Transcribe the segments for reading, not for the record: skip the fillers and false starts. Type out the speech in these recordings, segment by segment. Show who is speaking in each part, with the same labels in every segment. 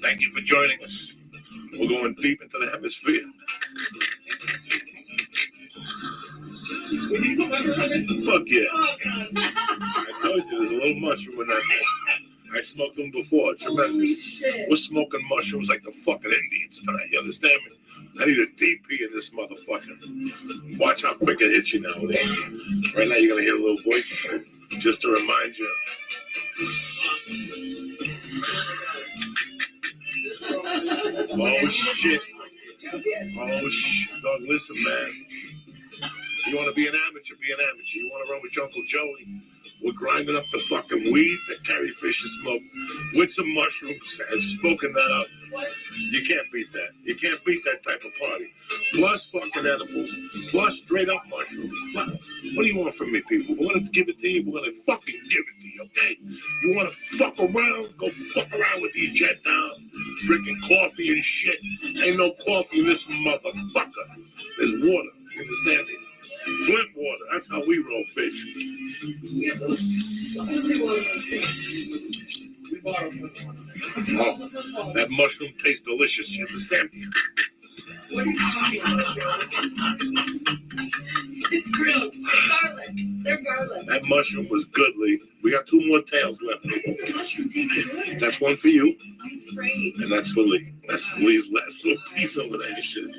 Speaker 1: Thank you for joining us. We're going deep into the hemisphere. Fuck yeah. I told you there's a little mushroom in that thing. I smoked them before. Tremendous. We're smoking mushrooms like the fucking Indians tonight. You understand me? I need a DP in this motherfucker. Watch how quick it hits you now. Right now you're going to hear a little voice just to remind you. Oh shit. Oh shit. Dog, listen, man. You want to be an amateur, be an amateur. You want to run with your Uncle Joey? We're grinding up the fucking weed that Carrie Fisher smoked with some mushrooms and smoking that up. You can't beat that. You can't beat that type of party. Plus fucking edibles. Plus straight up mushrooms. What do you want from me, people? We're going to give it to you. We're going to fucking give it to you, okay? You want to fuck around? Go fuck around with these Gentiles. Drinking coffee and shit. Ain't no coffee in this motherfucker. There's water. You understand me? Flip water. That's how we roll, bitch. Oh, that mushroom tastes delicious. You understand me?
Speaker 2: It's grilled. It's garlic. They're garlic.
Speaker 1: That mushroom was good, Lee. We got 2 more tails left.
Speaker 2: I think the mushroom tastes good.
Speaker 1: That's one for you.
Speaker 2: I'm afraid.
Speaker 1: And that's for Lee. That's Lee's last little piece over there. Shit.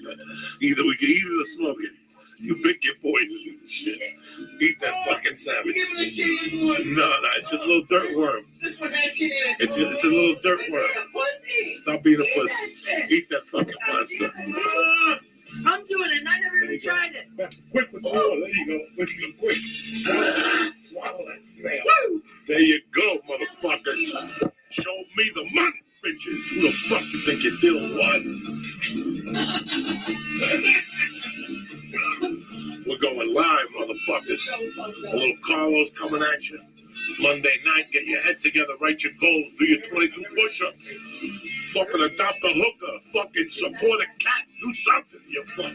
Speaker 1: Either we can eat it or smoke it. You pick your poison and shit. Eat that fucking savage.
Speaker 2: You give me the shittiest one.
Speaker 1: No, it's just a little dirt worm.
Speaker 2: This one has shit in it.
Speaker 1: It's a little dirt worm.
Speaker 2: Pussy.
Speaker 1: Stop being a pussy. Eat that fucking monster.
Speaker 2: I'm doing it, and I never even tried it.
Speaker 1: Quick with the water. There you go. Quick. Swallow that snail.
Speaker 2: Woo!
Speaker 1: There you go, motherfuckers. Show me the money, bitches. Who the fuck you think you're dealing with? We're going live, motherfuckers. A little Carlos coming at you. Monday night, get your head together, write your goals, do your 22 push-ups. Fucking adopt a hooker, fucking support a cat, do something, you fuck.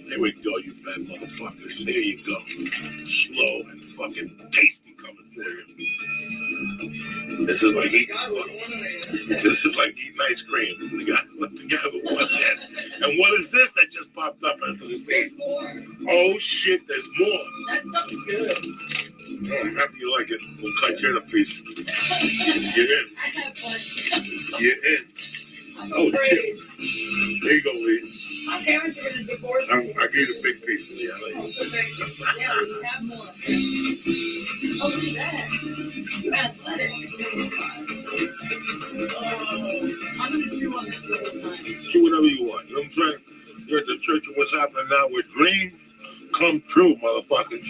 Speaker 1: Here we go, you bad motherfuckers. Here you go. Slow and fucking tasty coming for you. This is like eating ice cream. The guy with one hand. And what is this that just popped up into the scene? Oh shit, there's more.
Speaker 2: That stuff is good.
Speaker 1: Oh, I'm happy you like it. We'll cut you in a piece. You're in.
Speaker 2: I have fun.
Speaker 1: You're in.
Speaker 2: I'm
Speaker 1: Oh
Speaker 2: afraid.
Speaker 1: shit. There you go, Lee.
Speaker 2: My parents are going to divorce
Speaker 1: I
Speaker 2: me.
Speaker 1: gave you a big piece of the
Speaker 2: Yeah, we have more. Oh, look at that. You're athletic. I'm going to chew on this little time.
Speaker 1: Do whatever you want. You know what I'm saying? You're at the church of what's happening now where dreams come true, motherfuckers.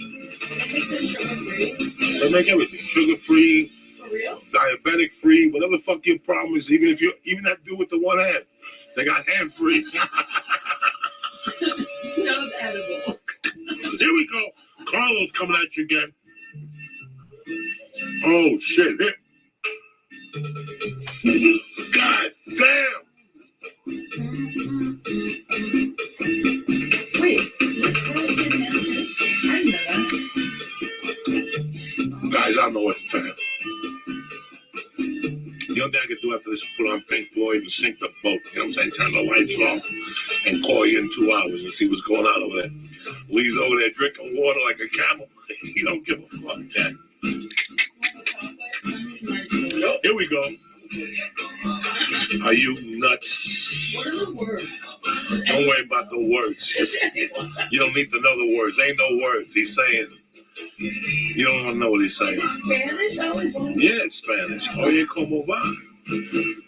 Speaker 2: They make this sugar-free.
Speaker 1: They make everything sugar-free,
Speaker 2: For real?
Speaker 1: diabetic-free, whatever the fuck your problem is, even that dude with the one hand. They got hand-free.
Speaker 2: Sub edibles.
Speaker 1: Here we go. Carlos coming at you again. Oh, shit. Here. God damn.
Speaker 2: Wait, this girl's in there too? I didn't know that.
Speaker 1: Guys, I don't know what to tell you. The only thing I can do after this is put on Pink Floyd and sink the boat. You know what I'm saying? Turn the lights off and call you in 2 hours and see what's going on over there. Lee's over there drinking water like a camel. He don't give a fuck, Jack. Here we go. Are you nuts?
Speaker 2: What are the words?
Speaker 1: Don't worry about the words. Just, you don't need to know the words. Ain't no words. He's saying. You don't want to know what he's saying.
Speaker 2: Spanish? I always wanted to.
Speaker 1: Yeah, it's Spanish. Oye, como va?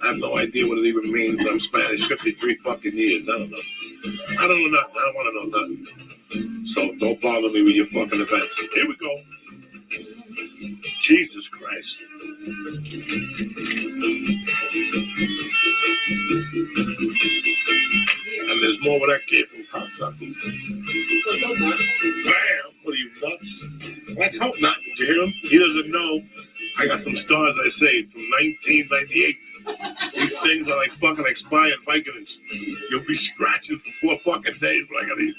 Speaker 1: I have no idea what it even means. I'm Spanish 53 fucking years. I don't know. I don't know nothing. I don't want to know nothing. So don't bother me with your fucking events. Here we go. Jesus Christ. And there's more with that kid from Cocksuckers. Bam! What are you, nuts? Let's hope not. Did you hear him? He doesn't know. I got some stars I saved from 1998. These things are like fucking expired vitamins. You'll be scratching for 4 fucking days, but I gotta eat.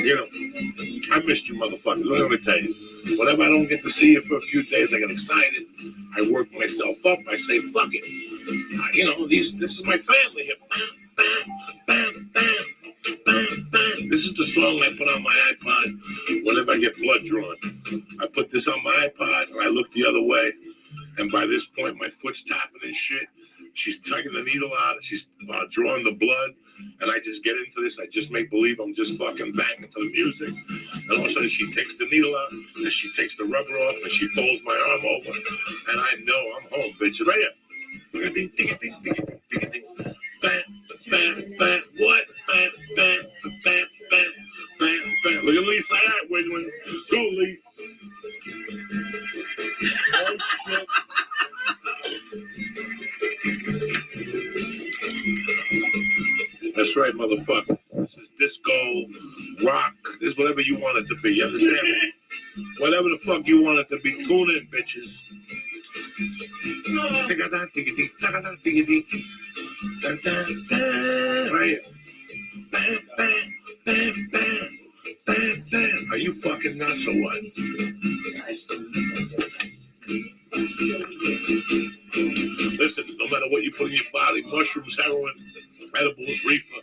Speaker 1: You know, I missed you motherfuckers. What am I gonna tell you? Whenever I don't get to see you for a few days, I get excited. I work myself up. I say, fuck it. You know, this is my family here. This is the song I put on my iPod whenever I get blood drawn. I put this on my iPod and I look the other way. And by this point, my foot's tapping and shit. She's tugging the needle out. She's drawing the blood. And I just get into this. I just make believe I'm just fucking banging to the music. And all of a sudden, she takes the needle out. And she takes the rubber off. And she folds my arm over. And I know I'm home, bitch. Right here. Ding, ding, ding, ding, ding, ding, ding. Bam, bam, bam. What? Bam, bam, bam, bam, bam, bam. Look at Lee Sayat wiggling. Go, Lee. Oh, shit. That's right, motherfuckers. This is disco, rock. This is whatever you want it to be. You understand me? Whatever the fuck you want it to be. Tune in, bitches. Right? Bam, bam, bam, bam, bam, bam. Are you fucking nuts or what? Listen, no matter what you put in your body, mushrooms, heroin, edibles, reefer,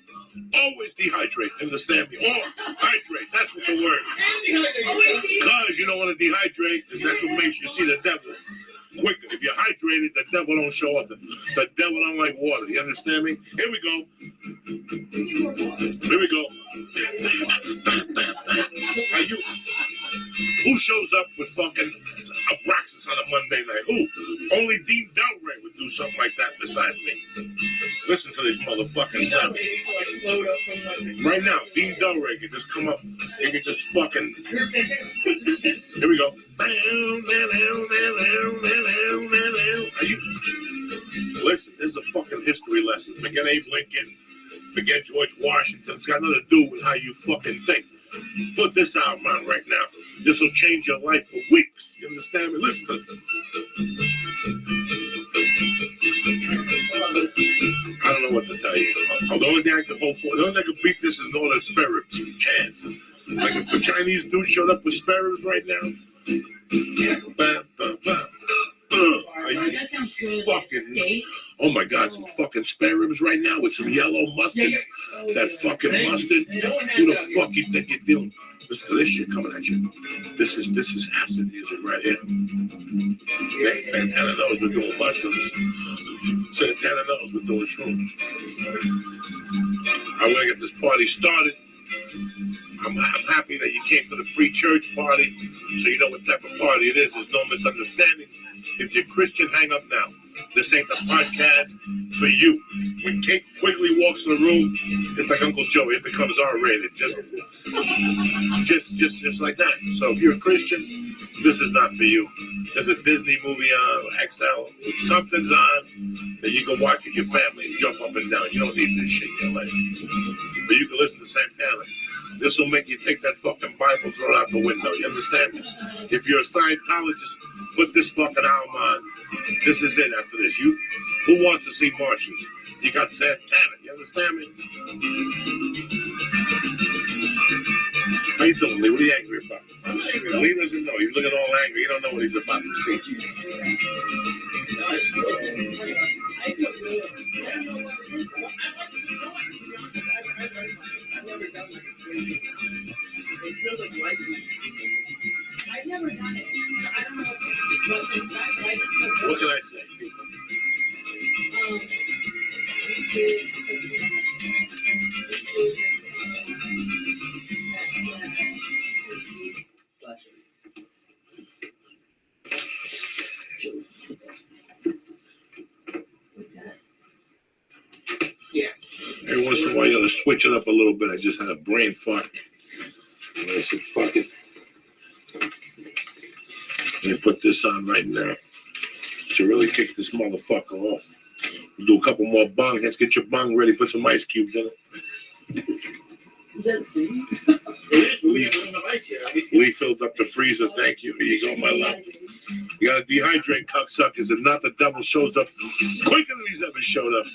Speaker 1: always dehydrate. Understand me? Or hydrate. That's what the word. Because you don't want to dehydrate, because that's what makes you see the devil quicker. If you're hydrated, the devil don't show up. The devil don't like water. You understand me? Here we go. Here we go. Are you? Who shows up with fucking Abraxas on a Monday night? Who? Only Dean Delray would do something like that beside me. Listen to this motherfucking sound. Right now, Dean Delray can just come up. He can just fucking. Here we go. Are you? Listen, this is a fucking history lesson. Forget Abe Lincoln. Forget George Washington. It's got nothing to do with how you fucking think. Put this out, man, right now. This will change your life for weeks. You understand me? Listen to this. I don't know what to tell you. The only thing I can hope for, the only thing I can beat this is all the spare ribs. Chance. Like if a Chinese dude showed up with spare ribs right now. Bam, bam, bam. Are you fucking? Oh my God, some fucking spare ribs right now with some yellow mustard. That fucking mustard. Who the fuck you think you're dealing? Listen to this shit coming at you. This is acid music right here. Yeah, Santana knows we're doing mushrooms. Santana knows we're doing shrooms. I want to get this party started. I'm happy that you came to the pre-church party, so you know what type of party it is. There's no misunderstandings. If you're Christian, hang up now. This ain't the podcast for you. When Kate Quigley walks in the room, it's like Uncle Joe. It becomes R-rated, just like that. So if you're a Christian, this is not for you. There's a Disney movie on, XL, something's on, that you can watch with your family and jump up and down. You don't need this shit in your life. But you can listen to Santana. This will make you take that fucking Bible, throw it out the window. You understand me? If you're a Scientologist, put this fucking album on. This is it after this. Who wants to see Martians? You got Santana. You understand me? How you doing, Lee? What are you angry about? I'm angry. Lee doesn't know. He's looking all angry. He don't know what he's about to see.
Speaker 2: I feel good. I don't know what it is. I've never done like a crazy. It feels like lightning. I've never done it. I don't know what's inside, but I just feel good.
Speaker 1: What can I say?
Speaker 2: Yeah.
Speaker 1: Every once in a while, you gotta switch it up a little bit. I just had a brain fart. And I said, fuck it. Let me put this on right now. To really kick this motherfucker off. We'll do a couple more bong. Let's get your bong ready. Put some ice cubes in it.
Speaker 2: Is that free?
Speaker 1: Lee filled up the freezer. Thank you. Here you go, my love. You gotta dehydrate, cocksuckers. If not, the devil shows up quicker than he's ever showed up.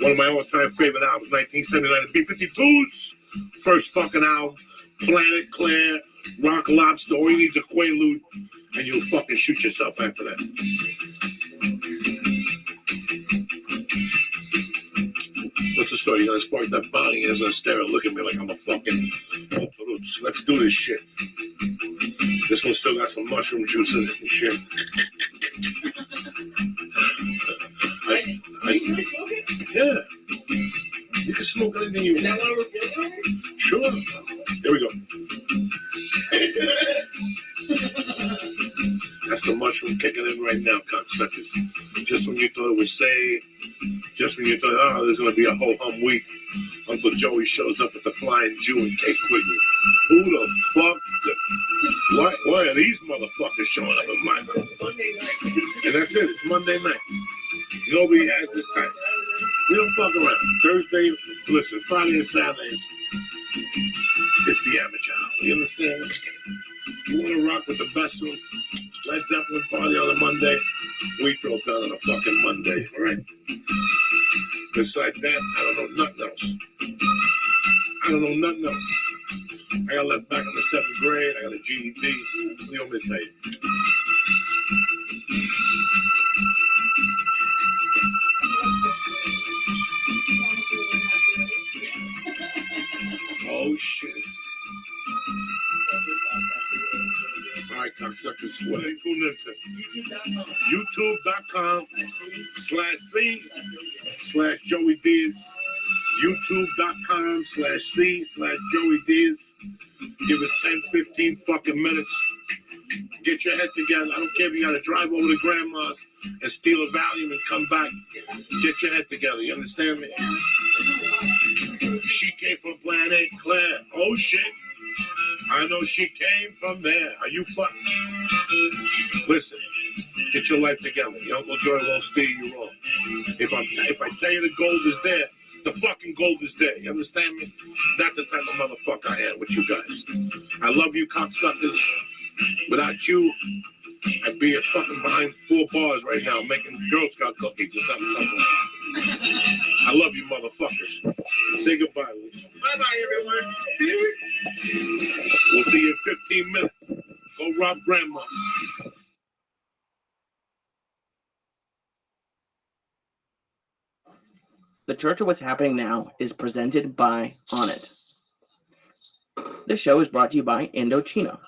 Speaker 1: One of my all-time favorite albums, 1979, the B-52s. First fucking album. Planet Claire, Rock Lobster. All you need is a Quaalude, and you'll fucking shoot yourself after that. What's the story? You're gonna spark that body and he's gonna stare and look at me like I'm a fucking roots. Let's do this shit. This one still got some mushroom juice in it and shit. Yeah. You can smoke anything you want. Is that what we're feeling? Sure. Here we go. That's the mushroom kicking in right now, cocksuckers. Just when you thought it was safe, just when you thought, oh, there's going to be a ho-hum week, Uncle Joey shows up at the Flying Jew and Kate Quigley. Who the fuck? Why are these motherfuckers showing up in my house? And that's it. It's Monday night. Nobody has this time. We don't fuck around. Thursday, listen, Friday and Saturdays, it's the amateur hour. You understand? You want to rock with the best one? Led Zeppelin party on a Monday. We throw down on a fucking Monday, all right? Besides that, I don't know nothing else. I got left back in the 7th grade. I got a GED. What do you want me to tell you? Oh, shit. All right, cocksuckers, what are you doing into? YouTube.com/C/Joey Diaz. YouTube.com/C/Joey Diaz. Give us 10, 15 fucking minutes. Get your head together. I don't care if you got to drive over to Grandma's and steal a Valium and come back. Get your head together. You understand me? She came from Planet Claire. Oh, shit. I know she came from there. Are you fucking? Listen, get your life together. Your Uncle Joy won't steer you wrong. If I tell you the gold is there, the fucking gold is there. You understand me? That's the type of motherfucker I am with you guys. I love you, cocksuckers. Without you, I'd be fucking behind 4 bars right now making Girl Scout cookies or something. I love you, motherfuckers. Say goodbye, Lee.
Speaker 2: Bye-bye, everyone. Peace.
Speaker 1: We'll see you in 15 minutes. Go rob Grandma.
Speaker 3: The Church of What's Happening Now is presented by Onnit. This show is brought to you by Indochino.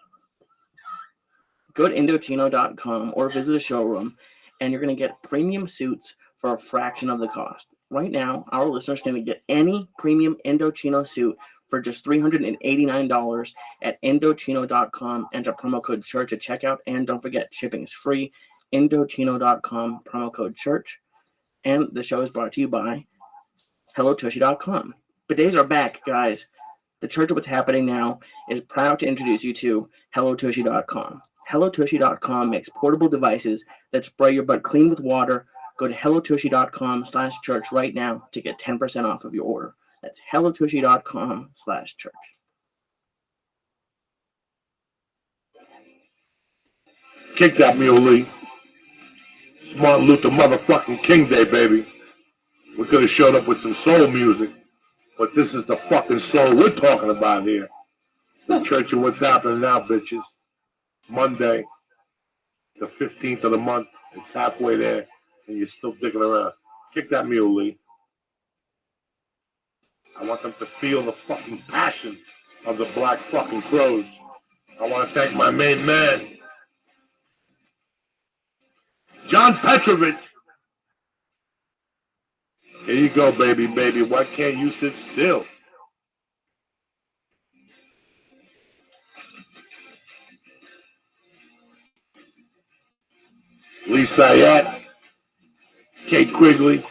Speaker 3: Go to Indochino.com or visit a showroom, and you're going to get premium suits for a fraction of the cost. Right now, our listeners can get any premium Indochino suit for just $389 at Indochino.com. Enter promo code CHURCH at checkout, and don't forget, shipping is free. Indochino.com, promo code CHURCH. And the show is brought to you by HelloTushy.com. Bidets are back, guys. The Church of What's Happening Now is proud to introduce you to HelloTushy.com. HelloTushy.com makes portable devices that spray your butt clean with water. Go to HelloTushy.com/church right now to get 10% off of your order. That's HelloTushy.com/church.
Speaker 1: Kick that mule, Lee. It's Martin Luther motherfucking King Day, baby. We could have showed up with some soul music, but this is the fucking soul we're talking about here. The Church of What's Happening Now, bitches. Monday, the 15th of the month. It's halfway there, and you're still digging around. Kick that mule, Lee. I want them to feel the fucking passion of the Black fucking Crows. I want to thank my main man, John Petrovich. Here you go, baby. Why can't you sit still? Lee Sayat, Kate Quigley,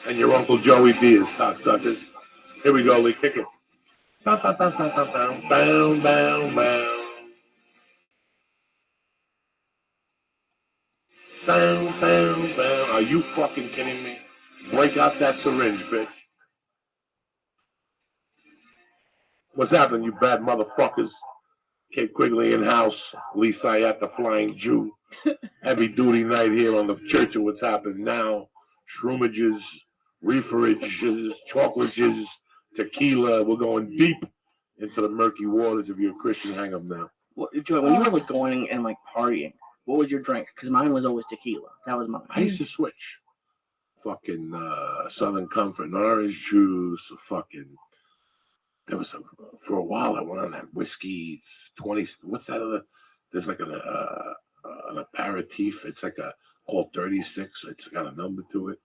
Speaker 1: and your Uncle Joey Diaz, cocksuckers. Here we go, Lee. Kick it. Bow, bow, bow, bow, bow, bow, bow, bow. Bow, bow, bow. Are you fucking kidding me? Break out that syringe, bitch. What's happening, you bad motherfuckers? Kate Quigley in house. Lee Sayat, the Flying Jew. Heavy duty night here on the Church of What's Happening Now. Shroomages, reeferages, chocolates, tequila. We're going deep into the murky waters of your Christian hang-up now.
Speaker 3: Well, Joey, when you were like going and like partying, what was your drink? Because mine was always tequila. That was mine.
Speaker 1: I used to switch. Fucking Southern Comfort and orange juice. There was for a while I went on that whiskey 20. What's that other? There's like an aperitif. It's like called 36. It's got a number to it.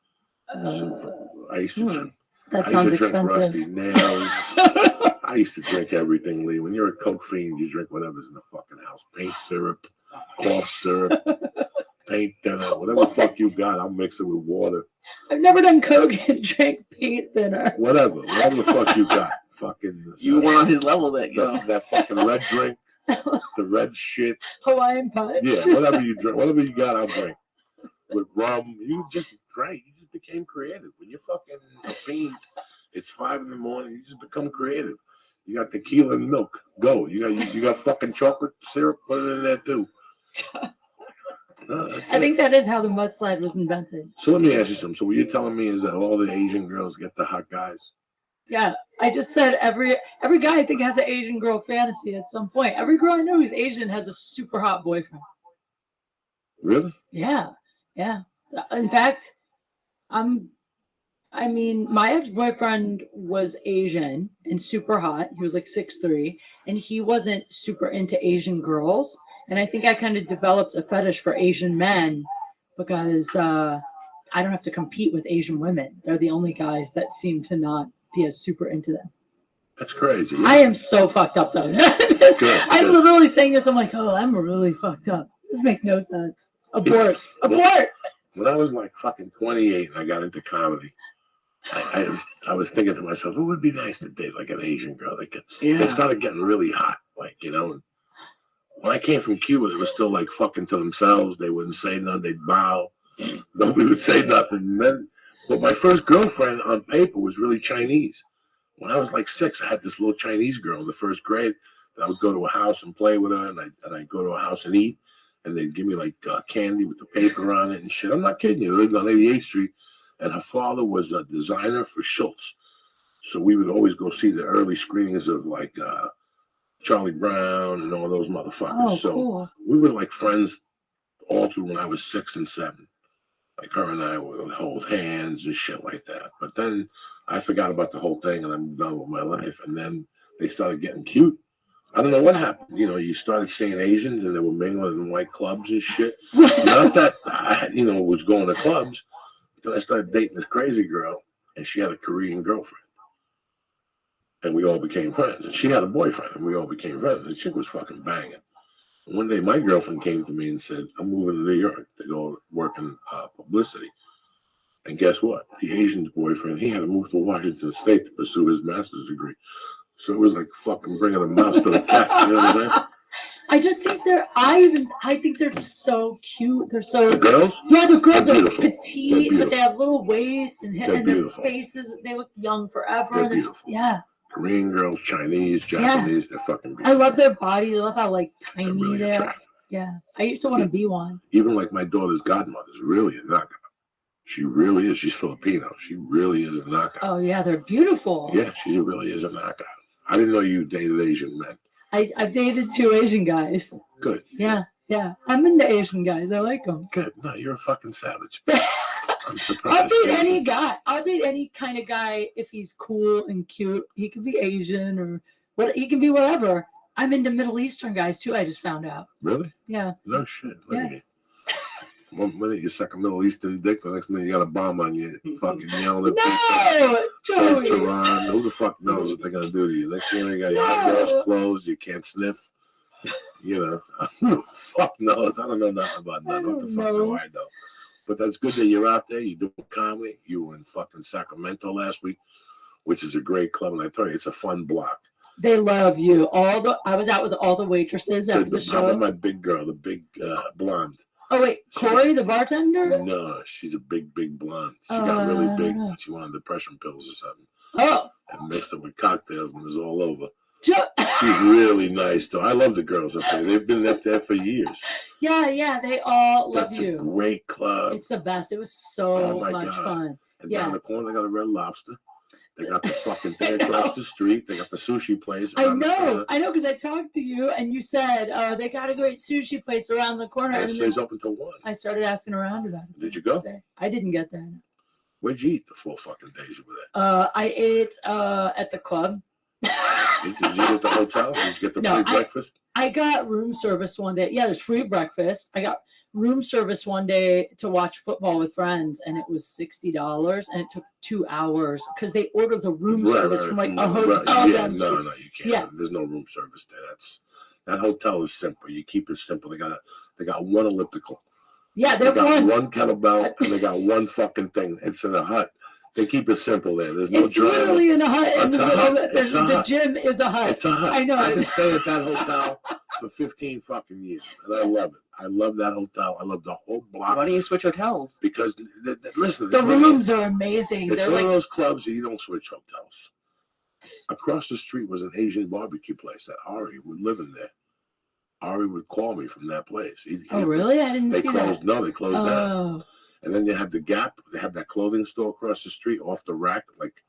Speaker 1: I used to drink.
Speaker 2: That
Speaker 1: I
Speaker 2: sounds
Speaker 1: used to drink
Speaker 2: expensive.
Speaker 1: Rusty Nails. I used to drink everything, Lee. When you're a coke fiend, you drink whatever's in the fucking house. Paint syrup, cough syrup, paint thinner, whatever the fuck you got, I'll mix it with water.
Speaker 2: I've never done coke and drank paint thinner.
Speaker 1: Whatever the fuck you got. Fucking.
Speaker 3: You were on his level
Speaker 1: that fucking red drink, the red shit.
Speaker 2: Hawaiian punch.
Speaker 1: Yeah, whatever you drink, whatever you got, I'll drink. With rum, you just drank. You just became creative. When you're fucking a fiend, it's 5 a.m. You just become creative. You got tequila and milk. Go. You got fucking chocolate syrup. Put it in there too. No,
Speaker 2: I think that is how the mudslide was invented.
Speaker 1: So let me ask you something. So what you're telling me is that all the Asian girls get the hot guys?
Speaker 2: Yeah, I just said every guy I think has an Asian girl fantasy at some point. Every girl I know who's Asian has a super hot boyfriend.
Speaker 1: Really?
Speaker 2: Yeah. In fact, my ex-boyfriend was Asian and super hot. He was like 6'3", and he wasn't super into Asian girls. And I think I kind of developed a fetish for Asian men because I don't have to compete with Asian women. They're the only guys that seem to not be as super into them.
Speaker 1: That's crazy. Yeah.
Speaker 2: I am so fucked up though. I'm literally saying this. I'm like, oh, I'm really fucked up. This makes no sense. Abort.
Speaker 1: When I was like fucking 28 and I got into comedy, I was thinking to myself, it would be nice to date like an Asian girl. They started getting really hot, like, you know. When I came from Cuba, they were still like fucking to themselves. They wouldn't say nothing. They'd bow. Nobody would say nothing. But my first girlfriend on paper was really Chinese. When I was like 6, I had this little Chinese girl in the first grade. I would go to a house and play with her, and I'd go to a house and eat, and they'd give me like candy with the paper on it and shit. I'm not kidding you. They lived on 88th Street, and her father was a designer for Schultz. So we would always go see the early screenings of like Charlie Brown and all those motherfuckers.
Speaker 2: Oh,
Speaker 1: so
Speaker 2: cool.
Speaker 1: we were like friends all through when I was 6 and 7. Like her and I would hold hands and shit like that. But then I forgot about the whole thing and I'm done with my life. And then they started getting cute. I don't know what happened. You know, you started seeing Asians and they were mingling in white clubs and shit. Not that I, was going to clubs. Then I started dating this crazy girl and she had a Korean girlfriend. And we all became friends. And she had a boyfriend and we all became friends. The chick was fucking banging. One day, my girlfriend came to me and said, I'm moving to New York to go work in publicity. And guess what? The Asian's boyfriend, he had to move to Washington State to pursue his master's degree. So it was like fucking bringing a mouse to the cat. You know what I'm saying?
Speaker 2: I just think I think they're so cute. They're so.
Speaker 1: The girls?
Speaker 2: Yeah, the girls
Speaker 1: They're
Speaker 2: are
Speaker 1: beautiful.
Speaker 2: petite, but they have little waists and their
Speaker 1: beautiful.
Speaker 2: faces. They look young forever.
Speaker 1: They're beautiful.
Speaker 2: Yeah.
Speaker 1: Korean girls, Chinese, Japanese, they're fucking beautiful.
Speaker 2: I love their bodies. I love how like tiny
Speaker 1: really
Speaker 2: they are.
Speaker 1: attractive.
Speaker 2: Yeah. I used to want to be one.
Speaker 1: Even like my daughter's godmother's really a knockout. She really is. She's Filipino. She really is a knockout.
Speaker 2: Oh yeah, they're beautiful.
Speaker 1: Yeah, she really is a knockout. I didn't know you dated Asian men.
Speaker 2: I've dated 2 Asian guys.
Speaker 1: Good.
Speaker 2: Yeah. I'm into Asian guys. I like them.
Speaker 1: Good. No, you're a fucking savage. I'm surprised.
Speaker 2: I'll date any guy. I'll date any kind of guy if he's cool and cute. He could be Asian or what. He can be whatever. I'm into Middle Eastern guys too. I just found out.
Speaker 1: Really?
Speaker 2: Yeah.
Speaker 1: No shit. Look
Speaker 2: Yeah.
Speaker 1: at you. One minute you suck a Middle Eastern dick, the next minute you got a bomb on you. Fucking yelling at people.
Speaker 2: No,
Speaker 1: South
Speaker 2: Joey.
Speaker 1: Tehran. Who the fuck knows what they're gonna do to you? Next thing you got your eyebrows closed, you can't sniff. You know, fuck knows. I don't know nothing about nothing. What the fuck do I know? But that's good that you're out there. You're doing comedy. You were in fucking Sacramento last week, which is a great club, and I tell you, it's a fun block.
Speaker 2: They love you. I was out with all the waitresses after the
Speaker 1: How
Speaker 2: show.
Speaker 1: about my big girl, the big blonde?
Speaker 2: Oh wait, Corey, the bartender?
Speaker 1: No, she's a big blonde. She got really big. She wanted depression pills or something.
Speaker 2: Oh.
Speaker 1: And mixed them with cocktails, and it was all over.
Speaker 2: She's
Speaker 1: She's really nice, though. I love the girls up there. They've been up there for years.
Speaker 2: Yeah, they all love
Speaker 1: That's
Speaker 2: you.
Speaker 1: a great club.
Speaker 2: It's the best. It was so much fun.
Speaker 1: And
Speaker 2: Yeah.
Speaker 1: down the corner, they got a Red Lobster. They got the fucking thing across the street. They got the sushi place.
Speaker 2: I know, because I talked to you and you said they got a great sushi place around the corner.
Speaker 1: And it stays open till 1.
Speaker 2: I started asking around about it.
Speaker 1: Did you go?
Speaker 2: I didn't get there.
Speaker 1: Where'd you eat the 4 fucking days you were there?
Speaker 2: I ate at the club.
Speaker 1: Did you get the hotel? Did you get the free breakfast?
Speaker 2: I got room service one day. Yeah, there's free breakfast. I got room service one day to watch football with friends, and it was $60, and it took 2 hours because they order the room service from like a hotel.
Speaker 1: Yeah, no, you can't. Yeah. There's no room service there. That hotel is simple. You keep it simple. They got one elliptical.
Speaker 2: Yeah,
Speaker 1: they got one kettlebell, and they got one fucking thing. It's in a hut. They keep it simple there. There's no drama. It's literally in a hut. In the middle of the gym is a hut. It's a hut.
Speaker 2: I know.
Speaker 1: I've been staying at that hotel for 15 fucking years, and I love it. I love that hotel. I love the whole block.
Speaker 3: Why don't you switch hotels?
Speaker 1: Because, listen.
Speaker 2: The rooms are amazing.
Speaker 1: It's one of those clubs that you don't switch hotels. Across the street was an Asian barbecue place that Ari would live in there. Ari would call me from that place.
Speaker 2: Really? I didn't see that.
Speaker 1: No, they closed down. And then they have the Gap. They have that clothing store across the street off the rack, like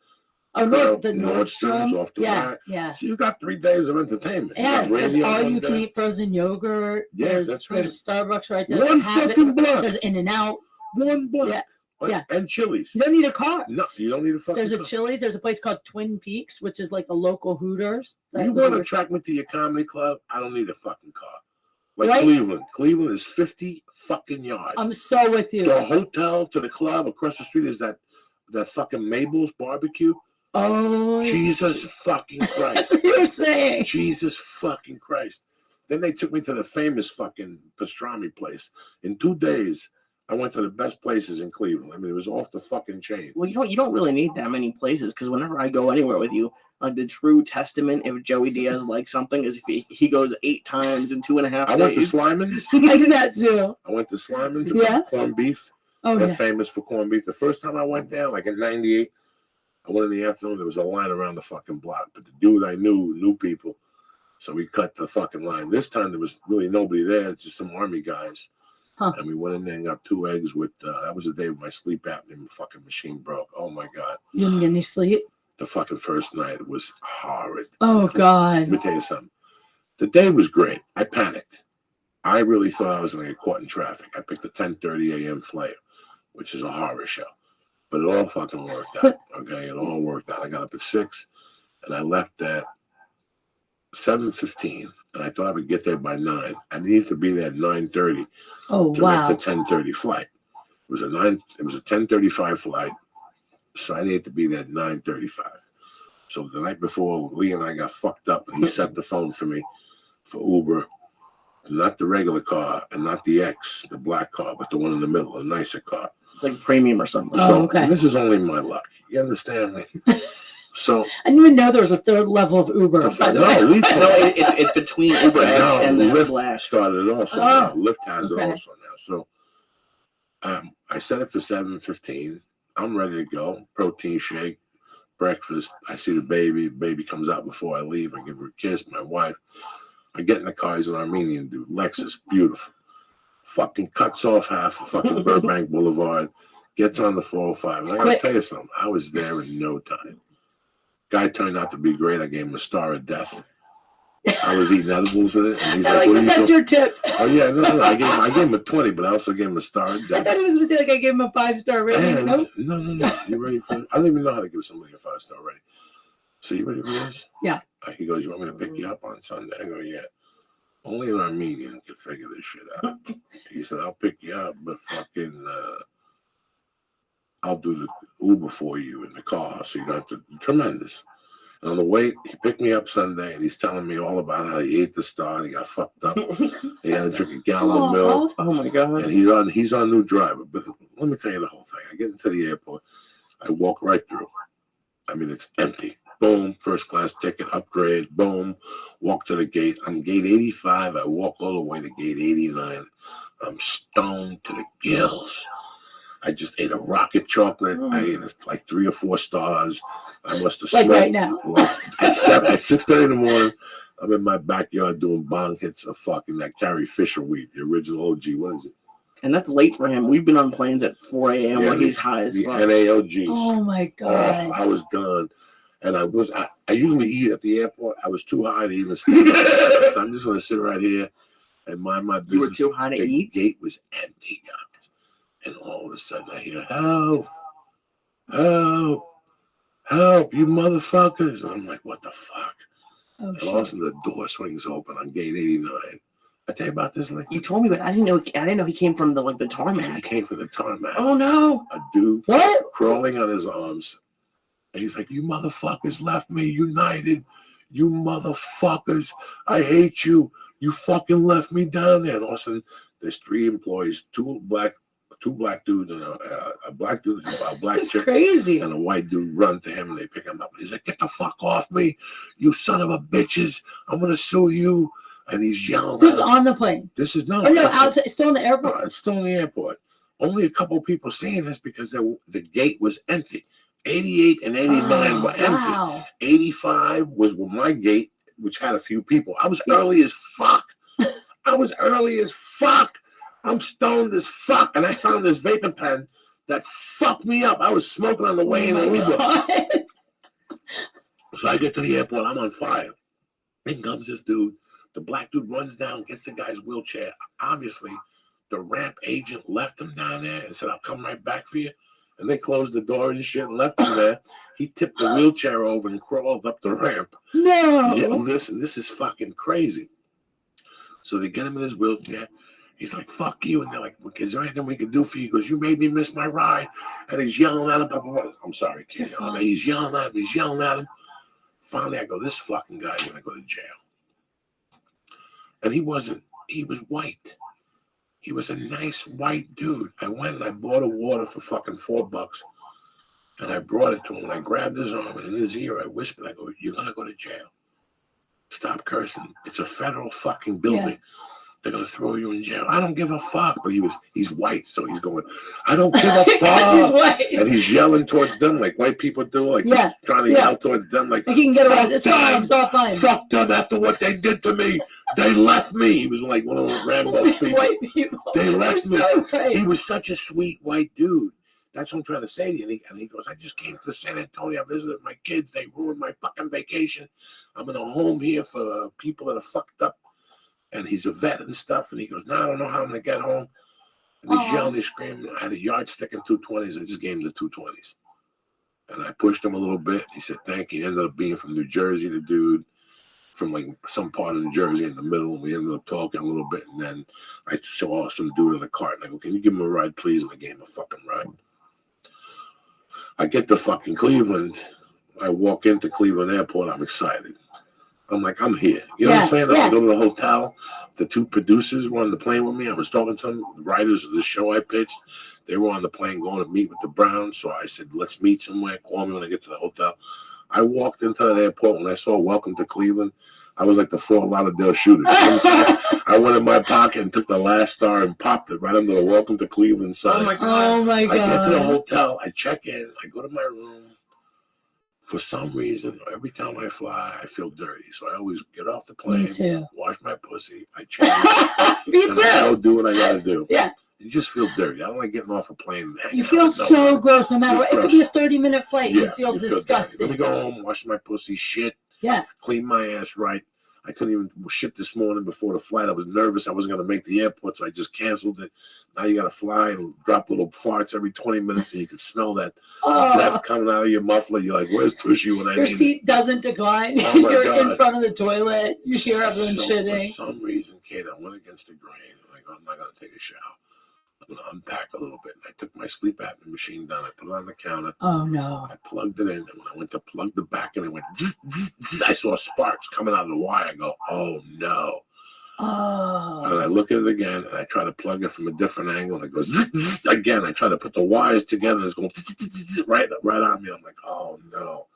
Speaker 2: the Nordstrom's
Speaker 1: off the rack.
Speaker 2: Yeah.
Speaker 1: So you got 3 days of entertainment.
Speaker 2: Yeah, there's all-you-can-eat frozen yogurt.
Speaker 1: Yeah, that's right.
Speaker 2: There's Starbucks right there.
Speaker 1: One fucking block.
Speaker 2: There's In-N-Out.
Speaker 1: One block.
Speaker 2: Yeah.
Speaker 1: And Chili's.
Speaker 2: You don't need a car.
Speaker 1: No, you don't need a fucking
Speaker 2: car. There's a
Speaker 1: car.
Speaker 2: Chili's. There's a place called Twin Peaks, which is like a local Hooters.
Speaker 1: You want to attract me to your comedy club? I don't need a fucking car. Like Cleveland. Cleveland is 50 fucking yards.
Speaker 2: I'm so with you.
Speaker 1: The hotel to the club across the street is that fucking Mabel's barbecue.
Speaker 2: Oh.
Speaker 1: Jesus fucking Christ.
Speaker 2: That's what you're saying.
Speaker 1: Jesus fucking Christ. Then they took me to the famous fucking pastrami place. In 2 days, I went to the best places in Cleveland. I mean, it was off the fucking chain.
Speaker 3: Well, you don't really need that many places because whenever I go anywhere with you, like the true testament if Joey Diaz likes something is if he goes 8 times in 2.5 days.
Speaker 1: I went to Slyman's.
Speaker 2: I do that too.
Speaker 1: I went to Slyman's to get corned beef.
Speaker 2: Oh,
Speaker 1: They're famous for corned beef. The first time I went there, like in '98, I went in the afternoon. There was a line around the fucking block, but the dude I knew people, so we cut the fucking line. This time there was really nobody there, just some army guys. And we went in there and got 2 eggs with. That was the day when my sleep apnea fucking machine broke. Oh my god!
Speaker 2: You didn't get any sleep.
Speaker 1: The fucking first night, it was horrid.
Speaker 2: Oh, God.
Speaker 1: Let me tell you something. The day was great. I panicked. I really thought I was going to get caught in traffic. I picked the 10:30 a.m. flight, which is a horror show. But it all fucking worked out, okay? It all worked out. I got up at 6, and I left at 7:15, and I thought I would get there by 9. I needed to be there at 9:30 to make the 10:30 flight. It was a 10:35 flight. So I needed to be there at 9:35. So the night before, Lee and I got fucked up, and he set the phone for me for Uber, not the regular car, and not the X, the black car, but the one in the middle, a nicer car.
Speaker 3: It's like premium or something.
Speaker 1: So this is only my luck. You understand me? So
Speaker 2: I didn't even know there was a third level of Uber.
Speaker 3: It's between Uber X and the
Speaker 1: Lyft
Speaker 3: black.
Speaker 1: started it also. Now. Lyft has it also now. So I set it for 7:15. I'm ready to go. Protein shake, breakfast. I see the baby. The baby comes out before I leave. I give her a kiss. My wife. I get in the car. He's an Armenian dude. Lexus. Beautiful. Fucking cuts off half of fucking Burbank Boulevard. Gets on the 405. And I got to tell you something. I was there in no time. Guy turned out to be great. I gave him a star of death. I was eating edibles in it, and he's like, "What are you
Speaker 2: that's
Speaker 1: doing?"
Speaker 2: your tip.
Speaker 1: Oh yeah, no. I gave him a 20, but I also gave him a star of death.
Speaker 2: I thought he was going to say like I gave him a 5-star rating.
Speaker 1: And,
Speaker 2: nope.
Speaker 1: No. You ready for it? I don't even know how to give somebody a 5-star rating. So you ready for this?
Speaker 2: Yeah.
Speaker 1: He goes, "You want me to pick you up on Sunday?" I go, "Yeah." Only an Armenian can figure this shit out. He said, "I'll pick you up, but fucking, I'll do the Uber for you in the car, so you don't have to." Tremendous. And on the way, he picked me up Sunday, and he's telling me all about how he ate the star, and he got fucked up. He had to drink a gallon of milk.
Speaker 3: Oh my god!
Speaker 1: And he's on new driver. But let me tell you the whole thing. I get into the airport, I walk right through. I mean, it's empty. Boom, first class ticket, upgrade. Boom, walk to the gate. I'm gate 85. I walk all the way to gate 89. I'm stoned to the gills. I just ate a rocket chocolate. I ate like 3 or 4 stars. I must have smoked.
Speaker 2: Like right now.
Speaker 1: At 6:30 in the morning, I'm in my backyard doing bong hits of fucking that Carrie Fisher weed, the original OG. What is it?
Speaker 3: And that's late for him. We've been on planes at 4 a.m.
Speaker 1: Yeah,
Speaker 3: when he's high as
Speaker 1: The
Speaker 3: fuck.
Speaker 1: NAOGs.
Speaker 2: Oh my
Speaker 1: Oh,
Speaker 2: god.
Speaker 1: I was gone. And I usually eat at the airport. I was too high to even stand. So I'm just going to sit right here and mind my business.
Speaker 3: You were too high to eat?
Speaker 1: The gate was empty, guys. And all of a sudden I hear, help, help, help, you motherfuckers. And I'm like, what the fuck?
Speaker 2: Oh
Speaker 1: And all of a
Speaker 2: shit.
Speaker 1: sudden the door swings open on gate 89. I tell you about this, like,
Speaker 3: You told me, but I didn't know he came from the
Speaker 1: he
Speaker 3: tarmac.
Speaker 1: came from the tarmac.
Speaker 3: Oh no!
Speaker 1: A dude
Speaker 2: What?
Speaker 1: crawling on his arms. And he's like, you motherfuckers left me united. You motherfuckers. I hate you. You fucking left me down there. And all of a sudden, there's 3 employees, two black dudes and a black dude, a black
Speaker 2: That's
Speaker 1: chick,
Speaker 2: crazy.
Speaker 1: and a white dude run to him and they pick him up. And he's like, get the fuck off me, you son of a bitches. I'm going to sue you. And he's yelling.
Speaker 2: This is on the plane.
Speaker 1: This is no.
Speaker 2: Oh no, outside, still in the airport.
Speaker 1: It's still in the airport. Only a couple people seeing this because the gate was empty. 88 and 89 were empty.
Speaker 2: Wow.
Speaker 1: 85 was with my gate, which had a few people. I was early as fuck. I'm stoned as fuck. And I found this vaping pen that fucked me up. I was smoking on the way in the Uber. So I get to the airport. I'm on fire. In comes this dude. The black dude runs down, gets the guy's wheelchair. Obviously, the ramp agent left him down there and said, I'll come right back for you. And they closed the door and shit and left him there. He tipped the wheelchair over and crawled up the ramp.
Speaker 2: No.
Speaker 1: Yeah, listen, this is fucking crazy. So they get him in his wheelchair. He's like, fuck you. And they're like, is there anything we can do for you? He goes, you made me miss my ride. And he's yelling at him. I'm sorry, kid. He's yelling at him. Finally, I go, this fucking guy's going to go to jail. And he was white. He was a nice white dude. I went and I bought a water for fucking $4. And I brought it to him and I grabbed his arm and in his ear I whispered, I go, you're going to go to jail. Stop cursing. It's a federal fucking building. Yeah. They're going to throw you in jail. I don't give a fuck. But he's white, so he's going, I don't give a fuck.
Speaker 2: He's white.
Speaker 1: And he's yelling towards them like white people do, like trying to yell towards them like,
Speaker 2: he can get away. It's fine. It's all fine.
Speaker 1: Fuck them after what they did to me. They left me. He was like one of those Rambo people.
Speaker 2: White people.
Speaker 1: They left me.
Speaker 2: So
Speaker 1: he was such a sweet white dude. That's what I'm trying to say to you. And he goes, I just came to San Antonio. I visited my kids. They ruined my fucking vacation. I'm in a home here for people that are fucked up. And he's a vet and stuff. And he goes, no, I don't know how I'm going to get home. And he's yelling, he's screaming. I had a yardstick and 220s. I just gave him the 220s. And I pushed him a little bit. He said, thank you. He ended up being from New Jersey, the dude. From like some part of New Jersey in the middle. And we ended up talking a little bit. And then I saw some dude in a cart. And I go, can you give him a ride, please? And I gave him a fucking ride. I get to fucking Cleveland. I walk into Cleveland Airport. I'm excited. I'm like, I'm here. You know what I'm saying? I go to the hotel. The 2 producers were on the plane with me. I was talking to them, the writers of the show I pitched. They were on the plane going to meet with the Browns. So I said, let's meet somewhere. Call me when I get to the hotel. I walked into the airport. When I saw Welcome to Cleveland, I was like the Fort Lauderdale shooter. I went in my pocket and took the last star and popped it right under the Welcome to Cleveland sign.
Speaker 2: Oh, my God.
Speaker 1: I get to the hotel. I check in. I go to my room. For some reason, every time I fly, I feel dirty. So I always get off the plane, wash my pussy, I change,
Speaker 2: Me too.
Speaker 1: I go do what I gotta do.
Speaker 2: Yeah.
Speaker 1: You just feel dirty. I don't like getting off a plane.
Speaker 2: You feel so gross no matter what. It could be a 30-minute flight. You feel disgusting.
Speaker 1: Let me go home, wash my pussy, shit.
Speaker 2: Yeah.
Speaker 1: Clean my ass right. I couldn't even shit this morning before the flight. I was nervous. I wasn't going to make the airport, so I just canceled it. Now you got to fly and drop little farts every 20 minutes, and you can smell that breath coming out of your muffler. You're like, where's Tushy when I need it?
Speaker 2: Your seat doesn't decline.
Speaker 1: Oh
Speaker 2: You're in front of the toilet. You hear everyone shitting.
Speaker 1: For some reason, Kate, I went against the grain. I'm not going to take a shower. I'm going to unpack a little bit. And I took my sleep apnea machine down. I put it on the counter.
Speaker 2: Oh, no.
Speaker 1: I plugged it in. And when I went to plug the back in, it went, I saw sparks coming out of the wire. I go, oh, no.
Speaker 2: Oh.
Speaker 1: And I look at it again, and I try to plug it from a different angle. And it goes, again. I try to put the wires together, and it's going right on me. I'm like, oh, no.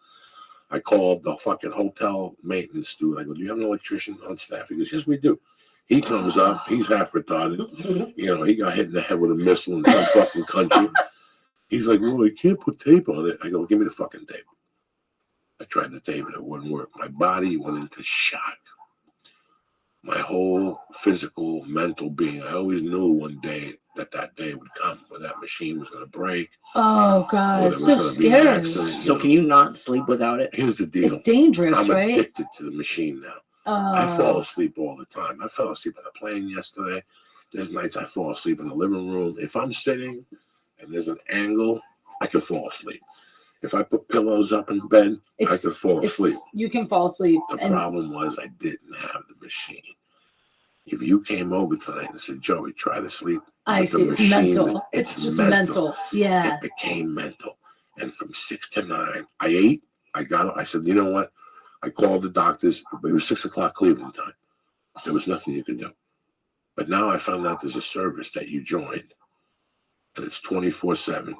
Speaker 1: I called the fucking hotel maintenance dude. I go, do you have an electrician on staff? He goes, yes, we do. He comes up. He's half retarded. You know, he got hit in the head with a missile in some fucking country. He's like, well, I can't put tape on it. I go, give me the fucking tape. I tried the tape and it wouldn't work. My body went into shock. My whole physical, mental being. I always knew one day that day would come when that machine was going to break.
Speaker 2: Oh,
Speaker 1: or
Speaker 2: God.
Speaker 1: there
Speaker 2: It's
Speaker 1: was
Speaker 2: so
Speaker 1: gonna be an
Speaker 2: scary.
Speaker 1: accident,
Speaker 3: So can you not sleep without it?
Speaker 1: Here's the deal.
Speaker 2: It's dangerous,
Speaker 1: I'm
Speaker 2: right?
Speaker 1: addicted to the machine now. I fall
Speaker 2: Oh,
Speaker 1: asleep all the time. I fell asleep on a plane yesterday. There's nights I fall asleep in the living room. If I'm sitting and there's an angle, I can fall asleep. If I put pillows up in bed, I can fall asleep.
Speaker 2: You can fall asleep.
Speaker 1: The problem was I didn't have the machine. If you came over tonight and said, Joey, try to sleep.
Speaker 2: I
Speaker 1: with the
Speaker 2: see. It's
Speaker 1: machine,
Speaker 2: mental. It's just mental. Yeah.
Speaker 1: It became mental. And from 6 to 9, I ate. I said, you know what? I called the doctors. It was 6 o'clock Cleveland time. There was nothing you could do. But now I found out there's a service that you joined, and it's 24/7.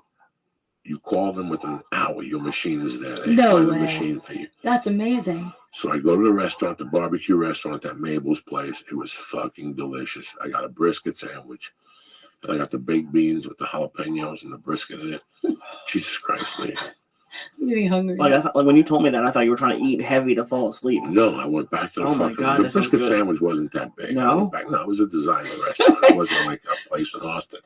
Speaker 1: You call them within an hour, your machine is there. They find a machine for you.
Speaker 2: That's amazing.
Speaker 1: So I go to the restaurant, the barbecue restaurant at Mabel's place. It was fucking delicious. I got a brisket sandwich, and I got the baked beans with the jalapenos and the brisket in it. Jesus Christ, man.
Speaker 2: I'm getting hungry.
Speaker 3: Like when you told me that, I thought you were trying to eat heavy to fall asleep.
Speaker 1: No, I went back to the
Speaker 3: my God,
Speaker 1: the
Speaker 3: that sounds
Speaker 1: brisket
Speaker 3: good.
Speaker 1: sandwich wasn't that big.
Speaker 3: No?
Speaker 1: It was a designer restaurant. It wasn't like a place in Austin.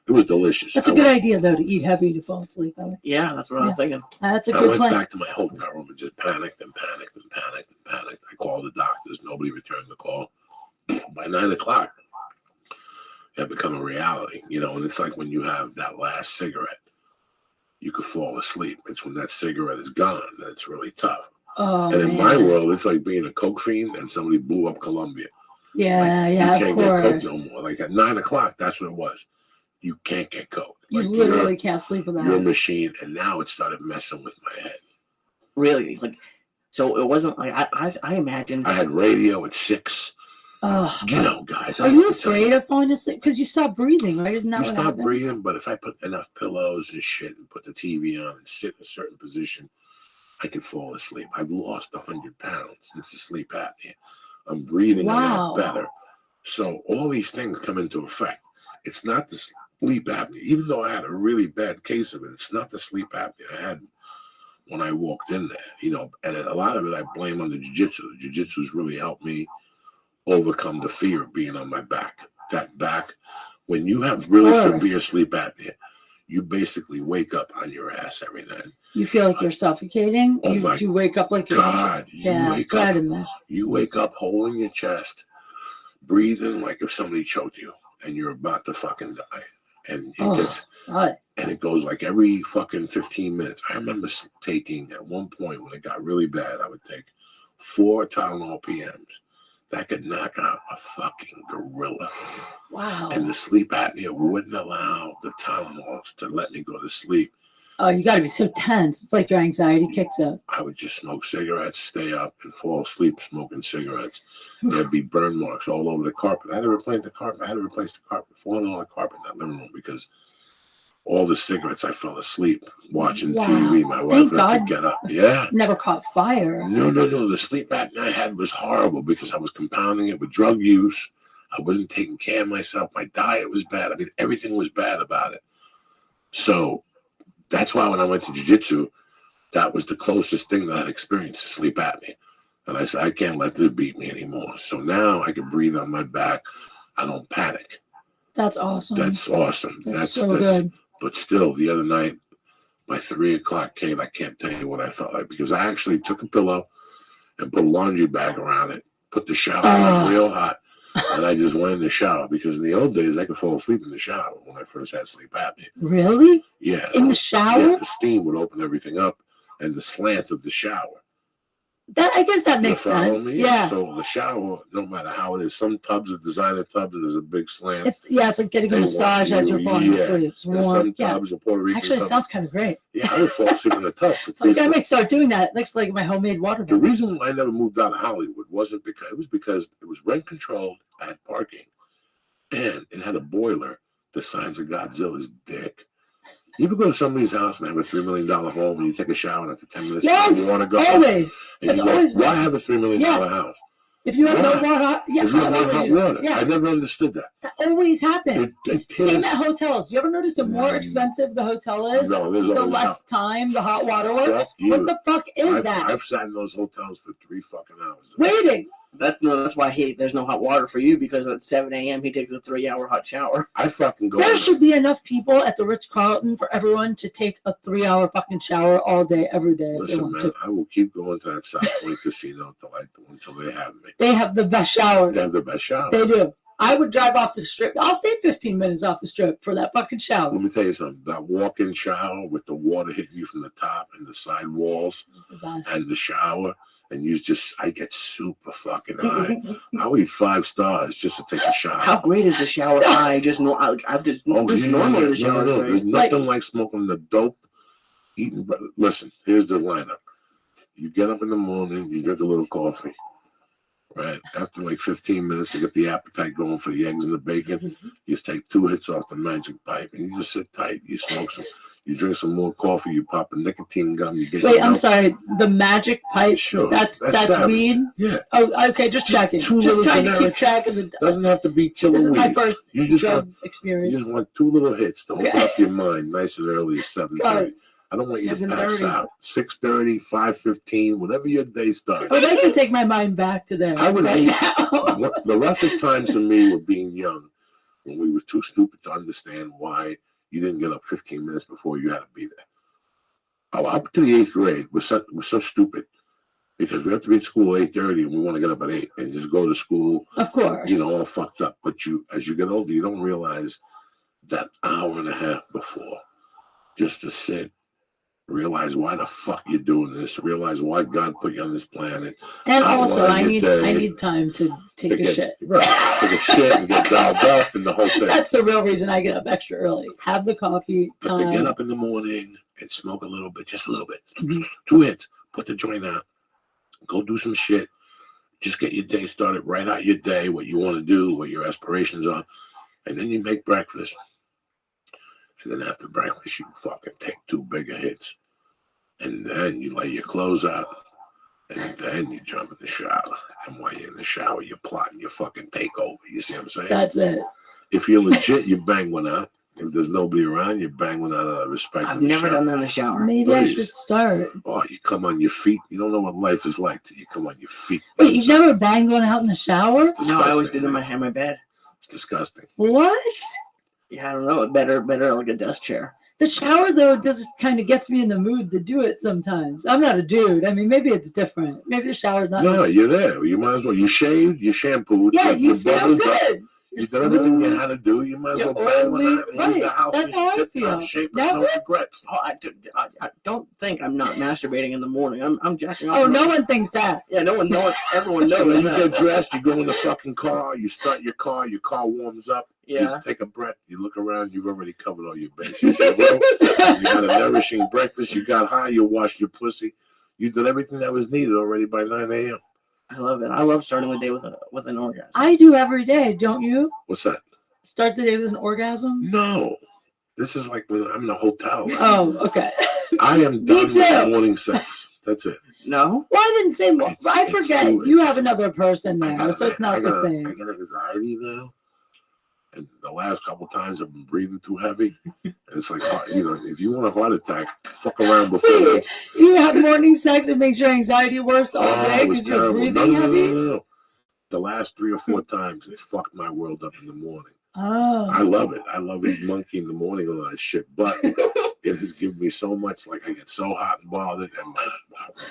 Speaker 1: It was delicious.
Speaker 2: That's a good idea, though, to eat heavy to fall asleep.
Speaker 3: Yeah, that's what I was thinking.
Speaker 2: That's a
Speaker 1: I
Speaker 2: good
Speaker 1: went
Speaker 2: plan.
Speaker 1: back to my hotel room and just panicked and panicked and panicked and panicked. I called the doctors. Nobody returned the call. By 9 o'clock, it had become a reality, and it's like when you have that last cigarette, you could fall asleep. It's when that cigarette is gone that it's really tough.
Speaker 2: Oh,
Speaker 1: and in
Speaker 2: man.
Speaker 1: my world, it's like being a coke fiend and somebody blew up Colombia.
Speaker 2: Yeah,
Speaker 1: You
Speaker 2: of
Speaker 1: can't get
Speaker 2: course.
Speaker 1: coke no more. Like at 9 o'clock, that's what it was. You can't get coke.
Speaker 2: You
Speaker 1: Like
Speaker 2: literally can't sleep without
Speaker 1: your
Speaker 2: it.
Speaker 1: machine, and now it started messing with my head.
Speaker 3: Really? So it wasn't like I imagined.
Speaker 1: I had radio at 6.
Speaker 2: Oh,
Speaker 1: Guys.
Speaker 2: are you afraid of falling asleep? Because you stop breathing, right? Isn't that
Speaker 1: You
Speaker 2: what
Speaker 1: stop
Speaker 2: happens?
Speaker 1: breathing, but if I put enough pillows and shit and put the TV on and sit in a certain position, I could fall asleep. I've lost 100 pounds since the sleep apnea. I'm breathing a lot better. So all these things come into effect. It's not the sleep apnea. Even though I had a really bad case of it, it's not the sleep apnea I had when I walked in there, and a lot of it I blame on the jiu-jitsu. The jiu-jitsu's really helped me overcome the fear of being on my back. That back, when you have really severe sleep apnea, you basically wake up on your ass every night.
Speaker 2: You feel like you're suffocating?
Speaker 1: Oh my
Speaker 2: you wake up like you're...
Speaker 1: God, you wake up holding your chest, breathing like if somebody choked you and you're about to fucking die. And it goes like every fucking 15 minutes. I remember taking, at one point when it got really bad, I would take 4 Tylenol PMs. That could knock out a fucking gorilla.
Speaker 2: Wow.
Speaker 1: And the sleep apnea wouldn't allow the Tylenols to let me go to sleep.
Speaker 2: Oh, you got to be so tense. It's like your anxiety kicks up.
Speaker 1: I would just smoke cigarettes, stay up, and fall asleep smoking cigarettes. There'd be burn marks all over the carpet. I had to replace the carpet. Falling on the carpet in that living room because all the cigarettes, I fell asleep watching TV. My wife could get up. Yeah.
Speaker 2: Never caught fire.
Speaker 1: No. The sleep apnea I had was horrible because I was compounding it with drug use. I wasn't taking care of myself. My diet was bad. I mean, everything was bad about it. So that's why when I went to jiu-jitsu, that was the closest thing that I'd experienced to sleep apnea. And I said, I can't let this beat me anymore. So now I can breathe on my back. I don't panic.
Speaker 2: That's awesome.
Speaker 1: That's awesome.
Speaker 2: That's so good.
Speaker 1: But still, the other night, by 3 o'clock, Kate, I can't tell you what I felt like because I actually took a pillow and put a laundry bag around it, put the shower on real hot, and I just went in the shower because in the old days, I could fall asleep in the shower when I first had sleep apnea.
Speaker 2: Really?
Speaker 1: Yeah.
Speaker 2: In the shower?
Speaker 1: Yeah, the steam would open everything up and the slant of the shower.
Speaker 2: I guess that makes sense. Yeah.
Speaker 1: So the shower, no matter how it is, some tubs are designer tubs and there's a big slant.
Speaker 2: It's like getting a massage as you're falling asleep. It's warm.
Speaker 1: Some tubs are Puerto Rican.
Speaker 2: Actually, it sounds kind of great.
Speaker 1: Yeah, I would fall asleep in the tub.
Speaker 2: I might start doing that. Next, like my homemade water.
Speaker 1: The reason I never moved out of Hollywood wasn't because it was rent controlled. I had parking, and it had a boiler the size of Godzilla's dick. You ever go to somebody's house and have a $3 million home and you take a shower and after 10 minutes you want to go?
Speaker 2: Always.
Speaker 1: And you go, why have a $3 million house?
Speaker 2: If you have no water,
Speaker 1: if you have hot water. Yeah. I never understood that.
Speaker 2: That always happens. Same at hotels. You ever notice the more
Speaker 1: Mm.
Speaker 2: expensive the hotel is,
Speaker 1: No,
Speaker 2: the less time the hot water works? What the fuck is that?
Speaker 1: I've sat in those hotels for 3 fucking hours.
Speaker 2: Waiting.
Speaker 3: That's why there's no hot water for you, because at 7 a.m. he takes a 3-hour hot shower.
Speaker 1: I fucking go.
Speaker 2: There should be enough people at the Ritz-Carlton for everyone to take a 3-hour fucking shower all day, every day.
Speaker 1: Listen, man, I will keep going to that South Point casino until they have me.
Speaker 2: They have the best showers.
Speaker 1: They have the best shower.
Speaker 2: They do. I would drive off the strip. I'll stay 15 minutes off the strip for that fucking shower.
Speaker 1: Let me tell you something. That walk-in shower with the water hitting you from the top and the side walls and the shower, and I get super fucking high. I'll eat 5 stars just to take a shower.
Speaker 3: How great is the shower high? Normally the shower is great.
Speaker 1: There's nothing like smoking the dope, eating. Listen, here's the lineup. You get up in the morning, you drink a little coffee. Right after like 15 minutes to get the appetite going for the eggs and the bacon, you just take 2 hits off the magic pipe and you just sit tight. You smoke some, you drink some more coffee, you pop a nicotine gum. You get.
Speaker 2: Wait, I'm sorry. The magic pipe.
Speaker 1: Sure,
Speaker 2: that's weed.
Speaker 1: Yeah.
Speaker 2: Oh, okay. Just checking. Just trying to keep track of the.
Speaker 1: Doesn't have to be killer
Speaker 2: This is
Speaker 1: weed.
Speaker 2: my first drug experience.
Speaker 1: You just want 2 little hits to open up your mind, nice and early at 7:30. I don't want you to pass out. 6:30, 5:15, whenever your day starts.
Speaker 2: I would like to take my mind back to there.
Speaker 1: I would
Speaker 2: right
Speaker 1: now. The roughest times for me were being young, when we were too stupid to understand why you didn't get up 15 minutes before you had to be there. Up to the 8th grade, we're so stupid because we have to be at school at 8:30 and we want to get up at 8 and just go to school.
Speaker 2: Of course.
Speaker 1: All fucked up. But as you get older, you don't realize that hour and a half before, just to sit. Realize why the fuck you're doing this. Realize why God put you on this planet.
Speaker 2: And also, I need time to take a shit.
Speaker 1: Right, take a shit and get dialed up and the whole thing.
Speaker 2: That's the real reason I get up extra early. Have the coffee time.
Speaker 1: But to get up in the morning and smoke a little bit, just a little bit, 2 hits, put the joint out, go do some shit. Just get your day started, write out your day, what you want to do, what your aspirations are, and then you make breakfast. And then after breakfast, you fucking take 2 bigger hits. And then you lay your clothes out. And then you jump in the shower. And while you're in the shower, you're plotting your fucking takeover. You see what I'm saying?
Speaker 2: That's it.
Speaker 1: If you're legit, you bang one out. If there's nobody around, you bang one out of respect.
Speaker 3: I've never done that in the shower.
Speaker 2: Maybe I should start.
Speaker 1: Oh, you come on your feet. You don't know what life is like till you come on your feet.
Speaker 2: Wait, you've never banged one out in the shower?
Speaker 3: No, I always did it in my bed.
Speaker 1: It's disgusting.
Speaker 2: What?
Speaker 3: Yeah, I don't know. Better like a desk chair.
Speaker 2: The shower, though, kind of gets me in the mood to do it sometimes. I'm not a dude. I mean, maybe it's different. Maybe the shower's not.
Speaker 1: No, you're there. You might as well. You shaved, you shampooed.
Speaker 2: Yeah, you feel good.
Speaker 1: You did everything you had to do. You might as well bang one out and leave the house
Speaker 2: That's how I feel.
Speaker 1: shape with no regrets.
Speaker 3: Oh, I don't think I'm not masturbating in the morning. I'm jacking off.
Speaker 2: Oh, no one thinks that.
Speaker 3: Yeah, no one. Everyone knows.
Speaker 1: So you
Speaker 3: that.
Speaker 1: get dressed, you go in the fucking car, you start your car warms up.
Speaker 3: Yeah.
Speaker 1: You take a breath, you look around, you've already covered all your bases. You had a nourishing breakfast, you got high, you washed your pussy. You did everything that was needed already by 9 a.m.
Speaker 3: I love it. I love starting the day with an orgasm.
Speaker 2: I do every day, don't you?
Speaker 1: What's that?
Speaker 2: Start the day with an orgasm?
Speaker 1: No. This is like when I'm in a hotel.
Speaker 2: Oh, okay.
Speaker 1: I am done with morning sex. That's it.
Speaker 3: No?
Speaker 2: Well, I didn't say more. I forget. You have another person now, so it's not the same.
Speaker 1: I get anxiety now. And the last couple of times I've been breathing too heavy. And it's like, if you want a heart attack, fuck around before that.
Speaker 2: You have morning sex and makes your anxiety worse all day because you're breathing heavy?
Speaker 1: No. The last 3 or 4 times, it's fucked my world up in the morning.
Speaker 2: Oh.
Speaker 1: I love it. I love eating monkey in the morning and all that shit. But it has given me so much, like I get so hot and bothered and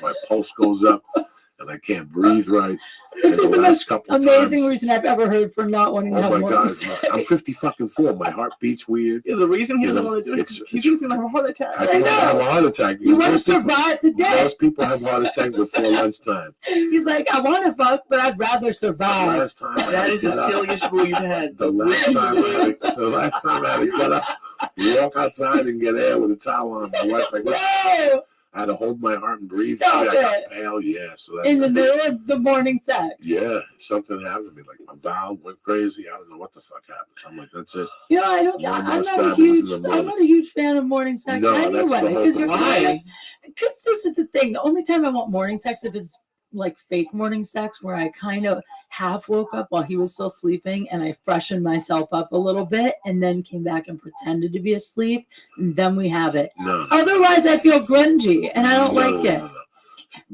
Speaker 1: my pulse goes up. And I can't breathe right.
Speaker 2: This is the most amazing reason I've ever heard for not wanting to have morning sex.
Speaker 1: I'm 50-4. My heart beats weird.
Speaker 3: Yeah, the reason he doesn't want to do it is he's going to have a heart attack.
Speaker 1: I don't have a heart attack.
Speaker 2: You want to survive the day.
Speaker 1: Most people have heart attacks before lunchtime.
Speaker 2: He's like, I want to fuck, but I'd rather survive.
Speaker 1: Last time
Speaker 3: that is the silliest rule you've had.
Speaker 1: The last time I had to get up, walk outside and get air with a towel on. My wife's like,
Speaker 2: no.
Speaker 1: I had to hold my heart and breathe.
Speaker 2: Stop
Speaker 1: I got pale, so that's
Speaker 2: in the middle of the morning sex.
Speaker 1: Yeah, something happened to me. Like my valve went crazy. I don't know what the fuck happened. So I'm like, that's it.
Speaker 2: I'm not a huge fan of morning sex anyway. Because this is the thing. The only time I want morning sex if it's like fake morning sex where I kind of half woke up while he was still sleeping and I freshened myself up a little bit and then came back and pretended to be asleep and then we have it.
Speaker 1: No.
Speaker 2: Otherwise I feel grungy and I don't like it.
Speaker 1: No.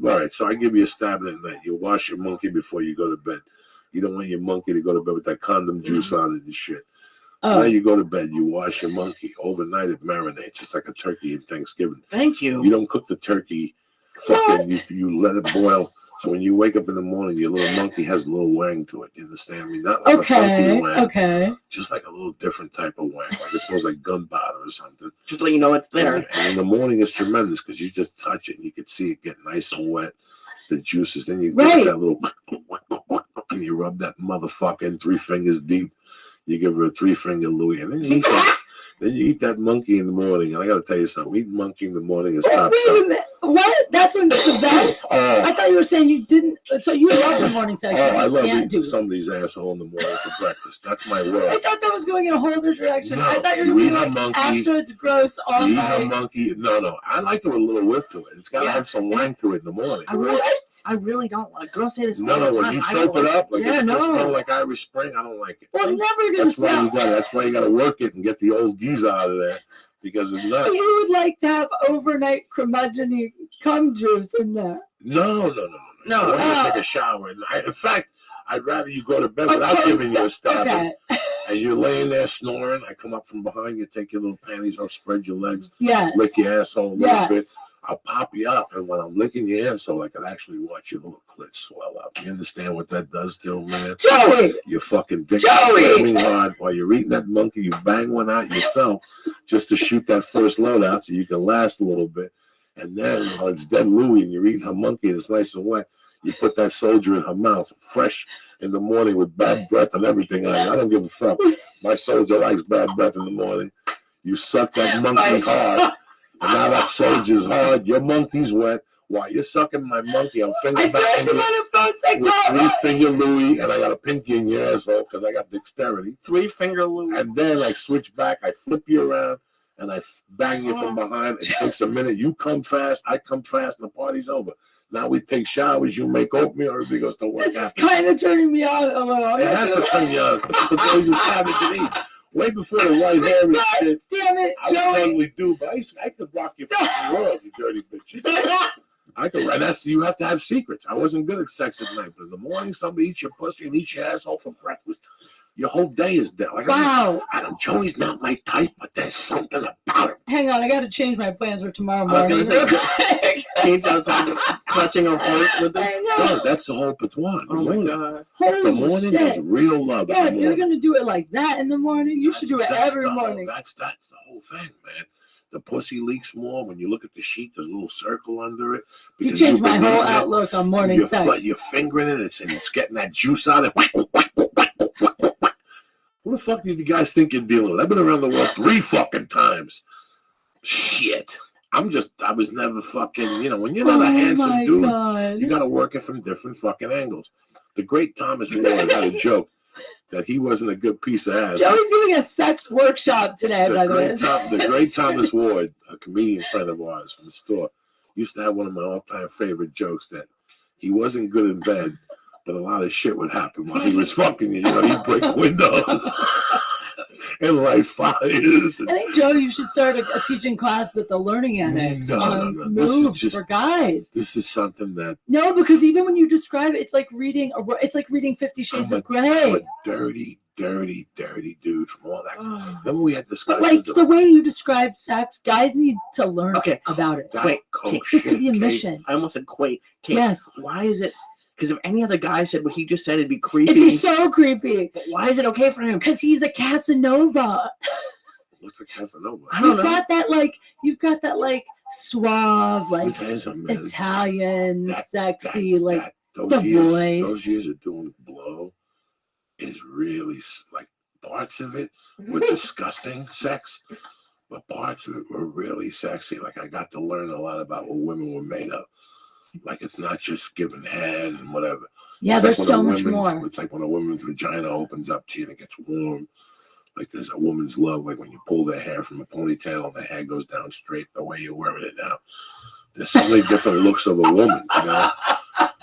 Speaker 1: All right, so I give you a stabbing at night. You wash your monkey before you go to bed. You don't want your monkey to go to bed with that condom juice on it and shit. So now you go to bed, you wash your monkey. Overnight it marinates. It's like a turkey at Thanksgiving.
Speaker 3: Thank you.
Speaker 1: You don't cook the turkey. Fucking, you let it boil. So when you wake up in the morning, your little monkey has a little wang to it. You understand? I mean, not like a funky wang. Just like a little different type of wang. Like it smells like gunpowder or something.
Speaker 3: Just let you know it's there.
Speaker 1: And in the morning, it's tremendous because you just touch it and you can see it get nice and wet. The juices. Then you get that little, and you rub that motherfucker in 3 fingers deep. You give her a 3-finger Louis, and then you eat that. Then you eat that monkey in the morning. And I got to tell you something. Eating monkey in the morning is top.
Speaker 2: Wait a minute. What? That's when it's the best? I thought you were saying you didn't. So you love the morning sex.
Speaker 1: I love eating somebody's asshole in the morning for breakfast. That's my world.
Speaker 2: I thought that was going in a whole other direction.
Speaker 1: No,
Speaker 2: I thought you were
Speaker 1: eat
Speaker 2: like,
Speaker 1: a monkey,
Speaker 2: after it's gross all
Speaker 1: you
Speaker 2: night.
Speaker 1: eat a monkey. No. I like it with a little whip to it. It's got to have some wang to it in the morning.
Speaker 3: I really don't like. Girls say this all
Speaker 1: No,
Speaker 3: the time.
Speaker 1: when you soak it up, like
Speaker 3: it's
Speaker 1: smell like Irish Spring, I don't like it.
Speaker 2: Well, never gonna smell.
Speaker 1: That's why you got to work it and get the old geese out of there. Because if not,
Speaker 2: you would like to have overnight curmudgeon cum juice in there.
Speaker 1: No. I want you to take a shower. In fact, I'd rather you go to bed without giving you a stabbing. Okay. And you're laying there snoring. I come up from behind you, take your little panties off, spread your legs, lick your asshole a little bit. I'll pop you up, and when I'm licking your asshole, I can actually watch your little clit swell up. You understand what that does to a man?
Speaker 2: Joey!
Speaker 1: Your fucking dick screaming hard while you're eating that monkey. You bang one out yourself just to shoot that first load out so you can last a little bit. And then while it's dead Louie and you're eating her monkey and it's nice and wet, you put that soldier in her mouth, fresh in the morning with bad breath and everything on it. I don't give a fuck. My soldier likes bad breath in the morning. You suck that monkey hard. And now that soldier's hard. Your monkey's wet. While you're sucking my monkey, I'm finger banging you with 3-finger Louis, and I got a pinky in your asshole because I got dexterity.
Speaker 3: 3-finger Louis.
Speaker 1: And then I switch back. I flip you around, and I bang you from behind. It takes a minute. You come fast. I come fast, and the party's over. Now we take showers. You make oatmeal. Everybody goes to work.
Speaker 2: This is kind of turning me on a little.
Speaker 1: It has to turn you on. The boys are savage and eat. Way before the white hair and shit.
Speaker 2: Damn it,
Speaker 1: I would totally do, but I could rock your fucking world, you dirty bitches. I could. That's you have to have secrets. I wasn't good at sex at night, but in the morning, somebody eats your pussy and eats your asshole for breakfast. Your whole day is dead. Like,
Speaker 2: wow.
Speaker 1: Joey's not my type, but there's something about him.
Speaker 2: Hang on, I got to change my plans for tomorrow morning.
Speaker 3: I was going to say, Kate's outside clutching her heart with it.
Speaker 1: No, that's the whole patois.
Speaker 3: Oh my God.
Speaker 1: The morning is real love.
Speaker 2: Yeah, if you're going to do it like that in the morning, you should do it every morning.
Speaker 1: That's the whole thing, man. The pussy leaks more. When you look at the sheet, there's a little circle under it.
Speaker 2: You changed my whole outlook on morning sex.
Speaker 1: You're fingering it, and it's getting that juice out of it. Who the fuck do you guys think you're dealing with? I've been around the world 3 fucking times. Shit. I was never fucking, when you're not a handsome dude, you got to work it from different fucking angles. The great Thomas Ward had a joke that he wasn't a good piece of ass.
Speaker 2: Joey's giving a sex workshop today, by the way.
Speaker 1: The great Thomas Ward, a comedian friend of ours from the store, used to have one of my all-time favorite jokes that he wasn't good in bed, but a lot of shit would happen while he was fucking you. He'd break windows and light fires.
Speaker 2: I think, Joe, you should start a teaching class at the Learning Annex on moves for guys.
Speaker 1: This is something that...
Speaker 2: No, because even when you describe it, it's like reading 50 Shades of Grey.
Speaker 1: I'm a dirty dude from all that. Remember we had discussions.
Speaker 2: But like the way you describe sex, guys need to learn about it.
Speaker 3: Wait,
Speaker 2: this could be a mission.
Speaker 3: I almost said Kate.
Speaker 2: Yes.
Speaker 3: Why is it? Because if any other guy said what he just said, it'd be creepy.
Speaker 2: It'd be so creepy.
Speaker 3: But why is it okay for him?
Speaker 2: Because he's a Casanova.
Speaker 1: What's a Casanova?
Speaker 3: I don't know.
Speaker 2: You've got that suave, Italian, sexy, the voice.
Speaker 1: Those years of doing blow is really parts of it were disgusting sex, but parts of it were really sexy. Like I got to learn a lot about what women were made of. Like it's not just giving head and whatever.
Speaker 2: Yeah, there's so much more.
Speaker 1: It's like when a woman's vagina opens up to you and it gets warm. Like there's a woman's love, like when you pull their hair from a ponytail and the hair goes down straight the way you're wearing it now. There's so many different looks of a woman,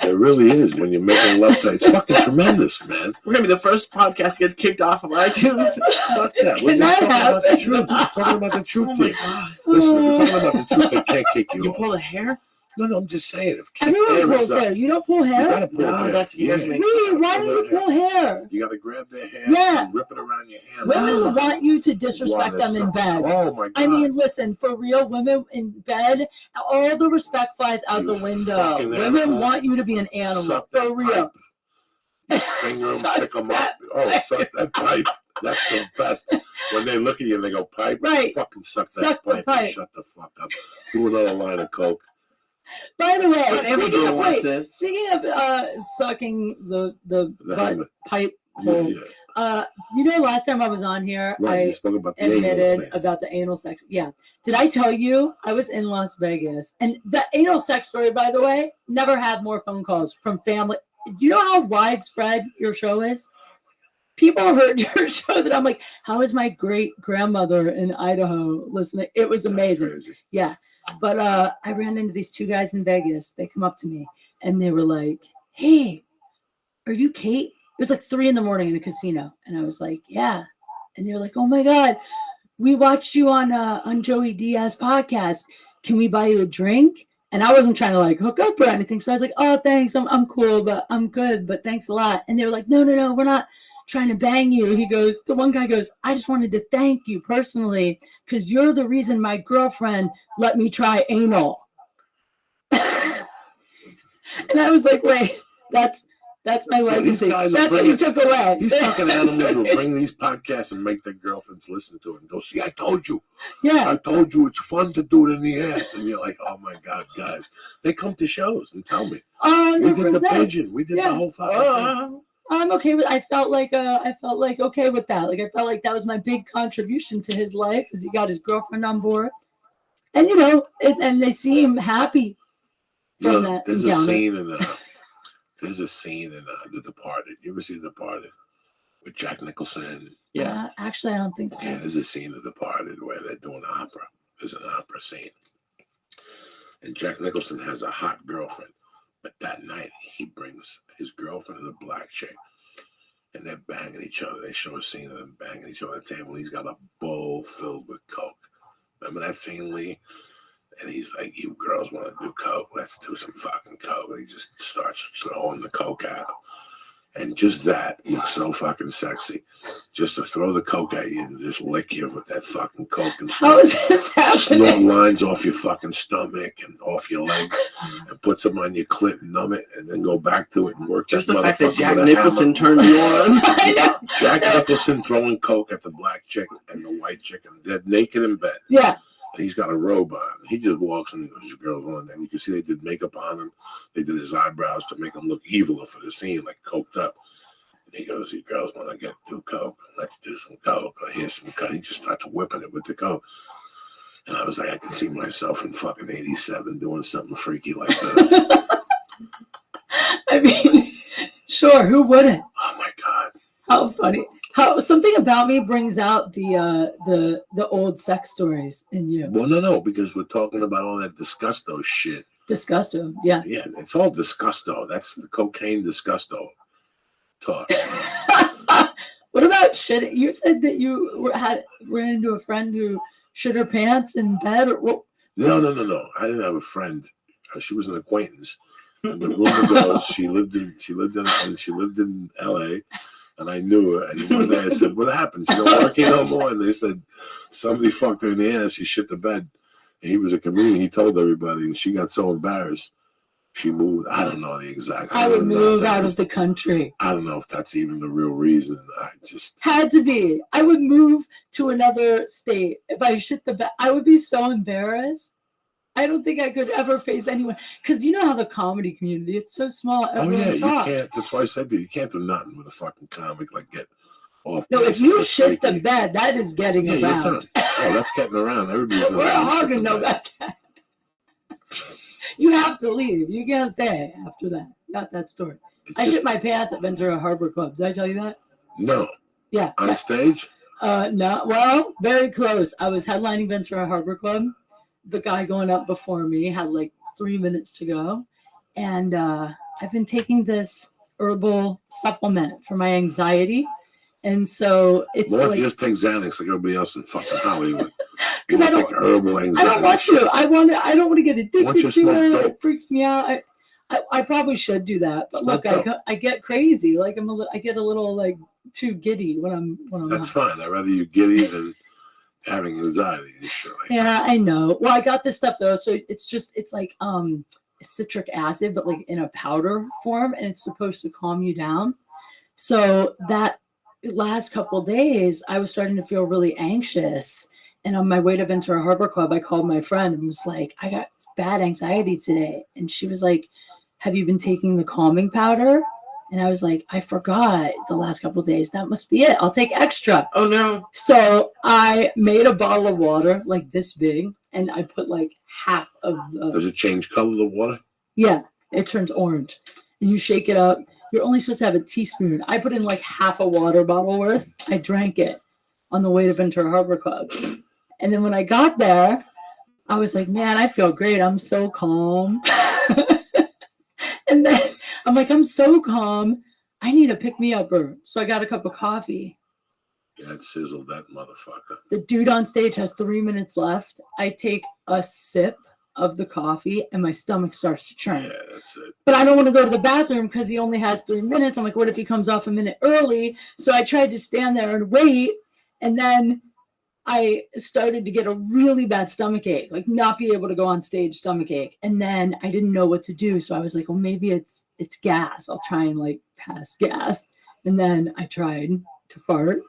Speaker 1: There really is when you're making love to it. It's fucking tremendous, man.
Speaker 3: We're going to be the first podcast to get kicked off of iTunes.
Speaker 1: Fuck that. We're talking about the truth. We're talking about the truth here. Listen, we're talking about the truth. They can't kick you
Speaker 3: You
Speaker 1: off.
Speaker 3: pull the hair?
Speaker 1: No, I'm just saying. If kids'
Speaker 2: Everyone
Speaker 1: hair
Speaker 2: pulls
Speaker 1: is up,
Speaker 2: hair. You don't pull
Speaker 1: you
Speaker 2: hair?
Speaker 1: gotta pull
Speaker 3: No,
Speaker 1: hair.
Speaker 3: that scares me.
Speaker 2: Really? Why do you pull hair?
Speaker 1: You gotta grab their hair
Speaker 2: Yeah.
Speaker 1: and rip it around your hair.
Speaker 4: Women want you to disrespect
Speaker 1: Wanna
Speaker 4: them in bed.
Speaker 1: Oh my God.
Speaker 4: I mean, listen, for real, women in bed, all the respect flies out
Speaker 1: You
Speaker 4: the window.
Speaker 1: fucking
Speaker 4: Women
Speaker 1: animal.
Speaker 4: want you to be an animal.
Speaker 1: Suck that
Speaker 4: For real.
Speaker 1: pipe. You finger them,
Speaker 4: Suck
Speaker 1: pick them
Speaker 4: that
Speaker 1: up. Oh, suck that pipe. That's the best. When they look at you and they go, pipe?
Speaker 4: Right.
Speaker 1: Fucking suck that
Speaker 4: Suck the
Speaker 1: pipe,
Speaker 4: pipe.
Speaker 1: and shut the fuck up. Do another line of coke.
Speaker 4: By the way,
Speaker 3: But every girl wants this.
Speaker 4: speaking of sucking the butt
Speaker 1: helmet.
Speaker 4: pipe hole,
Speaker 1: Yeah.
Speaker 4: you know, last time I was on here,
Speaker 1: Right, you
Speaker 4: I
Speaker 1: spoke about the anal
Speaker 4: admitted
Speaker 1: sex.
Speaker 4: about the anal sex. Yeah. Did I tell you I was in Las Vegas? And the anal sex story, by the way, never had more phone calls from family. Do you know how widespread your show is? People heard your show that I'm like, how is my great grandmother in Idaho listening? It was amazing.
Speaker 1: That's crazy.
Speaker 4: Yeah. But I ran into these two guys in Vegas. They come up to me and they were like, hey, are you Kate? It was like 3 a.m. in a casino. And I was like, yeah. And they were like, oh my God, we watched you on Joey Diaz's podcast. Can we buy you a drink? And I wasn't trying to like hook up or anything. So I was like, oh, thanks. I'm cool, but I'm good. But thanks a lot. And they were like, no, we're not trying to bang you. The one guy goes, I just wanted to thank you personally because you're the reason my girlfriend let me try anal. And I was like, wait, that's my legacy.
Speaker 1: guys are
Speaker 4: That's what you took away.
Speaker 1: These fucking animals will bring these podcasts and make their girlfriends listen to it and go, see, I told you.
Speaker 4: Yeah.
Speaker 1: I told you it's fun to do it in the ass. And you're like, oh my God, guys. They come to shows and tell me. We did the
Speaker 4: 100%.
Speaker 1: pigeon. We did the whole fucking thing.
Speaker 4: I'm okay with. I felt like okay with that. Like I felt like that was my big contribution to his life, as he got his girlfriend on board, and you know, and they seem happy from that
Speaker 1: There's
Speaker 4: encounter.
Speaker 1: There's a scene in The Departed. You ever see The Departed with Jack Nicholson?
Speaker 3: Yeah.
Speaker 4: Actually, I don't think so.
Speaker 1: Yeah, there's a scene of The Departed where they're doing opera. There's an opera scene, and Jack Nicholson has a hot girlfriend. But that night, he brings his girlfriend and a black chick, and they're banging each other. They show a scene of them banging each other at the table. He's got a bowl filled with coke. Remember that scene, Lee? And he's like, you girls want to do coke? Let's do some fucking coke. And he just starts throwing the coke out. And just that looks so fucking sexy. Just to throw the coke at you and just lick you with that fucking coke and
Speaker 4: How is this
Speaker 1: snort
Speaker 4: happening?
Speaker 1: lines off your fucking stomach and off your legs and put some on your clit and numb it and then go back to it and work
Speaker 3: Just
Speaker 1: that
Speaker 3: the fact that
Speaker 1: motherfucker
Speaker 3: Jack
Speaker 1: with a
Speaker 3: Nicholson
Speaker 1: hammer.
Speaker 3: turned you on.
Speaker 4: I know.
Speaker 1: Jack Nicholson throwing coke at the black chick and the white chick, and they're naked in bed.
Speaker 4: Yeah.
Speaker 1: And he's got a robe on. He just walks and he goes, "Your girl's on." And you can see they did makeup on him. They did his eyebrows to make him look eviler for the scene, like coked up. And he goes, "You girls want to do coke? Let's do some coke. Or here's some coke." He just starts whipping it with the coke. And I was like, I can see myself in fucking 87 doing something freaky like that.
Speaker 4: I mean, sure, who wouldn't?
Speaker 1: Oh my God.
Speaker 4: How funny. How something about me brings out the old sex stories in you.
Speaker 1: Well, no, because we're talking about all that disgusto shit.
Speaker 4: Disgusto. Yeah.
Speaker 1: Yeah, it's all disgusto. That's the cocaine disgusto talk.
Speaker 4: What about shit? You said that you ran into a friend who shit her pants in bed. Or what?
Speaker 1: No. I didn't have a friend. She was an acquaintance. And the rumor goes she lived in LA, and I knew her. And one day I said, "What happened? She don't work here no more." And they said somebody fucked her in the ass. She shit the bed. And he was a comedian. He told everybody, and she got so embarrassed. She moved. I don't know the exact.
Speaker 4: I would move out of the country.
Speaker 1: I don't know if that's even the real reason. I just
Speaker 4: Had to be. I would move to another state if I shit the bed. I would be so embarrassed. I don't think I could ever face anyone because you know how the comedy community, it's so small. Everyone talks.
Speaker 1: You can't. That's why I said that you can't do nothing with a fucking comic like get off.
Speaker 4: No,
Speaker 1: base.
Speaker 4: if you
Speaker 1: That's
Speaker 4: shit the
Speaker 1: freaky.
Speaker 4: bed, that is getting
Speaker 1: Yeah, you
Speaker 4: around.
Speaker 1: can't. Oh, that's getting around. Everybody's
Speaker 4: We're
Speaker 1: allowed to
Speaker 4: all
Speaker 1: shit
Speaker 4: gonna
Speaker 1: the
Speaker 4: know
Speaker 1: bed.
Speaker 4: about that. You have to leave. You can't stay after that. Got that story.
Speaker 1: It's
Speaker 4: I
Speaker 1: just-
Speaker 4: shit my pants at Ventura Harbor Club. Did I tell you that?
Speaker 1: No.
Speaker 4: Yeah.
Speaker 1: On stage?
Speaker 4: No. Well, very close. I was headlining Ventura Harbor Club. The guy going up before me had like 3 minutes to go. And I've been taking this herbal supplement for my anxiety. And so it's
Speaker 1: Why don't
Speaker 4: like,
Speaker 1: you just take Xanax like everybody else in fucking Hollywood? You
Speaker 4: Because
Speaker 1: take herbal anxiety.
Speaker 4: I don't want to. I don't want to get
Speaker 1: Once you
Speaker 4: addicted to
Speaker 1: smoke
Speaker 4: it.
Speaker 1: dope.
Speaker 4: It freaks me out. I probably should do that, but
Speaker 1: Smoke
Speaker 4: look,
Speaker 1: dope.
Speaker 4: I get crazy. Like I get a little like too giddy when I'm.
Speaker 1: That's fine. I'd rather you giddy than having anxiety and shit like that.
Speaker 4: Yeah, I know. Well, I got this stuff though, so it's like citric acid, but like in a powder form, and it's supposed to calm you down. So that last couple days, I was starting to feel really anxious. And on my way to Ventura Harbor Club, I called my friend and was like, I got bad anxiety today. And she was like, have you been taking the calming powder? And I was like, I forgot the last couple of days. That must be it. I'll take extra.
Speaker 3: Oh no.
Speaker 4: So I made a bottle of water like this big, and I put like half of
Speaker 1: Does
Speaker 4: the.
Speaker 1: it change color, the water?
Speaker 4: Yeah, it turns orange. And you shake it up. You're only supposed to have a teaspoon. I put in like half a water bottle worth. I drank it on the way to Ventura Harbor Club. And then when I got there, I was like, man, I feel great. I'm so calm. And then I'm like, I'm so calm. I need a pick-me-upper. So I got a cup of coffee.
Speaker 1: Yeah, it sizzled that motherfucker.
Speaker 4: The dude on stage has 3 minutes left. I take a sip of the coffee and my stomach starts to churn.
Speaker 1: Yeah, that's it.
Speaker 4: But I don't want to go to the bathroom because he only has 3 minutes. I'm like, what if he comes off a minute early? So I tried to stand there and wait. And then I started to get a really bad stomach ache, like not be able to go on stage, stomach ache. And then I didn't know what to do. So I was like, well, maybe it's gas. I'll try and like pass gas. And then I tried to fart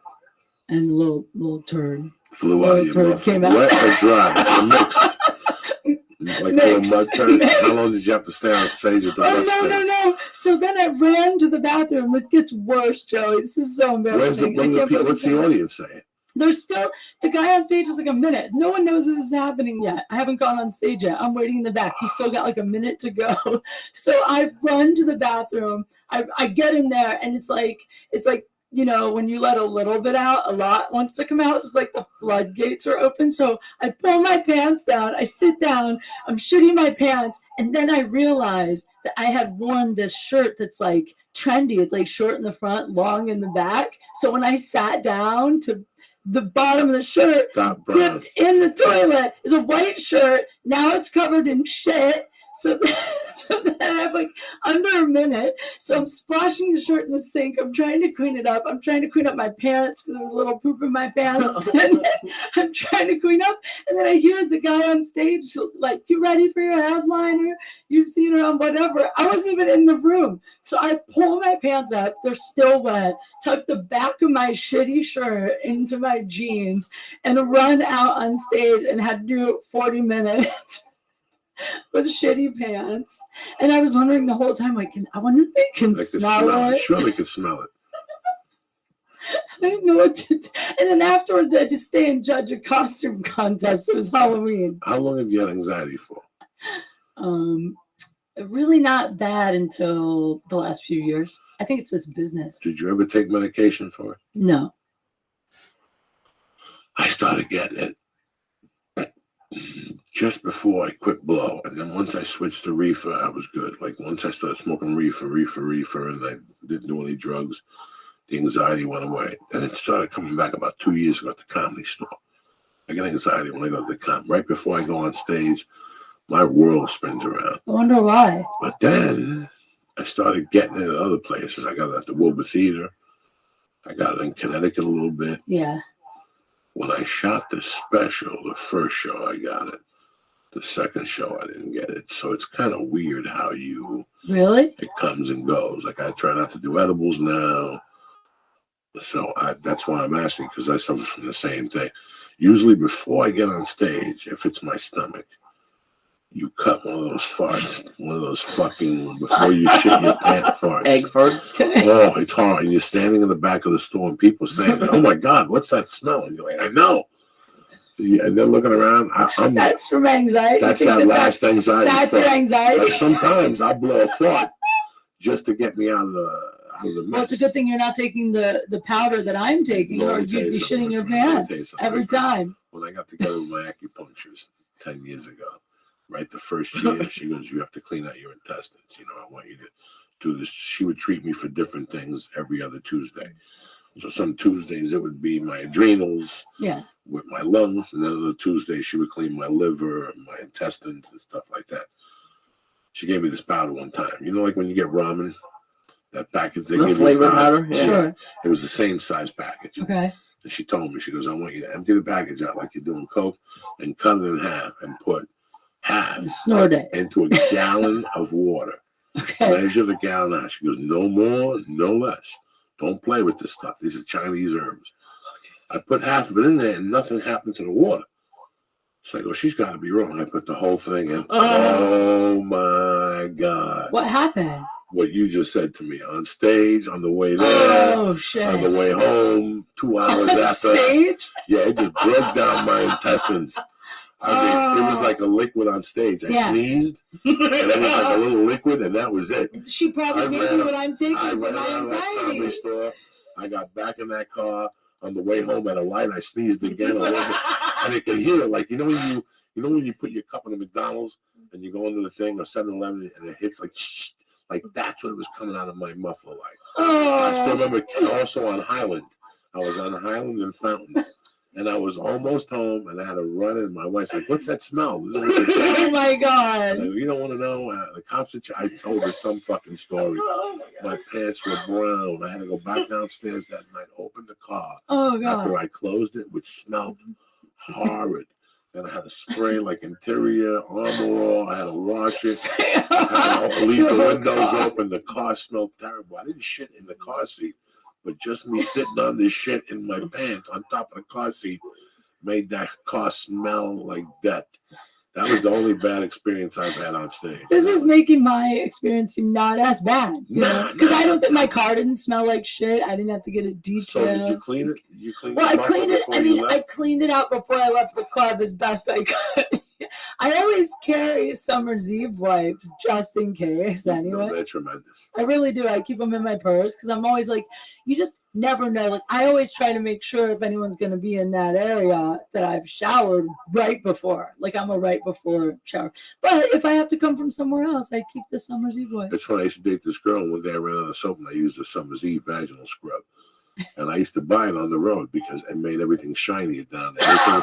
Speaker 4: and a little turd.
Speaker 1: Flew out of your
Speaker 4: turd
Speaker 1: mouth.
Speaker 4: came out.
Speaker 1: Wet or dry? Or mixed? Like
Speaker 4: Mixed.
Speaker 1: a mud turd?
Speaker 4: Mixed.
Speaker 1: How long did you have to stay on stage at the
Speaker 4: Oh,
Speaker 1: wet stage?
Speaker 4: no. So then I ran to the bathroom. It gets worse, Joey. This is so embarrassing.
Speaker 1: What's the audience saying?
Speaker 4: There's still, the guy on stage is like a minute. No one knows this is happening yet. I haven't gone on stage yet. I'm waiting in the back. He's still got like a minute to go. So I run to the bathroom. I get in there and it's like, you know, when you let a little bit out, a lot wants to come out. It's like the floodgates are open. So I pull my pants down. I sit down. I'm shitting my pants. And then I realize that I had worn this shirt that's like trendy. It's like short in the front, long in the back. So when I sat down to the bottom of the shirt dipped in the toilet is a white shirt. Now it's covered in shit. So then I have like under a minute. So I'm splashing the shirt in the sink. I'm trying to clean it up. I'm trying to clean up my pants because there's a little poop in my pants. And then I'm trying to clean up. And then I hear the guy on stage like, you ready for your headliner? You've seen her on whatever. I wasn't even in the room. So I pull my pants up. They're still wet. Tuck the back of my shitty shirt into my jeans and run out on stage and had to do 40 minutes. With shitty pants. And I was wondering the whole time, like, I wonder if they can smell it.
Speaker 1: Sure, they can smell it.
Speaker 4: I didn't know what to do. And then afterwards, I had to stay and judge a costume contest. It was Halloween.
Speaker 1: How long have you had anxiety for?
Speaker 4: Really not bad until the last few years. I think it's just business.
Speaker 1: Did you ever take medication for it?
Speaker 4: No.
Speaker 1: I started getting it just before I quit blow, and then once I switched to reefer, I was good. Like once I started smoking reefer, and I didn't do any drugs, the anxiety went away. Then it started coming back about 2 years ago at the Comedy Store. I get anxiety when I go to the comedy. Right before I go on stage, my world spins around.
Speaker 4: I wonder why.
Speaker 1: But then I started getting it at other places. I got it at the Wilbur Theater. I got it in Connecticut a little bit.
Speaker 4: Yeah.
Speaker 1: When I shot the special, the first show I got it. The second show I didn't get it. So it's kind of weird how
Speaker 4: Really?
Speaker 1: It comes and goes. Like I try not to do edibles now. So that's why I'm asking, because I suffer from the same thing. Usually before I get on stage, if it's my stomach, you cut one of those farts, one of those fucking, before you shit your pants farts.
Speaker 3: Egg farts?
Speaker 1: Oh, it's hard. And you're standing in the back of the store and people saying, oh my God, what's that smell? And you're like, I know. Yeah, and they're looking around.
Speaker 4: That's from anxiety.
Speaker 1: That's that last anxiety.
Speaker 4: That's your anxiety.
Speaker 1: But sometimes I'll blow a fart just to get me out of the mess.
Speaker 4: Well, it's a good thing you're not taking the powder that I'm taking, or you'd be shitting your pants every time.
Speaker 1: When I got together with my acupuncturist 10 years ago, right, the first year, she goes, you have to clean out your intestines. You know, I want you to do this. She would treat me for different things every other Tuesday. So some Tuesdays it would be my adrenals
Speaker 4: Yeah.
Speaker 1: with my lungs, and then other Tuesdays she would clean my liver and my intestines and stuff like that. She gave me this powder one time. You know, like when you get ramen, that package they
Speaker 3: The
Speaker 1: give
Speaker 3: flavor
Speaker 1: you
Speaker 3: powder? Yeah.
Speaker 4: Sure.
Speaker 1: It was the same size package.
Speaker 4: Okay.
Speaker 1: And she told me, she goes, I want you to empty the package out like you're doing Coke and cut it in half and put half
Speaker 4: Snort it.
Speaker 1: into a gallon of water.
Speaker 4: Okay.
Speaker 1: Measure the gallon out. She goes, no more, no less. Don't play with this stuff. These are Chinese herbs. I put half of it in there and nothing happened to the water. So I go, she's got to be wrong. I put the whole thing in. Oh my God.
Speaker 4: What happened?
Speaker 1: What you just said to me on stage, on the way there,
Speaker 4: Oh shit.
Speaker 1: on the way home, 2 hours
Speaker 4: On
Speaker 1: after.
Speaker 4: stage?
Speaker 1: Yeah, it just broke down my intestines. I mean, it was like a liquid on stage. I
Speaker 4: Yeah.
Speaker 1: sneezed, and it was like a little liquid, and that was it.
Speaker 4: She probably
Speaker 1: I
Speaker 4: gave
Speaker 1: ran
Speaker 4: me
Speaker 1: up-
Speaker 4: what I'm taking
Speaker 1: I
Speaker 4: for
Speaker 1: ran
Speaker 4: my
Speaker 1: out of that comedy
Speaker 4: anxiety.
Speaker 1: store. I got back in that car on the way home at a light. I sneezed again a little bit, and I could hear it. Like you know when you put your cup in a McDonald's and you go into the thing or 7-Eleven and it hits like that's what it was coming out of my muffler like. I still
Speaker 4: Oh.
Speaker 1: remember also on Highland. I was on Highland and Fountain. And I was almost home, and I had to run in. My wife's like, "What's that smell?" This is what you're
Speaker 4: Oh
Speaker 1: telling me."
Speaker 4: my
Speaker 1: And I
Speaker 4: god.
Speaker 1: go, you don't want to know. The cops are. I told her some fucking story.
Speaker 4: Oh
Speaker 1: My pants were brown. I had to go back downstairs that night, open the car.
Speaker 4: god.
Speaker 1: After I closed it, which smelled horrid. Then I had to spray like interior Armor All. I had to wash it. I had to leave the windows open. The car smelled terrible. I didn't shit in the car seat. But just me sitting on this shit in my pants on top of the car seat made that car smell like death. That was the only bad experience I've had on stage.
Speaker 4: This is making my experience seem not as bad.
Speaker 1: Nah,
Speaker 4: Because
Speaker 1: nah.
Speaker 4: I don't think my car didn't smell like shit. I didn't have to get it
Speaker 1: So did you
Speaker 4: detailed.
Speaker 1: clean it? You cleaned
Speaker 4: Well, I
Speaker 1: the muffler
Speaker 4: cleaned it.
Speaker 1: before
Speaker 4: I
Speaker 1: you
Speaker 4: mean, I
Speaker 1: left?
Speaker 4: cleaned it out before I left the club as best I could. I always carry Summer's Eve wipes just in case. Anyway,
Speaker 1: No, they're tremendous.
Speaker 4: I really do. I keep them in my purse because I'm always like, you just never know. Like, I always try to make sure if anyone's going to be in that area that I've showered right before. Like, I'm a right before shower. But if I have to come from somewhere else, I keep the Summer's Eve wipes.
Speaker 1: That's when I used to date this girl. And one day I ran out of soap and I used a Summer's Eve vaginal scrub. And I used to buy it on the road because it made everything shinier down there.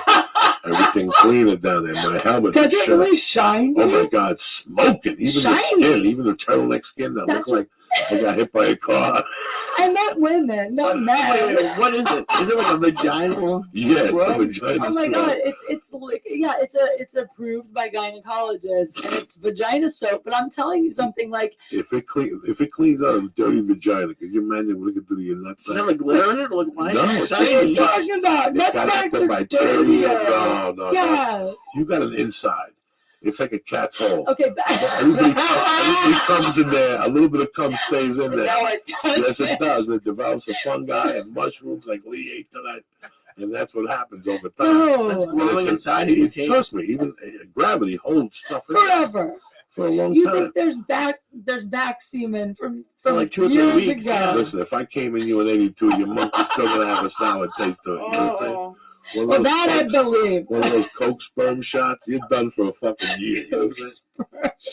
Speaker 1: Everything cleaner down there. My helmet
Speaker 4: Does
Speaker 1: was
Speaker 4: it
Speaker 1: shiny.
Speaker 4: really shine?
Speaker 1: Oh my God, smoking. Even the
Speaker 4: Shiny.
Speaker 1: skin, even the turtleneck skin that
Speaker 4: That's
Speaker 1: looked like I got hit by a car.
Speaker 4: I met women, not men.
Speaker 3: Wait, what is it? Is it like a vaginal?
Speaker 1: Yeah, it's a
Speaker 3: scrub?
Speaker 1: vagina
Speaker 4: Oh my
Speaker 1: scrub.
Speaker 4: god, it's like yeah, it's approved by gynecologists and it's vagina soap. But I'm telling you something like
Speaker 1: If it cleans out a dirty vagina, could you imagine what it could do to your
Speaker 3: Does it
Speaker 1: nutsack?
Speaker 3: have like glitter in it or like white?
Speaker 1: No, it's
Speaker 4: what are
Speaker 1: just-
Speaker 4: you
Speaker 1: it's just-
Speaker 4: talking about?
Speaker 1: It's got
Speaker 4: Nutsacks are
Speaker 1: antibacterial.
Speaker 4: dirtier.
Speaker 1: No.
Speaker 4: Yes.
Speaker 1: You got an inside. It's like a cat's hole.
Speaker 4: Okay,
Speaker 1: Everybody comes in there. A little bit of cum stays in there.
Speaker 4: No, it doesn't.
Speaker 1: Yes, it does. It develops a fungi and mushrooms like Lee ate tonight. And that's what happens over time.
Speaker 4: No.
Speaker 3: That's
Speaker 1: And
Speaker 3: growing
Speaker 1: it's
Speaker 3: inside of you, Kate.
Speaker 1: trust me, even gravity holds stuff in there
Speaker 4: Forever.
Speaker 1: for a long
Speaker 4: You
Speaker 1: time.
Speaker 4: think there's back semen from
Speaker 3: like 2 or 3
Speaker 4: years
Speaker 3: weeks,
Speaker 4: ago?
Speaker 3: yeah.
Speaker 1: Listen, if I came in you in 82, your monkey's still going to have a sour taste to it. You know what I'm saying?
Speaker 3: Oh.
Speaker 1: One of
Speaker 4: Well,
Speaker 1: those
Speaker 4: that I
Speaker 1: Coke-
Speaker 4: believe.
Speaker 1: One of those Coke sperm shots, you're done for a fucking year. You know what I'm saying?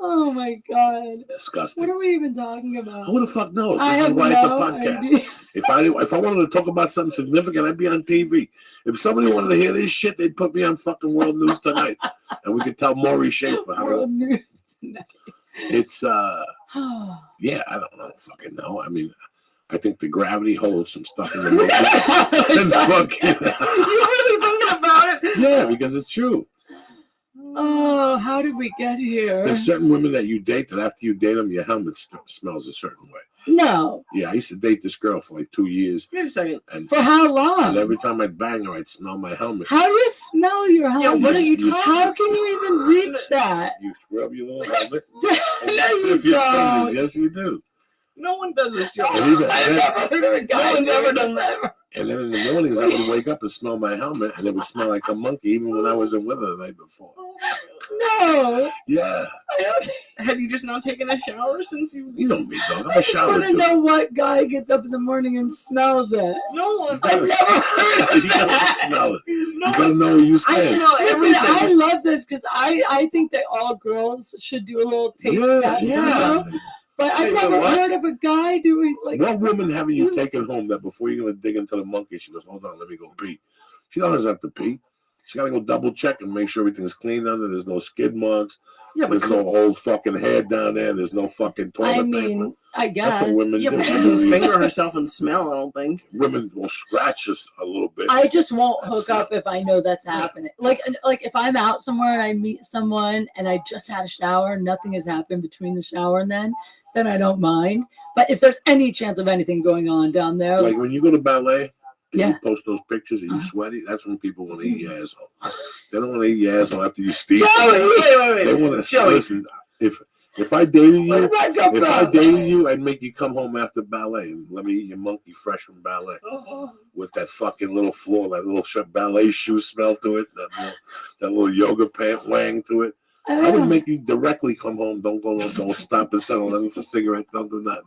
Speaker 4: Oh my god.
Speaker 1: Disgusting.
Speaker 4: What are we even talking about?
Speaker 1: Who the fuck knows?
Speaker 4: I
Speaker 1: This is
Speaker 4: have
Speaker 1: why it's a
Speaker 4: no
Speaker 1: podcast.
Speaker 4: idea.
Speaker 1: If I wanted to talk about something significant, I'd be on TV. If somebody wanted to hear this shit, they'd put me on fucking World News Tonight, and we could tell Maury Schaefer how
Speaker 4: World
Speaker 1: to.
Speaker 4: news tonight.
Speaker 1: It's yeah, I don't fucking know. I mean, I think the gravity holds some stuff in the monkey. And fucking
Speaker 3: You're really thinking about it?
Speaker 1: yeah, because it's true.
Speaker 4: Oh, how did we get here?
Speaker 1: There's certain women that you date that after you date them, your helmet smells a certain way.
Speaker 4: No.
Speaker 1: Yeah, I used to date this girl for like 2 years,
Speaker 3: Wait a second.
Speaker 1: and
Speaker 4: For how long?
Speaker 1: and every time I'd bang her, I'd smell my helmet.
Speaker 4: How do you smell your helmet?
Speaker 3: what are you
Speaker 1: talking
Speaker 4: How can you even reach that?
Speaker 1: You scrub your little helmet.
Speaker 4: No, you
Speaker 1: With your
Speaker 4: don't.
Speaker 1: fingers. Yes, you do.
Speaker 3: No one does this, Joe.
Speaker 1: And even-
Speaker 4: I've never heard of a guy
Speaker 3: No one's ever
Speaker 4: doing
Speaker 3: done
Speaker 4: this
Speaker 3: that.
Speaker 4: ever.
Speaker 1: And then in the mornings, I would wake up and smell my helmet, and it would smell like a monkey, even when I wasn't with her the night before.
Speaker 4: No.
Speaker 1: Yeah,
Speaker 4: I don't
Speaker 3: Have you just not taken a shower since you?
Speaker 1: you know me, dog. I'm
Speaker 4: I
Speaker 1: a
Speaker 4: just
Speaker 1: shower
Speaker 4: want to
Speaker 1: dude.
Speaker 4: know what guy gets up in the morning and smells it.
Speaker 3: No one.
Speaker 4: I've never heard of
Speaker 1: You gotta
Speaker 4: that.
Speaker 1: smell it.
Speaker 3: No
Speaker 1: You
Speaker 3: one.
Speaker 1: gotta know where you
Speaker 3: I
Speaker 1: stand.
Speaker 3: smell
Speaker 4: Listen,
Speaker 3: everything.
Speaker 4: I love this because I think that all girls should do a little taste test. You know? But I've
Speaker 3: Wait,
Speaker 4: never
Speaker 3: what?
Speaker 4: heard of a guy doing like.
Speaker 1: What woman haven't you taken home that before you're gonna dig into the monkey, she goes, "Hold on, let me go pee." She doesn't have to pee. She gotta go double check and make sure everything's clean under. There's no skid marks.
Speaker 3: Yeah, but
Speaker 1: There's no old fucking hair down there. There's no fucking toilet
Speaker 4: I mean,
Speaker 1: paper.
Speaker 4: I
Speaker 1: That's
Speaker 4: guess.
Speaker 1: what women
Speaker 3: yeah,
Speaker 1: do.
Speaker 3: but she doesn't finger herself and smell. I don't think.
Speaker 1: Women will scratch us a little bit.
Speaker 4: I just won't
Speaker 1: That's
Speaker 4: hook up if I know that's happening. Like if I'm out somewhere and I meet someone and I just had a shower, nothing has happened between the shower and then I don't mind. But if there's any chance of anything going on down there,
Speaker 1: Like when you go to ballet, and
Speaker 4: Yeah.
Speaker 1: you post those pictures and you sweaty, that's when people want to eat your asshole. They don't want to eat your asshole after you steam.
Speaker 3: Joey, wait.
Speaker 1: They want to
Speaker 3: Joey.
Speaker 1: listen. If I dated
Speaker 4: where
Speaker 1: you,
Speaker 4: did that come
Speaker 1: if I
Speaker 4: from?
Speaker 1: dated you, I'd make you come home after ballet and let me eat your monkey fresh from ballet with that fucking little floor, that little ballet shoe smell to it, that little yoga pant wang to it. I would make you directly come home. Don't stop and settle nothing for cigarettes. Don't do nothing.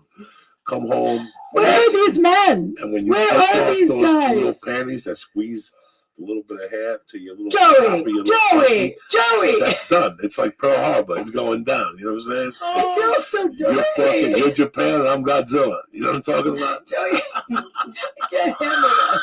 Speaker 1: Come home.
Speaker 4: Where are these men?
Speaker 1: And when you
Speaker 4: Where
Speaker 1: take
Speaker 4: are
Speaker 1: off
Speaker 4: these
Speaker 1: those little
Speaker 4: guys?
Speaker 1: panties that squeeze a little bit of hair to your little top
Speaker 4: Joey,
Speaker 1: of your little monkey,
Speaker 4: Joey.
Speaker 1: that's done. It's like Pearl Harbor. It's going down. You know what I'm saying?
Speaker 4: It feels so dirty.
Speaker 1: You're Japan and I'm Godzilla. You know what I'm talking about?
Speaker 4: Joey, I can't handle this.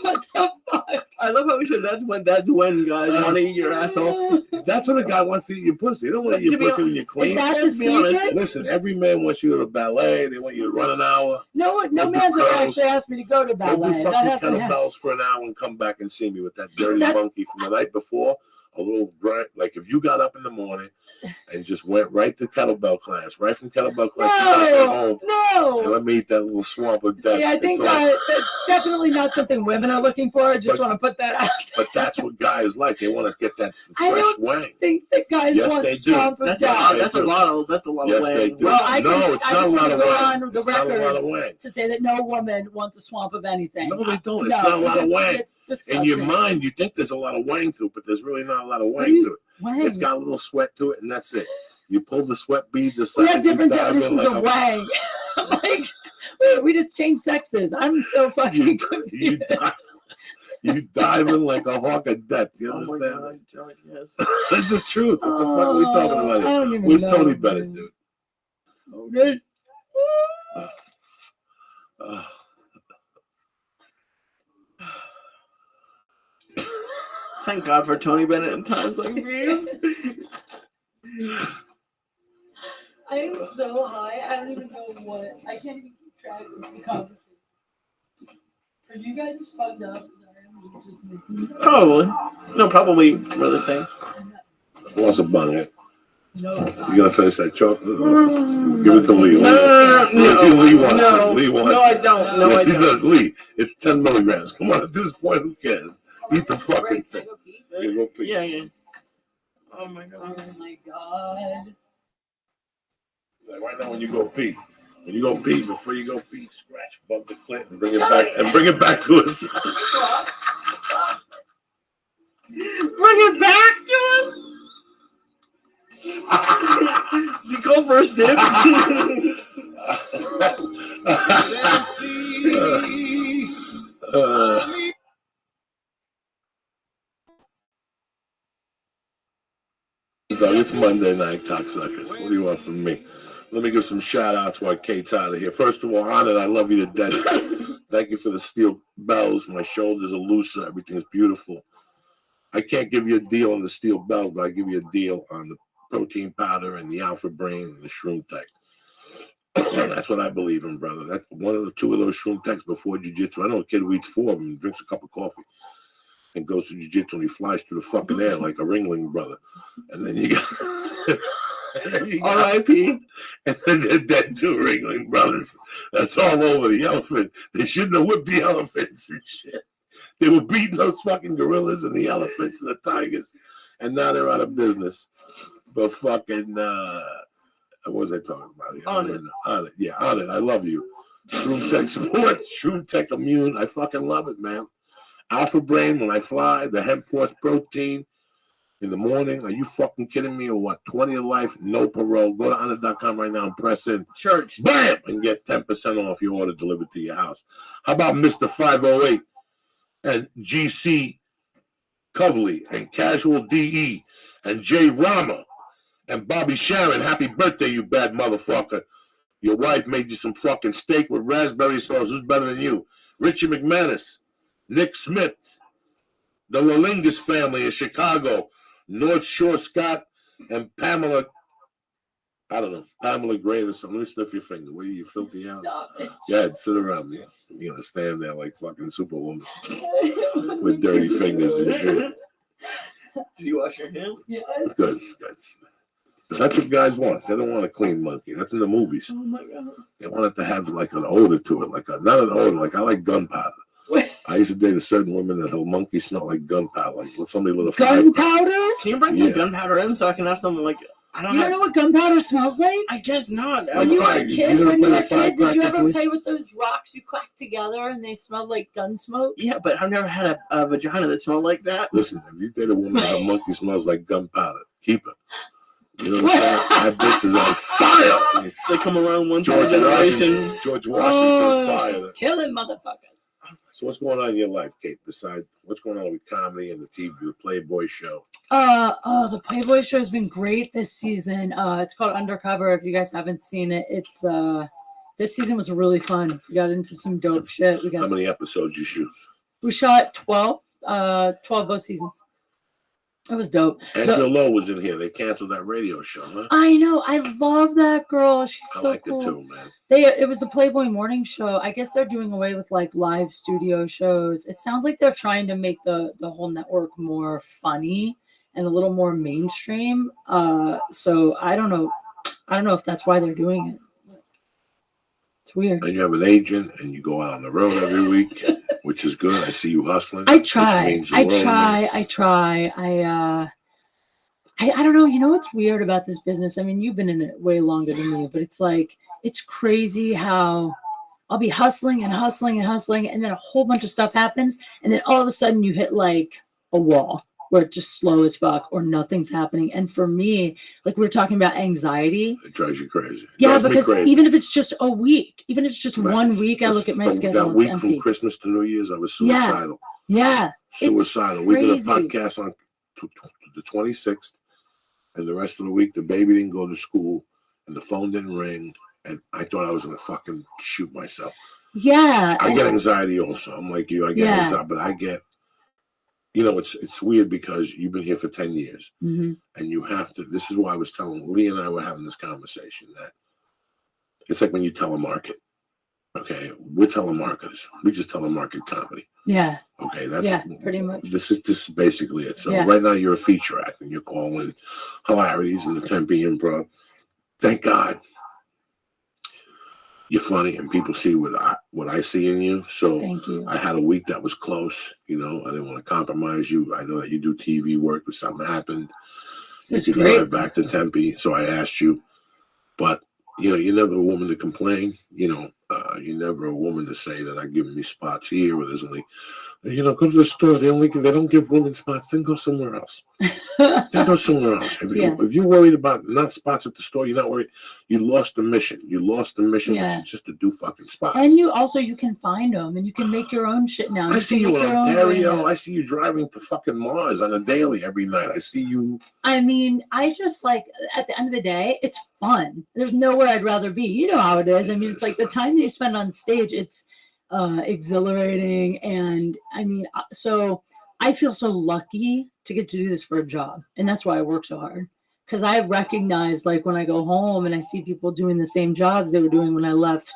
Speaker 4: What the fuck?
Speaker 3: I love how we said that's when guys want to eat your asshole.
Speaker 1: That's when a guy wants to eat your pussy. They don't want to eat your pussy when you're
Speaker 4: Is
Speaker 1: clean.
Speaker 4: that the
Speaker 3: Let's be honest.
Speaker 4: secret?
Speaker 1: Listen, every man wants you to go to ballet. They want you to run an hour.
Speaker 4: No
Speaker 1: Go
Speaker 4: man's
Speaker 1: do
Speaker 4: ever
Speaker 1: curls.
Speaker 4: actually asked me to go to
Speaker 1: Go
Speaker 4: ballet.
Speaker 1: do
Speaker 4: That
Speaker 1: fucking
Speaker 4: hasn't happened.
Speaker 1: kettlebells for an hour and come back and see me with that dirty
Speaker 4: That's-
Speaker 1: monkey from the night before. A little grind, like if you got up in the morning and just went right to kettlebell class, right from kettlebell class you got at home, and
Speaker 4: No.
Speaker 1: let me eat that little swamp of death.
Speaker 4: See, I think that's definitely not something women are looking for. I just want to put that out.
Speaker 1: But that's what guys like. They want to get that
Speaker 4: I
Speaker 1: fresh
Speaker 4: don't
Speaker 1: wang.
Speaker 4: I think that guys
Speaker 1: Yes,
Speaker 4: want
Speaker 1: they do.
Speaker 4: swamp of
Speaker 3: That's
Speaker 4: death.
Speaker 3: a lot of
Speaker 1: Yes, they
Speaker 3: wang.
Speaker 1: do.
Speaker 4: Well, I
Speaker 1: No, it's
Speaker 4: I
Speaker 1: not a
Speaker 4: just
Speaker 1: lot
Speaker 4: wanna
Speaker 1: of
Speaker 4: go
Speaker 1: wang.
Speaker 4: on the
Speaker 1: It's not a lot
Speaker 4: record
Speaker 1: of wang.
Speaker 4: to say that no woman wants a swamp of anything.
Speaker 1: No, they don't. It's
Speaker 4: No,
Speaker 1: not a lot of wang.
Speaker 4: It's disgusting.
Speaker 1: In your mind, you think there's a lot of wang to it, but there's really not a lot of
Speaker 4: What
Speaker 1: wang
Speaker 4: do you-
Speaker 1: to it.
Speaker 4: Wang.
Speaker 1: It's got a little sweat to it, and that's it. You pull the sweat beads aside.
Speaker 4: We have different
Speaker 1: you dive in
Speaker 4: definitions
Speaker 1: like
Speaker 4: of wang. Like, we just changed sexes. I'm so fucking
Speaker 1: you
Speaker 4: confused.
Speaker 1: you dive in like a hawk of death. You
Speaker 3: Oh my
Speaker 1: understand?
Speaker 3: God, Joey, yes.
Speaker 1: That's the truth. What the fuck are we talking
Speaker 4: I
Speaker 1: about here?
Speaker 4: don't even
Speaker 1: Where's
Speaker 4: know,
Speaker 1: Tony Bennett,
Speaker 4: man.
Speaker 1: dude?
Speaker 4: Okay.
Speaker 3: Thank God for Tony Bennett in times like these.
Speaker 4: I am so high. I don't even know what. I can't even keep track of the conversation. Are you guys as fucked up as I am? Or just me?
Speaker 3: Probably. No, probably we're the same.
Speaker 1: What's a bun, eh?
Speaker 4: No, it's not.
Speaker 1: You gonna finish that chocolate? Give it to Lee.
Speaker 3: No,
Speaker 1: Lee wants
Speaker 3: no,
Speaker 1: it. Lee wants
Speaker 3: no, I don't. No, I
Speaker 1: Yes, he
Speaker 3: don't.
Speaker 1: does. Lee, it's 10 milligrams. Come on, at this point, who cares? Eat the fucking thing. You go pee.
Speaker 3: Yeah. Oh my God.
Speaker 4: Oh my god.
Speaker 1: Like right now, when you go pee, before you go pee, scratch above the clit and bring it back to us.
Speaker 3: Bring it back to us. You go first, Dib.
Speaker 1: Dog, it's Monday night, cocksuckers. What do you want from me? Let me give some shout outs while Kate's out of here. First of all, Honored, I love you to death. Thank you for the steel bells. My shoulders are looser. Everything's beautiful. I can't give you a deal on the steel bells, but I give you a deal on the protein powder and the Alpha Brain and the Shroom Tech. That's what I believe in, brother. That's one of the two of those Shroom Techs before jiu-jitsu. I know a kid who eats 4 of them and drinks a cup of coffee and goes to jiu-jitsu and he flies through the fucking air like a ringling brother. And then you got
Speaker 3: R.I.P.
Speaker 1: And then they're dead 2 ringling brothers. That's all over the elephant. They shouldn't have whipped the elephants and shit. They were beating those fucking gorillas and the elephants and the tigers, and now they're out of business. But fucking, what was I talking about? On it. Yeah, on it. I love you. Shroom Tech Sport, Shroom Tech Immune. I fucking love it, man. Alpha Brain when I fly, the hemp force protein in the morning. Are you fucking kidding me or what? 20 of life, no parole. Go to honest.com right now and press in.
Speaker 3: Church.
Speaker 1: Bam! And get 10% off your order delivered to your house. How about Mr. 508 and GC Coverly and Casual DE and J Rama And Bobby Sharon, happy birthday, you bad motherfucker. Your wife made you some fucking steak with raspberry sauce. Who's better than you? Richie McManus, Nick Smith, the Lalingus family in Chicago, North Shore Scott, and Pamela, I don't know, Pamela Gray or something. Let me sniff your finger. What are you, filthy out?
Speaker 2: Stop it.
Speaker 1: Yeah, sit around me. You're going to stand there like fucking Superwoman with dirty fingers and shit.
Speaker 3: Did you wash your hands?
Speaker 2: Yes.
Speaker 1: Good, good. That's what guys want. They don't want a clean monkey. That's in the movies.
Speaker 2: Oh my god.
Speaker 1: They want it to have like an odor to it, not an odor. Like I like gunpowder. I used to date a certain woman that her monkey smelled like gunpowder. Like with somebody lit a fire.
Speaker 2: Gunpowder?
Speaker 3: Can you bring the gunpowder in so I can have something like? I don't
Speaker 2: You don't know what gunpowder smells like?
Speaker 3: I guess not.
Speaker 2: When you were a kid, did you ever
Speaker 1: firecrackers,
Speaker 2: play with those rocks you cracked together and they smelled like gun smoke?
Speaker 3: Yeah, but I've never had a vagina that smelled like that.
Speaker 1: Listen, if you date a woman that her monkey smells like gunpowder, keep her. You know what I'm saying? That bitch is on fire.
Speaker 3: They come around once in a
Speaker 1: George
Speaker 3: generation.
Speaker 1: Washington's
Speaker 2: Oh,
Speaker 1: on fire.
Speaker 2: she's killing motherfuckers.
Speaker 1: So what's going on in your life, Kate? Besides what's going on with comedy and the TV, the Playboy show?
Speaker 2: The Playboy show has been great this season. It's called Undercover. If you guys haven't seen it, it's this season was really fun. We got into some dope shit.
Speaker 1: How many episodes you shoot?
Speaker 2: We shot 12 both seasons. It was dope.
Speaker 1: Angela Lowe was in here. They canceled that radio show, huh?
Speaker 2: I know. I love that girl. She's
Speaker 1: I
Speaker 2: so
Speaker 1: like
Speaker 2: cool.
Speaker 1: it too, man.
Speaker 2: It was the Playboy morning show. I guess they're doing away with like live studio shows. It sounds like they're trying to make the whole network more funny and a little more mainstream. So I don't know. I don't know if that's why they're doing it. It's weird.
Speaker 1: And you have an agent, and you go out on the road every week, which is good. I see you hustling.
Speaker 2: I try. I don't know. You know what's weird about this business? I mean, you've been in it way longer than me, but it's like, it's crazy how I'll be hustling and hustling and hustling, and then a whole bunch of stuff happens, and then all of a sudden you hit like a wall where it's just slow as fuck or nothing's happening. And for me, like we were talking about anxiety.
Speaker 1: It drives you crazy.
Speaker 2: Yeah, because even if it's just a week, even if it's just 1 week, I look at my schedule.
Speaker 1: That week
Speaker 2: empty.
Speaker 1: from Christmas to New Year's, I was suicidal.
Speaker 2: Yeah.
Speaker 1: Suicidal. We did a podcast on the 26th, and the rest of the week, the baby didn't go to school, and the phone didn't ring, and I thought I was going to fucking shoot myself.
Speaker 2: Yeah.
Speaker 1: I get anxiety also. I'm like you. I get anxiety, but I get, you know, it's weird because you've been here for 10 years, and you have to, this is why I was telling, Lee and I were having this conversation, that it's like when you telemarket. Okay, we're telemarketers. We just telemarket comedy.
Speaker 2: Yeah.
Speaker 1: Okay, that's
Speaker 2: pretty much.
Speaker 1: This is basically it. So right now you're a feature act and you're calling hilarities in the Tempe Improv. Thank God you're funny and people see what I see in you. So
Speaker 2: thank you.
Speaker 1: I had a week that was close. You know, I didn't want to compromise you. I know that you do TV work, but something happened.
Speaker 2: This
Speaker 1: you
Speaker 2: is great.
Speaker 1: drive back to Tempe, so I asked you. But you know, you're never a woman to complain. You know, you're never a woman to say that I've given me spots here where there's only, you know, go to the store. They don't give women spots. Then go somewhere else. Then go somewhere else. If you're worried about not spots at the store, you're not worried. You lost the mission. You lost the mission, which is just to do fucking spots.
Speaker 2: And you can find them, and you can make your own shit now.
Speaker 1: I see you in Ontario. I see you driving to fucking Mars on a daily every night. I see you. I
Speaker 2: mean, I just like, at the end of the day, it's fun. There's nowhere I'd rather be. You know how it is. I mean, it's like the time that you spend on stage, it's exhilarating. And I mean, so I feel so lucky to get to do this for a job. And that's why I work so hard. Because I recognize, like, when I go home and I see people doing the same jobs they were doing when I left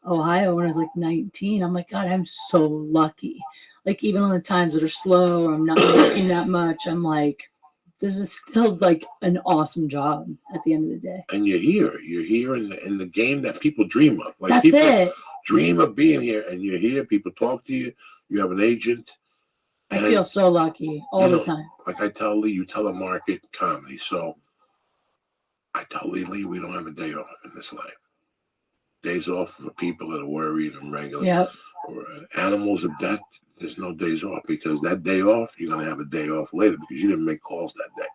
Speaker 2: Ohio when I was like 19, I'm like, God, I'm so lucky. Like, even on the times that are slow or I'm not working that much, I'm like, this is still like an awesome job at the end of the day.
Speaker 1: And you're here in the game that people dream of. Like,
Speaker 2: that's
Speaker 1: people
Speaker 2: it.
Speaker 1: Dream of being here, and you're here. People talk to you. You have an agent.
Speaker 2: I feel so lucky all the time.
Speaker 1: Like I tell Lee, you telemarket comedy. So I tell Lee, we don't have a day off in this life. Days off for people that are worried and regular.
Speaker 2: Yep.
Speaker 1: Or animals of death, there's no days off, because that day off, you're going to have a day off later because you didn't make calls that day.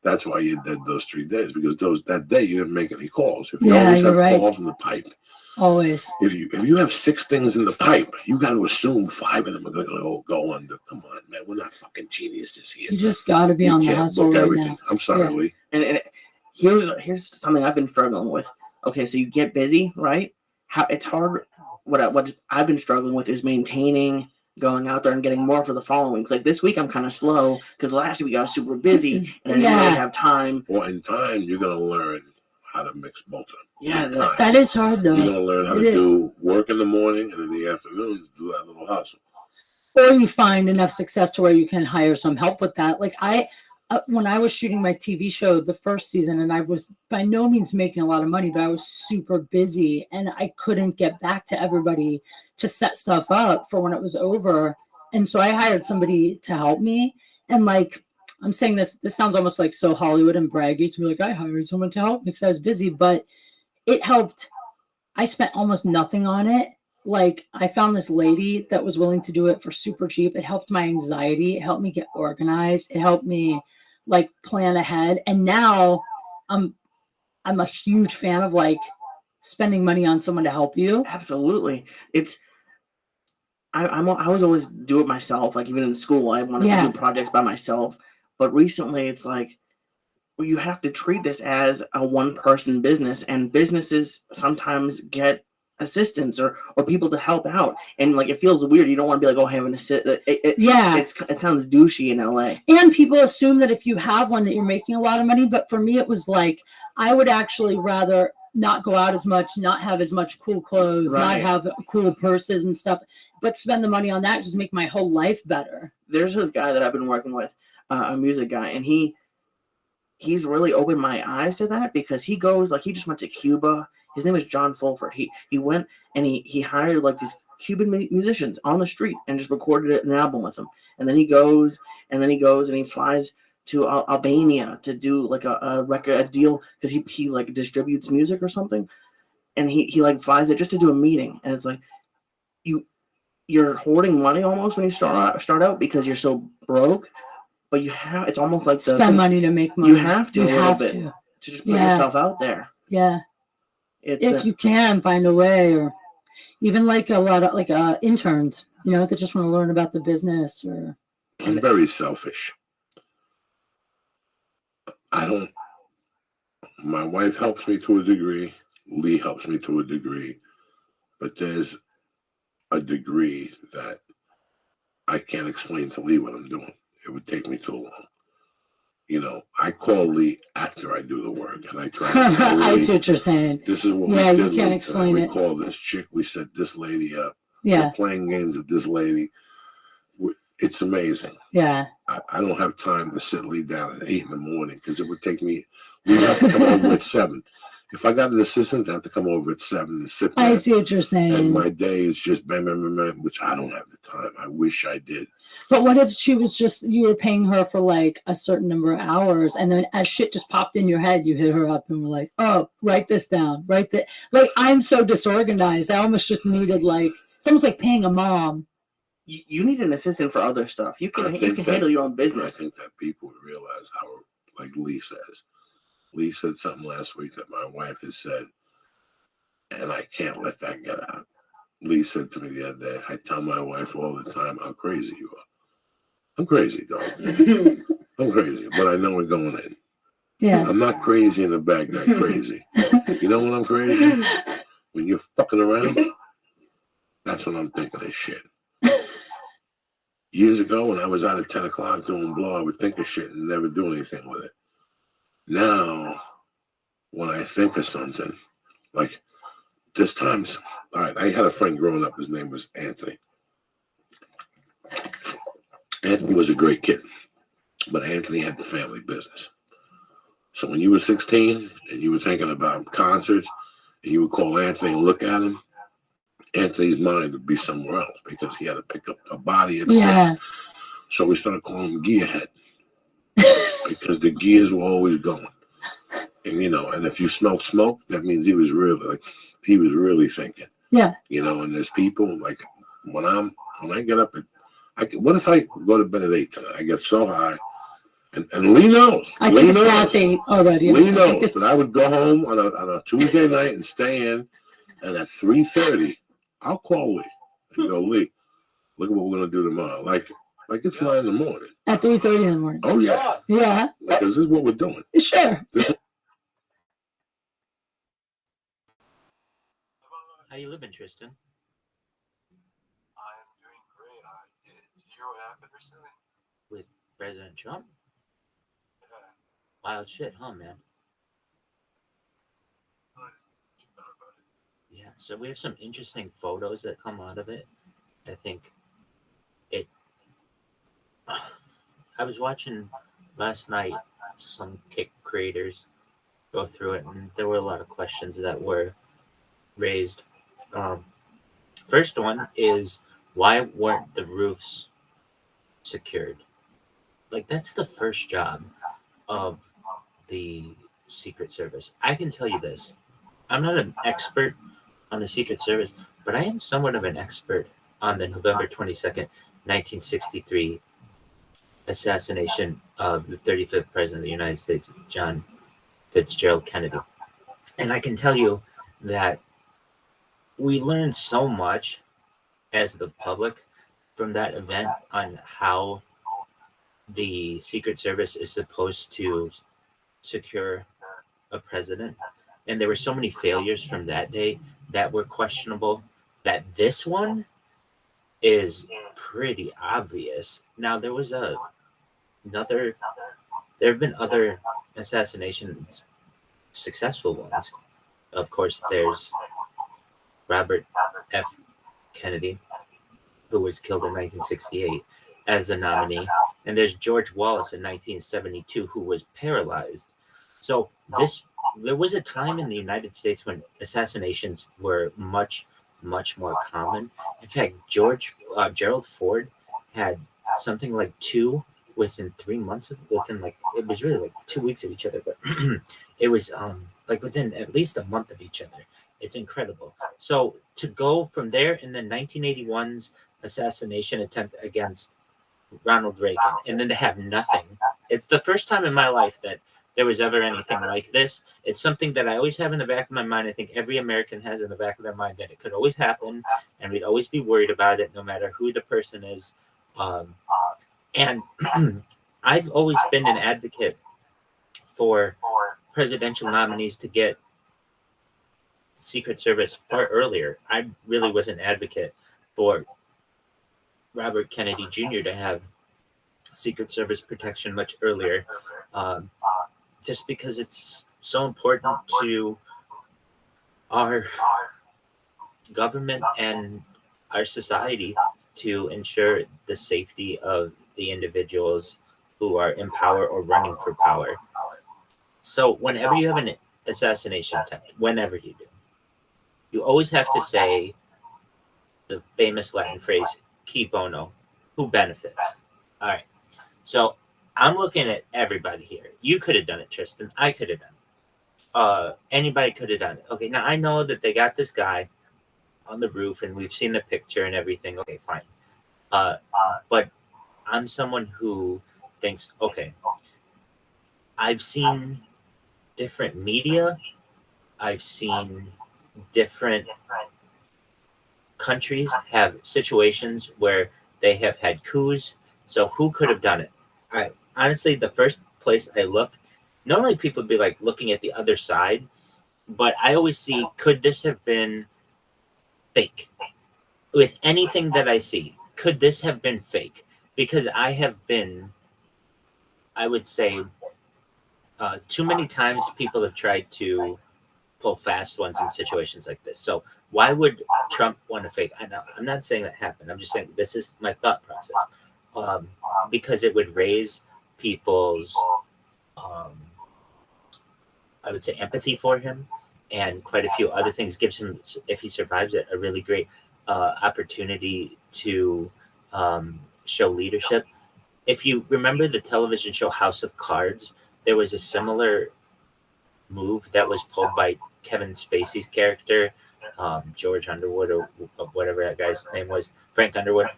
Speaker 1: That's why you're dead those 3 days, because that day you didn't make any calls. If you always have calls in the pipe.
Speaker 2: Always.
Speaker 1: If you have 6 things in the pipe, you got to assume 5 of them are going to go under. Come on, man. We're not fucking geniuses here.
Speaker 2: You just got to be on the hustle right now.
Speaker 1: I'm sorry, Lee.
Speaker 3: And here's something I've been struggling with. Okay, so you get busy, right? How it's hard. What I've been struggling with is maintaining going out there and getting more for the following weeks. Like this week, I'm kind of slow because last week I was super busy and I didn't really have time.
Speaker 1: Well, in time, you're gonna learn how to mix both of them.
Speaker 3: Yeah,
Speaker 4: that is hard though.
Speaker 1: You're gonna learn how to do work in the morning and in the afternoons do that little hustle.
Speaker 4: Or you find enough success to where you can hire some help with that. Like when I was shooting my TV show the first season, and I was by no means making a lot of money, but I was super busy and I couldn't get back to everybody to set stuff up for when it was over. And so I hired somebody to help me. And like, I'm saying this sounds almost like so Hollywood and braggy to be like, I hired someone to help me because I was busy, but it helped. I spent almost nothing on it. Like I found this lady that was willing to do it for super cheap. It helped my anxiety. It helped me get organized. It helped me like plan ahead. And now I'm a huge fan of like spending money on someone to help you.
Speaker 3: Absolutely. I was always do it myself. Like even in school, I wanted to do projects by myself. But recently it's like, well, you have to treat this as a one-person business, and businesses sometimes get assistants or people to help out, and like it feels weird. You don't want to be like, oh, I have an assistant. It sounds douchey in LA. And
Speaker 4: people assume that if you have one that you're making a lot of money. But for me, it was like I would actually rather not go out as much, not have as much cool clothes, not have cool purses and stuff, but spend the money on that, just make my whole life better.
Speaker 3: There's this guy that I've been working with, a music guy, and he's really opened my eyes to that because he goes like he just went to Cuba. His name is John Fulford. He went and he hired like these Cuban musicians on the street and just recorded an album with them. And then he goes and he flies to Albania to do like a deal because he like distributes music or something. And he like flies it just to do a meeting. And it's like you're hoarding money almost when you start out because you're so broke. But it's almost like
Speaker 4: spend money to make money.
Speaker 3: You have to to just put yourself out there.
Speaker 4: Yeah. If you can find a way, or even like a lot of like interns, that just want to learn about the business. Or
Speaker 1: I'm very selfish. My wife helps me to a degree. Lee helps me to a degree, but there's a degree that I can't explain to Lee what I'm doing. It would take me too long. I call Lee after I do the work, and I try to tell Lee,
Speaker 4: I see what you're saying.
Speaker 1: This is what we did.
Speaker 4: You can't explain it.
Speaker 1: We call this chick. We set this lady up.
Speaker 4: Yeah.
Speaker 1: We're playing games with this lady. It's amazing.
Speaker 4: Yeah.
Speaker 1: I don't have time to sit Lee down at 8 a.m. because it would take me. We have to come over at 7. If I got an assistant, I have to come over at 7 and sit there.
Speaker 4: I see what you're saying.
Speaker 1: And my day is just bam, bam, bam, bam, which I don't have the time. I wish I did.
Speaker 4: But what if she was you were paying her for like a certain number of hours, and then as shit just popped in your head, you hit her up and were like, oh, write this down, write that. Like, I'm so disorganized. I almost just needed it's almost like paying a mom.
Speaker 3: You need an assistant for other stuff. You can handle your own business.
Speaker 1: I think that people would realize how, like Lee says. Lee said something last week that my wife has said, and I can't let that get out. Lee said to me the other day, I tell my wife all the time how crazy you are. I'm crazy, dog. I'm crazy, but I know we're going in.
Speaker 4: Yeah.
Speaker 1: I'm not crazy in the bad guy crazy. You know when I'm crazy? When you're fucking around, that's when I'm thinking of shit. Years ago, when I was out at 10 o'clock doing blow, I would think of shit and never do anything with it. Now, when I think of something, like there's times, all right, I had a friend growing up, his name was Anthony. Anthony was a great kid, but Anthony had the family business. So when you were 16 and you were thinking about concerts, and you would call Anthony and look at him, Anthony's mind would be somewhere else because he had to pick up a body at 6. So we started calling him Gearhead because the gears were always going. And and if you smelled smoke, that means he was really thinking.
Speaker 4: Yeah.
Speaker 1: And there's people like when I get up what if I go to bed at 8 tonight? I get so high. And Lee knows.
Speaker 4: I think it's past 8 already.
Speaker 1: Lee knows. But I would go home on a Tuesday night and stay in, and at 3:30, I'll call Lee and go, Lee, look at what we're gonna do tomorrow. Like it's 9 in the morning.
Speaker 4: At 3:30 in the morning.
Speaker 1: Oh yeah.
Speaker 4: Yeah.
Speaker 1: Because this is what we're doing.
Speaker 4: Sure.
Speaker 5: How you living, Tristan?
Speaker 6: I'm doing great. Did you hear what happened recently?
Speaker 5: With President Trump?
Speaker 6: Yeah,
Speaker 5: Wild shit, huh, man?
Speaker 6: I just thought about it.
Speaker 5: Yeah. So we have some interesting photos that come out of it. I think it. I was watching last night some kick creators go through it, and there were a lot of questions that were raised. First one is, why weren't the roofs secured? Like, that's the first job of the Secret Service. I can tell you this. I'm not an expert on the Secret Service, but I am somewhat of an expert on the November 22nd, 1963 assassination of the 35th President of the United States, John Fitzgerald Kennedy. And I can tell you that we learned so much as the public from that event on how the Secret Service is supposed to secure a president. And there were so many failures from that day that were questionable that this one is pretty obvious. Now, there have been other assassinations, successful ones. Of course, there's Robert F. Kennedy, who was killed in 1968 as the nominee. And there's George Wallace in 1972, who was paralyzed. So there was a time in the United States when assassinations were much, much more common. In fact, Gerald Ford had something like two within 3 months it was really like 2 weeks of each other, but it was like within at least a month of each other. It's incredible. So to go from there, and then 1981's assassination attempt against Ronald Reagan, and then to have nothing. It's the first time in my life that there was ever anything like this. It's something that I always have in the back of my mind. I think every American has in the back of their mind that it could always happen, and we'd always be worried about it, no matter who the person is. And I've always been an advocate for presidential nominees to get Secret Service far earlier. I really was an advocate for Robert Kennedy Jr. to have Secret Service protection much earlier, just because it's so important to our government and our society to ensure the safety of the individuals who are in power or running for power. So whenever you have an assassination attempt, whenever you do, you always have to say the famous Latin phrase, "Qui bono," who benefits. All right. So I'm looking at everybody here. You could have done it, Tristan. I could have done it. Anybody could have done it. Okay, now I know that they got this guy on the roof, and we've seen the picture and everything. Okay, fine. But I'm someone who thinks, okay, I've seen different media. I've seen different countries have situations where they have had coups. So who could have done it? Honestly, the first place I look, normally people would be like looking at the other side, but I always see, could this have been fake? With anything that I see, could this have been fake? Because I would say, too many times people have tried to pull fast ones in situations like this. So why would Trump want to fake? I know I'm not saying that happened. I'm just saying this is my thought process. Because it would raise people's, I would say, empathy for him, and quite a few other things. Gives him, if he survives it, a really great opportunity to show leadership. If you remember the television show House of Cards, there was a similar move that was pulled by Kevin Spacey's character, George Underwood, or whatever that guy's name was, Frank Underwood,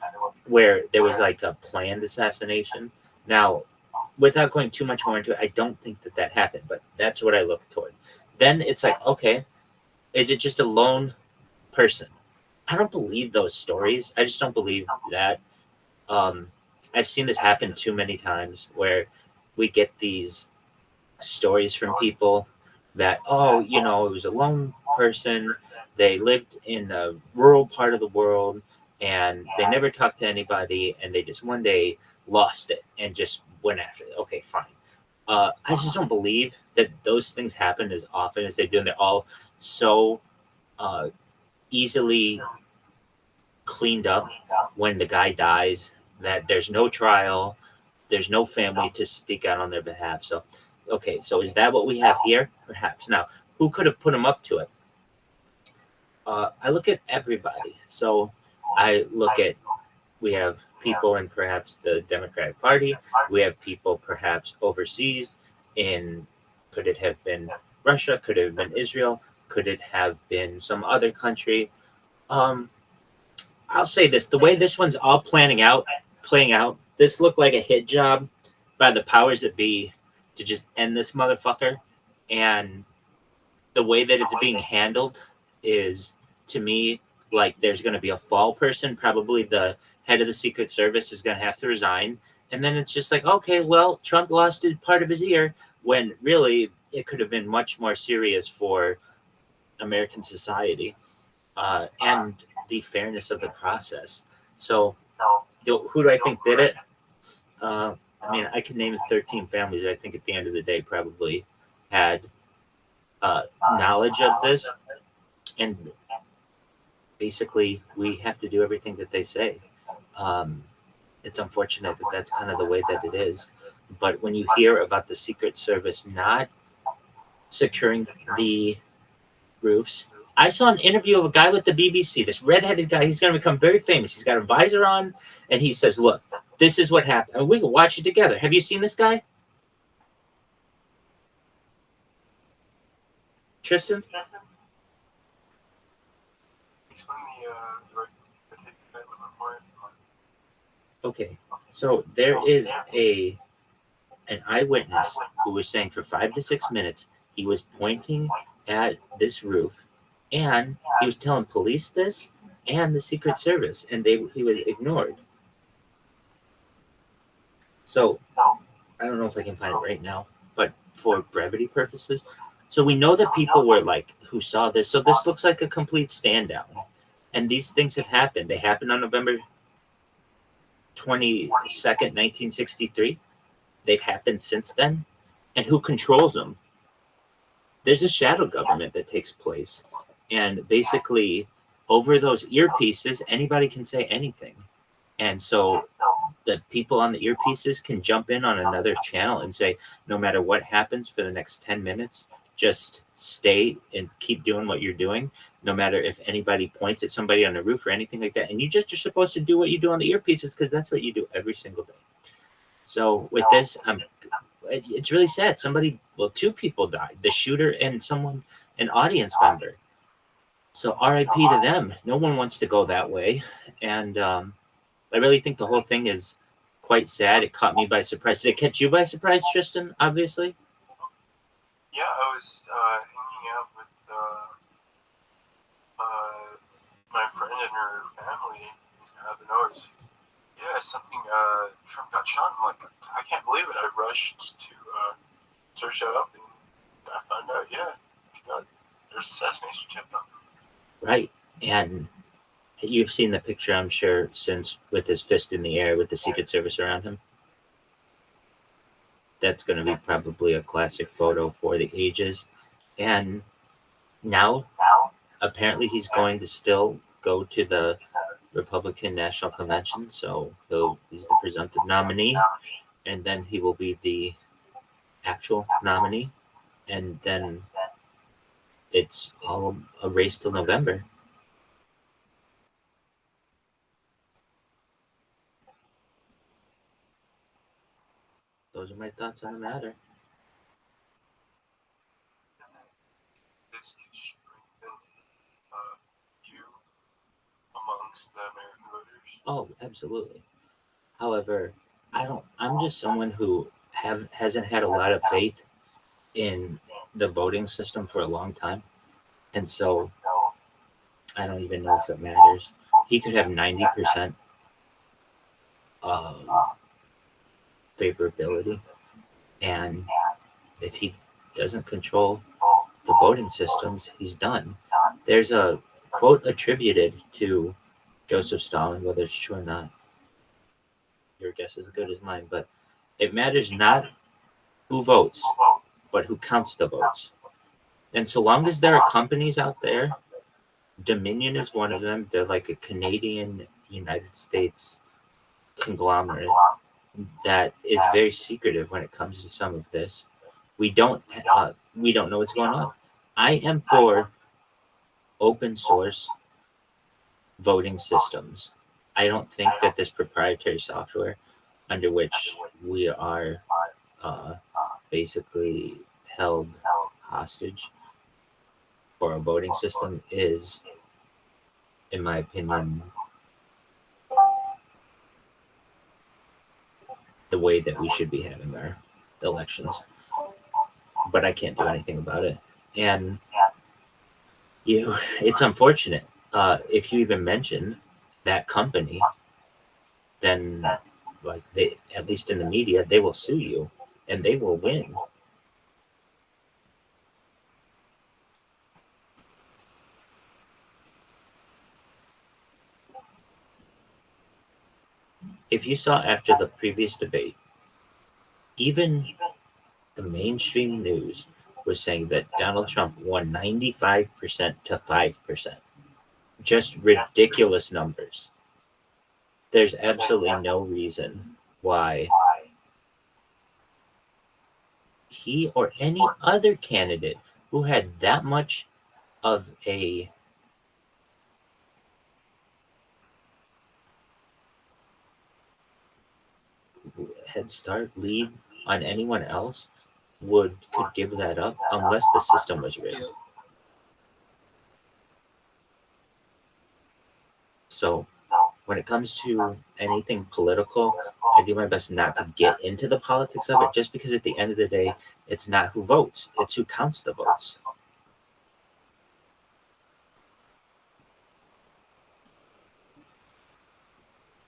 Speaker 5: where there was like a planned assassination. Now, without going too much more into it, I don't think that happened, but that's what I look toward. Then it's like, okay, is it just a lone person? I don't believe those stories. I just don't believe that. I've seen this happen too many times where we get these stories from people that, it was a lone person. They lived in the rural part of the world, and they never talked to anybody, and they just one day lost it and just went after it. Okay, fine. I just don't believe that those things happen as often as they do, and they're all so easily cleaned up when the guy dies that there's no trial, there's no family to speak out on their behalf. So, okay, so is that what we have here? Perhaps. Now, who could have put him up to it? I look at everybody. So I look at, we have people in perhaps the Democratic Party. We have people perhaps overseas in, could it have been Russia? Could it have been Israel? Could it have been some other country? I'll say this, the way this one's all playing out, this looked like a hit job by the powers that be to just end this motherfucker. And the way that it's being handled is, to me, like there's going to be a fall person. Probably the head of the Secret Service is going to have to resign. And then it's just like, okay, well, Trump lost part of his ear, when really it could have been much more serious for American society and the fairness of the process. So who do I think did it? I mean, I can name 13 families that I think at the end of the day probably had knowledge of this. And basically, we have to do everything that they say. It's unfortunate that that's kind of the way that it is. But when you hear about the Secret Service not securing the roofs, I saw an interview of a guy with the BBC, this redheaded guy. He's going to become very famous. He's got a visor on, and he says, look, this is what happened. And we can watch it together. Have you seen this guy? Tristan? Okay, so there is an eyewitness who was saying for 5 to 6 minutes he was pointing at this roof, and he was telling police this and the Secret Service, and he was ignored. So I don't know if I can find it right now, but for brevity purposes, so we know that people were like who saw this. So this looks like a complete stand down, and these things have happened. They happened on November 22nd, 1963. They've happened since then. And who controls them? There's a shadow government that takes place. And basically, over those earpieces, anybody can say anything. And so the people on the earpieces can jump in on another channel and say, no matter what happens for the next 10 minutes, just stay and keep doing what you're doing, no matter if anybody points at somebody on the roof or anything like that. And you're supposed to do what you do on the earpieces, because that's what you do every single day. So with this, it's really sad. Two people died, the shooter and an audience member. So RIP to them. No one wants to go that way. And I really think the whole thing is quite sad. It caught me by surprise. Did it catch you by surprise, Tristan, obviously?
Speaker 6: Yeah, I was hanging out with my friend and her family out of the north. Yeah, Trump got shot. I'm like, I can't believe it. I rushed to search that up, and I found out, there's assassination attempt on him.
Speaker 5: Right. And you've seen the picture, I'm sure, since, with his fist in the air with the Secret Service around him. That's going to be probably a classic photo for the ages. And now, apparently, he's going to still go to the Republican National Convention. So he's the presumptive nominee, and then he will be the actual nominee. And then it's all a race till November. Those are my thoughts on the matter.
Speaker 6: This could strengthen you amongst the American voters.
Speaker 5: Oh, absolutely. However, I'm just someone who hasn't had a lot of faith in the voting system for a long time. And so I don't even know if it matters. He could have 90% favorability. And if he doesn't control the voting systems, he's done. There's a quote attributed to Joseph Stalin, whether it's true or not. Your guess is as good as mine, but it matters not who votes, but who counts the votes. And so long as there are companies out there, Dominion is one of them. They're like a Canadian United States conglomerate that is very secretive when it comes to some of this. We don't know what's going on. I am for open source voting systems. I don't think that this proprietary software under which we are basically held hostage for a voting system is, in my opinion, the way that we should be having our elections. But I can't do anything about it. And it's unfortunate. If you even mention that company, then like they, at least in the media, they will sue you and they will win. If you saw after the previous debate, even the mainstream news was saying that Donald Trump won 95% to 5%. Just ridiculous numbers. There's absolutely no reason why he or any other candidate who had that much of a head start, lead on anyone else could give that up unless the system was rigged. So when it comes to anything political, I do my best not to get into the politics of it, just because at the end of the day, it's not who votes, it's who counts the votes.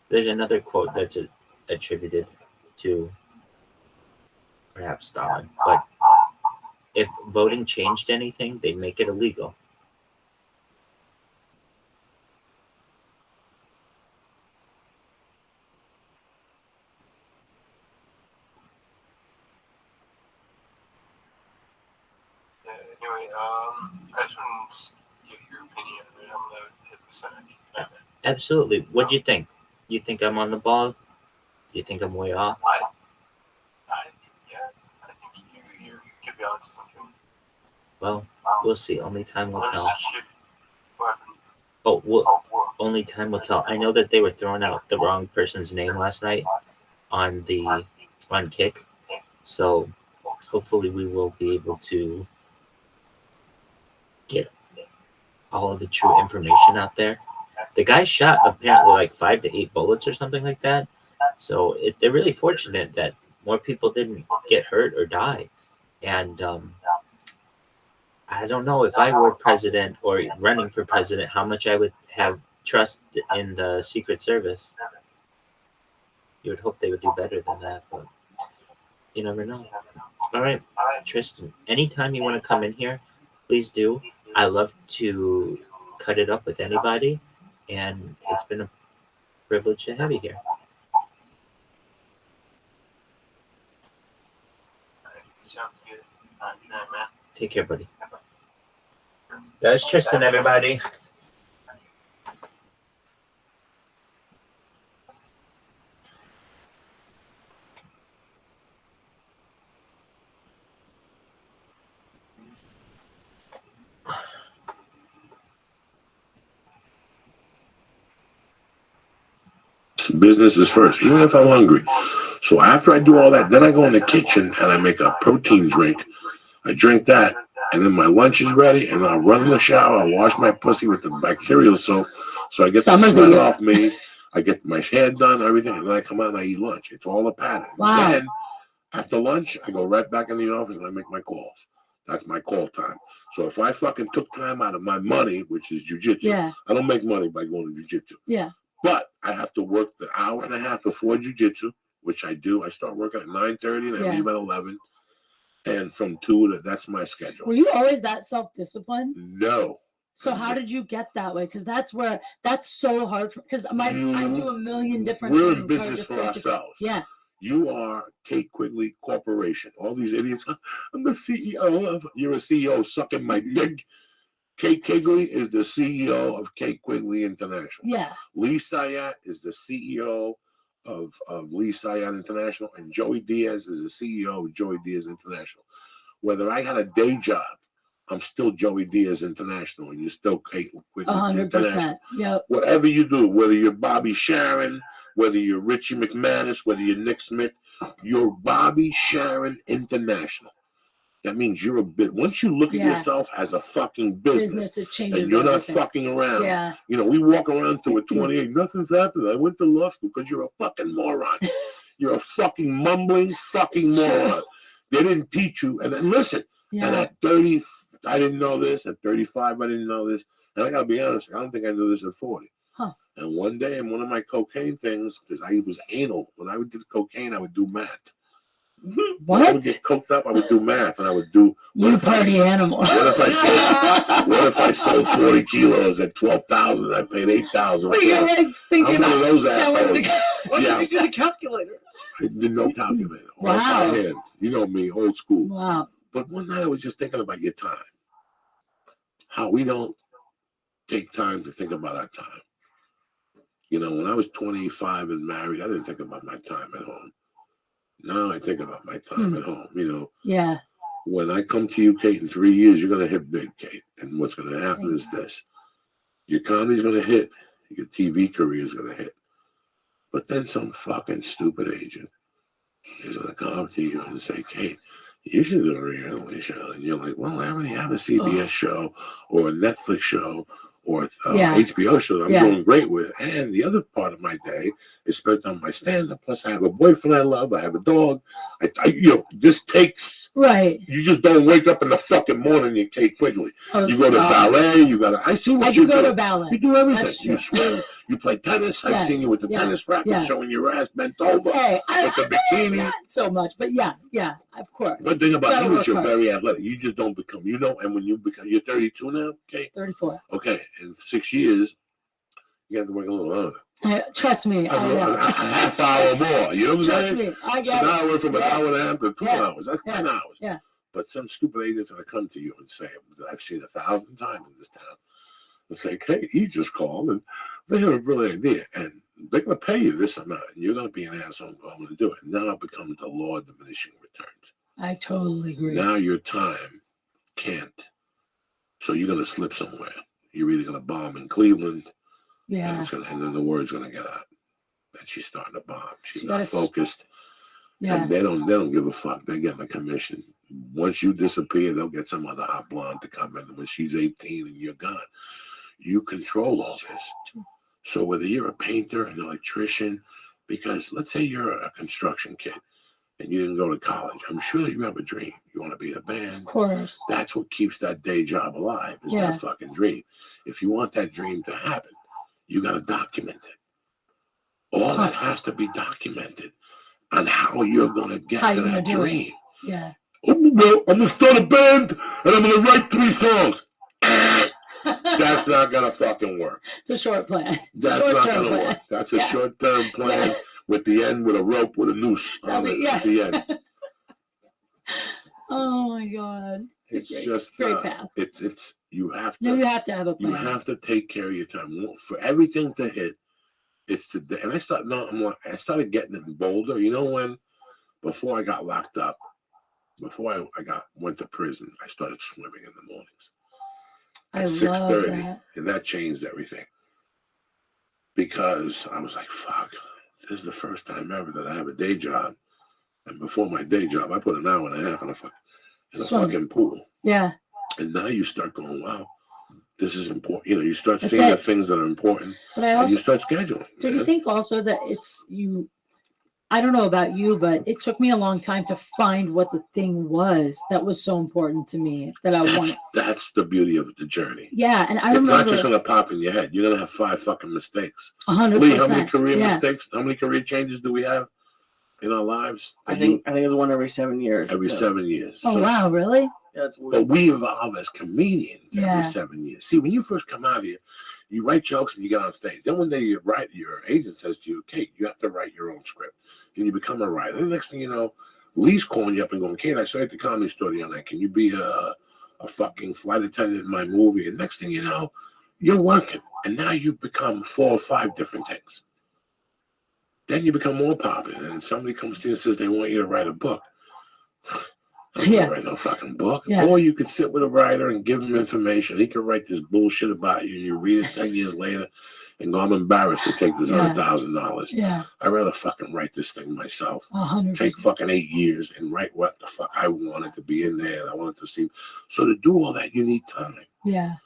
Speaker 5: There's another quote that's attributed to perhaps Stalin, but if voting changed anything, they'd make it illegal.
Speaker 6: Anyway, I just want to get your opinion. I'm gonna hit the Senate.
Speaker 5: Absolutely. What do you think? You think I'm on the ball? Do you think I'm way off?
Speaker 6: Yeah, I think you could be onto something.
Speaker 5: Well, we'll see. Only time will tell.
Speaker 6: What?
Speaker 5: Only time will tell. I know that they were throwing out the wrong person's name last night on Kick, so hopefully we will be able to get all of the true information out there. The guy shot apparently like 5 to 8 bullets or something like that. So they're really fortunate that more people didn't get hurt or die. And I don't know if I were president or running for president, how much I would have trust in the Secret Service. You would hope they would do better than that, but you never know. All right, Tristan, anytime you want to come in here, please do. I love to cut it up with anybody, and it's been a privilege to have you here.
Speaker 6: Sounds good. Good night, man.
Speaker 5: Take care, buddy. That's Tristan, everybody.
Speaker 1: Business is first, even if I'm hungry. So after I do all that, then I go in the kitchen and I make a protein drink. I drink that, and then my lunch is ready, and I'll run in the shower. I'll wash my pussy with the bacterial soap, so I get the sweat off me. I get my hair done, everything, and then I come out and I eat lunch. It's all a pattern.
Speaker 4: Wow.
Speaker 1: Then after lunch, I go right back in the office and I make my calls. That's my call time. So if I fucking took time out of my money, which is jujitsu,
Speaker 4: Yeah.
Speaker 1: I don't make money by going to jujitsu.
Speaker 4: Yeah.
Speaker 1: But I have to work the hour and a half before jujitsu, which I do. I start working at 9:30 and I leave at 11. And from 2 to, that's my schedule.
Speaker 4: Were you always that self-disciplined?
Speaker 1: No.
Speaker 4: So how did you get that way? Because that's so hard. Because I do a million different
Speaker 1: We're
Speaker 4: things.
Speaker 1: in business
Speaker 4: hard to
Speaker 1: for
Speaker 4: focus.
Speaker 1: ourselves.
Speaker 4: Yeah.
Speaker 1: You are Kate Quigley Corporation. All these idiots. I'm the CEO. You're a CEO sucking my dick. Kate Quigley is the CEO of Kate Quigley International.
Speaker 4: Yeah.
Speaker 1: Lee Sayat is the CEO of Lee Sayat International, and Joey Diaz is the CEO of Joey Diaz International. Whether I got a day job, I'm still Joey Diaz International, and you're still Kate Quigley
Speaker 4: 100%. Yep.
Speaker 1: Whatever you do, whether you're Bobby Sharon, whether you're Richie McManus, whether you're Nick Smith, you're Bobby Sharon International. That means you're a bit. Once you look at yourself as a fucking business
Speaker 4: It changes
Speaker 1: and you're not
Speaker 4: everything.
Speaker 1: fucking around.
Speaker 4: Yeah.
Speaker 1: You know, we walk around to a 28, nothing's happened. I went to law school because you're a fucking moron. You're a fucking mumbling fucking moron. They didn't teach you. And then listen, and at 30, I didn't know this. At 35, I didn't know this. And I got to be honest, I don't think I knew this at 40.
Speaker 4: Huh.
Speaker 1: And one day in one of my cocaine things, because I was anal, when I would do cocaine, I would do math.
Speaker 4: What?
Speaker 1: When I would get coked up, I would do math, and I would do.
Speaker 4: You party animal.
Speaker 1: What if I sold 40 kilos at 12,000? I paid 8,000.
Speaker 4: You're like thinking
Speaker 1: I'm one of those
Speaker 4: selling
Speaker 1: assholes.
Speaker 3: What
Speaker 1: Yeah.
Speaker 3: did you do the calculator?
Speaker 1: I did no calculator. All
Speaker 4: Wow.
Speaker 1: by hand. You know me, old school.
Speaker 4: Wow.
Speaker 1: But one night I was just thinking about your time. How we don't take time to think about our time. You know, when I was 25 and married, I didn't think about my time at home. Now I think about my time at home. You know,
Speaker 4: Yeah.
Speaker 1: when I come to you, Kate, in 3 years, you're going to hit big, Kate. And what's going to happen is this. Your comedy's going to hit. Your TV career is going to hit. But then some fucking stupid agent is going to come up to you and say, Kate, you should do a reality show. And you're like, well, I already have a CBS show or a Netflix show or HBO show that I'm doing great with. And the other part of my day is spent on my stand-up. Plus, I have a boyfriend I love. I have a dog. This takes...
Speaker 4: Right.
Speaker 1: You just don't wake up in the fucking morning, you Kate Quigley. You go to ballet. I see what you do.
Speaker 4: I do go to ballet.
Speaker 1: You do everything.
Speaker 4: That's true.
Speaker 1: You swim. You play tennis. I've seen you with the tennis racket showing your ass bent over
Speaker 4: Hey,
Speaker 1: with the bikini.
Speaker 4: Not so much, but yeah, of course.
Speaker 1: One thing about you is you're
Speaker 4: hard.
Speaker 1: very athletic. You just don't become, and when you become, you're 32 now, okay?
Speaker 4: 34.
Speaker 1: Okay, in 6 years, you have to work a little longer.
Speaker 4: Trust me.
Speaker 1: A half hour more. You know what I'm saying?
Speaker 4: Trust me. I
Speaker 1: So
Speaker 4: get
Speaker 1: now
Speaker 4: it.
Speaker 1: we're from an hour and a half to 2 hours. That's 10 hours.
Speaker 4: Yeah.
Speaker 1: But some stupid agent's going to come to you and say, I've seen 1,000 times in this town. And say, hey, he just called and they have a brilliant idea. And they're going to pay you this amount. And you're going to be an asshole going to do it. And now it becomes the law of diminishing returns.
Speaker 4: I totally agree.
Speaker 1: Now your time can't. So you're going to slip somewhere. You're either going to bomb in Cleveland.
Speaker 4: Yeah.
Speaker 1: And then the word's going to get out. And she's starting to bomb. She's
Speaker 4: She
Speaker 1: not
Speaker 4: gotta
Speaker 1: focused.
Speaker 4: Yeah.
Speaker 1: And they don't give a fuck. They're getting a commission. Once you disappear, they'll get some other hot blonde to come in. When she's 18 and you're gone, you control all this. So whether you're a painter, an electrician, because let's say you're a construction kid and you didn't go to college, I'm sure you have a dream. You want to be in a band.
Speaker 4: Of course.
Speaker 1: That's what keeps that day job alive, is that fucking dream. If you want that dream to happen, you got to document it. All that has to be documented on how you're going to get to that dream.
Speaker 4: Yeah.
Speaker 1: Oh, well, I'm going to start a band and I'm going to write 3 songs. That's not going to fucking work.
Speaker 4: It's a short plan.
Speaker 1: That's not going to work. That's a short-term plan with the end with a rope with a noose on it at the end.
Speaker 4: Oh my God.
Speaker 1: It's
Speaker 4: great,
Speaker 1: just
Speaker 4: great path.
Speaker 1: It's you have to.
Speaker 4: No, you have to have a plan.
Speaker 1: You have to take care of your time. For everything to hit, it's today. And I started getting it bolder. You know when? Before I got locked up, before I went to prison, I started swimming in the mornings at 6:30, and that changed everything. Because I was like, fuck, this is the first time ever that I have a day job. And before my day job, I put an hour and a half in a fucking pool. Yeah. And now you start going, wow, this is important. You know, you start seeing the things that are important, and you start scheduling.
Speaker 4: Do you think also that it's you? I don't know about you, but it took me a long time to find what the thing was that was so important to me that I wanted.
Speaker 1: That's the beauty of the journey.
Speaker 4: Yeah, and I remember.
Speaker 1: It's not just going to pop in your head. You're going to have 5 fucking mistakes.
Speaker 4: 100%.
Speaker 1: Lee, how many career mistakes? How many career changes do we have? in our lives?
Speaker 3: I think it's one every 7 years.
Speaker 1: Every
Speaker 3: So,
Speaker 1: 7 years.
Speaker 4: Oh
Speaker 1: So-
Speaker 4: wow, really?
Speaker 3: yeah, it's
Speaker 1: But
Speaker 3: weird.
Speaker 1: we evolve as comedians
Speaker 4: Yeah.
Speaker 1: every 7 years. See, when you first come out here, you write jokes and you get on stage. Then one day your agent says to you, Kate, you have to write your own script. And you become a writer. And the next thing you know, Lee's calling you up and going, Kate, I saw you at the Comedy Store the other night. Can you be a fucking flight attendant in my movie? And next thing you know, you're working. And now you've become 4 or 5 different things. Then you become more popular. And somebody comes to you and says they want you to write a book. I can't write no fucking book.
Speaker 4: Yeah.
Speaker 1: Or you could sit with a writer and give him information. He could write this bullshit about you, and you read it 10 years later and go, I'm embarrassed to take this $100,000.
Speaker 4: Yeah.
Speaker 1: I'd rather fucking write this thing myself.
Speaker 4: 100%.
Speaker 1: Take fucking 8 years and write what the fuck I wanted to be in there. And I wanted to see. So to do all that, you need time.
Speaker 4: Yeah.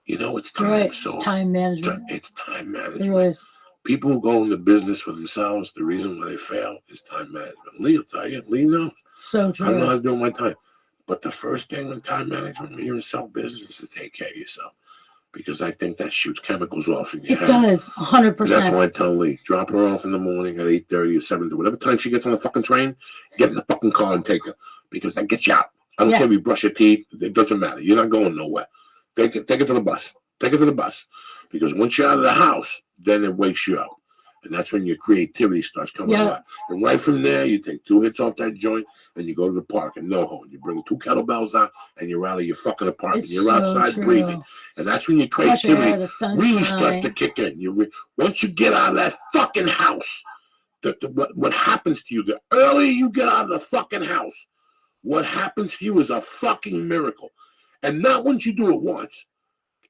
Speaker 1: You know, it's time.
Speaker 4: Right.
Speaker 1: So
Speaker 4: It's time management.
Speaker 1: it's time
Speaker 4: It
Speaker 1: management.
Speaker 4: really is.
Speaker 1: People who go into business for themselves, the reason why they fail is time management. Lee will tell you. Lee knows.
Speaker 4: So
Speaker 1: I don't know
Speaker 4: true.
Speaker 1: how to do my time. But the first thing with time management when you're in self-business is to take care of yourself. Because I think that shoots chemicals off in your
Speaker 4: It
Speaker 1: head.
Speaker 4: does.
Speaker 1: And that's
Speaker 4: 100%.
Speaker 1: why I tell Lee, drop her off in the morning at 8:30 or 7, whatever time she gets on the fucking train, get in the fucking car and take her. Because that gets you out. I don't
Speaker 4: Yeah.
Speaker 1: care if you brush your teeth. It doesn't matter. You're not going nowhere. Take it to the bus. Take it to the bus. Because once you're out of the house, then it wakes you up. And that's when your creativity starts coming
Speaker 4: Yeah.
Speaker 1: out. And right from there, you take 2 hits off that joint, and you go to the park in NoHo. And you bring 2 kettlebells out, and you're out of your fucking apartment.
Speaker 4: It's
Speaker 1: You're
Speaker 4: so
Speaker 1: outside
Speaker 4: true.
Speaker 1: breathing. And that's when your
Speaker 4: Fresh air,
Speaker 1: creativity
Speaker 4: the
Speaker 1: really start
Speaker 4: sunshine.
Speaker 1: to kick in. Once you get out of that fucking house, what happens to you, the earlier you get out of the fucking house, what happens to you is a fucking miracle. And not once you do it once.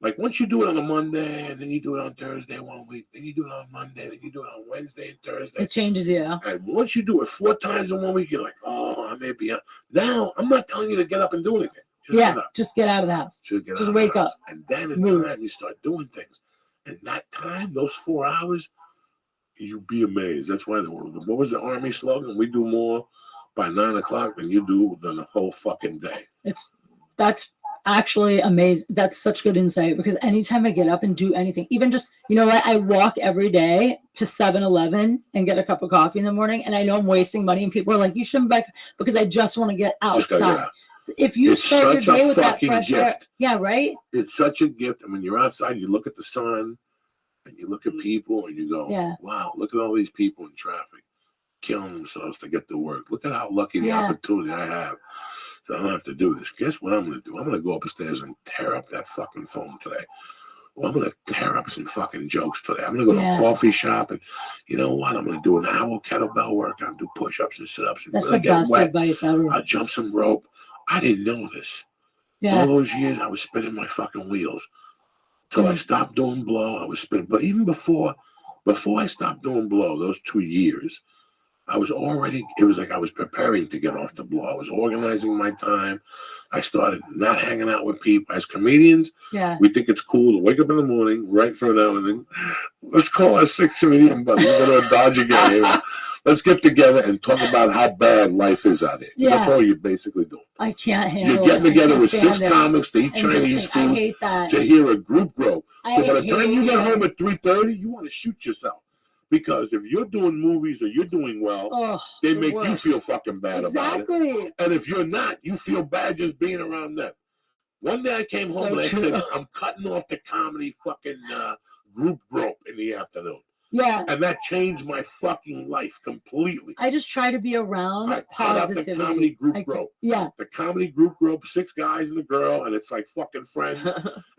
Speaker 1: Like once you do it on a Monday, and then you do it on Thursday 1 week, then you do it on Monday, then you do it on Wednesday and Thursday.
Speaker 4: It changes you.
Speaker 1: And once you do it 4 times in 1 week, you're like, oh, I may be out. Now, I'm not telling you to get up and do anything. Just
Speaker 4: Yeah.
Speaker 1: get up.
Speaker 4: Just get out of the house.
Speaker 1: Just get
Speaker 4: Just
Speaker 1: out of
Speaker 4: wake
Speaker 1: the house.
Speaker 4: up.
Speaker 1: And then in
Speaker 4: Move.
Speaker 1: time, you start doing things. And that time, those 4 hours, you'd be amazed. That's why what was the Army slogan? We do more by 9 o'clock than you do than the whole fucking day.
Speaker 4: That's actually amazing. That's such good insight because anytime I get up and do anything, even just, you know what, I walk every day to 7-Eleven and get a cup of coffee in the morning, and I know I'm wasting money, and people are like, you shouldn't buy, because I just want to get
Speaker 1: Just gotta
Speaker 4: outside.
Speaker 1: get out.
Speaker 4: If you
Speaker 1: It's
Speaker 4: start your
Speaker 1: such a
Speaker 4: day with that
Speaker 1: fucking
Speaker 4: fresh air,
Speaker 1: gift.
Speaker 4: yeah, right?
Speaker 1: It's such a gift. And when you're outside, you look at the sun and you look at people and you go,
Speaker 4: Yeah.
Speaker 1: wow, look at all these people in traffic killing themselves to get to work. Look at how lucky the
Speaker 4: Yeah.
Speaker 1: opportunity I have. So I don't have to do this. Guess what I'm going to do? I'm going to go upstairs and tear up that fucking phone today. Well, I'm going to tear up some fucking jokes today. I'm going to go to
Speaker 4: Yeah.
Speaker 1: a coffee shop and you know what? I'm going to do an hour kettlebell workout, do push-ups and sit-ups and
Speaker 4: That's
Speaker 1: really
Speaker 4: the
Speaker 1: get
Speaker 4: best
Speaker 1: wet.
Speaker 4: advice ever.
Speaker 1: I'll jump some rope. I didn't know this. All
Speaker 4: Yeah.
Speaker 1: those years I was spinning my fucking wheels. Till I stopped doing blow, I was spinning. But even before I stopped doing blow, those 2 years, I was already, it was like I was preparing to get off the blow. I was organizing my time. I started not hanging out with people. As comedians,
Speaker 4: Yeah.
Speaker 1: we think it's cool to wake up in the morning, write for an hour, and then let's call our 6 comedian buddies. We're going to a Dodger game. Let's get together and talk about how bad life is out there.
Speaker 4: Yeah.
Speaker 1: That's all you're basically doing.
Speaker 4: I can't handle
Speaker 1: You're getting
Speaker 4: it. I
Speaker 1: together
Speaker 4: can't
Speaker 1: with
Speaker 4: stand
Speaker 1: 6
Speaker 4: it.
Speaker 1: comics to eat
Speaker 4: And
Speaker 1: Chinese
Speaker 4: bitching. I
Speaker 1: food,
Speaker 4: hate that.
Speaker 1: to hear a group grow. So
Speaker 4: I
Speaker 1: by the time you
Speaker 4: hate
Speaker 1: get
Speaker 4: it.
Speaker 1: home at 3:30, you want to shoot yourself. Because if you're doing movies or you're doing well,
Speaker 4: Oh,
Speaker 1: they
Speaker 4: the
Speaker 1: make you
Speaker 4: worst.
Speaker 1: feel fucking bad about it.
Speaker 4: Exactly.
Speaker 1: And if you're not, you feel bad just being around them. One day I came home
Speaker 4: So
Speaker 1: and I
Speaker 4: true.
Speaker 1: said, I'm cutting off the comedy fucking group rope in the afternoon.
Speaker 4: Yeah.
Speaker 1: And that changed my fucking life completely.
Speaker 4: I just try to be around
Speaker 1: I cut out the
Speaker 4: positivity.
Speaker 1: comedy group
Speaker 4: I-
Speaker 1: rope.
Speaker 4: Yeah.
Speaker 1: The comedy group rope, 6 guys and a girl, and it's like fucking friends.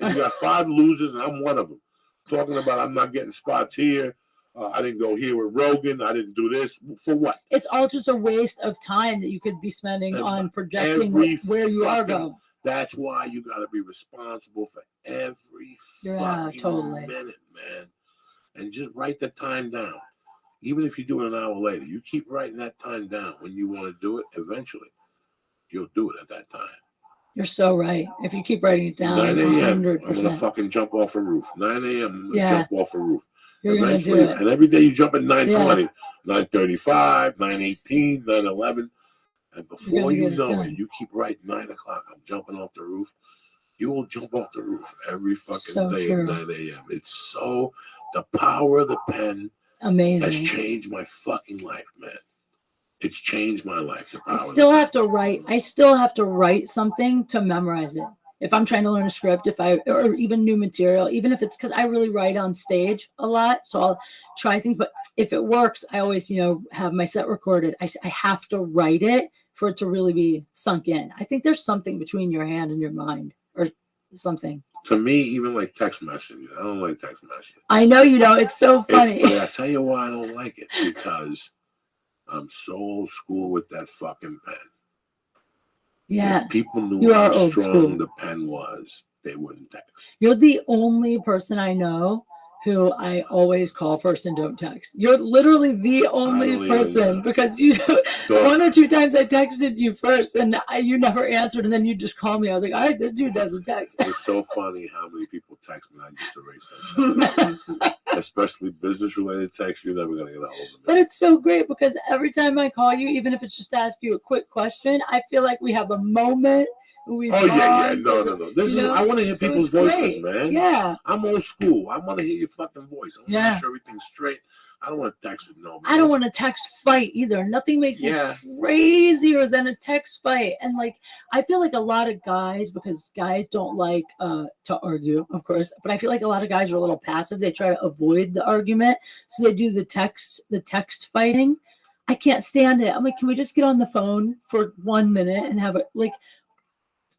Speaker 1: And you got 5 losers, and I'm one of them. Talking about I'm not getting spots here. I didn't go here with Rogan. I didn't do this. For what?
Speaker 4: It's all just a waste of time that you could be spending
Speaker 1: And
Speaker 4: on projecting
Speaker 1: every
Speaker 4: where you are
Speaker 1: fucking-
Speaker 4: going.
Speaker 1: That's why you got to be responsible for every
Speaker 4: Yeah,
Speaker 1: fucking
Speaker 4: totally.
Speaker 1: minute, man. And just write the time down. Even if you do it an hour later, you keep writing that time down when you want to do it. Eventually, you'll do it at that time.
Speaker 4: You're so right. If you keep writing it down,
Speaker 1: 9 a.m. I'm gonna
Speaker 4: 100%.
Speaker 1: fucking jump off a roof. 9 a.m. I'm gonna
Speaker 4: Yeah.
Speaker 1: jump off a roof.
Speaker 4: You're going to do
Speaker 1: Eventually,
Speaker 4: it.
Speaker 1: and every day you jump at 9:20, 9:35, 9:18, 9:11, and before
Speaker 4: gonna
Speaker 1: you
Speaker 4: get it
Speaker 1: know
Speaker 4: done.
Speaker 1: it, you keep writing 9 o'clock. I'm jumping off the roof. You will jump off the roof every fucking
Speaker 4: So
Speaker 1: day
Speaker 4: true.
Speaker 1: at 9 a.m. It's so the power of the pen has
Speaker 4: Amazing.
Speaker 1: changed my fucking life, man. It's changed my life.
Speaker 4: I still have to write something to memorize it. If I'm trying to learn a script, or even new material, even if it's because I really write on stage a lot, so I'll try things. But if it works, I always, have my set recorded. I have to write it for it to really be sunk in. I think there's something between your hand and your mind, or something.
Speaker 1: To me, even like text messaging, I don't like text messaging.
Speaker 4: I know you don't. It's so funny.
Speaker 1: But I tell you why I don't like it, because I'm so old school with that fucking pen.
Speaker 4: Yeah.
Speaker 1: If people knew how strong the pen was, they wouldn't text.
Speaker 4: You're the only person I know who I always call first and don't text. You're literally the only person, because one or two times I texted you first and you never answered, and then you just called me. I was like, all right, this dude doesn't text.
Speaker 1: It's so funny how many people text me. I just erase them. Especially business-related text, you're never going to get a hold of me.
Speaker 4: But it's so great, because every time I call you, even if it's just to ask you a quick question, I feel like we have a moment. No.
Speaker 1: This is I want to hear people's voices, man.
Speaker 4: Yeah.
Speaker 1: I'm old school. I want to hear your fucking voice. I want to make sure everything's straight. I don't want to text with nobody.
Speaker 4: I don't want to text fight either. Nothing makes me crazier than a text fight. And I feel like a lot of guys, because guys don't like to argue, of course, but I feel like a lot of guys are a little passive. They try to avoid the argument, so they do the text fighting. I can't stand it. I'm like, can we just get on the phone for 1 minute and have it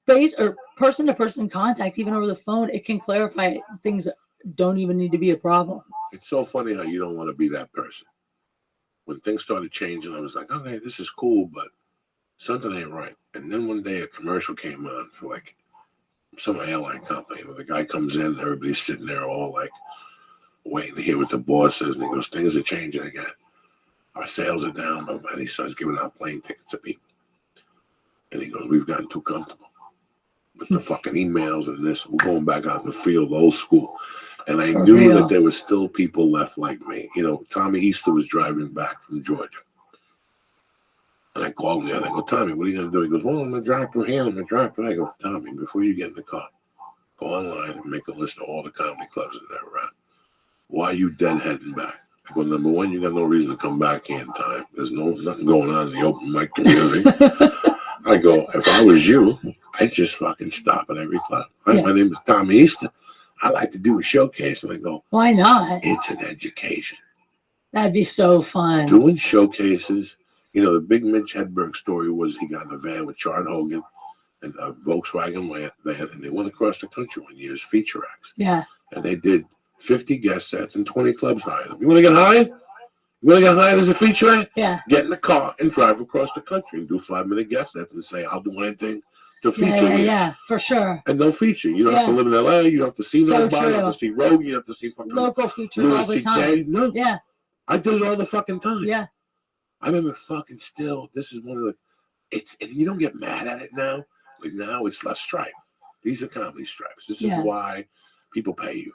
Speaker 4: face or person-to-person contact, even over the phone? It can clarify things that don't even need to be a problem.
Speaker 1: It's so funny how you don't want to be that person. When things started changing, I was like, okay, this is cool, but something ain't right. And then one day a commercial came on for some airline company, where the guy comes in, everybody's sitting there all waiting to hear what the boss says, and he goes, things are changing again. Our sales are down, and he starts giving out plane tickets to people. And he goes, we've gotten too comfortable with the fucking emails and this. We're going back out in the field, old school. And I knew that there were still people left like me. Tommy Easter was driving back from Georgia. And I called him and I go, Tommy, what are you going to do? He goes, well, I'm going to drive through here. I'm going to drive. But I go, Tommy, before you get in the car, go online and make a list of all the comedy clubs in that route. Why are you deadheading back? I go, number one, you got no reason to come back here in time. There's nothing going on in the open mic community. I go, if I was you, I'd just fucking stop at every club. Hi, my name is Tommy Easter. I like to do a showcase. And I go,
Speaker 4: why not?
Speaker 1: It's an education.
Speaker 4: That'd be so fun.
Speaker 1: Doing showcases. The big Mitch Hedberg story was he got in a van with Chard Hogan and a Volkswagen van, and they went across the country one year as feature acts.
Speaker 4: Yeah.
Speaker 1: And they did 50 guest sets and 20 clubs hired them. You want to get hired? You want to get hired as a feature act?
Speaker 4: Yeah.
Speaker 1: Get in the car and drive across the country and do 5-minute guest sets and say, I'll do anything to feature you.
Speaker 4: Yeah, for sure.
Speaker 1: And they'll feature. You don't have to live in LA. You don't have to see nobody.
Speaker 4: True.
Speaker 1: You don't have to see Rogan. You have to see fucking
Speaker 4: local features
Speaker 1: Louis
Speaker 4: all the time.
Speaker 1: C.K. No.
Speaker 4: Yeah.
Speaker 1: I did it all the fucking time.
Speaker 4: Yeah.
Speaker 1: I remember fucking still, this is one of and you don't get mad at it now. Now it's less stripe. These are comedy stripes. This is why people pay you.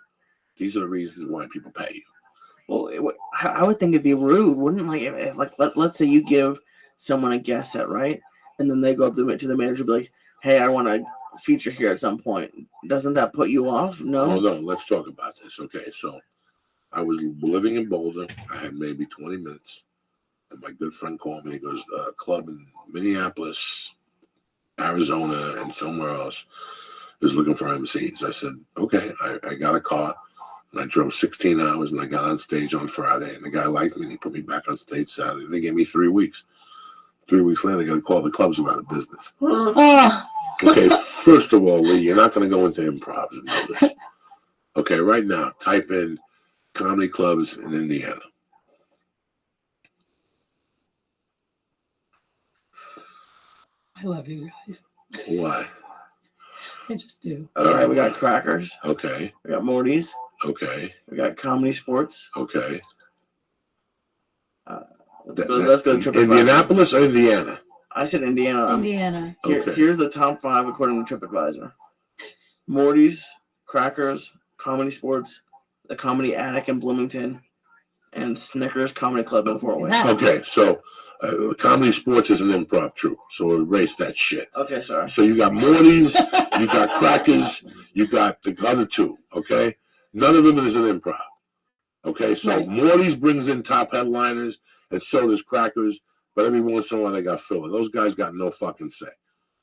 Speaker 1: These are the reasons why people pay you.
Speaker 3: Well, I would think it'd be rude, wouldn't let's say you give someone a guest set, right? And then they go up to the manager and be like, hey, I want to feature here at some point. Doesn't that put you off? No?
Speaker 1: Oh, no, let's talk about this. Okay, so I was living in Boulder. I had maybe 20 minutes. And my good friend called me. He goes, a club in Minneapolis, Arizona, and somewhere else is looking for MCs. I said, okay. I got a car, and I drove 16 hours, and I got on stage on Friday. And the guy liked me, and he put me back on stage Saturday. And they gave me 3 weeks. 3 weeks later, I got to call the clubs about the business. Okay, first of all, Lee, you're not going to go into improvs and know this. Okay, right now, type in comedy clubs in Indiana.
Speaker 4: I love you guys.
Speaker 1: Why?
Speaker 4: I just do.
Speaker 3: All right, we got Crackers.
Speaker 1: Okay.
Speaker 3: We got Morty's.
Speaker 1: Okay.
Speaker 3: We got Comedy Sports.
Speaker 1: Okay.
Speaker 3: Let's go to TripAdvisor.
Speaker 1: Indianapolis or Indiana?
Speaker 3: I said Indiana.
Speaker 4: Indiana.
Speaker 3: Here's the top 5 according to TripAdvisor. Morty's, Crackers, Comedy Sports, the Comedy Attic in Bloomington, and Snickers Comedy Club in Fort Wayne.
Speaker 1: Okay, so Comedy Sports is an improv troupe, so erase that shit.
Speaker 3: Okay, sorry.
Speaker 1: So you got Morty's, you got Crackers, you got the other two, okay? None of them is an improv. Okay, so Morty's brings in top headliners, and so does Crackers, But every once in a while they got filler. Those guys got no fucking say.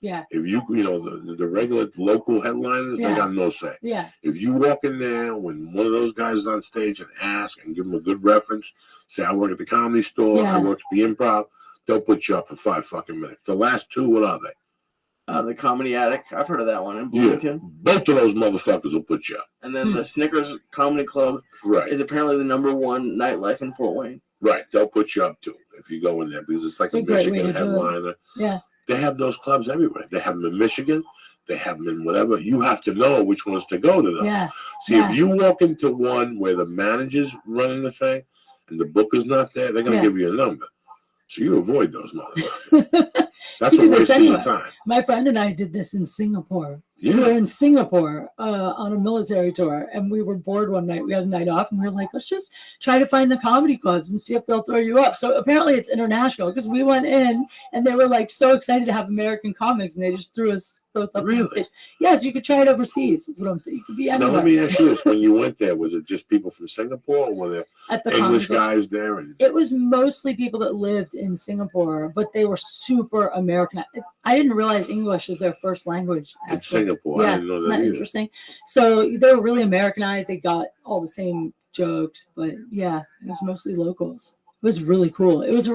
Speaker 2: Yeah.
Speaker 1: If you know the regular local headliners, they got no say.
Speaker 2: Yeah.
Speaker 1: If you walk in there when one of those guys is on stage and ask and give them a good reference, say I work at the Comedy Store, I work at the Improv, they'll put you up for 5 fucking minutes. The last 2, what are they?
Speaker 3: The Comedy Attic. I've heard of that one in Bloomington.
Speaker 1: Yeah. Both of those motherfuckers will put you up.
Speaker 3: And then the Snickers Comedy Club is apparently the #1 nightlife in Fort Wayne.
Speaker 1: Right. They'll put you up too if you go in there because it's like a Michigan headliner.
Speaker 2: Yeah.
Speaker 1: They have those clubs everywhere. They have them in Michigan. They have them in whatever. You have to know which ones to go to them.
Speaker 2: Yeah.
Speaker 1: See, if you walk into one where the manager's running the thing and the booker's not there, they're going to give you a number. So you avoid those motherfuckers. That's a waste of your time.
Speaker 2: My friend and I did this in Singapore.
Speaker 1: Yeah.
Speaker 2: We were in Singapore on a military tour, and we were bored one night. We had a night off, and we were like, let's just try to find the comedy clubs and see if they'll throw you up. So apparently it's international because we went in, and they were like so excited to have American comics, and they just threw us both up on stage. Yes, you could try it overseas. Is what I'm saying. You could be anywhere.
Speaker 1: Now let me ask you this: when you went there, was it just people from Singapore, or were there English guys there? And
Speaker 2: it was mostly people that lived in Singapore, but they were super American. I didn't realize English was their first language.
Speaker 1: In Singapore,
Speaker 2: yeah,
Speaker 1: I didn't know
Speaker 2: isn't
Speaker 1: that
Speaker 2: that
Speaker 1: either.
Speaker 2: Interesting. So they were really Americanized. They got all the same jokes, but yeah, it was mostly locals. It was really cool. It was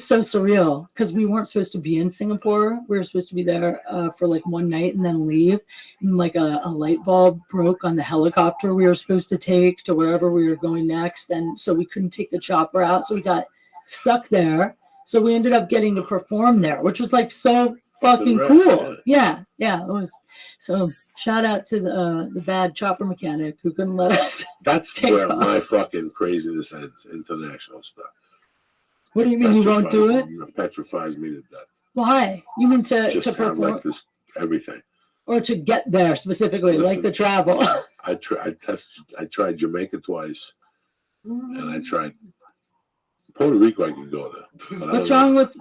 Speaker 2: so surreal because we weren't supposed to be in Singapore. We were supposed to be there for like one night and then leave. And like a light bulb broke on the helicopter we were supposed to take to wherever we were going next. And so we couldn't take the chopper out. So we got stuck there. So we ended up getting to perform there, which was like so fucking cool. Yeah. It was. So shout out to the bad chopper mechanic who couldn't let us.
Speaker 1: That's where my fucking craziness ends. International stuff.
Speaker 2: What do you mean you won't do it?
Speaker 1: It petrifies me to death.
Speaker 2: Why? You mean to perform?
Speaker 1: Like this, everything.
Speaker 2: Or to get there specifically, like the travel.
Speaker 1: I tried Jamaica twice, and I tried Puerto Rico. I could go there.
Speaker 2: What's wrong with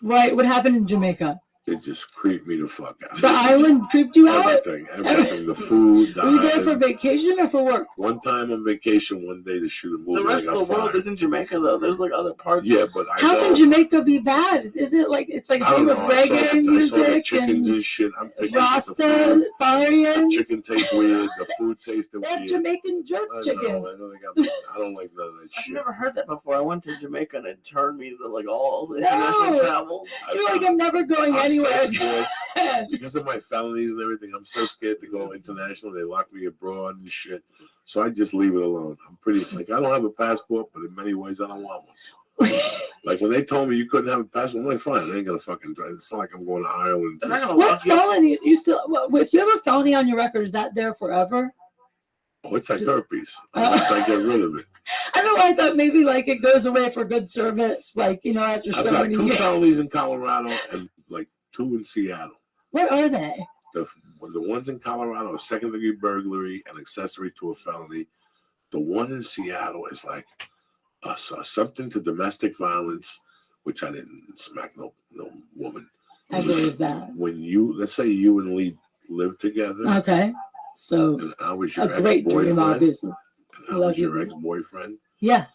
Speaker 2: what happened in Jamaica?
Speaker 1: It just creeped me the fuck out.
Speaker 2: The island creeped you out?
Speaker 1: Everything. The food, the
Speaker 2: Were you there for vacation or for work?
Speaker 1: One time on vacation, one day to shoot a movie.
Speaker 3: The rest of the world isn't Jamaica, though. There's like other parts.
Speaker 1: Yeah, but
Speaker 2: how can Jamaica be bad? Isn't it like it's like a thing with reggae music
Speaker 1: the chickens and shit?
Speaker 2: Rasta, Farians.
Speaker 1: The chicken tastes weird. The food tasted
Speaker 2: weird. That Jamaican jerk chicken.
Speaker 1: I don't like none of that shit.
Speaker 3: I've never heard that before. I went to Jamaica and it turned me to like all the international travel.
Speaker 2: You're like, I'm never going anywhere.
Speaker 1: So scared. Because of my felonies and everything, I'm so scared to go international. They lock me abroad and shit. So I just leave it alone. I'm pretty like I don't have a passport, but in many ways I don't want one. Like when they told me you couldn't have a passport, I'm like, fine, I ain't gonna fucking drive. It's not like I'm going to Ireland.
Speaker 2: What felony? You still? If you have a felony on your record, is that there forever?
Speaker 1: Oh, it's like herpes. Unless I get rid of it.
Speaker 2: I don't know. I thought maybe like it goes away for good service, like after so many years.
Speaker 1: I've got 2 felonies in Colorado and like 2 in Seattle.
Speaker 2: What are they?
Speaker 1: The ones in Colorado are second-degree burglary and accessory to a felony. The one in Seattle is like something to domestic violence, which I didn't smack no woman.
Speaker 2: I believe that.
Speaker 1: When let's say you and Lee live together.
Speaker 2: Okay. So
Speaker 1: and I was your
Speaker 2: a great dream, obviously.
Speaker 1: And I was your ex-boyfriend.
Speaker 2: Yeah.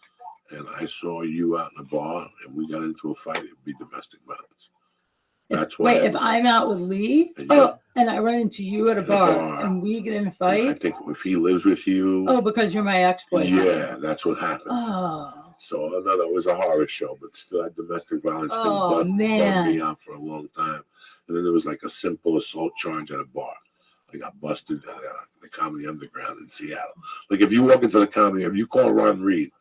Speaker 1: And I saw you out in a bar and we got into a fight, it'd be domestic violence. That's why.
Speaker 2: Wait, if I'm out with Lee, and I run into you at a bar and we get in a fight.
Speaker 1: I think if he lives with you.
Speaker 2: Oh, because you're my ex-boyfriend.
Speaker 1: Yeah, that's what happened.
Speaker 2: Oh.
Speaker 1: So it was a horror show, but still that domestic violence thing bugged me out for a long time. And then there was like a simple assault charge at a bar. I got busted at the Comedy Underground in Seattle. Like if you walk into the comedy, if you call Ron Reed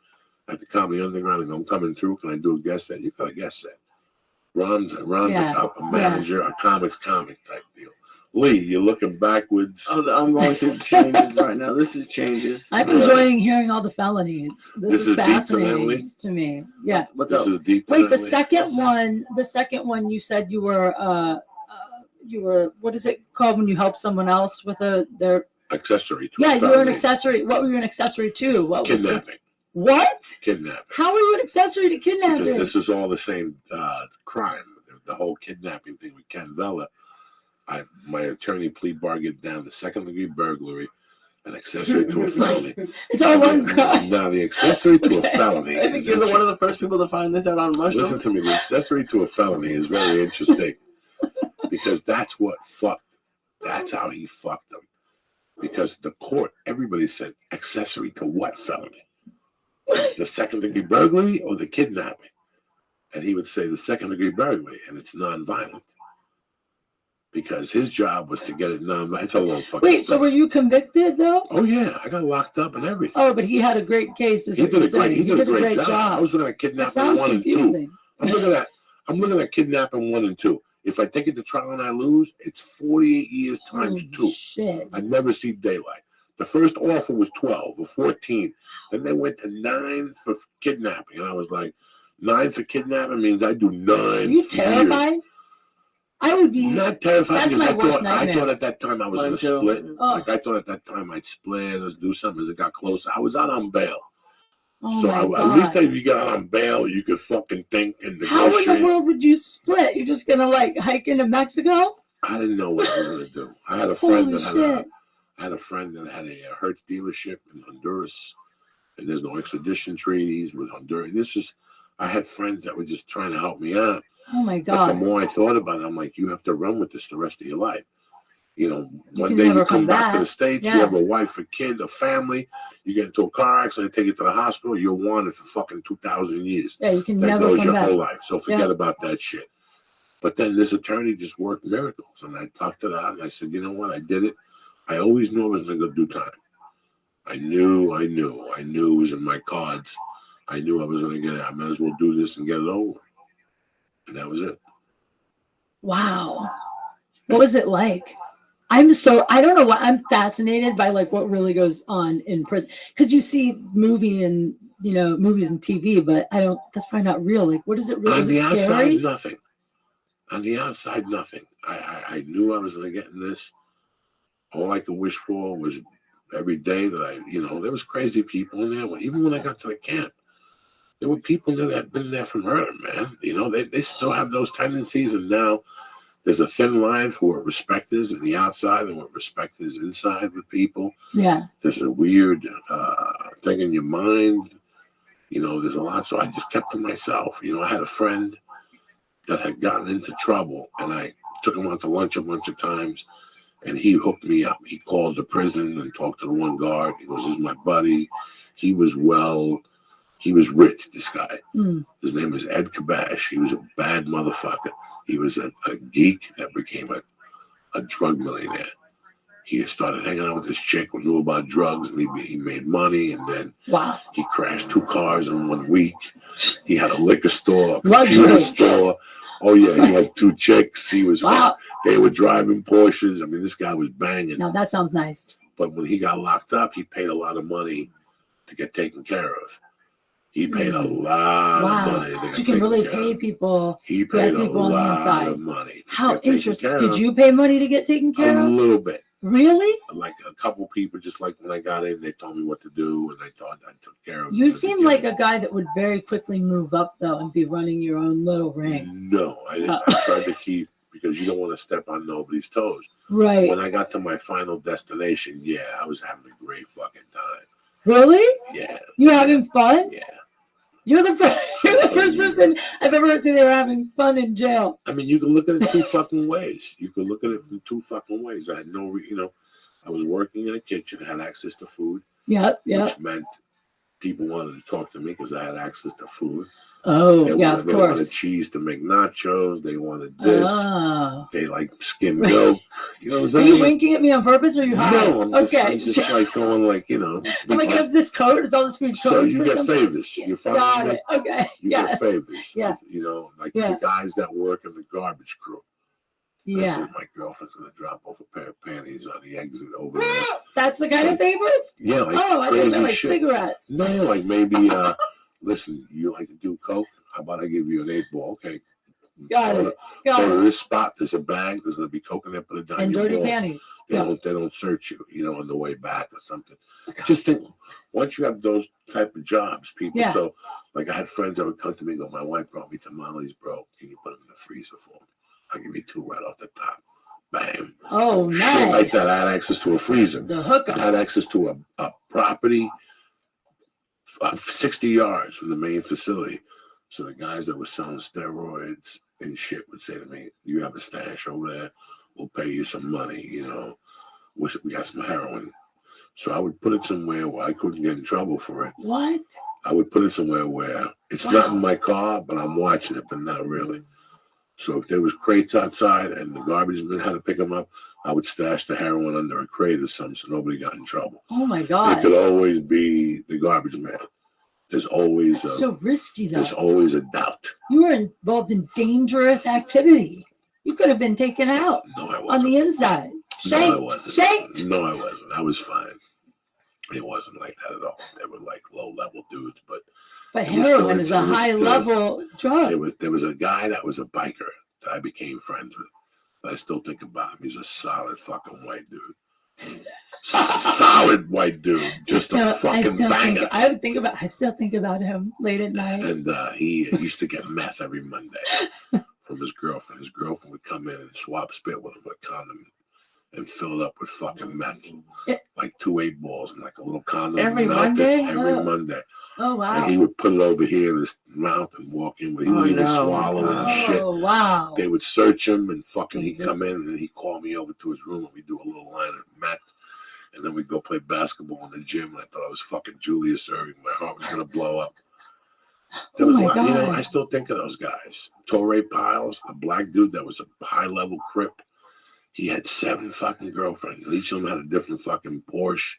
Speaker 1: at the Comedy Underground and go, I'm coming through, can I do a guest set? You got a guest set. Ron's a manager, a comic type deal. Lee, you're looking backwards.
Speaker 3: Oh, I'm going through changes right now. This is changes.
Speaker 2: I'm enjoying hearing all the felonies. This is fascinating to me. Yeah.
Speaker 1: This is deep.
Speaker 2: Wait, the second one you said you were what is it called when you help someone else with their
Speaker 1: accessory to
Speaker 2: you were an accessory. What were you an accessory to? What
Speaker 1: kidnapping.
Speaker 2: What?
Speaker 1: Kidnapping.
Speaker 2: How are you an accessory to kidnapping?
Speaker 1: Because this is all the same crime. The whole kidnapping thing with Ken Vella. My attorney plea bargained down to second-degree burglary. An accessory to a felony.
Speaker 4: It's all one crime.
Speaker 1: Now, the accessory to a felony.
Speaker 3: I think you're one of the first people to find this out on mushrooms.
Speaker 1: Listen to me. The accessory to a felony is very interesting because that's what fucked. That's how he fucked them. Because the court, everybody said accessory to what felony? The second-degree burglary or the kidnapping? And he would say the second-degree burglary, and it's nonviolent. Because his job was to get it nonviolent. It's a long fucking
Speaker 4: Wait, so were you convicted though?
Speaker 1: Oh yeah, I got locked up and everything.
Speaker 4: Oh, but he had a great case. Is
Speaker 1: He
Speaker 4: what
Speaker 1: did
Speaker 4: you're
Speaker 1: a great.
Speaker 4: saying.
Speaker 1: He did a great job. I was looking at
Speaker 4: That
Speaker 1: kidnapping
Speaker 4: sounds
Speaker 1: 1 and 2.
Speaker 4: confusing.
Speaker 1: I'm looking at kidnapping 1 and 2. If I take it to trial and I lose, it's 48 years times 2.
Speaker 4: Shit.
Speaker 1: I never see daylight. The first offer was 12 or 14. Then they went to 9 for kidnapping, and I was like, 9 for kidnapping means I do 9.
Speaker 4: Are you
Speaker 1: for
Speaker 4: terrified?
Speaker 1: years.
Speaker 4: I would be.
Speaker 1: Not terrified
Speaker 4: That's
Speaker 1: because
Speaker 4: my worst
Speaker 1: I
Speaker 4: nightmare.
Speaker 1: thought at that time I was going to
Speaker 3: Mine too.
Speaker 1: split.
Speaker 4: Oh.
Speaker 1: Like I thought at that time I'd split or do something as it got closer. I was out on bail.
Speaker 4: Oh
Speaker 1: So
Speaker 4: my
Speaker 1: at
Speaker 4: God.
Speaker 1: least if you got out on bail, you could fucking think and
Speaker 4: How in
Speaker 1: negotiate.
Speaker 4: the world would you split? You're just gonna like hike into Mexico?
Speaker 1: I didn't know what I was going to do. I had a friend
Speaker 4: Holy
Speaker 1: that
Speaker 4: shit.
Speaker 1: had a Hertz dealership in Honduras, and there's no extradition treaties with Honduras. I had friends that were just trying to help me out.
Speaker 4: Oh my
Speaker 1: But the
Speaker 4: God.
Speaker 1: more I thought about it, I'm like, you have to run with this the rest of your life. You know,
Speaker 4: You
Speaker 1: one
Speaker 4: can
Speaker 1: day
Speaker 4: never
Speaker 1: you come
Speaker 4: come
Speaker 1: back to the
Speaker 4: back.
Speaker 1: States,
Speaker 4: Yeah.
Speaker 1: you have a wife, a kid, a family, you get into a car accident, they take you to the hospital, you're wanted for fucking 2,000 years.
Speaker 4: Yeah, you can
Speaker 1: That
Speaker 4: never
Speaker 1: goes
Speaker 4: come
Speaker 1: your
Speaker 4: back.
Speaker 1: whole life. So forget
Speaker 4: Yeah.
Speaker 1: about that shit. But then this attorney just worked miracles. And I talked to that and I said, you know what? I did it. I always knew I was going to go do time. I knew it was in my cards. I knew I was going to get it. I might as well do this and get it over. And that was it.
Speaker 4: Wow. What was it like? I don't know what, I'm fascinated by like what really goes on in prison. Because you see movies and TV, but that's probably not real. Like, what is it really?
Speaker 1: On
Speaker 4: Is
Speaker 1: the
Speaker 4: it
Speaker 1: outside,
Speaker 4: scary?
Speaker 1: nothing. On the outside, nothing. I knew I was going to get in this. All I could wish for was every day that there was crazy people in there. Even when I got to the camp, there were people there that had been there from murder, man. They still have those tendencies, and now there's a thin line for what respect is in the outside and what respect is inside with people.
Speaker 4: Yeah.
Speaker 1: There's a weird thing in your mind. There's a lot. So I just kept to myself. I had a friend that had gotten into trouble, and I took him out to lunch a bunch of times, and he hooked me up. He called the prison and talked to the one guard. He goes, "This is my buddy. He was rich, this guy.
Speaker 4: Mm.
Speaker 1: His name was Ed Kabash. He was a bad motherfucker. He was a geek that became a drug millionaire. He started hanging out with this chick who knew about drugs, and he made money, and then
Speaker 4: Wow.
Speaker 1: he crashed 2 cars in 1 week. He had a liquor store, a
Speaker 4: Luxury.
Speaker 1: computer store. Oh, yeah, he had 2 chicks. He was
Speaker 4: Wow.
Speaker 1: They were driving Porsches. I mean, this guy was banging.
Speaker 4: Now that sounds nice.
Speaker 1: But when he got locked up, he paid a lot of money to get taken care of. He paid a lot of money.
Speaker 4: Wow. So you can really pay people.
Speaker 1: He paid a
Speaker 4: people on the
Speaker 1: lot
Speaker 4: inside.
Speaker 1: of money. to
Speaker 4: How
Speaker 1: get taken
Speaker 4: interesting.
Speaker 1: care
Speaker 4: Did
Speaker 1: of.
Speaker 4: you pay money to get taken care
Speaker 1: A
Speaker 4: of?
Speaker 1: little bit.
Speaker 4: Really?
Speaker 1: Like a couple people, just like when I got in, they told me what to do, and I thought I took care of it.
Speaker 4: You seem like a guy that would very quickly move up, though, and be running your own little ring.
Speaker 1: No, I didn't. I tried to keep, because you don't want to step on nobody's toes.
Speaker 4: Right.
Speaker 1: When I got to my final destination, I was having a great fucking time.
Speaker 4: Really?
Speaker 1: Yeah.
Speaker 4: You having fun?
Speaker 1: Yeah.
Speaker 4: You're the first person I've ever heard say they were having fun in jail.
Speaker 1: I mean, you can look at it 2 fucking ways. You can look at it from 2 fucking ways. I had I was working in a kitchen, had access to food,
Speaker 4: Yep.
Speaker 1: which meant people wanted to talk to me because I had access to food.
Speaker 4: Oh,
Speaker 1: They
Speaker 4: yeah,
Speaker 1: wanted,
Speaker 4: of
Speaker 1: they wanted
Speaker 4: course.
Speaker 1: cheese to make nachos. They wanted this.
Speaker 4: Oh.
Speaker 1: They like skim milk. You know what I'm
Speaker 4: Are
Speaker 1: saying?
Speaker 4: you winking at me on purpose, or are you high?
Speaker 1: No, I'm just
Speaker 4: okay.
Speaker 1: like going like,
Speaker 4: I'm like, I have this code. It's all this food code.
Speaker 1: So you
Speaker 4: for
Speaker 1: get
Speaker 4: something.
Speaker 1: favors. You
Speaker 4: Got
Speaker 1: follow me?
Speaker 4: it. Okay.
Speaker 1: You
Speaker 4: Yes.
Speaker 1: get favors.
Speaker 4: Yeah.
Speaker 1: Like
Speaker 4: Yeah.
Speaker 1: the guys that work in the garbage crew. I
Speaker 4: Yeah.
Speaker 1: said, my girlfriend's going to drop off a pair of panties on the exit over there.
Speaker 4: That's the kind of favors?
Speaker 1: Yeah, like
Speaker 4: Oh, I
Speaker 1: crazy
Speaker 4: think they're like
Speaker 1: shit.
Speaker 4: cigarettes.
Speaker 1: No, like maybe, listen, you like to do coke? How about I give you an 8-ball? Okay.
Speaker 4: Got
Speaker 1: Go
Speaker 4: it.
Speaker 1: to
Speaker 4: Got it.
Speaker 1: this spot. There's a bag. There's going to be coke in there. Put it down
Speaker 4: And
Speaker 1: your
Speaker 4: dirty
Speaker 1: ball.
Speaker 4: panties.
Speaker 1: They
Speaker 4: Yeah.
Speaker 1: don't search you, on the way back or something. Just think, once you have those type of jobs, people.
Speaker 4: Yeah.
Speaker 1: So, like, I had friends that would come to me and go, my wife brought me tamales, bro. Can you put them in the freezer for me? I'll give you 2 right off the top. Bam.
Speaker 4: Oh,
Speaker 1: Shit like
Speaker 4: nice.
Speaker 1: that. I had access to a freezer.
Speaker 4: The
Speaker 1: I
Speaker 4: hookup.
Speaker 1: had access to a property 60 yards from the main facility. So the guys that were selling steroids and shit would say to me, "You have a stash over there? We'll pay you some money. You know, we got some heroin." So I would put it somewhere where I couldn't get in trouble for it.
Speaker 4: What?
Speaker 1: I would put it somewhere where it's not in my car, but I'm watching it, but not really. So if there was crates outside and the garbage man had to pick them up, I would stash the heroin under a crate or something so nobody got in trouble.
Speaker 4: Oh my
Speaker 1: It
Speaker 4: God.
Speaker 1: could always be the garbage man. There's always
Speaker 4: That's so risky, though.
Speaker 1: there's always a doubt.
Speaker 4: You were involved in dangerous activity. You could have been taken out
Speaker 1: No, I
Speaker 4: on
Speaker 1: wasn't.
Speaker 4: the inside.
Speaker 1: No, I
Speaker 4: Shanked.
Speaker 1: wasn't.
Speaker 4: Shanked.
Speaker 1: No, I wasn't. I was fine. It wasn't like that at all. They were like low-level dudes, but
Speaker 4: But
Speaker 1: It was
Speaker 4: heroin
Speaker 1: still-
Speaker 4: is
Speaker 1: it
Speaker 4: a
Speaker 1: was
Speaker 4: high
Speaker 1: still-
Speaker 4: level drug.
Speaker 1: there was a guy that was a biker that I became friends with. I still think about him. He's a solid fucking white dude. Solid white dude. Just a fucking banger.
Speaker 4: I still think about him late at night.
Speaker 1: And he used to get meth every Monday from his girlfriend. His girlfriend would come in and swap spit with him with a condom and fill it up with fucking meth. Like 2 8-balls and like a little condom.
Speaker 3: Every
Speaker 1: melted
Speaker 3: Monday?
Speaker 1: Every
Speaker 4: Oh.
Speaker 1: Monday.
Speaker 4: Oh wow.
Speaker 1: And he would put it over here in his mouth and walk in with it. He would even swallow it and shit.
Speaker 4: Oh wow.
Speaker 1: They would search him and fucking he'd come in and he'd call me over to his room and we'd do a little line of meth. And then we'd go play basketball in the gym. And I thought I was fucking Julius Erving. My heart was going to blow up. There was a lot, you know, I still think of those guys. Torrey Piles, a black dude that was a high-level crip. He had 7 fucking girlfriends. Each of them had a different fucking Porsche,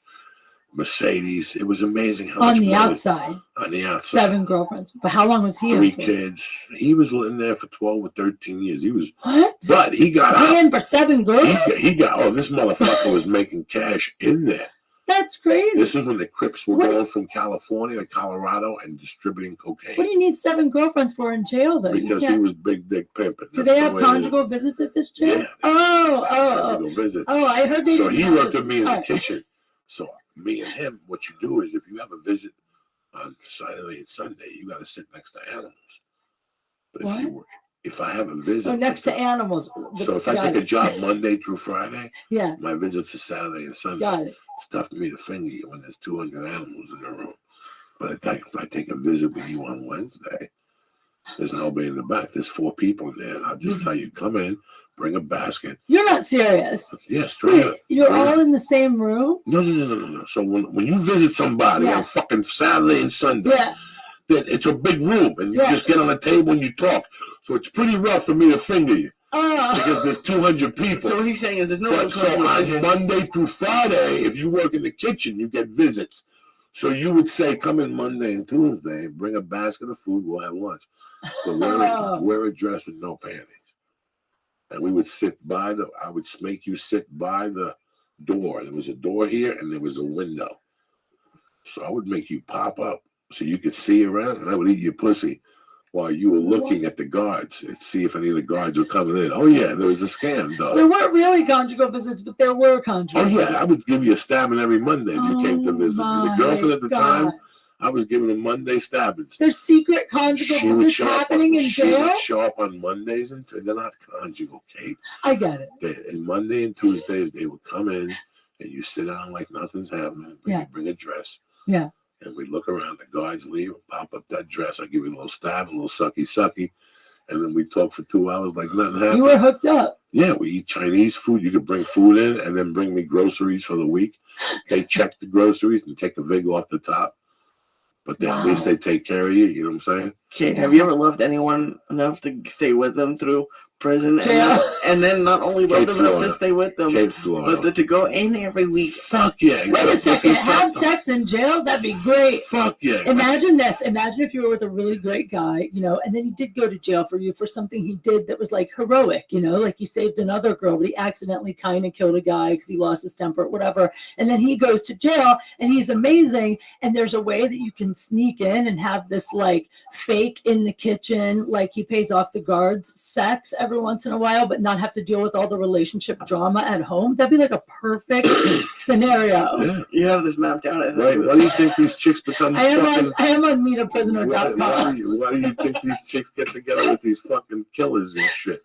Speaker 1: Mercedes. It was amazing how much
Speaker 4: On the
Speaker 1: money.
Speaker 4: outside.
Speaker 1: On the outside.
Speaker 4: 7 girlfriends. But how long was he
Speaker 1: 3
Speaker 4: in for?
Speaker 1: kids. He was in there for 12 or 13 years. He was,
Speaker 4: What?
Speaker 1: but he got out.
Speaker 4: Paying for 7 girls?
Speaker 1: He got, this motherfucker was making cash in there.
Speaker 4: That's crazy.
Speaker 1: This is when the Crips were
Speaker 4: What?
Speaker 1: going from California to Colorado and distributing cocaine.
Speaker 4: What do you need 7 girlfriends for in jail, though? You
Speaker 1: Because he
Speaker 4: can't-
Speaker 1: was big dick pimping.
Speaker 4: Do they have conjugal visits at this jail?
Speaker 1: Yeah.
Speaker 4: Oh.
Speaker 1: Conjugal visits.
Speaker 4: Oh, I heard they
Speaker 1: So
Speaker 4: didn't
Speaker 1: he
Speaker 4: have
Speaker 1: worked
Speaker 4: this.
Speaker 1: with me in the
Speaker 4: All right.
Speaker 1: kitchen. So me and him, what you do is if you have a visit on Saturday and Sunday, you got to sit next to animals. But if I have a visit,
Speaker 4: So next to animals.
Speaker 1: So if I
Speaker 4: Got
Speaker 1: take a
Speaker 4: it.
Speaker 1: job Monday through Friday,
Speaker 4: Yeah,
Speaker 1: my visits are Saturday and Sunday.
Speaker 4: got it.
Speaker 1: It's tough for me to finger you when there's 200 animals in the room. But if I take a visit with you on Wednesday, there's nobody in the back. There's 4 people in there. I'll just tell you, come in, bring a basket.
Speaker 4: You're not serious.
Speaker 1: Yeah, straight up.
Speaker 4: Wait, you're
Speaker 1: Yeah.
Speaker 4: all in the same room?
Speaker 1: No. So when you visit somebody
Speaker 4: Yeah.
Speaker 1: on fucking Saturday and Sunday,
Speaker 4: Yeah.
Speaker 1: it's a big room, and you
Speaker 4: Yeah.
Speaker 1: just get on the table and you talk. So it's pretty rough for me to finger you
Speaker 4: Oh.
Speaker 1: because there's 200 people.
Speaker 3: So what he's saying is there's no
Speaker 1: But so on Monday through Friday, if you work in the kitchen, you get visits. So you would say, come in Monday and Tuesday, bring a basket of food, we'll have lunch. But wear a dress with no panties. And we would I would make you sit by the door. There was a door here and there was a window. So I would make you pop up so you could see around and I would eat your pussy while you were looking at the guards and see if any of the guards were coming in. Oh yeah, there was a scam,
Speaker 4: So
Speaker 1: dog.
Speaker 4: there weren't really conjugal visits, but there were conjugal
Speaker 1: Oh yeah,
Speaker 4: visits.
Speaker 1: I would give you a stabbing every Monday if you came to visit me. The girlfriend at the time,
Speaker 4: God.
Speaker 1: I was giving her Monday stabbings.
Speaker 4: There's secret conjugal
Speaker 1: She would
Speaker 4: visits
Speaker 1: show up
Speaker 4: happening in
Speaker 1: She
Speaker 4: jail?
Speaker 1: would show up on Mondays and they're not conjugal, Kate.
Speaker 4: I get it.
Speaker 1: And Monday and Tuesdays they would come in and you sit down like nothing's happening.
Speaker 4: Yeah.
Speaker 1: You bring a dress.
Speaker 4: Yeah.
Speaker 1: And we look around. The guards leave, pop up that dress. I give you a little stab, a little sucky, and then we talk for 2 hours like nothing happened.
Speaker 4: You were hooked up.
Speaker 1: Yeah, we eat Chinese food. You could bring food in and then bring me groceries for the week. They check the groceries and take a vig off the top. But then at least they take care of you. You know what I'm saying?
Speaker 3: Kate, have you ever loved anyone enough to stay with them through prison
Speaker 4: Jail.
Speaker 3: and then not only love
Speaker 1: Kate's
Speaker 3: them enough to
Speaker 1: loyal.
Speaker 3: stay with them,
Speaker 1: Kate's loyal.
Speaker 3: but to go in every week?
Speaker 1: Fuck yeah.
Speaker 4: Wait a second. Have sex in jail? That'd be great.
Speaker 1: Fuck yeah.
Speaker 4: Imagine this. Imagine if you were with a really great guy, and then he did go to jail for something he did that was like heroic, like he saved another girl, but he accidentally kind of killed a guy because he lost his temper, whatever. And then he goes to jail and he's amazing. And there's a way that you can sneak in and have this like fake in the kitchen, like he pays off the guards sex every once in a while, but not have to deal with all the relationship drama at home. That'd be like a perfect scenario.
Speaker 1: Yeah.
Speaker 3: You have this mapped out. I think.
Speaker 1: Right. Why do you think these chicks become
Speaker 4: I
Speaker 1: fucking...
Speaker 4: am on
Speaker 1: Why
Speaker 4: meetaprisoner.com.
Speaker 1: do you think these chicks get together with these fucking killers and shit?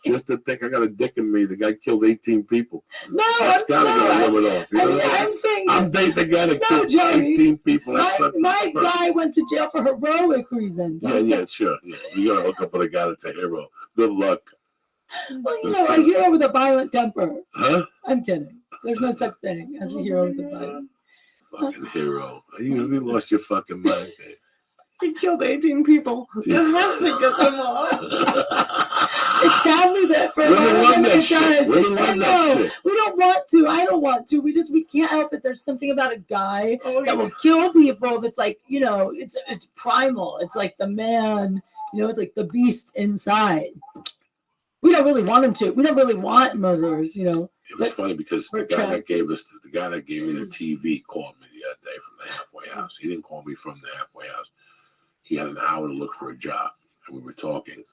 Speaker 1: Just to think I got a dick in me. The guy killed 18 people.
Speaker 4: No,
Speaker 1: That's gotta get a woman off. You know what I'm
Speaker 4: I'm
Speaker 1: saying?
Speaker 4: saying
Speaker 1: I'm dating the guy that killed
Speaker 4: Joey.
Speaker 1: 18 people. That's
Speaker 4: my guy went to jail for heroic reasons.
Speaker 1: Yeah, sure. Yeah. You gotta hook up with a guy that's a hero. Good luck.
Speaker 4: Well, a hero with a violent temper.
Speaker 1: Huh?
Speaker 4: I'm kidding. There's no such thing as a hero with a violent.
Speaker 1: Fucking hero. You lost your fucking mind, man.
Speaker 3: He killed 18 people.
Speaker 1: Yeah.
Speaker 3: It has to get them off.
Speaker 4: It's sadly that for a lot of women it does. I know. We don't want to. I don't want to. We can't help it. There's something about a guy that will kill people that's like, it's primal. It's like the man, it's like the beast inside. We don't really want him to. We don't really want murderers,
Speaker 1: It was funny because the guy that gave me the TV called me the other day from the halfway house. He didn't call me from the halfway house. He had an hour to look for a job, and we were talking,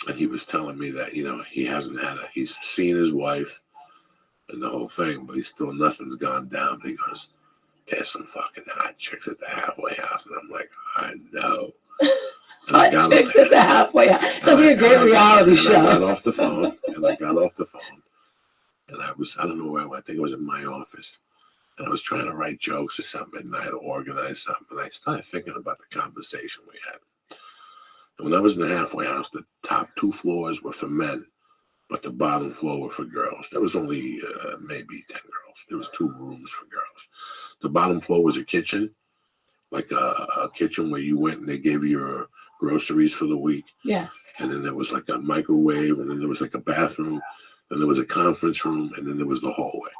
Speaker 1: and he was telling me that he's seen his wife and the whole thing, but nothing's gone down. But he goes, "There's some fucking hot chicks at the halfway house," and I'm like, "I know."
Speaker 4: Hot chicks at the halfway house. Sounds like a great reality show.
Speaker 1: I got off the phone, and I don't know where, I think it was in my office. And I was trying to write jokes or something, and I had to organize something. And I started thinking about the conversation we had. And when I was in the halfway house, the top 2 floors were for men, but the bottom floor were for girls. There was only maybe 10 girls. There was 2 rooms for girls. The bottom floor was a kitchen, like a kitchen where you went and they gave you your groceries for the week.
Speaker 4: Yeah.
Speaker 1: And then there was like a microwave, and then there was like a bathroom, then there was a conference room, and then there was the hallway.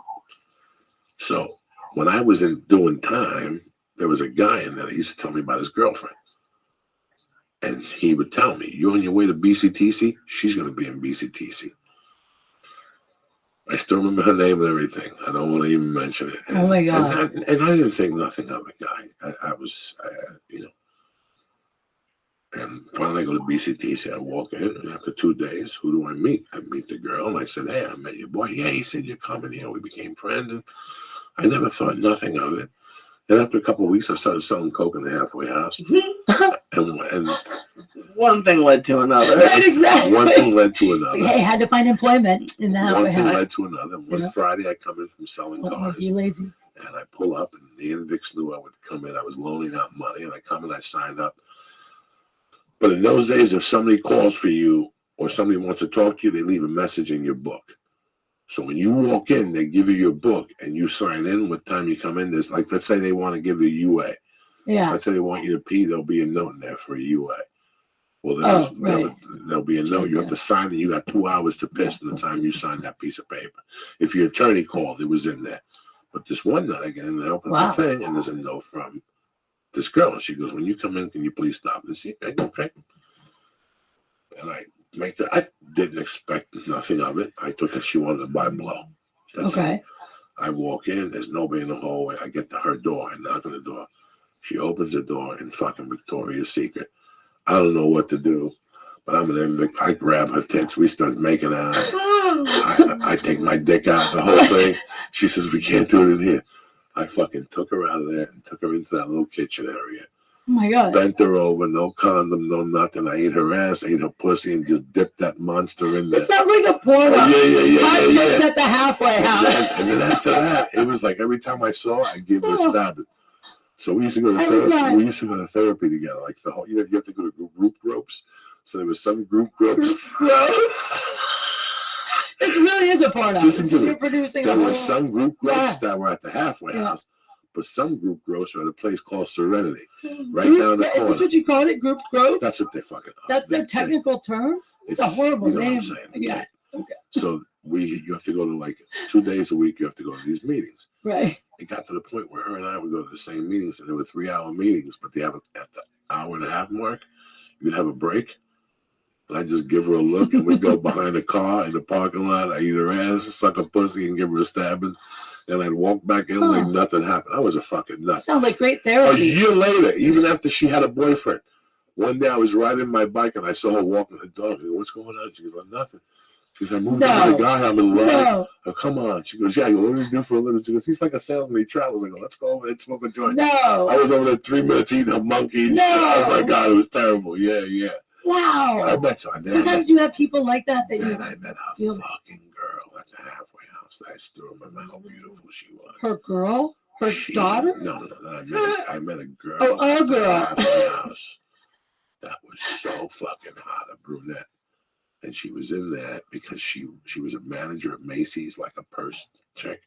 Speaker 1: So when I was doing time, there was a guy in there that used to tell me about his girlfriend. And he would tell me, "You're on your way to BCTC? She's going to be in BCTC." I still remember her name and everything. I don't want to even mention it.
Speaker 4: Oh, my God.
Speaker 1: And I didn't think nothing of it, guy. I was. And finally I go to BCTC. I walk in, and after 2 days, who do I meet? I meet the girl, and I said, "Hey, I met your boy." "Yeah," he said, "you're coming here." We became friends, and I never thought nothing of it. And after a couple of weeks, I started selling coke in the halfway house. and
Speaker 3: one thing led to another.
Speaker 4: Right, exactly.
Speaker 1: One thing led to another.
Speaker 4: Hey, had to find employment in the halfway house.
Speaker 1: One thing led to another. One Friday, I come in from selling cars.
Speaker 4: Be lazy.
Speaker 1: And I pull up, and the Invix knew I would come in. I was loaning out money, and I come in, I signed up. But in those days, if somebody calls for you or somebody wants to talk to you, they leave a message in your book. So when you walk in, they give you your book, and you sign in. What time you come in, there's like, let's say they want to give you a UA.
Speaker 4: Yeah.
Speaker 1: Let's say they want you to pee, there'll be a note in there for a UA. Well, there'll be a note. You have to sign it. You got 2 hours to piss from the time you signed that piece of paper. If your attorney called, it was in there. But this one night, again, I opened the thing, and there's a note from this girl. And she goes, "When you come in, can you please stop and see?" I go, "Okay." And I didn't expect nothing of it. I took it she wanted to buy blow. That's
Speaker 4: okay.
Speaker 1: It. I walk in, there's nobody in the hallway. I get to her door, I knock on the door. She opens the door in fucking Victoria's Secret. I don't know what to do, but I'm an Invicta. I grab her tits. We start making out. I take my dick out, the whole thing. She says, "We can't do it in here." I fucking took her out of there and took her into that little kitchen area.
Speaker 4: Oh my God.
Speaker 1: Bent her over, no condom, no nothing. I ate her ass, ate her pussy, and just dipped that monster in there.
Speaker 4: It sounds like a porno.
Speaker 1: Yeah.
Speaker 4: Chicks at the halfway house.
Speaker 1: And then after that, it was like every time I saw her, I'd give her a stabbing. So we used to go to therapy. We used to go to therapy together. Like the whole, you have to go to group ropes. So there was some group ropes.
Speaker 4: This really is a porno. You're producing
Speaker 1: there were some group groups that were at the halfway house, but some group groups were at a place called Serenity, right down the corner.
Speaker 4: Is this what you called it? Group groups?
Speaker 1: That's what they fucking are.
Speaker 4: That's their technical term? It's a horrible name.
Speaker 1: What I'm saying.
Speaker 4: Yeah. Okay.
Speaker 1: So you have to go to like 2 days a week. You have to go to these meetings.
Speaker 4: Right.
Speaker 1: It got to the point where her and I would go to the same meetings, and they were 3-hour meetings, but they have at the hour and a half mark, you'd have a break. And I just give her a look, and we'd go behind a car in the parking lot. I eat her ass, suck a pussy, and give her a stabbing. And I'd walk back in like nothing happened. I was a fucking nut.
Speaker 4: Sounds like great therapy.
Speaker 1: A year later, even after she had a boyfriend, one day I was riding my bike, and I saw her walking her dog. I go, "What's going on?" She goes, "Oh, nothing." She goes, "I moved to the guy I'm in love."
Speaker 4: No.
Speaker 1: Oh, come on. She goes, "Yeah." I go, "What does he do for a living?" She goes, "He's like a salesman. He travels." I go, "Let's go over there and smoke a joint."
Speaker 4: No.
Speaker 1: I was over there 3 minutes eating a monkey.
Speaker 4: No.
Speaker 1: Oh, my God. It was terrible. Yeah.
Speaker 4: Wow.
Speaker 1: I met some.
Speaker 4: Sometimes you have people like that that you.
Speaker 1: Then I met a
Speaker 4: feel-
Speaker 1: fucking girl at the halfway house. I just don't remember how beautiful she was.
Speaker 4: Her girl, her daughter.
Speaker 1: No. I met a girl.
Speaker 4: Oh, a
Speaker 1: at the
Speaker 4: girl.
Speaker 1: halfway house. That was so fucking hot, a brunette. And she was in that because she was a manager at Macy's, like a purse chick.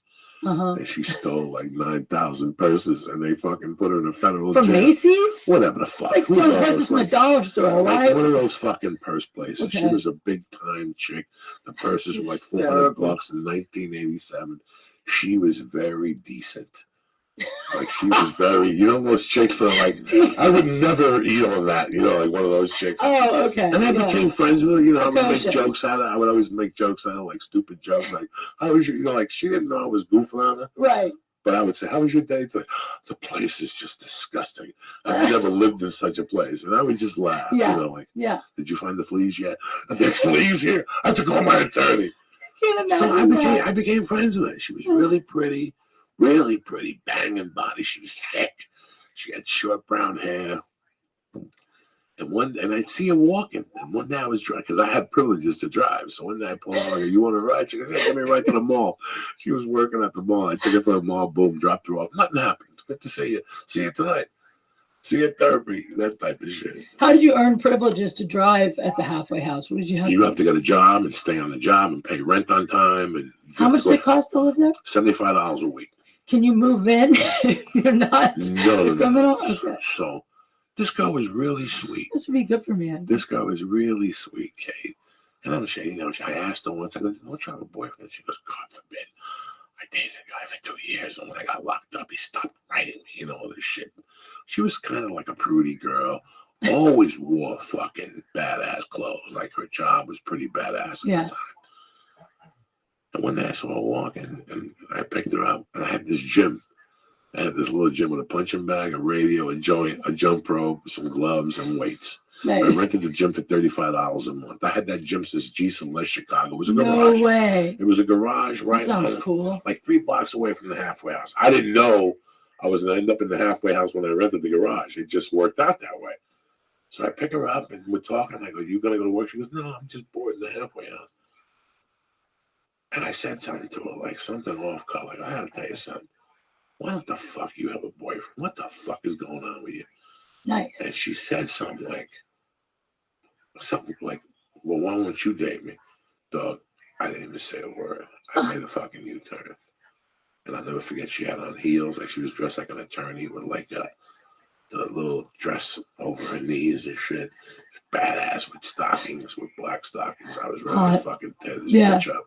Speaker 4: Uh-huh.
Speaker 1: And she stole like 9,000 purses, and they fucking put her in a federal
Speaker 4: From
Speaker 1: jail.
Speaker 4: Macy's?
Speaker 1: Whatever the fuck.
Speaker 4: It's like
Speaker 1: Who
Speaker 4: stealing
Speaker 1: knows?
Speaker 4: purses from a
Speaker 1: Like-
Speaker 4: dollar store,
Speaker 1: Like
Speaker 4: right?
Speaker 1: one of those fucking purse places.
Speaker 4: Okay.
Speaker 1: She was a big time chick. The purses were like $400
Speaker 3: Hysterical.
Speaker 1: in 1987. She was very decent. Like she was very, you know, those chicks that are like, I would never eat on that, you know, like one of those chicks.
Speaker 4: Oh, okay.
Speaker 1: And I
Speaker 4: yes.
Speaker 1: became friends with her, you know, I would make
Speaker 4: Precocious.
Speaker 1: jokes at her. I would always make jokes at her, like stupid jokes, like, how was your, you know, like she didn't know I was goofing on her,
Speaker 4: Right.
Speaker 1: but I would say, how was your day? Like, the place is just disgusting. I've never lived in such a place. And I would just laugh,
Speaker 4: Yeah.
Speaker 1: you know, like,
Speaker 4: Yeah.
Speaker 1: did you find the fleas yet? Are there fleas here? I have to call my attorney.
Speaker 4: Can't
Speaker 1: So
Speaker 4: imagine that.
Speaker 1: I became friends with her. She was really pretty, banging body. She was thick. She had short brown hair. And I'd see her walking. And one day I was driving, because I had privileges to drive. So one day I pulled over, I go, you want to ride? She goes, yeah, get me right to the mall. She was working at the mall. I took her to the mall, boom, dropped her off. Nothing happened. Good to see you. See you tonight. See you at therapy. That type of shit.
Speaker 4: How did you earn privileges to drive at the halfway house? What did you have?
Speaker 1: You have to get a job and stay on the job and pay rent on time. And
Speaker 4: How much did it cost to live there?
Speaker 1: $75 a week.
Speaker 4: Can you move in if you're not
Speaker 1: No.
Speaker 4: a criminal? Okay.
Speaker 1: So this girl was really sweet.
Speaker 4: This would be good for me.
Speaker 1: This girl was really sweet, Kate. And I'm saying, you know, I asked her once, I go, don't you have a boyfriend? She goes, God forbid. I dated a guy for 2 years, and when I got locked up, he stopped writing me, you know, all this shit. She was kind of like a prudy girl. Always wore fucking badass clothes. Like her job was pretty badass at
Speaker 4: Yeah.
Speaker 1: the time. And one day I saw her walking, and I picked her up, and I had this gym. I had this little gym with a punching bag, a radio, a joint, a jump rope, some gloves, and weights. I
Speaker 4: Nice.
Speaker 1: rented the gym for $35 a month. I had that gym since G. Celeste, Chicago. It was a
Speaker 4: No
Speaker 1: garage.
Speaker 4: way.
Speaker 1: It was a garage
Speaker 4: That
Speaker 1: right
Speaker 4: sounds
Speaker 1: on,
Speaker 4: cool.
Speaker 1: like 3 blocks away from the halfway house. I didn't know I was going to end up in the halfway house when I rented the garage. It just worked out that way. So I pick her up, and we're talking. I go, you going to go to work? She goes, no, I'm just bored in the halfway house. And I said something to her, like something off color. Like, I got to tell you something. Why don't the fuck you have a boyfriend? What the fuck is going on with you?
Speaker 4: Nice.
Speaker 1: And she said something like, well, why won't you date me? Dog, I didn't even say a word. I made a fucking U-turn. And I'll never forget, she had on heels, like she was dressed like an attorney with like the little dress over her knees and shit. Badass with stockings, with black stockings. I was ready to
Speaker 4: Hot.
Speaker 1: fucking tear this
Speaker 4: Yeah.
Speaker 1: bitch up.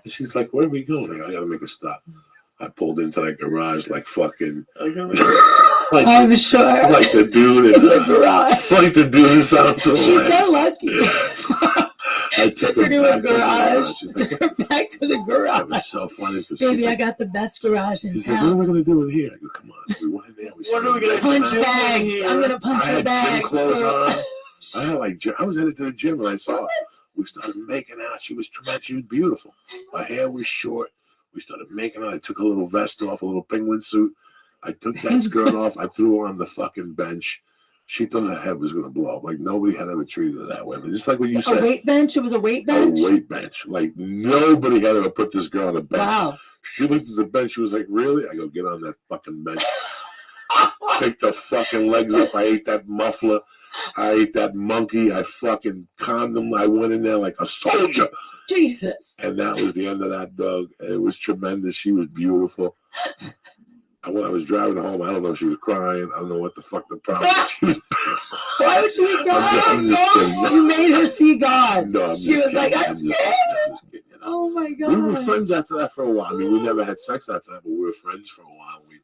Speaker 1: And she's like, where are we going? I gotta make a stop. I pulled into that garage like fucking like,
Speaker 4: I'm sure.
Speaker 1: like the dude
Speaker 4: In the garage.
Speaker 1: like the dude in Sound to
Speaker 4: She's so
Speaker 1: Last.
Speaker 4: lucky.
Speaker 1: I took
Speaker 4: Took her
Speaker 1: her
Speaker 4: to
Speaker 1: back
Speaker 4: a
Speaker 1: to the garage.
Speaker 4: garage.
Speaker 1: She's
Speaker 4: Took
Speaker 1: like,
Speaker 4: her back to the
Speaker 1: that
Speaker 4: garage.
Speaker 1: was so funny because
Speaker 4: Baby,
Speaker 1: she's
Speaker 4: I
Speaker 1: like,
Speaker 4: got the best garage in
Speaker 1: she's like, what am
Speaker 4: town.
Speaker 1: I gonna do in here? I go, come on. We went in there. We
Speaker 3: What are we
Speaker 1: started
Speaker 3: gonna
Speaker 1: making
Speaker 4: Punch
Speaker 1: out.
Speaker 4: bags. I'm gonna
Speaker 1: I
Speaker 4: punch your
Speaker 1: had gym
Speaker 4: bags.
Speaker 1: clothes
Speaker 4: for-
Speaker 1: on. I had like I was headed to the gym and I saw her. We started making out. She was tremendous. She was beautiful. Her hair was short. We started making out. I took a little vest off, a little penguin suit. I took that skirt off. I threw her on the fucking bench. She thought her head was gonna blow up. Like nobody had ever treated her that way. But just like what you
Speaker 4: A
Speaker 1: said,
Speaker 4: weight bench? It was a weight bench?
Speaker 1: a weight bench. Like nobody had ever put this girl on a bench.
Speaker 4: Wow.
Speaker 1: She looked at the bench. She was like, "Really?" I go, "Get on that fucking bench." Picked her fucking legs up. I ate that muffler. I ate that monkey. I fucking condom. I went in there like a soldier.
Speaker 4: Jesus.
Speaker 1: And that was the end of that, dog. It was tremendous. She was beautiful. And when I was driving home, I don't know if she was crying. I don't know what the fuck the problem was. She was.
Speaker 4: Why would she be
Speaker 1: I'm just kidding.
Speaker 4: God? You made her see God.
Speaker 1: No, I'm
Speaker 4: She
Speaker 1: just
Speaker 4: was like,
Speaker 1: kidding.
Speaker 4: I'm scared.
Speaker 1: I'm just kidding, you know.
Speaker 4: Oh my God.
Speaker 1: We were friends after that for a while. I mean, we never had sex after that, but we were friends for a while. We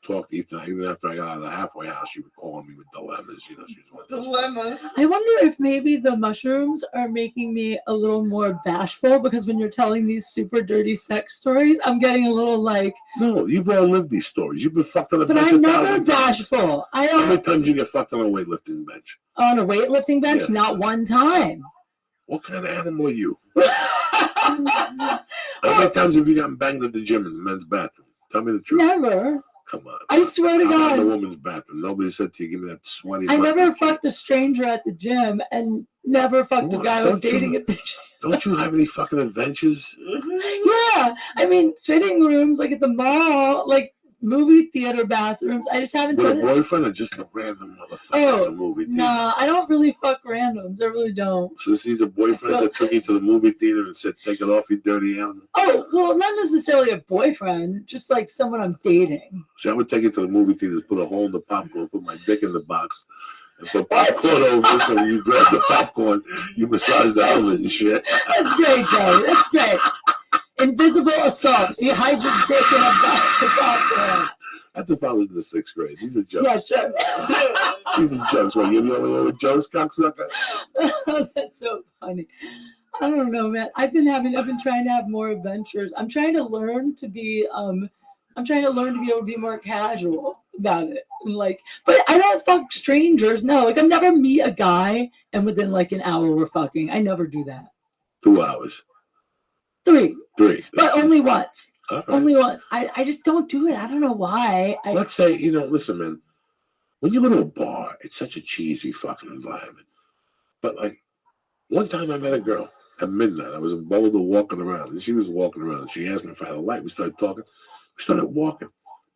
Speaker 1: talked even after I got out of the halfway house. She would call me with dilemmas. You know, she was one of those.
Speaker 3: Dilemma.
Speaker 4: I wonder if maybe the mushrooms are making me a little more bashful because when you're telling these super dirty sex stories, I'm getting a little like,
Speaker 1: No, you've all lived these stories. You've been fucked on a
Speaker 4: but
Speaker 1: bench
Speaker 4: I'm
Speaker 1: 1,000
Speaker 4: never
Speaker 1: times.
Speaker 4: bashful. I
Speaker 1: How many
Speaker 4: don't
Speaker 1: times you get fucked on a weightlifting bench?
Speaker 4: on a weightlifting bench,
Speaker 1: Yeah.
Speaker 4: not one time.
Speaker 1: What kind of animal are you? How many times have you gotten banged at the gym in the men's bathroom? Tell me the truth.
Speaker 4: Never.
Speaker 1: Come on.
Speaker 4: I swear to
Speaker 1: I'm in the
Speaker 4: God.
Speaker 1: woman's bathroom. Nobody said to you, give me that sweaty.
Speaker 4: I
Speaker 1: butt.
Speaker 4: never fucked a stranger at the gym and never fucked a
Speaker 1: What?
Speaker 4: guy I was
Speaker 1: Don't you-
Speaker 4: dating at the gym.
Speaker 1: Don't you have any fucking adventures?
Speaker 4: Yeah, I mean, fitting rooms like at the mall, like movie theater bathrooms. I just haven't
Speaker 1: With a
Speaker 4: done it.
Speaker 1: boyfriend or just a random motherfucker
Speaker 4: Oh,
Speaker 1: at the movie theater?
Speaker 4: Nah, I don't really fuck randoms. I really don't.
Speaker 1: So this needs a boyfriend that took you to the movie theater and said, take it off, you dirty animal.
Speaker 4: Oh, well, not necessarily a boyfriend, just like someone I'm dating.
Speaker 1: So I would take you to the movie theater, put a hole in the popcorn, put my dick in the box, and put popcorn over so when you grab the popcorn, you massage the helmet and shit.
Speaker 4: That's great, Joey. That's great. Invisible assault. You hide your dick in a box of popcorn.
Speaker 1: That's if I was in the 6th grade. These are jokes.
Speaker 4: Yeah, sure.
Speaker 1: These are jokes. Well, you're the only one with jokes, cocksucker?
Speaker 4: That's so funny. I don't know, man. I've been trying to have more adventures. I'm trying to learn to be able to be more casual about it. And like, but I don't fuck strangers. No, like I never meet a guy and within like an hour we're fucking. I never do that.
Speaker 1: 2 hours.
Speaker 4: 3.
Speaker 1: 3.
Speaker 4: But only once.
Speaker 1: All right.
Speaker 4: Only once. I just don't do it. I don't know why.
Speaker 1: Let's say, listen, man, when you go to a bar, it's such a cheesy fucking environment. But like, one time I met a girl at midnight. I was in Boulder walking around, and she was walking around. She asked me if I had a light. We started talking. We started walking.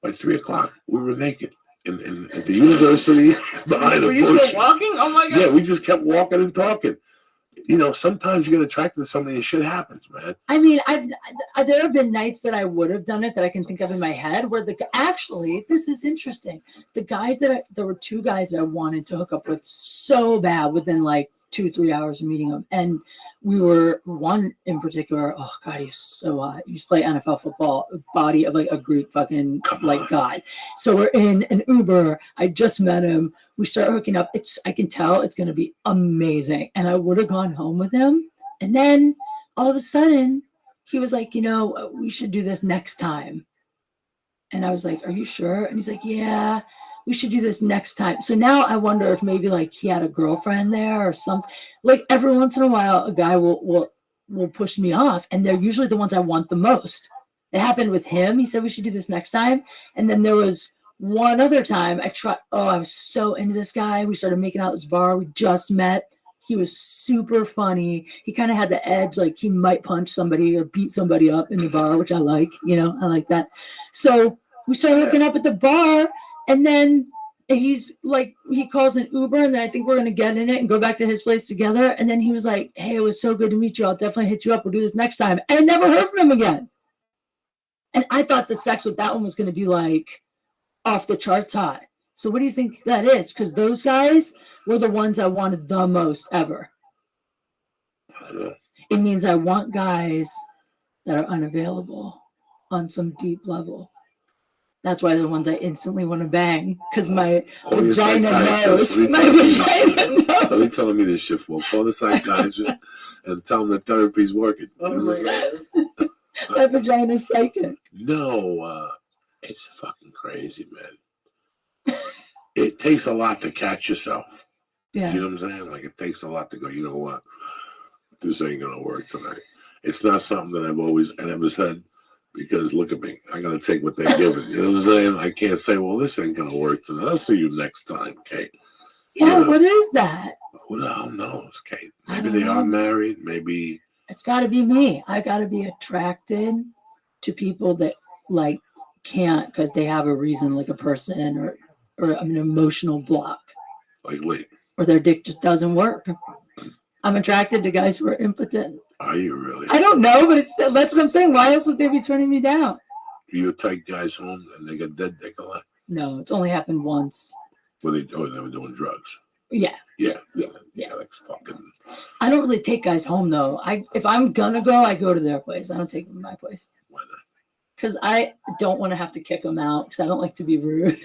Speaker 1: By 3 o'clock, we were naked at the university behind a
Speaker 3: Were you
Speaker 1: bush.
Speaker 3: still walking? Oh my God.
Speaker 1: Yeah, we just kept walking and talking. Sometimes you get attracted to somebody and shit happens, man.
Speaker 4: I mean, there have been nights that I would have done it that I can think of in my head where actually, this is interesting. There were 2 guys that I wanted to hook up with so bad within like 2-3 hours of meeting them. And we were one in particular. Oh God, he's so hot. He used to play NFL football, body of like a Greek fucking like guy. So we're in an Uber. I just met him. We start hooking up. I can tell it's going to be amazing. And I would have gone home with him. And then all of a sudden he was like, we should do this next time. And I was like, are you sure? And he's like, yeah, we should do this next time. So now I wonder if maybe like he had a girlfriend there or something. Like every once in a while, a guy will push me off. And they're usually the ones I want the most. It happened with him. He said we should do this next time. And then there was one other time I was so into this guy. We started making out at this bar. We just met. He was super funny. He kind of had the edge, like he might punch somebody or beat somebody up in the bar, which I like, I like that. So we started hooking up at the bar, and then he's like, he calls an Uber, and then I think we're going to get in it and go back to his place together. And then he was like, hey, it was so good to meet you. I'll definitely hit you up. We'll do this next time. And I never heard from him again. And I thought the sex with that one was going to be like off the charts high. So what do you think that is? Because those guys were the ones I wanted the most ever.
Speaker 1: I don't know.
Speaker 4: It means I want guys that are unavailable on some deep level. That's why they're the ones I instantly want to bang. Because my
Speaker 1: Call your
Speaker 4: vagina
Speaker 1: psychiatrist.
Speaker 4: knows. My vagina
Speaker 1: What are you
Speaker 4: knows.
Speaker 1: telling me this shit for? Call the psychiatrist and tell him that therapy's working.
Speaker 3: Oh
Speaker 1: You know what I'm
Speaker 3: my
Speaker 1: saying?
Speaker 4: My vagina's psychic.
Speaker 1: No, it's fucking crazy, man. It takes a lot to catch yourself.
Speaker 4: Yeah.
Speaker 1: You know what I'm saying? Like, it takes a lot to go, you know what? This ain't going to work tonight. It's not something that I've ever said, because look at me. I got to take what they're giving. You know what I'm saying? I can't say, well, this ain't going to work tonight. I'll see you next time, Kate.
Speaker 4: Yeah,
Speaker 1: You know.
Speaker 4: what is that?
Speaker 1: Who the hell knows, Kate?
Speaker 4: I
Speaker 1: Maybe
Speaker 4: don't
Speaker 1: they are
Speaker 4: know.
Speaker 1: married. Maybe.
Speaker 4: It's got to be me. I got to be attracted to people that like can't because they have a reason, like a person or an emotional block,
Speaker 1: Like, wait,
Speaker 4: or their dick just doesn't work. I'm attracted to guys who are impotent.
Speaker 1: are you really?
Speaker 4: I don't know, but that's what I'm saying. Why else would they be turning me down?
Speaker 1: You take guys home and they got dead dick a lot?
Speaker 4: No, it's only happened once.
Speaker 1: They were doing drugs.
Speaker 4: Yeah.
Speaker 1: Yeah.
Speaker 4: Yeah.
Speaker 1: Like fucking.
Speaker 4: I don't really take guys home though. If I'm gonna go, I go to their place. I don't take them to my place.
Speaker 1: Why not?
Speaker 4: Because I don't want to have to kick them out because I don't like to be rude.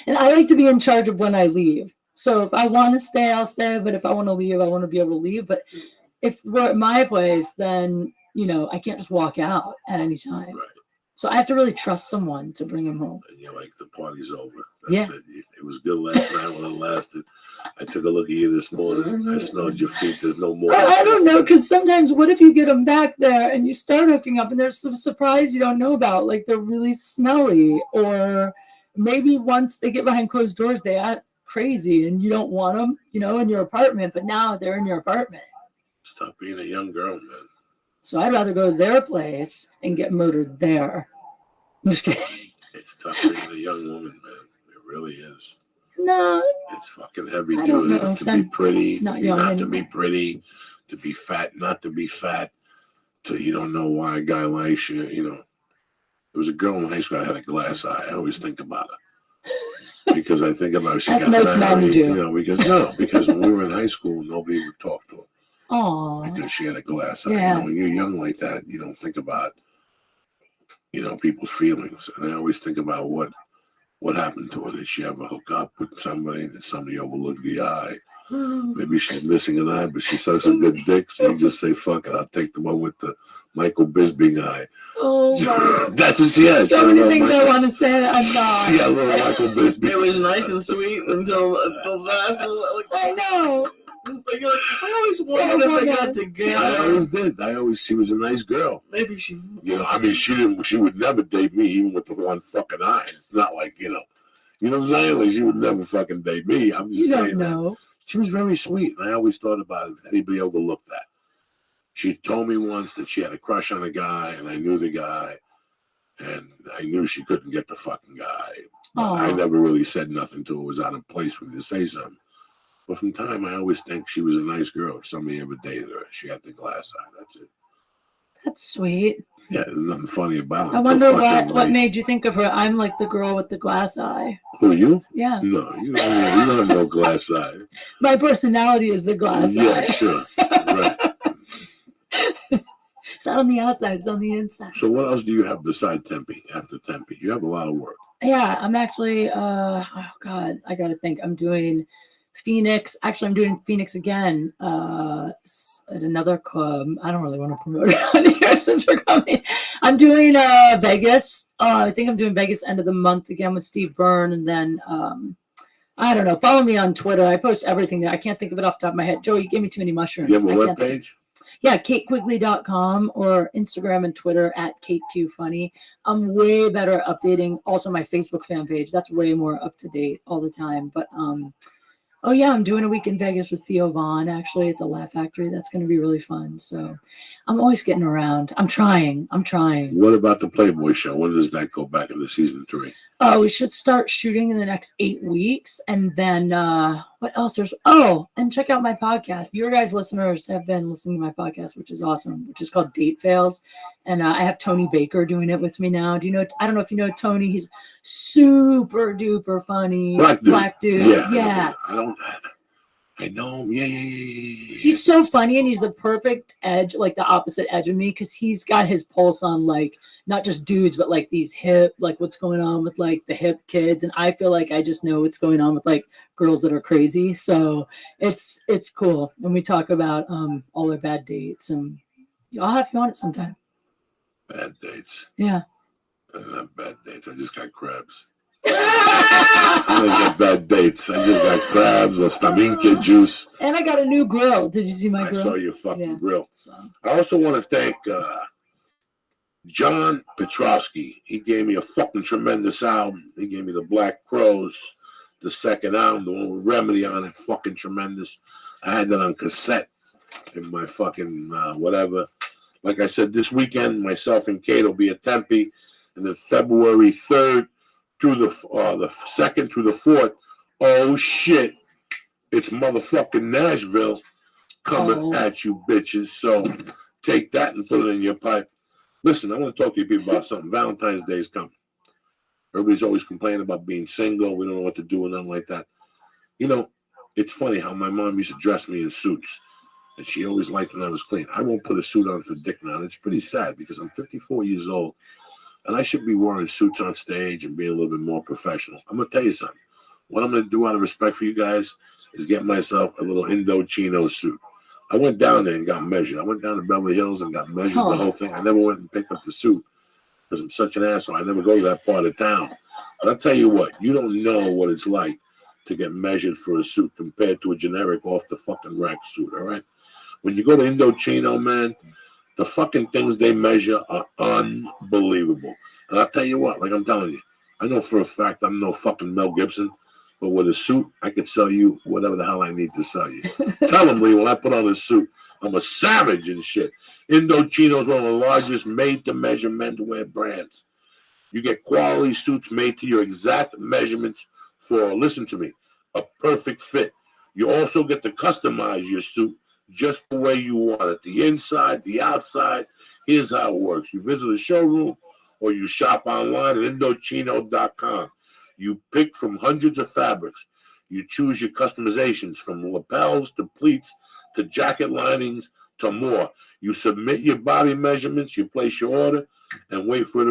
Speaker 4: And I like to be in charge of when I leave. So if I want to stay, I'll stay. But if I want to leave, I want to be able to leave. But if we're at my place, then, I can't just walk out at any time.
Speaker 1: Right.
Speaker 4: So I have to really trust someone to bring them home.
Speaker 1: And you're like, the party's over. That's
Speaker 4: Yeah.
Speaker 1: it. It was good last night when it lasted. I took a look at you this morning. I smelled your feet. There's no more.
Speaker 4: I don't know, because sometimes what if you get them back there and you start hooking up and there's some surprise you don't know about, like they're really smelly or maybe once they get behind closed doors, they act crazy and you don't want them, in your apartment. But now they're in your apartment.
Speaker 1: Stop being a young girl, man.
Speaker 4: So I'd rather go to their place and get murdered there. I'm just kidding.
Speaker 1: It's tough being a young woman, man. It really is.
Speaker 4: No.
Speaker 1: It's fucking heavy
Speaker 4: I don't
Speaker 1: duty
Speaker 4: know,
Speaker 1: to be pretty,
Speaker 4: not
Speaker 1: to be
Speaker 4: young
Speaker 1: not to
Speaker 4: anymore.
Speaker 1: be pretty, to be fat, not to be fat, till you don't know why a guy likes you. There was a girl in high school that had a glass eye. I always think about her. Because I think about she
Speaker 4: As
Speaker 1: got
Speaker 4: most men
Speaker 1: married,
Speaker 4: do.
Speaker 1: because when we were in high school, nobody would talk to her.
Speaker 4: Oh.
Speaker 1: Because she had a glass eye.
Speaker 4: Yeah.
Speaker 1: When you're young like that, you don't think about, people's feelings. And I always think about what happened to her. Did she ever hook up with somebody? Did somebody overlook the eye? Maybe she's missing an eye, but she's such a good dick, so you just say, fuck it, I'll take the one with the Michael Bisping eye.
Speaker 4: Oh my.
Speaker 1: That's what she has.
Speaker 4: So many things I want to say. I'm not.
Speaker 1: She had a little Michael Bisping.
Speaker 3: It was nice and sweet until
Speaker 4: I know.
Speaker 3: I always wondered if they got together.
Speaker 1: I always did. She was a nice girl.
Speaker 3: Maybe she.
Speaker 1: She would never date me, even with the one fucking eye. It's not like, you know what I'm saying? Like, she would never fucking date me. I'm just saying.
Speaker 4: You don't know.
Speaker 1: She was very sweet, and I always thought about it. Anybody overlooked that? She told me once that she had a crush on a guy, and I knew the guy, and I knew she couldn't get the fucking guy. But I never really said nothing to her. It was out of place for me to say something. But from time, I always think she was a nice girl. If somebody ever dated her, she had the glass eye. That's it.
Speaker 4: That's sweet.
Speaker 1: Yeah, there's nothing funny about it.
Speaker 4: I wonder what made you think of her. I'm like the girl with the glass eye.
Speaker 1: Who, you?
Speaker 4: Yeah.
Speaker 1: No, you don't have no glass eye.
Speaker 4: My personality is the glass eye.
Speaker 1: Yeah, sure. Right.
Speaker 4: It's not on the outside, it's on the inside.
Speaker 1: So what else do you have beside Tempe, after Tempe? You have a lot of work.
Speaker 4: Yeah, I'm actually, I got to think. I'm doing Phoenix. Actually, I'm doing Phoenix again at another club. I don't really want to promote it on here since we're coming. I'm doing Vegas. I think I'm doing Vegas end of the month again with Steve Byrne. And then, I don't know. Follow me on Twitter. I post everything there. I can't think of it off the top of my head. Joey, you gave me too many mushrooms.
Speaker 1: You have a webpage?
Speaker 4: Yeah, katequigley.com or Instagram and Twitter at KateQFunny. I'm way better at updating also my Facebook fan page. That's way more up to date all the time. But oh yeah, I'm doing a week in Vegas with Theo Vaughn actually at the Laugh Factory. That's going to be really fun. So I'm always getting around. I'm trying.
Speaker 1: What about the Playboy show? When does that go back into season 3?
Speaker 4: We should start shooting in the next 8 weeks. And then what else? And check out my podcast. Your guys' listeners have been listening to my podcast, which is awesome, which is called Date Fails. And I have Tony Baker doing it with me now. I don't know if you know Tony. He's super duper funny. Black dude. Yeah.
Speaker 1: I know him. Yeah.
Speaker 4: He's so funny, and he's the perfect edge, like the opposite edge of me, because he's got his pulse on like not just dudes, but like these hip, like what's going on with like the hip kids. And I feel like I just know what's going on with like girls that are crazy. So it's cool. And we talk about all their bad dates, and I'll have you on it sometime.
Speaker 1: Bad dates.
Speaker 4: Yeah.
Speaker 1: I don't have bad dates. I just got crabs. I don't got bad dates. I just got crabs, a staminka juice.
Speaker 4: And I got a new grill. Did you see my grill?
Speaker 1: I saw your fucking grill.
Speaker 4: So.
Speaker 1: I also want to thank John Petrovsky. He gave me a fucking tremendous album. He gave me the Black Crows, the second album, the one with Remedy on it, fucking tremendous. I had that on cassette in my fucking whatever. Like I said, this weekend, myself and Kate will be at Tempe, and then February 3rd through the 2nd through the 4th. Oh shit! It's motherfucking Nashville coming at you, bitches. So take that and put it in your pipe. Listen, I want to talk to you people about something. Valentine's Day is coming. Everybody's always complaining about being single. We don't know what to do and nothing like that. It's funny how my mom used to dress me in suits, and she always liked when I was clean. I won't put a suit on for dick now. It's pretty sad because I'm 54 years old, and I should be wearing suits on stage and being a little bit more professional. I'm going to tell you something. What I'm going to do out of respect for you guys is get myself a little Indochino suit. I went down there and got measured. I went down to Beverly Hills and got measured, the whole thing. I never went and picked up the suit because I'm such an asshole. I never go to that part of town. But I'll tell you what, you don't know what it's like to get measured for a suit compared to a generic off-the-fucking-rack suit, all right? When you go to Indochino, man, the fucking things they measure are unbelievable. And I'll tell you what, like I'm telling you, I know for a fact I'm no fucking Mel Gibson, but with a suit, I could sell you whatever the hell I need to sell you. Tell them, Lee, when I put on a suit, I'm a savage and shit. Indochino is one of the largest made-to-measure menswear brands. You get quality suits made to your exact measurements for, listen to me, a perfect fit. You also get to customize your suit just the way you want it. The inside, the outside. Here's how it works. You visit a showroom or you shop online at Indochino.com. You pick from hundreds of fabrics. You choose your customizations from lapels to pleats to jacket linings to more. You submit your body measurements, you place your order, and wait for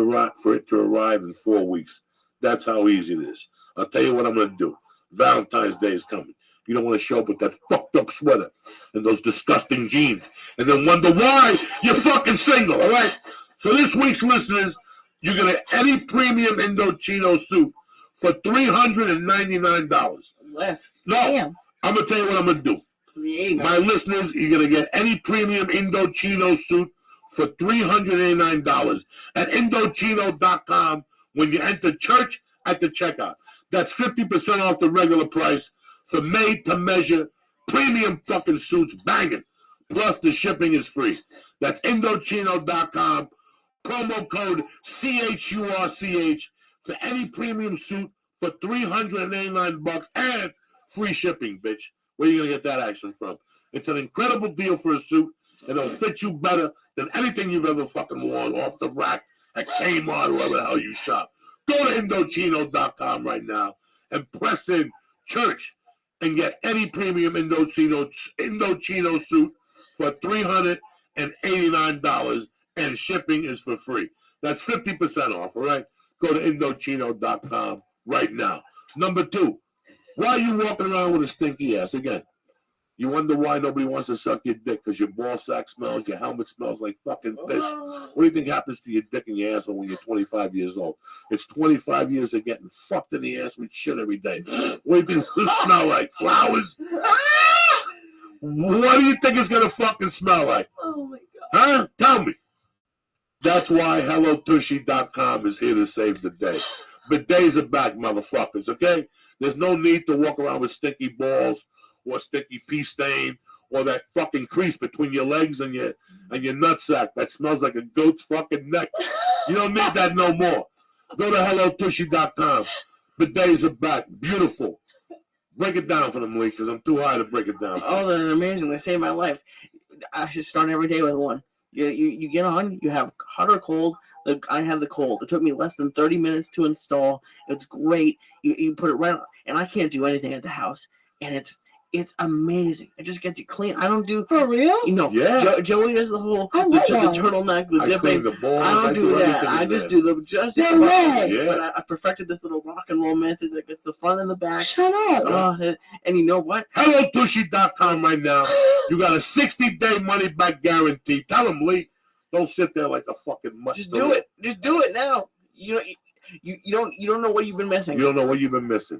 Speaker 1: it to arrive in 4 weeks. That's how easy it is. I'll tell you what I'm going to do. Valentine's Day is coming. You don't want to show up with that fucked up sweater and those disgusting jeans and then wonder why you're fucking single, all right? So this week's listeners, you're going to get any premium Indochino suit for $399.
Speaker 3: Less.
Speaker 1: No,
Speaker 4: Damn.
Speaker 1: I'm going to tell you what I'm going to do. My listeners, you're going to get any premium Indochino suit for $389 at Indochino.com when you enter church at the checkout. That's 50% off the regular price for made-to-measure premium fucking suits banging. Plus, the shipping is free. That's Indochino.com. Promo code CHURCH for any premium suit for $389 and free shipping, bitch. Where are you going to get that action from? It's an incredible deal for a suit, and it'll fit you better than anything you've ever fucking worn off the rack at Kmart or wherever the hell you shop. Go to Indochino.com right now and press in church and get any premium Indochino suit for $389, and shipping is for free. That's 50% off, all right? Go to Indochino.com right now. Number 2, why are you walking around with a stinky ass? Again, you wonder why nobody wants to suck your dick because your ball sack smells, your helmet smells like fucking piss. What do you think happens to your dick and your asshole when you're 25 years old? It's 25 years of getting fucked in the ass with shit every day. What do you think it's smell like? Flowers? What do you think it's gonna fucking smell like?
Speaker 4: Oh my god.
Speaker 1: Huh? Tell me. That's why HelloTushy.com is here to save the day. Bidets are back, motherfuckers, okay? There's no need to walk around with stinky balls or stinky pee stain or that fucking crease between your legs and your nutsack that smells like a goat's fucking neck. You don't need that no more. Go to HelloTushy.com. Bidets are back. Beautiful. Break it down for them, Lee, because I'm too high to break it down.
Speaker 3: Oh, they're amazing. They saved my life. I should start every day with one. You get on, you have hot or cold. I have the cold. It took me less than 30 minutes to install. It's great. You put it right on, and I can't do anything at the house, and it's amazing. It just gets you clean. I don't do
Speaker 4: For real?
Speaker 3: you know.
Speaker 1: Yeah.
Speaker 3: Joey does the whole
Speaker 4: I
Speaker 3: the
Speaker 4: want one.
Speaker 3: turtleneck, the
Speaker 1: I
Speaker 3: dipping.
Speaker 1: clean the balls.
Speaker 3: I don't do that.
Speaker 1: everything
Speaker 3: I
Speaker 1: in
Speaker 3: just
Speaker 1: there.
Speaker 3: do the just.
Speaker 4: No way.
Speaker 1: Yeah.
Speaker 3: But I perfected this little rock and roll method that gets the front and the back.
Speaker 4: Shut up.
Speaker 3: And you know what?
Speaker 1: HelloTushy.com right now. You got a 60-day money-back guarantee. Tell them, Lee. Don't sit there like a fucking mutt.
Speaker 3: Just do it. Just do it now. You don't know what you've been missing.
Speaker 1: You don't know what you've been missing.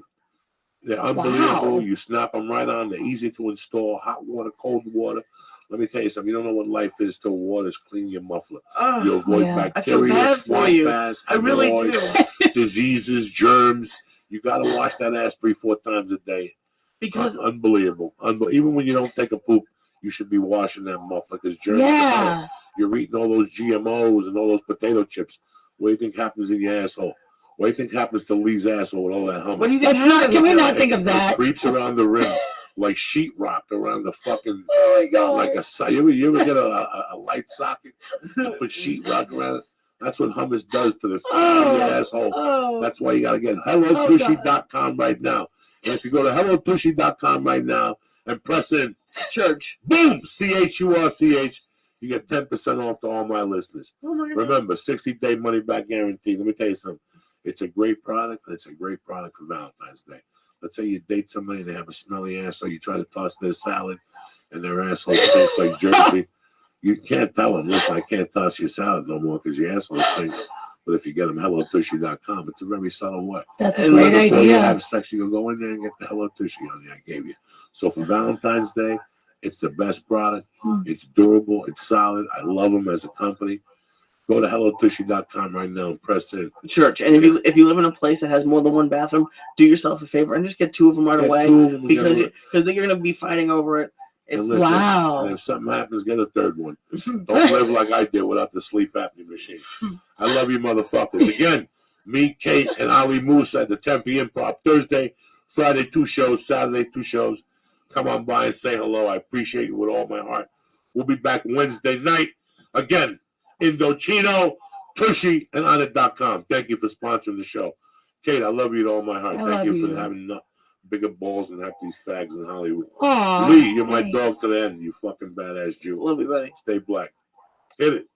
Speaker 1: They're unbelievable.
Speaker 4: Wow.
Speaker 1: You snap them right on. They're easy to install. Hot water, cold water. Let me tell you something. You don't know what life is till water's clean your muffler. You avoid
Speaker 4: Yeah.
Speaker 3: I feel
Speaker 1: bacteria,
Speaker 3: bad for
Speaker 1: swamp
Speaker 3: you.
Speaker 1: bass,
Speaker 3: I really
Speaker 1: hemorrhoids,
Speaker 3: do.
Speaker 1: diseases, germs. You got to wash that ass 3-4 times a day.
Speaker 3: Because
Speaker 1: Unbelievable. Even when you don't take a poop, you should be washing that muffler because germs are there.
Speaker 4: Yeah.
Speaker 1: You're eating all those GMOs and all those potato chips. What do you think happens in your asshole? What do you think happens to Lee's asshole with all that hummus?
Speaker 3: what do you think?
Speaker 4: Can we
Speaker 3: happens?
Speaker 4: not think of
Speaker 1: It
Speaker 4: that?
Speaker 1: creeps around the rim like sheetrock around the fucking,
Speaker 4: Oh my god.
Speaker 1: like a, you ever get a light socket and put sheetrock around it? That's what hummus does to the side of your asshole.
Speaker 4: Oh.
Speaker 1: That's why you got to get HelloTushy.com right now. And if you go to HelloTushy.com right now and press in church, boom, CHURCH, you get 10% off to all my listeners.
Speaker 3: Oh my God.
Speaker 1: Remember, 60-day money-back guarantee. Let me tell you something. It's a great product, and it's a great product for Valentine's Day. Let's say you date somebody and they have a smelly ass, so you try to toss their salad, and their asshole stinks like Jersey. You can't tell them, listen, I can't toss your salad no more because your asshole stinks. But if you get them HelloTushy.com, it's a very subtle way.
Speaker 4: That's a
Speaker 3: And
Speaker 4: great
Speaker 1: Before you
Speaker 4: idea.
Speaker 1: have sex, you go in there and get the Hello Tushy on you I gave you. So for Valentine's Day, it's the best product. It's durable. It's solid. I love them as a company. Go to hellotushy.com right now and press in.
Speaker 3: Church. And if you live in a place that has more than one bathroom, do yourself a favor and just get 2 of them right
Speaker 1: Get
Speaker 3: away
Speaker 1: 2 of them
Speaker 3: because
Speaker 1: together.
Speaker 3: then you're gonna be fighting over it.
Speaker 1: And
Speaker 3: It's,
Speaker 1: listen,
Speaker 4: Wow.
Speaker 1: And if something happens, get a 3rd one. Don't live like I did without the sleep apnea machine. I love you, motherfuckers. Again, me, Kate, and Ali Moose at the Tempe Improv. Thursday, Friday, 2 shows. Saturday, 2 shows. Come on by and say hello. I appreciate you with all my heart. We'll be back Wednesday night. Again, Indochino, Tushy, and Onit.com. Thank you for sponsoring the show. Kate, I love you with all my heart.
Speaker 4: I
Speaker 1: Thank you
Speaker 4: love
Speaker 1: for
Speaker 4: you.
Speaker 1: having bigger balls than half these fags in Hollywood.
Speaker 4: Aw,
Speaker 1: Lee, you're my
Speaker 4: thanks.
Speaker 1: dog to the end, you fucking badass Jew.
Speaker 3: love you, buddy.
Speaker 1: Stay black. Hit it.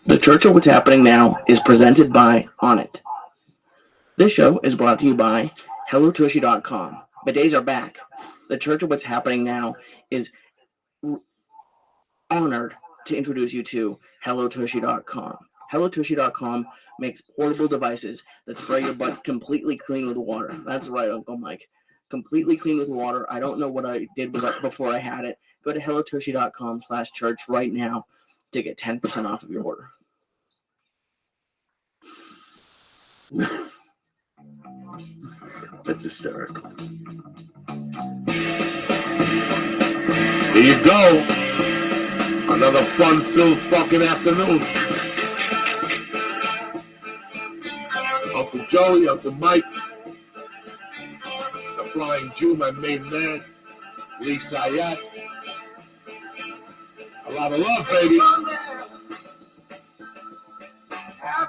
Speaker 3: The Church of What's Happening Now is presented by On It. This show is brought to you by HelloTushy.com. Bidets are back. The Church of What's Happening Now is honored to introduce you to HelloTushy.com. HelloTushy.com makes portable devices that spray your butt completely clean with water. That's right, Uncle Mike. Completely clean with water. I don't know what I did with it before I had it. Go to HelloTushy.com/church right now to get 10% off of your order.
Speaker 1: That's hysterical. Here you go. Another fun-filled fucking afternoon. Uncle Joey, Uncle Mike, the Flying Jew, my main man, Lee Sayat. A lot of love, baby.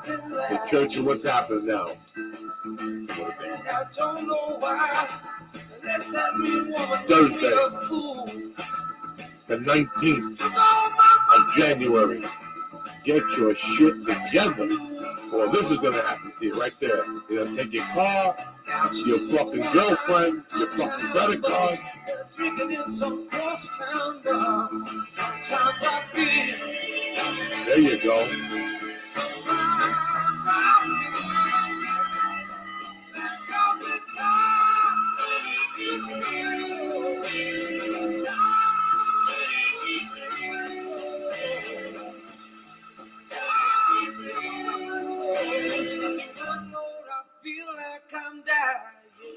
Speaker 1: The Church of What's Happening Now. Thursday, the 19th of January. Get your shit together. Well, this is going to happen to you right there. You're going to take your car, your fucking girlfriend, your fucking credit cards. There you go.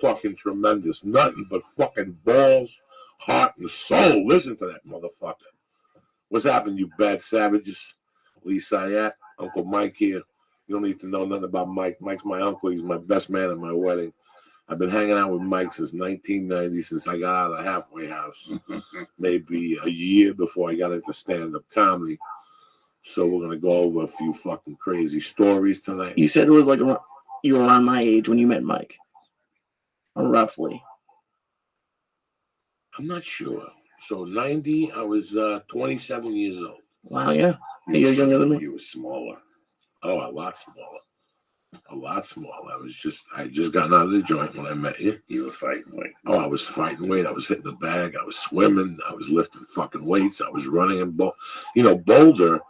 Speaker 1: Fucking tremendous. Nothing but fucking balls, heart, and soul. Listen to that motherfucker. What's happening, you bad savages? Lee Sayat, Uncle Mike here. You don't need to know nothing about Mike. Mike's my uncle. He's my best man at my wedding. I've been hanging out with Mike since 1990, since I got out of the halfway house. Maybe a year before I got into stand-up comedy. So we're going to go over a few fucking crazy stories tonight.
Speaker 3: You said it was like you were around my age when you met Mike. Or roughly.
Speaker 1: I'm not sure. So 90, I was 27 years old.
Speaker 3: Wow, yeah. You're younger than me.
Speaker 1: You were smaller. Oh, a lot smaller. A lot smaller. I just gotten out of the joint when I met you. You were fighting weight. Oh, I was fighting weight. I was hitting the bag. I was swimming. I was lifting fucking weights. I was running in Boulder.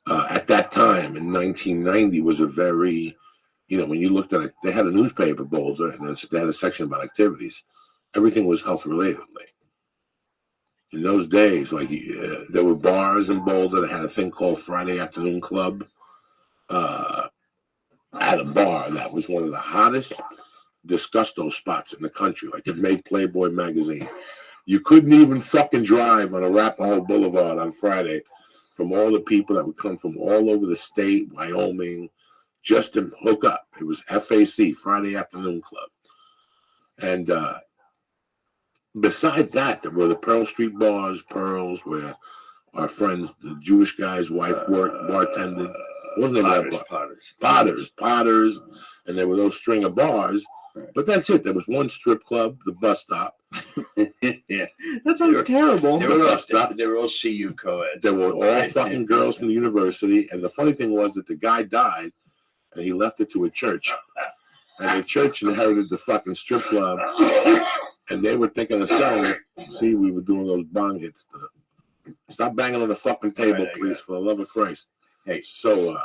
Speaker 1: At that time in 1990 was a very, when you looked at it, they had a newspaper, Boulder, and they had a section about activities. Everything was health related. In those days, there were bars in Boulder that had a thing called Friday Afternoon Club. At a bar that was one of the hottest disgusto spots in the country. It made Playboy magazine. You couldn't even fucking drive on Arapahoe Boulevard on Friday from all the people that would come from all over the state, Wyoming, just to hook up. It was FAC, Friday Afternoon Club. And beside that, there were the Pearl Street bars, Pearls, where our friends, the Jewish guy's wife, bartended. Wasn't it Potters? And there were those string of bars But that's it. There was one strip club, the bus stop.
Speaker 7: Yeah.
Speaker 3: That sounds terrible.
Speaker 7: They were all CU co-eds.
Speaker 1: They were all fucking girls from the university. And the funny thing was that the guy died and he left it to a church. And the church inherited the fucking strip club. And they were thinking of selling it. See, we were doing those bong hits. Stop banging on the fucking table, please, for the love of Christ. Hey, so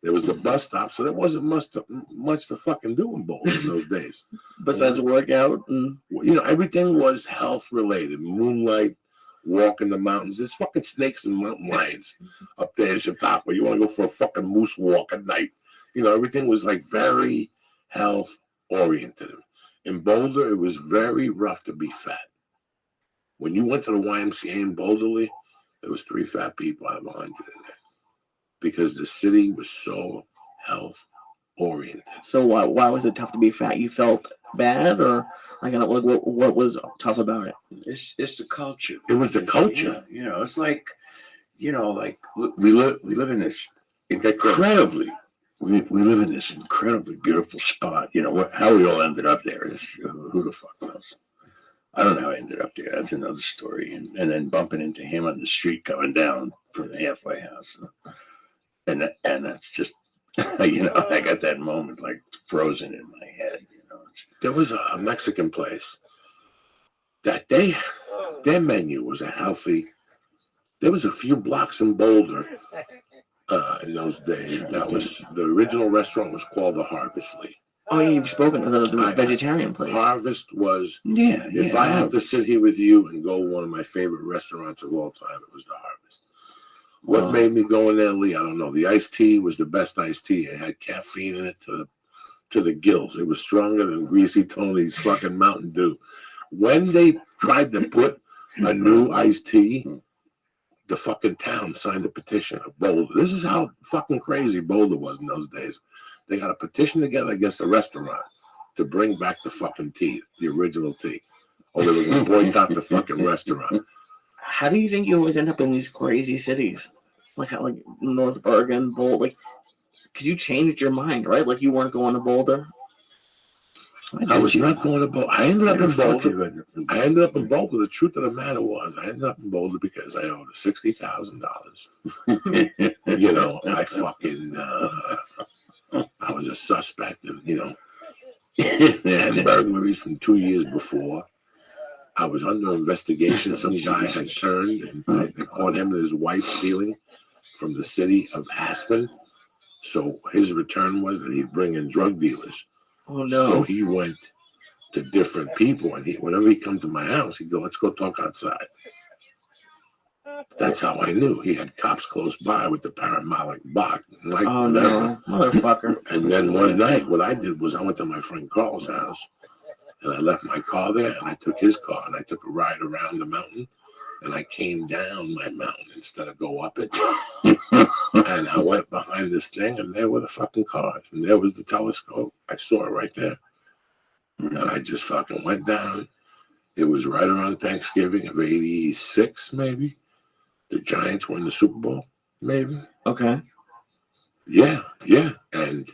Speaker 1: there was the bus stop, so there wasn't much to fucking do in Boulder in those days.
Speaker 3: Besides workout and
Speaker 1: Everything was health related. Moonlight, walk in the mountains. There's fucking snakes and mountain lions up there in Chautauqua. You want to go for a fucking moose walk at night. Everything was like very health oriented. In Boulder, it was very rough to be fat. When you went to the YMCA in Boulder, there was 3 fat people out of 100 in there. Because the city was so health oriented.
Speaker 3: So why was it tough to be fat? You felt bad, or what was tough about it?
Speaker 7: It's the culture.
Speaker 1: It was the culture.
Speaker 7: It's like, we live in this incredibly. We live in this incredibly beautiful spot. How we all ended up there is who the fuck knows. I don't know how I ended up there. That's another story. And then bumping into him on the street coming down from the halfway house. And that's just, I got that moment like frozen in my head.
Speaker 1: There was a Mexican place that their menu was there was a few blocks in Boulder in those days. That was, the original restaurant was called the Harvest Lee.
Speaker 3: Oh, yeah, you've spoken of the vegetarian place.
Speaker 1: Harvest was,
Speaker 7: Yeah.
Speaker 1: if I have to sit here with you and go one of my favorite restaurants of all time, it was the Harvest. What made me go in there, Lee? I don't know. The iced tea was the best iced tea. It had caffeine in it to the gills. It was stronger than Greasy Tony's fucking Mountain Dew. When they tried to put a new iced tea, the fucking town signed a petition of Boulder. This is how fucking crazy Boulder was in those days. They got a petition together against the restaurant to bring back the fucking tea, the original tea. Or they were going to boycott the fucking restaurant.
Speaker 3: How do you think you always end up in these crazy cities? Like North Bergen, Boulder? Because you changed your mind, right? Like you weren't going to Boulder?
Speaker 1: I was not going to Boulder. I ended up in Boulder. The truth of the matter was, I ended up in Boulder because I owed $60,000. I fucking, I was a suspect in, 10 burglaries from 2 years before. I was under investigation. Some guy had turned, and they caught him and his wife stealing from the city of Aspen. So his return was that he'd bring in drug dealers.
Speaker 3: Oh, no.
Speaker 1: So he went to different people, and whenever he come to my house, he'd go, "Let's go talk outside." That's how I knew he had cops close by with the paramedic box.
Speaker 3: Oh, no, motherfucker.
Speaker 1: And then one night, what I did was I went to my friend Carl's house, and I left my car there, and I took his car, and I took a ride around the mountain, and I came down my mountain instead of go up it. And I went behind this thing, and there were the fucking cars, and there was the telescope. I saw it right there. And I just fucking went down. It was right around Thanksgiving of '86, maybe. The Giants won the Super Bowl, maybe.
Speaker 3: Okay.
Speaker 1: Yeah. And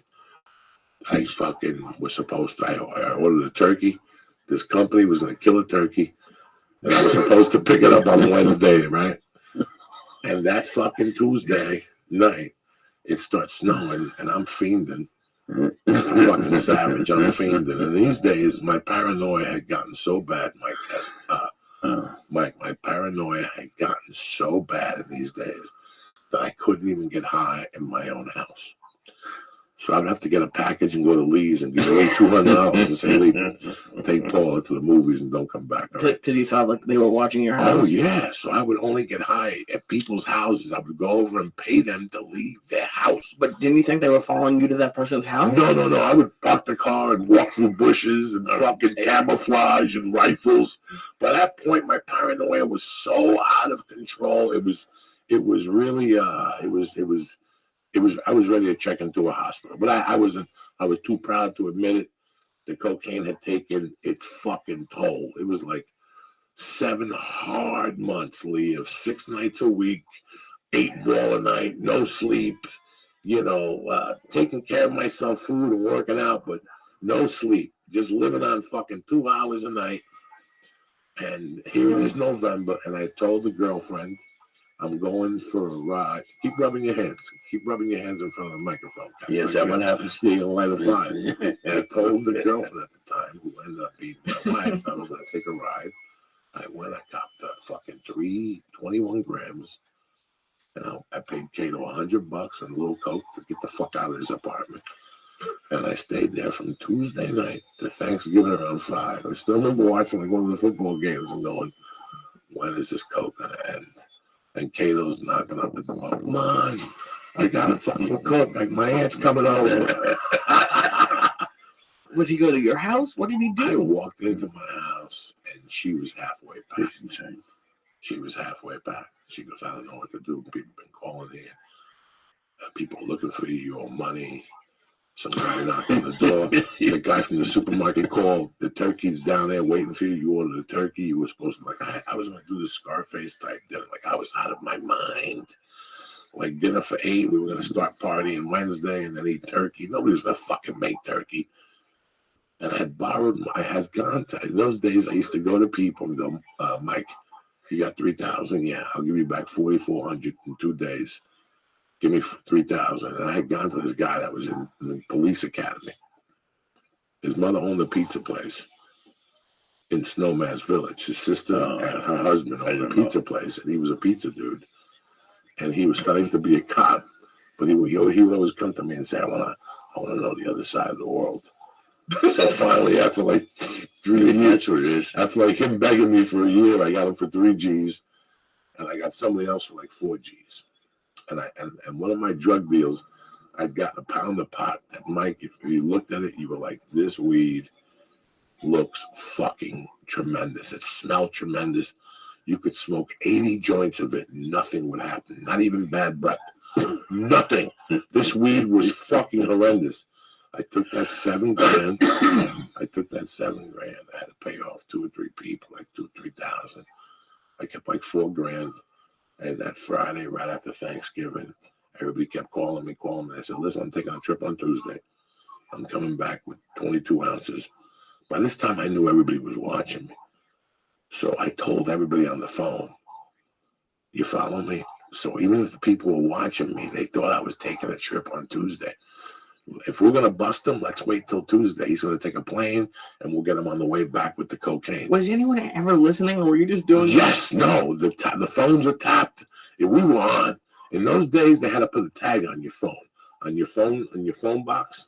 Speaker 1: I fucking was supposed to, I ordered a turkey. This company was going to kill a turkey. And I was supposed to pick it up on Wednesday, right? And that fucking Tuesday night, it starts snowing, and I'm fiending. Like a fucking savage. I'm fiending. And these days, my paranoia had gotten so bad, Mike, my paranoia had gotten so bad in these days that I couldn't even get high in my own house. So I'd have to get a package and go to Lee's and give away $200 and say, "Lee, take Paula to the movies and don't come back."
Speaker 3: Because you thought like they were watching your house?
Speaker 1: Oh, yeah. So I would only get high at people's houses. I would go over and pay them to leave their house.
Speaker 3: But didn't you think they were following you to that person's house?
Speaker 1: No. I would park the car and walk through bushes and fucking camouflage and rifles. By that point, my paranoia was so out of control. It was really, I was ready to check into a hospital, but I was too proud to admit it. The cocaine had taken its fucking toll. It was like 7 hard months, Lee, of 6 nights a week, 8 ball a night, no sleep, taking care of myself, food and working out, but no sleep. just living on fucking 2 hours a night. And here it is November, and I told the girlfriend, I'm going for a ride. Keep rubbing your hands. Keep rubbing your hands in front of the microphone.
Speaker 7: Yeah, is that what happens?
Speaker 1: Yeah, you'll light a fire. And I told the girlfriend at the time, who ended up being my wife, I was going to take a ride. I went, I copped fucking 21 grams. And I paid Cato $100 and a little coke to get the fuck out of his apartment. And I stayed there from Tuesday night to Thanksgiving around 5. I still remember watching like one of the football games and going, when is this coke going to end? And Cato's knocking up the door. Come on, I got a fucking cook. Like my aunt's coming over.
Speaker 3: Would he go to your house? What did he
Speaker 1: I
Speaker 3: do?
Speaker 1: walked into my house and she was halfway back. She was halfway back. She goes, I don't know what to do. People have been calling here. People are looking for you. You owe money. Some guy knocked on the door. The guy from the supermarket called. The turkey's down there waiting for you. You ordered a turkey. You were supposed to, like, I was going to do this Scarface type dinner. Like, I was out of my mind. Like, dinner for 8. We were going to start partying Wednesday and then eat turkey. Nobody was going to fucking make turkey. And I had gone to, in those days, I used to go to people and go, Mike, you got $3,000? Yeah, I'll give you back $4,400 in 2 days. Give me $3,000. And I had gone to this guy that was in the police academy. His mother owned a pizza place in Snowmass Village. His sister and her husband owned a pizza place, and he was a pizza dude. And he was studying to be a cop, but he would always come to me and say, I want to know the other side of the world. So finally, after like 3 years,
Speaker 7: That's what it is.
Speaker 1: after like him begging me for a year, I got him for 3 G's, and I got somebody else for like 4 G's. And one of my drug deals, I'd gotten a pound of pot that, Mike, if you looked at it, you were like, this weed looks fucking tremendous. It smelled tremendous. You could smoke 80 joints of it. Nothing would happen. Not even bad breath. Nothing. This weed was fucking horrendous. I took that $7,000. I had to pay off 2 or 3 people, like 2,000-3,000. I kept like $4,000. And that Friday, right after Thanksgiving, everybody kept calling me. I said, listen, I'm taking a trip on Tuesday. I'm coming back with 22 ounces. By this time, I knew everybody was watching me. So I told everybody on the phone, you follow me? So even if the people were watching me, they thought I was taking a trip on Tuesday. If we're going to bust him, let's wait till Tuesday. He's going to take a plane, and we'll get him on the way back with the cocaine.
Speaker 3: Was anyone ever listening, or were you just doing
Speaker 1: Yes, no. The phones were tapped. If we were on. In those days, they had to put a tag on your phone. On your phone box,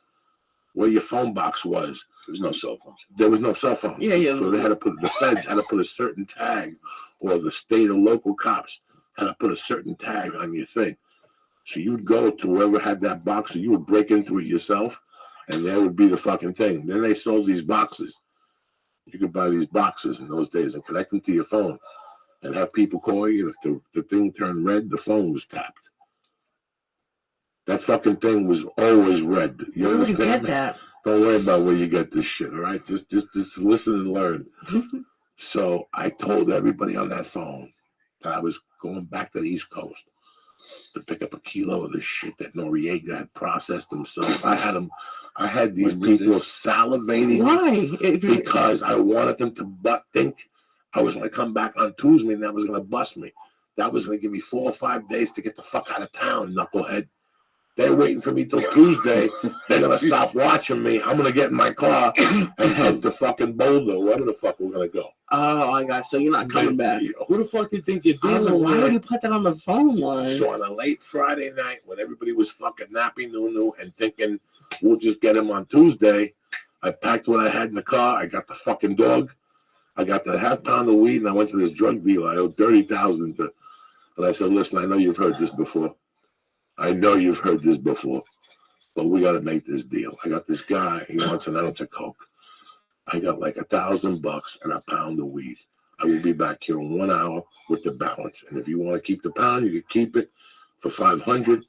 Speaker 1: where your phone box was.
Speaker 7: There was no cell phones.
Speaker 1: There was no cell phones.
Speaker 3: Yeah.
Speaker 1: So they had to put, the feds had to put a certain tag, or the state or local cops had to put a certain tag on your thing. So you'd go to whoever had that box, or you would break into it yourself, and there would be the fucking thing. Then they sold these boxes. You could buy these boxes in those days and connect them to your phone and have people call you. If the thing turned red, the phone was tapped. That fucking thing was always red. You
Speaker 3: Where would you
Speaker 1: understand
Speaker 3: get
Speaker 1: me?
Speaker 3: that?
Speaker 1: Don't worry about where you get this shit, all right? Just listen and learn. So I told everybody on that phone that I was going back to the East Coast to pick up a kilo of the shit that Noriega had processed himself. I had these people salivating.
Speaker 3: Why?
Speaker 1: Because I wanted them to think I was going to come back on Tuesday and that was going to bust me. That was going to give me 4 or 5 days to get the fuck out of town, knucklehead. They're waiting for me till Tuesday. They're going to stop watching me. I'm going to get in my car and head to fucking Boulder, wherever the fuck we're going to go.
Speaker 3: Oh, I got so you're not coming back.
Speaker 1: Who the fuck do you think you're
Speaker 3: I was like,
Speaker 1: dealing
Speaker 3: why
Speaker 1: with?
Speaker 3: would you put that on the phone line?
Speaker 1: So on a late Friday night, when everybody was fucking nappy noo and thinking we'll just get him on Tuesday, I packed what I had in the car. I got the fucking dog. I got the half pound of weed, and I went to this drug dealer. I owed $30,000 to, and I said, listen, I know you've heard this before. But we got to make this deal. I got this guy. He wants an ounce of coke. I got like $1,000 and a pound of weed. I will be back here in 1 hour with the balance. And if you want to keep the pound, you can keep it for $500.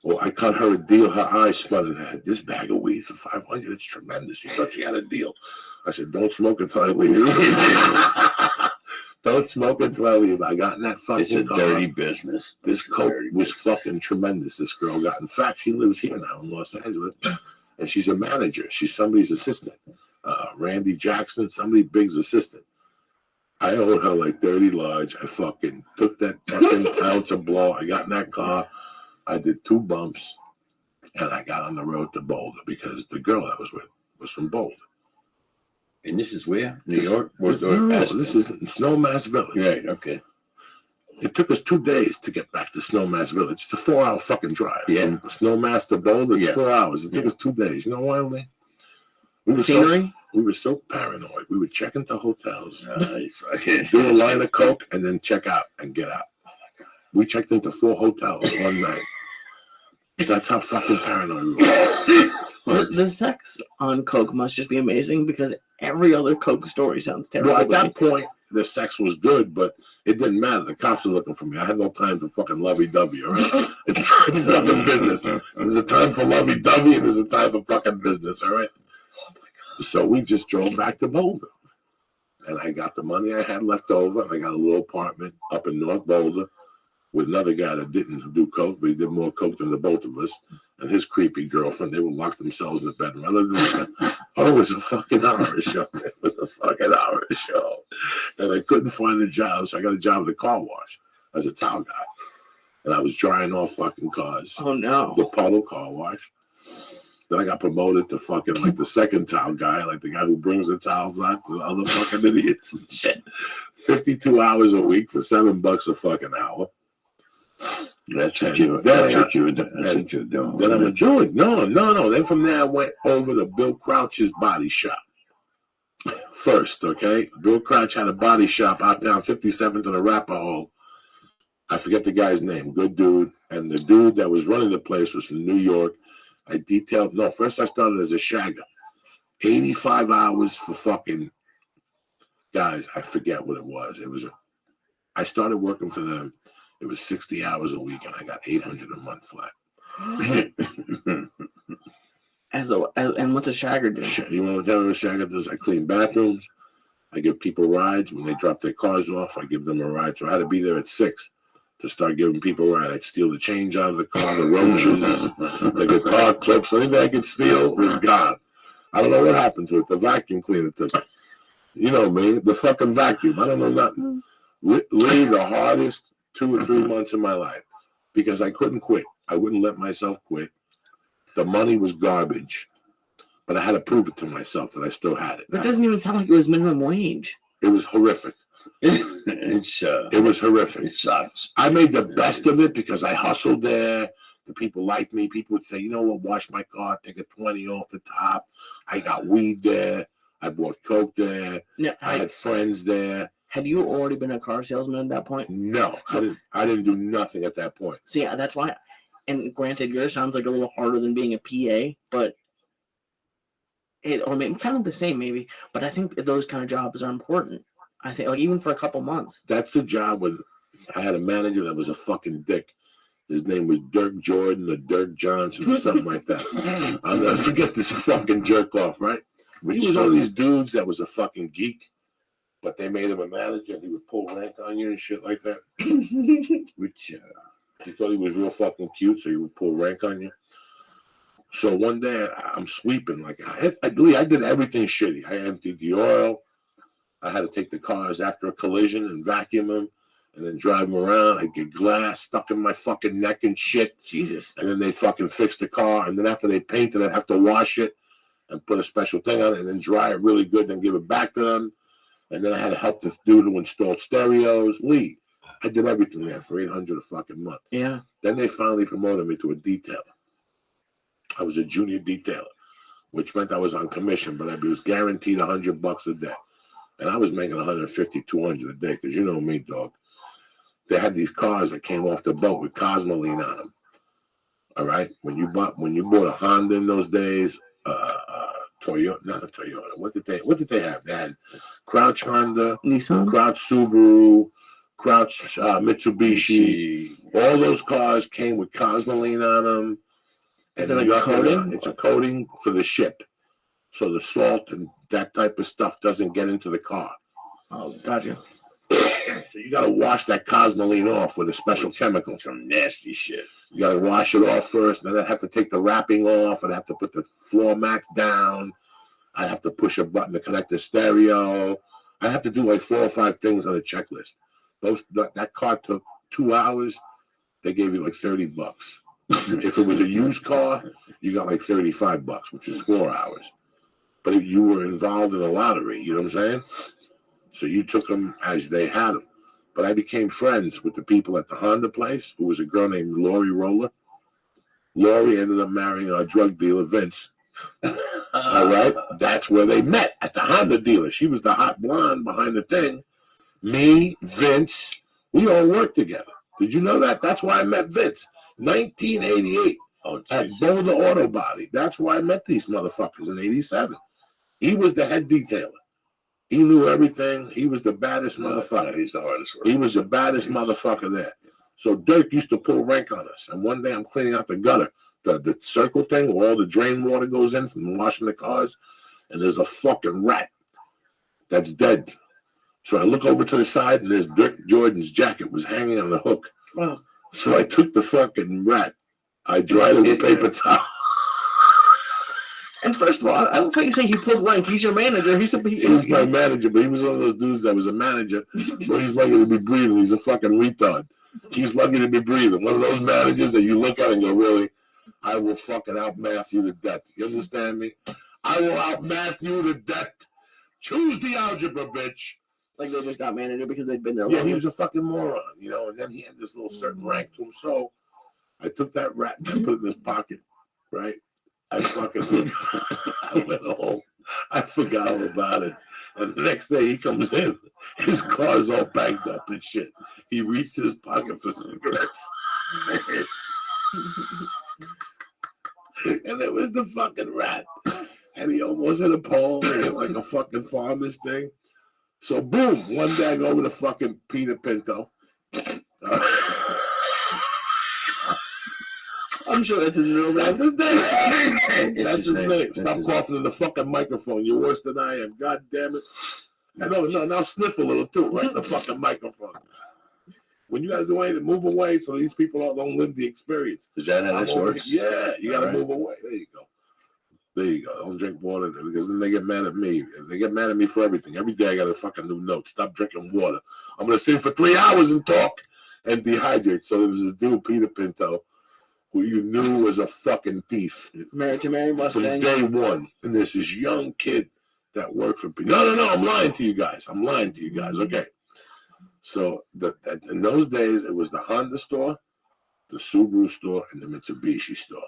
Speaker 1: Well, I cut her a deal. Her eyes spun and I had this bag of weed for $500. It's tremendous. She thought she had a deal. I said, don't smoke until I leave. Don't smoke until I leave. I got in that fucking
Speaker 7: It's a
Speaker 1: car.
Speaker 7: dirty business.
Speaker 1: This coke was fucking tremendous, this girl got. In fact, she lives here now in Los Angeles, and she's a manager. She's somebody's assistant. Randy Jackson, somebody big's assistant. I owed her like 30 large. I fucking took that fucking ounce of blow. I got in that car. I did 2 bumps, and I got on the road to Boulder because the girl I was with was from Boulder.
Speaker 7: And this is where? New York?
Speaker 1: No, this is Snowmass Village.
Speaker 7: Right, okay.
Speaker 1: It took us 2 days to get back to Snowmass Village. It's a 4-hour fucking drive.
Speaker 7: Yeah.
Speaker 1: From Snowmass to Boulder, it's 4 hours. It took us 2 days. You know why, Lee? We were so paranoid. We would check into hotels, do a line of coke, and then check out and get out. We checked into 4 hotels one night. That's how fucking paranoid we were.
Speaker 3: The sex on coke must just be amazing because every other coke story sounds terrible.
Speaker 1: Well, at that point, the sex was good, but it didn't matter. The cops were looking for me. I had no time for fucking lovey-dovey, all right? It's fucking business. There's a time for lovey-dovey, and there's a time for fucking business, all right? So we just drove back to Boulder. And I got the money I had left over, and I got a little apartment up in North Boulder with another guy that didn't do coke, but he did more coke than the both of us, and his creepy girlfriend. They would lock themselves in the bedroom. Other than that, it was a fucking horror show. It was a fucking horror show. And I couldn't find a job, so I got a job at a car wash as a towel guy. And I was drying off fucking cars.
Speaker 3: Oh, no.
Speaker 1: The Polo car wash. Then I got promoted to fucking like the second towel guy, like the guy who brings the towels out to the other fucking idiots and shit. 52 hours a week for $7 a fucking hour.
Speaker 7: That's what you were doing.
Speaker 1: Then I'm doing. No. Then from there I went over to Bill Crouch's body shop. First, okay? Bill Crouch had a body shop out down 57th and Arapahoe. I forget the guy's name. Good dude. And the dude that was running the place was from New York. First I started as a shagger. 85 hours for fucking, guys, I forget what it was. I started working for them. It was 60 hours a week, and I got $800 a month flat.
Speaker 3: And what's a shagger do?
Speaker 1: You want to tell me what a shagger does? I clean bathrooms. I give people rides. When they drop their cars off, I give them a ride. So I had to be there at 6 to start giving people a ride. I'd steal the change out of the car, the roaches, the guitar clips, anything I could steal was gone. I don't know what happened to it. The vacuum cleaner took it. You know me, the fucking vacuum. I don't know nothing. Lee, the hardest 2 or 3 months of my life because I couldn't quit. I wouldn't let myself quit. The money was garbage, but I had to prove it to myself that I still had it.
Speaker 3: That doesn't even sound like it was minimum wage.
Speaker 1: It was horrific. It was horrific. It sucks. I made the best of it because I hustled there. The people liked me. People would say, you know what, wash my car, take a 20 off the top. I got weed there. I bought coke there.
Speaker 3: No,
Speaker 1: I had friends there.
Speaker 3: Had you already been a car salesman at that point?
Speaker 1: No, I didn't do nothing at that point.
Speaker 3: See, that's why. And granted, yours sounds like a little harder than being a PA, but kind of the same maybe. But I think those kind of jobs are important. I think, like, even for a couple months.
Speaker 1: That's the job with. I had a manager that was a fucking dick. His name was Dirk Jordan or Dirk Johnson or something like that. I'll never forget this fucking jerk off, right? He was one of these dudes that was a fucking geek, but they made him a manager and he would pull rank on you and shit like that. Which he thought he was real fucking cute, so he would pull rank on you. So one day I'm sweeping. Like I did everything shitty. I emptied the oil. I had to take the cars after a collision and vacuum them and then drive them around. I'd get glass stuck in my fucking neck and shit. Jesus. And then they'd fucking fix the car. And then after they paint it, I'd have to wash it and put a special thing on it and then dry it really good, then give it back to them. And then I had to help this dude who installed stereos. Lee. I did everything there for $800 a fucking month.
Speaker 3: Yeah.
Speaker 1: Then they finally promoted me to a detailer. I was a junior detailer, which meant I was on commission, but I was guaranteed $100 a day. And I was making $150, $200 a day, because you know me, dog. They had these cars that came off the boat with Cosmoline on them. All right? When you bought a Honda in those days, Toyota, not a Toyota. What did they have? They had Crouch Honda,
Speaker 3: Nissan,
Speaker 1: Crouch Subaru, Crouch Mitsubishi. All those cars came with Cosmoline on them.
Speaker 3: Is it like a coating?
Speaker 1: It's a coating for the ship. So the salt and that type of stuff doesn't get into the car.
Speaker 3: Oh, gotcha.
Speaker 1: So you got to wash that Cosmoline off with a special chemical. Some nasty shit. You got to wash it off first. Then I have to take the wrapping off and I have to put the floor mats down. I'd have to push a button to connect the stereo. I'd have to do like 4 or 5 things on a checklist. That car took 2 hours. They gave you like $30. If it was a used car, you got like $35, which is 4 hours. But if you were involved in a lottery, you know what I'm saying? So you took them as they had them. But I became friends with the people at the Honda place, who was a girl named Lori Roller. Lori ended up marrying our drug dealer, Vince. All right? That's where they met, at the Honda dealer. She was the hot blonde behind the thing. Me, Vince, we all worked together. Did you know that? That's why I met Vince. 1988 at Boulder Auto Body. That's why I met these motherfuckers in 87. He was the head detailer. He knew everything. He was the baddest motherfucker.
Speaker 7: He's the hardest worker.
Speaker 1: He was the baddest motherfucker there. So Dirk used to pull rank on us. And one day I'm cleaning out the gutter, the circle thing where all the drain water goes in from washing the cars, and there's a fucking rat that's dead. So I look over to the side, and there's Dirk Jordan's jacket was hanging on the hook.
Speaker 3: Wow.
Speaker 1: So I took the fucking rat. I dried it with paper towel.
Speaker 3: And first of all, I don't think you say he pulled rank. He's your manager.
Speaker 1: He was my manager, but he was one of those dudes that was a manager, but he's lucky to be breathing. He's a fucking retard. He's lucky to be breathing. One of those managers that you look at and go, really, I will fucking outmath you to death. You understand me? I will outmath you to death. Choose the algebra, bitch.
Speaker 3: Like they just got manager because they'd been there.
Speaker 1: Yeah, he was a fucking moron, you know, and then he had this little certain rank to him. So I took that rat and I put it in his pocket, right? I fucking I went home. I forgot all about it. And the next day he comes in, his car's all bagged up and shit. He reached his pocket for cigarettes. And it was the fucking rat. And he almost hit a pole and hit like a fucking farmer's thing. So boom, one day I go over to fucking Peter Pinto.
Speaker 3: I'm sure that's his middle name.
Speaker 1: That's his name. That's his name.
Speaker 7: That's
Speaker 1: Stop
Speaker 7: his
Speaker 1: coughing in the fucking microphone. You're worse than I am. God damn it. No, now sniff a little too, right? The fucking microphone. When you gotta do anything, move away so these people don't live the experience.
Speaker 7: Is that how this works?
Speaker 1: Yeah, you gotta
Speaker 7: All right.
Speaker 1: move away. There you go. There you go. Don't drink water because then they get mad at me. They get mad at me for everything. Every day I got a fucking new note. Stop drinking water. I'm gonna sit for 3 hours and talk and dehydrate. So there was a dude, Peter Pinto, who you knew was a fucking thief.
Speaker 3: Married to Mary
Speaker 1: From
Speaker 3: Mustang.
Speaker 1: day one. And there's this young kid that worked for Peter. No, I'm lying to you guys. Okay. So in those days, it was the Honda store, the Subaru store, and the Mitsubishi store.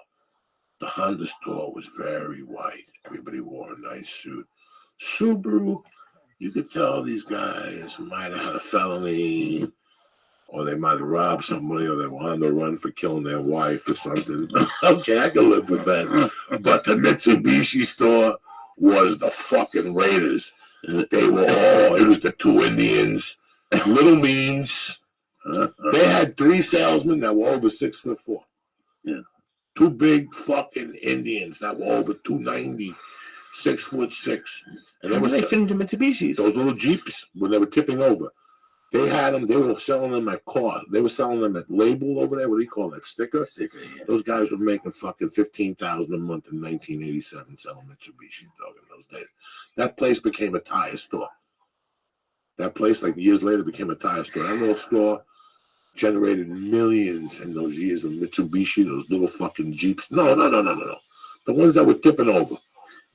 Speaker 1: The Honda store was very white. Everybody wore a nice suit. Subaru, you could tell these guys might have had a felony, or they might have robbed somebody, or they were on the run for killing their wife or something. Okay, I can live with that. But the Mitsubishi store was the fucking Raiders. They were all, it was the two Indians, Little Means. They had 3 salesmen that were over 6'4".
Speaker 7: Yeah.
Speaker 1: 2 big fucking Indians that were over 290, 6'6". And
Speaker 3: How did they fit into Mitsubishis?
Speaker 1: those little Jeeps, when they were tipping over, they had them, they were selling them at car. They were selling them at label over there. What do you call that? Sticker? Those guys were making fucking $15,000 a month in 1987 selling Mitsubishis, dog, in those days. That place became a tire store. That place, like years later, became a tire store. That little store generated millions in those years of Mitsubishi, those little fucking Jeeps. No. The ones that were tipping over.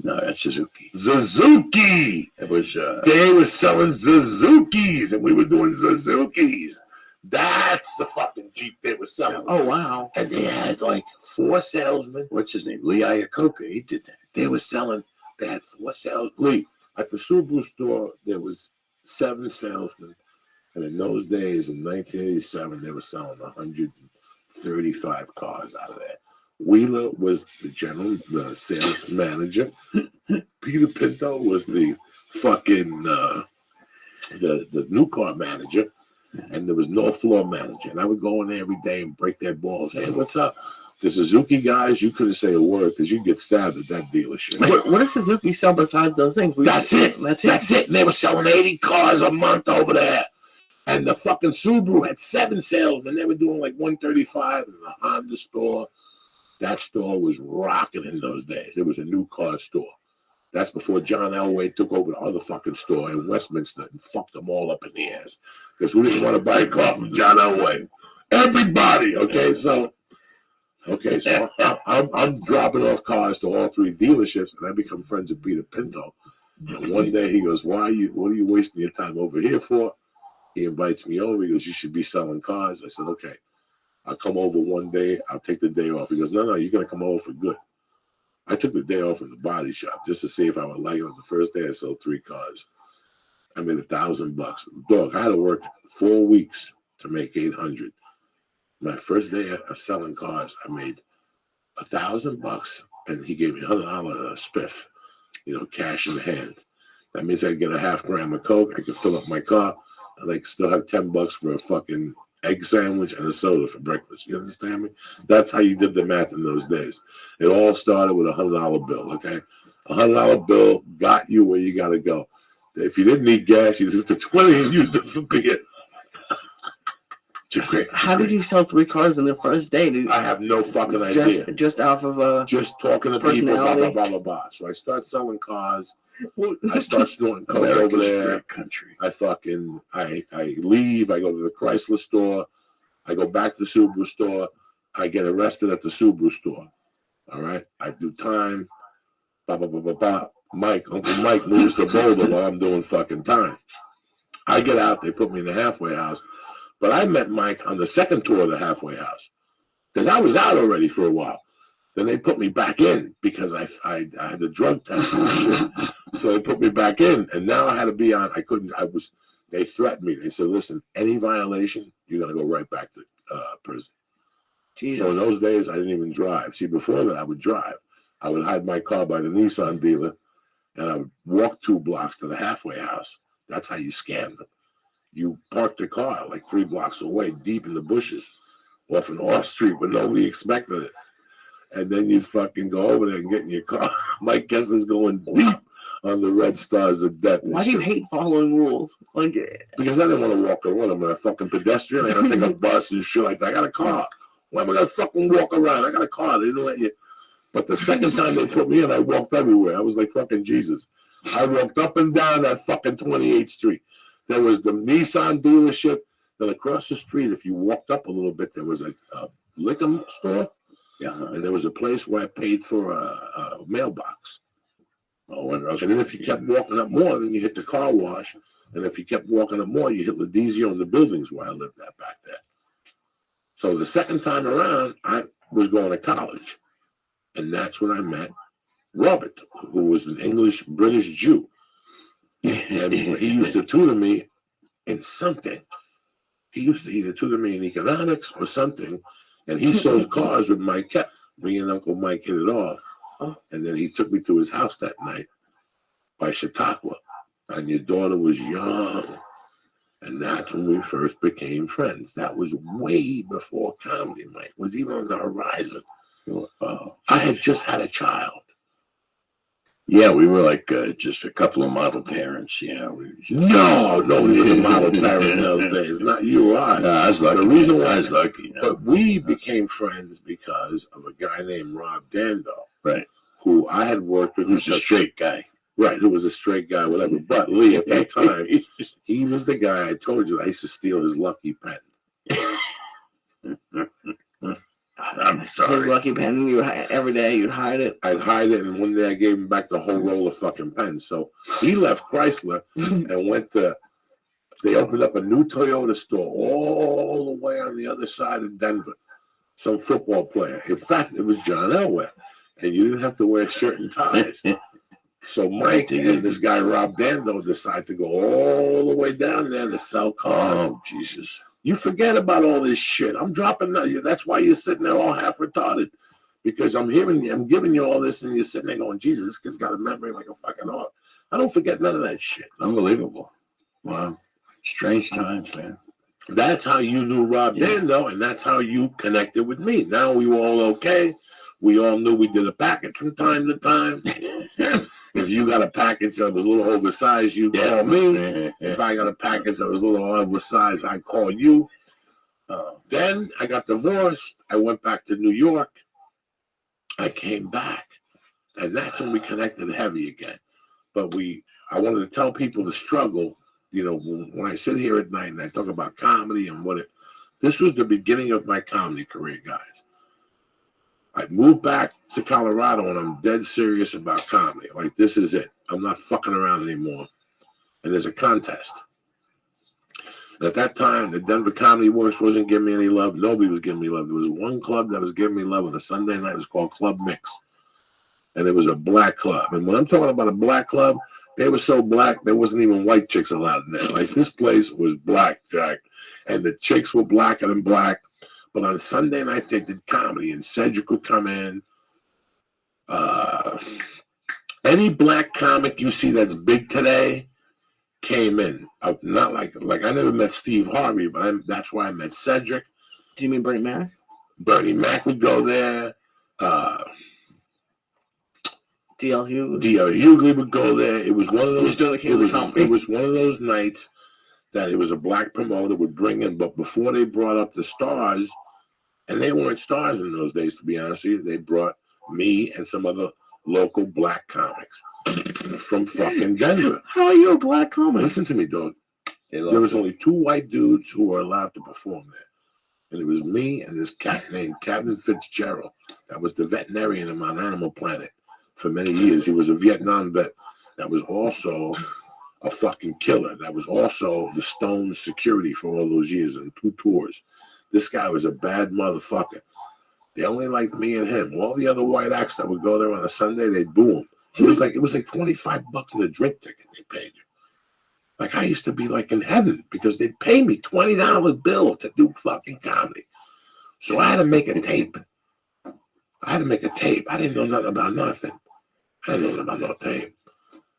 Speaker 7: No, that's Suzuki.
Speaker 1: Suzuki!
Speaker 7: It was.
Speaker 1: They were selling Suzukis, and we were doing Suzukis. That's the fucking Jeep they were selling.
Speaker 3: Oh, wow.
Speaker 1: And they had like 4 salesmen.
Speaker 7: What's his name? Lee Iacocca. He did that.
Speaker 1: They were selling. They had 4 salesmen. Lee, at the Subaru store, there was 7 salesmen. And in those days, in 1987, they were selling 135 cars out of there. Wheeler was the sales manager. Peter Pinto was the fucking the new car manager, and there was no floor manager. And I would go in there every day and break their balls. Hey, what's up? The Suzuki guys, you couldn't say a word because you'd get stabbed at that dealership.
Speaker 3: What does Suzuki sell besides those things?
Speaker 1: That's it. And they were selling 80 cars a month over there. And the fucking Subaru had 7 salesmen. They were doing like 135 in the Honda store. That store was rocking in those days. It was a new car store. That's before John Elway took over the other fucking store in Westminster and fucked them all up in the ass. Because who didn't want to buy a car from John Elway? Everybody, okay? So I'm dropping off cars to all three dealerships, and I become friends with Peter Pinto. And one day he goes, what are you wasting your time over here for? He invites me over. He goes, you should be selling cars. I said, okay. I'll come over one day. I'll take the day off. He goes, no, you're going to come over for good. I took the day off in the body shop just to see if I would like it. On the first day, I sold 3 cars. I made $1,000. Dog, I had to work 4 weeks to make $800. My first day of selling cars, I made $1,000, and he gave me $100 spiff, cash in hand. That means I get a half gram of Coke. I could fill up my car, and I could still have $10 for a fucking egg sandwich and a soda for breakfast. You understand me? That's how you did the math in those days. It all started with a $100 bill, okay? A $100 bill got you where you got to go. If you didn't need gas, you took the 20 and used it for beer.
Speaker 3: How did you sell 3 cars in the first day?
Speaker 1: I have no fucking idea.
Speaker 3: Just off of
Speaker 1: just talking to people, blah, blah, blah, blah. So I start selling cars. I start snorting coke over there.
Speaker 7: Country.
Speaker 1: I leave. I go to the Chrysler store. I go back to the Subaru store. I get arrested at the Subaru store. All right. I do time. Blah, blah, blah, blah, blah. Uncle Mike moves to Boulder while I'm doing fucking time. I get out. They put me in the halfway house. But I met Mike on the second tour of the halfway house because I was out already for a while. Then they put me back in because I had the drug test and shit. So they put me back in, and now I had to be on. They threatened me. They said, listen, any violation, you're going to go right back to prison. Jesus. So in those days, I didn't even drive. See, before that, I would drive. I would hide my car by the Nissan dealer, and I would walk 2 blocks to the halfway house. That's how you scam them. You park the car like 3 blocks away, deep in the bushes, off an off street where nobody expected it. And then you fucking go over there and get in your car. Mike Kessler's going deep on the red stars of death.
Speaker 3: Why do you hate following rules?
Speaker 1: Because I didn't want to walk around. I'm a fucking pedestrian. I gotta take a bus and shit like that. I got a car. Why am I gonna fucking walk around? I got a car. They didn't let you. But the second time they put me in, I walked everywhere. I was like fucking Jesus. I walked up and down that fucking 28th Street. There was the Nissan dealership. Then across the street, if you walked up a little bit, there was a liquor store. Yeah, and there was a place where I paid for a mailbox. Oh, and then if you kept walking up more, then you hit the car wash. And if you kept walking up more, you hit Ledizio and the buildings where I lived at back there. So the second time around, I was going to college. And that's when I met Robert, who was an English British Jew. And he used to tutor me in something. He used to either tutor me in economics or something. And he sold cars with Mike. Me and Uncle Mike hit it off. And then he took me to his house that night by Chautauqua. And your daughter was young. And that's when we first became friends. That was way before comedy, Mike. Was even on the horizon. I had just had a child.
Speaker 7: Yeah, we were like just a couple of model parents. Yeah,
Speaker 1: nobody was a model parent in those days. Not you or I.
Speaker 7: No, I was lucky.
Speaker 1: The reason why
Speaker 7: I was lucky.
Speaker 1: But we became friends because of a guy named Rob Dando,
Speaker 7: right?
Speaker 1: Who I had worked with.
Speaker 7: He was a straight guy,
Speaker 1: right? Who was a straight guy, whatever. But Lee, at that time, he was the guy I told you I used to steal his lucky pen.
Speaker 7: I'm sorry.
Speaker 3: His lucky pen, every day you'd hide it.
Speaker 1: I'd hide it, and one day I gave him back the whole roll of fucking pens. So he left Chrysler and went to. They opened up a new Toyota store all the way on the other side of Denver. Some football player. In fact, it was John Elway, and you didn't have to wear shirt and ties. So Mike and this guy Rob Dando decided to go all the way down there to sell cars.
Speaker 7: Oh Jesus!
Speaker 1: You forget about all this shit. I'm dropping that. That's why you're sitting there all half retarded. Because I'm giving you all this, and you're sitting there going, Jesus, this kid's got a memory like a fucking hawk. I don't forget none of that shit.
Speaker 7: Unbelievable. Wow. Strange times, man.
Speaker 1: That's how you knew Rob Dando, and that's how you connected with me. Now we were all okay. We all knew we did a package from time to time. If you got a package that was a little oversized, you call me. If I got a package that was a little oversized, I call you. Then I got divorced. I went back to New York. I came back And that's when we connected heavy again. But I wanted to tell people the struggle. You know, when I sit here at night and I talk about comedy and this was the beginning of my comedy career, guys. I moved back to Colorado and I'm dead serious about comedy. Like, this is it. I'm not fucking around anymore. And there's a contest. And at that time, the Denver Comedy Works wasn't giving me any love. Nobody was giving me love. There was one club that was giving me love on a Sunday night. It was called Club Mix. And it was a black club. And when I'm talking about a black club, they were so black, there wasn't even white chicks allowed in there. Like, this place was black, Jack. And the chicks were blacker than black. But on Sunday nights, they did comedy. And Cedric would come in. Any black comic you see that's big today came in. Not like I never met Steve Harvey, but that's why I met Cedric.
Speaker 3: Do you mean Bernie Mac?
Speaker 1: Bernie Mac would go there.
Speaker 3: D.L. Hughley.
Speaker 1: D.L. Hughley would go there. It was one of those.
Speaker 3: It
Speaker 1: was one of those nights that it was a black promoter would bring in. But before they brought up the stars, and they weren't stars in those days, to be honest with you, they brought me and some other local black comics from fucking Denver.
Speaker 3: How are you a black comic?
Speaker 1: Listen to me, dog. There was only 2 white dudes who were allowed to perform there. And it was me and this cat named Captain Fitzgerald. That was the veterinarian on Animal Planet for many years. He was a Vietnam vet that was also a fucking killer. That was also the Stones security for all those years and 2 tours. This guy was a bad motherfucker. They only liked me and him. All the other white acts that would go there on a Sunday, they'd boo him. It was like $25 in a drink ticket they paid you. Like, I used to be like in heaven because they'd pay me $20 bill to do fucking comedy. So I had to make a tape. I didn't know nothing about nothing. I didn't know nothing about no tape.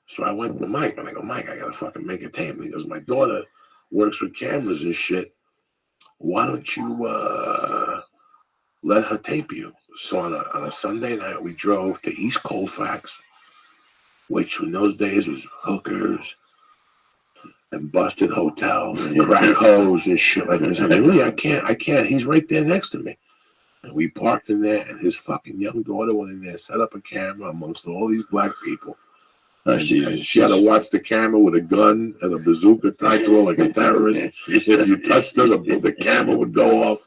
Speaker 1: So I went to Mike and I go, Mike, I gotta fucking make a tape. And he goes, my daughter works with cameras and shit. Why don't you let her tape you? So on a Sunday night, we drove to East Colfax, which in those days was hookers and busted hotels and crack hoes and shit like this. I mean, really, I can't. He's right there next to me. And we parked in there, and his fucking young daughter went in there, set up a camera amongst all these black people. And she had to watch the camera with a gun and a bazooka tied to her like a terrorist. If you touched her, the camera would go off.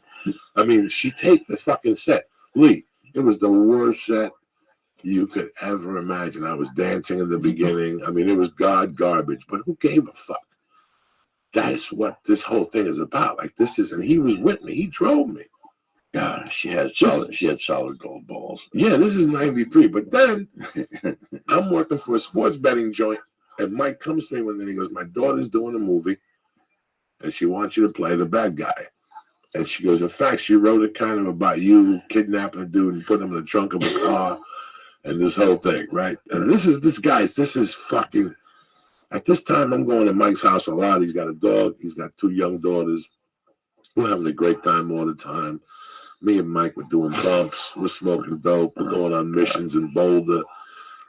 Speaker 1: I mean, she taped the fucking set. Lee, it was the worst set you could ever imagine. I was dancing in the beginning. I mean, it was garbage, but who gave a fuck? That's what this whole thing is about. Like, and he was with me. He drove me.
Speaker 7: Yeah, she had solid gold balls.
Speaker 1: Yeah, this is 93. But then I'm working for a sports betting joint, and Mike comes to me one day and he goes, my daughter's doing a movie, and she wants you to play the bad guy. And she goes, in fact, she wrote it kind of about you kidnapping a dude and putting him in the trunk of a car and this whole thing, right? And this is fucking, at this time, I'm going to Mike's house a lot. He's got a dog. He's got 2 young daughters. We're having a great time all the time. Me and Mike were doing bumps. We're smoking dope. We're going on missions in Boulder.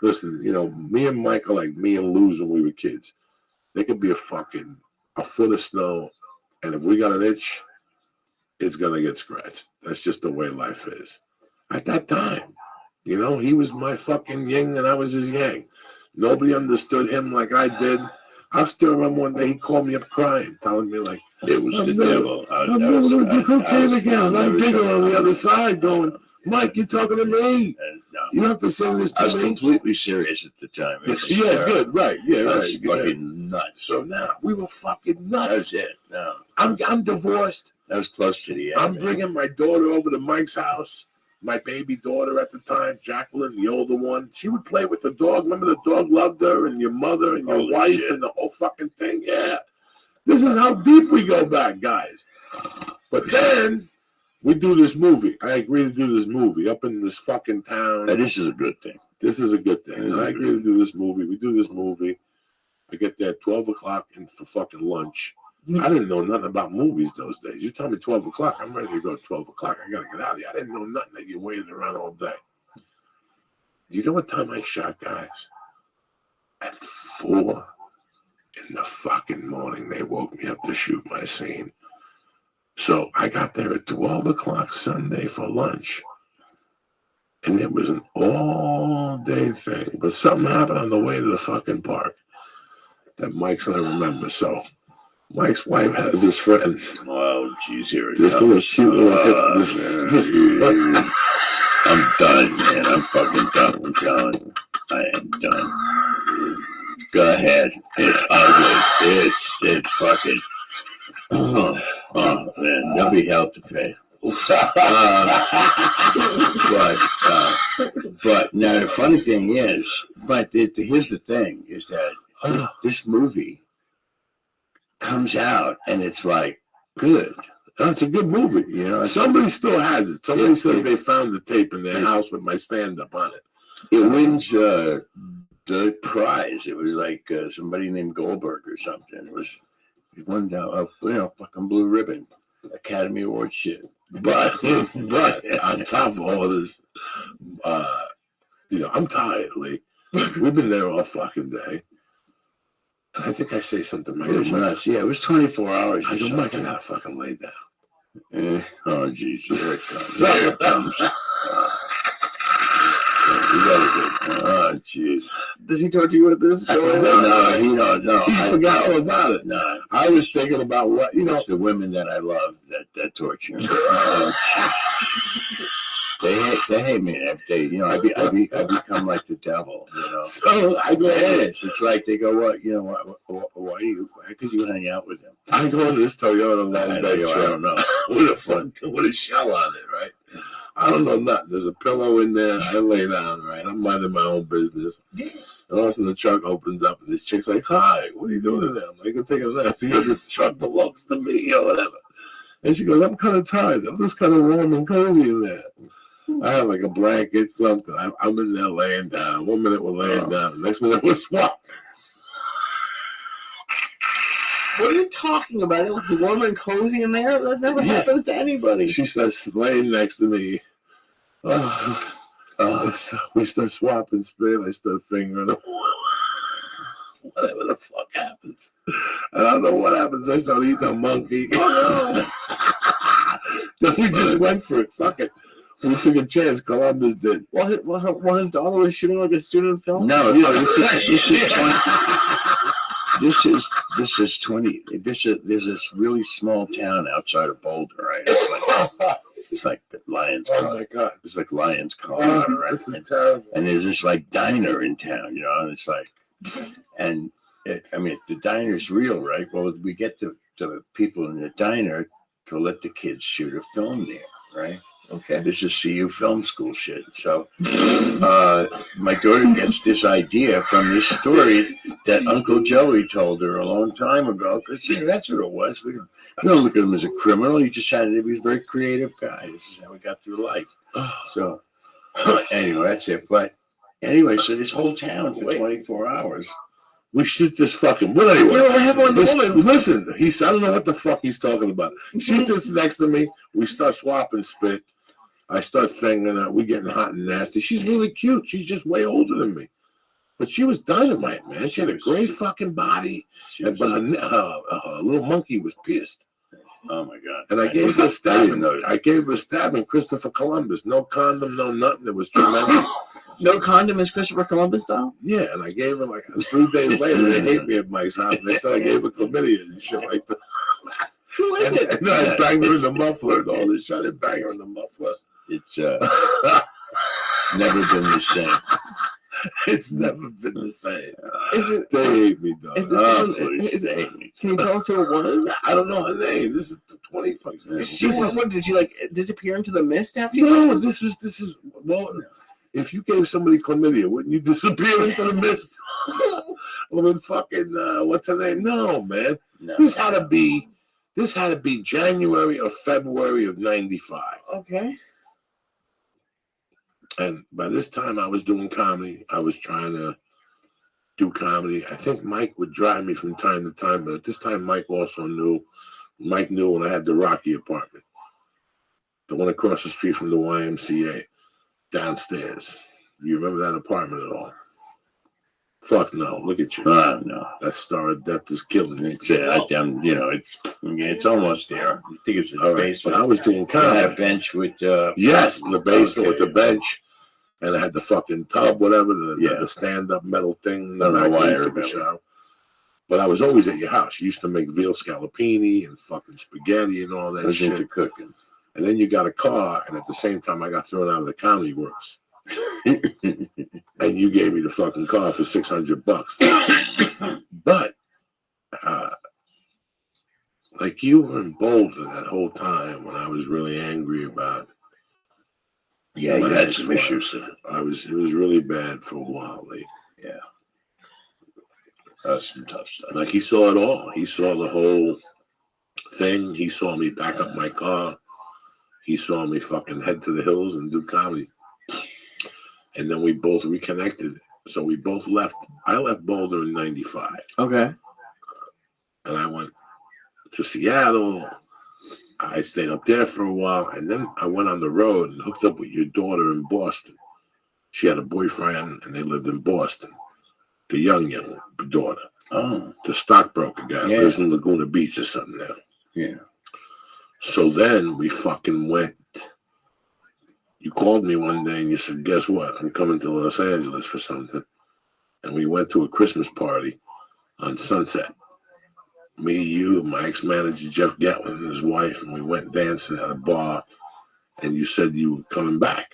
Speaker 1: Listen, you know, me and Mike are like me and Luz when we were kids. They could be a foot of snow, and if we got an itch, it's going to get scratched. That's just the way life is. At that time, you know, he was my fucking yin and I was his yang. Nobody understood him like I did. I still remember one day he called me up crying, telling me like,
Speaker 7: it was the devil.
Speaker 1: I'm never going to do cocaine again. I'm giggling on the other side going, Mike, you're talking to me. You have to sing this to me.
Speaker 7: I was completely serious at the time.
Speaker 1: Yeah, good, right. Yeah, right.
Speaker 7: That's fucking nuts.
Speaker 1: So now we were fucking nuts.
Speaker 7: That's it. No.
Speaker 1: I'm divorced.
Speaker 7: That was close to the end.
Speaker 1: I'm bringing my daughter over to Mike's house. My baby daughter at the time, Jacqueline, the older one, she would play with the dog. Remember the dog loved her and your mother and your wife and the whole fucking thing? Yeah. This is how deep we go back, guys. But then we do this movie. I agree to do this movie up in this fucking town.
Speaker 7: And this is a good thing.
Speaker 1: This is a good thing. I agree to do this movie. We do this movie. I get there at 12 o'clock and for fucking lunch. I didn't know nothing about movies those days. You tell me 12 o'clock, I'm ready to go at 12 o'clock. I got to get out of here. I didn't know nothing that you waited around all day. You know what time I shot, guys? At 4 in the fucking morning, they woke me up to shoot my scene. So I got there at 12 o'clock Sunday for lunch. And it was an all-day thing. But something happened on the way to the fucking park that Mike's gonna remember. So Mike's wife has this friend.
Speaker 7: Oh, jeez, here it
Speaker 1: This
Speaker 7: comes.
Speaker 1: little cute little this
Speaker 7: I'm done, man. I'm fucking done. I'm telling you. I am done. Go ahead. It's ugly. It's fucking. Oh man, there'll be hell to pay. But now the funny thing is, here's the thing: is that this movie comes out and it's like good.
Speaker 1: Oh, it's a good movie.
Speaker 7: You know,
Speaker 1: somebody still has it. Somebody said they found the tape in their house with my stand-up on it.
Speaker 7: It wins the prize. It was like somebody named Goldberg or something. It won fucking blue ribbon, Academy Award shit.
Speaker 1: But on top of all this, I'm tired, Lee. We've been there all fucking day. And I think I say something.
Speaker 7: It was nuts. Yeah, it was 24 hours.
Speaker 1: I go, Mike, I gotta fucking lay down.
Speaker 7: Oh, jeez. Here it comes. Oh, jeez.
Speaker 3: Does he torture you with this?
Speaker 7: No, he don't. No,
Speaker 1: He forgot all about it.
Speaker 7: No,
Speaker 1: I was thinking about what,
Speaker 7: it's the women that I love that torture me. They hate me. I become like the devil.
Speaker 1: So I go,
Speaker 7: It's like they go, what? Why could you hang out with him?
Speaker 1: I go to this Toyota long bed
Speaker 7: I don't know.
Speaker 1: with a shell on it, right? I don't know nothing. There's a pillow in there. I lay down, right? I'm minding my own business. And all of a sudden the truck opens up and this chick's like, hi, what are you doing in there? I'm like, I'm taking a nap. She goes, this truck belongs to me or whatever. And she goes, I'm kind of tired. I'm just kind of warm and cozy in there. I have like a blanket, something. I'm in there laying down. 1 minute we're laying down. The next minute we're swapping.
Speaker 3: What are you talking about? It looks warm and cozy in there. That never happens to anybody.
Speaker 1: She starts laying next to me. We start swapping spit. I start fingering her. Whatever the fuck happens. I don't know what happens. I start eating a monkey. Then we just went for it. Fuck it. We took a chance. Columbus did.
Speaker 3: While his daughter was shooting like a student film?
Speaker 7: No, this is 20. There's this really small town outside of Boulder, right? It's like the Lions.
Speaker 1: Oh my God!
Speaker 7: It's like Lions, Colorado, right?
Speaker 1: This is terrible.
Speaker 7: And there's this like diner in town, and it's like, the diner's real, right? Well, we get the people in the diner to let the kids shoot a film there, right?
Speaker 3: Okay.
Speaker 7: This is CU film school shit. So my daughter gets this idea from this story that Uncle Joey told her a long time ago. Because that's what it was. We don't look at him as a criminal. He was a very creative guy. This is how we got through life. So anyway, that's it. But anyway, so this whole town for 24 hours.
Speaker 1: We shoot this fucking. But anyway,
Speaker 3: what happened with the woman?
Speaker 1: Listen, I don't know what the fuck he's talking about. She sits next to me. We start swapping spit. I start thinking that we getting hot and nasty. She's really cute. She's just way older than me. But she was dynamite, man. She had a great fucking body. But her little monkey was pissed.
Speaker 7: Oh, my God.
Speaker 1: And I gave her a stabbing. I gave her a stabbing, Christopher Columbus. No condom, no nothing. It was tremendous.
Speaker 3: No condom is Christopher Columbus style?
Speaker 1: Yeah, and I gave her like 3 days later, they hate me at Mike's house. And they said I gave her chlamydia and shit like that.
Speaker 3: Who is it?
Speaker 1: And I banged her in the muffler and all this shit. I didn't bang her in the muffler.
Speaker 7: It's never been the same.
Speaker 1: It's never been the same.
Speaker 3: They
Speaker 1: hate me, though.
Speaker 3: They hate me. Can you tell us who it was?
Speaker 1: I don't know her name. This is the 20 fucking years.
Speaker 3: Did she like disappear into the mist after?
Speaker 1: No, this is well. If you gave somebody chlamydia, wouldn't you disappear into the mist? Well, fucking what's her name? No, man.
Speaker 7: No.
Speaker 1: This had to be January or February of '95.
Speaker 3: Okay.
Speaker 1: And by this time, I was doing comedy. I was trying to do comedy. I think Mike would drive me from time to time, but at this time, Mike also knew. Mike knew when I had the Rocky apartment, the one across the street from the YMCA, downstairs. You remember that apartment at all? Fuck no! Look at you.
Speaker 7: No.
Speaker 1: That Star of Death is killing me.
Speaker 7: It's almost there. I think it's his
Speaker 1: all right,
Speaker 7: basement.
Speaker 1: but I was doing
Speaker 7: I
Speaker 1: comedy.
Speaker 7: had a bench with
Speaker 1: yes, in the basement with the bench. And I had the fucking tub, whatever,
Speaker 7: Yeah.
Speaker 1: the stand-up metal thing.
Speaker 7: I don't know why I
Speaker 1: took a
Speaker 7: remember.
Speaker 1: shower. But I was always at your house. You used to make veal scallopini and fucking spaghetti and all
Speaker 7: I
Speaker 1: that
Speaker 7: was into
Speaker 1: shit.
Speaker 7: cooking.
Speaker 1: And then you got a car, and at the same time, I got thrown out of the Comedy Works. And you gave me the fucking car for $600. But, like, you were in Boulder that whole time when I was really angry about.
Speaker 7: Yeah, you
Speaker 1: my
Speaker 7: had some
Speaker 1: ex-wife.
Speaker 7: issues.
Speaker 1: It was really bad for a while. Like,
Speaker 7: Yeah. That's some tough stuff.
Speaker 1: Like, he saw it all. He saw the whole thing. He saw me back up my car. He saw me fucking head to the hills and do comedy. And then we both reconnected. So we both left. I left Boulder in 95.
Speaker 3: Okay.
Speaker 1: And I went to Seattle. I stayed up there for a while. And then I went on the road and hooked up with your daughter in Boston. She had a boyfriend and they lived in Boston. The young daughter.
Speaker 7: Oh.
Speaker 1: The stockbroker guy
Speaker 7: Yeah.
Speaker 1: lives in Laguna Beach or something now.
Speaker 7: Yeah.
Speaker 1: So then we fucking went. You called me one day and you said, guess what? I'm coming to Los Angeles for something. And we went to a Christmas party on Sunset. Me, you, my ex-manager, Jeff Gatlin, and his wife, and we went dancing at a bar. And you said you were coming back.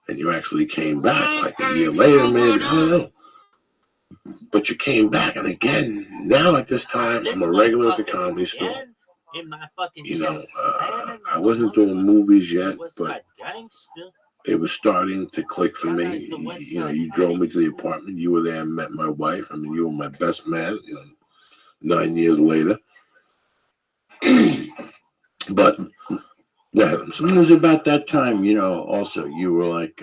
Speaker 1: And you actually came back like a year later, maybe. I don't know. But you came back. And again, now at this time, I'm a regular at the Comedy Store.
Speaker 5: In my fucking
Speaker 1: You know,
Speaker 5: chest.
Speaker 1: I wasn't doing movies yet,
Speaker 5: What's
Speaker 1: but
Speaker 5: that, gangster?
Speaker 1: it was starting to click for me. You know, you drove me to the apartment. You were there and met my wife. I mean, you were my best man, 9 years later. But, yeah, I'm
Speaker 7: It
Speaker 1: sorry.
Speaker 7: was about that time, also, you were like,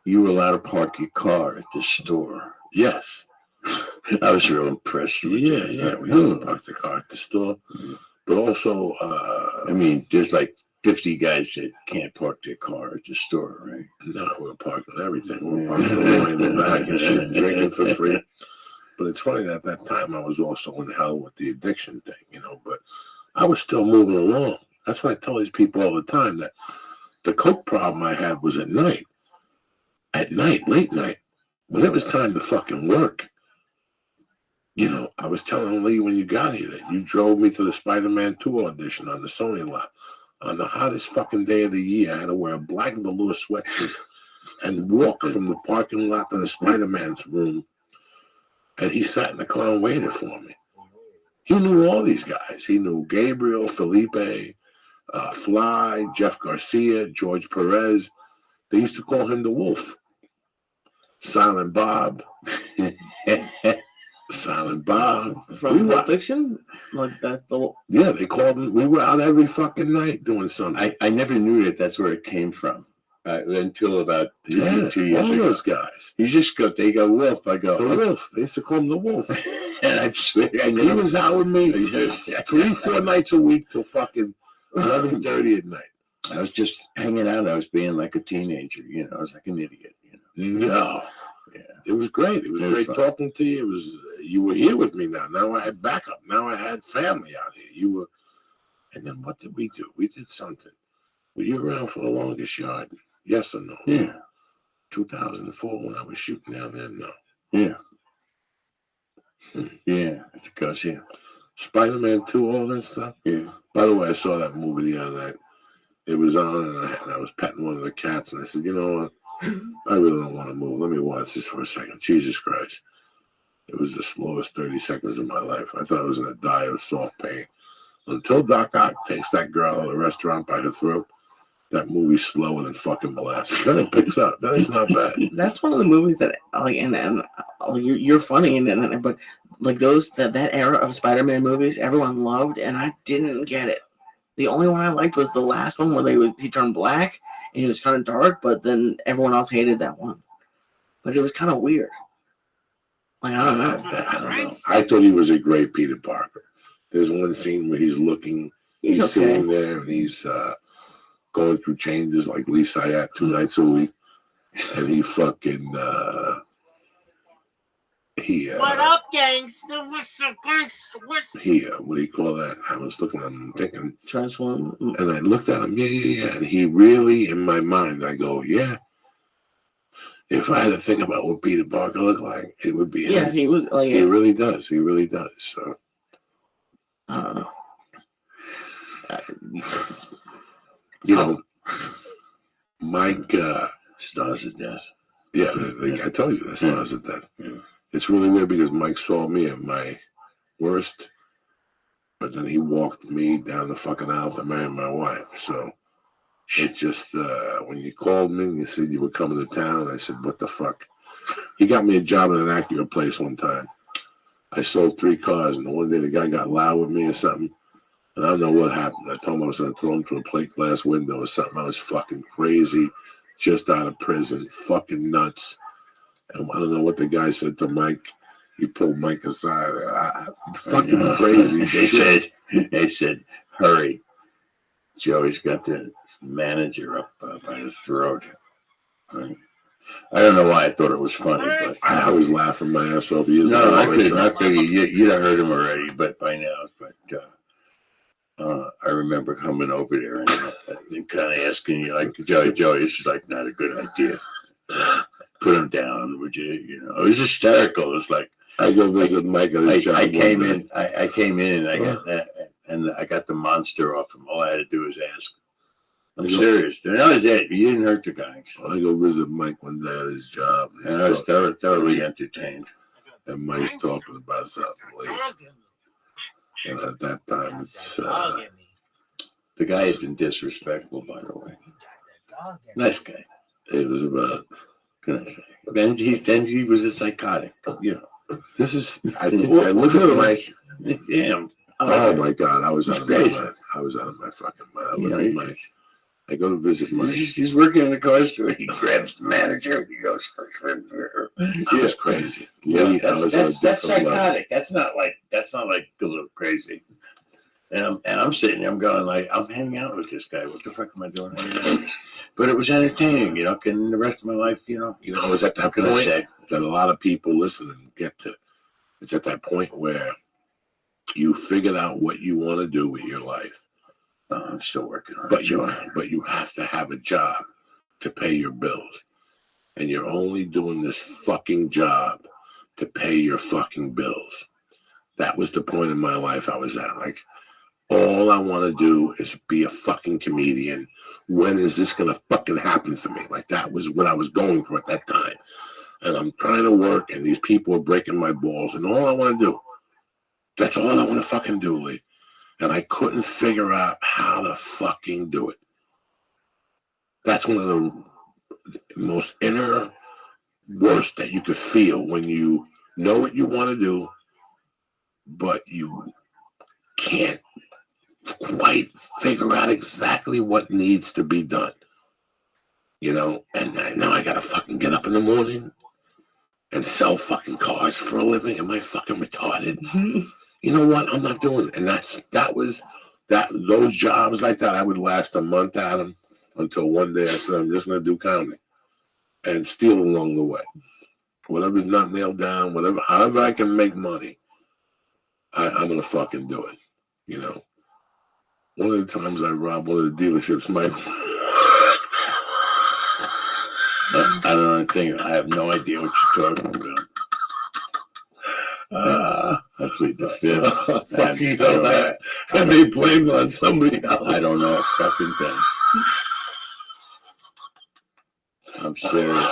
Speaker 7: you were allowed to park your car at the store.
Speaker 1: Yes.
Speaker 7: I was real impressed. with
Speaker 1: Yeah,
Speaker 7: you.
Speaker 1: yeah. We used to park the car at the store. But also,
Speaker 7: I mean, there's like 50 guys that can't park their car at the store, right?
Speaker 1: no, we were parking everything. We were
Speaker 7: Yeah.
Speaker 1: parking all the way in the back and shit, drinking for free. But it's funny that at that time I was also in hell with the addiction thing, but I was still moving along. That's what I tell these people all the time, that the coke problem I had was at night. At night, late night, when it was time to fucking work. I was telling Lee when you got here that you drove me to the Spider-Man 2 audition on the Sony lot. On the hottest fucking day of the year, I had to wear a black velour sweatshirt and walk from the parking lot to the Spider-Man's room. And he sat in the car and waited for me. He knew all these guys. He knew Gabriel, Felipe, Fly, Jeff Garcia, George Perez. They used to call him the Wolf. Silent Bob. Silent Bob.
Speaker 3: From Pulp Fiction? Like that.
Speaker 1: Yeah, they called him. We were out every fucking night doing something.
Speaker 7: I never knew that that's where it came from until about 2 years
Speaker 1: all
Speaker 7: ago.
Speaker 1: those guys.
Speaker 7: You just go, they go, Wolf. I go,
Speaker 1: The Wolf. They used to call him the Wolf.
Speaker 7: and I swear, I
Speaker 1: He
Speaker 7: never
Speaker 1: was out with me
Speaker 7: Yeah.
Speaker 1: 3-4 nights a week till fucking 11:30 at night.
Speaker 7: I was just hanging out. I was being like a teenager, I was like an idiot,
Speaker 1: No.
Speaker 7: Yeah.
Speaker 1: It was great. It was
Speaker 7: It was
Speaker 1: great
Speaker 7: fun.
Speaker 1: talking to you. It was you were here with me now. Now I had backup. Now I had family out here. You were, and then what did we do? We did something. Were you around for the longest yard? Yes or no?
Speaker 7: Yeah.
Speaker 1: 2004 when I was shooting down there? No.
Speaker 7: Yeah. Yeah. I think I was here.
Speaker 1: Spider-Man 2, all that stuff.
Speaker 7: Yeah.
Speaker 1: By the way, I saw that movie the other night. It was on, and I was petting one of the cats, and I said, you know what? I really don't want to move. Let me watch this for a second. Jesus Christ. It was the slowest 30 seconds of my life. I thought I was going to die of soft pain. Until Doc Ock takes that girl at a restaurant by her throat, that movie's slower than fucking molasses. Then it picks up. Then it's not bad.
Speaker 3: That's one of the movies that like, and you're funny, but like that era of Spider-Man movies, everyone loved, and I didn't get it. The only one I liked was the last one where he turned black and he was kind of dark, but then everyone else hated that one. But it was kind of weird. Like I don't know.
Speaker 1: I thought he was a great Peter Parker. There's one scene where he's looking, he's
Speaker 3: okay.
Speaker 1: sitting there, and he's going through changes like Lee Syatt 2 nights a week, and he fucking
Speaker 5: What up, gangster? What's up, gangster?
Speaker 1: what do you call that? I was looking at him thinking,
Speaker 3: Transform.
Speaker 1: and I looked at him, yeah, and he really, in my mind, I go, yeah,
Speaker 7: If I had to think about what Peter Parker looked like, it would be
Speaker 3: Yeah,
Speaker 7: him.
Speaker 3: he was. Like,
Speaker 7: He really does. He really does. So
Speaker 3: I don't know.
Speaker 7: you know, Mike.
Speaker 8: Stars of Death.
Speaker 7: Yeah, I told you that's Stars of Death.
Speaker 8: Yeah.
Speaker 7: It's really weird because Mike saw me at my worst, but then he walked me down the fucking aisle to marry my wife. So it just when you called me and you said you were coming to town, I said, "What the fuck?" He got me a job at an Acura place one time. I sold 3 cars, and the one day the guy got loud with me or something, and I don't know what happened. I told him I was going to throw him through a plate glass window or something. I was fucking crazy, just out of prison, fucking nuts. And I don't know what the guy said to Mike. He pulled Mike aside. Fucking crazy.
Speaker 8: They said, hurry. Joey's got the manager up by his throat. Right? I don't know why I thought it was funny, but
Speaker 7: I was laughing my ass off years
Speaker 8: no,
Speaker 7: ago.
Speaker 8: I could not think you'd have heard him already, but by now. But I remember coming over there and kind of asking you, like, Joey, this is like not a good idea. Put him down, would you? You know, it was hysterical. It was like
Speaker 7: I go visit Mike at his job.
Speaker 8: I came in and I got the monster off him. All I had to do was ask. I'm serious. And that was it. You didn't hurt the guy. So.
Speaker 7: I go visit Mike one day at his job.
Speaker 8: And I was thoroughly entertained.
Speaker 7: And Mike's talking about something later. And at that time, it's
Speaker 8: the guy has been disrespectful, by the way. Nice guy.
Speaker 7: It was about.
Speaker 8: Can I say? Then he was a psychotic. You know.
Speaker 7: This is. I think I look at Mike.
Speaker 8: Yeah.
Speaker 7: Oh my God! I was out of my
Speaker 8: crazy.
Speaker 7: mind. I was out of my fucking mind. I
Speaker 8: You
Speaker 7: look
Speaker 8: know,
Speaker 7: at Mike. I go to visit Mike.
Speaker 8: He's working in the car store. He grabs the manager. He goes.
Speaker 7: I was crazy.
Speaker 8: Yeah,
Speaker 7: I was on a
Speaker 8: that's
Speaker 7: different level.
Speaker 8: psychotic. That's not like a little crazy. And I'm sitting there, I'm going like, I'm hanging out with this guy. What the fuck am I doing? But it was entertaining, you know. And the rest of my life, you know.
Speaker 7: You know, it's at that
Speaker 8: Can I
Speaker 7: point
Speaker 8: say?
Speaker 7: that a lot of people listening get to. It's at that point where you figured out what you want to do with your life.
Speaker 8: I'm still working on
Speaker 7: But
Speaker 8: it.
Speaker 7: you have to have a job to pay your bills. And you're only doing this fucking job to pay your fucking bills. That was the point in my life I was at. Like, all I want to do is be a fucking comedian. When is this going to fucking happen for me? Like, that was what I was going for at that time. And I'm trying to work, and these people are breaking my balls. And all I want to do, that's all I want to fucking do, Lee. And I couldn't figure out how to fucking do it. That's one of the most inner worst that you could feel when you know what you want to do, but you can't quite figure out exactly what needs to be done. You know, and now I gotta fucking get up in the morning and sell fucking cars for a living. Am I fucking retarded? You know what? I'm not doing it. And those jobs like that, I would last a month at them until one day I said, I'm just gonna do comedy and steal along the way. Whatever's not nailed down, however I can make money, I'm gonna fucking do it. You know. One of the times I robbed one of the dealerships,
Speaker 8: I don't think I have no idea what you're talking about. I plead the fifth.
Speaker 7: Fucking hell, and they blamed it on somebody else.
Speaker 8: I don't know a fucking thing. I'm serious.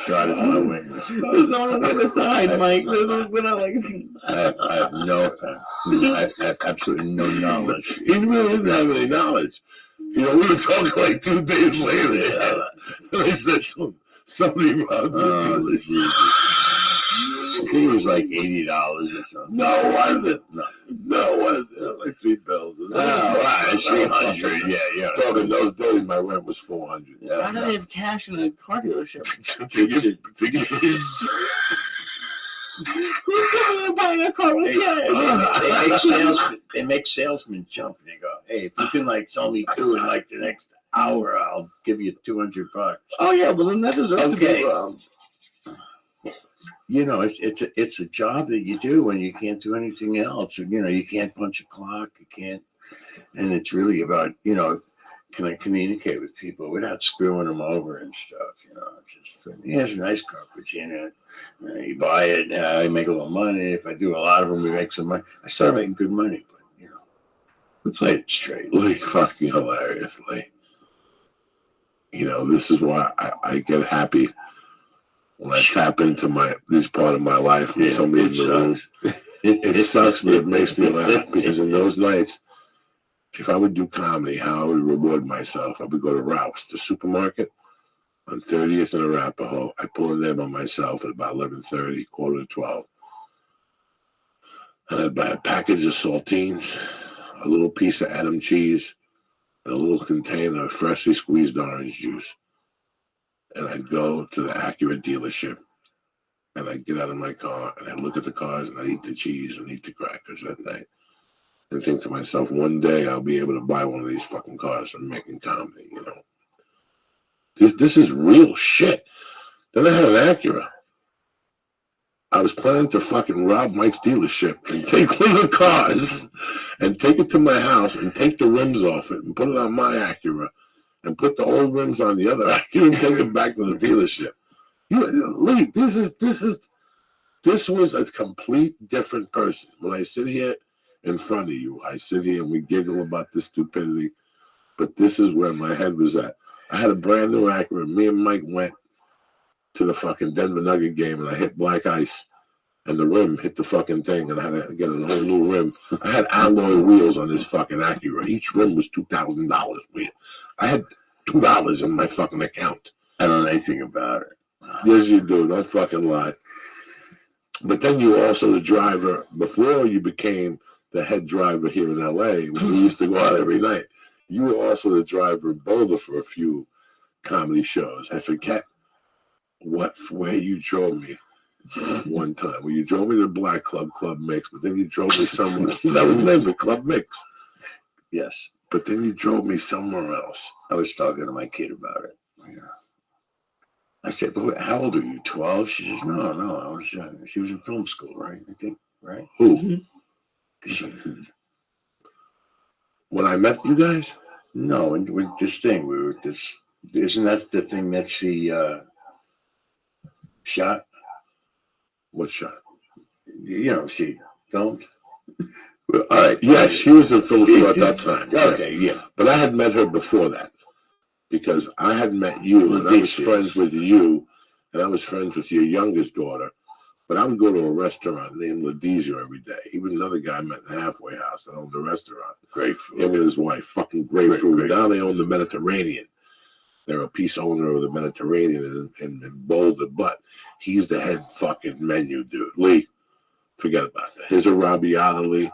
Speaker 8: God is my witness.
Speaker 3: There's no one on the side, Mike. We're not like.
Speaker 8: I have absolutely no knowledge.
Speaker 7: He really didn't have any knowledge. You know, we were talking like 2 days later. And I said to him, somebody robbed your dealership.
Speaker 8: I think it was like $80 or something.
Speaker 7: No, it wasn't.
Speaker 8: No,
Speaker 7: it wasn't. It was like $3.
Speaker 8: It's 300. Yeah.
Speaker 7: Dog, in those days, my rent was $400.
Speaker 3: Why do they have cash in a car dealership? Who's coming and buying a car with cash?
Speaker 8: They make salesmen jump. They go, hey, if you can like sell me 2 in like the next hour, I'll give you $200.
Speaker 3: Oh yeah, well then that deserves to be.
Speaker 8: You know, it's a job that you do when you can't do anything else. And, you know, you can't punch a clock. You can't, and it's really about, you know, can I communicate with people without screwing them over and stuff? You know, just he has a nice car, Virginia. You buy it, I make a little money. If I do a lot of them, we make some money. I start making good money, but you know, we played it straight.
Speaker 1: Lee, fucking hilarious, Lee. You know, this is why I get happy when I tap into this part of my life when somebody's in the room. It sucks, but it makes me laugh because in those nights, if I would do comedy, how I would reward myself, I would go to Ralph's, the supermarket, on 30th and Arapahoe. I pull in there by myself at about 11:30, quarter to 12. And I'd buy a package of saltines, a little piece of Adam cheese, and a little container of freshly squeezed orange juice. And I'd go to the Acura dealership, and I'd get out of my car, and I'd look at the cars, and I'd eat the cheese and eat the crackers that night. And think to myself, one day I'll be able to buy one of these fucking cars from making comedy, you know. This is real shit. Then I had an Acura. I was planning to fucking rob Mike's dealership and take one of the cars and take it to my house and take the rims off it and put it on my Acura and put the old rims on the other Acura and take it back to the dealership. Lee, this was a complete different person. When I sit here in front of you, I sit here and we giggle about this stupidity, but this is where my head was at. I had a brand new Acura. Me and Mike went to the fucking Denver Nugget game, and I hit black ice, and the rim hit the fucking thing, and I had to get a whole new rim. I had alloy wheels on this fucking Acura. Each rim was $2,000. I had $2 in my fucking account.
Speaker 8: I don't know anything about it.
Speaker 1: Yes, you do. Don't fucking lie. But then you were also the driver, before you became the head driver here in L.A., we used to go out every night. You were also the driver in Boulder for a few comedy shows. I forget where you drove me one time. Well, you drove me to Black Club Mix, but then you drove me somewhere. That was named the Club Mix.
Speaker 8: Yes.
Speaker 1: But then you drove me somewhere else.
Speaker 8: I was talking to my kid about it. Yeah. I said, but how old are you, 12? She says, no. She was in film school, right? I think, right?
Speaker 1: Who? When I met you guys?
Speaker 8: No, and with this thing, we were this. Isn't that the thing that she shot?
Speaker 1: What shot?
Speaker 8: You know, she filmed.
Speaker 1: Well, all right. Yes, she was in film school at that time.
Speaker 8: Okay,
Speaker 1: yes.
Speaker 8: yeah.
Speaker 1: But I had met her before that because I had met you, and I was friends with you, and I was friends with your youngest daughter. But I would go to a restaurant named Ladizio every day. He was another guy I met in the halfway house that owned a restaurant.
Speaker 8: Great food.
Speaker 1: Him and his wife, fucking great food.
Speaker 8: Great.
Speaker 1: Now they own the Mediterranean. They're a piece owner of the Mediterranean in Boulder, but he's the head fucking menu dude. Lee, forget about that. His arrabbiata, Lee.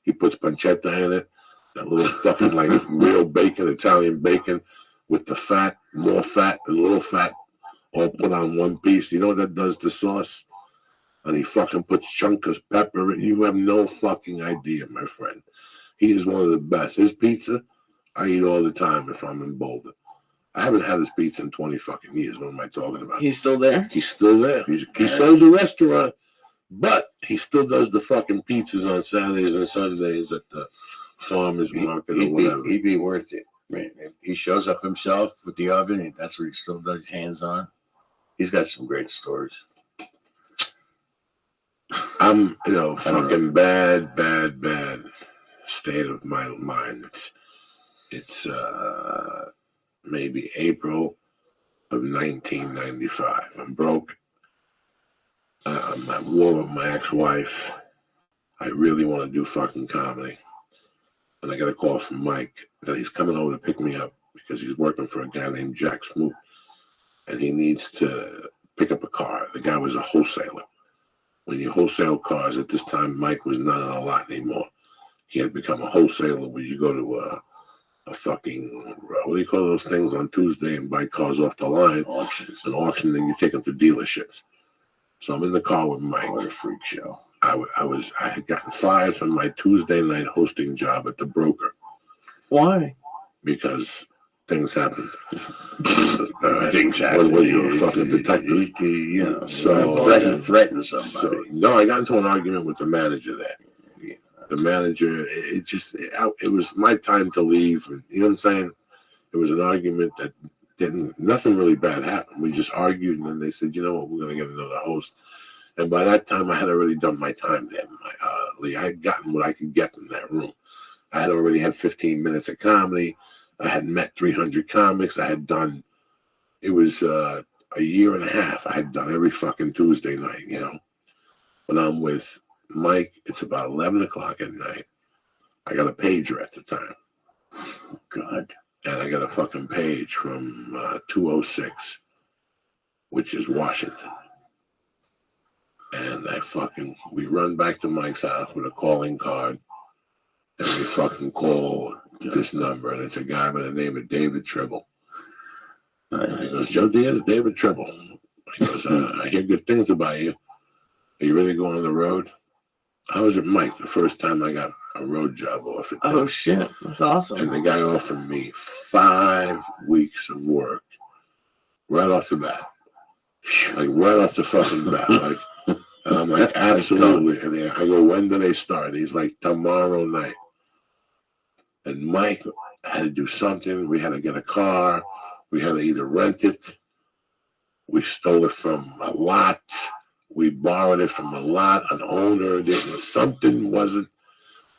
Speaker 1: He puts pancetta in it. That little fucking like real bacon, Italian bacon, with the fat, more fat, and little fat, all put on one piece. You know what that does to sauce? And he fucking puts chunks of pepper in. You have no fucking idea, my friend. He is one of the best. His pizza, I eat all the time if I'm in Boulder. I haven't had his pizza in 20 fucking years. What am I talking about?
Speaker 3: He's still there?
Speaker 1: He's still there. He sold the restaurant, but he still does the fucking pizzas on Saturdays and Sundays at the farmer's market or whatever.
Speaker 8: He'd be worth it. Man, if he shows up himself with the oven, and that's what he still does his hands on. He's got some great stories.
Speaker 1: I'm, fucking bad state of my mind. It's maybe April of 1995. I'm broke. I'm at war with my ex-wife. I really want to do fucking comedy. And I got a call from Mike that he's coming over to pick me up because he's working for a guy named Jack Smoot. And he needs to pick up a car. The guy was a wholesaler. When you wholesale cars, at this time, Mike was not on a lot anymore. He had become a wholesaler where you go to a fucking, what do you call those things on Tuesday and buy cars off the line?
Speaker 8: Auctions.
Speaker 1: An auction, then you take them to dealerships. So I'm in the car with Mike.
Speaker 8: What a freak show.
Speaker 1: I had gotten fired from my Tuesday night hosting job at the broker.
Speaker 3: Why?
Speaker 1: Because things happened.
Speaker 8: Things happen.
Speaker 1: Well, you're a fucking detective.
Speaker 8: Threaten somebody.
Speaker 1: So, no, I got into an argument with the manager there. The manager, it was my time to leave. And, you know what I'm saying? It was an argument that nothing really bad happened. We just argued, and then they said, you know what, we're going to get another host. And by that time, I had already done my time there. I had gotten what I could get in that room. I had already had 15 minutes of comedy. I had met 300 comics. I had done, it was a year and a half. I had done every fucking Tuesday night, you know. When I'm with Mike, it's about 11 o'clock at night. I got a pager at the time. Oh, God. And I got a fucking page from 206, which is Washington. And we run back to Mike's house with a calling card. And we fucking call this number. And it's a guy by the name of David Tribble. And he goes, Joe Diaz, David Tribble. He goes, I hear good things about you. Are you ready to go on the road? I was at Mike the first time I got a road job offered.
Speaker 3: Oh, shit. That's awesome.
Speaker 1: And the guy offered me 5 weeks of work right off the bat. Like, right off the fucking bat. Like, and I'm like, absolutely. And I go, when do they start? He's like, tomorrow night. And Mike had to do something. We had to get a car. We had to either rent it. We stole it from a lot. We borrowed it from a lot. An owner didn't. Something wasn't.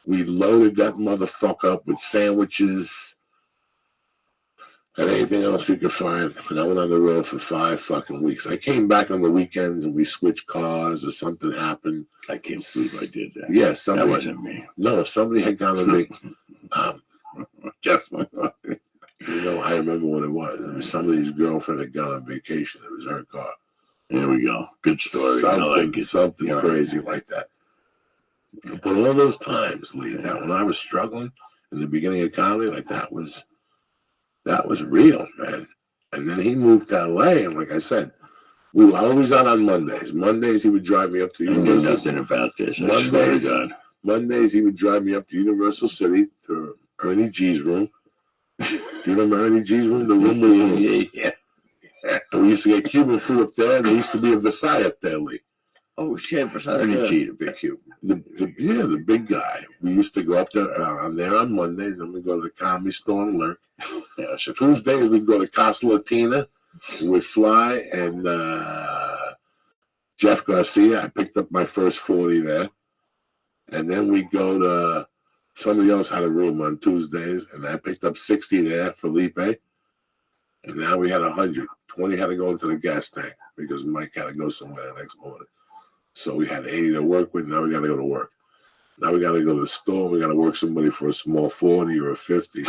Speaker 1: We loaded that motherfucker up with sandwiches and anything else we could find. And I went on the road for 5 fucking weeks. I came back on the weekends and we switched cars or something happened.
Speaker 7: I can't believe I did that.
Speaker 1: Yeah, somebody.
Speaker 7: That wasn't me.
Speaker 1: No, somebody had gone to the.
Speaker 7: Just
Speaker 1: You know, I remember what it was. It was somebody's girlfriend had gone on vacation. It was her car.
Speaker 7: There we go. Good story.
Speaker 1: Something crazy like that. But all those times, Lee, that when I was struggling in the beginning of comedy, like that was real, man. And then he moved to LA, and like I said, we were always out on Mondays. Mondays he would drive me up to
Speaker 7: I knew nothing about this. I swear to God.
Speaker 1: Mondays he would drive me up to Universal City to Ernie G's room. Do you remember Ernie G's room? The room
Speaker 7: Yeah.
Speaker 1: and we used to get Cuban food up there, and there used to be a Versailles up there, Lee.
Speaker 3: Oh, shit.
Speaker 7: Ernie G, the big Cuban.
Speaker 1: The big guy. We used to go up there on Mondays, and we go to the Comedy Store and Lurk.
Speaker 7: Yeah, so
Speaker 1: Tuesdays we'd go to Casa Latina. We'd fly, and Jeff Garcia. I picked up my first 40 there, and then we'd go to somebody else had a room on Tuesdays, and I picked up 60 there, Felipe. And now we had 100. 20 had to go into the gas tank because Mike had to go somewhere the next morning. So we had 80 to work with. Now we got to go to work. Now we got to go to the store. We got to work somebody for a small 40 or a 50.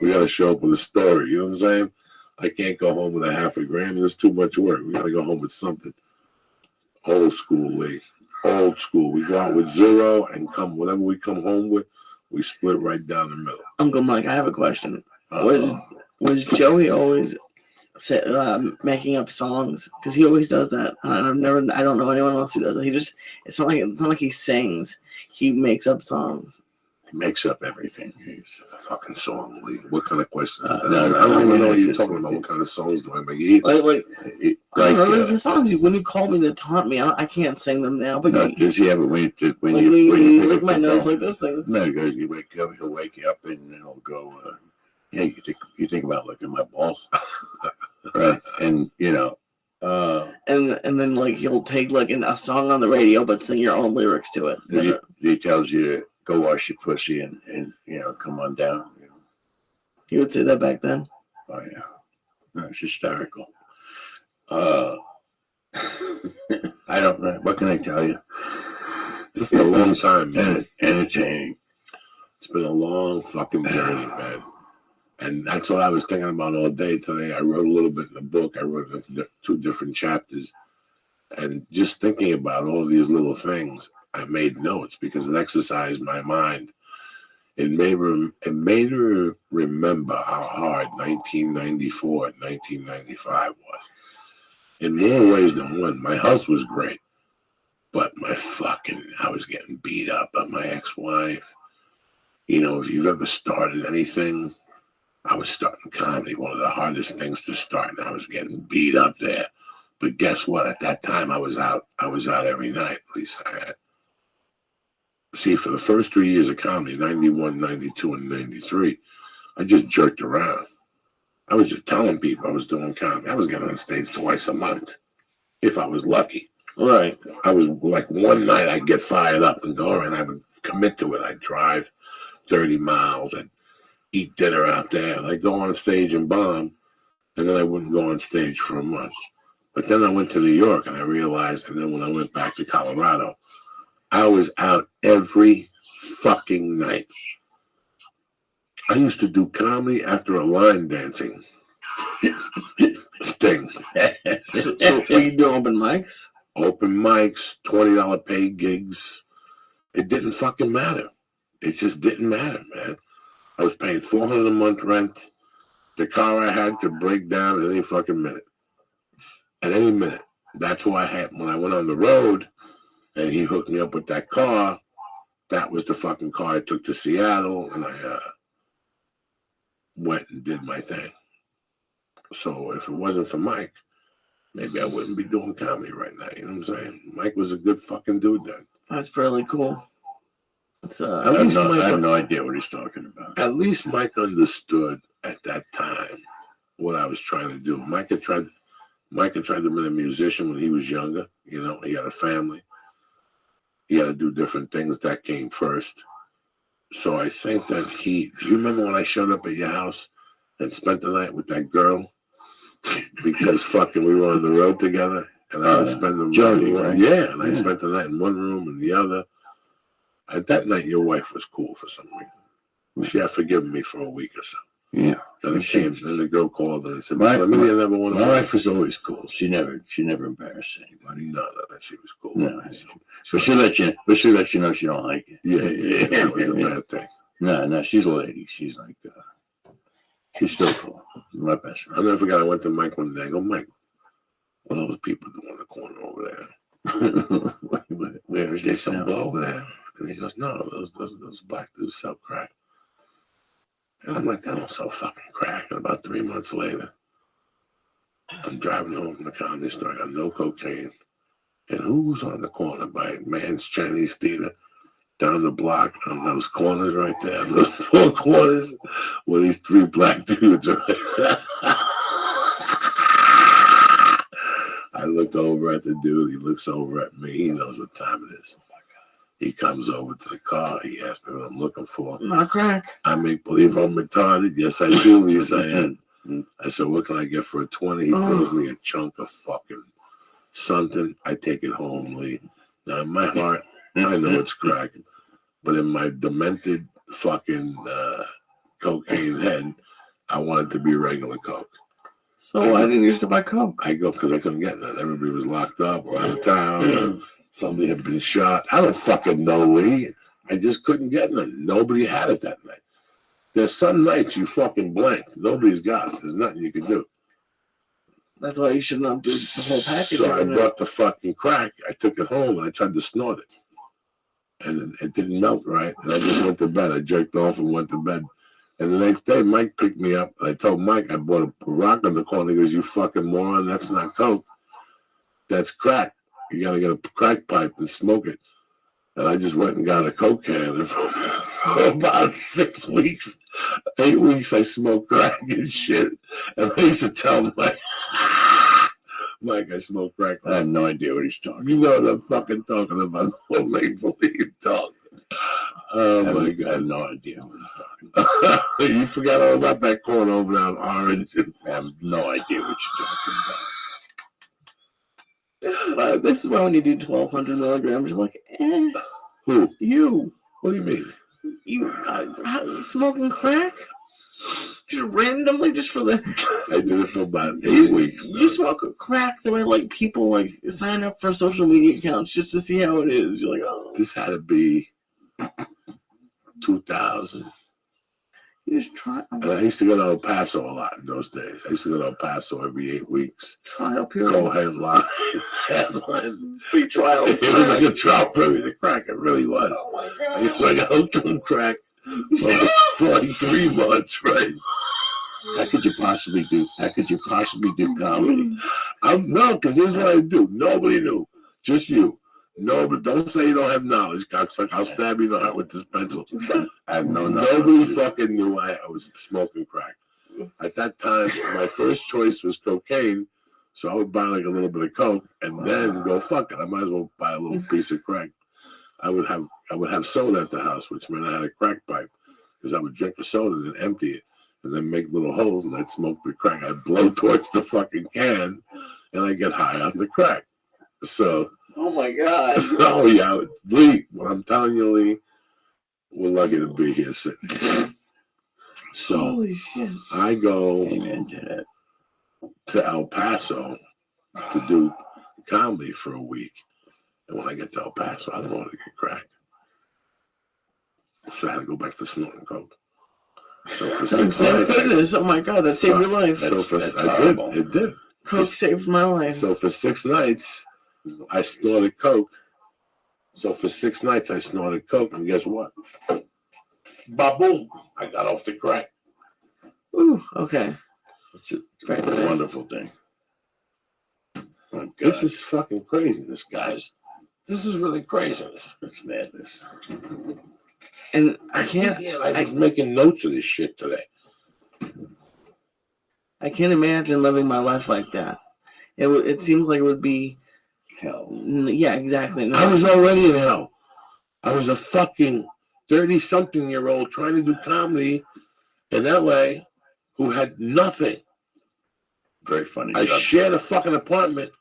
Speaker 1: We got to show up with a story. You know what I'm saying? I can't go home with a half a grand. There's too much work. We got to go home with something. Old school, Lee. Old school. We go out with zero and whatever we come home with, we split right down the middle.
Speaker 3: Uncle Mike, I have a question. Was Joey always making up songs? Because he always does that. I don't know anyone else who does it. It's not like he sings. He makes up songs.
Speaker 7: he makes up everything.
Speaker 1: He's a fucking song. What kind of question is that?
Speaker 7: No,
Speaker 1: I don't even know what you're
Speaker 7: it's
Speaker 1: talking about. What kind of songs do I make?
Speaker 3: I don't know, the songs when you call me to taunt me, I can't sing them now. But
Speaker 7: no, does he ever when you
Speaker 3: lick my nose like this thing?
Speaker 7: No, because you wake up, he'll wake you up and he'll go, hey, you think about licking my balls, right? And you know,
Speaker 3: and then like he'll take like a song on the radio, but sing your own lyrics to it.
Speaker 7: He tells you to go wash your pussy and you know, come on down. You know.
Speaker 3: He would say that back then.
Speaker 7: Oh yeah, no, it's hysterical. I don't know. What can I tell you?
Speaker 1: It's been a long time, man.
Speaker 7: Entertaining.
Speaker 1: It's been a long fucking journey, man. And that's what I was thinking about all day today. I wrote a little bit in the book. I wrote 2 different chapters. And just thinking about all these little things, I made notes because it exercised my mind. It made her remember how hard 1994 and 1995 was. In more ways than one. My health was great. But I was getting beat up by my ex-wife. You know, if you've ever started anything, I was starting comedy, one of the hardest things to start, and I was getting beat up there. But guess what? At that time, I was out every night. At least I had. See, for the first 3 years of comedy, 91, 92, and 93, I just jerked around. I was just telling people I was doing comedy. I was getting on stage twice a month, if I was lucky.
Speaker 3: Right.
Speaker 1: I was like one night I'd get fired up and go, and I would commit to it. I'd drive 30 miles. I'd eat dinner out there. And I'd go on stage and bomb, and then I wouldn't go on stage for a month. But then I went to New York, and I realized, and then when I went back to Colorado, I was out every fucking night. I used to do comedy after a line dancing thing.
Speaker 3: So were you doing open mics?
Speaker 1: Open mics, $20 paid gigs. It didn't fucking matter. It just didn't matter, man. I was paying $400 a month rent. The car I had could break down at any fucking minute. At any minute. That's what I had. When I went on the road and he hooked me up with that car, that was the fucking car I took to Seattle, and I went and did my thing. So if it wasn't for Mike, maybe I wouldn't be doing comedy right now. You know what I'm saying? Mike was a good fucking dude then.
Speaker 3: That's really cool. It's,
Speaker 1: At
Speaker 8: I
Speaker 1: least
Speaker 8: have
Speaker 1: Mike,
Speaker 8: no idea what he's talking about.
Speaker 1: at least Mike understood at that time what I was trying to do. Mike had tried to be a musician when he was younger. You know, he had a family. He had to do different things. That came first. So I think that do you remember when I showed up at your house and spent the night with that girl? Because fucking we were on the road together, and I would spend the
Speaker 8: Jody,
Speaker 1: night.
Speaker 8: right?
Speaker 1: Yeah, and I spent the night in one room and the other. At that night, your wife was cool for some reason. She had forgiven me for a week or so.
Speaker 8: Yeah.
Speaker 1: Then then the girl called and said,
Speaker 8: My
Speaker 1: wife
Speaker 8: wife was always cool. She never embarrassed anybody.
Speaker 1: No, she was cool.
Speaker 8: No. But she'll let you know she don't like it.
Speaker 1: Yeah, that was a bad thing.
Speaker 8: No, she's a lady. She's like, she's still cool. My best friend.
Speaker 1: I'll never forget, I went to Mike one day. I go, Mike, what are those people doing in the corner over there?
Speaker 8: Where is
Speaker 1: They
Speaker 8: this
Speaker 1: some
Speaker 8: now?
Speaker 1: blow over there. And he goes, no, those black dudes sell crack. And I'm like, they don't sell fucking crack. And about 3 months later, I'm driving home from the comedy store. I got no cocaine. And who's on the corner by Man's Chinese Theater? Down the block on those corners right there, those 4 corners, where these 3 black dudes are. I look over at the dude. He looks over at me. He knows what time it is. He comes over to the car. He asks me what I'm looking for.
Speaker 3: Not crack.
Speaker 1: I make believe I'm retarded. Yes, I do, Lisa. And I said, what can I get for a 20? He throws me a chunk of fucking something. I take it home, Lee. Now, in my heart, I know it's crack. But in my demented fucking cocaine head, I want it to be regular coke.
Speaker 3: So why didn't you just go buy coke?
Speaker 1: I go because I couldn't get none. Everybody was locked up or out of town. Or somebody had been shot. I don't fucking know, Lee. I just couldn't get none. Nobody had it that night. There's some nights you fucking blank. Nobody's got it. There's nothing you can do.
Speaker 3: That's why you should not do the whole package.
Speaker 1: So I brought the fucking crack. I took it home and I tried to snort it. And it didn't melt right. And I just went to bed. I jerked off and went to bed. And the next day, Mike picked me up. I told Mike I bought a rock on the corner. He goes, you fucking moron. That's not coke. That's crack. You got to get a crack pipe and smoke it. And I just went and got a coke can. And for about 6 weeks, 8 weeks, I smoked crack and shit. And I used to tell Mike, Mike, I smoke crack.
Speaker 8: I have no idea what he's talking about.
Speaker 1: You know what I'm fucking talking about. Don't make believe talk. Oh my God.
Speaker 8: I have no idea what he's talking about.
Speaker 1: You forgot all about that corn over there on Orange.
Speaker 8: I have no idea what you're talking about.
Speaker 3: This is why when you do 1,200 milligrams, you're like,
Speaker 1: Who?
Speaker 3: you.
Speaker 1: What do you mean?
Speaker 3: You smoking crack? Just randomly, just for the.
Speaker 1: I did it for about 8 weeks.
Speaker 3: You smoke crack the way like people like sign up for social media accounts just to see how it is. You're like, oh.
Speaker 1: This had to be 2000.
Speaker 3: You just try.
Speaker 1: And I used to go to El Paso a lot in those days. I used to go to El Paso every 8 weeks.
Speaker 3: Trial period.
Speaker 1: Go headline.
Speaker 3: Free trial.
Speaker 1: It was like a trial period of crack. It really was.
Speaker 3: Oh my God.
Speaker 1: So I got hooked on crack for like 3 months, right?
Speaker 8: How could you possibly do comedy?
Speaker 1: No, because this is what I do. Nobody knew. Just you. No, but don't say you don't have knowledge, cocksucker. I'll stab you in the heart with this pencil.
Speaker 8: I have no knowledge.
Speaker 1: Nobody fucking knew I was smoking crack. At that time, my first choice was cocaine, so I would buy like a little bit of coke and then go fuck it. I might as well buy a little piece of crack. I would have soda at the house, which meant I had a crack pipe because I would drink a soda and then empty it and then make little holes and I'd smoke the crack. I'd blow towards the fucking can and I'd get high on the crack. So,
Speaker 3: Oh my God.
Speaker 1: oh yeah, Lee, what I'm telling you, Lee, we're lucky to be here sitting. So
Speaker 3: Holy shit.
Speaker 1: I go
Speaker 8: Amen to that.
Speaker 1: to El Paso to do comedy for a week. And when I get to El Paso, I don't know how to get cracked. So I had to go back to snorting coke. So for 6
Speaker 3: Thank
Speaker 1: nights,
Speaker 3: goodness. Oh my God, that saved your life.
Speaker 1: so for
Speaker 8: that's
Speaker 1: I did,
Speaker 8: horrible.
Speaker 1: it did.
Speaker 3: Coke saved my life.
Speaker 1: So for 6 nights, I snorted coke. So for 6 nights, I snorted coke, and guess what? Ba-boom! I got off the crack.
Speaker 3: Ooh, okay.
Speaker 1: It's a
Speaker 3: Very nice.
Speaker 1: wonderful thing.
Speaker 8: Oh,
Speaker 1: This
Speaker 8: God.
Speaker 1: is fucking craziness, guys. This is really craziness.
Speaker 8: It's madness.
Speaker 3: And I can't
Speaker 1: I was making notes of this shit today.
Speaker 3: imagine living my life like that. It seems like it would be
Speaker 8: Hell.
Speaker 3: yeah, exactly. No,
Speaker 1: I was already in hell. I was a fucking 30-something-year-old trying to do comedy in LA who had nothing.
Speaker 8: Very funny.
Speaker 1: I
Speaker 8: subject.
Speaker 1: shared a fucking apartment.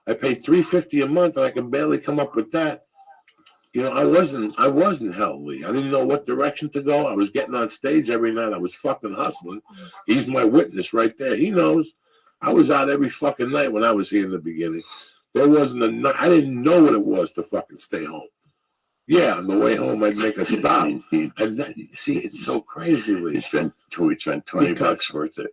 Speaker 1: I paid $350 a month, and I could barely come up with that. You know, I wasn't hell, Lee. I didn't know what direction to go. I was getting on stage every night. I was fucking hustling. He's my witness right there. He knows. I was out every fucking night when I was here in the beginning. There wasn't a night. I didn't know what it was to fucking stay home. Yeah, on the way home, I'd make a stop. And that, see, it's so crazy, Lee.
Speaker 8: We spent 20 bucks worth of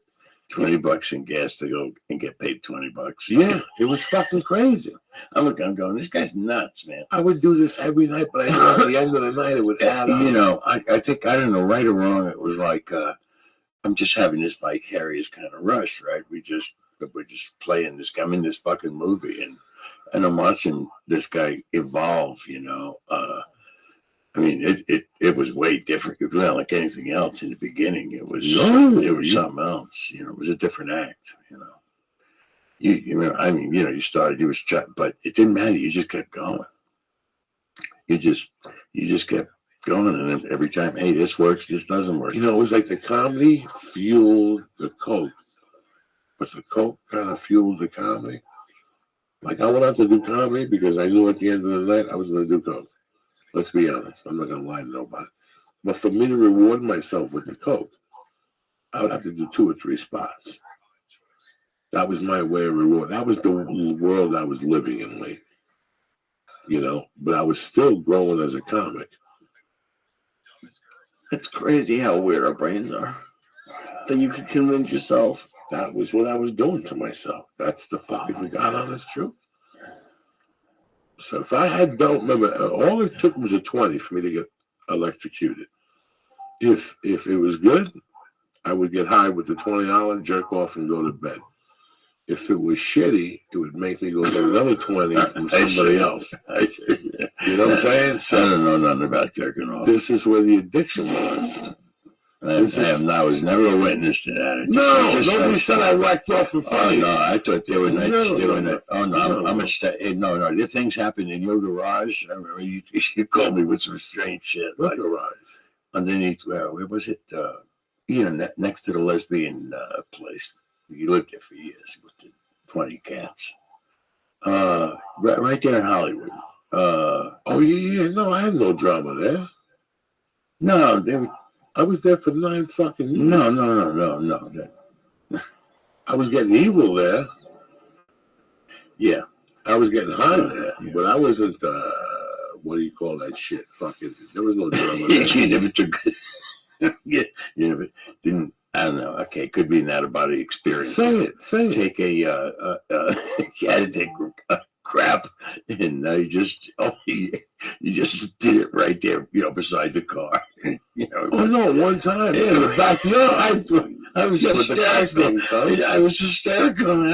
Speaker 8: $20 in gas to go and get paid $20.
Speaker 1: Yeah, it was fucking crazy.
Speaker 8: I'm going, this guy's nuts, man.
Speaker 1: I would do this every night, but I knew at the end of the night it would add up.
Speaker 8: You know, I think, I don't know, right or wrong, it was like, I'm just having this vicarious kind of rush, right? We're just playing this guy. I'm in this fucking movie, and I'm watching this guy evolve, you know. I mean, it was way different. It was not like anything else in the beginning. It was something else. You know, it was a different act. You know, you know. I mean, you know, you started. But it didn't matter. You just kept going. You just kept going, and then every time, hey, this works. This doesn't work.
Speaker 1: You know, it was like the comedy fueled the coke, but the coke kind of fueled the comedy. Like, I went out to do comedy because I knew at the end of the night I was going to do coke. Let's be honest. I'm not going to lie to nobody. But for me to reward myself with the coke, I would have to do 2 or 3 spots. That was my way of reward. That was the world I was living in, Lee. You know, but I was still growing as a comic.
Speaker 3: it's crazy how weird our brains are. That you could convince yourself.
Speaker 1: That was what I was doing to myself. That's the fucking God honest truth. So if I had don't remember, all it took was a 20 for me to get electrocuted. If it was good, I would get high with the $20, jerk off, and go to bed. If it was shitty, it would make me go get another 20 from somebody else. You know what I'm saying?
Speaker 8: I
Speaker 1: So
Speaker 8: don't know nothing about jerking off.
Speaker 1: this is where the addiction was.
Speaker 8: I was never a witness to that.
Speaker 1: No, nobody said I whacked off in front
Speaker 8: Oh
Speaker 1: of you.
Speaker 8: no, I thought they were nice.
Speaker 1: No,
Speaker 8: They were
Speaker 1: no,
Speaker 8: nice. Oh no, I'm a hey, no. The things happened in your garage. I remember you called me with some strange shit.
Speaker 1: What
Speaker 8: Like
Speaker 1: garage?
Speaker 8: underneath, where was it? You know, next to the lesbian place. You lived there for years with the 20 cats. Right there in Hollywood.
Speaker 1: Oh yeah. No, I had no drama there.
Speaker 8: No, they were.
Speaker 1: I was there for 9 fucking years.
Speaker 8: No.
Speaker 1: I was getting evil there.
Speaker 8: Yeah.
Speaker 1: I was getting high there,
Speaker 8: Yeah.
Speaker 1: but I wasn't. What do you call that shit? Fucking. There was no drama there.
Speaker 8: You never took. You never didn't. I don't know. Okay, could be an out-of-body experience.
Speaker 1: Say it.
Speaker 8: Take you had to take crap, and you just did it right there, you know, beside the car. You know.
Speaker 1: Oh no! One time, yeah, in the backyard.
Speaker 8: I was
Speaker 1: Yeah, with the crack
Speaker 8: hysterical.
Speaker 1: thing, huh?
Speaker 8: I was hysterical.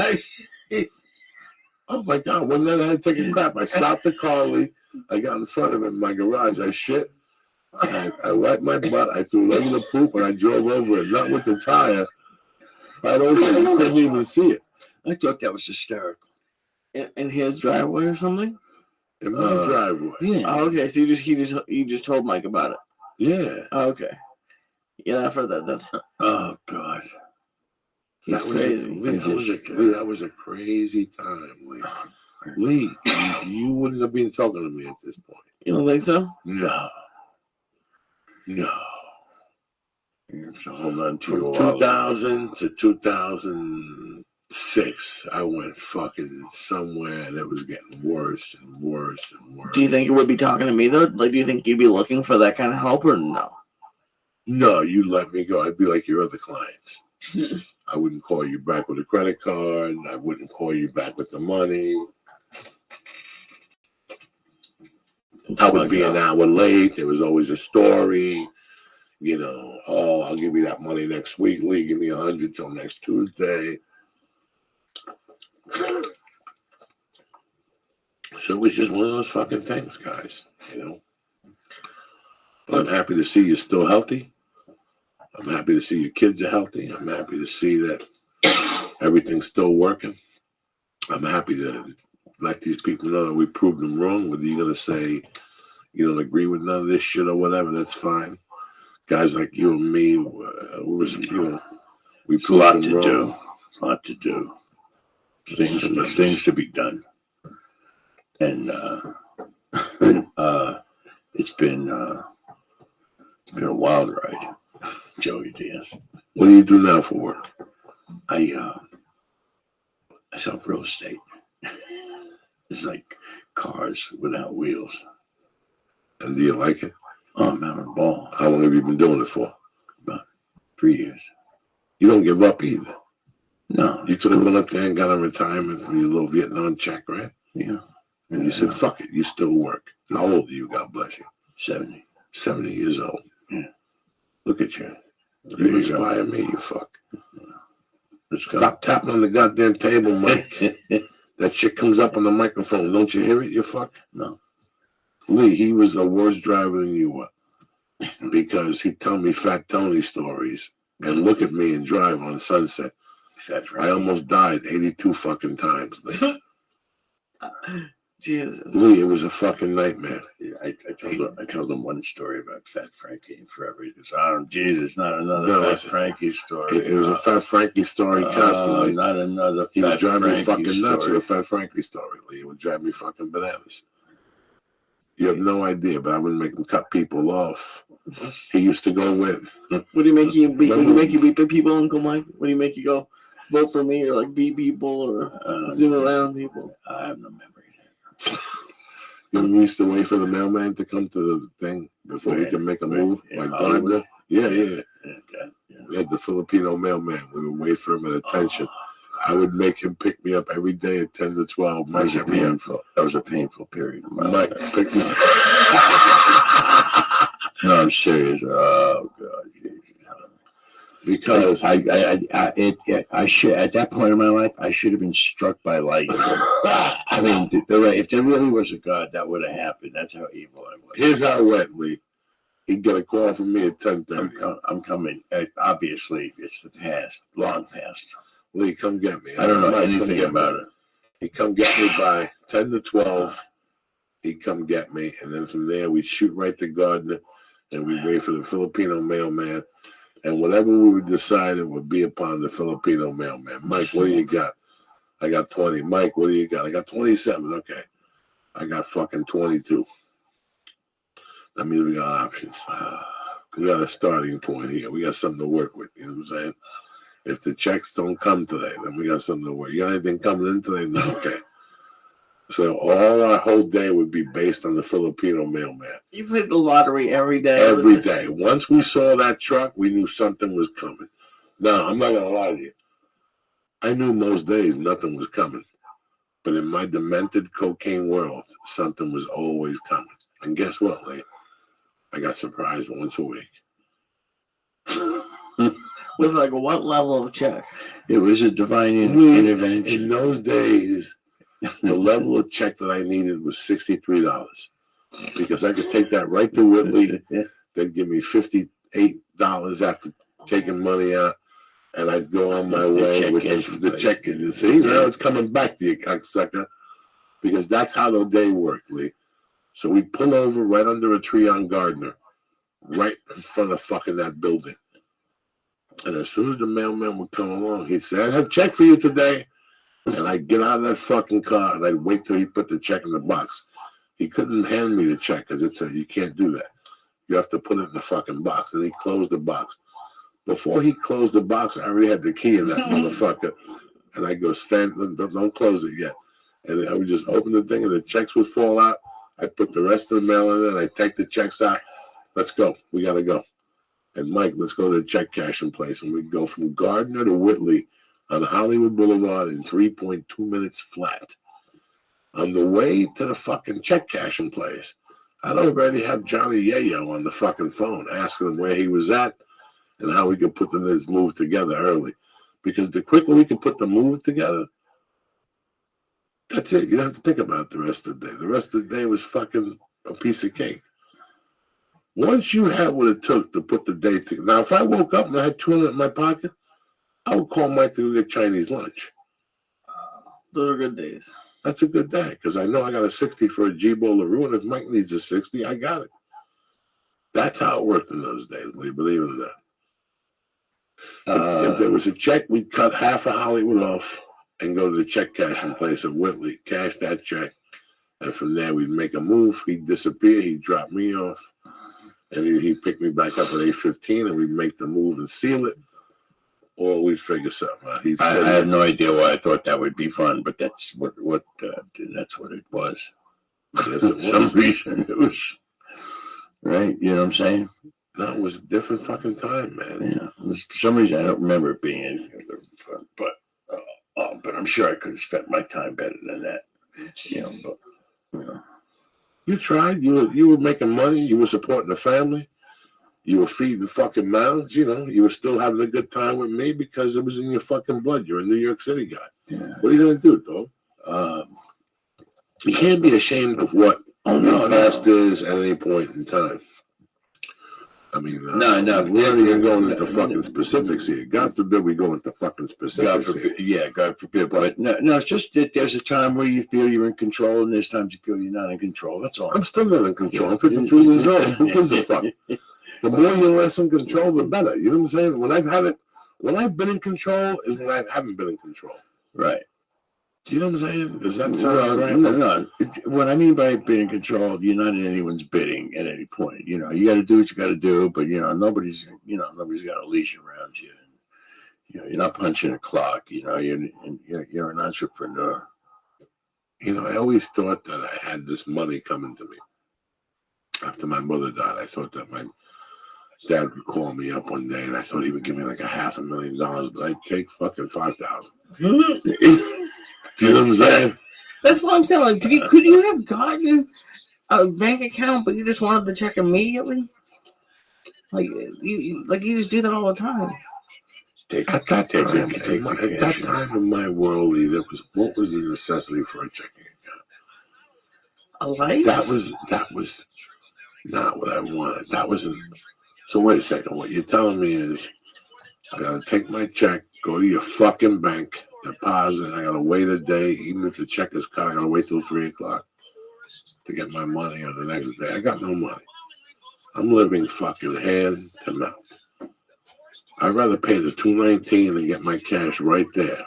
Speaker 1: Oh my God! One night I had taken crap. I stopped the car, Lee. I got in front of it in my garage. I shit. I wiped my butt. I threw it over the poop, and I drove over it, not with the tire,
Speaker 8: wide open. You couldn't even see it.
Speaker 7: I thought that was hysterical.
Speaker 3: In his driveway or something?
Speaker 8: In my driveway.
Speaker 7: Yeah.
Speaker 3: Oh, okay. So you just told Mike about it.
Speaker 8: Yeah.
Speaker 3: Oh, okay. Yeah, I've heard that. That's
Speaker 7: Oh God.
Speaker 3: he's crazy.
Speaker 8: That was a crazy time, Lee. Lee, you wouldn't have been talking to me at this point.
Speaker 3: You don't think so?
Speaker 8: No.
Speaker 7: You have to hold on to
Speaker 8: From
Speaker 7: your
Speaker 8: 2000 to 2006, I went fucking somewhere and it was getting worse and worse and worse.
Speaker 3: Do you think you would be talking to me though? Like, do you think you'd be looking for that kind of help or no?
Speaker 8: No, you let me go. I'd be like your other clients. I wouldn't call you back with a credit card. I wouldn't call you back with the money. I would be an hour late. There was always a story. You know, oh, I'll give you that money next week. Lee, give me 100 till next Tuesday. So it was just one of those fucking things, guys. You know. But I'm happy to see you're still healthy. I'm happy to see your kids are healthy. I'm happy to see that everything's still working. I'm happy to let these people know that we proved them wrong. Whether you're going to say you don't agree with none of this shit or whatever, that's fine. Guys like you and me, we proved
Speaker 7: a lot
Speaker 8: them
Speaker 7: to
Speaker 8: wrong.
Speaker 7: do. A lot to do. Things to be done. And it's been a wild ride, Joey Diaz.
Speaker 8: What do you do now for work?
Speaker 7: I sell real estate. It's like cars without wheels.
Speaker 8: And do you like it?
Speaker 7: Oh, I'm having a ball.
Speaker 8: How long have you been doing it for?
Speaker 7: About 3 years.
Speaker 8: You don't give up either.
Speaker 7: No.
Speaker 8: You could have went up there and got a retirement from your little Vietnam check, right?
Speaker 7: Yeah.
Speaker 8: And you said, fuck it, you still work. And how old are you, God bless you?
Speaker 7: 70.
Speaker 8: 70 years old.
Speaker 7: Yeah.
Speaker 8: Look at you.
Speaker 7: There
Speaker 8: You
Speaker 7: you
Speaker 8: inspire me, you fuck.
Speaker 7: Let's go.
Speaker 8: Stop tapping on the goddamn table, Mike. That shit comes up on the microphone. Don't you hear it, you fuck?
Speaker 7: No.
Speaker 8: Lee, he was a worse driver than you were. Because he'd tell me Fat Tony stories and look at me and drive on Sunset. I almost died 82 fucking times, Lee.
Speaker 3: Jesus.
Speaker 8: Lee, it was a fucking nightmare.
Speaker 7: I told him one story about Fat Frankie forever. He goes, oh, Jesus, not another
Speaker 8: No,
Speaker 7: Fat Frankie story.
Speaker 8: It was a Fat Frankie story constantly.
Speaker 7: Not another
Speaker 8: He would
Speaker 7: Fat
Speaker 8: drive me
Speaker 7: Frankie
Speaker 8: fucking nuts
Speaker 7: story.
Speaker 8: with a Fat Frankie story, Lee. It would drive me fucking bananas. You have no idea, but I would make him cut people off. He used to go with.
Speaker 3: What do you make you beat? What do you make you beat the people, Uncle Mike? What do you make you go vote for me or like beat people or zoom around people?
Speaker 7: I have no memory.
Speaker 8: You know, we used to wait for the mailman to come to the thing before he could make a move. Like
Speaker 7: Hollywood?
Speaker 8: Yeah.
Speaker 7: Yeah.
Speaker 8: We had the Filipino mailman. We would wait for him at attention. I would make him pick me up every day at 10 to 12.
Speaker 7: That was a painful period.
Speaker 8: Mike, pick me up.
Speaker 7: No, I'm serious. Oh God, Jesus.
Speaker 8: Because
Speaker 7: I should, at that point in my life, I should have been struck by lightning. I mean, if there really was a God, that would have happened. That's how evil I was.
Speaker 8: here's how it went, Lee. He'd get a call from me at 10:30.
Speaker 7: I'm coming. Obviously, it's the past, long past.
Speaker 8: Lee, come get me.
Speaker 7: I don't know
Speaker 8: Mike, come
Speaker 7: anything
Speaker 8: get
Speaker 7: about
Speaker 8: me.
Speaker 7: it.
Speaker 8: He'd come get me by 10 to 12. He'd come get me. And then from there, we'd shoot right to Gardner. And we'd wait for the Filipino mailman. And whatever we would decide, it would be upon the Filipino mailman. Mike, what do you got? I got 20. Mike, what do you got? I got 27. Okay. I got fucking 22. That means we got options. We got a starting point here. We got something to work with. You know what I'm saying? If the checks don't come today, then we got something to work. You got anything coming in today? No, okay. So all our whole day would be based on the Filipino mailman.
Speaker 3: You played the lottery every day.
Speaker 8: Every day. Once we saw that truck, we knew something was coming. Now, I'm not going to lie to you. I knew most days nothing was coming. But in my demented cocaine world, something was always coming. And guess what, Lee? I got surprised once a week.
Speaker 3: With like what level of check?
Speaker 7: It was a divine intervention.
Speaker 8: In those days, the level of check that I needed was $63 because I could take that right to Whitley. They'd give me $58 after taking money out,
Speaker 1: and I'd go on my way with the check in. See, now it's coming back to you, cocksucker, because that's how the day worked, Lee. So we'd pull over right under a tree on Gardner, right in front of fucking that building. And as soon as the mailman would come along, he'd say, "I have a check for you today." And I'd get out of that fucking car and I'd wait till he put the check in the box. He couldn't hand me the check because it said, "You can't do that. You have to put it in the fucking box." And he closed the box. Before he closed the box, I already had the key in that motherfucker. And I go, don't close it yet. And I would just open the thing and the checks would fall out. I'd put the rest of the mail in there and I'd take the checks out. "Let's go. We got to go. And Mike, let's go to the check cashing place." And we'd go from Gardner to Whitley on Hollywood Boulevard in 3.2 minutes flat. On the way to the fucking check cashing place, I'd already have Johnny Yayo on the fucking phone asking him where he was at and how we could put this move together early. Because the quicker we could put the move together, that's it. You don't have to think about the rest of the day. The rest of the day was fucking a piece of cake. Once you had what it took to put the day together. Now, if I woke up and I had $200 in my pocket, I would call Mike to go get Chinese lunch.
Speaker 3: Those are good days.
Speaker 1: That's a good day because I know I got a 60 for a G-Bowl of Roux, and if Mike needs a 60, I got it. That's how it worked in those days, Lee, believe it or not. If there was a check, we'd cut half of Hollywood off and go to the check cashing place at Whitley, cash that check, and from there we'd make a move. He'd disappear. He'd drop me off, and he'd pick me back up at 8:15, and we'd make the move and seal it, or we'd figure something out.
Speaker 7: I have no idea why I thought that would be fun, but that's what that's what it was.
Speaker 1: Yes, it
Speaker 7: For some reason, it was right. You know what I'm saying?
Speaker 1: No, it was a different fucking time, man.
Speaker 7: Yeah. For some reason, I don't remember it being anything other than fun, but I'm sure I could have spent my time better than that. You know, but you know.
Speaker 1: You tried. You were making money. You were supporting the family. You were feeding fucking mouths. You know, you were still having a good time with me because it was in your fucking blood. You're a New York City guy.
Speaker 7: Yeah.
Speaker 1: What are you gonna do, dog? You can't be ashamed of what the past is at any point in time. I mean,
Speaker 7: no,
Speaker 1: we're not even going into fucking specifics here. God forbid we go into fucking specifics.
Speaker 7: God forbid. But no, it's just that there's a time where you feel you're in control, and there's times you feel you're not in control. That's all.
Speaker 1: I'm still not in control. I'm 53 years old. Who gives a fuck? The more you're less in control, the better. You know what I'm saying? When I've been in control is when I haven't been in control.
Speaker 7: Right.
Speaker 1: Do you know what I'm saying? Does that sound right?
Speaker 7: No. What I mean by being in control, you're not in anyone's bidding at any point. You know, you got to do what you got to do, but nobody's got a leash around you. You know, you're not punching a clock. You know, you're an entrepreneur.
Speaker 1: You know, I always thought that I had this money coming to me. After my mother died, I thought that my dad would call me up one day, and I thought he would give me like $500,000, but I'd take fucking $5,000. Do you know what I'm saying?
Speaker 3: That's what I'm saying. Like, could you have gotten a bank account, but you just wanted the check immediately? Like you just do that all the time.
Speaker 1: At that time in my world, Lee, what was the necessity for a checking account?
Speaker 3: A life?
Speaker 1: That was not what I wanted. That wasn't. So wait a second. What you're telling me is I gotta take my check, go to your fucking bank, deposit. I gotta wait a day, even if the check is cut. I gotta wait till 3:00 to get my money on the next day. I got no money. I'm living fucking hand to mouth. I'd rather pay the $219 and get my cash right there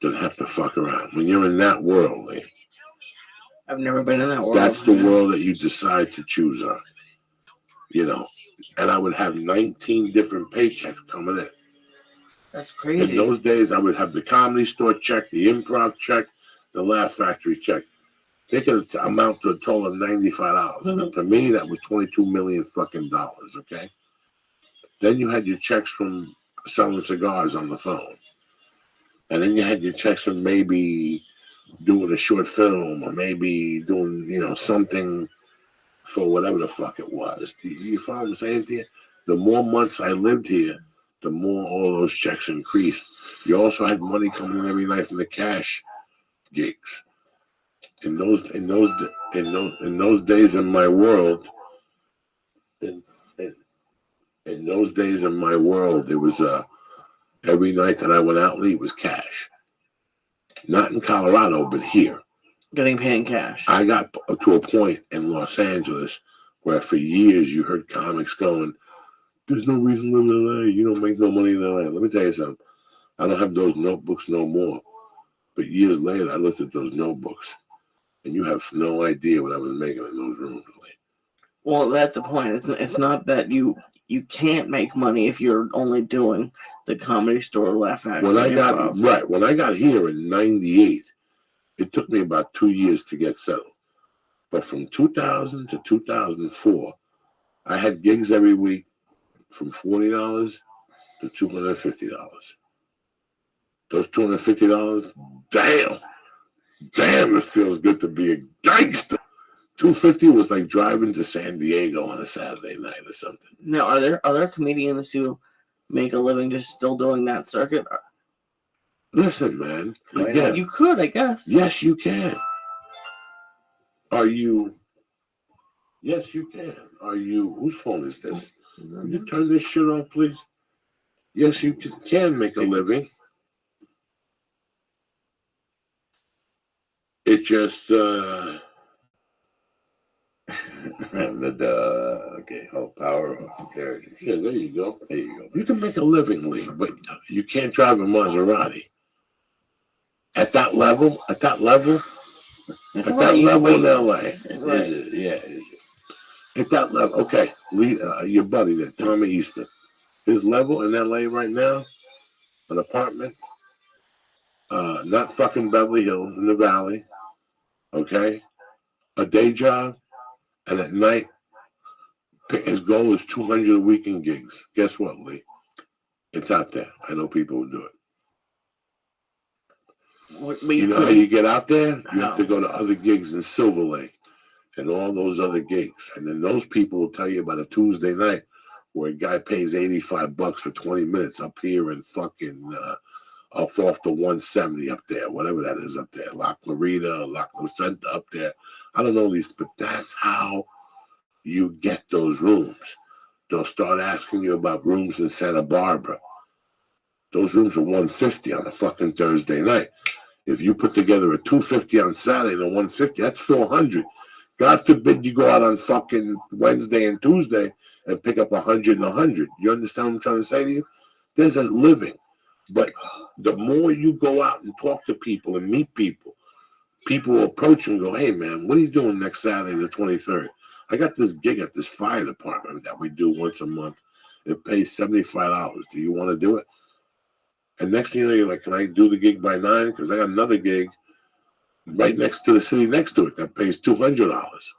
Speaker 1: than have to fuck around. When you're in that world, Lee,
Speaker 3: I've never been in that world.
Speaker 1: that's the world that you decide to choose on. You know, and I would have 19 different paychecks coming in.
Speaker 3: That's crazy.
Speaker 1: In those days, I would have the Comedy Store check, the Improv check, the Laugh Factory check. They could amount to a total of $95. Mm-hmm. To me, that was $22 million fucking dollars. Okay. Then you had your checks from selling cigars on the phone, and then you had your checks from maybe doing a short film or maybe doing something for whatever the fuck it was. You follow what I'm saying to you? The more months I lived here, the more all those checks increased. You also had money coming in every night from the cash gigs. In those days in my world, it was Every night that I went out late was cash. Not in Colorado, but here.
Speaker 3: Getting paid in cash.
Speaker 1: I got to a point in Los Angeles where for years you heard comics going, there's no reason to live in LA. You don't make no money in LA. Let me tell you something. I don't have those notebooks no more. But years later, I looked at those notebooks, and you have no idea what I was making in those rooms.
Speaker 3: Well, that's the point. It's not that you can't make money if you're only doing the Comedy Store, Laugh Factory.
Speaker 1: When I got here in '98, it took me about 2 years to get settled. But from 2000 to 2004, I had gigs every week from $40 to $250. Those $250, damn, it feels good to be a gangster. $250 was like driving to San Diego on a Saturday night or something.
Speaker 3: Now, are there other comedians who make a living just still doing that circuit?
Speaker 1: Listen, man. Again,
Speaker 3: you could, I guess.
Speaker 1: Yes, you can. Yes, you can. Whose phone is this? Would you turn this shit off, please? Yes, you can make a living. It just,
Speaker 8: Okay, hold power off. There it is.
Speaker 1: Yeah, there you go.
Speaker 8: There you go.
Speaker 1: You can make a living, Lee, but you can't drive a Maserati. At that level in LA.
Speaker 8: Is it? Yeah, is it?
Speaker 1: At that level, okay, Lee, your buddy there, Tommy Easter, his level in LA right now, an apartment, not fucking Beverly Hills, in the Valley, okay, a day job, and at night, his goal is 200 a week in gigs. Guess what, Lee? It's out there. I know people who do it. You know how you get out there? You have to go to other gigs in Silver Lake and all those other gigs. And then those people will tell you about a Tuesday night where a guy pays $85 for 20 minutes up here in fucking up off the 170 up there, whatever that is up there. La Clarita, La Lucenta up there. I don't know these, but that's how you get those rooms. They'll start asking you about rooms in Santa Barbara. Those rooms are $150 on a fucking Thursday night. If you put together a $250 on Saturday and a $150, that's $400. God forbid you go out on fucking Wednesday and Tuesday and pick up $100 and $100. You understand what I'm trying to say to you? There's a living. But the more you go out and talk to people and meet people, people will approach you and go, hey, man, what are you doing next Saturday, the 23rd? I got this gig at this fire department that we do once a month. It pays $75. Do you want to do it? And next thing you know, you're like, can I do the gig by 9? Because I got another gig right next to the city next to it that pays $200.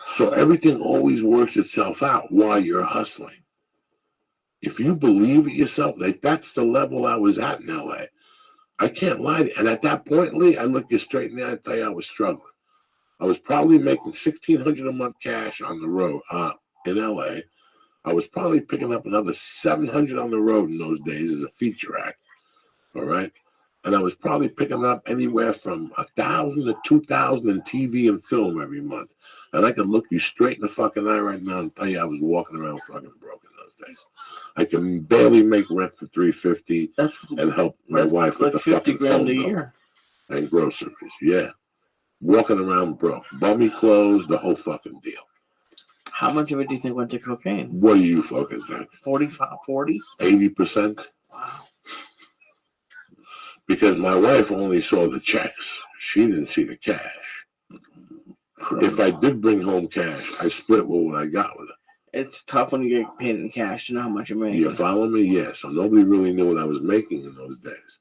Speaker 1: So everything always works itself out while you're hustling. If you believe it yourself, like that's the level I was at in LA. I can't lie to you. And at that point, Lee, I look you straight in the eye and tell you I was struggling. I was probably making $1,600 a month cash on the road in LA. I was probably picking up another $700 on the road in those days as a feature act. All right. And I was probably picking up anywhere from $1,000 to $2,000 in TV and film every month. And I could look you straight in the fucking eye right now and tell you I was walking around fucking broke in those days. I can barely make rent for $350 and help my wife with the fucking phone bill
Speaker 3: $50,000 a year
Speaker 1: and groceries. Yeah. Walking around broke. Bummy clothes, the whole fucking deal.
Speaker 3: How much of it do you think went to cocaine?
Speaker 1: What do you fucking think?
Speaker 3: 45, 40?
Speaker 1: 80%.
Speaker 3: Wow.
Speaker 1: Because my wife only saw the checks. She didn't see the cash. If I did bring home cash, I split what I got with it.
Speaker 3: It's tough when you get paid in cash to know how much you're making.
Speaker 1: You follow me? Yeah. So nobody really knew what I was making in those days.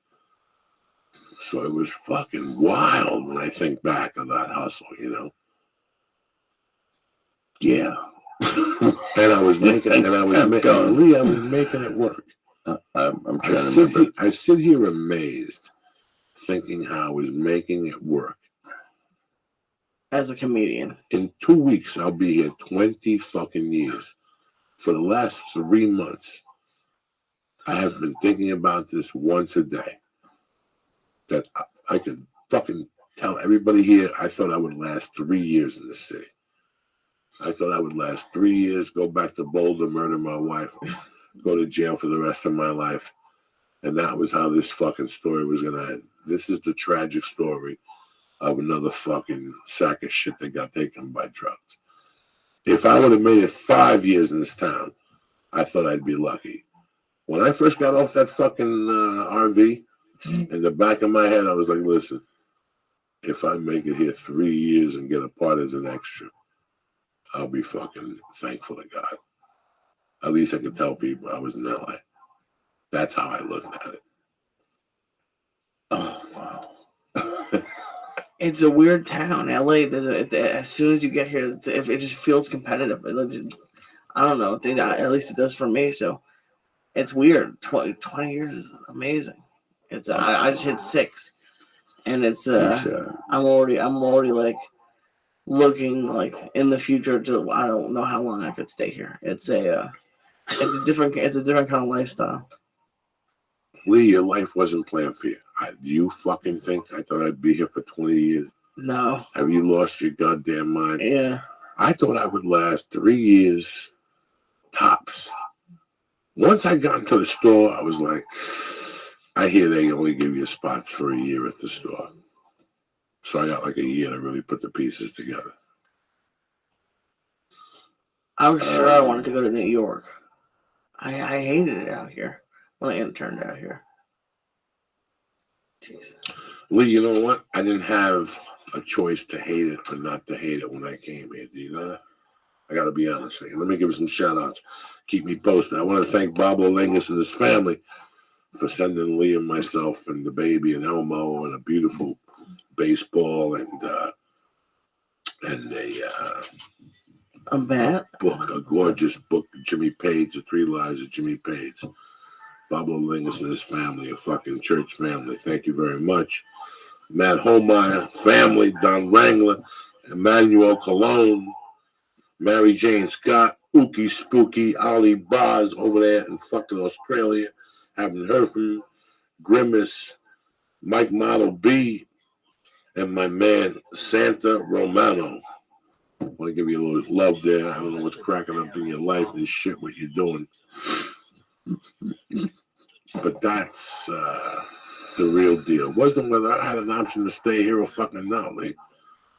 Speaker 1: So it was fucking wild when I think back on that hustle, you know? Yeah. And I was making it, I was making it work.
Speaker 8: I'm trying to remember.
Speaker 1: I sit here amazed, thinking how I was making it work.
Speaker 3: As a comedian.
Speaker 1: In 2 weeks, I'll be here 20 fucking years. For the last 3 months, I have been thinking about this once a day. That I could fucking tell everybody here I thought I would last 3 years in this city. I thought I would last 3 years, go back to Boulder, murder my wife, go to jail for the rest of my life. And that was how this fucking story was gonna end. This is the tragic story of another fucking sack of shit that got taken by drugs. If I would have made it 5 years in this town, I thought I'd be lucky. When I first got off that fucking RV, in the back of my head, I was like, listen, if I make it here 3 years and get a part as an extra, I'll be fucking thankful to God. At least I could tell people I was in LA. That's how I looked at it.
Speaker 7: Oh, wow.
Speaker 3: It's a weird town, LA. As soon as you get here, it just feels competitive. I don't know. At least it does for me. So it's weird. 20 years is amazing. It's I just hit 6, and it's I'm already like looking like in the future to I don't know how long I could stay here. It's a different kind of lifestyle.
Speaker 1: Lee, your life wasn't planned for you. Do you fucking think I thought I'd be here for 20 years?
Speaker 3: No.
Speaker 1: Have you lost your goddamn mind?
Speaker 3: Yeah.
Speaker 1: I thought I would last 3 years tops. Once I got into the store, I was like, I hear they only give you spots for a year at the store. So I got like a year to really put the pieces together.
Speaker 3: I was sure I wanted to go to New York. I hated it out here when I interned out here. Jesus.
Speaker 1: Lee, you know what? I didn't have a choice to hate it or not to hate it when I came here. Do you know that? I got to be honest with you. Let me give you some shout outs. Keep me posted. I want to thank Bob Olengus and his family for sending Lee and myself and the baby and Elmo and a beautiful baseball and
Speaker 3: a bat
Speaker 1: book, a gorgeous book, Jimmy Page, The 3 Lives of Jimmy Page. Bob Olengus and his family, a fucking church family. Thank you very much. Matt Holmeyer, family, Don Wrangler, Emmanuel Cologne, Mary Jane Scott, Ookie Spooky, Ali Baz over there in fucking Australia. Haven't heard from him. Grimace, Mike Model B, and my man Santa Romano. I want to give you a little love there. I don't know what's cracking up in your life and shit, what you're doing. But that's the real deal. Wasn't whether I had an option to stay here or fucking not, Lee.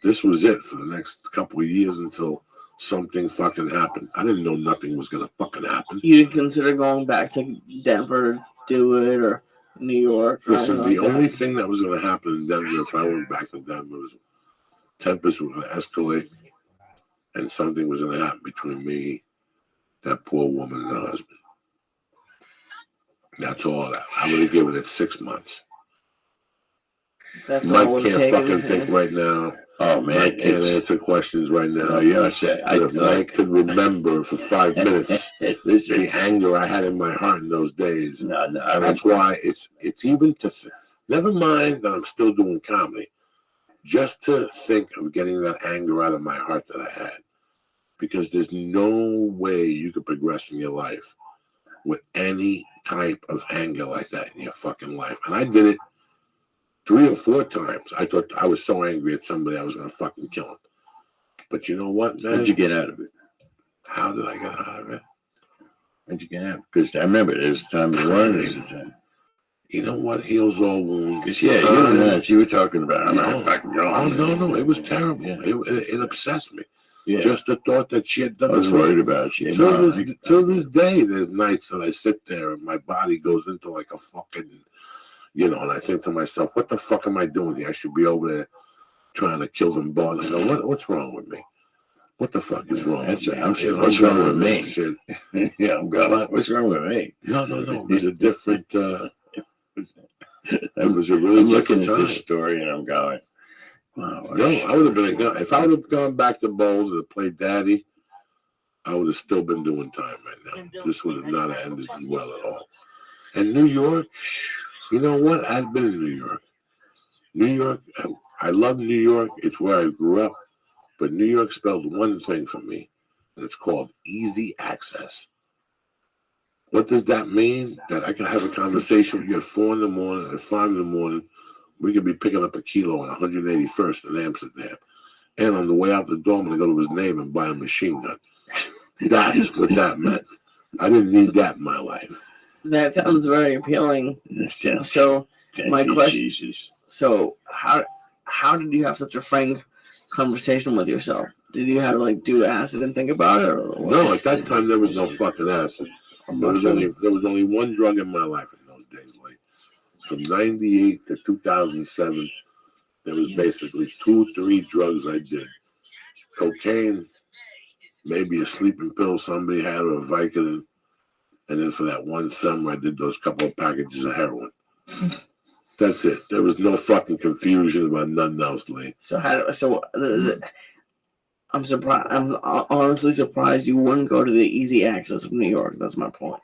Speaker 1: This was it for the next couple of years until something fucking happened. I didn't know nothing was going to fucking happen.
Speaker 3: You didn't consider going back to Denver to do it or New York?
Speaker 1: Listen, the only thing that was going to happen in Denver if I went back to Denver was tempers were going to escalate and something was going to happen between me, that poor woman, and her husband. That's all that. I would have given it 6 months.
Speaker 3: That's
Speaker 1: Mike can't fucking think right now.
Speaker 7: Oh, man.
Speaker 1: Mike can't answer questions right now.
Speaker 7: No, you're saying.
Speaker 1: If Mike could remember for 5 minutes the anger I had in my heart in those days.
Speaker 7: No,
Speaker 1: That's why it's even to never mind that I'm still doing comedy. Just to think of getting that anger out of my heart that I had. Because there's no way you could progress in your life with any type of anger like that in your fucking life. And I did it 3 or 4 times. I thought I was so angry at somebody I was going to fucking kill him. But you know what, man?
Speaker 7: How'd you get out of it?
Speaker 1: How did I get out of it?
Speaker 7: How'd you get out? Because I remember there's a time you learned.
Speaker 1: You know what heals all wounds?
Speaker 7: Yeah, you and us, you were talking about I'm not fucking going.
Speaker 1: Oh, no. It was terrible.
Speaker 7: Yeah.
Speaker 1: It obsessed me.
Speaker 7: Yeah.
Speaker 1: Just the thought that she had done
Speaker 7: I was
Speaker 1: before.
Speaker 7: worried about you.
Speaker 1: Till this day, there's nights that I sit there and my body goes into like a fucking, and I think to myself, what the fuck am I doing here? I should be over there trying to kill them both. I go, what's wrong with me? What the fuck is wrong with me?
Speaker 7: I'm saying, what's wrong with me?
Speaker 1: Shit.
Speaker 7: Yeah, I'm going, what's wrong with me?
Speaker 1: No. It was a different, it was a really
Speaker 7: I'm looking
Speaker 1: different
Speaker 7: at
Speaker 1: time.
Speaker 7: this story and I'm going, wow.
Speaker 1: No, I would have been a guy. If I would have gone back to Boulder to play daddy, I would have still been doing time right now. This would have not ended well at all. And New York, you know what? I've been in New York. New York, I love New York. It's where I grew up. But New York spelled one thing for me, and it's called easy access. What does that mean? That I can have a conversation with you at 4 in the morning, at 5 in the morning. We could be picking up a kilo on 181st in Amsterdam. And on the way out the door, I'm going to go to his name and buy a machine gun. That's what that meant. I didn't need that in my life.
Speaker 3: That sounds very appealing.
Speaker 7: Yeah.
Speaker 3: So
Speaker 7: Thank
Speaker 3: my
Speaker 7: you,
Speaker 3: question-
Speaker 7: Jesus.
Speaker 3: So how did you have such a frank conversation with yourself? Did you have to like do acid and think about it, or what?
Speaker 1: No, at that time there was no fucking acid. There was only one drug in my life in those days. Like from '98 to 2007, there was basically 2-3 drugs I did. Cocaine, maybe a sleeping pill somebody had or a Vicodin, and then for that one summer I did those couple of packages of heroin. That's it. There was no fucking confusion about nothing else, Lee.
Speaker 3: I'm surprised. I'm honestly surprised you wouldn't go to the easy access of New York. That's my point.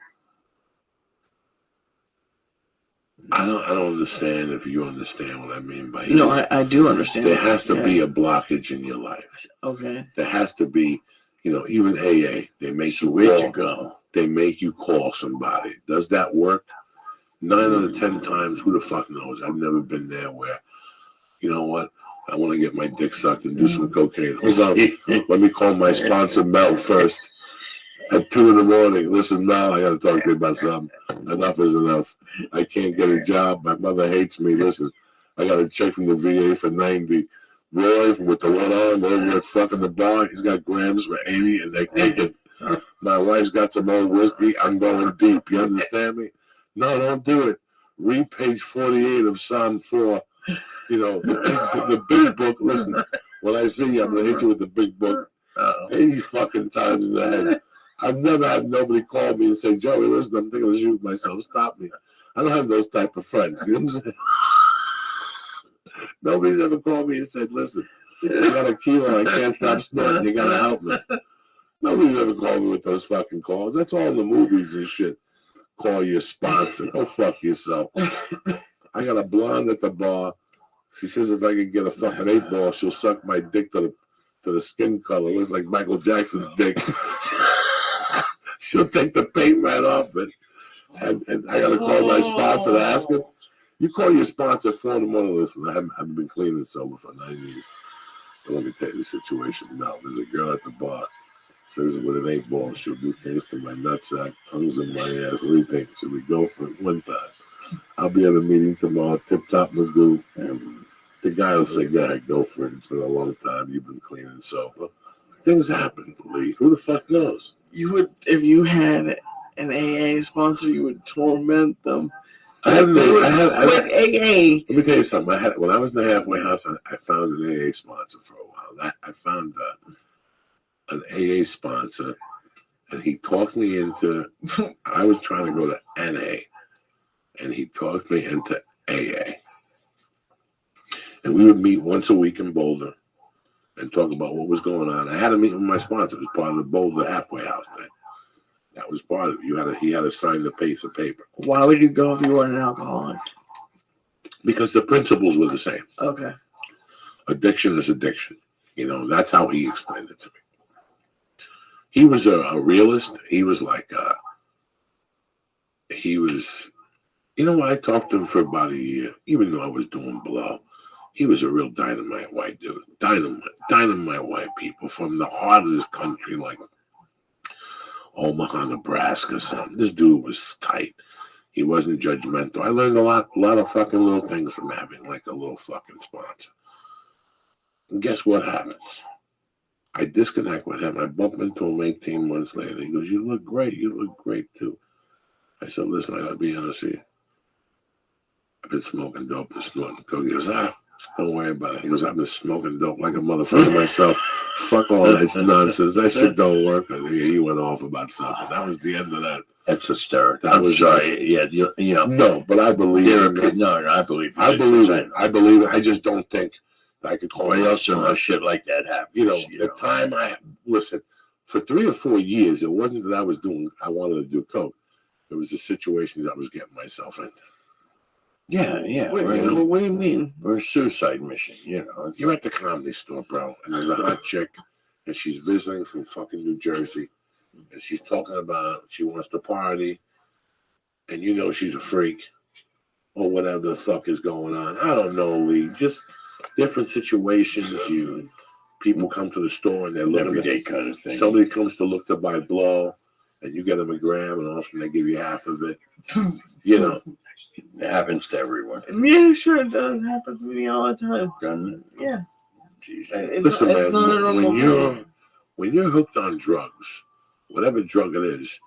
Speaker 1: I don't understand if you understand what I mean by
Speaker 3: No,
Speaker 1: easy.
Speaker 3: I do understand.
Speaker 1: There has to be a blockage in your life.
Speaker 3: Okay.
Speaker 1: There has to be, even AA. They make you
Speaker 7: Where'd you
Speaker 1: call.
Speaker 7: go?
Speaker 1: They make you call somebody. Does that work? 9 out of 10 times, who the fuck knows? I've never been there where, you know what? I want to get my dick sucked and do some cocaine. Hold on. Let me call my sponsor, Mel, first. At 2 in the morning. Listen, Mel, I got to talk to you about something. Enough is enough. I can't get a job. My mother hates me. Listen, I got a check from the VA for 90. Roy with the one arm over at fucking the bar. He's got grams for 80 and they're taking. My wife's got some old whiskey. I'm going deep. You understand me? No, don't do it. Read page 48 of Psalm 4. The big book. Listen, when I see you, I'm going to hit you with the big book 80 fucking times in the head. I've never had nobody call me and say, Joey, listen, I'm thinking of shooting myself. Stop me. I don't have those type of friends. You know what I'm saying? Nobody's ever called me and said, listen, I got a kilo. I can't stop snorting. You got to help me. Nobody's ever called me with those fucking calls. That's all in the movies and shit. Call your sponsor. Go fuck yourself. I got a blonde at the bar. She says if I could get a fucking 8-ball, she'll suck my dick to the skin color. It looks like Michael Jackson's dick. She'll take the paint right off it. And I got to call my sponsor to ask him. You call your sponsor 4 in the morning. Listen, I haven't been clean and sober for 9 years. But let me tell you the situation now. There's a girl at the bar. Says with an 8-ball, she'll do things to my nutsack, tongues in my ass. What do you think? Should we go for it one time? I'll be at a meeting tomorrow, Tip Top Magoo. And the guy will say, go ahead, go for it. It's been a long time. You've been clean and sober. Things happen, Lee. Who the fuck knows?
Speaker 3: You would, if you had an AA sponsor, you would torment them.
Speaker 1: Quit
Speaker 3: AA.
Speaker 1: Let me tell you something. When I was in the halfway house, I found an AA sponsor for a while. I found an AA sponsor, and he talked me into. I was trying to go to NA, and he talked me into AA. And we would meet once a week in Boulder and talk about what was going on. I had a meeting with my sponsor. It was part of the Boulder halfway house thing. That was part of it. He had to sign the piece of paper.
Speaker 3: Why would you go if you weren't an alcoholic?
Speaker 1: Because the principles were the same.
Speaker 3: Okay.
Speaker 1: Addiction is addiction. That's how he explained it to me. He was a realist. He was like, I talked to him for about a year, even though I was doing blow. He was a real dynamite white dude. Dynamite white people from the heart of this country, like Omaha, Nebraska, son. This dude was tight. He wasn't judgmental. I learned a lot of fucking little things from having like a little fucking sponsor. And guess what happens? I disconnect with him. I bump into him 18 months later. He goes, you look great. You look great too. I said, listen, I gotta be honest with you. I've been smoking dope and snorting coke. He goes, don't worry about it. He goes, I've been smoking dope like a motherfucker myself. Fuck all that nonsense. That shit don't work. He went off about something. That was the end of that.
Speaker 7: That's hysterical.
Speaker 1: I'm
Speaker 7: sorry. Yeah,
Speaker 1: No, but I believe it.
Speaker 7: No, I believe it.
Speaker 1: I believe it. I believe it. I just don't think I could call
Speaker 7: else to know shit like that happens.
Speaker 1: The time listen, for 3 or 4 years, it wasn't that I wanted to do coke. It was the situations I was getting myself into.
Speaker 7: Yeah.
Speaker 3: Wait, what do you mean?
Speaker 7: We're a suicide mission,
Speaker 1: You're at the Comedy Store, bro, and there's a hot chick, and she's visiting from fucking New Jersey, and she's talking about she wants to party, and she's a freak, or whatever the fuck is going on. I don't know, Lee. Just different situations. People come to the store and they're looking
Speaker 7: everyday kind of thing.
Speaker 1: Somebody comes to look to buy blow, and you get them a gram, and all of a sudden they give you half of it. You know,
Speaker 8: It happens to everyone.
Speaker 3: Yeah, sure, it does happen to me all the time.
Speaker 8: Doesn't it?
Speaker 3: Yeah.
Speaker 8: Jeez.
Speaker 1: listen,
Speaker 3: it's
Speaker 1: man.
Speaker 3: not a normal
Speaker 1: When you're hooked on drugs, whatever drug it is,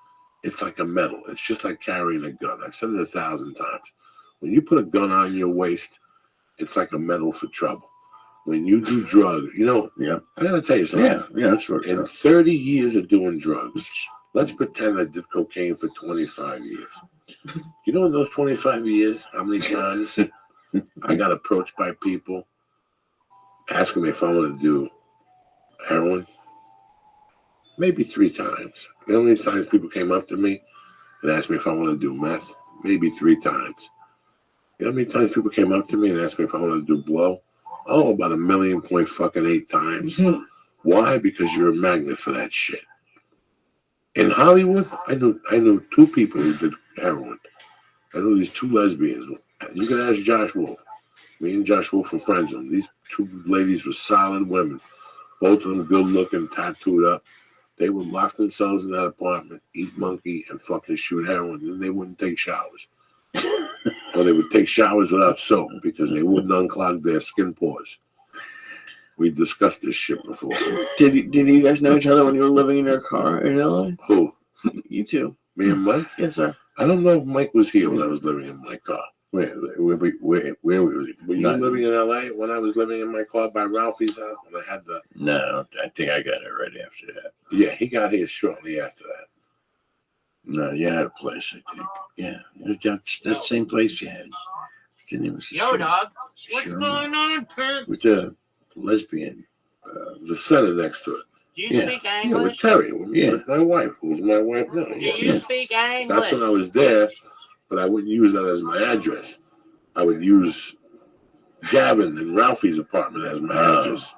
Speaker 1: it's like a metal. It's just like carrying a gun. I've said it 1,000 times. When you put a gun on your waist, it's like a metal for trouble. When you do drugs, you know,
Speaker 8: Yeah.
Speaker 1: I gotta tell you something.
Speaker 8: Yeah, that's what
Speaker 1: In 30 years of doing drugs, let's pretend I did cocaine for 25 years. You know, in those 25 years, how many times I got approached by people asking me if I want to do heroin? Maybe 3 times. You know how many times people came up to me and asked me if I want to do meth? Maybe 3 times. You know how many times people came up to me and asked me if I want to do blow? Oh, about 1,000,000.8 times. Why? Because you're a magnet for that shit. In Hollywood, I knew 2 people who did heroin. I knew these 2 lesbians. You can ask Josh Wolf. Me and Josh Wolf were friends with them. These 2 ladies were solid women. Both of them good looking, tattooed up. They would lock themselves in that apartment, eat monkey, and fucking shoot heroin. And they wouldn't take showers. Or they would take showers without soap because they wouldn't unclog their skin pores. We discussed this shit before.
Speaker 3: Did you guys know each other when you were living in your car in LA?
Speaker 1: Who?
Speaker 3: You too.
Speaker 1: Me and Mike?
Speaker 3: Yes, sir.
Speaker 1: I don't know if Mike was here when I was living in my car.
Speaker 8: Where was he?
Speaker 1: Were you living in LA when I was living in my car by Ralphie's house when I had the...
Speaker 8: No, I think I got it right after that.
Speaker 1: Yeah, he got here shortly after that.
Speaker 8: No, you had a place, I think. Yeah, that's the same place you had.
Speaker 5: Yo, dog. What's
Speaker 8: Sure.
Speaker 5: going on, Prince?
Speaker 8: With the lesbian.
Speaker 1: The center next to it.
Speaker 5: Do you
Speaker 8: Yeah.
Speaker 5: speak
Speaker 1: Yeah, with
Speaker 5: English?
Speaker 1: Terry,
Speaker 8: Yeah.
Speaker 1: with my wife, who's my wife now.
Speaker 5: Do
Speaker 1: Yeah.
Speaker 5: you speak English?
Speaker 1: That's when I was there, but I wouldn't use that as my address. I would use Gavin and Ralphie's apartment as my address.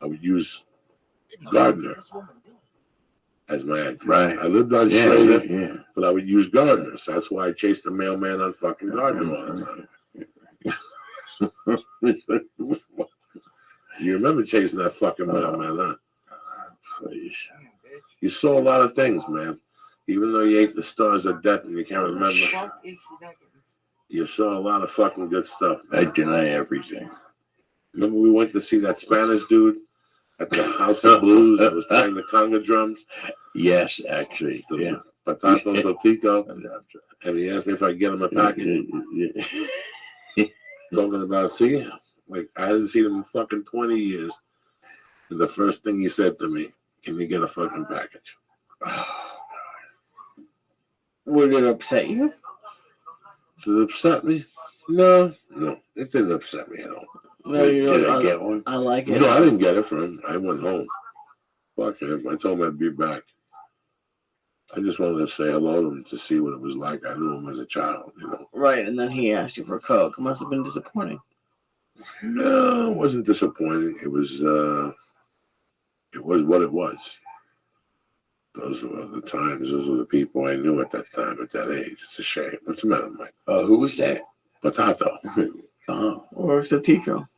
Speaker 1: I would use Gardner as my address.
Speaker 8: Right.
Speaker 1: I lived on
Speaker 8: Yeah,
Speaker 1: Schrader,
Speaker 8: yeah.
Speaker 1: but I would use Gardner. So that's why I chased the mailman on fucking Gardner all the time. You remember chasing that fucking mailman, huh?
Speaker 8: Please.
Speaker 1: You saw a lot of things, man. Even though you ate the stars of death and you can't remember, you saw a lot of fucking good stuff.
Speaker 8: I deny everything.
Speaker 1: Remember we went to see that Spanish dude at the House of Blues that was playing the conga drums?
Speaker 8: Yes, actually. Yeah.
Speaker 1: Patato Totico. And he asked me if I could get him a package. Talking about seeing him. Like, I hadn't seen him in fucking 20 years. And the first thing he said to me, can you get a fucking package?
Speaker 3: Would it upset you?
Speaker 1: Did it upset me? No, it didn't upset me at all.
Speaker 3: No, you
Speaker 8: Did
Speaker 3: know,
Speaker 8: I get one?
Speaker 3: I like it.
Speaker 1: No, I didn't get it from him. I went home. Fuck him. I told him I'd be back. I just wanted to say hello to him to see what it was like. I knew him as a child, you know.
Speaker 3: Right, and then he asked you for Coke. It must have been disappointing.
Speaker 1: No, it wasn't disappointing. It was what it was. Those were the times. Those were the people I knew at that time, at that age. It's a shame. What's the matter, Mike?
Speaker 8: Who was that?
Speaker 1: Potato.
Speaker 3: Or was the Tico?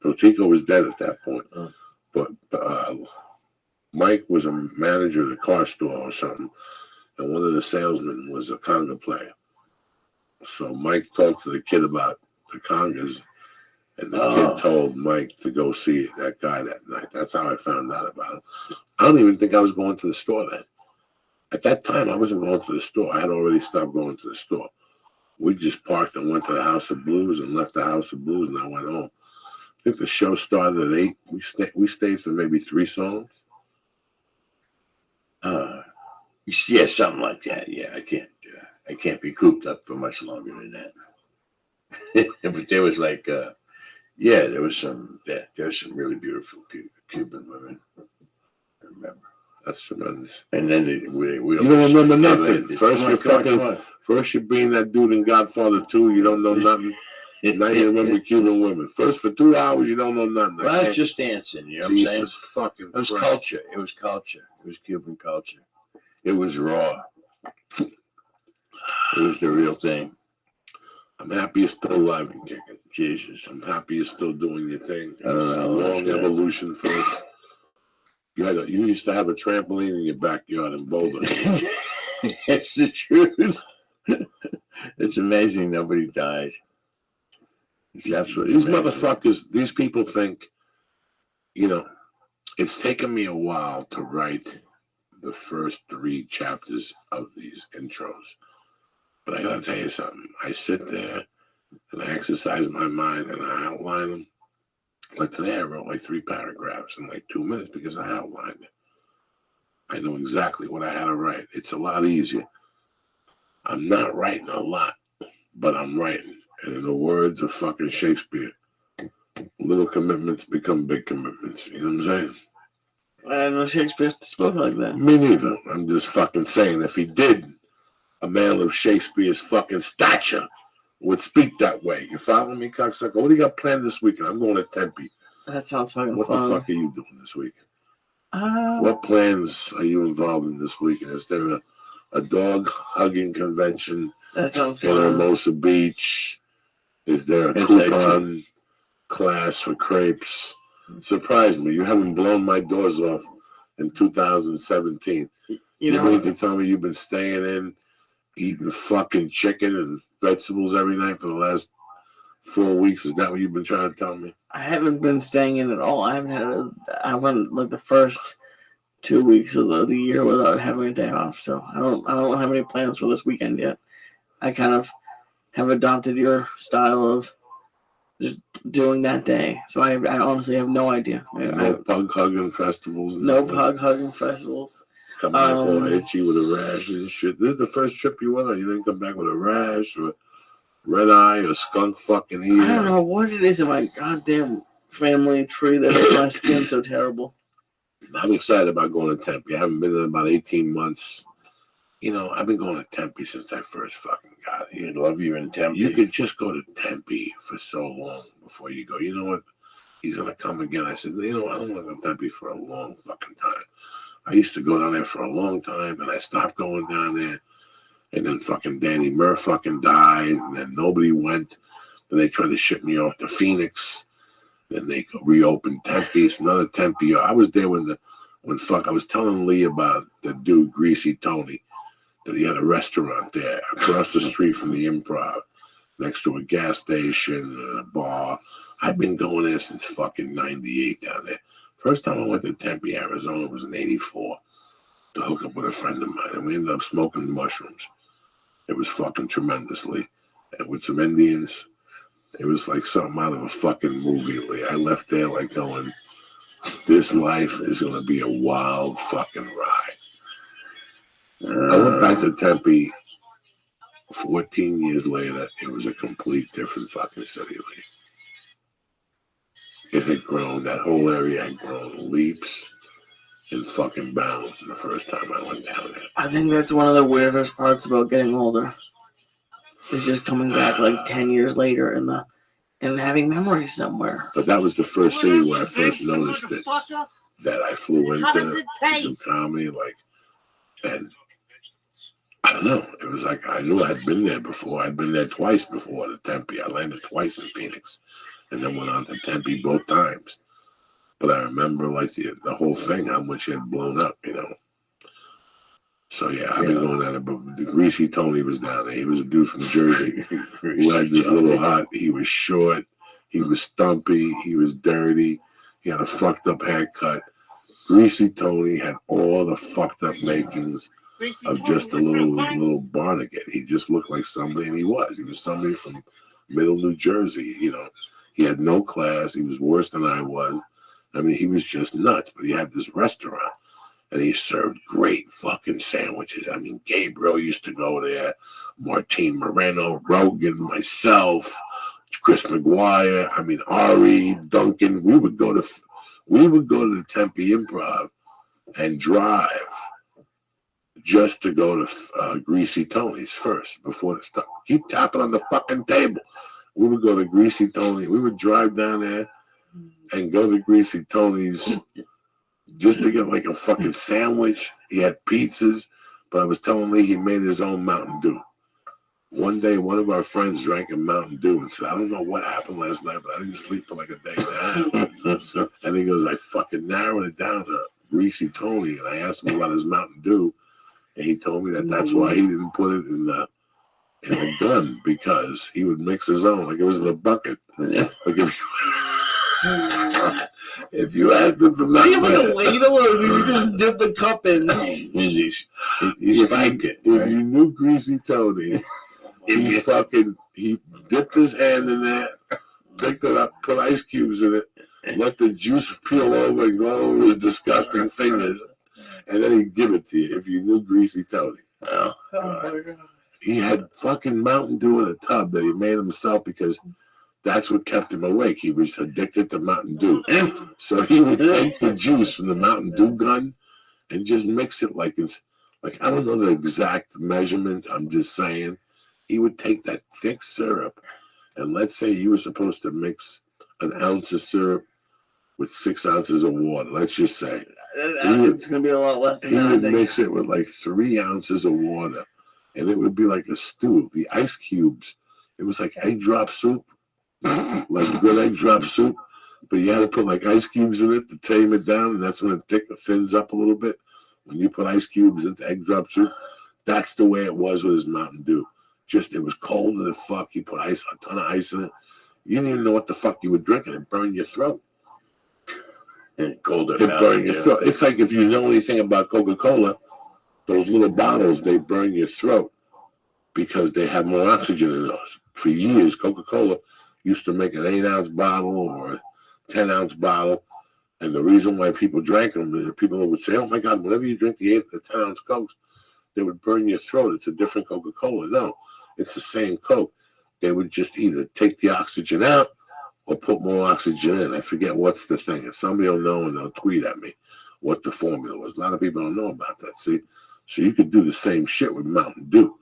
Speaker 1: Totico was dead at that point.
Speaker 3: Oh.
Speaker 1: But Mike was a manager of a car store or something, and one of the salesmen was a conga player. So Mike talked to the kid about the congas, and the kid told Mike to go see that guy that night. That's how I found out about him. I don't even think I was going to the store then. At that time, I wasn't going to the store. I had already stopped going to the store. We just parked and went to the House of Blues and left the House of Blues, and I went home. I think the show started at 8. We stayed for maybe 3 songs.
Speaker 8: Yeah, something like that. Yeah, I can't be cooped up for much longer than that. But there was like, there was some really beautiful Cuban women. I remember.
Speaker 1: That's tremendous.
Speaker 8: And then we
Speaker 1: You don't remember nothing. First you're being that dude in Godfather 2, you don't know nothing. Now you remember Cuban women. First for 2 hours, you don't know nothing.
Speaker 8: Well, that's just dancing, you know what I'm saying?
Speaker 1: Jesus fucking
Speaker 8: It was
Speaker 1: Christ.
Speaker 8: culture. It was culture. It was Cuban culture. It was raw. It was the real thing.
Speaker 1: I'm happy you're still alive and kicking.
Speaker 8: Jesus.
Speaker 1: I'm happy you're still doing your thing.
Speaker 8: I don't
Speaker 1: It's a
Speaker 8: know.
Speaker 1: long evolution for us. You used to have a trampoline in your backyard in Boulder.
Speaker 8: It's the truth. It's amazing nobody dies. It's absolutely
Speaker 1: These
Speaker 8: amazing.
Speaker 1: motherfuckers, these people think, you know, it's taken me a while to write the first 3 chapters of these intros. But I gotta tell you something. I sit there and I exercise my mind and I outline them. Like today, I wrote like 3 paragraphs in like 2 minutes because I outlined it. I know exactly what I had to write. It's a lot easier. I'm not writing a lot, but I'm writing. And in the words of fucking Shakespeare, little commitments become big commitments. You know what I'm saying?
Speaker 3: I didn't know Shakespeare spoke like that.
Speaker 1: Me neither. I'm just fucking saying if he did, a man of Shakespeare's fucking stature would speak that way. You follow me, cocksucker? What do you got planned this weekend? I'm going to Tempe.
Speaker 3: That sounds fucking
Speaker 1: What
Speaker 3: fun.
Speaker 1: the fuck are you doing this weekend? What plans are you involved in this weekend? Is there a dog hugging convention
Speaker 3: That sounds
Speaker 1: in
Speaker 3: fun.
Speaker 1: Hermosa Beach? Is there a
Speaker 8: Yes,
Speaker 1: coupon class for crepes? Surprise me. You haven't blown my doors off in 2017.
Speaker 3: You
Speaker 1: You
Speaker 3: know,
Speaker 1: mean to tell me you've been staying in, eating fucking chicken and vegetables every night for the last 4 weeks? Is that what you've been trying to tell me?
Speaker 3: I haven't been staying in at all. I went like the first 2 weeks of the year without having a day off. So I don't have any plans for this weekend yet. I kind of have adopted your style of just doing that day. So I honestly have no idea.
Speaker 1: No pug hugging festivals.
Speaker 3: No pug hugging festivals.
Speaker 1: Come back all itchy with a rash and shit. This is the first trip you went on. You didn't come back with a rash or red eye or skunk fucking ear.
Speaker 3: I don't know what it is in my goddamn family tree that makes my skin so terrible.
Speaker 1: I'm excited about going to Tempe. I haven't been there in about 18 months. You know, I've been going to Tempe since I first fucking got here.
Speaker 8: You'd love you in Tempe.
Speaker 1: You could just go to Tempe for so long before you go. You know what? He's going to come again. I said, you know, I don't want to go to Tempe for a long fucking time. I used to go down there for a long time, and I stopped going down there. And then fucking Danny Murr fucking died, and then nobody went. Then they tried to ship me off to Phoenix. Then they reopened Tempe. It's another Tempe. I was there when I was telling Lee about the dude, Greasy Tony, that he had a restaurant there across the street from the Improv, next to a gas station and a bar. I've been going there since fucking 98 down there. First time I went to Tempe, Arizona was in 84 to hook up with a friend of mine. And we ended up smoking mushrooms. It was fucking tremendously. And with some Indians, it was like something out of a fucking movie. I left there like going, this life is going to be a wild fucking ride. I went back to Tempe 14 years later. It was a complete different fucking city. It had grown, that whole area had grown leaps and fucking bounds the first time I went down there.
Speaker 3: I think that's one of the weirdest parts about getting older. It's just coming back like 10 years later and having memories somewhere.
Speaker 1: But that was the first city where I first noticed it. That I flew into comedy, and I don't know. It was like I knew I'd been there before. I'd been there twice before to Tempe. I landed twice in Phoenix, and then went on to Tempe both times. But I remember like the whole thing, how much it had blown up, you know. So yeah, I've been going at it. But the Greasy Tony was down there. He was a dude from Jersey who had this little hut. He was short. He was stumpy. He was dirty. He had a fucked up haircut. Greasy Tony had all the fucked up makings of just a little Barnegat. He just looked like somebody, and he was. He was somebody from middle New Jersey, you know. He had no class. He was worse than I was. I mean, he was just nuts. But he had this restaurant, and he served great fucking sandwiches. I mean, Gabriel used to go there, Martine Moreno, Rogan, myself, Chris McGuire. I mean, Ari, Duncan. We would go to the Tempe Improv and drive just to go to Greasy Tony's first before the stuff. Keep tapping on the fucking table. We would go to Greasy Tony. We would drive down there and go to Greasy Tony's just to get like a fucking sandwich. He had pizzas, but I was telling Lee he made his own Mountain Dew. One day, one of our friends drank a Mountain Dew and said, I don't know what happened last night, but I didn't sleep for like a day and a half. And he goes, I fucking narrowed it down to Greasy Tony, and I asked him about his Mountain Dew. And he told me that that's why he didn't put it in the gun, because he would mix his own like it was in a bucket. Like if you asked him for
Speaker 3: Do you have like a
Speaker 1: nothing,
Speaker 3: ladle, or do you just dip the cup in?
Speaker 8: He's
Speaker 1: if
Speaker 8: spiked it.
Speaker 1: you
Speaker 8: Right?
Speaker 1: knew Greasy Tony, he dipped his hand in there, picked it up, put ice cubes in it, let the juice peel over and go over his disgusting fingers, and then he'd give it to you if you knew Greasy Tony.
Speaker 8: Oh,
Speaker 3: my God.
Speaker 1: He had fucking Mountain Dew in a tub that he made himself because that's what kept him awake. He was addicted to Mountain Dew. So he would take the juice from the Mountain Dew gun and just mix it like it's like, I don't know the exact measurements. I'm just saying he would take that thick syrup, and let's say you were supposed to mix an ounce of syrup with 6 ounces of water. Let's just say
Speaker 3: It's going to be a lot less than
Speaker 1: he
Speaker 3: that, I
Speaker 1: would
Speaker 3: think.
Speaker 1: mix it with like 3 ounces of water, and it would be like a stew. The ice cubes, it was like egg drop soup, like good egg drop soup, but you had to put like ice cubes in it to tame it down, and that's when it thins up a little bit. When you put ice cubes into egg drop soup, that's the way it was with his Mountain Dew. Just, it was cold as fuck. You put a ton of ice in it. You didn't even know what the fuck you were drinking. It burned your throat.
Speaker 8: and colder.
Speaker 1: It burned your throat. It's like if you know anything about Coca-Cola, those little bottles, they burn your throat because they have more oxygen in those. For years, Coca-Cola used to make an 8-ounce bottle or a 10-ounce bottle. And the reason why people drank them is people would say, oh my God, whenever you drink the 10-ounce Cokes, they would burn your throat. It's a different Coca-Cola. No, it's the same Coke. They would just either take the oxygen out or put more oxygen in. I forget what's the thing. If somebody will know and they'll tweet at me what the formula was. A lot of people don't know about that, see? So you could do the same shit with Mountain Dew.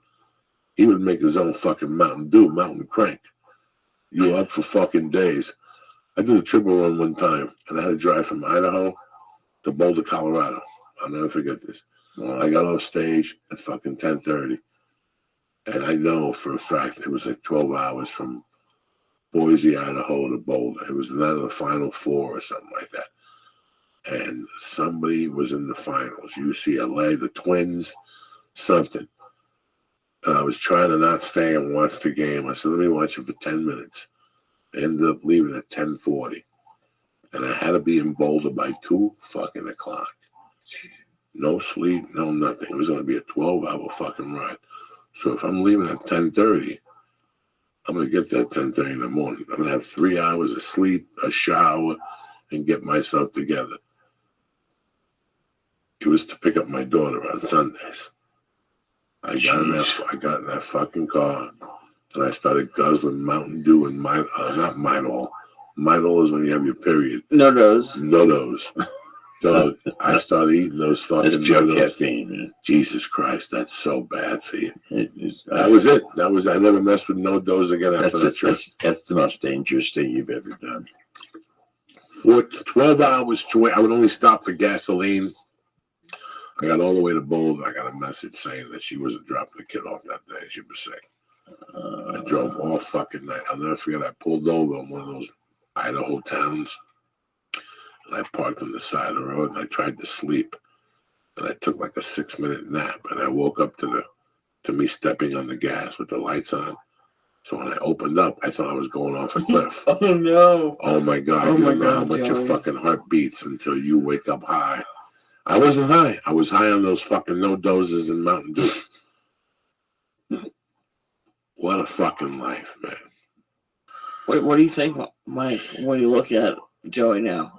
Speaker 1: He would make his own fucking Mountain Dew, Mountain Crank. You were up for fucking days. I did a triple run one time, and I had to drive from Idaho to Boulder, Colorado. I'll never forget this. I got off stage at fucking 10:30, and I know for a fact it was like 12 hours from Boise, Idaho to Boulder. It was the night of the Final Four or something like that. And somebody was in the finals, UCLA, the Twins, something. And I was trying to not stay and watch the game. I said, let me watch it for 10 minutes. I ended up leaving at 10:40. And I had to be in Boulder by 2 fucking o'clock. No sleep, no nothing. It was going to be a 12-hour fucking ride. So if I'm leaving at 10:30, I'm going to get there at 10:30 in the morning. I'm going to have 3 hours of sleep, a shower, and get myself together. It was to pick up my daughter on Sundays. I got in that fucking car, and I started guzzling Mountain Dew and not Midol. Midol is when you have your period.
Speaker 3: No-dos.
Speaker 1: Dog, I started eating those fucking
Speaker 8: That's pure
Speaker 1: no-dos.
Speaker 8: caffeine.
Speaker 1: Jesus Christ, that's so bad for you.
Speaker 8: That
Speaker 1: That was it. I never messed with no-dos again after that trip.
Speaker 8: That's the most dangerous thing you've ever done.
Speaker 1: For 12 hours, I would only stop for gasoline. I got all the way to Boulder. I got a message saying that she wasn't dropping the kid off that day. She was sick. I drove all fucking night. I'll never forget. I pulled over in one of those Idaho towns, and I parked on the side of the road, and I tried to sleep. And I took like a 6-minute nap, and I woke up to me stepping on the gas with the lights on. So when I opened up, I thought I was going off a cliff.
Speaker 3: Oh, no.
Speaker 1: Oh my God!
Speaker 3: Oh
Speaker 1: you
Speaker 3: my
Speaker 1: don't know how
Speaker 3: God,
Speaker 1: much your
Speaker 3: Joey.
Speaker 1: fucking heart beats until you wake up high. I wasn't high. I was high on those fucking no-doses and Mountain Dew. What a fucking life, man.
Speaker 3: What do you think, Mike, when you look at Joey now?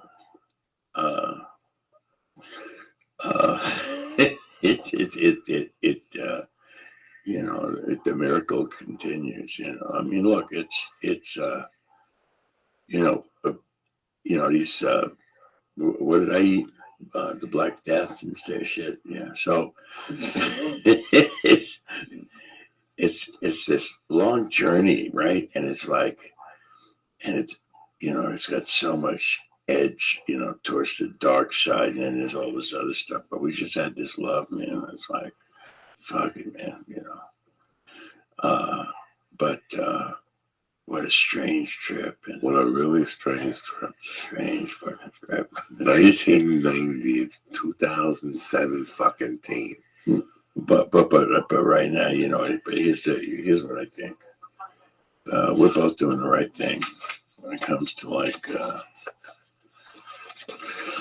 Speaker 8: The miracle continues. I mean, look, it's these. What did I eat? The Black Death and stuff shit. Yeah. So it's this long journey, right? And it's got so much edge, towards the dark side, and then there's all this other stuff. But we just had this love, man. It's like, fuck it, man. But what a strange trip. And
Speaker 1: What a really strange trip.
Speaker 8: strange fucking trip.
Speaker 1: 1990, it's 2007 fucking teen.
Speaker 8: But right now, you know, but here's what I think. We're both doing the right thing when it comes to like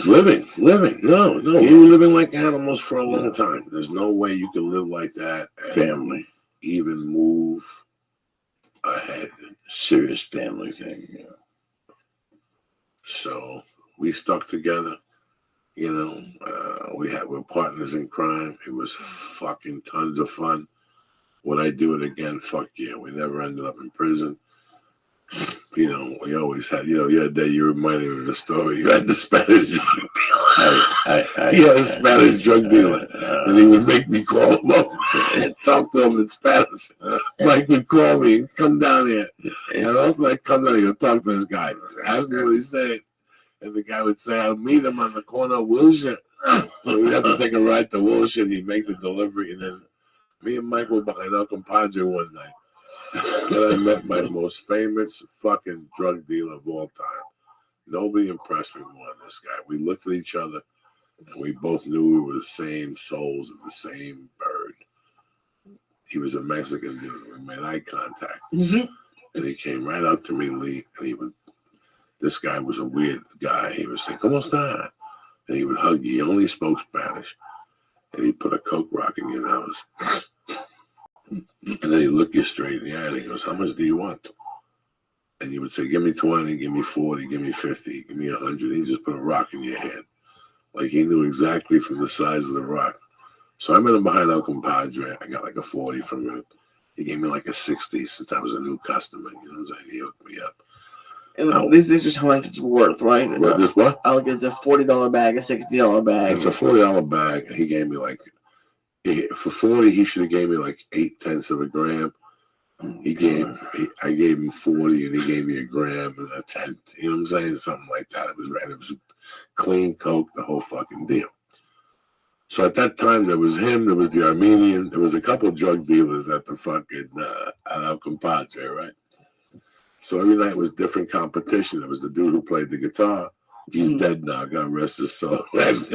Speaker 1: Living. No. We were living like animals for a long time. There's no way you can live like that and
Speaker 8: family,
Speaker 1: even move ahead.
Speaker 8: serious family thing. You know.
Speaker 1: So we stuck together. You know, we're partners in crime. It was fucking tons of fun. Would I do it again? Fuck yeah. We never ended up in prison. You know, we always had, you know, the other day you reminded me of a story. You had the Spanish drug dealer. He had a Spanish drug dealer. And he would make me call him up and talk to him in Spanish. Mike would call me and come down here. And I was like, come down here and talk to this guy. Ask me what he said. And the guy would say, I'll meet him on the corner of Wilshire. So we'd have to take a ride to Wilshire. He'd make the delivery. And then me and Mike were behind El Compadre one night. And I met my most famous fucking drug dealer of all time. Nobody impressed me more than this guy. We looked at each other, and we both knew we were the same souls of the same bird. He was a Mexican dude. We made eye contact. And he came right up to me, Lee, and this guy was a weird guy. He would say, "¿Cómo está?" And he would hug you. He only spoke Spanish. And he put a Coke rock in your nose. And then he'd look you straight in the eye and he goes, "How much do you want?" And you would say, "Give me 20, give me 40, give me 50, give me 100. He just put a rock in your hand. Like he knew exactly from the size of the rock. So I met him behind El Compadre. I got like a 40 from him. He gave me like a 60 since I was a new customer. You know what I'm saying? He hooked me up.
Speaker 3: And this is just how much it's worth, right?
Speaker 1: This what?
Speaker 3: I'll get a $40 bag, a $60 bag.
Speaker 1: It's a $40 bag. And he gave me like, for 40, he should have gave me like 0.8 of a gram. I gave him 40 and he gave me a gram and a tenth. You know what I'm saying? Something like that. It was right. It was clean Coke, the whole fucking deal. So at that time, there was him, there was the Armenian, there was a couple of drug dealers at the fucking, at El Compadre, right? So every night was different competition. There was the dude who played the guitar. He's dead now. God rest his soul.
Speaker 3: Was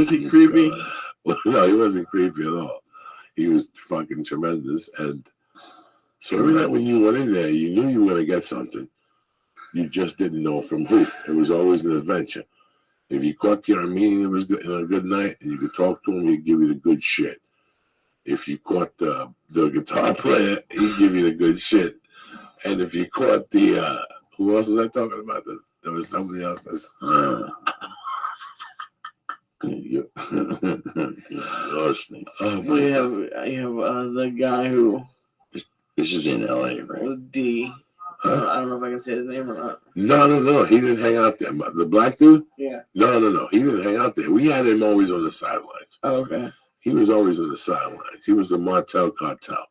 Speaker 3: he creepy?
Speaker 1: Well, no, he wasn't creepy at all. He was fucking tremendous. And so every night when you went in there, you knew you were going to get something. You just didn't know from who. It was always an adventure. If you caught the Armenian, it was good, in a good night, and you could talk to him, he'd give you the good shit. If you caught the guitar player, he'd give you the good shit. And if you caught the, who else was I talking about? There was somebody else that's...
Speaker 8: You lost me.
Speaker 3: You have the guy who...
Speaker 8: This is in LA, right?
Speaker 3: D.
Speaker 1: Huh?
Speaker 3: I don't know if I can say his name or not.
Speaker 1: No. He didn't hang out there. The black dude?
Speaker 3: Yeah.
Speaker 1: No. He didn't hang out there. We had him always on the sidelines.
Speaker 3: Oh, okay.
Speaker 1: He was always on the sidelines. He was the Martel Cartel.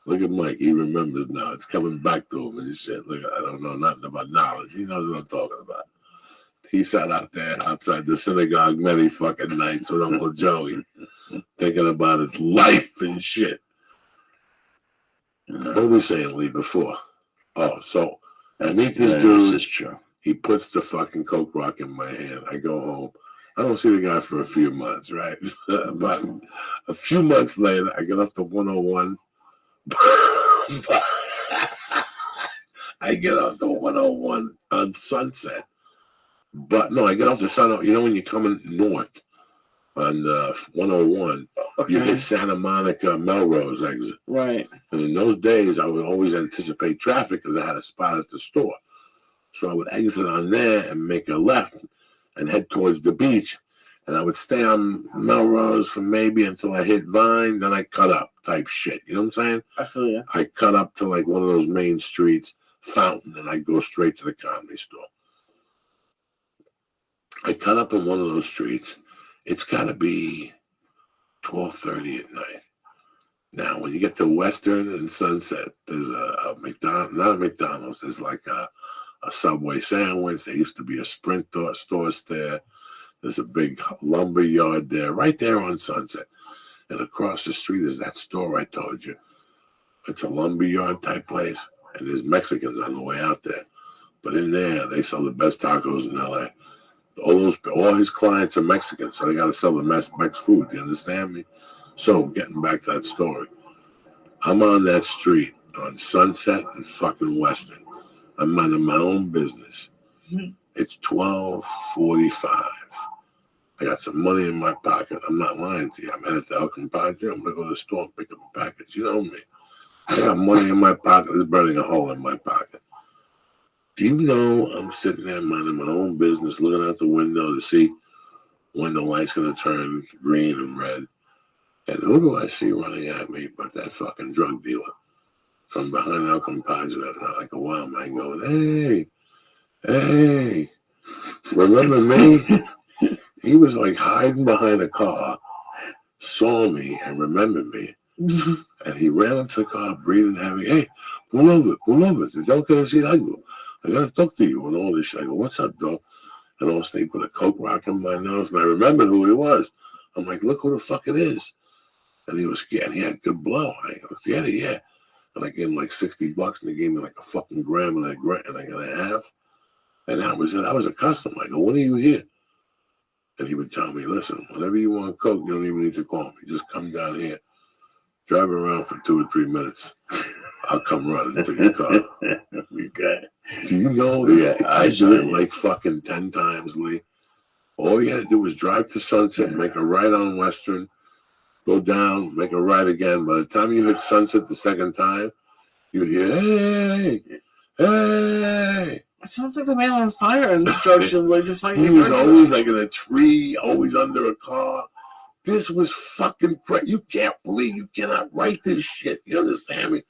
Speaker 1: Look at Mike. He remembers now. It's coming back to him and shit. Look, I don't know nothing about knowledge. He knows what I'm talking about. He sat out there outside the synagogue many fucking nights with Uncle Joey, thinking about his life and shit. What were we saying, Lee, before? Oh, so I meet this dude.
Speaker 8: This is true.
Speaker 1: He puts the fucking Coke rock in my hand. I go home. I don't see the guy for a few months, right? But a few months later, I get off the 101. I get off the 101 on Sunset. But no, I get off the Sun. You know when you're coming north on 101,
Speaker 3: Okay.
Speaker 1: you hit Santa Monica Melrose exit.
Speaker 3: Right.
Speaker 1: And in those days, I would always anticipate traffic because I had a spot at the store. So I would exit on there and make a left and head towards the beach. And I would stay on Melrose for maybe until I hit Vine. Then I cut up type shit. You know what I'm saying?
Speaker 3: I feel you.
Speaker 1: I cut up to like one of those main streets, Fountain, and I go straight to the Comedy Store. I cut up in one of those streets. It's got to be 12:30 at night. Now, when you get to Western and Sunset, there's a McDonald's, not a McDonald's, there's like a Subway sandwich. There used to be a Sprint store there. There's a big lumber yard there, right there on Sunset. And across the street is that store I told you. It's a lumber yard type place, and there's Mexicans on the way out there. But in there, they sell the best tacos in LA. All his clients are Mexican, so they got to sell the Mex food. You understand me? So getting back to that story, I'm on that street on Sunset and fucking Western. I'm minding my own business. It's 12:45. I got some money in my pocket. I'm not lying to you. I'm headed to El Compadre. I'm gonna go to the store and pick up a package. You know me. I got money in my pocket. It's burning a hole in my pocket. Do you know I'm sitting there minding my own business, looking out the window to see when the light's gonna turn green and red? And who do I see running at me but that fucking drug dealer from behind El Compadre that night, like a wild man going, hey, remember me? He was like hiding behind a car, saw me and remembered me. And he ran up to the car, breathing heavy. Hey, pull over. Don't get see I go. I gotta talk to you and all this shit. I go, what's up, dog? And all of a sudden he put a coke rock in my nose, and I remembered who he was. I'm like, look who the fuck it is. And he was scared. He had good blow. I go, yeah. And I gave him like $60, and he gave me like a fucking gram and a half. And that was it. I was a customer. I go, when are you here? And he would tell me, listen, whenever you want coke, you don't even need to call me. Just come down here. Drive around for 2 or 3 minutes. I'll come running to your car.
Speaker 8: Okay.
Speaker 1: Do you know that I do it like fucking 10 times, Lee? All you had to do was drive to Sunset, make a right on Western, go down, make a right again. By the time you hit Sunset the second time, you'd hear, hey.
Speaker 3: It sounds like the man on fire instructions, like to fight.
Speaker 1: He was always like in a tree, always under a car. This was fucking crazy. You can't believe you cannot write this shit. You understand me?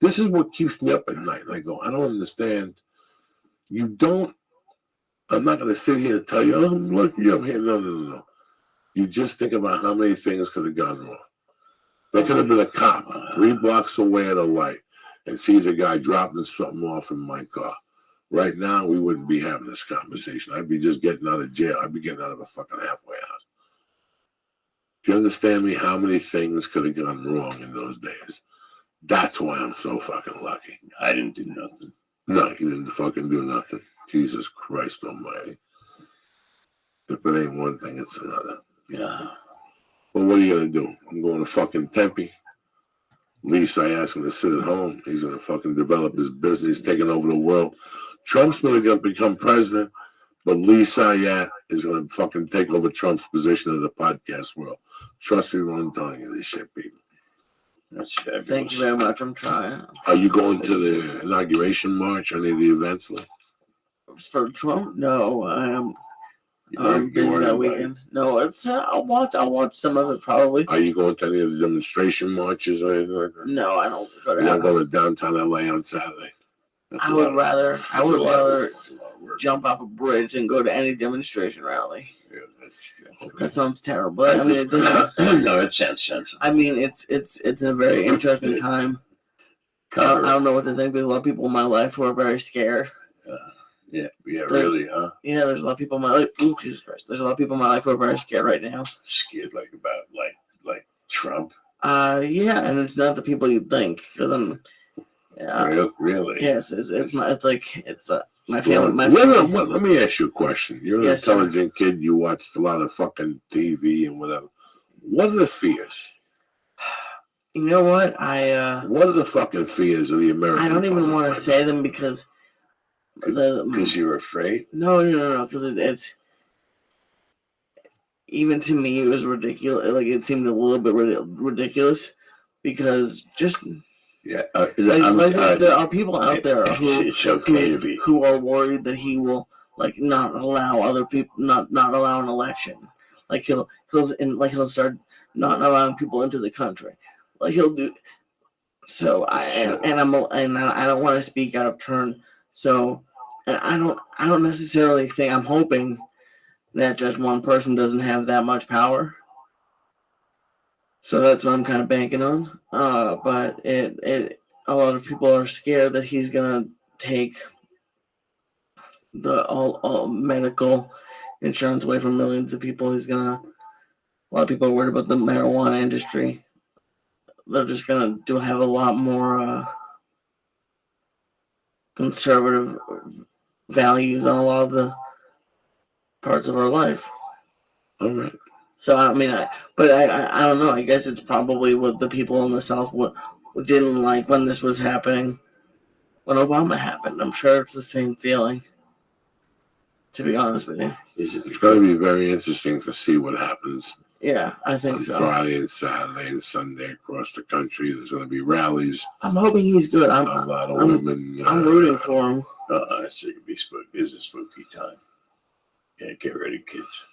Speaker 1: This is what keeps me up at night. And I go, I don't understand. I'm not going to sit here and tell you, oh, look, I'm here. No. You just think about how many things could have gone wrong. There could have been a cop 3 blocks away at a light and sees a guy dropping something off in my car. Right now, we wouldn't be having this conversation. I'd be just getting out of jail. I'd be getting out of a fucking halfway house. Do you understand me? How many things could have gone wrong in those days? That's why I'm so fucking lucky.
Speaker 8: I didn't do nothing.
Speaker 1: No, you didn't fucking do nothing. Jesus Christ almighty. If it ain't one thing, it's another.
Speaker 8: Yeah.
Speaker 1: Well, what are you going to do? I'm going to fucking Tempe. Least I ask him to sit at home. He's going to fucking develop his business, taking over the world. Trump's going to become president, but Lee Sayat is going to fucking take over Trump's position in the podcast world. Trust me when I'm telling you this shit, people.
Speaker 8: That's fabulous.
Speaker 3: Thank you very much. I'm trying.
Speaker 1: Are you going to the inauguration march? Any of the events, Lee?
Speaker 3: For Trump? No, I'm
Speaker 8: You
Speaker 3: busy
Speaker 8: weren't
Speaker 3: that
Speaker 8: invited.
Speaker 3: weekend. No, it's I'll watch some of it probably.
Speaker 1: Are you going to any of the demonstration marches or anything like that?
Speaker 3: No, I don't go to
Speaker 1: You're not
Speaker 3: that.
Speaker 1: going to downtown LA on Saturday?
Speaker 3: I would rather
Speaker 8: That's a lot of work.
Speaker 3: jump off a bridge and go to any demonstration rally.
Speaker 8: Yeah, that's
Speaker 3: That sounds terrible. I mean, it doesn't,
Speaker 8: no, that sounds sensible.
Speaker 3: I mean, it's a very interesting time. I don't know what to think. There's a lot of people in my life who are very scared.
Speaker 8: Yeah, really, huh?
Speaker 3: Yeah, there's a lot of people in my life. Ooh, Jesus Christ! There's a lot of people in my life who are very scared right now.
Speaker 8: Scared about Trump.
Speaker 3: Yeah, and it's not the people you think because I'm.
Speaker 8: Really?
Speaker 3: Yeah, it's my family. My family.
Speaker 1: Let me ask you a question. You're an
Speaker 3: Yes, sir.
Speaker 1: intelligent kid. You watched a lot of fucking TV and whatever. What are the fears?
Speaker 3: You know what?
Speaker 1: What are the fucking fears of the American
Speaker 3: I don't even
Speaker 1: public
Speaker 3: want
Speaker 1: right
Speaker 3: to say them because
Speaker 8: Because you're afraid?
Speaker 3: No. Because it's even to me it was ridiculous. Like it seemed a little bit ridiculous because just
Speaker 8: Yeah.
Speaker 3: there are people out there
Speaker 8: It's okay to be.
Speaker 3: who are worried that he will not allow other people not allow an election. Like he'll start not allowing people into the country. Like he'll do. So I don't want to speak out of turn. So I don't necessarily think, I'm hoping that just one person doesn't have that much power. So that's what I'm kind of banking on. But a lot of people are scared that he's gonna take the all medical insurance away from millions of people. A lot of people are worried about the marijuana industry. They're just gonna have a lot more conservative values on a lot of the parts of our life.
Speaker 8: All right.
Speaker 3: So I mean, I don't know. I guess it's probably what the people in the South didn't like when this was happening. When Obama happened, I'm sure it's the same feeling. To be honest with you,
Speaker 8: It's going to be very interesting to see what happens
Speaker 3: yeah, I think
Speaker 8: on
Speaker 3: so.
Speaker 8: Friday and Saturday and Sunday across the country. There's going to be rallies.
Speaker 3: I'm hoping he's good.
Speaker 8: A lot of women.
Speaker 3: I'm rooting for him.
Speaker 7: It's going to be spooky. It's a spooky time. Yeah, get ready, kids.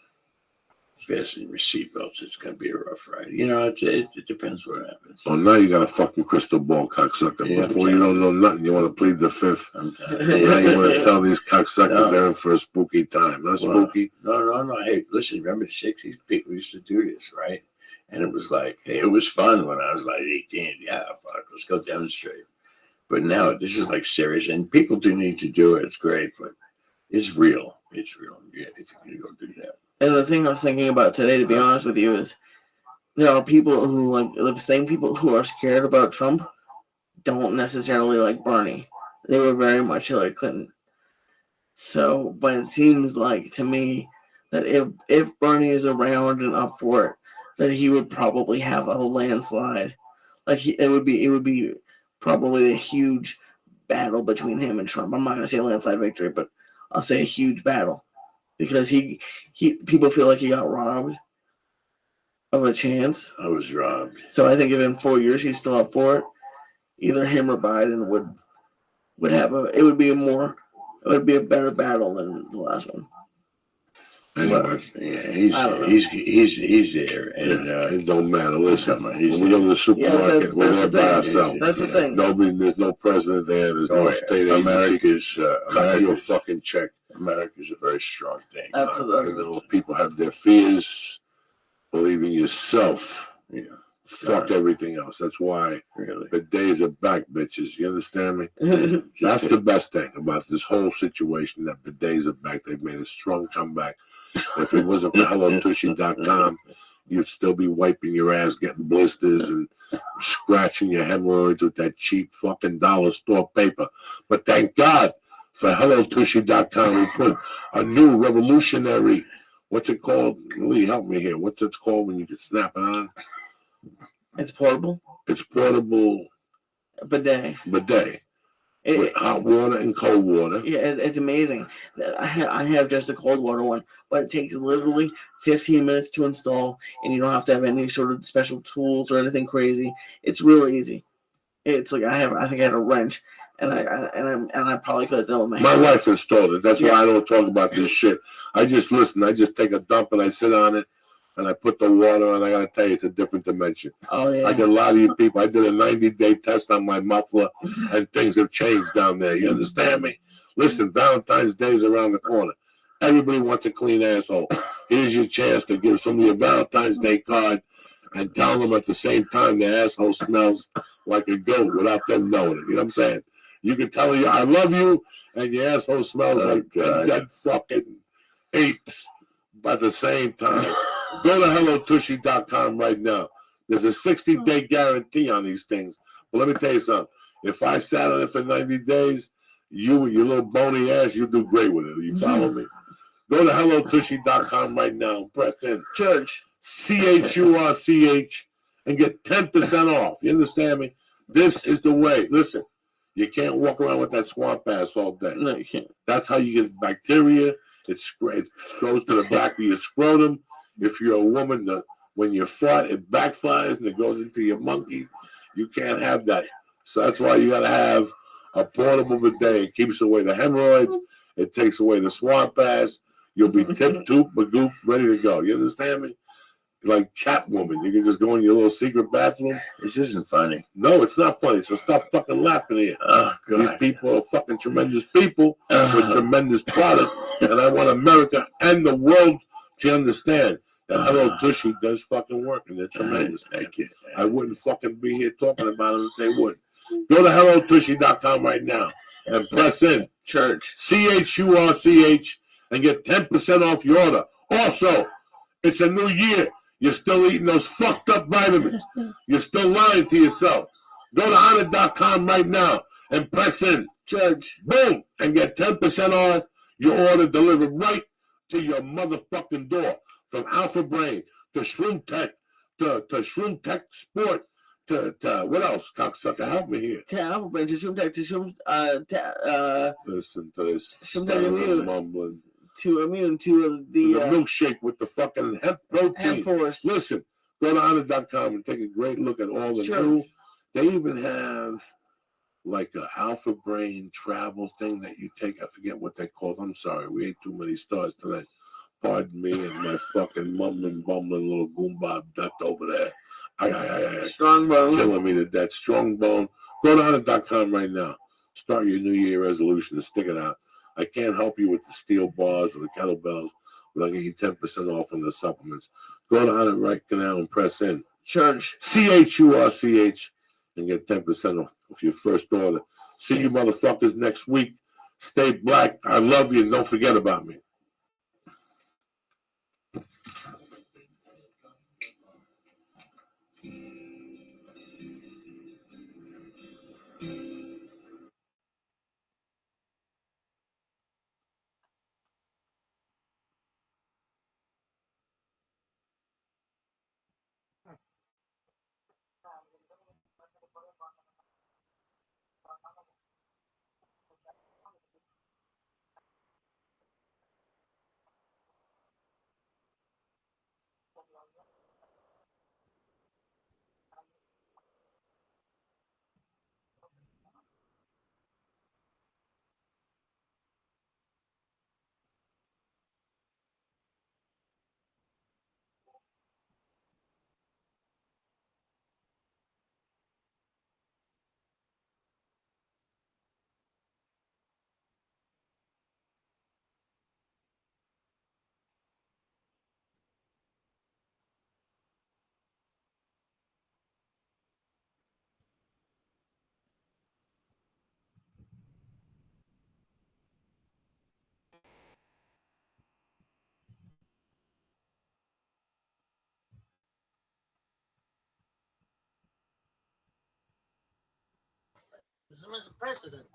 Speaker 7: Fasten your seatbelts. It's going to be a rough ride. You know, it depends what happens.
Speaker 8: Oh, now you got a fucking crystal ball, cocksucker.
Speaker 7: Yeah,
Speaker 8: Before you don't know nothing, you want to plead the fifth.
Speaker 7: I'm
Speaker 8: And now you want to tell these cocksuckers
Speaker 7: No.
Speaker 8: they're in for a spooky time. Not spooky.
Speaker 7: No. Hey, listen, remember the 60s? People used to do this, right? And it was like, hey, it was fun when I was like 18. Yeah, fuck, let's go demonstrate. But now this is like serious, and people do need to do it. It's great, but it's real. It's real. Yeah, if you can go do that.
Speaker 3: And the thing I was thinking about today, to be honest with you, is there are people who like the same people who are scared about Trump don't necessarily like Bernie. They were very much Hillary Clinton. So, but it seems like to me that if Bernie is around and up for it, that he would probably have a landslide. Like it would be probably a huge battle between him and Trump. I'm not gonna say a landslide victory, but I'll say a huge battle. Because people feel like he got robbed of a chance.
Speaker 7: I was robbed.
Speaker 3: So I think if in 4 years he's still up for it, either him or Biden would have it would be a better battle than the last one.
Speaker 8: Anyway,
Speaker 7: Yeah, he's there, and
Speaker 8: it don't matter. Listen, when
Speaker 7: he's
Speaker 8: we go to the supermarket, we're there by ourselves.
Speaker 3: That's the thing.
Speaker 8: There's no president there. There's no state agency. Cut you a fucking check.
Speaker 7: America's a very strong thing.
Speaker 3: Absolutely.
Speaker 8: You know, people have their fears. Believe in yourself.
Speaker 7: Yeah.
Speaker 8: Fuck everything else. That's why
Speaker 7: Really.
Speaker 8: the days are back, bitches. You understand me? That's the best thing about this whole situation, that the days are back. They've made a strong comeback. If it wasn't for HelloTushy.com, you'd still be wiping your ass, getting blisters, and scratching your hemorrhoids with that cheap fucking dollar store paper. But thank God for HelloTushy.com. We put a new revolutionary, what's it called? Lee, help me here. What's it called when you can snap it on?
Speaker 3: It's portable.
Speaker 8: It's portable
Speaker 3: Bidet.
Speaker 8: with hot water and cold water.
Speaker 3: Yeah, it's amazing. I have just a cold water one, but it takes literally 15 minutes to install, and you don't have to have any sort of special tools or anything crazy. It's really easy. It's like I think I had a wrench, and I probably could have done it with my
Speaker 8: My
Speaker 3: hands.
Speaker 8: wife installed it. That's why I don't talk about this shit. I just listen. I just take a dump and I sit on it, and I put the water on. I gotta tell you, it's a different dimension.
Speaker 3: Oh yeah.
Speaker 8: I get a lot of you people. I did a 90-day test on my muffler, and things have changed down there. You understand me? Listen, Valentine's Day is around the corner. Everybody wants a clean asshole. Here's your chance to give somebody a Valentine's Day card and tell them at the same time their asshole smells like a goat without them knowing it. You know what I'm saying? You can tell you I love you, and your asshole smells like dead fucking apes at the same time. Go to HelloTushy.com right now. There's a 60-day guarantee on these things. But let me tell you something. If I sat on it for 90 days, you with your little bony ass, you do great with it. You follow me? Go to HelloTushy.com right now and press in.
Speaker 3: Church.
Speaker 8: CHURCH and get 10% off. You understand me? This is the way. Listen, you can't walk around with that swamp ass all day.
Speaker 3: No, you can't.
Speaker 8: That's how you get bacteria. It goes to the back of your scrotum. If you're a woman, when you fart, it backfires and it goes into your monkey. You can't have that. So that's why you got to have a portable bidet. It keeps away the hemorrhoids. It takes away the swamp ass. You'll be tip-toop, magoop, ready to go. You understand me? Like Catwoman. You can just go in your little secret bathroom.
Speaker 7: This isn't funny.
Speaker 8: No, it's not funny. So stop fucking laughing here.
Speaker 7: Oh, God.
Speaker 8: These people are fucking tremendous people with tremendous product. And I want America and the world to understand that Hello Tushy does fucking work, and they're tremendous.
Speaker 7: Thank you.
Speaker 8: I wouldn't fucking be here talking about them if they wouldn't. Go to HelloTushy.com right now and press in
Speaker 3: Church.
Speaker 8: CHURCH and get 10% off your order. Also, it's a new year. You're still eating those fucked up vitamins. You're still lying to yourself. Go to Honor.com right now and press in Church. Boom, and get 10% off your order delivered right
Speaker 1: to your motherfucking door. From Alpha Brain to Shroom Tech to Shroom Tech Sport to what else? Cocksucker, help me here.
Speaker 3: To Alpha Brain, to Shroom Tech, to Shroom,
Speaker 1: Listen to this
Speaker 3: Shroom Tech Immune,
Speaker 1: mumbling.
Speaker 3: to Immune, to
Speaker 1: The
Speaker 3: the
Speaker 1: milkshake with the fucking hemp protein.
Speaker 3: Hemp Force.
Speaker 1: Listen, go to honor.com and take a great look at all the
Speaker 3: Sure.
Speaker 1: new. They even have like a Alpha Brain travel thing that you take. I forget what they called. I'm sorry, we ate too many stars tonight. Pardon me and my fucking mumbling, bumbling little goombob duck over there.
Speaker 3: Strong Bone.
Speaker 1: Killing me to death. Strong Bone. Go to honor.com right now. Start your New Year resolution and stick it out. I can't help you with the steel bars or the kettlebells, but I'll get you 10% off on the supplements. Go to Honor right now and press in.
Speaker 3: Church.
Speaker 1: CHURCH and get 10% off your first order. See you motherfuckers next week. Stay black. I love you and don't forget about me.
Speaker 3: Mr. President.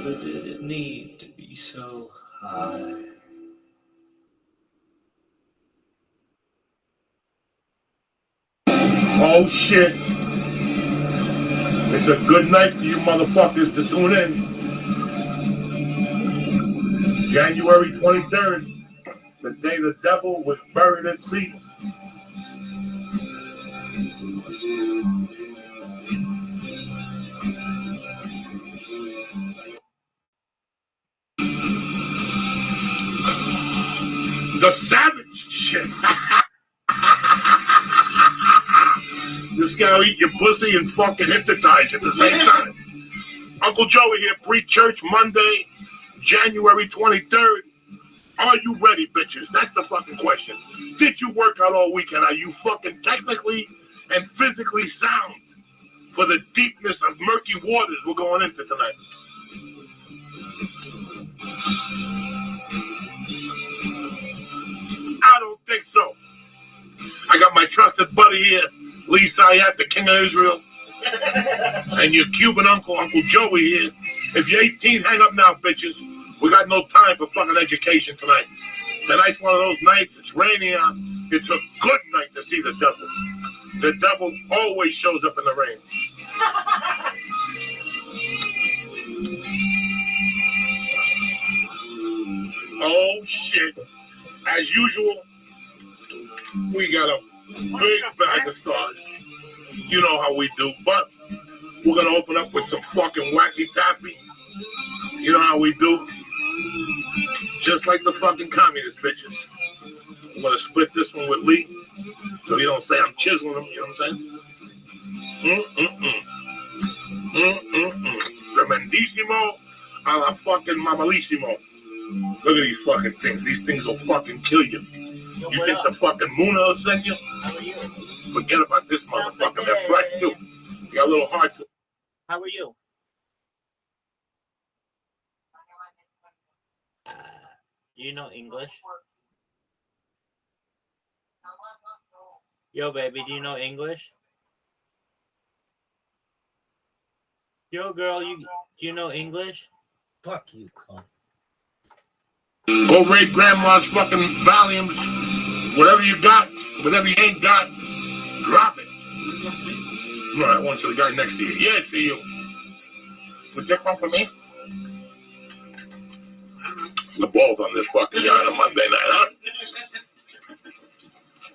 Speaker 9: Never did it need to be so high.
Speaker 1: Oh shit. It's a good night for you motherfuckers to tune in. January 23rd, the day the devil was buried at sea. The savage shit. This guy will eat your pussy and fucking hypnotize you at the same time. Uncle Joey here, pre-church Monday, January 23rd. Are you ready, bitches? That's the fucking question. Did you work out all weekend? Are you fucking technically and physically sound for the deepness of murky waters we're going into tonight? I don't think so. I got my trusted buddy here, Lee Sayat, the King of Israel, and your Cuban uncle, Uncle Joey here. If you're 18, hang up now, bitches. We got no time for fucking education tonight. Tonight's one of those nights, it's raining out. It's a good night to see the devil. The devil always shows up in the rain. Oh, shit. As usual, we got a big bag of stars. You know how we do, but we're going to open up with some fucking wacky tappy. You know how we do. Just like the fucking communist bitches. I'm going to split this one with Lee, so you don't say I'm chiseling him, you know what I'm saying? Tremendissimo a la fucking mamalissimo. Look at these fucking things. These things will fucking kill you. You think the fucking moon will send you?
Speaker 5: How are you?
Speaker 1: Forget about this motherfucker. They're fresh too. You got a little heart to.
Speaker 5: How are you? Do you know English? Yo, baby, do you know English? Yo, girl, do you know English? Fuck you, cunt.
Speaker 1: Go raid grandma's fucking volumes. Whatever you got, whatever you ain't got, drop it. No, I want you the guy next to you. Yeah, it's for you. Was that one for me? The balls on this fucking guy on a Monday night,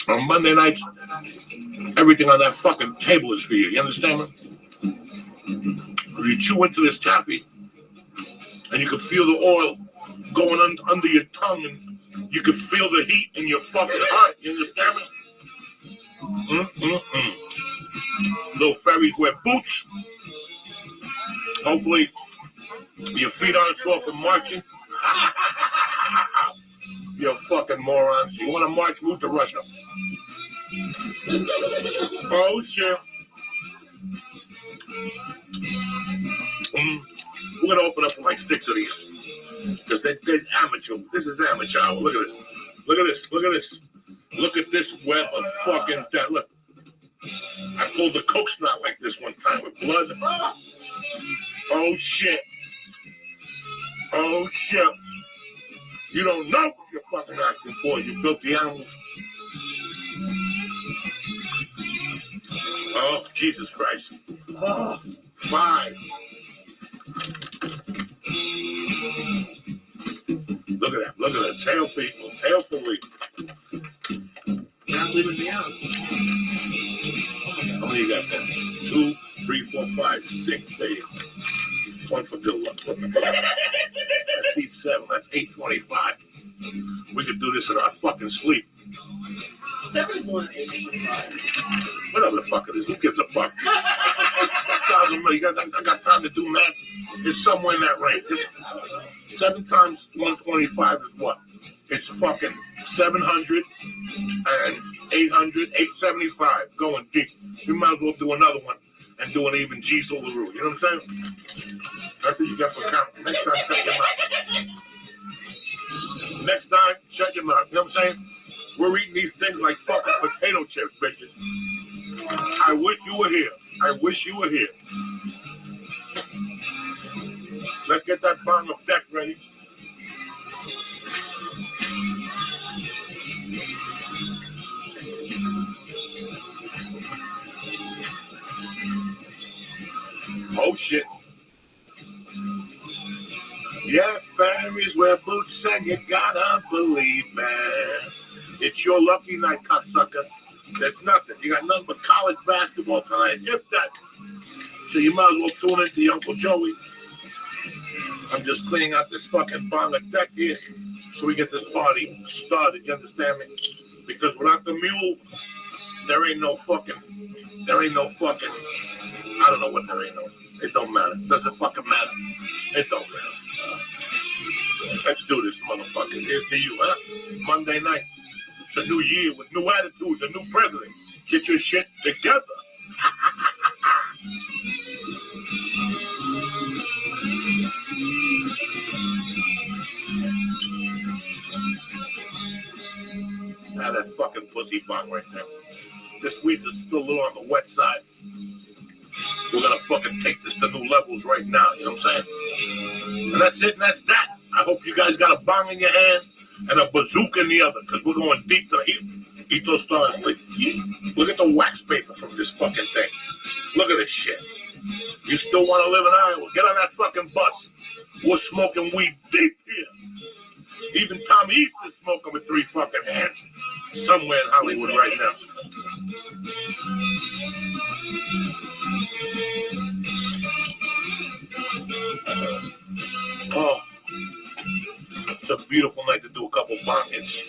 Speaker 1: huh? On Monday nights, everything on that fucking table is for you. You understand me? You chew into this taffy, and you can feel the oil going under your tongue, and you can feel the heat in your fucking heart. You understand me? Little fairies wear boots. Hopefully, your feet aren't sore from marching. You fucking morons. You want to march? Move to Russia. Oh, shit. We're going to open up with like 6 of these. Because they're amateur. This is amateur hour. Look at this. Look at this. Look at this. Look at this web of fucking death. Look. I pulled the Coke snot like this one time with blood. Oh, shit. Oh, shit. You don't know what you're fucking asking for. You built the animals. Oh, Jesus Christ. Oh, 5. Look at that. Look at that. Tail feet. Tail for week. Not leaving me out. How many you got there? 2, 3, 4, 5, 6. There you go. 1 for good luck. What the fuck? That's each 7. That's 825. We could do this in our fucking sleep.
Speaker 3: 7's more than 825.
Speaker 1: Whatever the fuck it is. Who gives a fuck? 1,000 million. I got time to do math. It's somewhere in that range. 7 times 125 is what? It's fucking 700 and 800, 875. Going deep. We might as well do another one and do an even G Solaroo. You know what I'm saying? That's what you got for counting. Next time, shut your mouth. Next time, shut your mouth. You know what I'm saying? We're eating these things like fucking potato chips, bitches. I wish you were here. I wish you were here. Let's get that bong of deck ready. Oh shit. Yeah, fairies wear boots and you gotta believe, man. It's your lucky night, cocksucker. There's nothing. You got nothing but college basketball tonight, if that. So you might as well tune into your Uncle Joey. I'm just cleaning out this fucking bong of deck here so we get this party started, you understand me? Because without the mule, there ain't no fucking, I don't know what there ain't no. It don't matter. Doesn't fucking matter. It don't matter. Let's do this, motherfucker. Here's to you, huh? Monday night. It's a new year with new attitude, a new president. Get your shit together. Now that fucking pussy bong right there. This weed's is still a little on the wet side. We're gonna fucking take this to new levels right now, you know what I'm saying? And that's it, and that's that. I hope you guys got a bong in your hand and a bazooka in the other, because we're going deep to eat those stars. Look at the wax paper from this fucking thing. Look at this shit. You still want to live in Iowa? Get on that fucking bus. We're smoking weed deep here. Even Tom East is smoking with 3 fucking hands somewhere in Hollywood right now. Oh, it's a beautiful night to do a couple bong hits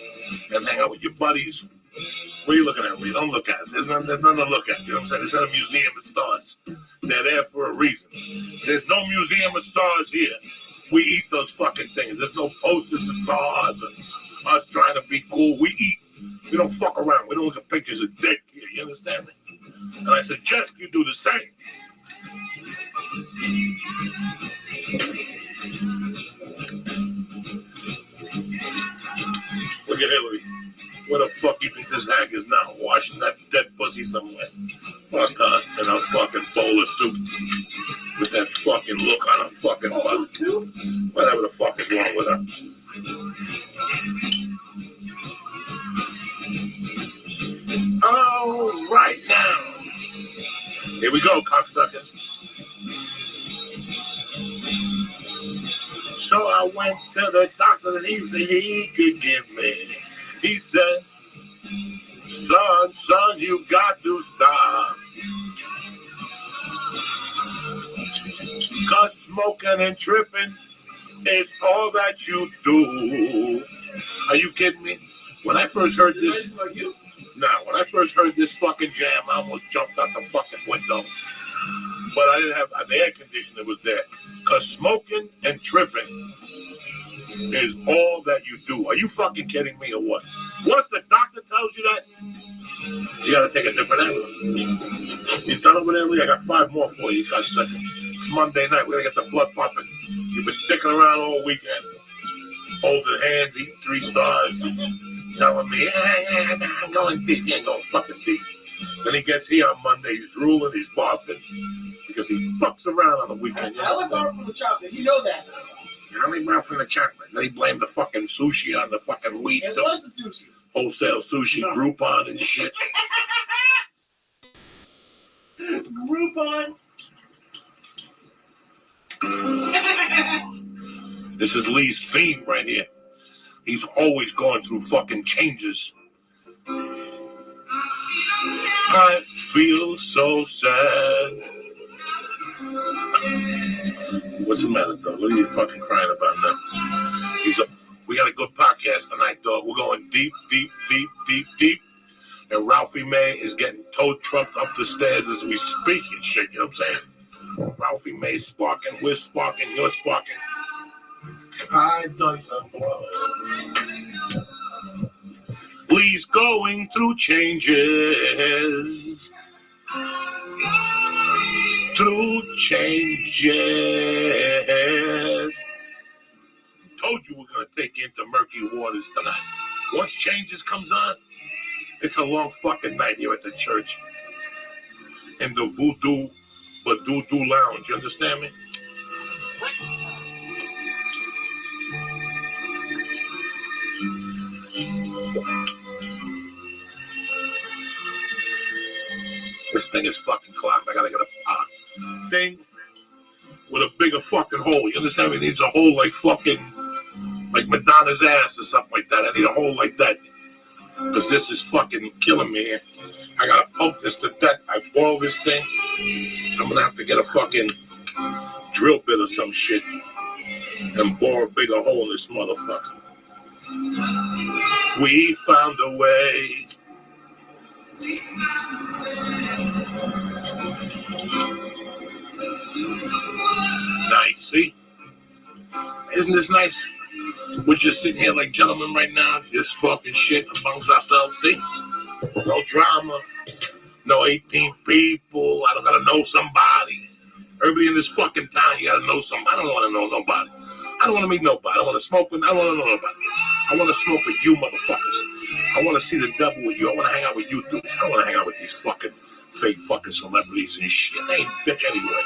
Speaker 1: and hang out with your buddies. What are you looking at? Well, you don't look at it. There's nothing to look at. You know what I'm saying? It's not a museum of stars. They're there for a reason. There's no museum of stars here. We eat those fucking things. There's no posters of stars and us trying to be cool. We eat. We don't fuck around. We don't look at pictures of dick here. You understand me? And I suggest you do the same. Look at Hillary. Where the fuck you think this hag is now? Washing that dead pussy somewhere. Fuck her in a fucking bowl of soup. With that fucking look on her fucking butt. Whatever the fuck is wrong with her. All right now. Here we go, cocksuckers. So I went to the doctor and he said he could give me. He said, son, you've got to stop. 'Cause smoking and tripping is all that you do. Are you kidding me? When I first heard this, when I first heard this fucking jam, I almost jumped out the fucking window. But I didn't have the air conditioner was there. 'Cause smoking and tripping is all that you do. Are you fucking kidding me or what? Once the doctor tells you that, you gotta take a different angle. You done over there, Lee? I got 5 more for you, guys. It's Monday night. We're gonna get the blood pumping. You've been dicking around all weekend, holding hands, eating 3 stars, telling me, I'm going deep. You ain't going fucking deep. Then he gets here on Monday, he's drooling, he's barfing, because he fucks around on the weekend.
Speaker 10: I live out from the chocolate. You know that.
Speaker 1: I only brought from the chocolate. Then he blamed the fucking sushi on the fucking wheat.
Speaker 10: It was the sushi.
Speaker 1: Wholesale sushi, Groupon and shit.
Speaker 10: Groupon.
Speaker 1: This is Lee's theme right here. He's always going through fucking changes. I feel so sad. What's the matter, dog? What are you fucking crying about now? We got a good podcast tonight, dog. We're going deep. And Ralphie May is getting tow trucked up the stairs as we speak and shit. You know what I'm saying? Ralphie May's sparking. We're sparking. You're sparking. I've done something. Lee's going through changes. Told you we're going to take you into murky waters tonight. Once changes comes on, it's a long fucking night here at the church. In the Voodoo Lounge. You understand me? This thing is fucking clogged. I gotta get a thing with a bigger fucking hole. You understand me? It needs a hole like fucking, like Madonna's ass or something like that. I need a hole like that. Because this is fucking killing me. I gotta pump this to death. I boil this thing. I'm gonna have to get a fucking drill bit or some shit and bore a bigger hole in this motherfucker. We found a way. Nice, see? Isn't this nice? We're just sitting here like gentlemen right now, just fucking shit amongst ourselves, see? No drama, no 18 people, I don't gotta know somebody. Everybody in this fucking town, you gotta know somebody. I don't wanna know nobody. I don't wanna meet nobody. I don't wanna smoke with, I don't wanna know nobody. I wanna smoke with you motherfuckers. I wanna see the devil with you. I wanna hang out with you dudes. I don't wanna hang out with these fucking fake fucking celebrities and shit. They ain't dick anyway.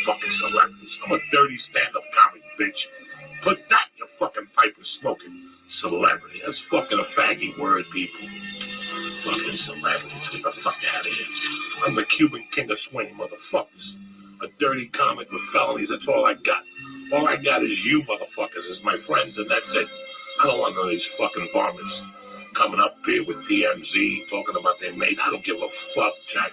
Speaker 1: Fucking celebrities. I'm a dirty stand-up comic, bitch. Put that in your fucking pipe and smoke it. Celebrity. That's fucking a faggy word, people. Fucking celebrities. Get the fuck out of here. I'm the Cuban king of swing, motherfuckers. A dirty comic with felonies. That's all I got. All I got is you motherfuckers as my friends, and that's it. I don't want none of these fucking varmints coming up here with DMZ talking about their mate. I don't give a fuck, Jack.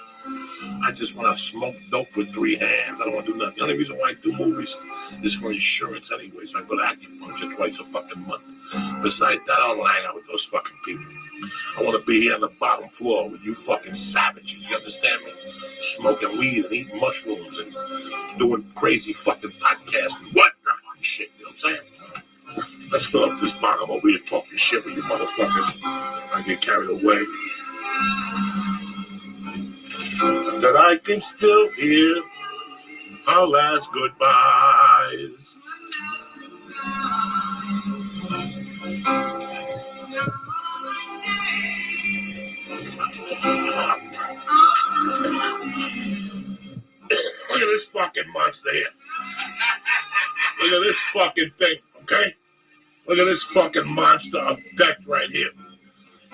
Speaker 1: I just want to smoke dope with 3 hands. I don't want to do nothing. The only reason why I do movies is for insurance anyway, so I go to acupuncture twice a fucking month. Besides that, I don't want to hang out with those fucking people. I want to be here on the bottom floor with you fucking savages, you understand me? Smoking weed and eating mushrooms and doing crazy fucking podcasts and whatnot and shit, you know what I'm saying? Let's fill up this bong. I'm over here talking shit with you motherfuckers. I get carried away. That I can still hear our last goodbyes. Look at this fucking monster here. Look at this fucking thing, okay? Look at this fucking monster of death right here.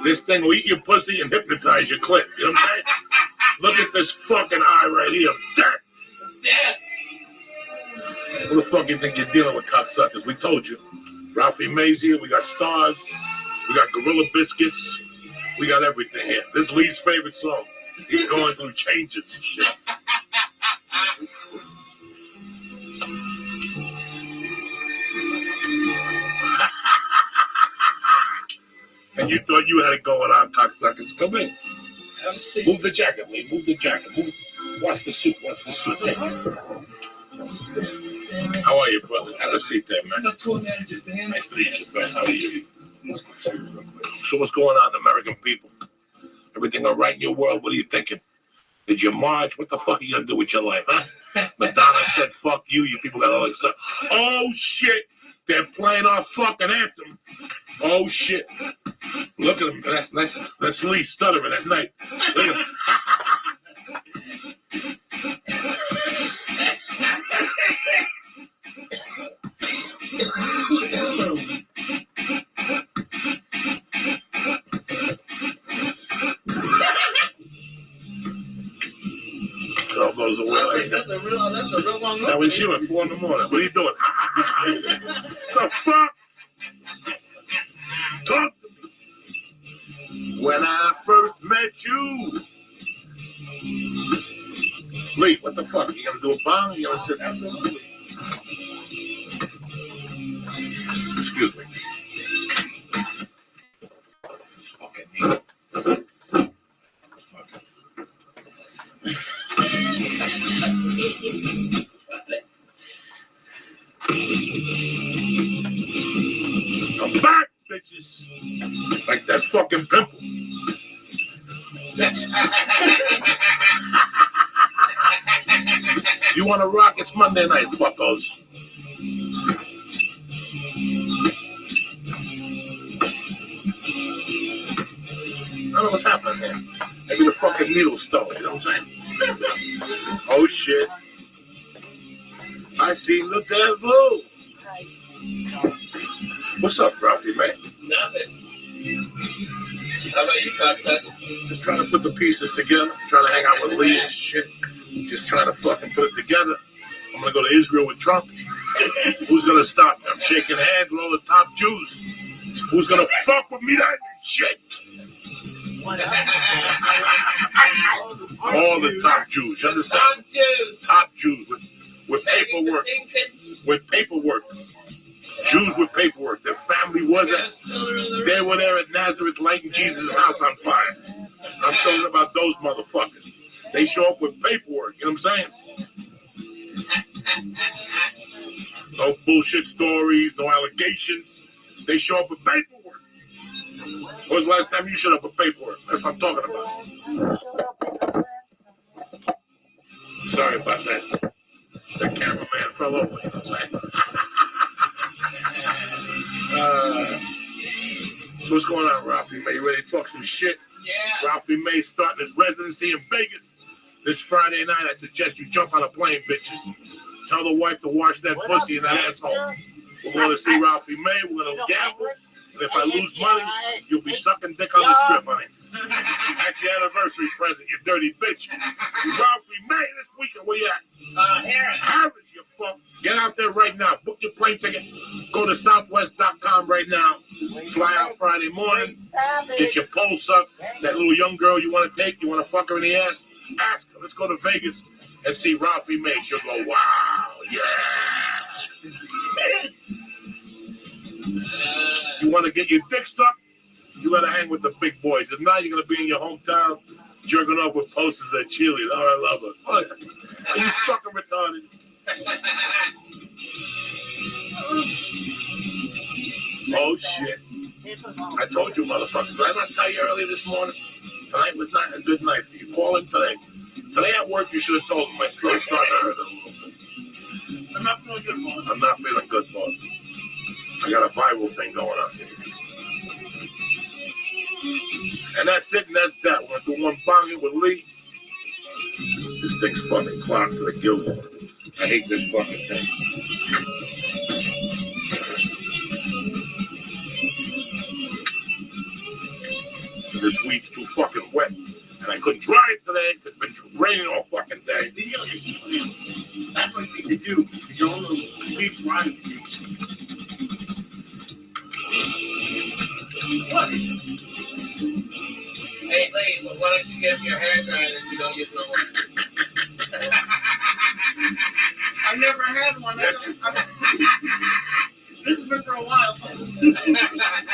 Speaker 1: This thing will eat your pussy and hypnotize your clit. You know what I'm saying? Look at this fucking eye right here. Death. What the fuck you think you're dealing with, cocksuckers? We told you. Ralphie Mazier, we got stars. We got Gorilla Biscuits. We got everything here. This is Lee's favorite song. He's going through changes and shit. And you thought you had it going on, cocksuckers. Come in. Move the jacket, Lee. Move the jacket. Move. Watch the suit. Watch the suit. How are you, brother? Have a seat there, man. Nice to meet you, man. How are you? So what's going on, American people? Everything all right in your world? What are you thinking? Did you march? What the fuck are you going to do with your life, huh? Madonna said, fuck you. You people got all that stuff. Oh, shit. They're playing our fucking anthem. Oh, shit. Look at him. That's Lee stuttering at night. Look at him. It all goes away like that. That's a real long. That was you at 4 a.m. What are you doing? The fuck? Talk to me. When I first met you. Lee, what the fuck? You gonna do a bong? You gonna sit? Absolutely. Excuse me. Fucking neat. I'm back, bitches. Like that fucking pimple. Yes. You want to rock? It's Monday night, fuckos. I don't know what's happening here. Maybe the fucking needle stone, you know what I'm saying? Oh shit. I seen the devil. What's up, Ralphie, man?
Speaker 10: Nothing. How about you, cocksucker?
Speaker 1: Just trying to put the pieces together. Trying to hang out with Lee and shit. Just trying to fucking put it together. I'm gonna go to Israel with Trump. Who's gonna stop me? I'm shaking hands with all the top Jews. Who's gonna fuck with me that shit? All the top Jews. You understand?
Speaker 10: Top Jews.
Speaker 1: Top Jews with paperwork. With paperwork. Jews with paperwork. Their family wasn't. They were there at Nazareth lighting Jesus' house on fire. I'm talking about those motherfuckers. They show up with paperwork. You know what I'm saying? No bullshit stories, no allegations. They show up with paperwork. When was the last time you showed up with paperwork? That's what I'm talking about. Sorry about that. The cameraman fell over. You know what I'm saying? So what's going on, Ralphie May? You ready to talk some shit?
Speaker 10: Yeah.
Speaker 1: Ralphie May starting his residency in Vegas this Friday night. I suggest you jump on a plane, bitches. Tell the wife to wash that pussy in that asshole. We're going to see Ralphie May. We're going to gamble. And if I lose money, you'll be sucking dick on the strip, honey. That's your anniversary present, you dirty bitch. Ralphie May this weekend. Where you at? Harris, you fuck. Get out there right now. Book your plane ticket. Go to southwest.com right now. Fly out Friday morning. Get your pulse up. That little young girl you want to take, you want to fuck her in the ass? Ask her. Let's go to Vegas and see Ralphie May. She'll go, wow, yeah. You want to get your dick sucked? You gotta hang with the big boys. If not, you're gonna be in your hometown jerking off with posters at cheerleaders. Oh, I love her. Fuck. Are you fucking retarded? Oh shit. I told you, motherfucker. Did I not tell you earlier this morning? Tonight was not a good night for you. Call in today. Today at work, you should have told me my throat's starting to hurt a little bit.
Speaker 10: I'm not feeling good, boss.
Speaker 1: I'm not feeling good, boss. I got a viral thing going on. And that's it, and that's that. We're gonna do one bonging with Lee. This thing's fucking clogged to the gills. I hate this fucking thing. This weed's too fucking wet. And I couldn't drive today because it's been raining all fucking day.
Speaker 10: That's what you need to do. You don't know weeds riding seats. What is it? Hey, Lee, well, why don't you get your hair dried if you don't use no one? I never had one.
Speaker 1: Yes, you
Speaker 10: This has been for a while.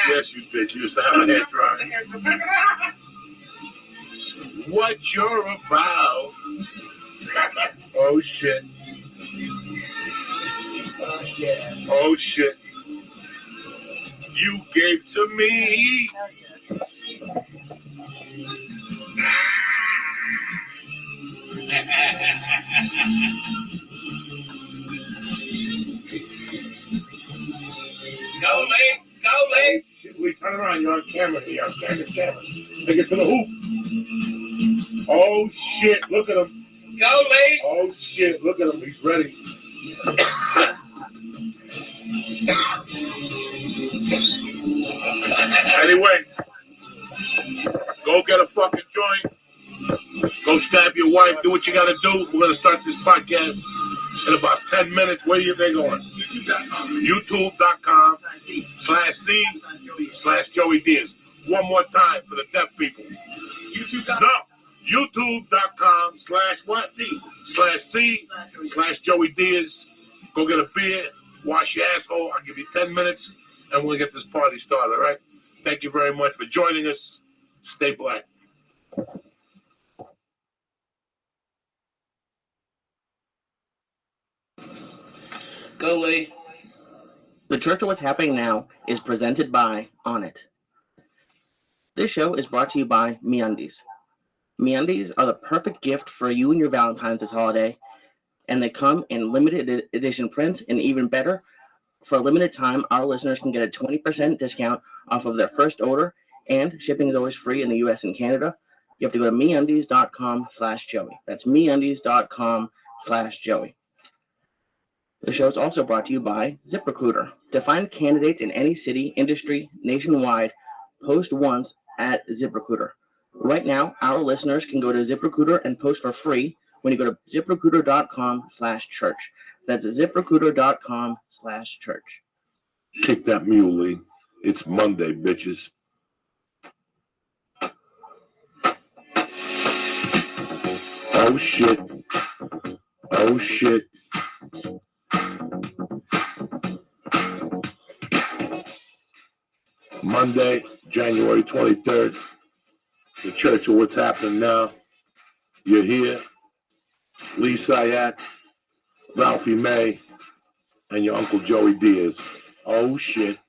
Speaker 1: Yes, you did. You used to have a hair dryer. What you're about. Oh, shit. Oh, shit. You gave to me.
Speaker 10: Go, Lee. Go, Lee.
Speaker 1: Shit, Lee, turn around. You're on camera here. I'm camera. Take it to the hoop. Oh, shit. Look at him.
Speaker 10: Go, Lee.
Speaker 1: Oh, shit. Look at him. He's ready. Anyway, go get a fucking joint. Go stab your wife. Do what you got to do. We're going to start this podcast in about 10 minutes. Where are they going? YouTube.com/C/Joey Diaz. One more time for the deaf people. YouTube.com/C/Joey Diaz. Go get a beer. Wash your asshole. I'll give you 10 minutes and we'll get this party started, all right? Thank you very much for joining us. Stay black.
Speaker 10: Go, Lee.
Speaker 3: The Church of What's Happening Now is presented by Onnit. This show is brought to you by MeUndies. MeUndies are the perfect gift for you and your Valentine's this holiday, and they come in limited edition prints, and even better, for a limited time, our listeners can get a 20% discount off of their first order, and shipping is always free in the US and Canada. You have to go to MeUndies.com/Joey. That's MeUndies.com/Joey. The show is also brought to you by ZipRecruiter. To find candidates in any city, industry, nationwide, Post once at ZipRecruiter. Right now, our listeners can go to ZipRecruiter and post for free when you go to ZipRecruiter.com/church. That's ZipRecruiter.com/church.
Speaker 1: Kick that mule, Lee. It's Monday, bitches. Oh shit. Oh shit. Monday, January 23rd. The Church of What's Happening Now. You're here. Lee Sayat, Ralphie May, and your Uncle Joey Diaz. Oh shit.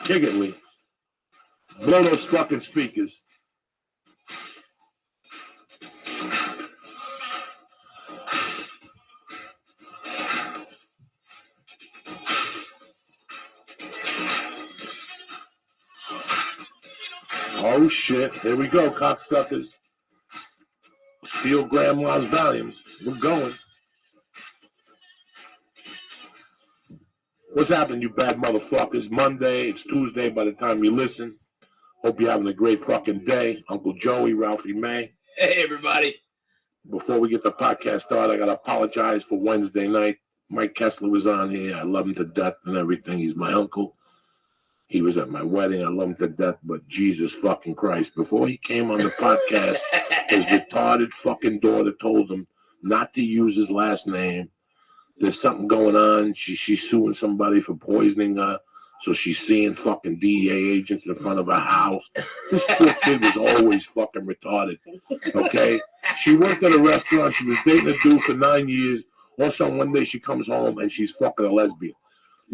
Speaker 1: Kick it, Lee. Blow those fucking speakers. Oh shit. Here we go, cocksuckers. Steal grandma's volumes. We're going. What's happening, you bad motherfuckers? Monday, it's Tuesday by the time you listen. Hope you're having a great fucking day. Uncle Joey, Ralphie May.
Speaker 10: Hey, everybody.
Speaker 1: Before we get the podcast started, I got to apologize for Wednesday night. Mike Kessler was on here. I love him to death and everything. He's my uncle. He was at my wedding. I love him to death, but Jesus fucking Christ. Before he came on the podcast, his retarded fucking daughter told him not to use his last name. There's something going on. She's suing somebody for poisoning her. So she's seeing fucking DEA agents in front of her house. This poor kid was always fucking retarded. Okay? She worked at a restaurant. She was dating a dude for 9 years. Also, one day she comes home and she's fucking a lesbian.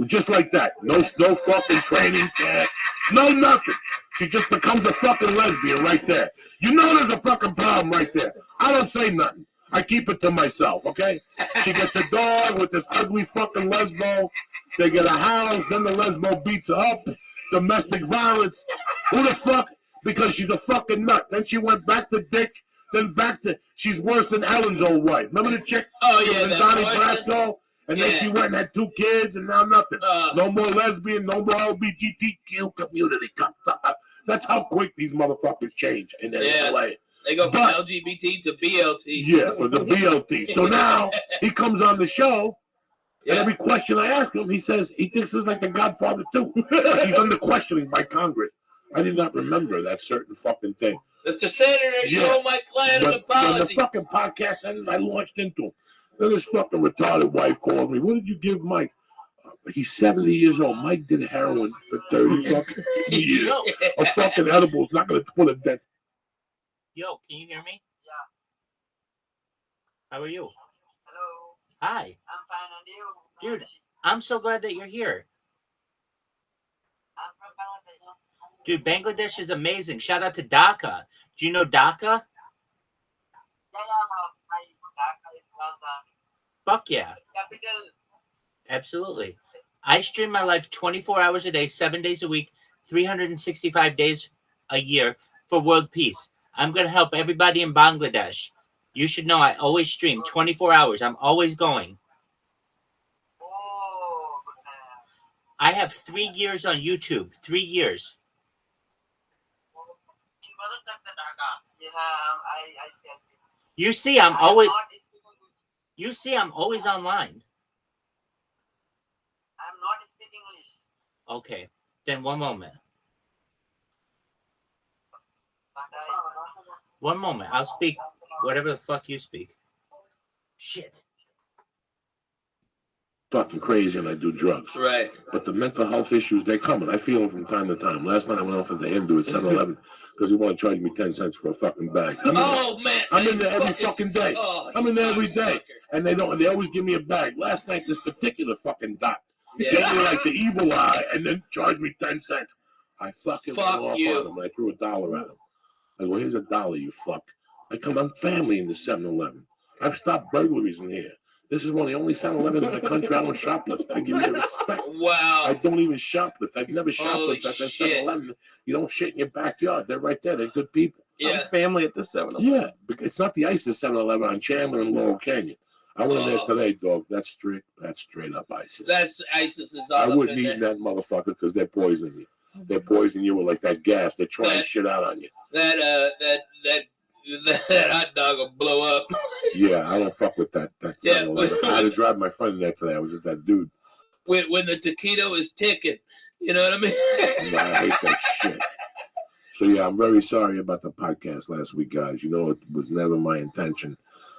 Speaker 1: Just like that. No fucking training camp. No nothing. She just becomes a fucking lesbian right there. You know there's a fucking problem right there. I don't say nothing. I keep it to myself, okay? She gets a dog with this ugly fucking lesbo. They get a house, then the lesbo beats her up. Domestic violence. Who the fuck? Because she's a fucking nut. Then she went back to Dick, then back to, she's worse than Ellen's old wife. Remember the chick?
Speaker 10: Oh, yeah.
Speaker 1: Donnie Brasco? And then she went and had 2 kids, and now nothing. No more lesbian, no more LGBTQ community. That's how quick these motherfuckers change in LA.
Speaker 10: They go from LGBT to BLT.
Speaker 1: Yeah, for the BLT. So now he comes on the show, and every question I ask him, he says he thinks this is like The Godfather too. Like he's under questioning by Congress. I did not remember that certain fucking thing.
Speaker 10: Mr. Senator, you owe my client an apology.
Speaker 1: When the fucking podcast ended, I launched into him. Then his fucking retarded wife called me. What did you give Mike? He's 70 years old. Mike did heroin for 30 fucking years. A fucking edible's not going to put a dent.
Speaker 5: Yo, can you hear me?
Speaker 11: Yeah.
Speaker 5: How are you?
Speaker 11: Hello.
Speaker 5: Hi.
Speaker 11: I'm fine, and you?
Speaker 5: Dude, I'm so glad that you're here.
Speaker 11: I'm from Bangladesh.
Speaker 5: Dude, Bangladesh is amazing. Shout out to Dhaka. Do you know Dhaka?
Speaker 11: Yeah, my Dhaka is well done.
Speaker 5: Fuck yeah.
Speaker 11: Capital.
Speaker 5: Absolutely. I stream my life 24 hours a day, 7 days a week, 365 days a year for world peace. I'm going to help everybody in Bangladesh. You should know I always stream 24 hours. I'm always going.
Speaker 11: Oh,
Speaker 5: I have 3 years on YouTube. 3 years.
Speaker 11: yeah, I see.
Speaker 5: You see, I'm always online.
Speaker 11: I'm not speaking English.
Speaker 5: Okay. Then one moment. One moment. I'll speak whatever the fuck you speak. Shit.
Speaker 1: Fucking crazy, and I do drugs.
Speaker 10: Right.
Speaker 1: But the mental health issues, they come, and I feel them from time to time. Last night I went off at the Hindu at 7-Eleven because he wanted to charge me 10 cents for a fucking bag.
Speaker 10: Man.
Speaker 1: I'm in there every fucking day. I'm in there every day. And they always give me a bag. Last night, this particular fucking doc gave me like the evil eye and then charged me 10 cents. I fucking went off on him, and I threw $1 at him. I go, here's $1, you fuck. I'm family in the 7-Eleven. I've stopped burglaries in here. This is one of the only 7-Elevens in the country I don't shoplift. I give you respect.
Speaker 10: Wow.
Speaker 1: I don't even shoplift. I've never
Speaker 10: Holy
Speaker 1: shoplifted at the
Speaker 10: shit.
Speaker 1: 7-Eleven. You don't shit in your backyard. They're right there. They're good people.
Speaker 10: Yeah.
Speaker 3: Family at the 7-Eleven.
Speaker 1: Yeah. It's not the ISIS 7-Eleven on Chandler and Laurel Canyon. I went in there today, dog. That's straight up ISIS.
Speaker 10: That's ISIS is all
Speaker 1: I
Speaker 10: up
Speaker 1: wouldn't
Speaker 10: in
Speaker 1: eat
Speaker 10: there.
Speaker 1: that motherfucker because they're poisoning you. They're poisoning you with like that gas. They're trying shit out on you.
Speaker 12: That hot dog will blow up.
Speaker 1: Yeah, I don't fuck with that. That's I had to drive my friend there today. I was with that dude.
Speaker 12: When the taquito is ticking, you know what I mean?
Speaker 1: Yeah, I hate that shit. So yeah, I'm very sorry about the podcast last week, guys. You know, it was never my intention.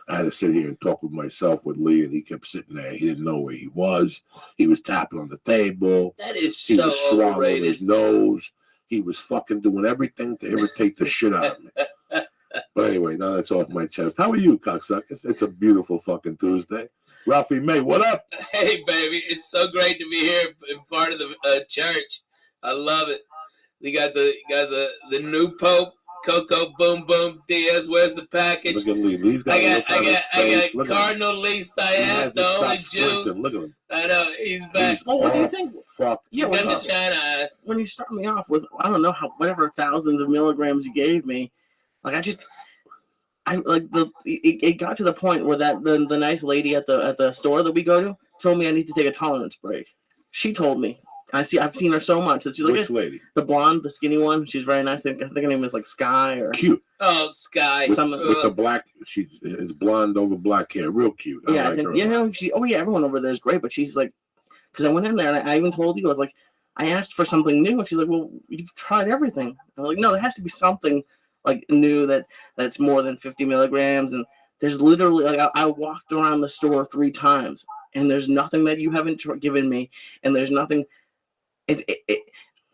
Speaker 1: I had to sit here and talk with myself with Lee, and he kept sitting there. He didn't know where he was. He was tapping on the table.
Speaker 12: That is
Speaker 1: He
Speaker 12: so
Speaker 1: was swallowing
Speaker 12: overrated.
Speaker 1: his nose. He was fucking doing everything to irritate the shit out of me. But anyway, now that's off my chest. How are you, cocksuckers? It's a beautiful fucking Tuesday. Ralphie May, what up?
Speaker 12: Hey, baby, it's so great to be here in part of the church. I love it. We got the new Pope, Coco Boom Boom Diaz. Where's the package?
Speaker 1: Look at Lee. Lee's got a look on his face.
Speaker 12: I
Speaker 1: Look
Speaker 12: got
Speaker 1: at
Speaker 12: Cardinal Lee
Speaker 1: He
Speaker 12: Sayat,
Speaker 1: has
Speaker 12: the
Speaker 1: to
Speaker 12: only
Speaker 1: stop
Speaker 12: Jew.
Speaker 1: sprinting. Look at him.
Speaker 12: I know he's back.
Speaker 1: He's
Speaker 3: Well, what do you
Speaker 1: all
Speaker 3: think?
Speaker 1: fucked
Speaker 3: Yeah,
Speaker 12: Got
Speaker 3: when
Speaker 12: the
Speaker 3: you,
Speaker 12: China eyes.
Speaker 3: when you start me off with, I don't know whatever thousands of milligrams you gave me, like it got to the point where the nice lady at the store that we go to told me I need to take a tolerance break. She told me. I've seen her so much that she's like,
Speaker 1: Which lady?
Speaker 3: the blonde, the skinny one. She's very nice. I think her name is like Sky or
Speaker 1: Cute.
Speaker 12: Oh, Sky.
Speaker 1: With the black, it's blonde over black hair. Real cute.
Speaker 3: yeah,
Speaker 1: I like her.
Speaker 3: Everyone over there is great, but she's like, because I went in there and I even told you, I was like, I asked for something new, and she's like, well, you've tried everything. I'm like, no, there has to be something like new that's more than 50 milligrams, and there's literally like I walked around the store 3 times, and there's nothing that you haven't given me, and there's nothing.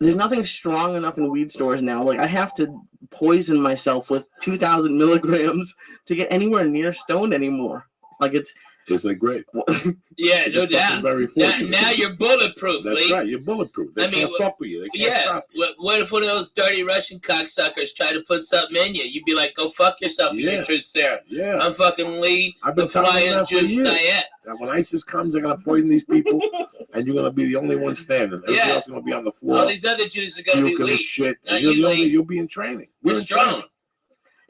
Speaker 3: There's nothing strong enough in weed stores now. Like I have to poison myself with 2,000 milligrams to get anywhere near stoned anymore. Like
Speaker 1: Isn't it great?
Speaker 12: Yeah, no
Speaker 1: You're
Speaker 12: doubt.
Speaker 1: fucking very fortunate.
Speaker 12: Now you're bulletproof,
Speaker 1: That's
Speaker 12: Lee.
Speaker 1: right. You're bulletproof. They can't fuck with you. They can't stop you.
Speaker 12: What if one of those dirty Russian cocksuckers tried to put something in you? You'd be like, go fuck yourself, you truth Sarah.
Speaker 1: Yeah.
Speaker 12: I'm fucking Lee,
Speaker 1: I've been
Speaker 12: the
Speaker 1: telling
Speaker 12: flying
Speaker 1: them that for
Speaker 12: Jew
Speaker 1: years.
Speaker 12: Sayat.
Speaker 1: That when ISIS comes, they're gonna poison these people, and you're gonna be the only one standing. Everybody else is gonna be on the floor.
Speaker 12: All these other Jews are going to be
Speaker 1: puking and
Speaker 12: weak.
Speaker 1: shit.
Speaker 12: Not
Speaker 1: You'll,
Speaker 12: you,
Speaker 1: be
Speaker 12: Lee.
Speaker 1: you'll be in training.
Speaker 12: We're
Speaker 1: in
Speaker 12: strong.
Speaker 1: training.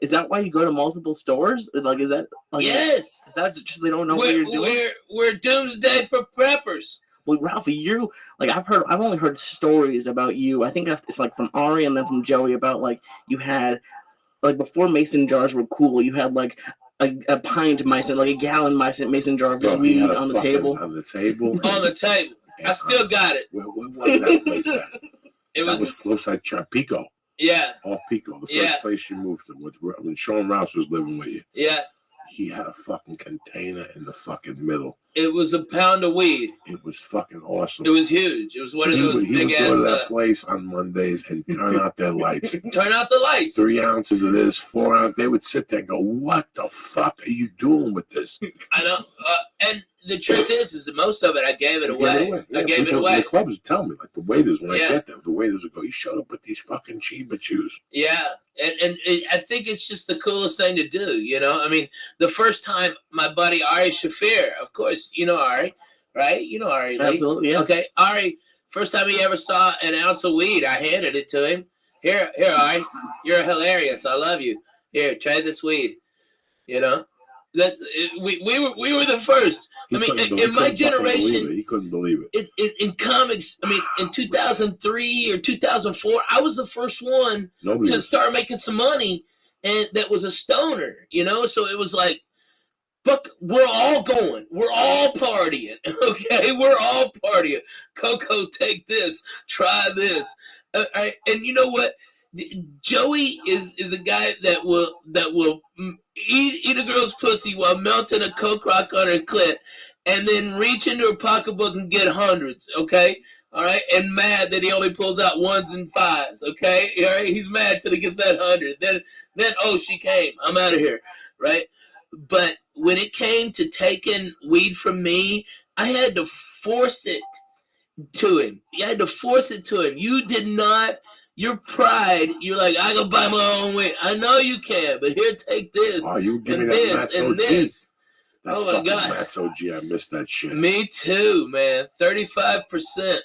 Speaker 3: Is that why you go to multiple stores? Like, is that like,
Speaker 12: Yes.
Speaker 3: Is that just they don't know what you're doing?
Speaker 12: We're doomsday preppers.
Speaker 3: Well, Ralphie, you like I've only heard stories about you. I think it's like from Ari and then from Joey about like you had like before mason jars were cool. You had like a pint mason, like a gallon mason jar of just weed on the table.
Speaker 1: On the table.
Speaker 12: On the table. I still got it.
Speaker 1: Where was that place at?
Speaker 12: It was
Speaker 1: close at Pico.
Speaker 12: Yeah.
Speaker 1: Off Pico, the first place you moved to, when Sean Rouse was living with you.
Speaker 12: Yeah.
Speaker 1: He had a fucking container in the fucking middle.
Speaker 12: It was a pound of weed.
Speaker 1: It was fucking awesome.
Speaker 12: It was huge. It was one of those big ass.
Speaker 1: He would go to that place on Mondays and turn out their lights.
Speaker 12: Turn out the lights.
Speaker 1: 3 ounces of this, 4 ounces. They would sit there and go, "What the fuck are you doing with this?"
Speaker 12: I know. And the truth is that most of it I gave it away.
Speaker 1: Yeah,
Speaker 12: I gave it away.
Speaker 1: The clubs would tell me, like the waiters, when I get there, the waiters would go, "He showed up with these fucking Chiba chews."
Speaker 12: Yeah, and I think it's just the coolest thing to do. You know, I mean, the first time my buddy Ari Shafir, of course, you know Ari, right? You know Ari.
Speaker 3: Absolutely, yeah.
Speaker 12: Okay, Ari. First time he ever saw an ounce of weed, I handed it to him. Here, Ari. You're hilarious. I love you. Here, try this weed. You know. We were the first. I mean, in my generation,
Speaker 1: he couldn't believe it.
Speaker 12: In comics, I mean, in 2003 or 2004, I was the first one to start making some money, and that was a stoner, you know. So it was like, fuck, we're all going, we're all partying, okay, we're all partying. Coco, take this, try this, and you know what? Joey is a guy that will eat a girl's pussy while melting a coke rock on her clit, and then reach into her pocketbook and get hundreds. Okay, all right, and mad that he only pulls out 1s and 5s. Okay, all right, he's mad till he gets that 100. Then oh, she came. I'm out of here. Right, but when it came to taking weed from me, I had to force it to him. You had to force it to him. You did not. Your pride, you're like, I can buy my own weed. I know you can, but here, take this.
Speaker 1: Oh, you give
Speaker 12: and
Speaker 1: me
Speaker 12: this
Speaker 1: that
Speaker 12: and this.
Speaker 1: That
Speaker 12: Oh my God,
Speaker 1: Matt's OG, I missed that shit.
Speaker 12: Me too, man. 35%.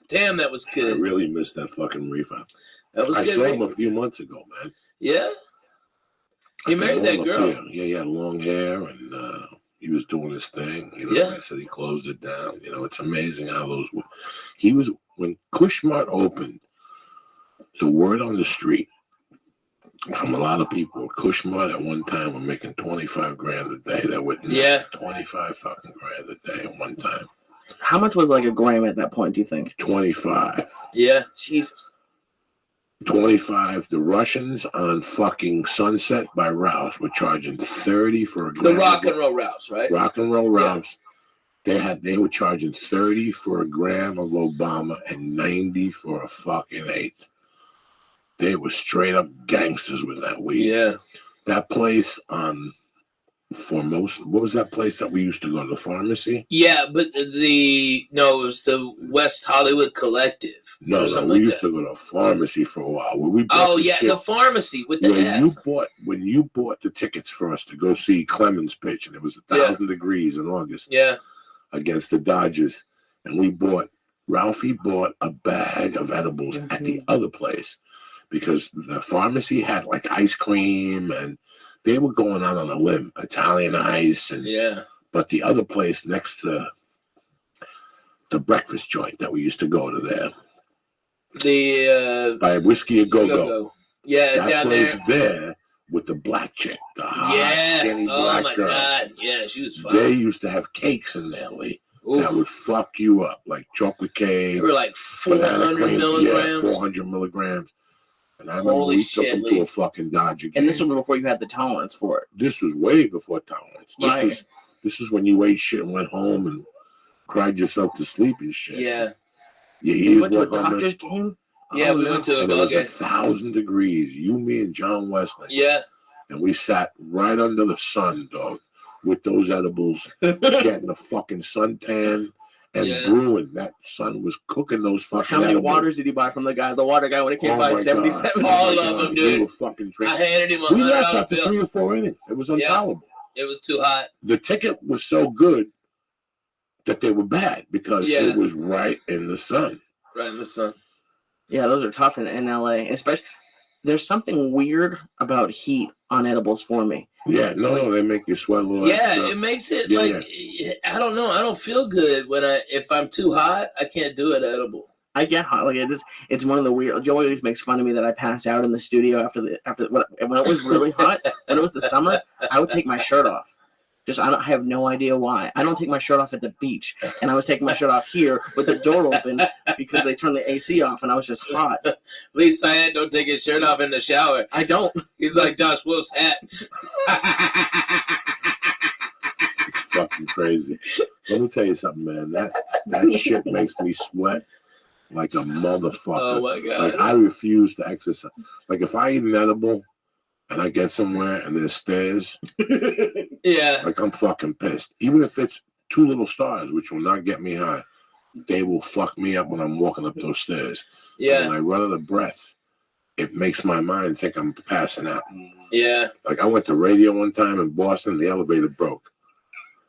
Speaker 12: Damn, that was
Speaker 1: I
Speaker 12: good.
Speaker 1: really missed that fucking reefer.
Speaker 12: That was
Speaker 1: I
Speaker 12: good.
Speaker 1: saw him a few months ago, man.
Speaker 12: Yeah. He married that girl.
Speaker 1: Yeah, he had long hair and he was doing his thing. You know, I said he closed it down. You know, it's amazing how those. He was when Kushmart opened.
Speaker 8: the word on the street from a lot of people, Kushmud at one time were making 25 grand a day. That would 25 fucking grand a day at one time.
Speaker 3: How much was like a gram at that point, do you think?
Speaker 8: 25.
Speaker 12: Yeah.
Speaker 3: Jesus.
Speaker 8: 25. The Russians on fucking Sunset by Rouse were charging 30 for a gram.
Speaker 12: The Rock and Roll Rouse, right?
Speaker 8: Rock and Roll Rouse. They were charging 30 for a gram of Obama and 90 for a fucking eighth. They were straight up gangsters with that weed.
Speaker 12: Yeah.
Speaker 8: That place on Formosa, what was that place that we used to go to, the pharmacy?
Speaker 12: Yeah, but it was the West Hollywood Collective.
Speaker 8: No, we used to go to a pharmacy for a while. Where we
Speaker 12: the pharmacy with the F.
Speaker 8: When you bought the tickets for us to go see Clemens pitch, and it was 1,000 degrees in August.
Speaker 12: Yeah.
Speaker 8: Against the Dodgers, and Ralphie bought a bag of edibles at the other place because the pharmacy had like ice cream and they were going out on a limb, Italian ice, and but the other place next to the breakfast joint that we used to go to there, by Whiskey a Go-Go.
Speaker 12: Yeah,
Speaker 8: that
Speaker 12: down
Speaker 8: place there with the black chick, the hot, skinny black girl.
Speaker 12: God, yeah, she was fun.
Speaker 8: They used to have cakes in there, Lee. Ooh. That would fuck you up, like chocolate cake.
Speaker 12: They were like 400 milligrams.
Speaker 8: Yeah, 400 milligrams. And I remember we took them to a fucking Dodger game.
Speaker 3: And this was before you had the tolerance for it.
Speaker 8: This was way before tolerance. This was when you ate shit and went home and cried yourself to sleep and shit.
Speaker 12: Yeah.
Speaker 3: You went to a Dodgers game?
Speaker 12: Yeah, we went to a ball game.
Speaker 8: It was 1,000 degrees. You, me, and John Wesley.
Speaker 12: Yeah.
Speaker 8: And we sat right under the sun, dog, with those edibles, getting a fucking suntan and brewing. That sun was cooking those fucking
Speaker 3: How many
Speaker 8: edibles.
Speaker 3: waters did he buy from the water guy when it came by 77?
Speaker 12: All of them, dude.
Speaker 8: We were fucking drinking.
Speaker 12: I handed him
Speaker 8: We left
Speaker 12: $100
Speaker 8: after
Speaker 12: bill.
Speaker 8: 3 or 4 innings. It was intolerable.
Speaker 12: It was too hot.
Speaker 8: The ticket was so good that they were bad because it was right in the sun.
Speaker 12: Right in the sun.
Speaker 3: Yeah, those are tough in LA. Especially, there's something weird about heat on edibles for me.
Speaker 8: Yeah, no, they make you sweat a little.
Speaker 12: Yeah, it makes it I don't know. I don't feel good if I'm too hot. I can't do an edible.
Speaker 3: I get hot. Like it's one of the weird. Joey always makes fun of me that I pass out in the studio after when it was really hot. When it was the summer, I would take my shirt off. I have no idea why. I don't take my shirt off at the beach, and I was taking my shirt off here with the door open because they turned the AC off, and I was just hot.
Speaker 12: At least Cyan don't take his shirt off in the shower.
Speaker 3: I don't.
Speaker 12: He's like Josh Wolf's hat.
Speaker 8: It's fucking crazy. Let me tell you something, man. That shit makes me sweat like a motherfucker.
Speaker 12: Oh my god!
Speaker 8: Like I refuse to exercise. Like if I eat an edible and I get somewhere and there's stairs, like I'm fucking pissed. Even if it's 2 little stars, which will not get me high, they will fuck me up when I'm walking up those stairs.
Speaker 12: Yeah.
Speaker 8: And when I run out of breath, it makes my mind think I'm passing out.
Speaker 12: Yeah.
Speaker 8: Like I went to radio one time in Boston, the elevator broke.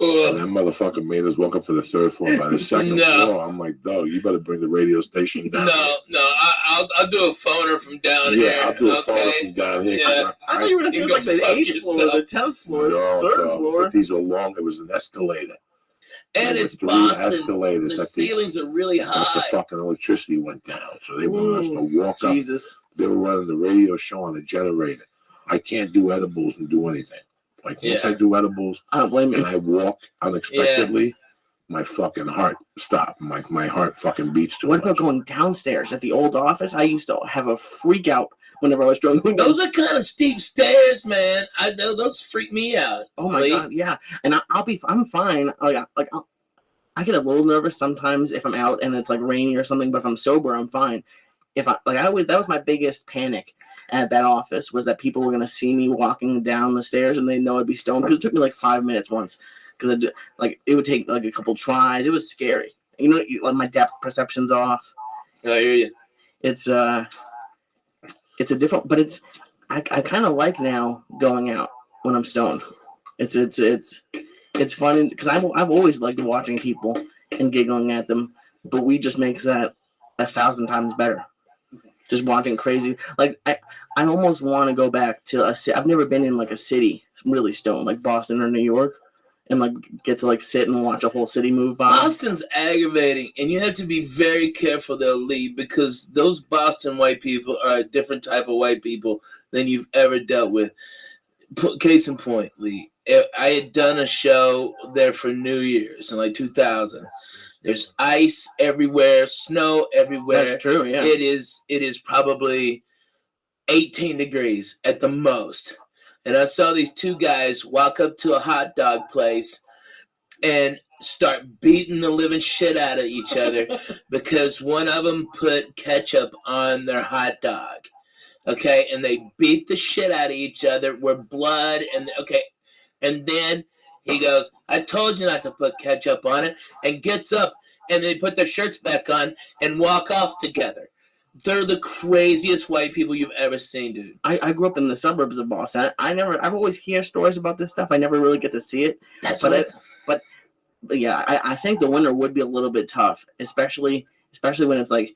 Speaker 8: And that motherfucker made us walk up to the 3rd floor by the 2nd floor. I'm like, dog, you better bring the radio station down.
Speaker 12: No, I'll do a phoner from down here.
Speaker 8: Yeah, I'll do a phoner from down here.
Speaker 12: Yeah.
Speaker 3: I thought you were going to do like the 8th floor, the 10th floor, the 3rd floor.
Speaker 8: But these are long. It was an escalator.
Speaker 12: And it's
Speaker 8: 3
Speaker 12: Boston.
Speaker 8: escalators.
Speaker 12: The ceilings are really high.
Speaker 8: The fucking electricity went down, so they wanted us to walk up.
Speaker 3: Jesus.
Speaker 8: They were running the radio show on the generator. I can't do edibles and do anything. Like once I do edibles,
Speaker 3: I don't blame you.
Speaker 8: And I walk unexpectedly, my fucking heart stopped. My heart fucking beats too much.
Speaker 3: What about going downstairs at the old office? I used to have a freak out whenever I was struggling.
Speaker 12: Those are kind of steep stairs, man. Those freak me out.
Speaker 3: Oh my god, yeah. And I'm fine. I get a little nervous sometimes if I'm out and it's like rainy or something. But if I'm sober, I'm fine. That was my biggest panic at that office, was that people were going to see me walking down the stairs and they know I'd be stoned, because it took me like 5 minutes once, because it would take like a couple tries. It was scary. Like my depth perception's off.
Speaker 12: I hear you.
Speaker 3: It's a different, but I kind of like now going out when I'm stoned. It's fun because I've always liked watching people and giggling at them, but weed just makes that 1,000 times better. Just watching crazy, like I almost want to go back to a city. I've never been in like a city really stoned, like Boston or New York. and like get to like sit and watch a whole city move by.
Speaker 12: Boston's aggravating, and you have to be very careful they'll leave because those Boston white people are a different type of white people than you've ever dealt with. Case in point, Lee, I had done a show there for New Year's in like 2000. There's ice everywhere, snow everywhere.
Speaker 3: That's true, yeah.
Speaker 12: It is probably 18 degrees at the most. And I saw these two guys walk up to a hot dog place and start beating the living shit out of each other because one of them put ketchup on their hot dog. Okay, and they beat the shit out of each other with blood and okay. And then he goes, I told you not to put ketchup on it, and gets up and they put their shirts back on and walk off together. They're the craziest white people you've ever seen, dude.
Speaker 3: I grew up in the suburbs of Boston. I've always hear stories about this stuff. I never really get to see it. But yeah, I think the winter would be a little bit tough, especially when it's like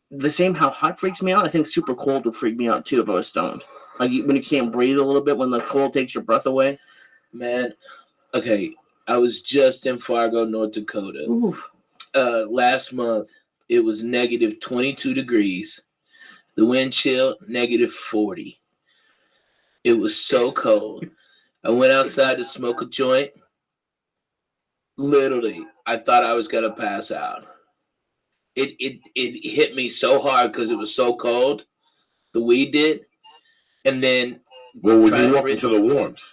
Speaker 3: the same how hot freaks me out. I think super cold would freak me out too if I was stoned. Like when you can't breathe a little bit, when the cold takes your breath away.
Speaker 12: Man, okay, I was just in Fargo, North Dakota.
Speaker 3: Oof.
Speaker 12: Last month. It was negative 22 degrees. The wind chill, negative 40. It was so cold. I went outside to smoke a joint. Literally, I thought I was going to pass out. It hit me so hard because it was so cold. The weed did. And then...
Speaker 8: Well, when you walk into the warmth.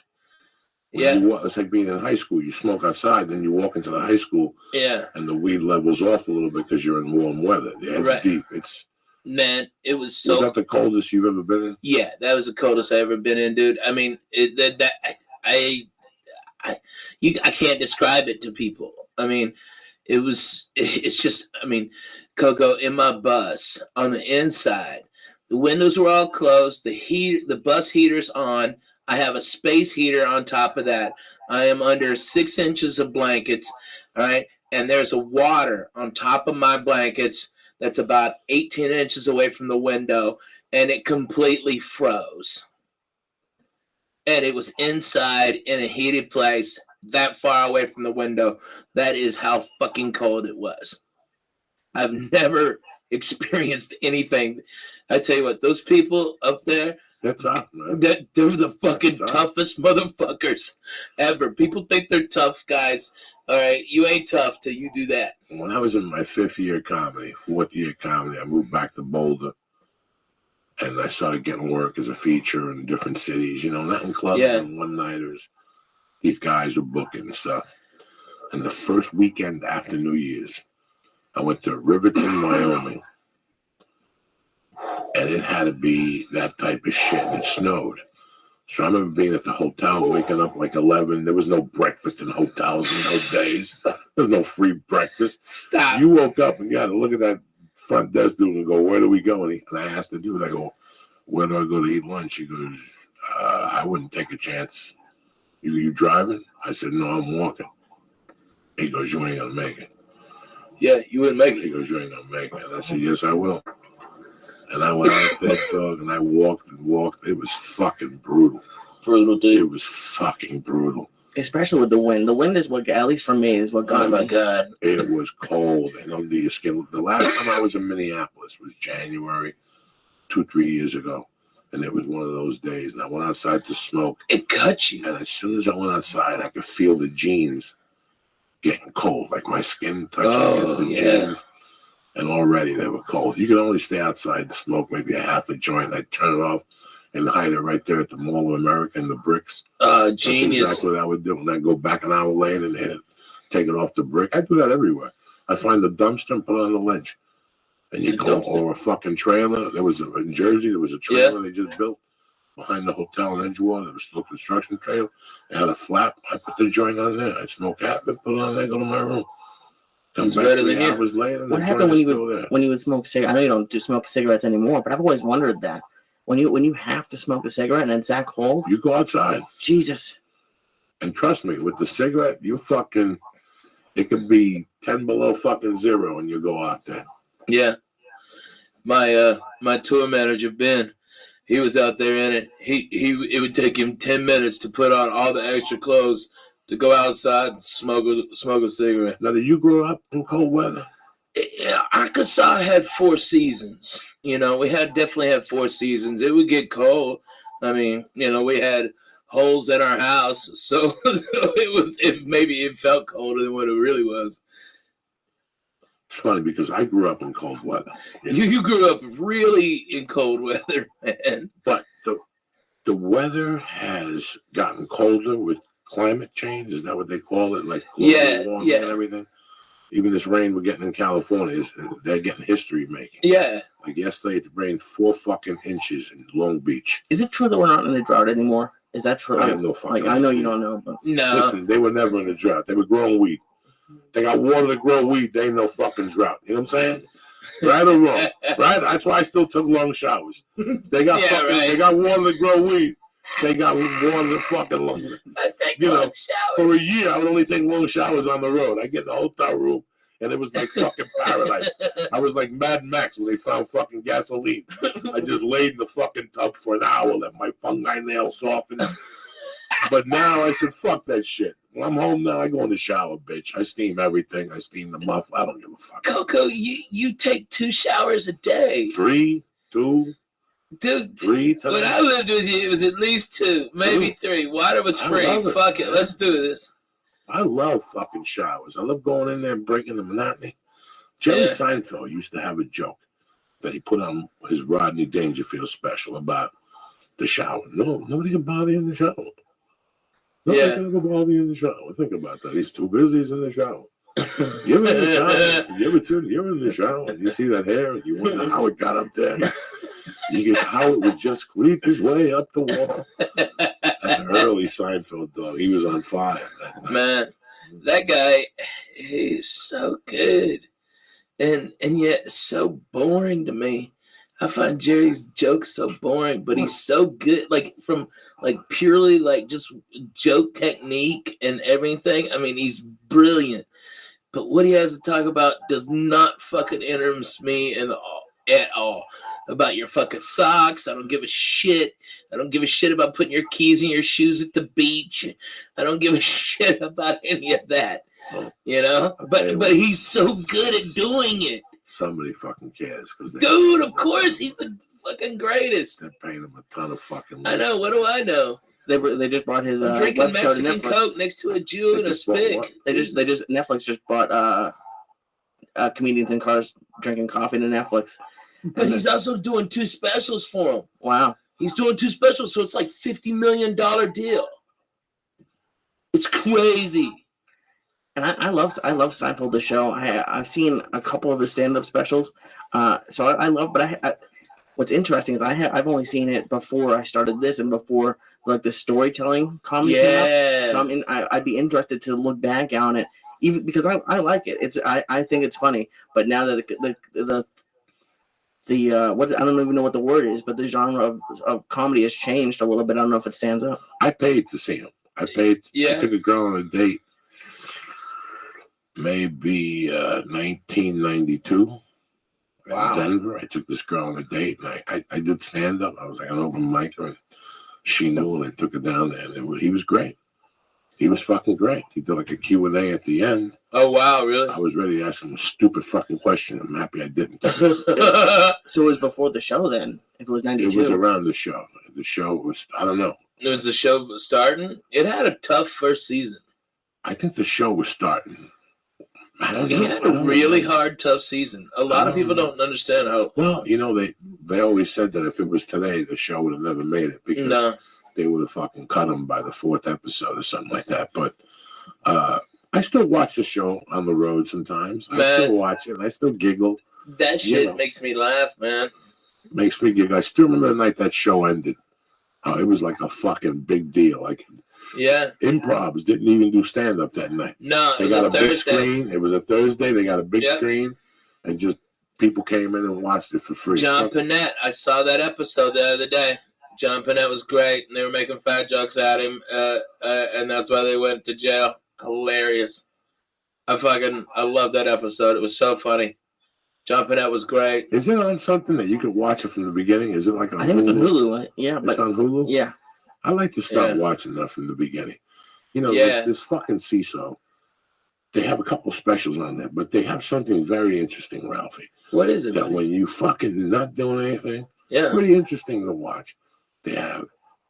Speaker 12: Yeah.
Speaker 8: It's like being in high school. You smoke outside, then you walk into the high school.
Speaker 12: Yeah.
Speaker 8: And the weed levels off a little bit because you're in warm weather. Yeah, it's
Speaker 12: right.
Speaker 8: Deep.
Speaker 12: Man, it was so...
Speaker 8: Was that the coldest you've ever been in?
Speaker 12: Yeah, that was the coldest I ever been in, dude. I mean, I can't describe it to people. I mean, it's just, I mean, Coco, in my bus, on the inside, the windows were all closed, the bus heater's on, I have a space heater on top of that. I am under 6 inches of blankets, all right? And there's a water on top of my blankets that's about 18 inches away from the window, and it completely froze. And it was inside in a heated place that far away from the window. That is how fucking cold it was. I've never experienced anything. I tell you what, those people up there,
Speaker 8: they're tough, man.
Speaker 12: They're the fucking toughest motherfuckers ever. People think they're tough guys. All right, you ain't tough till you do that.
Speaker 8: When I was in my fourth year comedy, I moved back to Boulder. And I started getting work as a feature in different cities, not in clubs and one-nighters. These guys were booking and stuff. And the first weekend after New Year's, I went to Riverton, Wyoming. And it had to be that type of shit. And it snowed. So I remember being at the hotel, waking up like 11. There was no breakfast in hotels in those days. There was no free breakfast.
Speaker 12: Stop.
Speaker 8: You woke up and you had to look at that front desk dude and go, where do we go? And I asked the dude, I go, where do I go to eat lunch? He goes, I wouldn't take a chance. You driving? I said, no, I'm walking. He goes, you ain't going to make it.
Speaker 12: Yeah, you wouldn't make it.
Speaker 8: He goes, you ain't going to make it. And I said, yes, I will. And I went out there, dog, and I walked and walked. It was fucking brutal.
Speaker 12: Brutal, dude.
Speaker 8: It was fucking brutal.
Speaker 3: Especially with the wind. The wind is what, at least for me, is what got me.
Speaker 12: Oh, my God.
Speaker 8: It was cold and under your skin. The last time I was in Minneapolis was January 2-3 years ago. And it was one of those days. And I went outside to smoke.
Speaker 12: It cut you.
Speaker 8: And as soon as I went outside, I could feel the jeans getting cold. Like my skin touching against the jeans. And already they were cold. You could only stay outside to smoke maybe a half a joint. I'd turn it off and hide it right there at the Mall of America in the bricks.
Speaker 12: Genius.
Speaker 8: That's exactly what I would do. And I'd go back an hour later and take it off the brick. I do that everywhere. I find the dumpster and put it on the ledge. And you go, or a fucking trailer. In Jersey, there was a trailer they just built behind the hotel in Edgewater. There was still a construction trailer. It had a flap. I put the joint on there. I'd smoke half it, put it on there, go to my room.
Speaker 12: It's better than you.
Speaker 8: Hours later,
Speaker 3: what happened when you would smoke cigarettes? I know you don't just smoke cigarettes anymore, but I've always wondered that. When you have to smoke a cigarette and it's that cold,
Speaker 8: you go outside.
Speaker 3: Jesus.
Speaker 8: And trust me, with the cigarette, it could be 10 below fucking zero, and you go out there.
Speaker 12: Yeah. My tour manager Ben, he was out there in it. It would take him 10 minutes to put on all the extra clothes to go outside and smoke a cigarette.
Speaker 8: Now, did you grow up in cold weather?
Speaker 12: Yeah, Arkansas had 4 seasons. You know, we definitely had 4 seasons. It would get cold. I mean, you know, we had holes in our house, so it felt colder than what it really was.
Speaker 8: It's funny because I grew up in cold weather.
Speaker 12: You grew up really in cold weather, man.
Speaker 8: But the weather has gotten colder with climate change. Is that what they call it? Like global warming and everything. Even this rain we're getting in California, they're getting history making.
Speaker 12: Yeah.
Speaker 8: Like yesterday, it rained 4 fucking inches in Long Beach.
Speaker 3: Is it true that we're not in a drought anymore? Is that true?
Speaker 8: I have no fucking
Speaker 3: I know
Speaker 8: idea.
Speaker 3: you don't know, but
Speaker 12: no.
Speaker 8: Listen, they were never in a drought. They were growing wheat. They got water to grow wheat. They ain't no fucking drought. You know what I'm saying? Right or wrong? Right? That's why I still took long showers. They got They got water to grow wheat. They got water to fucking long.
Speaker 12: I take
Speaker 8: long
Speaker 12: showers.
Speaker 8: For a year, I would only take long showers on the road. I get in the hotel room, and it was like fucking paradise. I was like Mad Max when they found fucking gasoline. I just laid in the fucking tub for an hour, let my fungi nails soften. But now I said, fuck that shit. When I'm home now, I go in the shower, bitch. I steam everything. I steam the muff. I don't give a fuck.
Speaker 12: Coco, you take 2 showers a day.
Speaker 8: 3, 2,
Speaker 12: Dude,
Speaker 8: 3 times.
Speaker 12: when I lived with you, it was at least 2, maybe 3. Water was free. Fuck it. Let's do this.
Speaker 8: I love fucking showers. I love going in there and breaking the monotony. Jerry Seinfeld used to have a joke that he put on his Rodney Dangerfield special about the shower. No, nobody can bother you in the shower. Nobody can ever bother you in the shower. Think about that. He's too busy. He's in the shower. You're in the shower. You're in the shower. You see that hair. You wonder how it got up there. You get how it would just creep his way up the wall. That's early Seinfeld, dog. He was on fire.
Speaker 12: Man, that guy, he's so good. And yet so boring to me. I find Jerry's jokes so boring, but he's so good, like from like purely like just joke technique and everything. I mean, he's brilliant. But what he has to talk about does not fucking interest me at all. About your fucking socks. I don't give a shit. I don't give a shit about putting your keys in your shoes at the beach. I don't give a shit about any of that. You know? But he's so good at doing it.
Speaker 8: Somebody fucking cares.
Speaker 12: Dude, of course. He's the fucking greatest.
Speaker 8: They're paying him a ton of fucking money.
Speaker 12: I know. What do I know?
Speaker 3: They just brought his
Speaker 12: I'm drinking
Speaker 3: web show to
Speaker 12: Mexican
Speaker 3: Netflix.
Speaker 12: Coke next to a Jew and a spig.
Speaker 3: Netflix just brought comedians in cars drinking coffee to Netflix.
Speaker 12: But he's also doing 2 specials for him.
Speaker 3: Wow.
Speaker 12: He's doing 2 specials, so it's like $50 million deal. It's crazy.
Speaker 3: And I love Seinfeld, the show. I've seen a couple of his stand-up specials. So I love, but what's interesting is I've only seen it before I started this and before like the storytelling comedy came up. So I'd be interested to look back on it, even because I like it. I think it's funny. But now that what I don't even know what the word is, but the genre of comedy has changed a little bit. I don't know if it stands up.
Speaker 8: I paid to see him. I took a girl on a date, maybe 1992 in Denver. I took this girl on a date, and I did stand up. I was like an open micer, and she knew, and I took her down there. And he was great. He was fucking great. He did like a Q&A at the end.
Speaker 12: Oh, wow, really?
Speaker 8: I was ready to ask him a stupid fucking question. I'm happy I didn't.
Speaker 3: So it was before the show then, if it was 92?
Speaker 8: It was around the show. The show was, I don't know.
Speaker 12: It was the show starting? It had a tough first season.
Speaker 8: I think the show was starting.
Speaker 12: He had a really hard, tough season. A lot of people don't understand how.
Speaker 8: Well, you know, they always said that if it was today, the show would have never made it because they would have fucking cut him by the 4th episode or something like that. But I still watch the show on the road sometimes. I still watch it. I still giggle.
Speaker 12: That shit makes me laugh, man.
Speaker 8: Makes me giggle. I still remember the night that show ended. Oh, it was like a fucking big deal. Like, improvs didn't even do stand up that night.
Speaker 12: No,
Speaker 8: they got a big screen. It was a Thursday. They got a big screen, and just people came in and watched it for free.
Speaker 12: John Panette, I saw that episode the other day. John Panette was great, and they were making fat jokes at him, and that's why they went to jail. Hilarious. I love that episode. It was so funny. John Panette was great.
Speaker 8: Is it on something that you could watch it from the beginning? Is it like on Hulu?
Speaker 3: I think it's on Hulu. Yeah,
Speaker 8: it's on Hulu.
Speaker 3: Yeah.
Speaker 8: I like to start watching that from the beginning. You know,
Speaker 12: Yeah.
Speaker 8: this fucking CISO, they have a couple specials on there, but they have something very interesting, Ralphie.
Speaker 12: What is it?
Speaker 8: That when you fucking not doing anything,
Speaker 12: Yeah.
Speaker 8: pretty interesting to watch. They have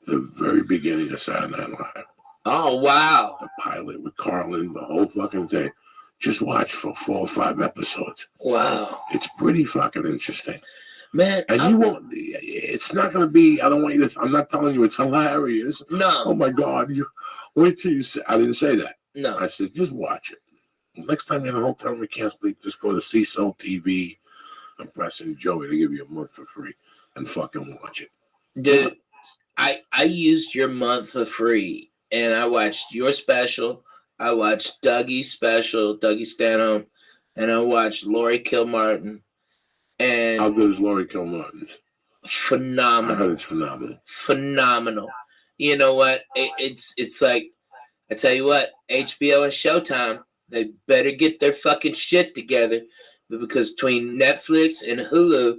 Speaker 8: the very beginning of Saturday Night Live.
Speaker 12: Oh, wow.
Speaker 8: The pilot with Carlin, the whole fucking thing. Just watch for 4 or 5 episodes.
Speaker 12: Wow.
Speaker 8: It's pretty fucking interesting.
Speaker 12: Man.
Speaker 8: And you won't, it's not going to be, I don't want you to, I'm not telling you it's hilarious.
Speaker 12: No.
Speaker 8: Oh my God. Wait till you say, I didn't say that.
Speaker 12: No.
Speaker 8: I said, just watch it. Next time you're in a hotel room, you can't sleep, just go to CISO TV and press in Joey to give you a month for free and fucking watch it.
Speaker 12: Dude, I used your month for free, and I watched your special. I watched Dougie's special, Dougie Stanhope, and I watched Lori Kilmartin. And
Speaker 8: how good is Lori Kilmartin's?
Speaker 12: Phenomenal.
Speaker 8: I heard it's phenomenal.
Speaker 12: Phenomenal. You know what? It's like, I tell you what, HBO and Showtime, they better get their fucking shit together, because between Netflix and Hulu,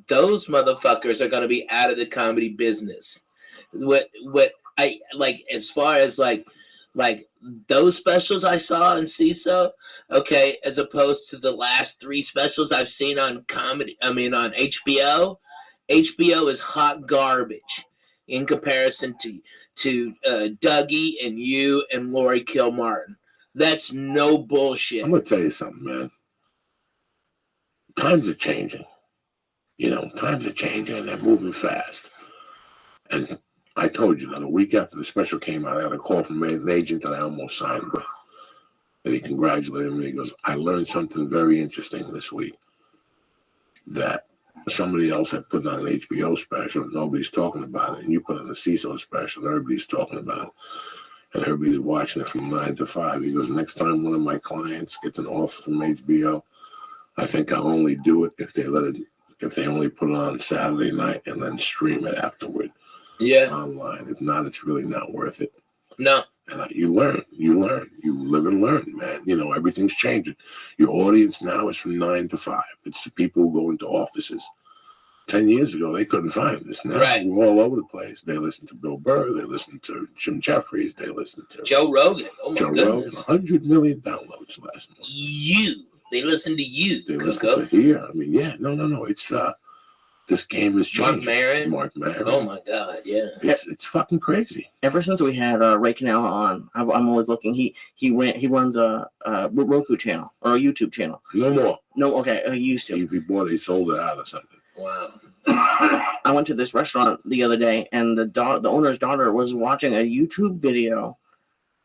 Speaker 12: those motherfuckers are gonna be out of the comedy business. What I like, as far as like those specials I saw in CISO, okay, as opposed to the last 3 specials I've seen on comedy, on HBO. HBO is hot garbage in comparison to Dougie and you and Lori Kilmartin. That's no bullshit.
Speaker 8: I'm gonna tell you something, man. Times are changing. You know, times are changing and they're moving fast. And I told you that a week after the special came out, I got a call from an agent that I almost signed with. And he congratulated me. He goes, I learned something very interesting this week. That somebody else had put on an HBO special, nobody's talking about it. And you put on a CISO special, everybody's talking about it. And everybody's watching it from 9 to 5. He goes, next time one of my clients gets an offer from HBO, I think I'll only do it if they only put it on Saturday night and then stream it afterward.
Speaker 12: Yeah.
Speaker 8: Online. If not, it's really not worth it.
Speaker 12: No.
Speaker 8: And you learn, you live and learn, man. You know, everything's changing. Your audience now is from 9 to 5. It's the people who go into offices. 10 years ago, they couldn't find this. Now we're all over the place. They listen to Bill Burr. They listen to Jim Jeffries. They listen to
Speaker 12: Joe Rogan. Oh my goodness.
Speaker 8: 100 million downloads last month.
Speaker 12: They listen to you.
Speaker 8: They listen to here. I mean, yeah, no. It's this game is changing. Mark Maron.
Speaker 12: Oh my God, yeah.
Speaker 8: It's fucking crazy.
Speaker 3: Ever since we had Ray Canella on, I'm always looking. He runs a Roku channel or a YouTube channel.
Speaker 8: No more.
Speaker 3: No, okay. He used to.
Speaker 8: He sold it out or something.
Speaker 12: Wow.
Speaker 3: I went to this restaurant the other day, and the owner's daughter was watching a YouTube video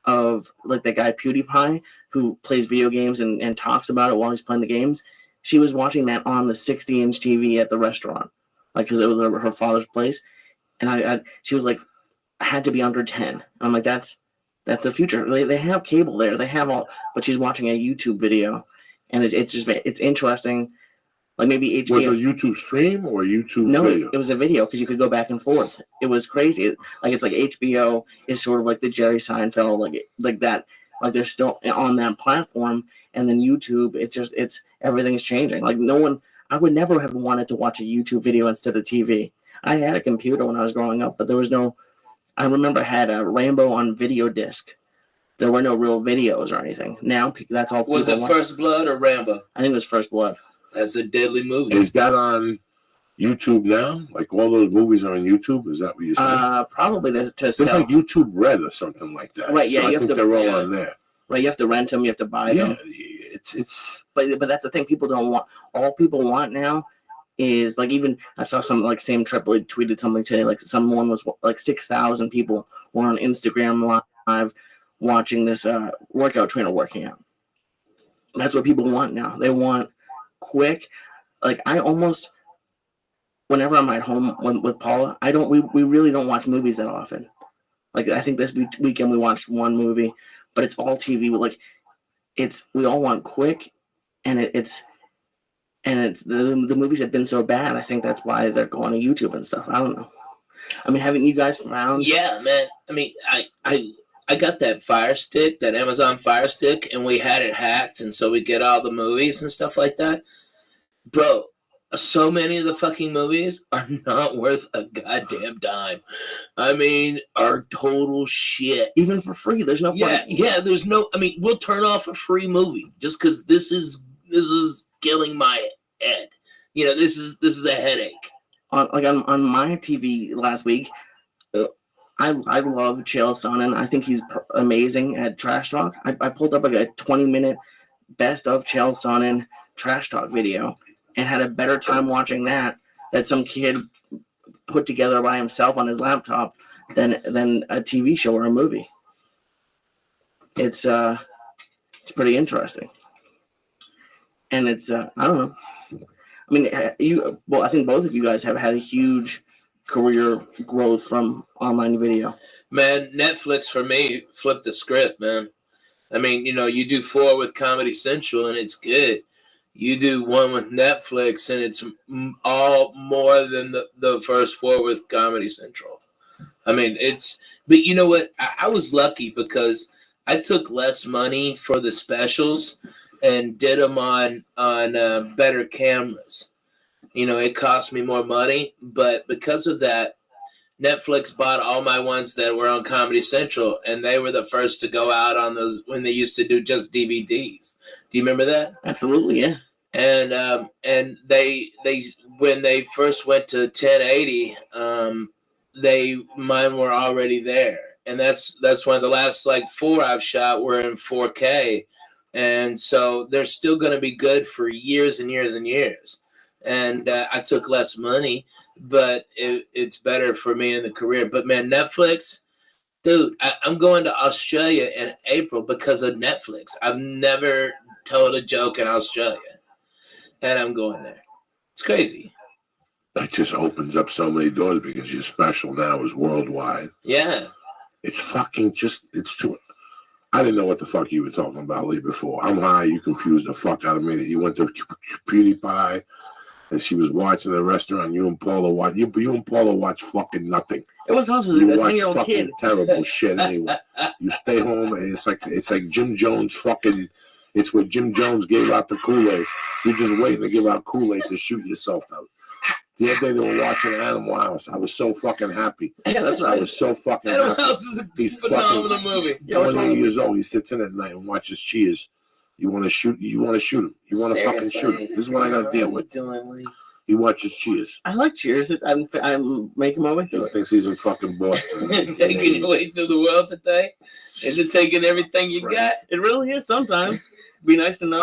Speaker 3: of like the guy PewDiePie who plays video games and talks about it while he's playing the games. She was watching that on the 60-inch TV at the restaurant, like because it was her father's place, and she was like, I had to be under 10. And I'm like, that's the future. They have cable there, they have all, but she's watching a YouTube video, and it's interesting. Like maybe HBO.
Speaker 8: Was it a YouTube stream or a YouTube video?
Speaker 3: No, it was a video because you could go back and forth. It was crazy. It's like HBO is sort of like the Jerry Seinfeld, like that. Like they're still on that platform, and then YouTube. It's everything's changing. Like I would never have wanted to watch a YouTube video instead of TV. I had a computer when I was growing up, but there was no. I remember I had a Rainbow on video disc. There were no real videos or anything. Now that's all.
Speaker 12: Was it First Blood or Rambo?
Speaker 3: I think it was First Blood.
Speaker 12: That's a deadly movie.
Speaker 8: Is that on YouTube now? Like all those movies are on YouTube? Is that what you're saying?
Speaker 3: Probably to
Speaker 8: It's
Speaker 3: sell.
Speaker 8: like YouTube Red or something like that.
Speaker 3: Right, yeah,
Speaker 8: So I think they're all on there.
Speaker 3: Right, you have to rent them, you have to buy them.
Speaker 8: It's.
Speaker 3: But that's the thing. People don't want. All people want now is like, even I saw some like Sam Tripoli tweeted something today. Like someone was like 6,000 people were on Instagram Live watching this workout trainer working out. That's what people want now. They want quick. Like I almost, whenever I'm at home with Paula, we really don't watch movies that often. Like I think this weekend we watched one movie, but it's all TV. We all want quick, and it's the movies have been so bad. I think that's why they're going to YouTube and stuff. I don't know. I mean, haven't you guys found?
Speaker 12: Yeah, man. I mean, I got that Fire Stick, that Amazon Fire Stick, and we had it hacked, and so we get all the movies and stuff like that. Bro, so many of the fucking movies are not worth a goddamn dime. I mean, are total shit.
Speaker 3: Even for free, there's no point.
Speaker 12: Yeah, there's no. I mean, we'll turn off a free movie just because this is killing my head. You know, this is a headache.
Speaker 3: On my TV last week, I love Chael Sonnen. I think he's amazing at trash talk. I pulled up like a 20-minute best of Chael Sonnen trash talk video and had a better time watching that some kid put together by himself on his laptop than a TV show or a movie. It's pretty interesting, and it's I don't know. I mean, I think both of you guys have had a huge career growth from online video.
Speaker 12: Man, Netflix for me flipped the script, man. I mean, you know, you do 4 with Comedy Central and it's good. You do 1 with Netflix and it's all more than the first 4 with Comedy Central. I mean, but you know what? I was lucky because I took less money for the specials and did them on better cameras. You know, it cost me more money, but because of that, Netflix bought all my ones that were on Comedy Central, and they were the first to go out on those when they used to do just DVDs. Do you remember that?
Speaker 3: Absolutely, yeah.
Speaker 12: And they when they first went to 1080, mine were already there, and that's when the last like 4 I've shot were in 4K, and so they're still going to be good for years and years and years. And I took less money, but it's better for me in the career. But man, Netflix, dude, I'm going to Australia in April because of Netflix. I've never told a joke in Australia, and I'm going there. It's crazy.
Speaker 1: That just opens up so many doors because your special now is worldwide.
Speaker 12: Yeah.
Speaker 1: It's fucking it's too. I didn't know what the fuck you were talking about, Lee, before. I'm high. You confused the fuck out of me that you went to PewDiePie. And she was watching the restaurant. You and Paula watch. You and Paula watch fucking nothing.
Speaker 3: It was also
Speaker 1: you
Speaker 3: a
Speaker 1: watch
Speaker 3: 10-year-old
Speaker 1: fucking
Speaker 3: kid.
Speaker 1: Terrible shit. Anyway, you stay home and it's like Jim Jones fucking. It's what Jim Jones gave out the Kool-Aid. You're just waiting to give out Kool-Aid to shoot yourself out. The other day they were watching Animal House. I was so fucking happy.
Speaker 3: Yeah, that's right.
Speaker 1: I was so fucking
Speaker 12: Animal
Speaker 1: happy.
Speaker 12: House is a phenomenal movie.
Speaker 1: 20 years old. He sits in at night and watches Cheers. You want to shoot him. You want to fucking shoot him. This is what I got to deal with. He watches Cheers.
Speaker 3: I like Cheers. I'm making my way through it.
Speaker 1: Thinks he's in fucking Boston.
Speaker 12: Taking your way through the world today? Is it taking everything you got?
Speaker 3: It really is sometimes. Be nice to know.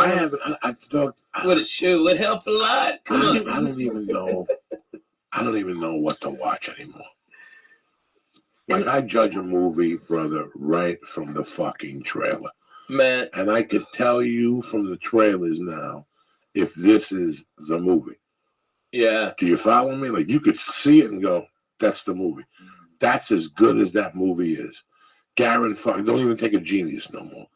Speaker 12: Would it sure would help a lot? Come on.
Speaker 1: I don't even know. I don't even know what to watch anymore. Like, I judge a movie, brother, right from the fucking trailer.
Speaker 12: Man.
Speaker 1: And I could tell you from the trailers now if this is the movie.
Speaker 12: Yeah.
Speaker 1: Do you follow me? Like, you could see it and go, that's the movie. That's as good as that movie is. Don't even take a genius no more.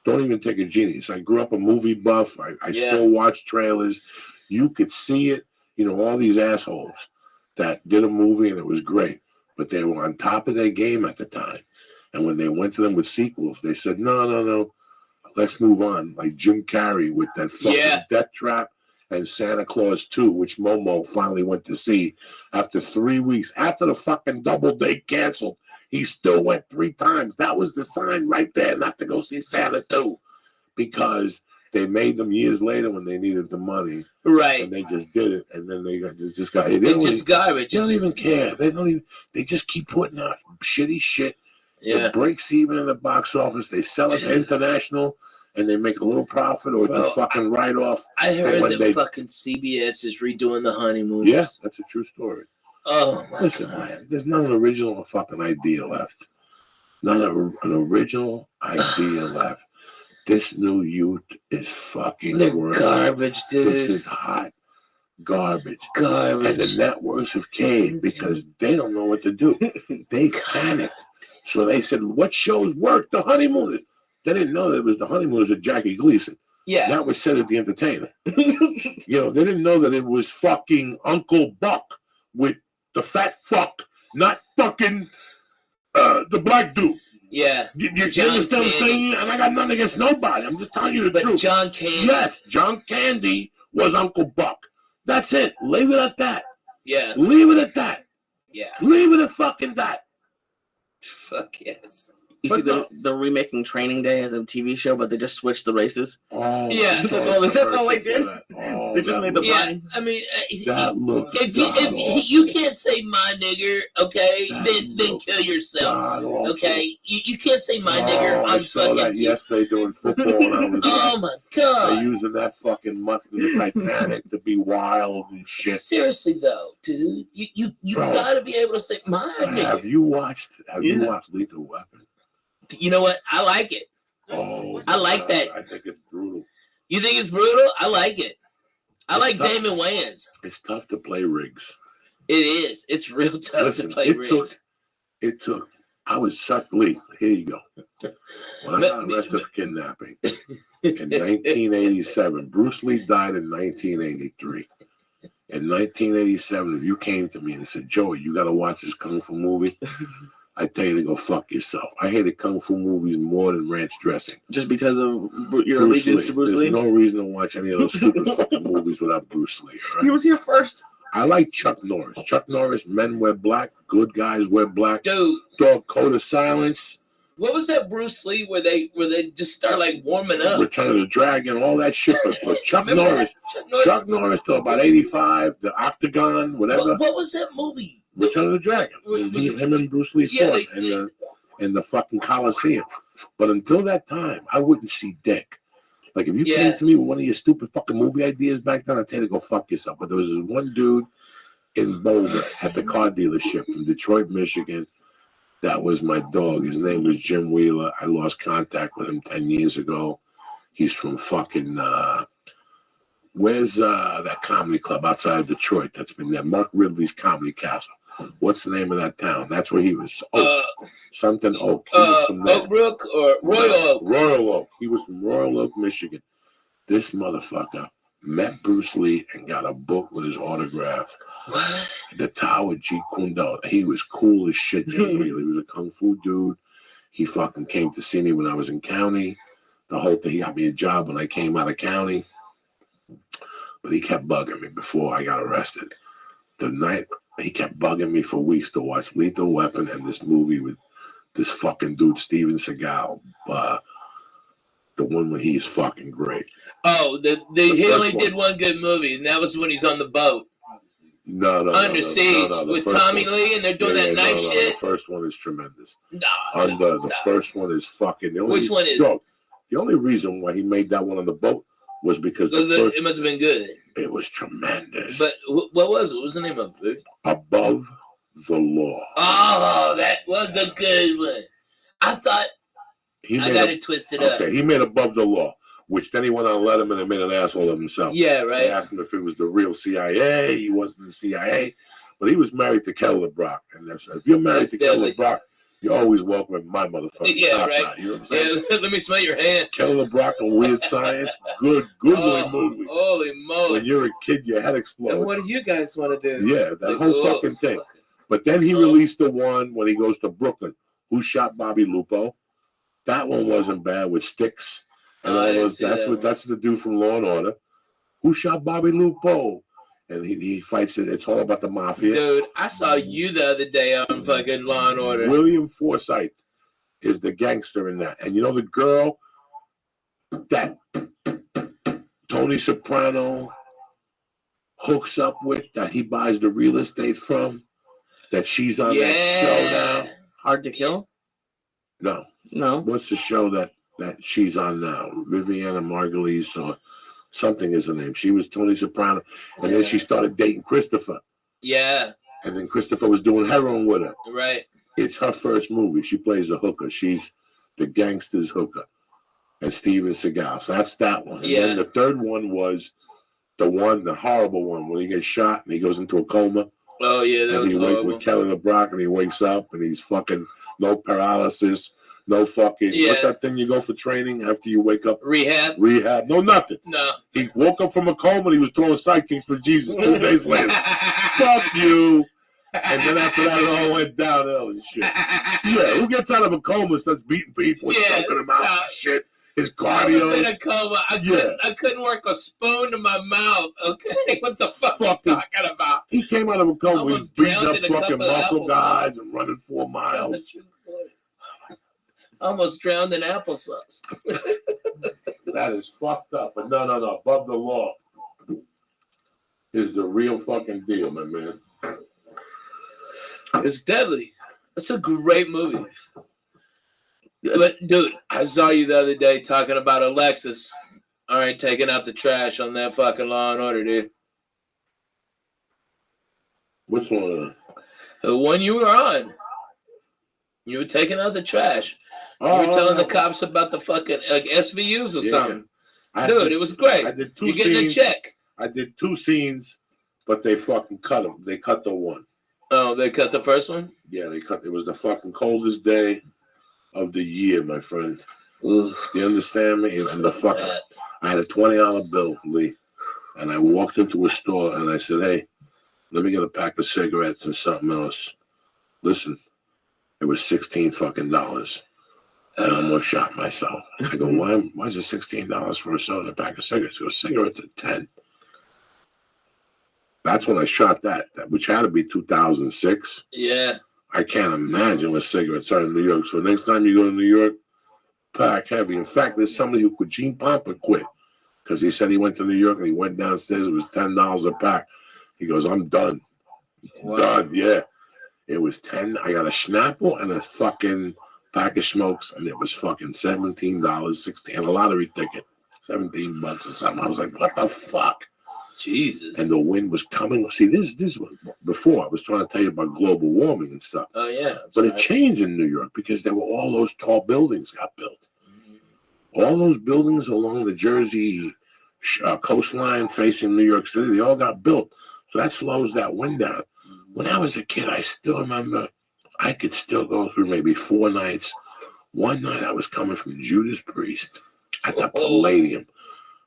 Speaker 1: Don't even take a genius. I grew up a movie buff. I still watch trailers. You could see it. You know, all these assholes that did a movie and it was great, but they were on top of their game at the time. And when they went to them with sequels, they said, no, let's move on. Like Jim Carrey with that fucking Death Trap and Santa Claus 2, which Momo finally went to see after 3 weeks. After the fucking Doubleday canceled, he still went 3 times. That was the sign right there not to go see Santa 2, because they made them years later when they needed the money.
Speaker 12: Right.
Speaker 1: And they just did it, and then they just got
Speaker 12: it. It's just garbage.
Speaker 1: They don't even care. They just keep putting out shitty shit.
Speaker 12: Yeah.
Speaker 1: It breaks even in the box office. They sell it to international, and they make a little profit, or it's a fucking write-off.
Speaker 12: I heard that fucking CBS is redoing the Honeymoon.
Speaker 1: Yeah, that's a true story.
Speaker 12: Oh, my
Speaker 1: Listen,
Speaker 12: God.
Speaker 1: man, there's not an original fucking idea left. Not an original idea left. This new youth is fucking
Speaker 12: garbage, dude.
Speaker 1: This is hot garbage.
Speaker 12: Garbage.
Speaker 1: And the networks have caved because they don't know what to do. They panicked. So they said, what shows work? The Honeymooners. They didn't know that it was the Honeymooners with Jackie Gleason.
Speaker 12: Yeah.
Speaker 1: That was said at the Entertainer. You know, they didn't know that it was fucking Uncle Buck with the fat fuck, not fucking the black dude.
Speaker 12: Yeah.
Speaker 1: You understand what I'm saying? And I got nothing against nobody. I'm just telling you the truth.
Speaker 12: John Candy.
Speaker 1: Yes, John Candy was Uncle Buck.
Speaker 8: That's it. Leave it at that.
Speaker 12: Yeah.
Speaker 8: Leave it at that.
Speaker 12: Yeah.
Speaker 8: Leave it at fucking that.
Speaker 12: Fuck yes.
Speaker 3: You see, they're remaking Training Day as a TV show, but they just switched the races.
Speaker 8: Oh,
Speaker 12: Yeah.
Speaker 3: That's all they did.
Speaker 8: Oh,
Speaker 3: They just made the
Speaker 12: Yeah,
Speaker 3: blind.
Speaker 12: I mean,
Speaker 8: that looks
Speaker 12: if you can't say my nigger, okay, then kill yourself. Okay, you can't say my nigger
Speaker 8: I
Speaker 12: on
Speaker 8: saw
Speaker 12: fucking
Speaker 8: that
Speaker 12: TV.
Speaker 8: yesterday doing football, and I was
Speaker 12: Oh my god!
Speaker 8: they're using that fucking mutt in the Titanic to be wild and shit.
Speaker 12: Seriously though, dude, you
Speaker 8: Bro,
Speaker 12: gotta be able to say my nigger.
Speaker 8: Have you watched Lethal Weapon?
Speaker 12: You know what? I like it.
Speaker 8: Oh,
Speaker 12: I like that.
Speaker 8: I think it's brutal.
Speaker 12: You think it's brutal? I like it. I like
Speaker 8: tough.
Speaker 12: Damon Wayans.
Speaker 8: It's tough to play Riggs.
Speaker 12: It is. It's real tough
Speaker 8: Listen,
Speaker 12: to play Riggs.
Speaker 8: It took. I was such Lee. Here you go. When I got arrested for kidnapping in 1987, Bruce Lee died in 1983. In 1987, if you came to me and said, "Joey, you got to watch this kung fu movie," I tell you to go fuck yourself. I hated kung fu movies more than ranch dressing.
Speaker 3: Just because of your allegiance to Bruce Lee?
Speaker 8: There's no reason to watch any of those stupid fucking movies without Bruce Lee. Right?
Speaker 3: He was here first.
Speaker 8: I like Chuck Norris. Chuck Norris, Men Wear Black, Good Guys Wear Black.
Speaker 12: Dude.
Speaker 8: Dog, Code of Silence.
Speaker 12: What was that Bruce Lee where they just start like warming up?
Speaker 8: Return of the Dragon, all that shit. But Chuck Norris till about 85, The Octagon, whatever.
Speaker 12: What was that movie?
Speaker 8: Return of the Dragon. Him and Bruce Lee fought in the fucking Coliseum. But until that time, I wouldn't see dick. Like, if you came to me with one of your stupid fucking movie ideas back then, I'd tell you to go fuck yourself. But there was this one dude in Boulder at the car dealership in Detroit, Michigan. That was my dog. His name was Jim Wheeler. I lost contact with him 10 years ago. He's from fucking, where's that comedy club outside of Detroit that's been there? Mark Ridley's Comedy Castle. What's the name of that town? That's where he was. Something Oak. He was from there.
Speaker 12: Oak Brook or Royal Oak?
Speaker 8: Royal Oak. He was from Royal Oak, Michigan. This motherfucker met Bruce Lee and got a book with his autograph.
Speaker 12: What?
Speaker 8: The Tower Jeet Kune Do. He was cool as shit, Jim Wheeler. He was a kung fu dude. He fucking came to see me when I was in county. The whole thing, he got me a job when I came out of county. But he kept bugging me before I got arrested. The night, he kept bugging me for weeks to watch Lethal Weapon and this movie with this fucking dude, Steven Seagal. The one when he's fucking great.
Speaker 12: Oh, he only did one good movie, and that was when he's on the boat.
Speaker 8: No.
Speaker 12: Under Siege with Tommy
Speaker 8: one.
Speaker 12: Lee, and they're doing that knife shit.
Speaker 8: The first one is tremendous.
Speaker 12: No.
Speaker 8: The first one is fucking.
Speaker 12: Which one is?
Speaker 8: Dog, the only reason why he made that one on the boat was because
Speaker 12: it must have been good.
Speaker 8: It was tremendous.
Speaker 12: But what was it? What was the name of it?
Speaker 8: Above the Law.
Speaker 12: Oh, that was a good one. I thought I got it twisted up.
Speaker 8: Okay, he made Above the Law, which then he went on Letterman and made an asshole of himself.
Speaker 12: Yeah, right.
Speaker 8: They asked him if it was the real CIA. He wasn't the CIA, but he was married to Kelly LeBrock. And if you're married to Kelly LeBrock, you're always welcome in my motherfucking
Speaker 12: yeah,
Speaker 8: house.
Speaker 12: right.
Speaker 8: You know what I'm saying?
Speaker 12: Yeah, let me smell your hand.
Speaker 8: Kelly LeBrock and Weird Science, good movie.
Speaker 12: Holy moly!
Speaker 8: When you're a kid, your head explodes.
Speaker 12: And what do you guys want to do?
Speaker 8: Yeah, that whole fucking thing. But then he released the one when he goes to Brooklyn. Who Shot Bobby Lupo? That one wasn't bad with Sticks and all those. That's what the dude from Law and Order. Who Shot Bobby Lupo? And he fights it. It's all about the mafia.
Speaker 12: Dude, I saw you the other day on fucking Law and Order.
Speaker 8: William Forsythe is the gangster in that. And you know the girl that Tony Soprano hooks up with, that he buys the real estate from, that she's on that show now.
Speaker 3: Hard to Kill?
Speaker 8: No.
Speaker 3: What's
Speaker 8: the show that she's on now? Viviana Margulies or something is her name. She was Tony Soprano. And then she started dating Christopher.
Speaker 12: Yeah.
Speaker 8: And then Christopher was doing heroin with her.
Speaker 12: Right.
Speaker 8: It's her first movie. She plays a hooker. She's the gangster's hooker. And Steven Seagal. So that's that one. And then the third one was the horrible one, when he gets shot and he goes into a coma.
Speaker 12: Oh, yeah, that was horrible.
Speaker 8: With Kelly LeBrock, and he wakes up and he's fucking no paralysis, no fucking, what's that thing you go for training after you wake up?
Speaker 12: Rehab.
Speaker 8: No, nothing.
Speaker 12: No.
Speaker 8: He woke up from a coma and he was throwing sidekicks for Jesus 2 days later. Fuck you. And then after that, it all went downhill and shit. Yeah, who gets out of a coma and starts beating people and choking them out and shit?
Speaker 1: his
Speaker 12: I was in
Speaker 1: cardio.
Speaker 12: a coma.
Speaker 1: Yeah.
Speaker 12: I couldn't work a spoon to my mouth. Okay, what the fuck are you talking about?
Speaker 1: He came out of a coma. He was
Speaker 12: Almost
Speaker 1: beating
Speaker 12: drowned
Speaker 1: up
Speaker 12: in a cup
Speaker 1: fucking
Speaker 12: of
Speaker 1: muscle guys
Speaker 12: applesauce.
Speaker 1: and running 4
Speaker 12: That's a
Speaker 1: miles.
Speaker 12: true story. Almost drowned in applesauce.
Speaker 1: That is fucked up. But no. Above the law is the real fucking deal, my man.
Speaker 12: It's deadly. It's a great movie. But dude, I saw you the other day talking about Alexis. All right, taking out the trash on that fucking Law and Order, dude.
Speaker 1: Which one?
Speaker 12: The one you were on. You were taking out the trash. You were telling the cops about the fucking like SVUs or something. Dude, it was great.
Speaker 1: I did 2
Speaker 12: You're
Speaker 1: scenes.
Speaker 12: getting a check.
Speaker 1: I did 2 scenes, but they fucking cut them. They cut the one.
Speaker 12: Oh, they cut the first one?
Speaker 1: Yeah, they cut. It was the fucking coldest day of the year, my friend.
Speaker 12: Ooh.
Speaker 1: You understand me? And the fucking, I had a $20 bill, Lee, and I walked into a store and I said, "Hey, let me get a pack of cigarettes and something else." Listen, it was $16 fucking dollars. And I almost shot myself. I go, why is it $16 for a soda and a pack of cigarettes? He goes, cigarettes at 10. That's when I shot that, which had to be 2006.
Speaker 12: Yeah.
Speaker 1: I can't imagine what cigarettes are in New York. So next time you go to New York, pack heavy. In fact, there's somebody who quit. Gene Pompa quit because he said he went to New York and he went downstairs. It was $10 a pack. He goes, I'm done.
Speaker 12: Wow.
Speaker 1: Done, yeah. It was 10. I got a Snapple and a fucking pack of smokes, and it was fucking $17, 16, and a lottery ticket, $17 or something. I was like, what the fuck?
Speaker 12: Jesus.
Speaker 1: And the wind was coming. See, this was before. I was trying to tell you about global warming and stuff.
Speaker 12: Oh, yeah.
Speaker 1: But it changed in New York because there were all those tall buildings got built. All those buildings along the Jersey coastline facing New York City, they all got built. So that slows that wind down. When I was a kid, I still remember I could still go through maybe 4 nights. One night I was coming from Judas Priest at the Palladium.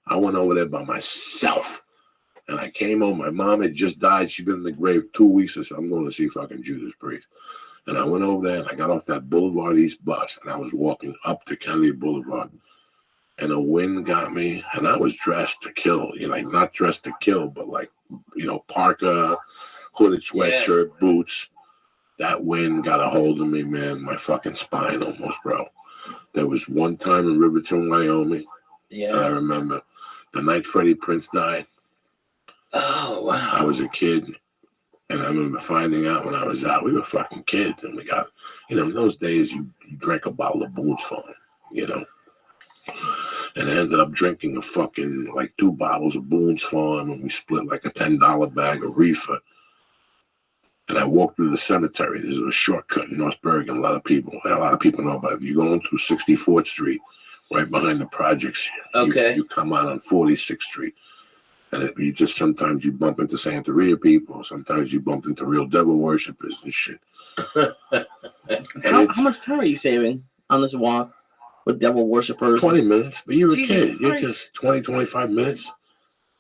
Speaker 1: I went over there by myself. And I came home. My mom had just died. She'd been in the grave 2 weeks. I said, I'm going to see fucking Judas Priest. And I went over there and I got off that Boulevard East bus and I was walking up to Kennedy Boulevard. And a wind got me. And I was dressed to kill. You know, like not dressed to kill, but like, you know, parka, hooded sweatshirt, boots. That wind got a hold of me, man. My fucking spine almost broke. There was one time in Riverton, Wyoming.
Speaker 12: Yeah.
Speaker 1: I remember the night Freddie Prinze died.
Speaker 12: Oh, wow.
Speaker 1: I was a kid, and I remember finding out when I was out, we were fucking kids, and we got, you know, in those days, you drank a bottle of Boone's Farm, you know, and I ended up drinking a fucking, like 2 bottles of Boone's Farm, and we split like a $10 bag of reefer, and I walked through the cemetery. There's a shortcut in North Bergen. A lot of people know about it. You're going through 64th Street, right behind the projects.
Speaker 12: Okay.
Speaker 1: You come out on 46th Street. And you just sometimes you bump into Santeria people, sometimes you bump into real devil worshippers and shit.
Speaker 3: How much time are you saving on this walk with devil worshippers?
Speaker 1: 20 minutes, but you're a
Speaker 3: Jesus
Speaker 1: kid. You're
Speaker 3: Christ.
Speaker 1: just 20, 25 minutes.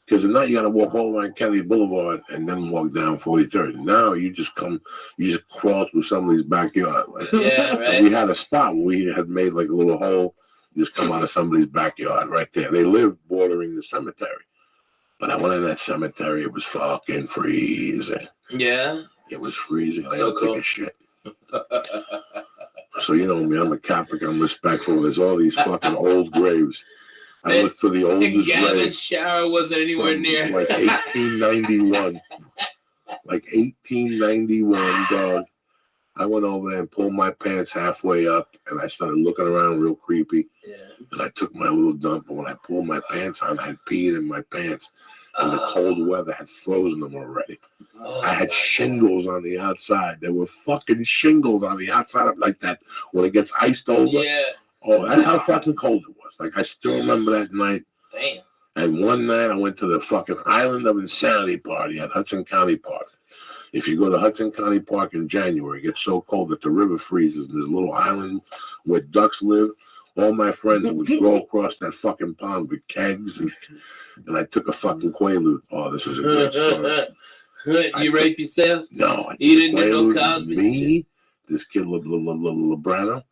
Speaker 1: Because at night you got to walk all around Kennedy Boulevard and then walk down 43rd. Now you just crawl through somebody's backyard. Like,
Speaker 12: Yeah, right.
Speaker 1: we had a spot where we had made like a little hole. You just come out of somebody's backyard right there. They live bordering the cemetery. But I went in that cemetery, it was fucking freezing.
Speaker 12: Yeah.
Speaker 1: It was freezing. I
Speaker 12: So
Speaker 1: had to
Speaker 12: cool.
Speaker 1: take a shit. So you know me, I'm a Catholic, I'm respectful. There's all these fucking old graves. I looked for the
Speaker 12: The
Speaker 1: oldest
Speaker 12: Gavin's
Speaker 1: grave.
Speaker 12: shower wasn't anywhere
Speaker 1: from,
Speaker 12: near.
Speaker 1: like 1891. Like 1891, dog. I went over there and pulled my pants halfway up, and I started looking around real creepy.
Speaker 12: Yeah.
Speaker 1: And I took my little dump, and when I pulled my pants on, I had peed in my pants, and the cold weather had frozen them already.
Speaker 12: Oh,
Speaker 1: I had shingles on the outside. There were fucking shingles on the outside of like that when it gets iced over.
Speaker 12: Yeah.
Speaker 1: Oh, that's how fucking cold it was. Like I still remember that night.
Speaker 12: Damn.
Speaker 1: And one night I went to the fucking Island of Insanity party at Hudson County Park. If you go to Hudson County Park in January, it gets so cold that the river freezes. And there's a little island where ducks live. All my friends would go across that fucking pond with kegs, and I took a fucking Quaalude. Oh, this is a great story.
Speaker 12: You rape yourself?
Speaker 1: No, I
Speaker 12: You didn't do no
Speaker 1: Quaalude,
Speaker 12: Cosby
Speaker 1: me, this kid Lebrano,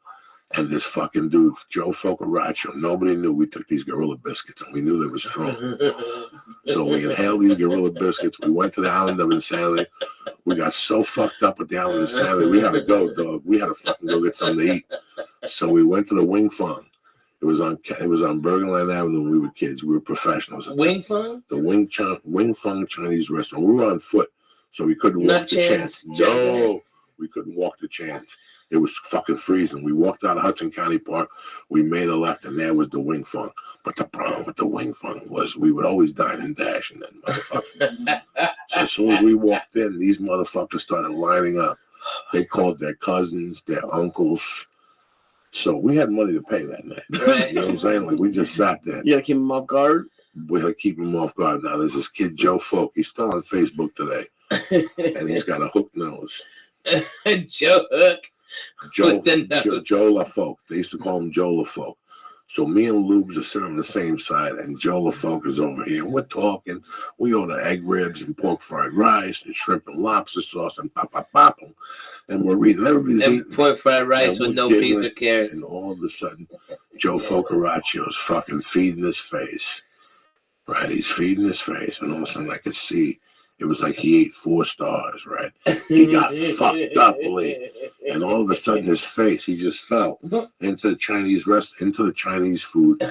Speaker 8: And this fucking dude, Joe Focaccia, nobody knew we took these Gorilla Biscuits, and we knew they were strong. So we inhaled these Gorilla Biscuits. We went to the Island of Insanity. We got so fucked up with the Island of Insanity, we had to go, dog. We had to fucking go get something to eat. So we went to the Wing Fung. It was on Bergenland Avenue when we were kids. We were professionals.
Speaker 12: Wing Fung?
Speaker 8: The Wing Fung Chinese restaurant. We were on foot, so we couldn't walk the chance. No, we couldn't walk the chance. It was fucking freezing. We walked out of Hudson County Park. We made a left, and there was the Wing Fung. But the problem with the Wing Fung was we would always dine and dash in that motherfucker. So as soon as we walked in, these motherfuckers started lining up. They called their cousins, their uncles. So we had money to pay that night.
Speaker 12: Right.
Speaker 8: You know what I'm saying? Like, we just sat there.
Speaker 3: You gotta keep them off guard.
Speaker 8: We had to keep him off guard. Now there's this kid, Joe Folk. He's still on Facebook today, and he's got a hook nose.
Speaker 12: Joe Hook.
Speaker 8: Joe LaFolk. They used to call him Joe LaFolk. So me and Lubes are sitting on the same side, and Joe LaFolk is over here. And we're talking. We order egg ribs and pork fried rice and shrimp and lobster sauce and pop. And we're reading. Everybody's eating.
Speaker 12: Pork fried rice with no peas or carrots.
Speaker 8: And all of a sudden, Joe Focaccia's fucking feeding his face. Right? He's feeding his face. And all of a sudden, I could see. It was like he ate 4 stars, right? He got fucked up, Lee. And all of a sudden, his face, he just fell into the Chinese food.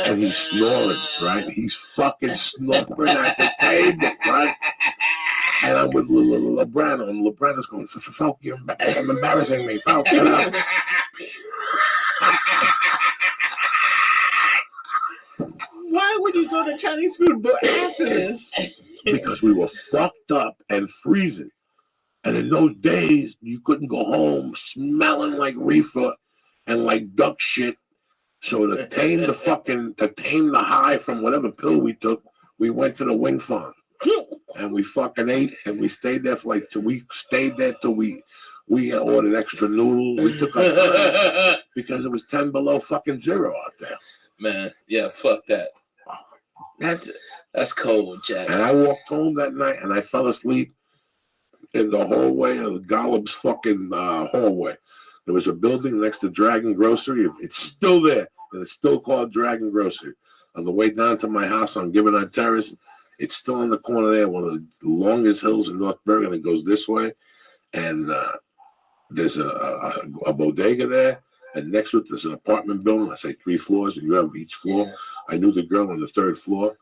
Speaker 8: And he's snoring, right? He's fucking snoring at the table, right? And I'm with Lebrano, and Lebrano's going, Folk, you're embarrassing me. Folk, get up.
Speaker 3: Why would you go to Chinese food but after this?
Speaker 8: Because we were fucked up and freezing. And in those days, you couldn't go home smelling like reefer and like duck shit. So to tame the high from whatever pill we took, we went to the Wing Fung. And we fucking ate, and we stayed there for like till we ordered extra noodles. We took up because it was 10 below fucking zero out there.
Speaker 12: Man, yeah, fuck that. That's cold, Jack.
Speaker 8: And I walked home that night, and I fell asleep in the hallway of Gollum's fucking hallway. There was a building next to Dragon Grocery. It's still there, and it's still called Dragon Grocery. On the way down to my house on Gibbonite Terrace, it's still in the corner there, one of the longest hills in North Bergen. It goes this way, and there's a bodega there. And next to it, there's an apartment building. I say 3 floors, and you have each floor. I knew the girl on the 3rd floor,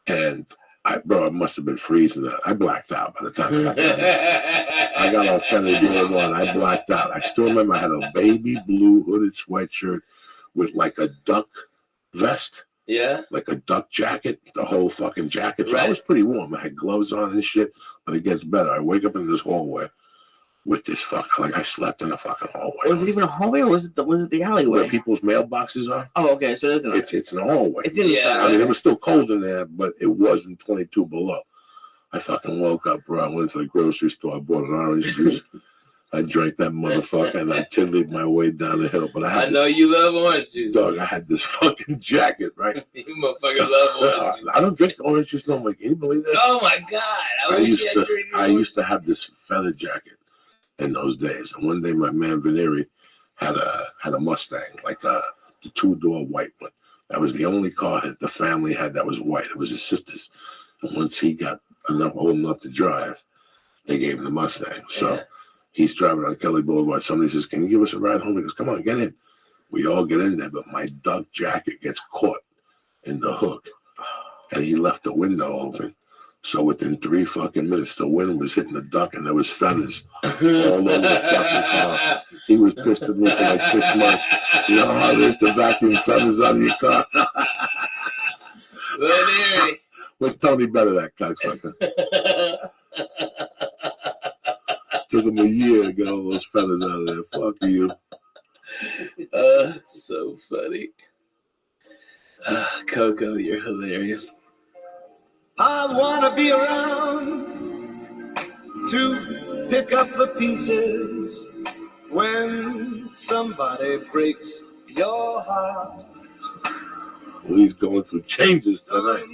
Speaker 8: and I must have been freezing. I blacked out by the time I got there. I got off Kennedy Boulevard. I blacked out. I still remember I had a baby blue hooded sweatshirt with like a duck vest.
Speaker 12: Yeah.
Speaker 8: Like a duck jacket, the whole fucking jacket. So
Speaker 12: Right.
Speaker 8: I was pretty warm. I had gloves on and shit, but it gets better. I wake up in this hallway with this fucking, like I slept in a fucking hallway.
Speaker 3: Was it even a hallway, or was it the alleyway?
Speaker 8: Where people's mailboxes are?
Speaker 3: Oh, okay. So
Speaker 8: It's in a hallway.
Speaker 3: It's inside.
Speaker 8: I mean, it was still cold in there, but it wasn't 22 below. I fucking woke up, bro. I went to the grocery store. I bought an orange juice. I drank that motherfucker, and I tiddled my way down the hill. But
Speaker 12: I know you love orange juice.
Speaker 8: Dog, I had this fucking jacket, right?
Speaker 12: You motherfucker love orange juice.
Speaker 8: I don't drink orange juice no more. Can you believe this?
Speaker 12: Oh my God!
Speaker 8: I used to have this feather jacket in those days, and one day my man Veneri had a Mustang, like the 2-door white one. That was the only car that the family had that was white. It was his sister's. And once he got old enough to drive, they gave him the Mustang. So he's driving on Kelly Boulevard. Somebody says, "Can you give us a ride home?" He goes, "Come on, get in." We all get in there, but my duck jacket gets caught in the hook, and he left the window open. So within 3 fucking minutes, the wind was hitting the duck, and there was feathers all over the fucking car. He was pissed at me for like 6 months. You know how it is to vacuum feathers out of your car? What's Tony better, that cocksucker? Took him a year to get all those feathers out of there. Fuck you.
Speaker 12: So funny. Coco, you're hilarious.
Speaker 13: I want to be around to pick up the pieces when somebody breaks your heart.
Speaker 8: Well, he's going through changes tonight.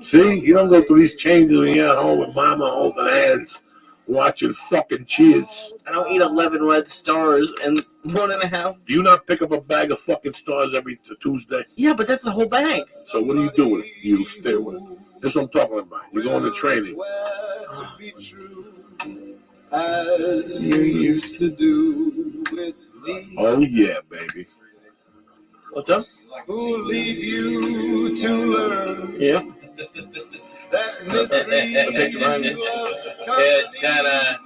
Speaker 8: See, you don't go through these changes when you're at home with mama holding hands
Speaker 1: watching fucking Cheers.
Speaker 3: I don't eat 11 red stars and 1.5.
Speaker 1: Do you not pick up a bag of fucking stars every Tuesday?
Speaker 3: Yeah, but that's the whole bag.
Speaker 1: So what do you do with it? You stay with it. That's what I'm talking about. You go into training.
Speaker 13: As you used to do with me.
Speaker 1: Oh yeah, baby.
Speaker 3: What's up?
Speaker 13: Who leave you to learn
Speaker 3: Yeah.
Speaker 13: that mystery loves company.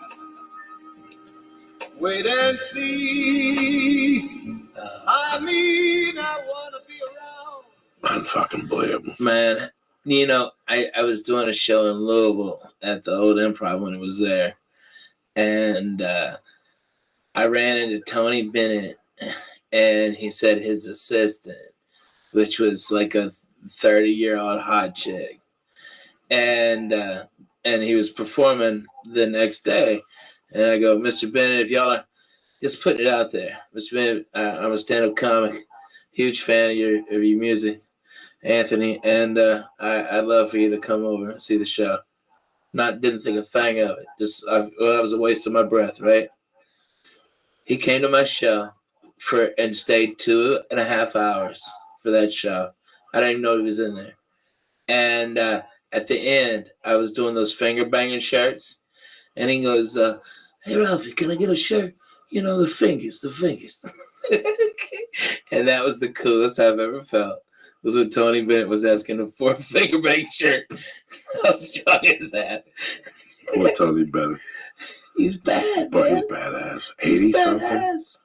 Speaker 13: Wait and see. I mean, I want to be around.
Speaker 1: Unfucking believable.
Speaker 12: Man, you know, I was doing a show in Louisville at the old Improv when it was there. And I ran into Tony Bennett, and he said his assistant, which was like a 30-year-old hot chick. And he was performing the next day. And I go, Mr. Bennett, if y'all are just putting it out there. Mr. Bennett, I'm a stand-up comic, huge fan of your music, Anthony, and I'd love for you to come over and see the show. Didn't think a thing of it. That was a waste of my breath, right? He came to my show and stayed 2.5 hours for that show. I didn't even know he was in there. And at the end, I was doing those finger banging shirts, and he goes, "Hey Ralphie, can I get a shirt? You know, the fingers." And that was the coolest I've ever felt. Was when Tony Bennett was asking him for a finger bang shirt. How strong is that?
Speaker 1: Poor Tony Bennett.
Speaker 12: He's bad,
Speaker 1: But
Speaker 12: man.
Speaker 1: he's badass. 80 something.
Speaker 12: Badass.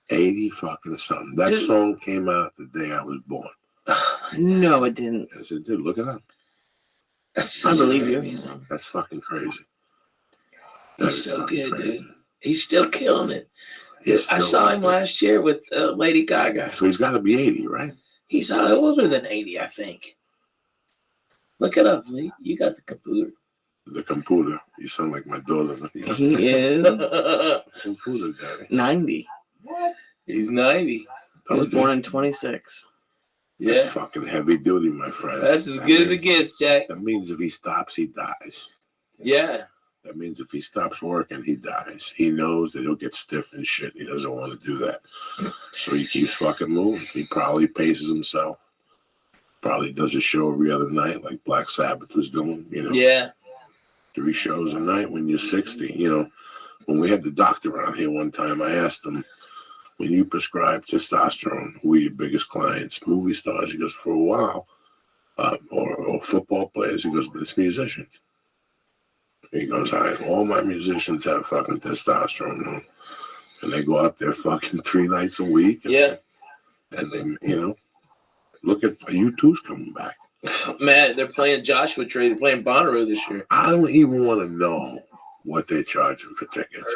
Speaker 1: 80 fucking something. That song came out the day I was born.
Speaker 3: No, it didn't.
Speaker 1: Yes, it did. Look it up.
Speaker 3: I believe you.
Speaker 1: That's fucking crazy.
Speaker 12: He's so good, dude. He's still killing it.
Speaker 1: He's
Speaker 12: I
Speaker 1: still
Speaker 12: saw
Speaker 1: out
Speaker 12: him
Speaker 1: there.
Speaker 12: last year with Lady Gaga.
Speaker 1: So he's got to be 80, right?
Speaker 12: He's older than 80, I think. Look it up, Lee. You got the computer.
Speaker 1: The computer. You sound like my daughter.
Speaker 3: He is
Speaker 1: Computer daddy.
Speaker 3: 90.
Speaker 12: What? He's 90.
Speaker 3: He was born in 26.
Speaker 1: That's
Speaker 12: Yeah.
Speaker 1: fucking heavy duty, my friend.
Speaker 12: That's as
Speaker 1: That
Speaker 12: good as it
Speaker 1: means-
Speaker 12: gets, Jack.
Speaker 1: That means if he stops, he dies.
Speaker 12: Yeah.
Speaker 1: That means if he stops working, he dies. He knows that he'll get stiff and shit. He doesn't want to do that. So he keeps fucking moving. He probably paces himself. Probably does a show every other night like Black Sabbath was doing, you know.
Speaker 12: Yeah.
Speaker 1: 3 shows a night when you're 60. You know, when we had the doctor around here one time, I asked him, when you prescribe testosterone, who are your biggest clients? Movie stars? He goes, for a while. Or football players? He goes, but it's musicians. He goes, all my musicians have fucking testosterone, man. And they go out there fucking 3 nights a week.
Speaker 12: Yeah.
Speaker 1: And then, you know, look at U2's coming back.
Speaker 12: Man, they're playing Joshua Tree. They're playing Bonnaroo this year.
Speaker 1: I don't even want to know what they're charging for tickets.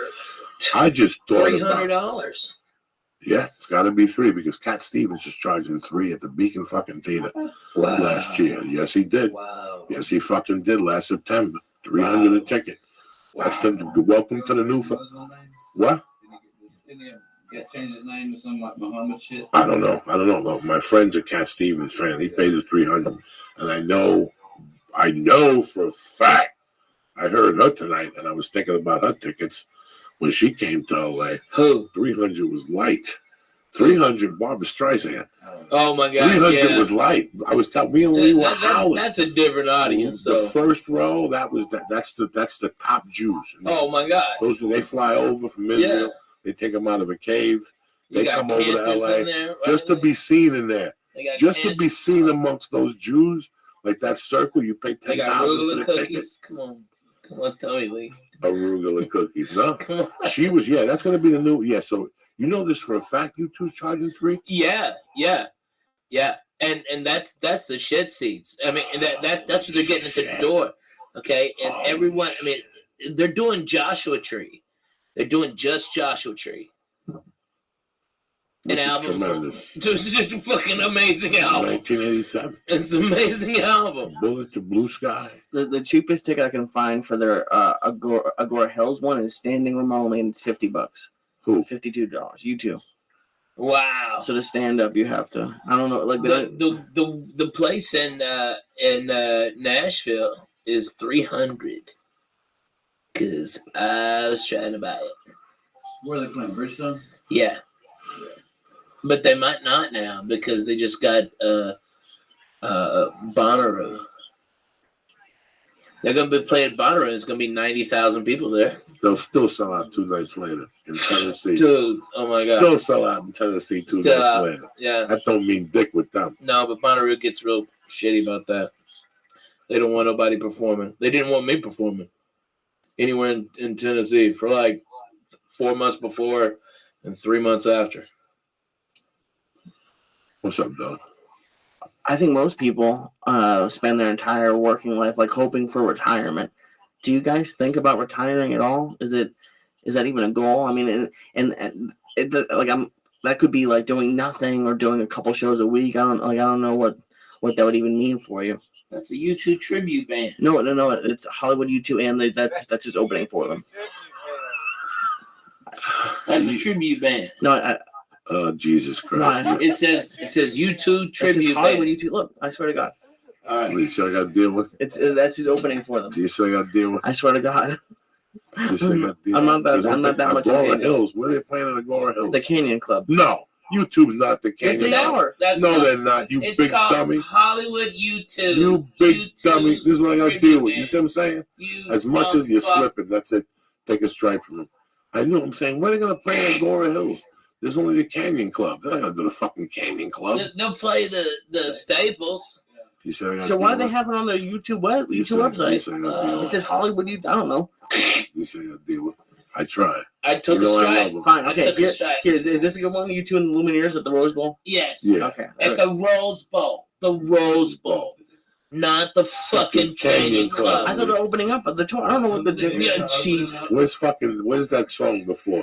Speaker 1: I just thought about
Speaker 12: $300.
Speaker 1: Yeah, it's got to be 3 because Cat Stevens is charging 3 at the Beacon fucking Theater last year. Yes, he did.
Speaker 12: Wow.
Speaker 1: Yes, he fucking did last September. $300 a ticket. That's the welcome to the new. What?
Speaker 14: Get changed his name to some like Muhammad shit.
Speaker 1: I don't know. Though. My friend's a Cat Stevens fan. He paid the $300, and I know for a fact. I heard her tonight, and I was thinking about her tickets when she came to LA.
Speaker 12: Who?
Speaker 1: 300 was light. 300 Barbra Streisand.
Speaker 12: Oh my God!
Speaker 1: 300
Speaker 12: yeah.
Speaker 1: was light. I was telling me and Lee were howling.
Speaker 12: That's a different audience.
Speaker 1: The
Speaker 12: So.
Speaker 1: first row, that's the top Jews.
Speaker 12: Oh my God!
Speaker 1: Those they fly over from Israel.
Speaker 12: Yeah.
Speaker 1: They take them out of a cave.
Speaker 12: You
Speaker 1: They
Speaker 12: got
Speaker 1: come over to
Speaker 12: cantors
Speaker 1: LA
Speaker 12: in there, right
Speaker 1: just to
Speaker 12: in
Speaker 1: be seen in there.
Speaker 12: They got
Speaker 1: Just to
Speaker 12: cantors.
Speaker 1: be seen amongst those Jews, like that circle. You pay
Speaker 12: They got
Speaker 1: $10,000 for
Speaker 12: arugula
Speaker 1: the ticket.
Speaker 12: cookies. Come on, tell me, Lee.
Speaker 1: Arugula cookies. No,
Speaker 12: Come on.
Speaker 1: she was. Yeah, that's gonna be the new. Yeah, so you know this for a fact. U2's charging 3.
Speaker 12: Yeah. And that's the shit seats. I mean, and that's what they're getting at the door. Okay, and everyone. I mean, they're doing Joshua Tree. They're doing just Joshua Tree. An
Speaker 1: Which is
Speaker 12: album.
Speaker 1: tremendous.
Speaker 12: It's just a fucking amazing album.
Speaker 1: 1987.
Speaker 12: It's an amazing album.
Speaker 1: Bullet to Blue Sky.
Speaker 3: The cheapest ticket I can find for their Agora Hills one is standing room only, and it's $50.
Speaker 1: Who?
Speaker 3: $52. U2.
Speaker 12: Wow.
Speaker 3: So to stand up, you have to. I don't know, like
Speaker 12: The place in Nashville is $300. Because I was trying to buy it.
Speaker 14: Where are they playing? Bridgestone?
Speaker 12: Yeah. But they might not now because they just got Bonnaroo. They're going to be playing Bonnaroo. It's going to be 90,000 people there.
Speaker 1: They'll still sell out 2 nights later in Tennessee.
Speaker 12: Dude, oh my God.
Speaker 1: Still sell out in Tennessee 2
Speaker 12: Still
Speaker 1: nights
Speaker 12: out.
Speaker 1: later.
Speaker 12: Yeah.
Speaker 1: That don't mean dick with them.
Speaker 12: No, but Bonnaroo gets real shitty about that. They don't want nobody performing. They didn't want me performing anywhere in Tennessee for like 4 months before and 3 months after.
Speaker 1: What's up, Doug?
Speaker 3: I think most people spend their entire working life like hoping for retirement. Do you guys think about retiring at all? Is that even a goal? I mean, and that could be like doing nothing or doing a couple shows a week. I don't know what that would even mean for you.
Speaker 12: That's a U2 tribute band.
Speaker 3: No, it's Hollywood U2, and that's just opening for them.
Speaker 12: That's a tribute band.
Speaker 3: No,
Speaker 1: Jesus Christ.
Speaker 3: No,
Speaker 12: it says U2 tribute
Speaker 3: Hollywood
Speaker 12: band.
Speaker 3: U2. Look, I swear to God.
Speaker 12: All right.
Speaker 1: You say I got to deal with?
Speaker 3: That's his opening for them.
Speaker 1: Do you say I got to deal with?
Speaker 3: I swear to God.
Speaker 1: You say I got to deal
Speaker 3: I'm not
Speaker 1: with?
Speaker 3: that much.
Speaker 1: Agora Hills. Where are they playing at Agora Hills?
Speaker 3: The Canyon Club.
Speaker 1: No. YouTube's not the
Speaker 3: Yes,
Speaker 1: Canyon
Speaker 3: they
Speaker 1: Club.
Speaker 3: are.
Speaker 1: They're not. You
Speaker 12: It's
Speaker 1: big
Speaker 12: called
Speaker 1: dummy.
Speaker 12: Hollywood U2.
Speaker 1: You big
Speaker 12: U2
Speaker 1: dummy. This is what I got to
Speaker 12: tribute
Speaker 1: deal with. You
Speaker 12: band.
Speaker 1: see what I'm saying?
Speaker 12: You
Speaker 1: As much as you're
Speaker 12: fuck.
Speaker 1: slipping, that's it. Take a strike from them. I know. I'm saying, where are they going to play at Agora Hills? There's only the Canyon Club. They're not going to do the fucking Canyon Club.
Speaker 12: They'll play the Staples.
Speaker 1: You say I got
Speaker 3: So why do they have it on their YouTube website? It says Hollywood U2. I don't know.
Speaker 1: You say I got to deal with. I try.
Speaker 12: I took
Speaker 1: You know
Speaker 12: a
Speaker 1: I
Speaker 12: strike.
Speaker 1: love them.
Speaker 3: Fine.
Speaker 12: I
Speaker 3: Okay.
Speaker 12: took a strike.
Speaker 3: Here, is this a good one? U2 and the Lumineers at the Rose Bowl.
Speaker 12: Yes.
Speaker 1: Yeah.
Speaker 3: Okay.
Speaker 12: At the Rose Bowl. The Rose Bowl. Not the fucking Canyon Club.
Speaker 3: I thought they're opening up at the tour. I don't know what the difference.
Speaker 12: Yeah, jeez.
Speaker 1: Where's that song before?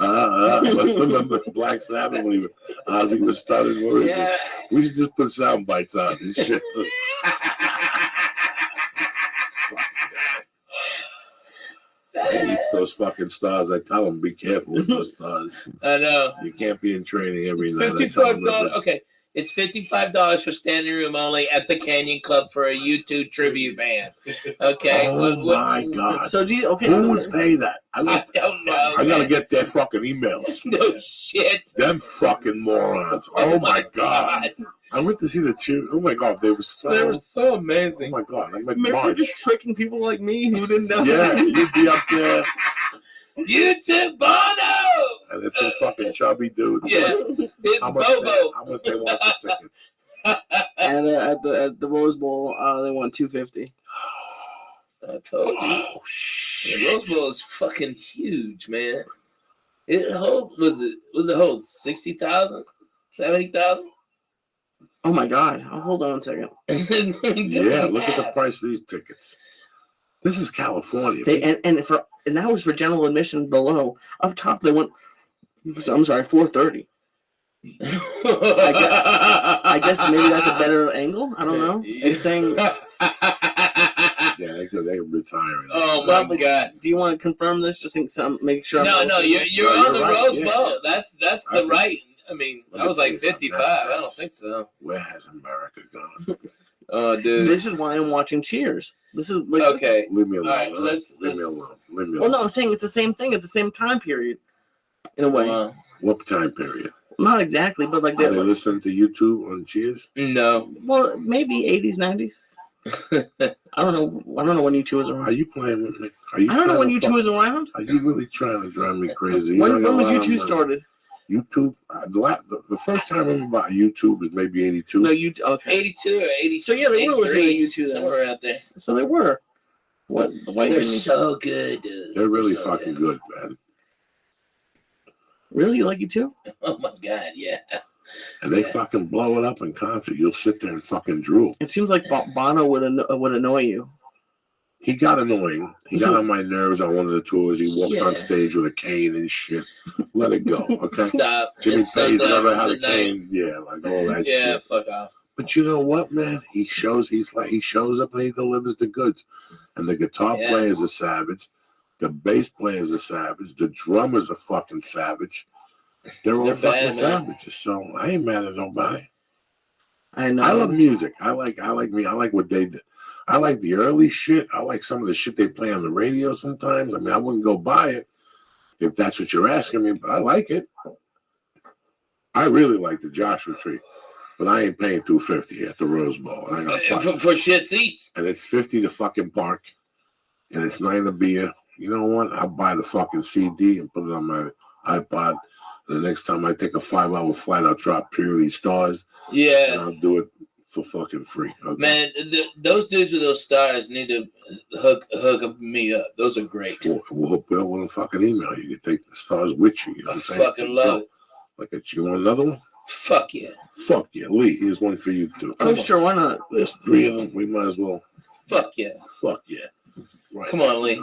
Speaker 1: Remember Black Sabbath when Ozzy was stuttering? What is it? We should just put sound bites on this shit. He eats those fucking stars. I tell him, be careful with those stars.
Speaker 12: I know.
Speaker 1: You can't be in training every night. I tell him,
Speaker 12: $55. Okay. It's $55 for standing room only at the Canyon Club for a U2 tribute band. Okay.
Speaker 1: Oh my God!
Speaker 3: So
Speaker 1: who would pay that?
Speaker 12: I don't know.
Speaker 1: I gotta get their fucking emails.
Speaker 12: No shit.
Speaker 1: Them fucking morons. Oh my God! I went to see the cheer. Oh my God, they were so
Speaker 12: amazing.
Speaker 1: Oh my God, I'm like
Speaker 3: Maybe they're
Speaker 1: March.
Speaker 3: just tricking people like me who didn't know.
Speaker 1: Yeah, you'd be up there,
Speaker 12: U2 Bono.
Speaker 1: and it's a fucking chubby dude.
Speaker 12: Yeah. It's
Speaker 1: How
Speaker 12: Bobo.
Speaker 1: much they want for tickets?
Speaker 3: And at the Rose Bowl, they want $250.
Speaker 12: I told you.
Speaker 1: Oh
Speaker 12: The
Speaker 1: shit!
Speaker 12: Rose Bowl is fucking huge, man. It hold 60,000, 70,000.
Speaker 3: Oh my God! Hold on a second.
Speaker 1: Yeah, look at the price of these tickets. This is California.
Speaker 3: And that was for general admission below. Up top they went. I'm sorry, $430. I guess maybe that's a better angle. I don't know. It's saying.
Speaker 1: Yeah, they're retiring.
Speaker 12: Oh my God!
Speaker 3: Do you want to confirm this? Just make sure.
Speaker 12: No, you're on the
Speaker 1: right,
Speaker 12: Rose
Speaker 1: yeah.
Speaker 12: Bowl. That's the right. I mean,
Speaker 1: Let
Speaker 12: I
Speaker 1: me
Speaker 12: was
Speaker 1: tell
Speaker 12: like
Speaker 1: you something.
Speaker 12: 55. I don't think so.
Speaker 1: Where has America gone?
Speaker 12: Oh, dude.
Speaker 3: This is why I'm watching Cheers. This is like,
Speaker 12: Okay.
Speaker 1: Leave me alone.
Speaker 12: All right,
Speaker 1: huh?
Speaker 12: let's-
Speaker 1: Leave me
Speaker 12: let's-
Speaker 1: alone. Leave me
Speaker 3: Well,
Speaker 1: alone.
Speaker 3: no, I'm saying it's the same thing. It's the same time period, in a way.
Speaker 1: What time period?
Speaker 3: Not exactly, but like
Speaker 1: Are
Speaker 3: that.
Speaker 1: they listening to YouTube on Cheers?
Speaker 12: No.
Speaker 3: Well, maybe 80s, 90s. I don't know. I don't know when U2 was
Speaker 1: Are
Speaker 3: around.
Speaker 1: you playing with me?
Speaker 3: I don't know when U2 was around.
Speaker 1: Are you really trying to drive me crazy? You
Speaker 3: When
Speaker 1: got a
Speaker 3: was
Speaker 1: lot of
Speaker 3: U2
Speaker 1: money.
Speaker 3: started?
Speaker 1: YouTube. The first time I remember about YouTube was maybe 82.
Speaker 3: No, okay.
Speaker 12: 82 or 80.
Speaker 3: So yeah, they were listening to
Speaker 12: 83,
Speaker 3: U2 then.
Speaker 12: somewhere out there.
Speaker 3: So they were. What? Why
Speaker 12: They're
Speaker 3: didn't you-
Speaker 12: so good, dude.
Speaker 1: They're really
Speaker 12: So
Speaker 1: fucking good, man.
Speaker 3: Really, you like U2?
Speaker 12: Oh my God, yeah.
Speaker 1: And they fucking blow it up in concert. You'll sit there and fucking drool.
Speaker 3: It seems like Bono would annoy you.
Speaker 1: He got annoying. He got on my nerves on one of the tours. He walked on stage with a cane and shit. Let it go, okay?
Speaker 12: Stop.
Speaker 1: Jimmy
Speaker 12: It's
Speaker 1: Page never
Speaker 12: sunglasses
Speaker 1: had a
Speaker 12: at night.
Speaker 1: cane. Yeah, like all that
Speaker 12: Yeah,
Speaker 1: shit.
Speaker 12: fuck off.
Speaker 1: But you know what, man? He shows up and he delivers the goods. And the guitar
Speaker 12: Yeah.
Speaker 1: player's a savage. The bass player's a savage. The drummer's a fucking savage. They're all
Speaker 12: They're
Speaker 1: fucking
Speaker 12: bad, man.
Speaker 1: savages. So I ain't mad at nobody.
Speaker 3: I know.
Speaker 1: I love music. I like me. I like what they did. I like the early shit. I like some of the shit they play on the radio sometimes. I mean, I wouldn't go buy it if that's what you're asking me, but I like it. I really like the Joshua Tree, but I ain't paying $250 at the Rose Bowl. I got
Speaker 12: for shit seats.
Speaker 1: And it's $50 to fucking park, and it's $9 a beer. You know what? I'll buy the fucking CD and put it on my iPod. And the next time I take a 5-hour flight, I'll drop Purity Stars.
Speaker 12: Yeah.
Speaker 1: And I'll do it for fucking free. Okay?
Speaker 12: Man, those dudes with those stars need to hook me up. Those are great.
Speaker 1: We'll put up a fucking email. You can take the stars with you. You know what I'm saying?
Speaker 12: Fucking love it.
Speaker 1: Like, you want another one?
Speaker 12: Fuck yeah.
Speaker 1: Fuck yeah. Lee, here's one for you too.
Speaker 3: Oh, sure, why not?
Speaker 1: There's 3 of them. We might as well.
Speaker 12: Fuck yeah.
Speaker 1: Fuck yeah. Right.
Speaker 12: Come on, Lee.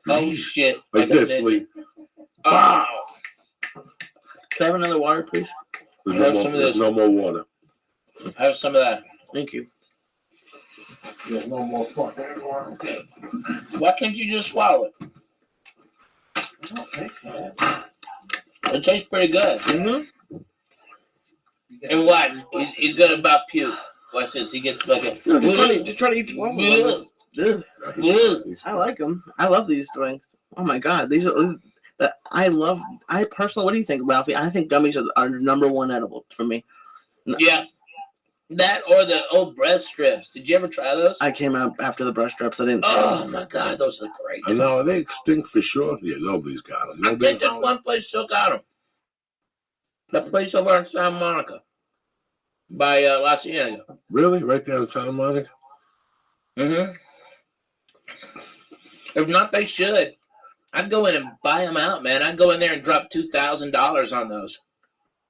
Speaker 12: Oh, shit.
Speaker 1: Like this, Lee.
Speaker 12: Oh.
Speaker 3: Can I have another water, please?
Speaker 1: There's no more water.
Speaker 12: Have some of that.
Speaker 3: Thank you.
Speaker 1: There's no more fucking water.
Speaker 12: Okay. Why can't you just swallow it? It tastes pretty good.
Speaker 3: Mm-hmm.
Speaker 12: And what? He's gonna about puke. Watch this. He gets fucking.
Speaker 3: No, just try to eat 12 of them. I like them. I love these drinks. Oh my god, these are. I personally, what do you think, Ralphie? I think gummies are number one edible for me.
Speaker 12: Yeah. That or the old breast strips. Did you ever try those?
Speaker 3: I came out after the breast strips. I didn't.
Speaker 12: Oh my god, those are great.
Speaker 1: I know, are they extinct for sure? Yeah, nobody's got them.
Speaker 12: I think just one place still got them. The place over in Santa Monica. By La Cienega.
Speaker 1: Really? Right there in Santa Monica?
Speaker 12: Mm-hmm. If not, they should. I'd go in and buy them out, man. I'd go in there and drop $2,000 on those.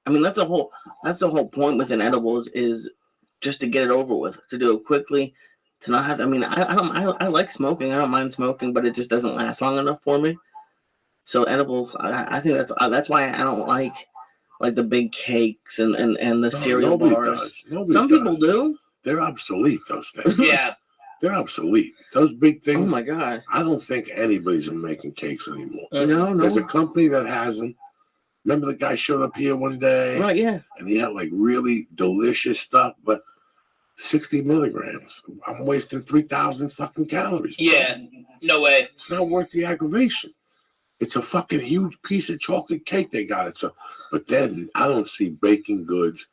Speaker 3: I mean, that's the whole point with an edibles is just to get it over with, to do it quickly, to not have. I mean, I like smoking. I don't mind smoking, but it just doesn't last long enough for me. So edibles, I think that's why I don't like the big cakes and the cereal bars. Some people do.
Speaker 1: They're obsolete, those things.
Speaker 12: Yeah.
Speaker 1: They're obsolete. Those big things.
Speaker 3: Oh my god!
Speaker 1: I don't think anybody's making cakes anymore.
Speaker 3: No.
Speaker 1: There's a company that has them. Remember the guy showed up here one day?
Speaker 3: Right, yeah.
Speaker 1: And he had like really delicious stuff, but 60 milligrams. I'm wasting 3,000 fucking calories.
Speaker 12: Yeah, no way.
Speaker 1: It's not worth the aggravation. It's a fucking huge piece of chocolate cake they got. But then I don't see baking goods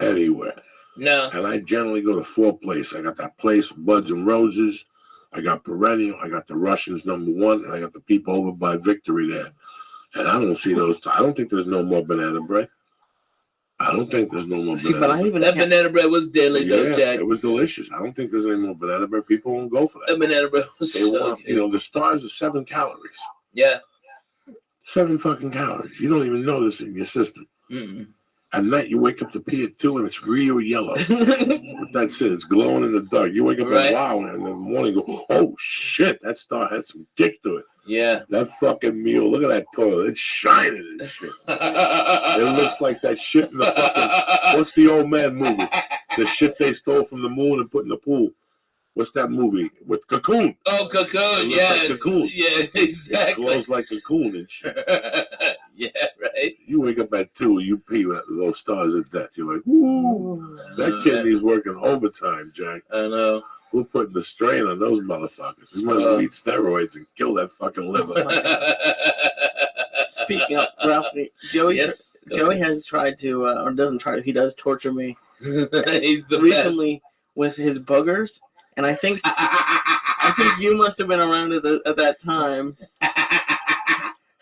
Speaker 1: anywhere.
Speaker 12: No.
Speaker 1: And I generally go to 4 places. I got that place, Buds and Roses. I got Perennial. I got the Russians #1. And I got the people over by Victory there. And I don't see those. I don't think there's no more banana bread. I don't think there's no more banana bread.
Speaker 12: That banana bread was deadly, though, Jack.
Speaker 1: It was delicious. I don't think there's any more banana bread. People won't go for that.
Speaker 12: That banana bread was good.
Speaker 1: The stars are 7 calories.
Speaker 12: Yeah.
Speaker 1: 7 fucking calories. You don't even know this in your system.
Speaker 12: Mm-mm.
Speaker 1: At night, you wake up to pee at 2 and it's real yellow. But that's it. It's glowing in the dark. You wake up and wow, and in the morning go, oh shit, that star has some kick to it.
Speaker 12: Yeah.
Speaker 1: That fucking meal. Look at that toilet. It's shining and shit. It looks like that shit in the fucking. What's the old man movie? The shit they stole from the moon and put in the pool. What's that movie with Cocoon?
Speaker 12: Oh, Cocoon, yeah.
Speaker 1: Like Cocoon.
Speaker 12: Yeah, exactly.
Speaker 1: It glows like Cocoon and shit.
Speaker 12: Yeah, right.
Speaker 1: You wake up at 2, you pee with those stars of death. You're like, ooh, that kidney's working overtime, Jack.
Speaker 12: I know.
Speaker 1: We're putting the strain on those motherfuckers. We might as well eat steroids and kill that fucking liver.
Speaker 3: Speaking of Ralphie, Joey has tried to, or doesn't try to, he does torture me.
Speaker 12: He's the
Speaker 3: recently
Speaker 12: best.
Speaker 3: With his boogers. And I think you must have been around at that time.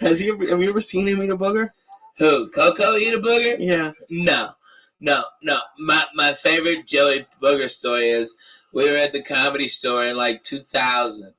Speaker 3: Have you ever seen him eat a booger?
Speaker 12: Who? Coco eat a booger?
Speaker 3: Yeah.
Speaker 12: No. My favorite Joey booger story is we were at the Comedy Store in like 2000.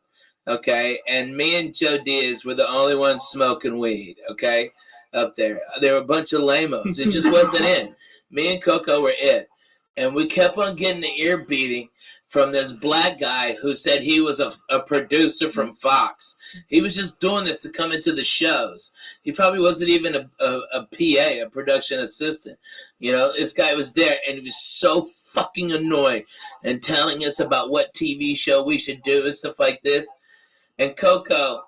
Speaker 12: Okay, and me and Joe Diaz were the only ones smoking weed. Okay, up there. There were a bunch of lamos. It just wasn't in. Me and Coco were it. And we kept on getting the ear beating from this black guy who said he was a producer from Fox. He was just doing this to come into the shows. He probably wasn't even a PA, a production assistant. You know, this guy was there, and he was so fucking annoying and telling us about what TV show we should do and stuff like this. And Coco,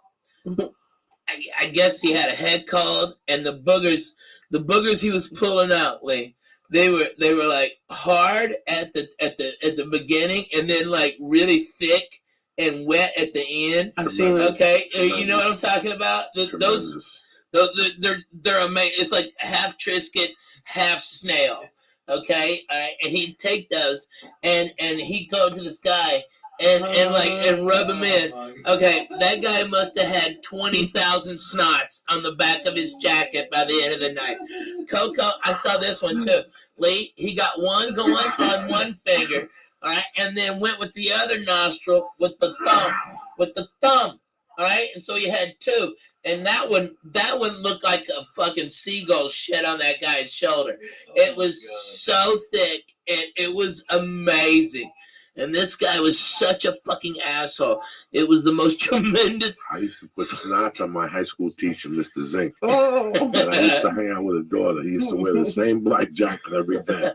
Speaker 12: I guess he had a head cold, and the boogers he was pulling out, Lee, They were like hard at the beginning, and then like really thick and wet at the end.
Speaker 3: I've seen it.
Speaker 12: Okay, you know what I'm talking about? Those they're amazing. It's like half Triscuit, half snail. Okay, and he'd take those and he'd go to this guy and rub him in. Okay, that guy must have had 20,000 snots on the back of his jacket by the end of the night. Coco, I saw this one too. Lee, he got one going on one finger, all right, and then went with the other nostril with the thumb, all right, and so he had two, and that one looked like a fucking seagull shit on that guy's shoulder. It was so thick, and it was amazing. And this guy was such a fucking asshole. It was the most tremendous.
Speaker 1: I used to put snots on my high school teacher, Mr. Zink. And I used to hang out with a daughter. He used to wear the same black jacket every day.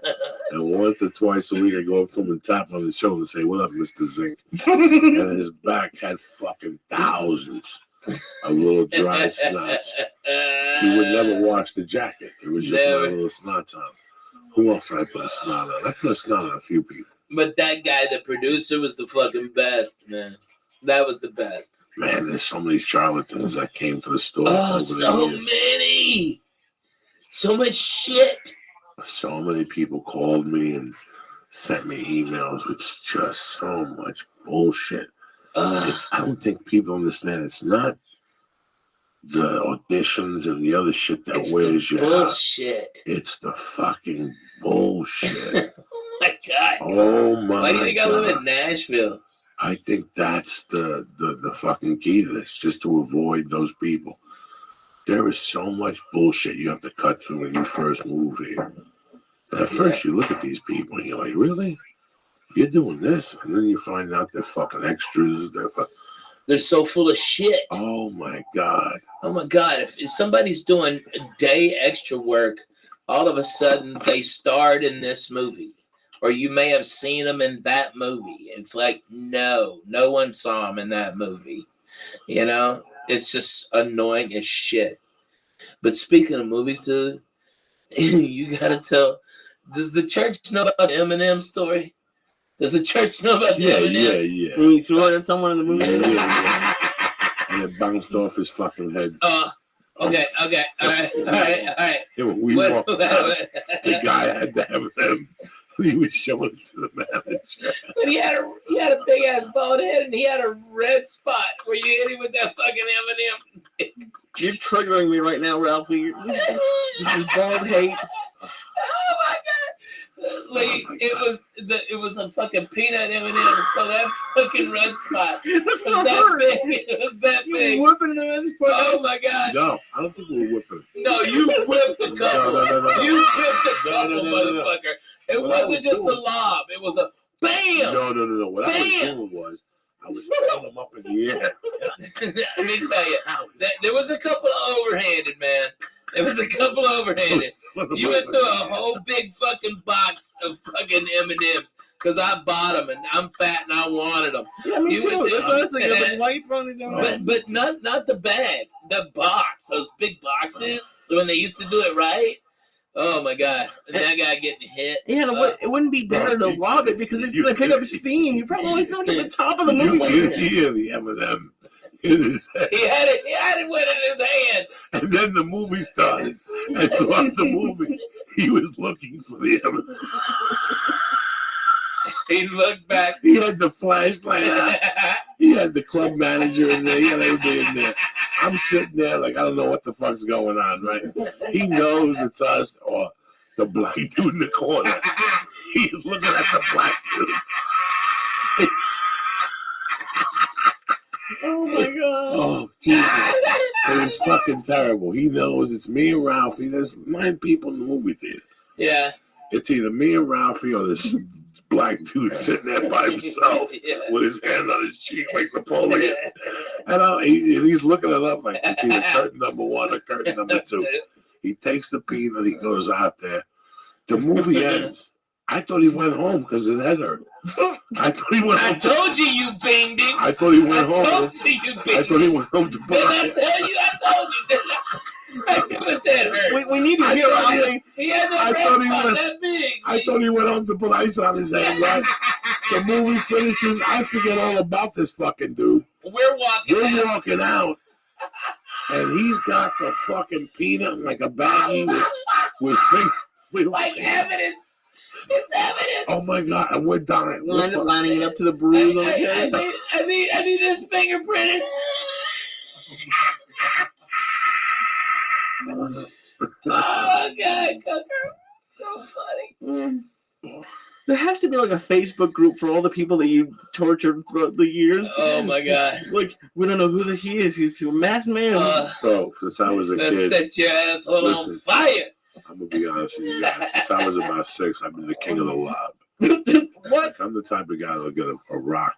Speaker 1: And once or twice a week, I'd go up to him and tap him on the shoulder and say, "What up, Mr. Zink?" And his back had fucking thousands of little dried snots. He would never wash the jacket. It was just little snots on. Who else did I put a snot on? I put a snot on a few people.
Speaker 12: But that guy, the producer, was the fucking best, man. That was the best.
Speaker 1: Man, there's so many charlatans that came to the store.
Speaker 12: Oh, so many. So much shit.
Speaker 1: So many people called me and sent me emails with just so much bullshit. I don't think people understand. It's not the auditions and the other shit that wears you out.
Speaker 12: Bullshit.
Speaker 1: It's the fucking bullshit.
Speaker 12: Oh my God.
Speaker 1: Oh my God.
Speaker 12: Why do you think I live in Nashville?
Speaker 1: I think that's the fucking key to this, just to avoid those people. There is so much bullshit you have to cut through when you first move here. At first, you look at these people and you're like, really? You're doing this? And then you find out they're fucking extras.
Speaker 12: They're so full of shit.
Speaker 1: Oh my God.
Speaker 12: Oh my God. If somebody's doing a day extra work, all of a sudden they starred in this movie. Or you may have seen them in that movie. It's like, no one saw them in that movie. You know, it's just annoying as shit. But speaking of movies, too, you gotta tell. Does the church know about the Eminem story? Does the church know about the Eminem?
Speaker 1: Yeah.
Speaker 3: When he threw it at someone in the movie?
Speaker 1: Yeah. And it bounced off his fucking head.
Speaker 12: Okay. All right.
Speaker 1: Yeah, when we walked out, the guy had the Eminem. He was showing it to the manager.
Speaker 12: But he had a big ass bald head and he had a red spot where you hit him with that fucking Eminem.
Speaker 3: You're triggering me right now, Ralphie. This is bald hate.
Speaker 12: Oh my God! Like it was a fucking peanut M&M. So that fucking red spot was that big. It was that big.
Speaker 3: You were whipping the red spot.
Speaker 12: Oh my God!
Speaker 1: No, I don't think we were whipping.
Speaker 12: No, you whipped a couple.
Speaker 1: No.
Speaker 12: You whipped a couple, motherfucker. It wasn't just a lob. It was a bam.
Speaker 1: No. What I was doing was I was throwing them up in the air.
Speaker 12: Let me tell you, there was a couple of overhanded, man. There was a couple of overhanded. You went through a whole big fucking box of fucking M&Ms because I bought them and I'm fat and I wanted them.
Speaker 3: Yeah, me too. That's what I was thinking. I was like, why are you throwing these down?
Speaker 12: But not the bag, the box. Those big boxes when they used to do it right. Oh my God! And that guy getting hit.
Speaker 3: Yeah, it wouldn't be better to rob it because it's going to pick up steam. You probably throw it to the top of the movie.
Speaker 1: You can hear the M&M in his head.
Speaker 12: He had it wet in his hand.
Speaker 1: And then the movie started. And throughout the movie, he was looking for the M&M.
Speaker 12: He looked back.
Speaker 1: He had the flashlight out. He had the club manager in there. He had everybody in there. I'm sitting there like, I don't know what the fuck's going on, right? He knows it's us or the black dude in the corner. He's looking at the black dude.
Speaker 3: Oh my God.
Speaker 1: Oh, Jesus. It was fucking terrible. He knows it's me and Ralphie. There's 9 people in the movie theater.
Speaker 12: Yeah.
Speaker 1: It's either me and Ralphie or this black dude sitting there by himself with his hand on his cheek like Napoleon. And he's looking it up like it's either curtain number 1 or curtain number 2. He takes the peanut, he goes out there. The movie ends. I thought he went home because his head hurt. I thought he went home.
Speaker 12: I told you you binged him.
Speaker 1: I thought he went home.
Speaker 12: I told you you binged him.
Speaker 1: I thought he went home to buy.
Speaker 12: Didn't I tell you? I told you. His head hurt.
Speaker 3: We need to hear Ralphie.
Speaker 12: He had that red spot that big.
Speaker 1: I thought he went home to put ice on his head, right? The movie finishes. I forget all about this fucking dude.
Speaker 12: We're
Speaker 1: walking out. And he's got the fucking peanut in like a baggie with
Speaker 12: like evidence. It's evidence.
Speaker 1: Oh my God, and we're dying.
Speaker 3: Lining it up to the bruise on his head.
Speaker 12: I need this fingerprinted. Oh God, Cooker. So funny.
Speaker 3: There has to be like a Facebook group for all the people that you tortured throughout the years.
Speaker 12: Oh my God!
Speaker 3: Like we don't know who he is. He's a masked man.
Speaker 1: Bro, since I was a kid,
Speaker 12: set your asshole on fire.
Speaker 1: I'm gonna be honest with you guys. Since I was about 6, I've been the king of the lob.
Speaker 3: What?
Speaker 1: Like, I'm the type of guy that'll get a rock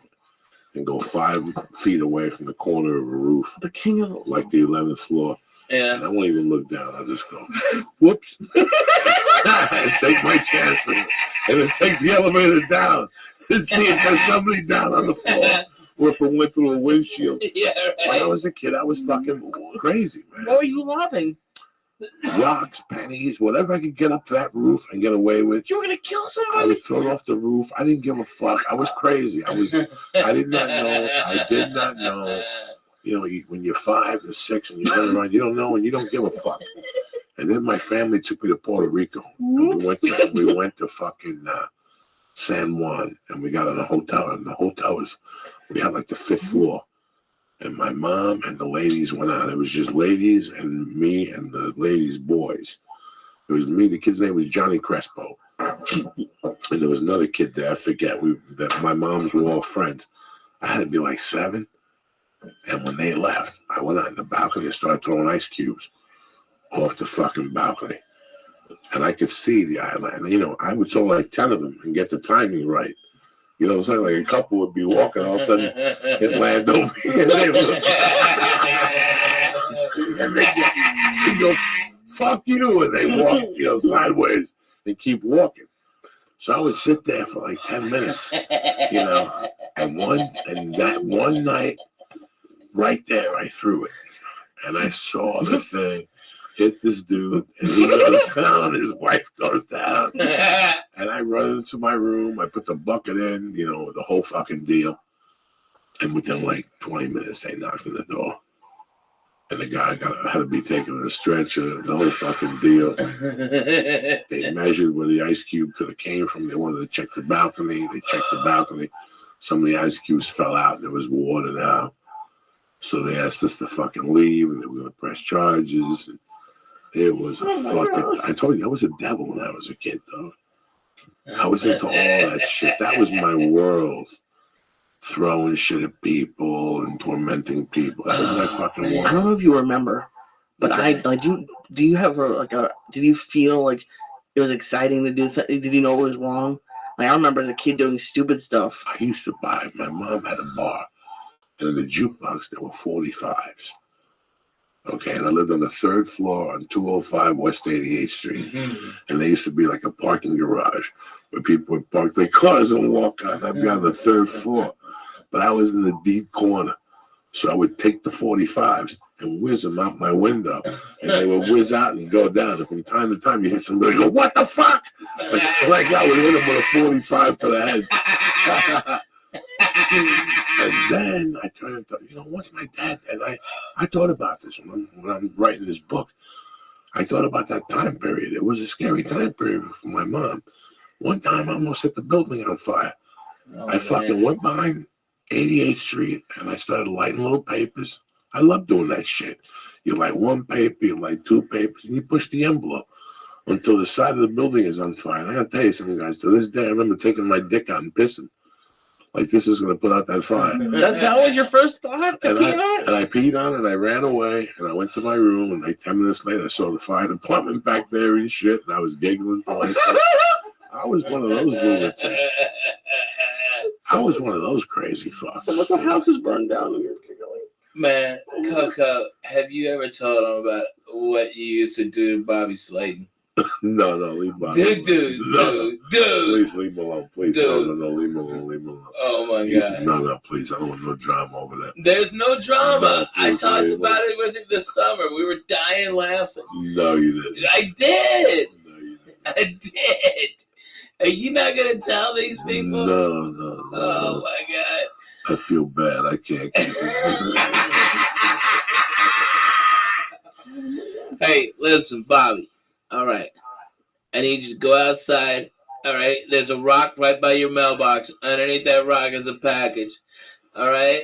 Speaker 1: and go 5 feet away from the corner of a roof.
Speaker 3: The king of the
Speaker 1: like the 11th floor.
Speaker 12: Yeah.
Speaker 1: And I won't even look down. I'll just go, whoops. And take my chances. And then take the elevator down and see if there's somebody down on the floor or if it went through a windshield.
Speaker 12: Yeah, right.
Speaker 1: When I was a kid, I was fucking crazy, man.
Speaker 3: What were you laughing?
Speaker 1: Rocks, pennies, whatever I could get up to that roof and get away with.
Speaker 3: You were gonna kill somebody?
Speaker 1: I was thrown off the roof. I didn't give a fuck. I was crazy. I did not know. I did not know. You know, when you're 5 or 6 and you run around, you don't know and you don't give a fuck. And then my family took me to Puerto Rico. And we went to fucking San Juan, and we got in a hotel. And the hotel we had like the 5th floor. And my mom and the ladies went out. It was just ladies and me and the ladies' boys. It was me. The kid's name was Johnny Crespo. And there was another kid there. I forget. That my moms were all friends. I had to be like 7. And when they left, I went out in the balcony and started throwing ice cubes off the fucking balcony. And I could see the island. You know, I would throw like 10 of them and get the timing right. You know what I'm saying? Like a couple would be walking, all of a sudden it land over here. And they go, fuck you. And they walk, sideways and keep walking. So I would sit there for like 10 minutes, and that one night, right there, I threw it. And I saw the thing hit this dude, and he goes down, his wife goes down. And I run into my room, I put the bucket in, the whole fucking deal. And within like 20 minutes, they knocked on the door. And the guy had to be taken in a stretcher, the whole fucking deal. They measured where the ice cube could have came from. They wanted to check the balcony. They checked the balcony. Some of the ice cubes fell out, and there was water now. So they asked us to fucking leave, and they were going to press charges. And it was I told you, I was a devil when I was a kid, though. I was into all that shit. That was my world. Throwing shit at people and tormenting people. That was my fucking world.
Speaker 3: I don't know if you remember, but do you have did you feel like it was exciting to do something? Did you know it was wrong? Like, I remember as a kid doing stupid stuff.
Speaker 1: I used to buy, my mom had a bar, and in the jukebox there were 45s. Okay, and I lived on the 3rd floor on 205 West 88th Street. Mm-hmm. And there used to be like a parking garage where people would park their cars and walk out. I'd be on the 3rd floor. But I was in the deep corner. So I would take the 45s and whiz them out my window. And they would whiz out and go down. And from time to time, you hit somebody and go, what the fuck? Like I would hit them with a 45 to the head. And then I turned and thought, what's my dad? And I thought about this when I'm writing this book. I thought about that time period. It was a scary time period for my mom. One time I almost set the building on fire. I fucking went behind 88th Street and I started lighting little papers. I love doing that shit. You light one paper, you light 2 papers, and you push the envelope until the side of the building is on fire. And I gotta tell you something, guys. To this day, I remember taking my dick out and pissing. Like, this is going to put out that fire.
Speaker 3: That was your first thought?
Speaker 1: And I peed on it, and I ran away, and I went to my room, and like 10 minutes later, I saw the fire department back there and shit, and I was giggling to myself. I was one of those lunatics. I was one of those crazy fucks.
Speaker 3: So the house is burned down and you're giggling.
Speaker 12: Man, Coco, have you ever told him about what you used to do to Bobby Slayton?
Speaker 1: No, leave Bobby alone.
Speaker 12: Dude.
Speaker 1: Please leave him alone. Please,
Speaker 12: dude.
Speaker 1: No, leave him alone.
Speaker 12: Oh my God.
Speaker 1: Said, no, please, I don't want no drama over there.
Speaker 12: There's no drama. I talked about it with him this summer. We were dying laughing.
Speaker 1: No, you didn't.
Speaker 12: I did.
Speaker 1: No, you didn't.
Speaker 12: I did. Are you not gonna tell these people?
Speaker 8: No.
Speaker 12: Oh my god.
Speaker 8: I feel bad. I can't keep it.
Speaker 12: Hey, listen, Bobby. All right. I need you to go outside. All right. There's a rock right by your mailbox. Underneath that rock is a package. All right.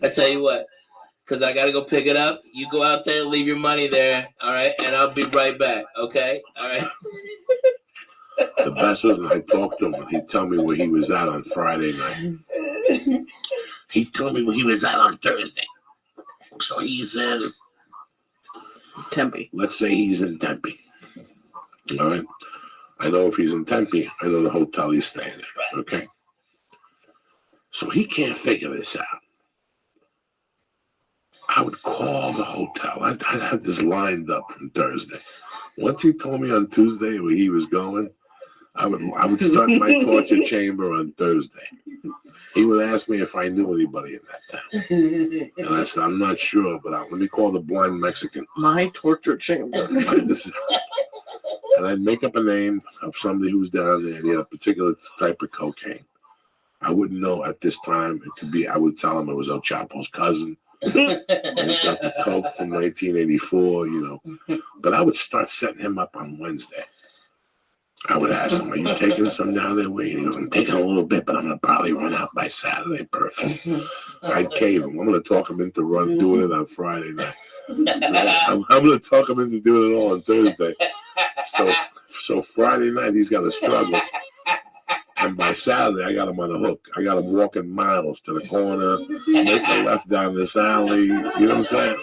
Speaker 12: I tell you what, because I got to go pick it up. You go out there, leave your money there. All right. And I'll be right back. Okay. All right.
Speaker 8: The best was when I talked to him and he'd tell me where he was at on Friday night. He told me where he was at on Thursday. So he's in
Speaker 3: Tempe.
Speaker 8: Let's say he's in Tempe. All right. I know if he's in Tempe, I know the hotel he's staying at. Okay. So he can't figure this out. I would call the hotel. I had this lined up on Thursday. Once he told me on Tuesday where he was going, I would start my torture chamber on Thursday. He would ask me if I knew anybody in that town. And I said, I'm not sure, but let me call the blind Mexican.
Speaker 3: My torture chamber.
Speaker 8: And I'd make up a name of somebody who's down there. He had a particular type of cocaine. I wouldn't know at this time. It could be, I would tell him it was El Chapo's cousin. He's got the coke from 1984, you know. But I would start setting him up on Wednesday. I would ask him, are you taking some down there? Wait, he goes, I'm taking a little bit, but I'm going to probably run out by Saturday. Perfect. I'd cave him. I'm going to talk him into doing it on Friday night. I'm going to talk him into doing it all on Thursday. So Friday night, he's got to struggle. And by Saturday, I got him on the hook. I got him walking miles to the corner, make a left down this alley. You know what I'm saying?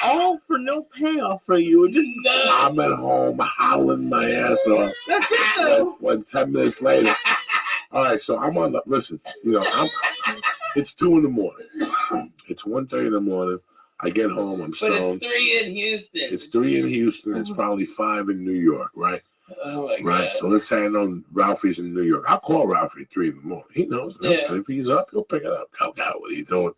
Speaker 3: All for no payoff for you. Just
Speaker 8: I'm at home howling my ass off.
Speaker 3: That's it, though.
Speaker 8: When 10 minutes later. All right, so I'm on the, listen, you know, it's 2 in the morning. It's 1:30 in the morning. I get home, I'm stoned.
Speaker 12: But it's 3 in Houston.
Speaker 8: It's 3 in Houston. It's probably 5 in New York, right?
Speaker 12: Oh, my God.
Speaker 8: Right, so let's say I know Ralphie's in New York. I'll call Ralphie at 3 in the morning. He knows. Yeah. And if he's up, he'll pick it up. What are you doing?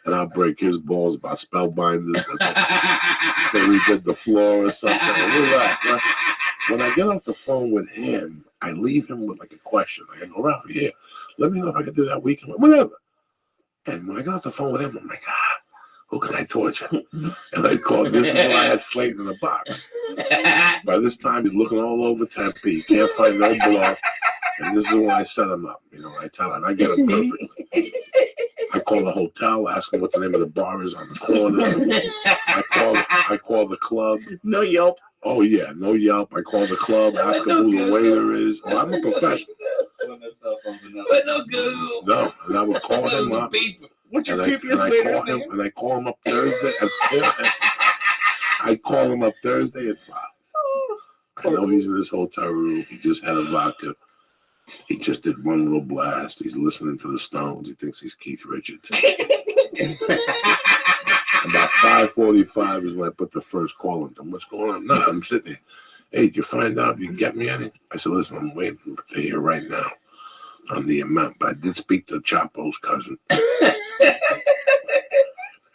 Speaker 8: And I'll break his balls about spellbinders. That we did the floor or something. Right? When I get off the phone with him, I leave him with like a question. I go, Ralphie, yeah, let me know if I can do that weekend, whatever. And when I got off the phone with him, I'm like, who can I torture? And I called, this is why I had Slayton in the box. By this time, he's looking all over Tempe. He can't find no blow. And this is when I set him up. You know, I tell him, I get him perfectly. I call the hotel, ask him what the name of the bar is on the corner. I call the club.
Speaker 3: No Yelp.
Speaker 8: Oh, yeah, no Yelp. I call the club, ask him who the waiter is. Oh, I'm a professional.
Speaker 12: But no Google.
Speaker 8: No, and I would call him up.
Speaker 3: What's your creepiest waiter name?
Speaker 8: And I call him up Thursday. I call him up Thursday at 5. I know he's in his hotel room. He just had a vodka. He just did one little blast. He's listening to the Stones. He thinks he's Keith Richards. About 5:45 is when I put the first call on him. What's going on? No, I'm sitting there. Hey, did you find out if you can get me any? I said, listen, I'm waiting to hear right now on the amount. But I did speak to Chapo's cousin.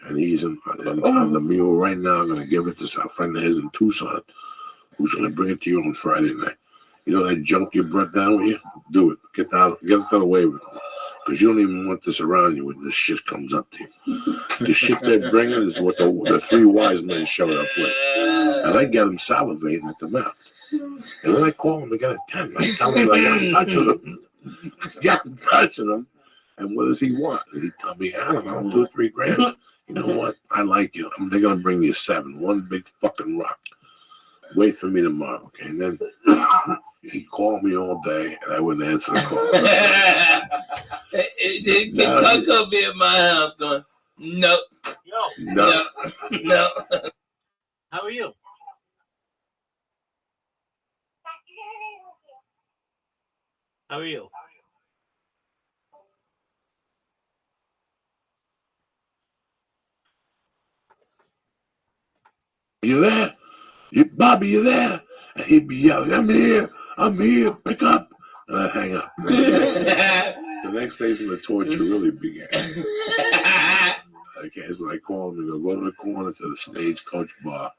Speaker 8: And he's on the mule right now. I'm going to give it to some friend of his in Tucson who's going to bring it to you on Friday night. You know that junk you brought down with you? Do it. Get it out of the way with it. Because you don't even want this around you when this shit comes up to you. The shit they're bringing is what the 3 wise men showed up with. And I get him salivating at the mouth. And then I call him again at 10. I tell him I got him touching him. I got him touching him. And what does he want? And he tell me, I don't know, 2 or 3 grams. You know what? I like you. They're going to bring me a 7. One big fucking rock. Wait for me tomorrow, okay? And then he called me all day, and I wouldn't answer the call.
Speaker 12: Can Coco be at my house going, no.
Speaker 8: No.
Speaker 12: No.
Speaker 5: How are you? How are you?
Speaker 8: You there? Bobby, you there? And he'd be yelling, I'm here, pick up. And I'd hang up. The next day's when the torture really began. Okay, so I called him and go to the corner to the Stagecoach bar.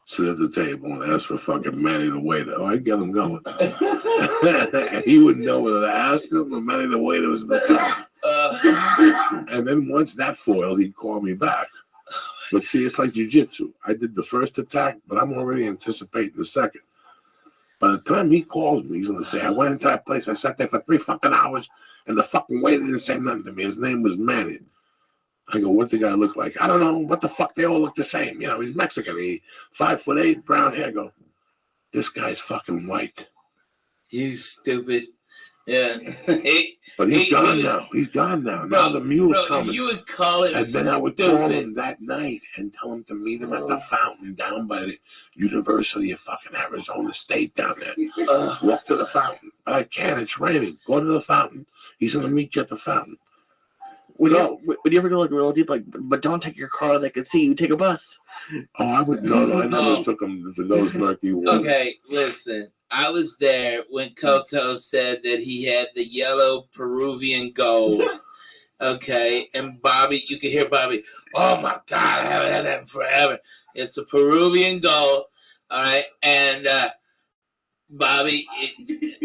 Speaker 1: sit at the table and ask for fucking Manny the waiter. Oh, I get him going. And he wouldn't know whether to ask him or Manny the waiter was in the town. And then once that foiled, he'd call me back. But see, it's like jiu-jitsu. I did the first attack, but I'm already anticipating the second. By the time he calls me, he's going to say, I went into that place, I sat there for 3 fucking hours, and the fucking waiter didn't say nothing to me. His name was Manny. I go, what the guy look like? I don't know. What the fuck? They all look the same. You know, he's Mexican. He 5'8", brown hair. I go, this guy's fucking white.
Speaker 12: You stupid. Yeah.
Speaker 1: But he's gone now. He's gone now. Now the mule's coming.
Speaker 12: You would call him
Speaker 1: and then I would call him that night and tell him to meet him at the fountain down by the University of fucking Arizona State down there. Walk to the fountain. But I can't. It's raining. Go to the fountain. He's going to meet you at the fountain.
Speaker 3: Would you ever go like real deep, like, but don't take your car, they could see you, take a bus?
Speaker 1: Oh, I would, no, I never took him for those murky ones.
Speaker 12: Okay, listen, I was there when Coco said that he had the yellow Peruvian gold, okay, and Bobby, you can hear Bobby, oh my God, I haven't had that in forever. It's the Peruvian gold, all right, and Bobby,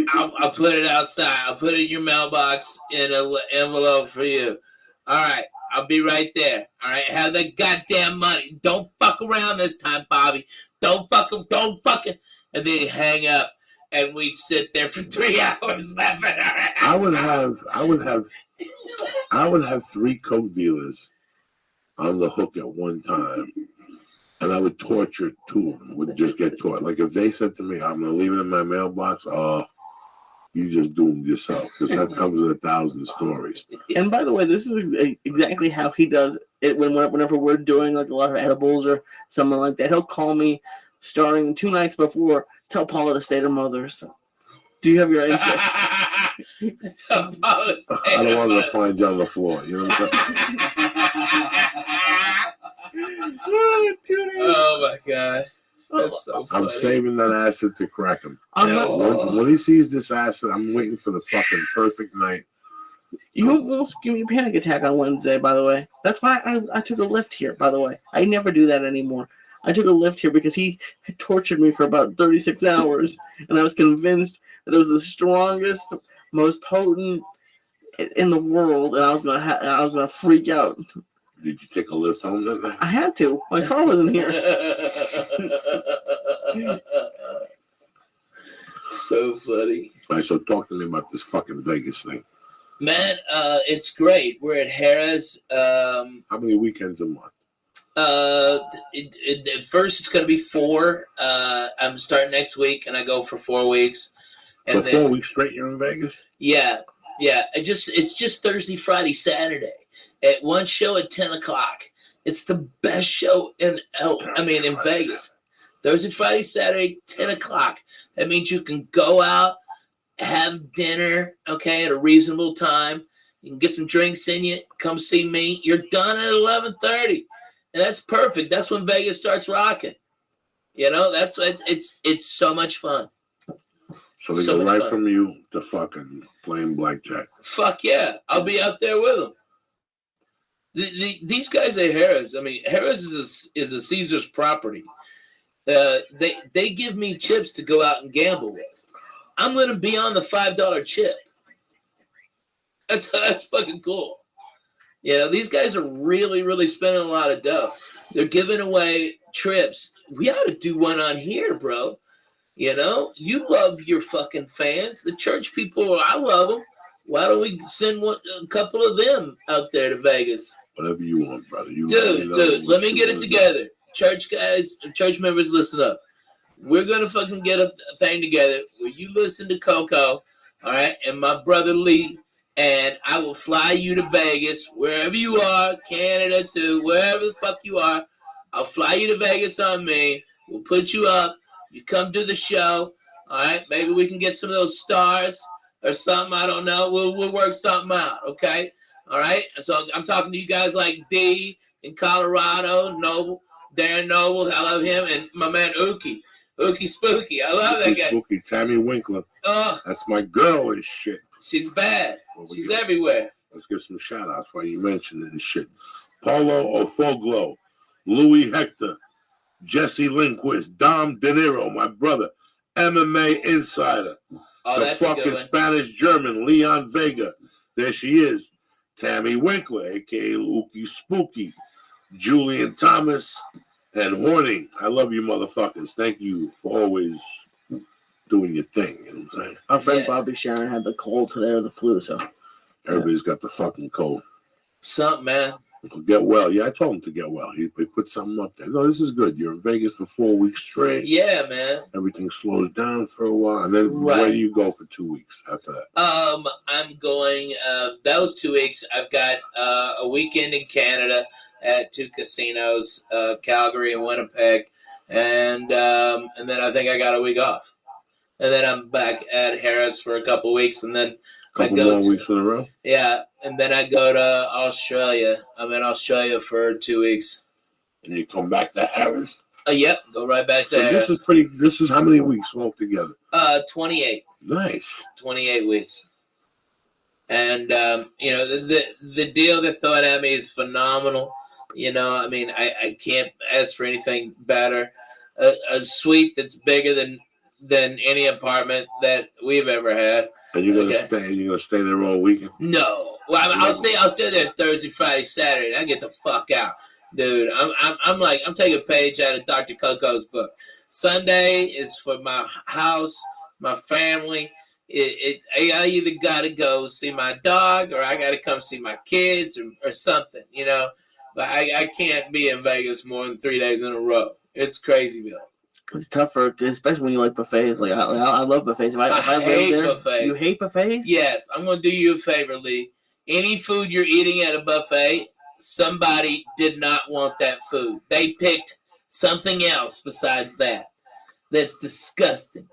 Speaker 12: I'll put it outside. I'll put it in your mailbox in an envelope for you. All right, I'll be right there. All right, have that goddamn money. Don't fuck around this time, Bobby. Don't fucking. And then he'd hang up, and we'd sit there for 3 hours laughing.
Speaker 1: I would have 3 coke dealers on the hook at one time, and I would torture 2 of them. Would just get caught. Like if they said to me, "I'm gonna leave it in my mailbox," oh, you just doomed yourself, because that comes with 1,000 stories.
Speaker 3: And by the way, this is exactly how he does it whenever we're doing like a lot of edibles or something like that. He'll call me starting 2 nights before, tell Paula to stay to Mother's. Do you have your answer?
Speaker 12: Tell Paula to stay
Speaker 1: I don't want to find you on the floor. You know what I'm saying?
Speaker 12: Oh my God. That's so funny.
Speaker 1: I'm saving that acid to crack him. When he sees this acid, I'm waiting for the fucking perfect night.
Speaker 3: You almost give me a panic attack on Wednesday, by the way. That's why I took a lift here, by the way. I never do that anymore. I took a lift here because he had tortured me for about 36 hours, and I was convinced that it was the strongest, most potent in the world, and I was gonna freak out.
Speaker 1: Did you take a lift home that night?
Speaker 3: I had to. My car wasn't here.
Speaker 12: So funny.
Speaker 1: All right, so talk to me about this fucking Vegas thing.
Speaker 12: Man, it's great. We're at Harrah's.
Speaker 1: How many weekends a month?
Speaker 12: At first it's going to be 4. I'm starting next week, and I go for 4 weeks.
Speaker 1: So 4 weeks straight you're in Vegas?
Speaker 12: Yeah. It's just Thursday, Friday, Saturday. At one show at 10 o'clock. It's the best show in Vegas. Thursday, Friday, Saturday, 10 o'clock. That means you can go out, have dinner, okay, at a reasonable time. You can get some drinks in you. Come see me. You're done at 11:30, and that's perfect. That's when Vegas starts rocking. You know, it's so much fun.
Speaker 1: So they go right from you to fucking playing blackjack.
Speaker 12: Fuck yeah, I'll be out there with them. These guys at Harrah's, I mean, Harrah's is a Caesar's property. They give me chips to go out and gamble with. I'm going to be on the $5 chip. That's fucking cool. You know, these guys are really, really spending a lot of dough. They're giving away trips. We ought to do one on here, bro. You know, you love your fucking fans. The church people, I love them. Why don't we send a couple of them out there to Vegas?
Speaker 1: Whatever you want, brother.
Speaker 12: Dude, let me get it together. Church guys, church members, listen up. We're going to fucking get a thing together where you listen to Coco, all right, and my brother Lee, and I will fly you to Vegas, wherever you are, Canada too, wherever the fuck you are. I'll fly you to Vegas on me. We'll put you up. You come to the show, all right? Maybe we can get some of those stars or something. I don't know. We'll work something out, okay? All right? So I'm talking to you guys like D in Colorado, Noble, Darren Noble. I love him. And my man Ookie Spooky. I love that guy.
Speaker 1: Spooky, Tammy Winkler. That's my girl and shit.
Speaker 12: She's bad. She's everywhere.
Speaker 1: Let's give some shout outs while you mentioned it and shit. Paulo Ofoglo, Louis Hector, Jesse Lindquist, Dom De Niro, my brother, MMA Insider,
Speaker 12: Oh,
Speaker 1: the
Speaker 12: that's a good
Speaker 1: fucking
Speaker 12: one.
Speaker 1: Spanish German, Leon Vega. There she is. Tammy Winkler, aka Ookie Spooky, Julian Thomas, and Horning. I love you motherfuckers. Thank you for always doing your thing. You know what I'm saying?
Speaker 3: Our friend
Speaker 12: Yeah.
Speaker 3: Bobby Sharon had the cold today or the flu, so
Speaker 1: Everybody's got the fucking cold.
Speaker 12: Something, man.
Speaker 1: Get well. Yeah, I told him to get well. He put something up there. No, this is good. You're in Vegas for 4 weeks straight.
Speaker 12: Yeah, man.
Speaker 1: Everything slows down for a while. And then
Speaker 12: Right.
Speaker 1: where do you go for 2 weeks after that?
Speaker 12: I'm going, those 2 weeks, I've got a weekend in Canada at 2 casinos, Calgary and Winnipeg. And then I think I got a week off. And then I'm back at Harris for a couple weeks, and then
Speaker 1: Couple more weeks in a row?
Speaker 12: Yeah, and then I go to Australia. I'm in Australia for 2 weeks.
Speaker 1: And you come back to Harris?
Speaker 12: Yep, go right back to
Speaker 1: So
Speaker 12: Harris.
Speaker 1: this is how many weeks altogether?
Speaker 12: 28.
Speaker 1: Nice.
Speaker 12: 28 weeks. And, the deal they're throwing at me is phenomenal. I mean, I can't ask for anything better. A suite that's bigger than any apartment that we've ever had.
Speaker 1: And you're gonna stay there all weekend?
Speaker 12: No. Well, I'll stay there Thursday, Friday, Saturday, and I get the fuck out. Dude, I'm taking a page out of Dr. Coco's book. Sunday is for my house, my family. I either gotta go see my dog or I gotta come see my kids or something, But I can't be in Vegas more than 3 days in a row. It's crazy, Bill.
Speaker 3: it's tougher, especially when you like buffets. Like I love buffets. If I
Speaker 12: hate
Speaker 3: live there,
Speaker 12: buffets.
Speaker 3: You hate buffets?
Speaker 12: Yes, I'm going to do you a favor, Lee. Any food you're eating at a buffet, somebody did not want that food. They picked something else besides that. That's disgusting.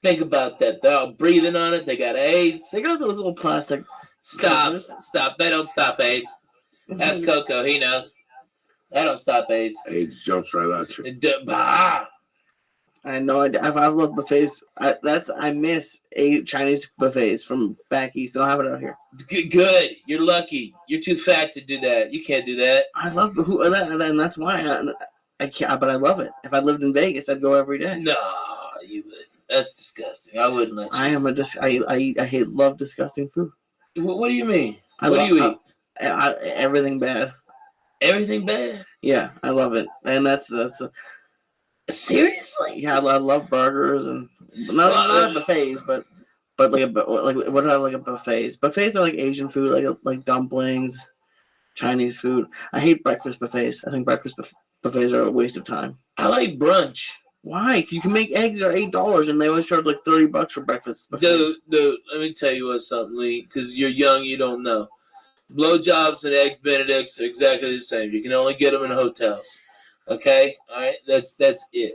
Speaker 12: Think about that. They're all breathing on it. They got AIDS.
Speaker 3: They got those little plastic.
Speaker 12: Stop.
Speaker 3: covers.
Speaker 12: Stop. They don't stop AIDS. Ask Coco. He knows. They don't stop AIDS.
Speaker 1: AIDS jumps right at you.
Speaker 3: I know. I love buffets. I miss Chinese buffets from back east. They don't have it out here.
Speaker 12: Good. You're lucky. You're too fat to do that. You can't do that.
Speaker 3: I love and that's why I can't. But I love it. If I lived in Vegas, I'd go every day.
Speaker 12: No, you wouldn't. That's disgusting. I wouldn't let you.
Speaker 3: I love disgusting food.
Speaker 12: What do you mean? What do you eat?
Speaker 3: Everything bad.
Speaker 12: Everything bad?
Speaker 3: Yeah, I love it, and that's
Speaker 12: seriously.
Speaker 3: Yeah, I love burgers and not buffets, but like what do I like at buffets? Buffets are like Asian food, like dumplings, Chinese food. I hate breakfast buffets. I think breakfast buffets are a waste of time.
Speaker 12: I like brunch.
Speaker 3: Why? You can make eggs are $8, and they always charge like $30 for breakfast.
Speaker 12: Dude, let me tell you something, Lee, because you're young, you don't know. Blowjobs and egg Benedicts are exactly the same. You can only get them in hotels. Okay? All right? That's it.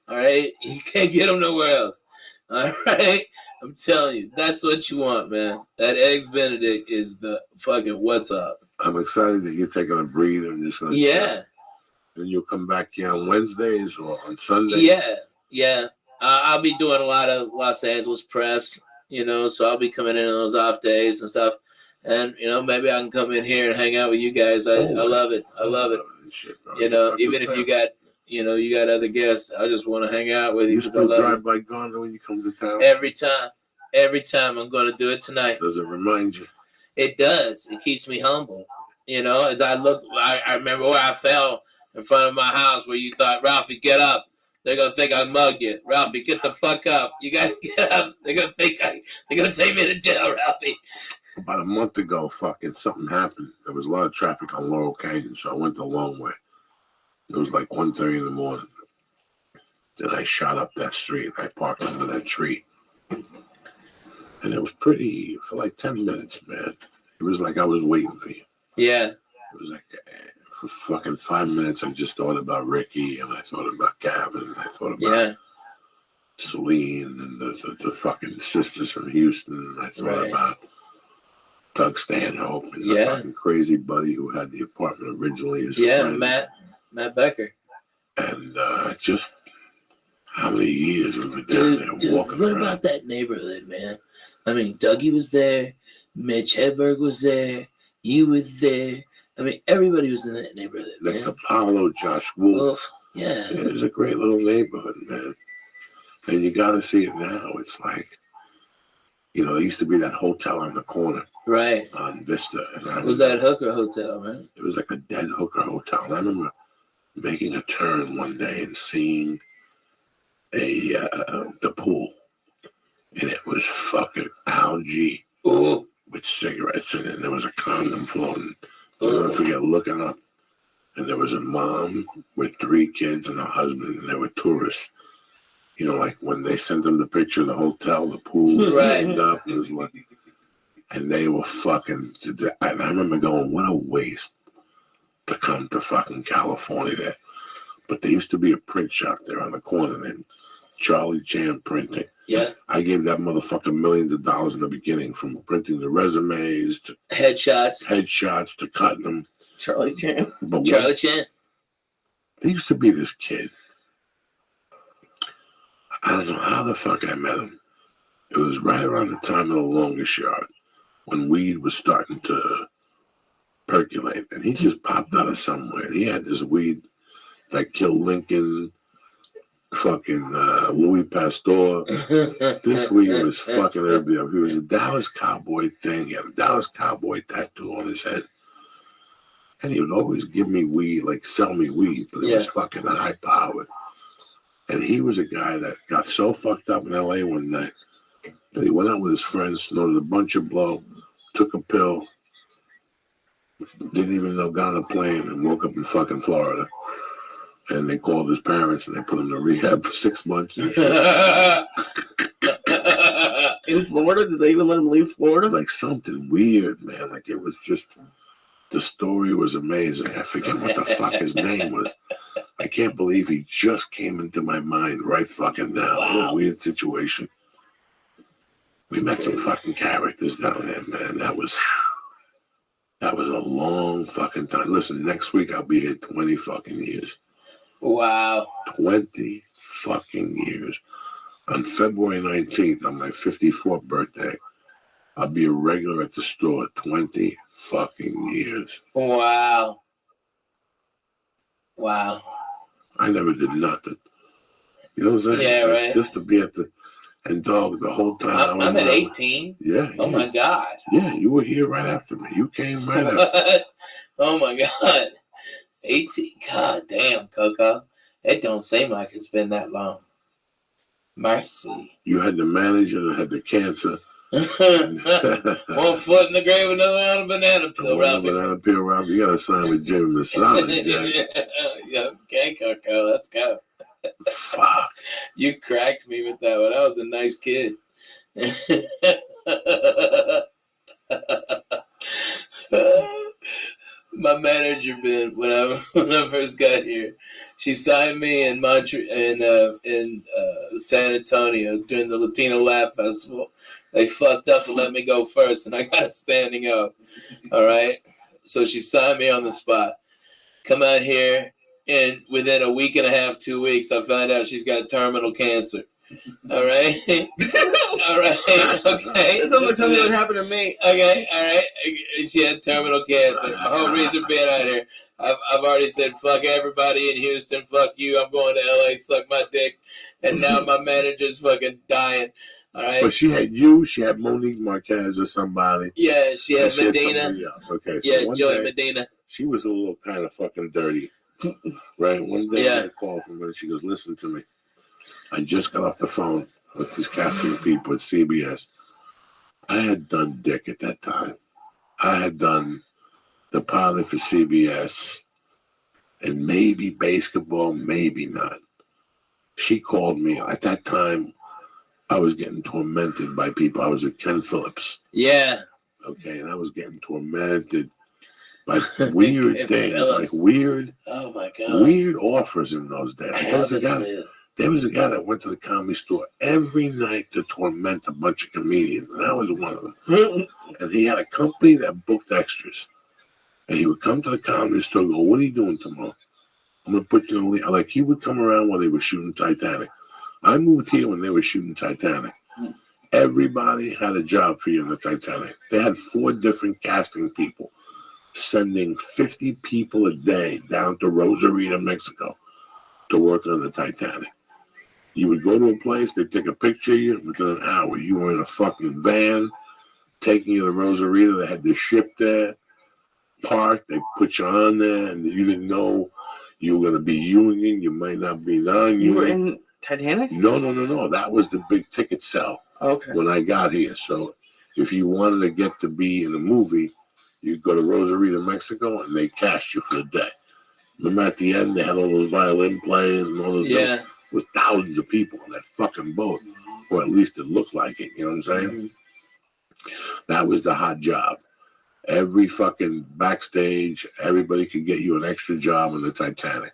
Speaker 12: All right? You can't get them nowhere else. All right? I'm telling you, that's what you want, man. That eggs Benedict is the fucking what's up.
Speaker 1: I'm excited that you're taking a breather and just going to
Speaker 12: Yeah.
Speaker 1: And you'll come back here on Wednesdays or on Sundays?
Speaker 12: Yeah. I'll be doing a lot of Los Angeles press, so I'll be coming in on those off days and stuff. And, maybe I can come in here and hang out with you guys. I love it. I love it.
Speaker 1: Shit,
Speaker 12: even if you got, you got other guests, I just want to hang out with you.
Speaker 1: You still drive by Gonda when you come to town?
Speaker 12: Every time. I'm going to do it tonight.
Speaker 1: Does it remind you?
Speaker 12: It does. It keeps me humble. As I remember where I fell in front of my house where you thought, Ralphie, get up. They're going to think I mugged you. Ralphie, get the fuck up. You got to get up. They're going to think they're going to take me to jail, Ralphie.
Speaker 1: About a month ago, something happened. There was a lot of traffic on Laurel Canyon, so I went the long way. It was like 1:30 in the morning. Then I shot up that street. I parked under that tree. And it was pretty, for like 10 minutes, man. It was like I was waiting for you.
Speaker 12: Yeah.
Speaker 1: It was like, for fucking 5 minutes, I just thought about Ricky, and I thought about Gavin, and I thought about Celine, and the fucking sisters from Houston, and I thought about Doug Stanhope, and the fucking crazy buddy who had the apartment originally.
Speaker 12: Matt Becker.
Speaker 1: And just how many years we were down there walking
Speaker 12: what
Speaker 1: around.
Speaker 12: About that neighborhood, man? I mean, Dougie was there, Mitch Hedberg was there, you were there. I mean, everybody was in that neighborhood.
Speaker 1: Like Apollo, Josh Wolf,
Speaker 12: Yeah.
Speaker 1: It was a great little neighborhood, man. And you got to see it now. It's like, you know, there used to be that hotel on the corner.
Speaker 12: Right.
Speaker 1: On Vista. And
Speaker 12: was that hooker hotel, right?
Speaker 1: It was like a dead hooker hotel. And I remember making a turn one day and seeing the pool. And it was fucking algae with cigarettes in it. And there was a condom floating. I'll never forget looking up. And there was a mom with 3 kids and a husband. And they were tourists. You know, like when they sent them the picture of the hotel, the pool,
Speaker 12: right.
Speaker 1: Up, it was like, and they were fucking. And I remember going, what a waste to come to fucking California there. But there used to be a print shop there on the corner named Charlie Chan Printing.
Speaker 12: Yeah.
Speaker 1: I gave that motherfucker millions of dollars in the beginning, from printing the resumes to
Speaker 12: headshots
Speaker 1: to cutting them.
Speaker 3: Charlie Chan.
Speaker 1: But
Speaker 12: Charlie Chan.
Speaker 1: There used to be this kid. I don't know how the fuck I met him. It was right around the time of the Longest Yard, when weed was starting to percolate. And he just popped out of somewhere. He had this weed that killed Lincoln, fucking Louis Pasteur. This weed was fucking everybody up. He was a Dallas Cowboy thing. He had a Dallas Cowboy tattoo on his head. And he would always give me weed, like sell me weed, but it was fucking high powered. And he was a guy that got so fucked up in LA one night that he went out with his friends, snorted a bunch of blow, took a pill, didn't even know, got on a plane, and woke up in fucking Florida. And they called his parents and they put him to rehab for 6 months. And
Speaker 3: in Florida? Did they even let him leave Florida?
Speaker 1: Like something weird, man. Like it was just, the story was amazing. I forget what the fuck his name was. I can't believe he just came into my mind right fucking now. Wow. What a weird situation. We met some fucking characters down there, man. That was a long fucking time. Listen, next week I'll be here 20 fucking years.
Speaker 12: Wow.
Speaker 1: 20 fucking years. On February 19th, on my 54th birthday, I'll be a regular at the store. 20 fucking years.
Speaker 12: Wow. Wow.
Speaker 1: I never did nothing. You know what I'm saying?
Speaker 12: Yeah, right.
Speaker 1: Just to be at the, and dog, the whole time.
Speaker 12: I'm at 18.
Speaker 1: Yeah.
Speaker 12: Oh my God.
Speaker 1: Yeah, you were here right after me. You came right after.
Speaker 12: Oh my God. 18. God damn, Coco. It don't seem like it's been that long. Mercy.
Speaker 1: You had the manager that had the cancer.
Speaker 12: 1 foot in the grave, another on a banana peel, Rabbi.
Speaker 1: Banana peel, Rabbi. You got to sign with Jimmy Masala, Jack.
Speaker 12: Yeah, okay, Coco, let's go.
Speaker 1: Fuck.
Speaker 12: You cracked me with that one. I was a nice kid. My manager, Ben, when I first got here, she signed me in San Antonio during the Latino Laugh Festival. They fucked up and let me go first, and I got a standing O. All right? So she signed me on the spot. Come out here, and within a week and a half, 2 weeks, I found out she's got terminal cancer. All right? All right? Okay?
Speaker 3: That's almost something that happened to me.
Speaker 12: Okay? All right? She had terminal cancer. My whole reason being out here, I've already said, fuck everybody in Houston, fuck you, I'm going to LA, suck my dick, and now my manager's fucking dying. All right.
Speaker 1: But she had you, she had Monique Marquez or somebody.
Speaker 12: Yeah, she had Medina.
Speaker 1: Okay, so
Speaker 12: yeah,
Speaker 1: one
Speaker 12: Joey
Speaker 1: day,
Speaker 12: Medina.
Speaker 1: She was a little kind of fucking dirty. Right? One day I got a call from her and she goes, listen to me. I just got off the phone with these casting people at CBS. I had done Dick at that time. I had done the pilot for CBS and maybe basketball, maybe not. She called me. At that time, I was getting tormented by people. I was at Ken Phillips.
Speaker 12: Yeah.
Speaker 1: Okay, and I was getting tormented by weird things, like weird,
Speaker 12: oh my God,
Speaker 1: weird offers in those days. There was a guy that went to the Comedy Store every night to torment a bunch of comedians, and I was one of them. And he had a company that booked extras, and he would come to the Comedy Store and go, "What are you doing tomorrow? I'm gonna put you in the lead." Like he would come around while they were shooting Titanic. I moved here when they were shooting Titanic. Everybody had a job for you in the Titanic. They had 4 different casting people sending 50 people a day down to Rosarito, Mexico to work on the Titanic. You would go to a place, they'd take a picture of you, within an hour, you were in a fucking van, taking you to Rosarito. They had the ship there, parked, they put you on there, and you didn't know you were going to be union, you might not be non-union.
Speaker 3: You were in Titanic?
Speaker 1: No. That was the big ticket sell when I got here. So if you wanted to get to be in a movie, you'd go to Rosarito, Mexico, and they cashed you for the day. Remember at the end, they had all those violin players and all those.
Speaker 12: Yeah.
Speaker 1: There was thousands of people on that fucking boat, or at least it looked like it. You know what I'm saying? Mm-hmm. That was the hot job. Every fucking backstage, everybody could get you an extra job on the Titanic.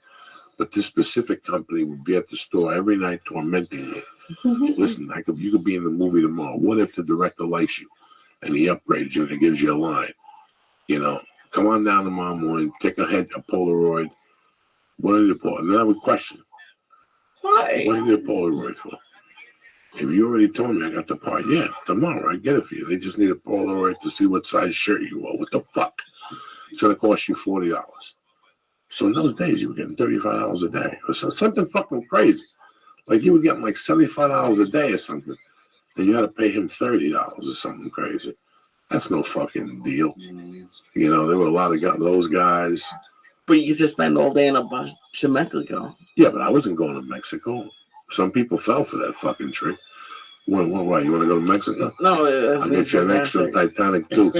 Speaker 1: But this specific company would be at the store every night tormenting me. Listen, you could be in the movie tomorrow. What if the director likes you and he upgrades you and he gives you a line? You know, come on down tomorrow morning, take a Polaroid. What are you Polaroid? And then I would question,
Speaker 3: why?
Speaker 1: What do you need a Polaroid for? If you already told me I got the part, yeah, tomorrow I get it for you. They just need a Polaroid to see what size shirt you wore. What the fuck? It's going to cost you $40. So in those days, you were getting $35 a day or something fucking crazy. Like you were getting like $75 a day or something, and you had to pay him $30 or something crazy. That's no fucking deal. You know, there were a lot of those guys.
Speaker 3: But you could just spend all day in a bus to Mexico.
Speaker 1: Yeah, but I wasn't going to Mexico. Some people fell for that fucking trick. Why? You want to go to Mexico?
Speaker 3: No,
Speaker 1: I'll get you an extra Titanic too.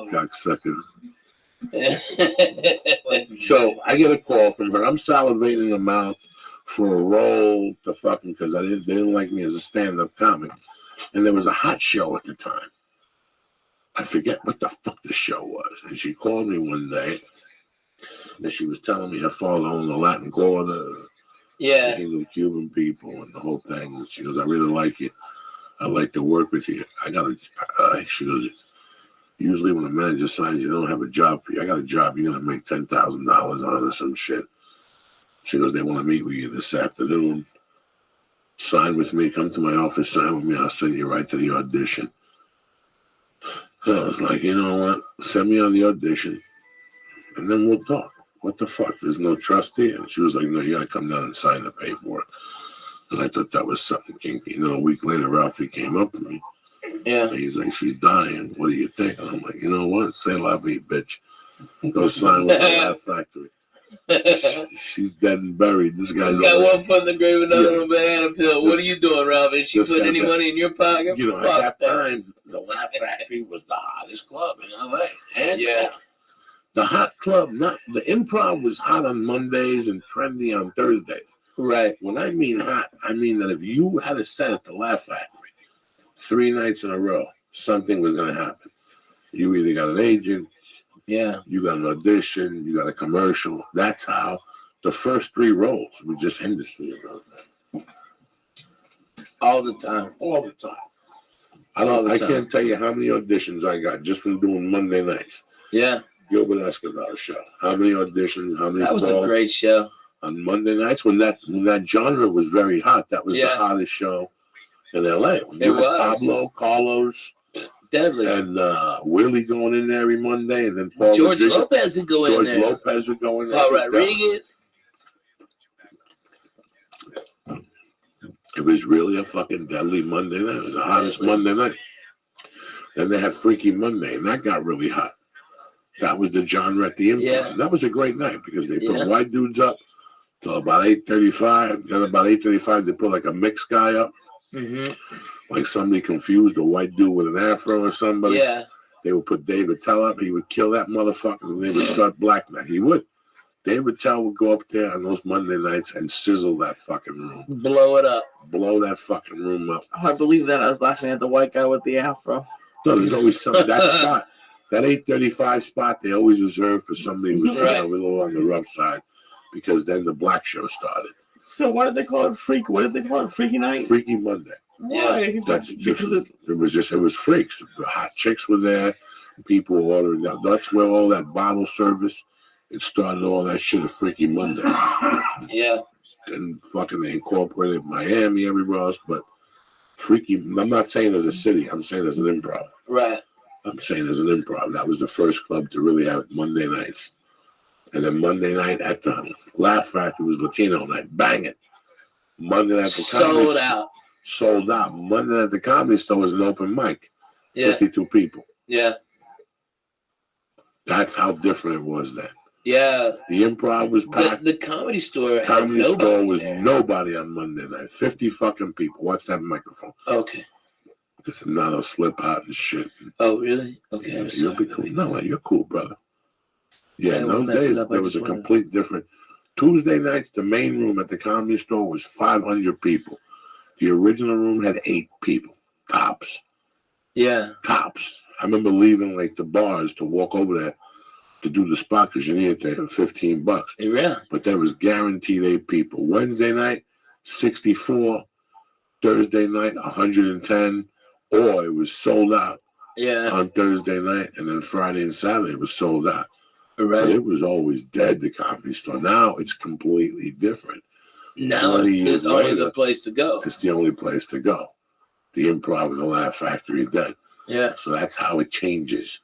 Speaker 1: Cocksucker. So I get a call from her. I'm salivating her mouth for a role to fucking because they didn't like me as a stand-up comic, and there was a hot show at the time. I forget what the fuck the show was, and she called me one day, and she was telling me her father owned the Latin Quarter, the Cuban people, and the whole thing. And she goes, "I really like you. I'd like to work with you. I got a." She goes, "Usually when a manager signs, you don't have a job for you. I got a job. You're gonna make $10,000 on or some shit." She goes, "They want to meet with you this afternoon. Sign with me. Come to my office. Sign with me. I'll send you right to the audition." I was like, you know what? Send me on the audition, and then we'll talk. What the fuck? There's no trust here. And she was like, no, you gotta come down and sign the paperwork. And I thought that was something kinky. You know, a week later, Ralphie came up to me.
Speaker 12: Yeah.
Speaker 1: And he's like, she's dying. What do you think? And I'm like, you know what? Say la vie, bitch. Go sign with the Laugh Factory. She's dead and buried. This guy's
Speaker 12: got one foot in the grave, another on a banana peel. What are you doing, Ralphie? She put any money in your pocket?
Speaker 1: You know, at that time, the Laugh Factory was the hottest club in LA. And the hot club, not the Improv was hot on Mondays and trendy on Thursdays.
Speaker 12: Right.
Speaker 1: When I mean hot, I mean that if you had a set at the Laugh Factory 3 nights in a row, something was going to happen. You either got an agent, you got an audition, you got a commercial. That's how the first 3 roles were just industry.
Speaker 12: All the time.
Speaker 1: All the time. I can't tell you how many auditions I got just from doing Monday nights.
Speaker 12: Yeah.
Speaker 1: Gilbert Escobar show. How many auditions? How many?
Speaker 12: That was a great show.
Speaker 1: On Monday nights when that genre was very hot. That was the hottest show in LA.
Speaker 12: It was.
Speaker 1: Pablo, Carlos,
Speaker 12: deadly,
Speaker 1: and Willie going in there every Monday, and then Paul
Speaker 12: George Lopez would go in there.
Speaker 1: George Lopez would go in there.
Speaker 12: Paul Rodriguez.
Speaker 1: It was really a fucking deadly Monday night. It was the hottest Monday night. Then they had Freaky Monday, and that got really hot. That was the genre at the Improv. Yeah. That was a great night because they put white dudes up till about 8:35. Then about 8:35, they put like a mixed guy up.
Speaker 12: Mm-hmm.
Speaker 1: Like somebody confused a white dude with an afro or somebody.
Speaker 12: Yeah.
Speaker 1: They would put Dave Attell up. He would kill that motherfucker, and they would start black men. He would. Dave Attell would go up there on those Monday nights and sizzle that fucking room.
Speaker 12: Blow it up.
Speaker 1: Blow that fucking room up.
Speaker 3: Oh, I believe that. I was laughing at the white guy with the afro.
Speaker 1: No, there's always something. That spot, that 8:35 spot, they always reserved for somebody who was kind of a little on the rough side, because then the black show started.
Speaker 3: So why did they call it Freak? What did they call it? Freaky Night?
Speaker 1: Freaky Monday.
Speaker 3: Why?
Speaker 1: That's because it was freaks. The hot chicks were there. People were ordering that. That's where all that bottle service. It started all that shit at Freaky Monday.
Speaker 12: Yeah.
Speaker 1: And fucking they incorporated Miami, everywhere else, but Freaky. I'm not saying as a city. I'm saying as an improv.
Speaker 12: Right.
Speaker 1: I'm saying as an improv. That was the first club to really have Monday nights. And then Monday night at the Laugh Factory was Latino night. Bang it. Monday night at the Comedy
Speaker 12: Sold out.
Speaker 1: Sold out. Monday night at the Comedy Store was an open mic.
Speaker 12: Yeah.
Speaker 1: 52 people.
Speaker 12: Yeah.
Speaker 1: That's how different it was then.
Speaker 12: Yeah.
Speaker 1: The Improv was packed.
Speaker 12: The Comedy Store had
Speaker 1: Comedy Store
Speaker 12: nobody
Speaker 1: was
Speaker 12: there.
Speaker 1: nobody on Monday night. 50 fucking people. Watch that microphone.
Speaker 12: Okay.
Speaker 1: Because now they'll slip out and shit.
Speaker 12: Oh, really? Okay.
Speaker 1: Yeah,
Speaker 12: I'm
Speaker 1: you'll be
Speaker 12: sorry.
Speaker 1: cool. No, you're cool, brother. Yeah,
Speaker 12: I
Speaker 1: in
Speaker 12: don't
Speaker 1: those
Speaker 12: wanna mess it
Speaker 1: days,
Speaker 12: up. I
Speaker 1: there was
Speaker 12: just
Speaker 1: a
Speaker 12: wanna-
Speaker 1: complete different. Tuesday nights, the main room at the Comedy Store was 500 people. The original room had 8 people, tops.
Speaker 12: Yeah.
Speaker 1: Tops. I remember leaving like the bars to walk over there to do the spot because you needed to have $15.
Speaker 12: Yeah.
Speaker 1: But there was guaranteed 8 people. Wednesday night, 64. Thursday night, 110. Or it was sold out
Speaker 12: Yeah.
Speaker 1: on Thursday night, and then Friday and Saturday it was sold out.
Speaker 12: Right.
Speaker 1: But it was always dead, the Comedy Store. Now it's completely different.
Speaker 12: Now
Speaker 1: 20
Speaker 12: it's
Speaker 1: years
Speaker 12: only
Speaker 1: later,
Speaker 12: the place to go.
Speaker 1: it's the only place to go. The Improv and the Laugh Factory are dead.
Speaker 12: Yeah.
Speaker 1: So that's how it changes.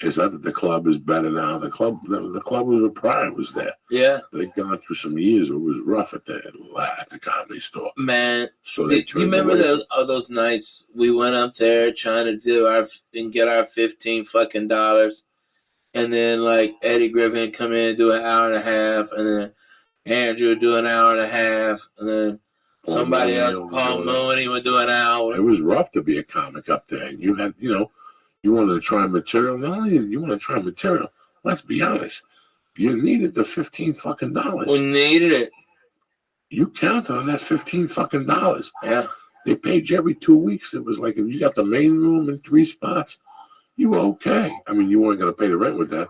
Speaker 1: It's not that the club is better now. The club was where Pryor was there.
Speaker 12: Yeah.
Speaker 1: They'd gone through some years where it was rough at the Comedy Store.
Speaker 12: Man.
Speaker 1: So
Speaker 12: Do
Speaker 1: they
Speaker 12: you remember
Speaker 1: away
Speaker 12: those nights we went up there trying to get our $15 and then like Eddie Griffin would come in and do an hour and a half, and then Andrew would do an hour and a half, and then somebody else, Paul Mooney, would do an hour.
Speaker 1: It was rough to be a comic up there. You had, you wanted to try material. Not only did you want to try material, let's be honest, you needed the $15.
Speaker 12: We needed it.
Speaker 1: You counted on that $15.
Speaker 12: Yeah.
Speaker 1: They paid you every 2 weeks. It was like if you got the main room and 3 spots, you were okay. I mean, you weren't going to pay the rent with that.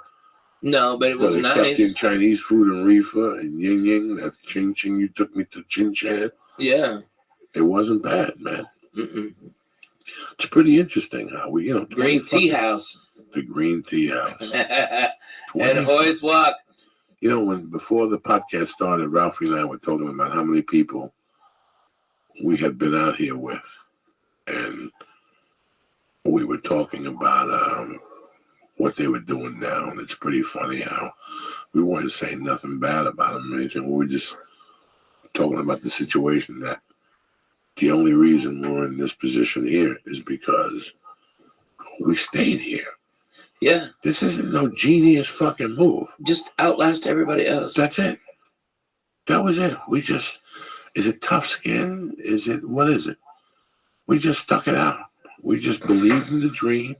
Speaker 12: No, but it was
Speaker 1: They kept in
Speaker 12: nice.
Speaker 1: Chinese food and reefer and yin yang. That ching ching. You took me to Chin Chan.
Speaker 12: Yeah.
Speaker 1: It wasn't bad, man.
Speaker 12: Mm-mm.
Speaker 1: It's pretty interesting how we,
Speaker 12: Green Tea House.
Speaker 1: The Green Tea House.
Speaker 12: And Hoy's Walk.
Speaker 1: Before the podcast started, Ralphie and I were talking about how many people we had been out here with. And we were talking about what they were doing now. And it's pretty funny how we weren't saying nothing bad about them or anything. We were just talking about the situation that the only reason we're in this position here is because we stayed here.
Speaker 12: Yeah.
Speaker 1: This isn't no genius fucking move.
Speaker 12: Just outlast everybody else.
Speaker 1: That's it. That was it. Is it tough skin? What is it? We just stuck it out. We just believed in the dream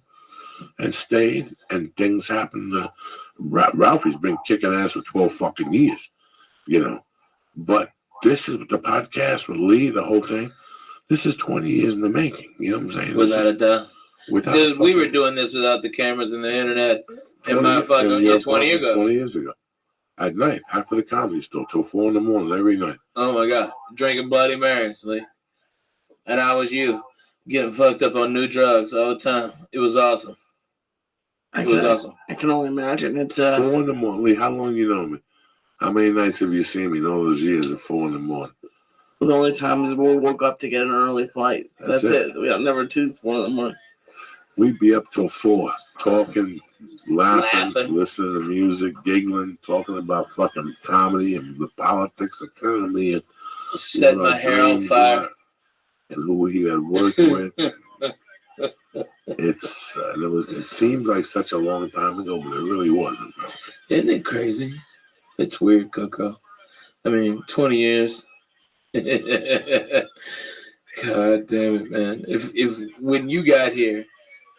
Speaker 1: and stayed, and things happened. Ralphie's been kicking ass for 12 fucking years, But this is the podcast with Lee, the whole thing. This is 20 years in the making. You know what I'm saying?
Speaker 12: Without a doubt. Dude, we
Speaker 1: fucking-
Speaker 12: were doing this without the cameras and the internet.
Speaker 1: 20
Speaker 12: 20 years ago.
Speaker 1: 20 years ago. At night, after the Comedy Store, till 4 a.m. every night.
Speaker 12: Oh my God. Drinking Bloody Marys, Lee. And I was you. Getting fucked up on new drugs all the time. It was awesome. It was awesome.
Speaker 3: I can only imagine. It's
Speaker 1: 4 a.m. Lee, how long you know me? How many nights have you seen me in all those years at 4 a.m?
Speaker 3: the only times we woke up to get an early flight. That's it. We don't never choose 4 in the morning.
Speaker 1: We'd be up till 4, talking, laughing, listening to music, giggling, talking about fucking comedy and the politics economy and
Speaker 12: set my hair on fire
Speaker 1: and who he had worked with. It seemed like such a long time ago, but it really wasn't.
Speaker 12: Isn't it crazy? It's weird, Coco. I mean, 20 years. God damn it, man. If when you got here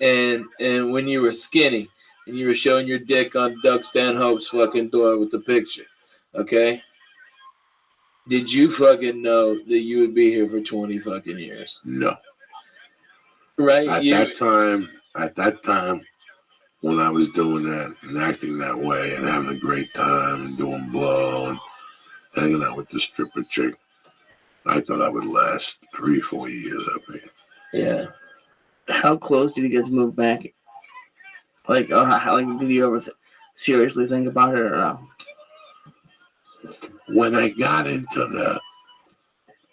Speaker 12: and when you were skinny and you were showing your dick on Doug Stanhope's fucking door with the picture, okay? Did you fucking know that you would be here for 20 fucking years?
Speaker 1: No.
Speaker 12: Right?
Speaker 1: At that time, when I was doing that and acting that way and having a great time and doing blow and hanging out with the stripper chick, I thought I would last 3-4 years up here.
Speaker 12: Yeah.
Speaker 3: How close did you get to move back? Did you ever seriously think about it or no?
Speaker 1: When I got into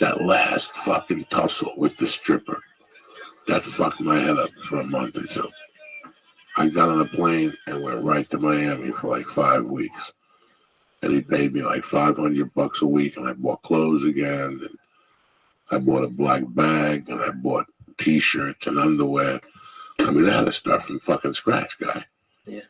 Speaker 1: that last fucking tussle with the stripper, that fucked my head up for a month or two. I got on a plane and went right to Miami for like 5 weeks. And he paid me like $500 a week, and I bought clothes again. And I bought a black bag, and I bought T-shirts and underwear. I mean, I had to start from fucking scratch, guy.
Speaker 12: Yeah.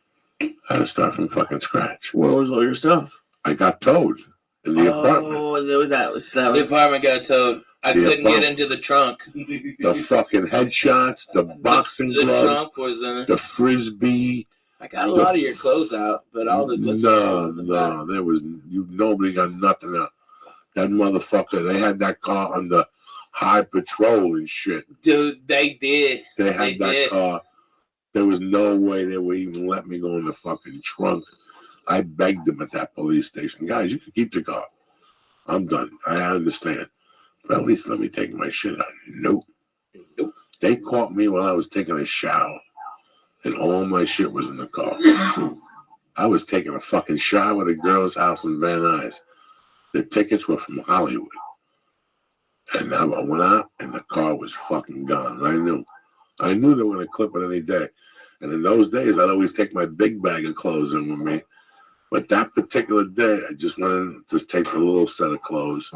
Speaker 1: I had to start from fucking scratch.
Speaker 3: Where was all your stuff?
Speaker 1: I got towed in the apartment.
Speaker 3: Oh, that was
Speaker 12: The apartment got towed. I couldn't get into the trunk.
Speaker 1: The fucking headshots, the boxing
Speaker 12: The
Speaker 1: gloves,
Speaker 12: trunk was in it.
Speaker 1: the frisbee.
Speaker 12: I got a lot of your clothes out, but all the good stuff was in the back.
Speaker 1: There was nobody got nothing out. That motherfucker, they had that car under high patrol and shit.
Speaker 12: Dude, they did.
Speaker 1: They had that car. There was no way they would even let me go in the fucking trunk. I begged them at that police station, guys, you can keep the car. I'm done. I understand. But at least let me take my shit out. Nope. They caught me while I was taking a shower. And all my shit was in the car. I was taking a fucking shower at a girl's house in Van Nuys. The tickets were from Hollywood. And I went out, and the car was fucking gone. I knew they were going to clip it any day. And in those days, I'd always take my big bag of clothes in with me. But that particular day, I just wanted to take the little set of clothes.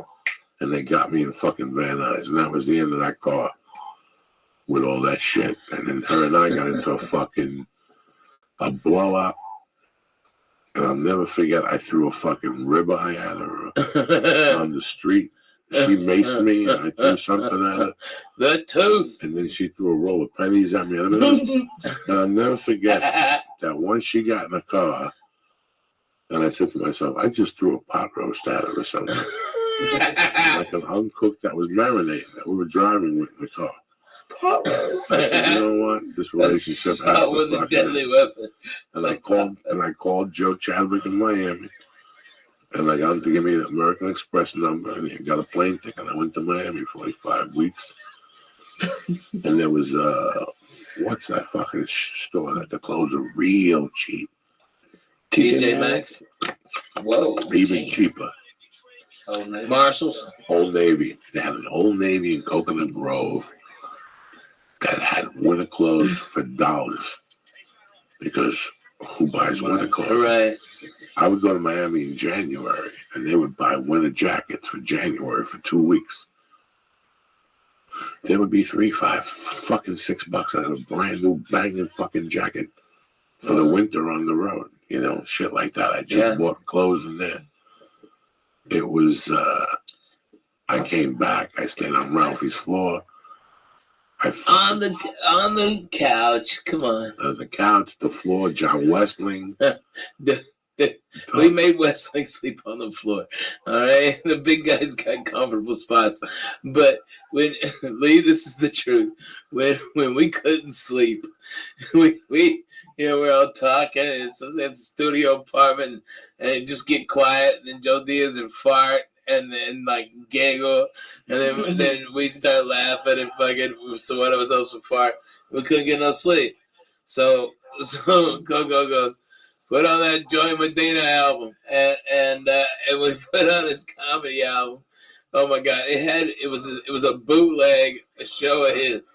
Speaker 1: And they got me in fucking Van Nuys. And that was the end of that car. With all that shit. And then her and I got into a blowout. And I'll never forget, I threw a fucking ribeye at her on the street. She maced me, and I threw something at her.
Speaker 12: The tooth.
Speaker 1: And then she threw a roll of pennies at me. And I'll never forget that once she got in the car, and I said to myself, I just threw a pot roast at her or something. Like an uncooked that was marinated that we were driving with in the car.
Speaker 12: Pot roast.
Speaker 1: I said, you know what? This relationship has to
Speaker 12: with a
Speaker 1: fucking
Speaker 12: deadly weapon.
Speaker 1: And I called Joe Chadwick in Miami. And I got him to give me the American Express number, and he got a plane ticket. I went to Miami for like 5 weeks. And there was what's that fucking store that the clothes are real cheap?
Speaker 12: TJ Maxx. Whoa.
Speaker 1: Even cheaper.
Speaker 12: Marshalls.
Speaker 1: Old Navy. They had an Old Navy in Coconut Grove that had winter clothes for $. Because who buys winter clothes?
Speaker 12: Right.
Speaker 1: I would go to Miami in January, and they would buy winter jackets for January for 2 weeks. They would be $3, $5, fucking $6 out of a brand new banging fucking jacket for the winter on the road. You know, shit like that. I just bought clothes in there. It was, I came back. I stayed on Ralphie's floor.
Speaker 12: On the couch. Come on.
Speaker 1: On the couch, the floor, John Westling.
Speaker 12: We made Westling sleep on the floor. All right, the big guys got comfortable spots, but when Lee, this is the truth. When we couldn't sleep, we we're all talking. And it's a studio apartment, and it just get quiet. And then Joe Diaz would fart. And then like giggle, and then we'd start laughing and fucking. So one of us else would fart. We couldn't get no sleep. So go. Put on that Joey Medina album, and we put on his comedy album. Oh my God! It was a bootleg show of his,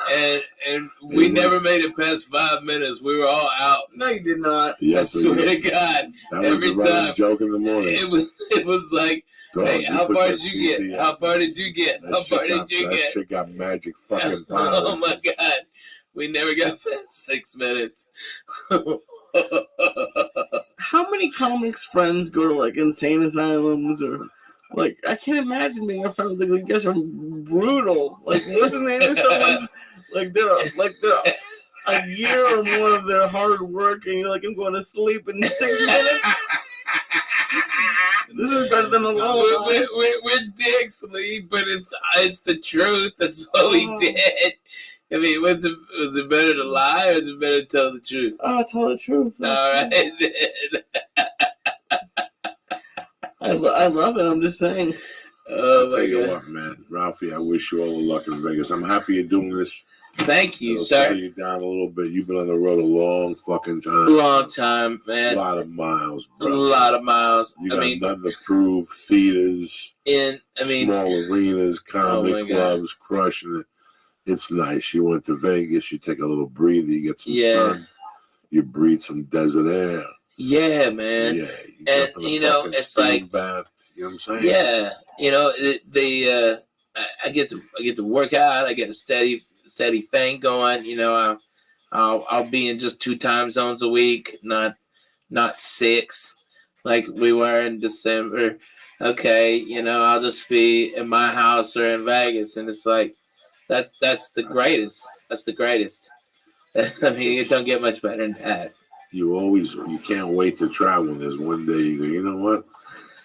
Speaker 12: and we never made it past 5 minutes. We were all out.
Speaker 3: No, you did not.
Speaker 1: Yes,
Speaker 12: I swear to God,
Speaker 1: that
Speaker 12: every
Speaker 1: was the
Speaker 12: time.
Speaker 1: Joke in the morning.
Speaker 12: It was like.
Speaker 1: Dog,
Speaker 12: hey, how far did you get? How far did you get? How far did you
Speaker 1: that
Speaker 12: get?
Speaker 1: Shit got magic fucking powers.
Speaker 12: Oh my God. We never got past 6 minutes.
Speaker 3: How many comics friends go to like insane asylums or like I can't imagine being a friend with you guys are brutal. Like listening to someone's like they're a year or more of their hard work and you're like I'm going to sleep in 6 minutes. This is better than a lullaby.
Speaker 12: We're dicks, Lee, but it's the truth. That's what we did. I mean, was it better to lie or is it better to tell the truth?
Speaker 3: Oh, tell the truth.
Speaker 12: All right, then.
Speaker 3: I love it. I'm just saying.
Speaker 12: Oh,
Speaker 1: I'll tell you what, man. Ralphie, I wish you all the luck in Vegas. I'm happy you're doing this.
Speaker 12: Thank you,
Speaker 1: It'll
Speaker 12: sir.
Speaker 1: slow you down a little bit. You've been on the road a long fucking time.
Speaker 12: Long time, man.
Speaker 1: A lot of miles, bro.
Speaker 12: A lot of miles.
Speaker 1: You got nothing to prove. Theaters, small arenas, comedy clubs, crushing it. It's nice. You went to Vegas. You take a little breather. You get some sun. You breathe some desert air.
Speaker 12: Yeah, man.
Speaker 1: Yeah,
Speaker 12: And
Speaker 1: jump in a
Speaker 12: you know,
Speaker 1: fucking
Speaker 12: it's
Speaker 1: steam
Speaker 12: like,
Speaker 1: bath. You know what I'm saying?
Speaker 12: yeah, you know, I get to work out. I get a steady thing going. You know, I'll be in just 2 time zones a week, not 6 like we were in December. Okay, you know, I'll just be in my house or in Vegas, and it's like that's the greatest. That's the greatest. I mean, it don't get much better than that.
Speaker 1: You can't wait to travel. And there's one day you go, you know what?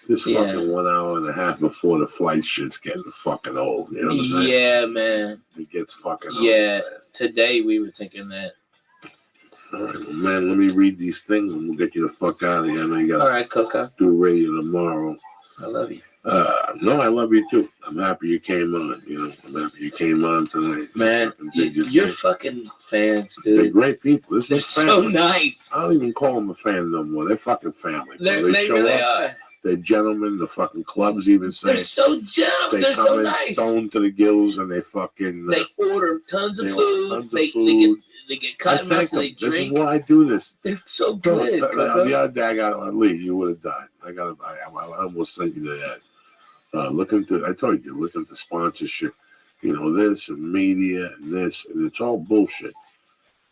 Speaker 1: This fucking 1 hour and a half before the flight shit's getting fucking old. You know what I'm saying?
Speaker 12: Yeah, man.
Speaker 1: It gets fucking old.
Speaker 12: Yeah, today we were thinking that.
Speaker 1: All right, well, man, let me read these things and we'll get you the fuck out of here. I know you got
Speaker 12: All right, Coco.
Speaker 1: do radio tomorrow.
Speaker 12: I love you.
Speaker 1: No, I love you too. I'm happy you came on. You know, I'm happy you came on tonight.
Speaker 12: Man, you're fucking fans, dude.
Speaker 1: They're great people.
Speaker 12: They're so nice.
Speaker 1: I don't even call them a fan no more. They're fucking family.
Speaker 12: They
Speaker 1: show
Speaker 12: really
Speaker 1: up.
Speaker 12: are.
Speaker 1: They're gentlemen. The fucking clubs even say
Speaker 12: they're so gentlemen. They're
Speaker 1: come
Speaker 12: so
Speaker 1: in
Speaker 12: nice.
Speaker 1: stoned to the gills and they fucking.
Speaker 12: They order tons of
Speaker 1: they
Speaker 12: food.
Speaker 1: order tons of
Speaker 12: They
Speaker 1: food.
Speaker 12: get
Speaker 1: I
Speaker 12: cut
Speaker 1: thank
Speaker 12: much.
Speaker 1: them.
Speaker 12: They
Speaker 1: This is
Speaker 12: drink.
Speaker 1: why I do this.
Speaker 12: They're so good. Coco.
Speaker 1: The other day I got Lee. You would have died. I almost sent you to that. I told you, look into sponsorship, you know, this and media and this, and it's all bullshit.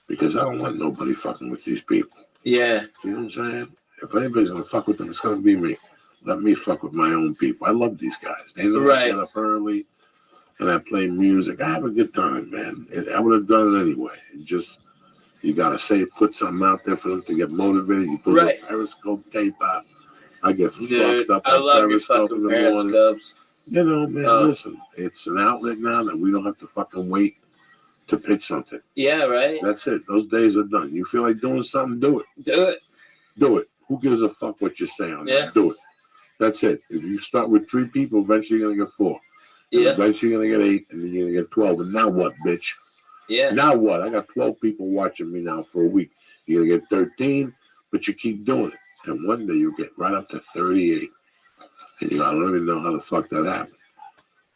Speaker 1: Because I don't want nobody fucking with these people.
Speaker 12: Yeah.
Speaker 1: You know what I'm saying? If anybody's gonna fuck with them, it's gonna be me. Let me fuck with my own people. I love these guys. They know I get up early and I play music. I have a good time, man. I would have done it anyway. You gotta put something out there for them to get motivated. You put a Periscope tape out. I get fucked up
Speaker 12: I
Speaker 1: on
Speaker 12: love your
Speaker 1: Periscope
Speaker 12: fucking
Speaker 1: in the morning.
Speaker 12: Periscopes.
Speaker 1: You know, man, listen, it's an outlet now that we don't have to fucking wait to pitch something.
Speaker 12: Yeah, right.
Speaker 1: That's it. Those days are done. You feel like doing something, do it.
Speaker 12: Do it.
Speaker 1: Do it. Who gives a fuck what you say on
Speaker 12: Yeah.
Speaker 1: it? Do it. That's it. If you start with 3 people, eventually you're going to get 4.
Speaker 12: Yeah.
Speaker 1: Eventually you're going to get 8, and then you're going to get 12. And now what, bitch?
Speaker 12: Yeah.
Speaker 1: Now what? I got 12 people watching me now for a week. You're going to get 13, but you keep doing it. And one day you'll get right up to 38. And I don't even know how the fuck that happened.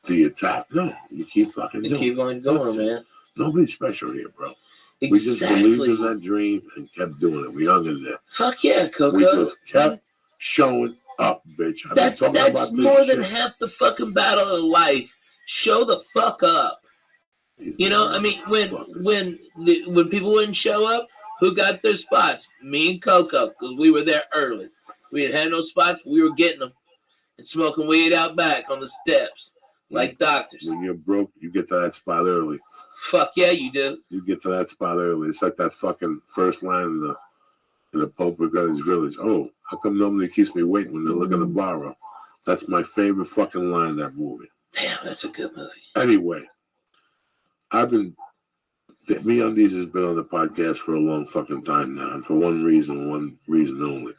Speaker 1: Do you tap? No. You keep fucking doing it.
Speaker 12: You keep on going, man.
Speaker 1: Nobody's special here, bro.
Speaker 12: Exactly.
Speaker 1: We just believed in that dream and kept doing it. We hung in there.
Speaker 12: Fuck yeah, Coco.
Speaker 1: We just kept showing up, bitch.
Speaker 12: That's more than half the fucking battle of life. Show the fuck up. You know, I mean, when people wouldn't show up, who got their spots? Me and Coco, because we were there early. We didn't have no spots, but we were getting them and smoking weed out back on the steps like doctors.
Speaker 1: When you're broke, you get to that spot early.
Speaker 12: Fuck yeah, you do.
Speaker 1: You get to that spot early. It's like that fucking first line in the Pope Gutty's Village. Oh, how come nobody keeps me waiting when they're looking to borrow? That's my favorite fucking line in that movie.
Speaker 12: Damn, that's a good movie.
Speaker 1: Anyway, MeUndies has been on the podcast for a long fucking time now, and for one reason only.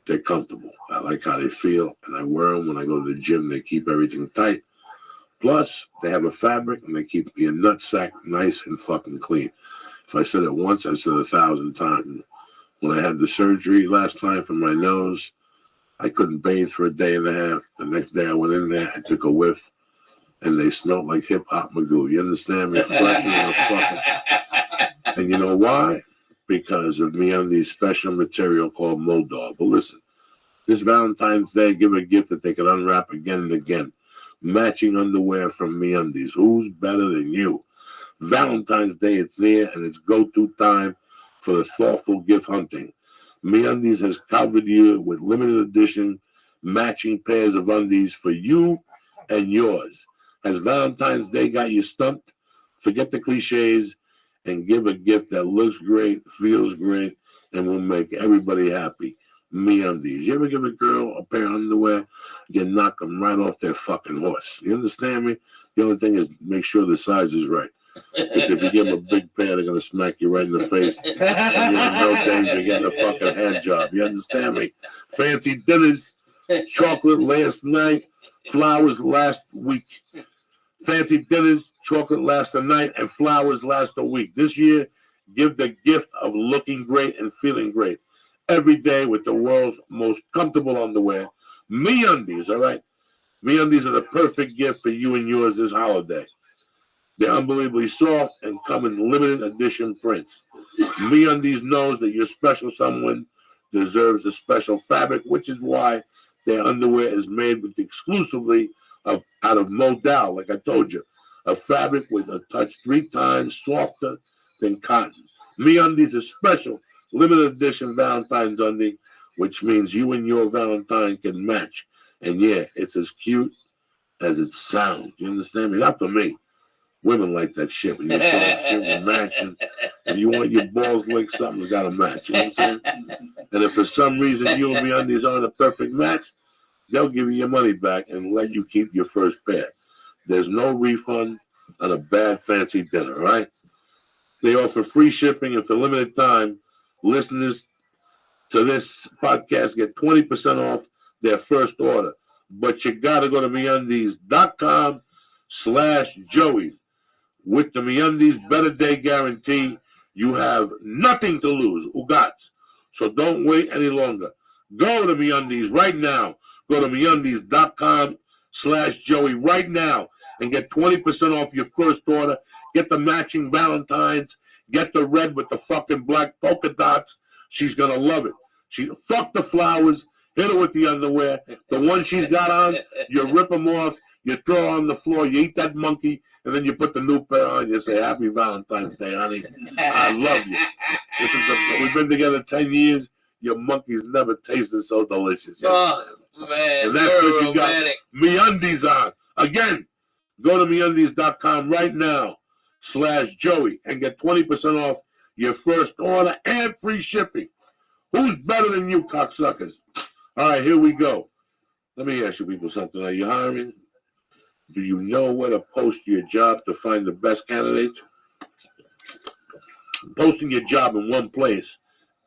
Speaker 1: They're comfortable. I like how they feel, and I wear them when I go to the gym. They keep everything tight. Plus, they have a fabric, and they keep your nutsack nice and fucking clean. If I said it once, I said 1,000 times. When I had the surgery last time for my nose, I couldn't bathe for a day and a half. The next day I went in there, I took a whiff, and they smelled like hip-hop Magoo. You understand me? Fresh as a fucking... And you know why? Because of MeUndies' special material called Moldog. But listen, this Valentine's Day, give a gift that they can unwrap again and again. Matching underwear from MeUndies. Who's better than you? Valentine's Day, it's near, and it's go-to time for the thoughtful gift hunting. MeUndies has covered you with limited edition matching pairs of undies for you and yours. Has Valentine's Day got you stumped? Forget the cliches and give a gift that looks great, feels great, and will make everybody happy. MeUndies. You ever give a girl a pair of underwear, you knock them right off their fucking horse. You understand me? The only thing is make sure the size is right. Because if you give them a big pair, they're going to smack you right in the face. And you're in no danger getting a fucking hand job. You understand me? Fancy dinners, chocolate last night, flowers last week. Fancy dinners, chocolate last a night, and flowers last a week. This year, give the gift of looking great and feeling great. Every day with the world's most comfortable underwear. MeUndies, all right? MeUndies are the perfect gift for you and yours this holiday. They're unbelievably soft and come in limited edition prints. MeUndies knows that your special someone deserves a special fabric, which is why their underwear is made with exclusively out of modal, like I told you, a fabric with a touch 3 times softer than cotton. MeUndies is special, limited edition Valentine's undie, which means you and your Valentine can match. And yeah, it's as cute as it sounds. You understand me? Not for me. Women like that shit. When you're showing shit with matching, if you want your balls licked, something's got to match. You know what I'm saying? And if for some reason you and MeUndies aren't a perfect match, they'll give you your money back and let you keep your first pair. There's no refund on a bad fancy dinner, all right? They offer free shipping, and for limited time, listeners to this podcast get 20% off their first order. But you got to go to MeUndies.com/Joey's. With the MeUndies Better Day Guarantee, you have nothing to lose. Ugats. So don't wait any longer. Go to MeUndies right now. Go to MeUndies.com/Joey right now and get 20% off your first order. Get the matching Valentines. Get the red with the fucking black polka dots. She's going to love it. Fuck the flowers. Hit her with the underwear. The one she's got on, you rip them off. You throw her on the floor. You eat that monkey. And then you put the new pair on. You say, Happy Valentine's Day, honey. I love you. We've been together 10 years. Your monkeys never tasted so delicious.
Speaker 12: Oh, man.
Speaker 1: And that's because you got MeUndies on. Again, go to MeUndies.com right now /Joey and get 20% off your first order and free shipping. Who's better than you, cocksuckers? All right, here we go. Let me ask you people something. Are you hiring? Do you know where to post your job to find the best candidates? Posting your job in one place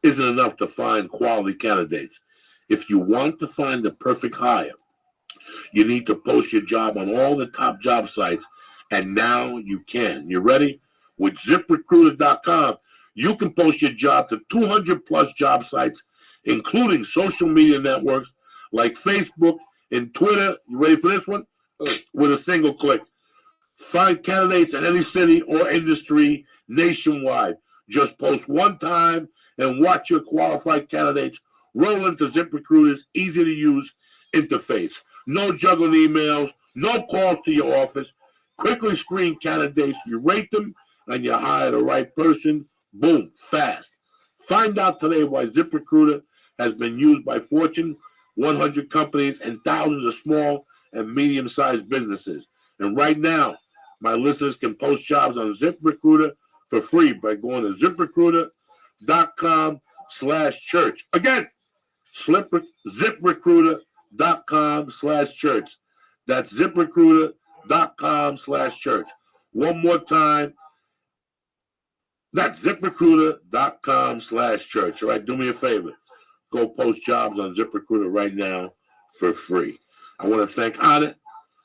Speaker 1: isn't enough to find quality candidates. If you want to find the perfect hire, you need to post your job on all the top job sites, and now you can. You ready? With ZipRecruiter.com, you can post your job to 200 plus job sites, including social media networks like Facebook and Twitter. You ready for this one? With a single click. Find candidates in any city or industry nationwide. Just post one time and watch your qualified candidates roll into ZipRecruiter's easy-to-use interface. No juggling emails, no calls to your office. Quickly screen candidates. You rate them, and you hire the right person. Boom, fast. Find out today why ZipRecruiter has been used by Fortune 100 companies and thousands of small and medium-sized businesses. And right now, my listeners can post jobs on ZipRecruiter for free by going to ZipRecruiter.com/church. Again, ZipRecruiter.com/church. That's ZipRecruiter.com/church. One more time. That's ZipRecruiter.com/church. All right, do me a favor. Go post jobs on ZipRecruiter right now for free. I want to thank Onnit.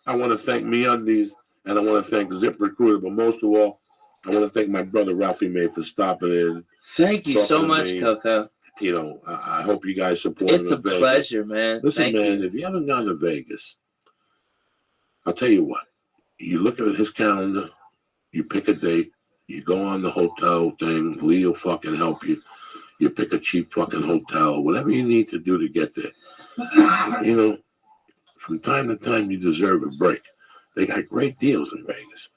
Speaker 1: I want to thank MeUndies. And I want to thank ZipRecruiter. But most of all, I want to thank my brother Ralphie May for stopping in.
Speaker 12: Thank you so much, Coco.
Speaker 1: You know, I hope you guys support
Speaker 12: It's a pleasure, man.
Speaker 1: Listen,
Speaker 12: thank
Speaker 1: man,
Speaker 12: you.
Speaker 1: If you haven't gone to Vegas, I'll tell you what. You look at his calendar, you pick a date, you go on the hotel thing, Lee will fucking help you. You pick a cheap fucking hotel, whatever you need to do to get there. You know, from time to time, you deserve a break. They got great deals in Vegas.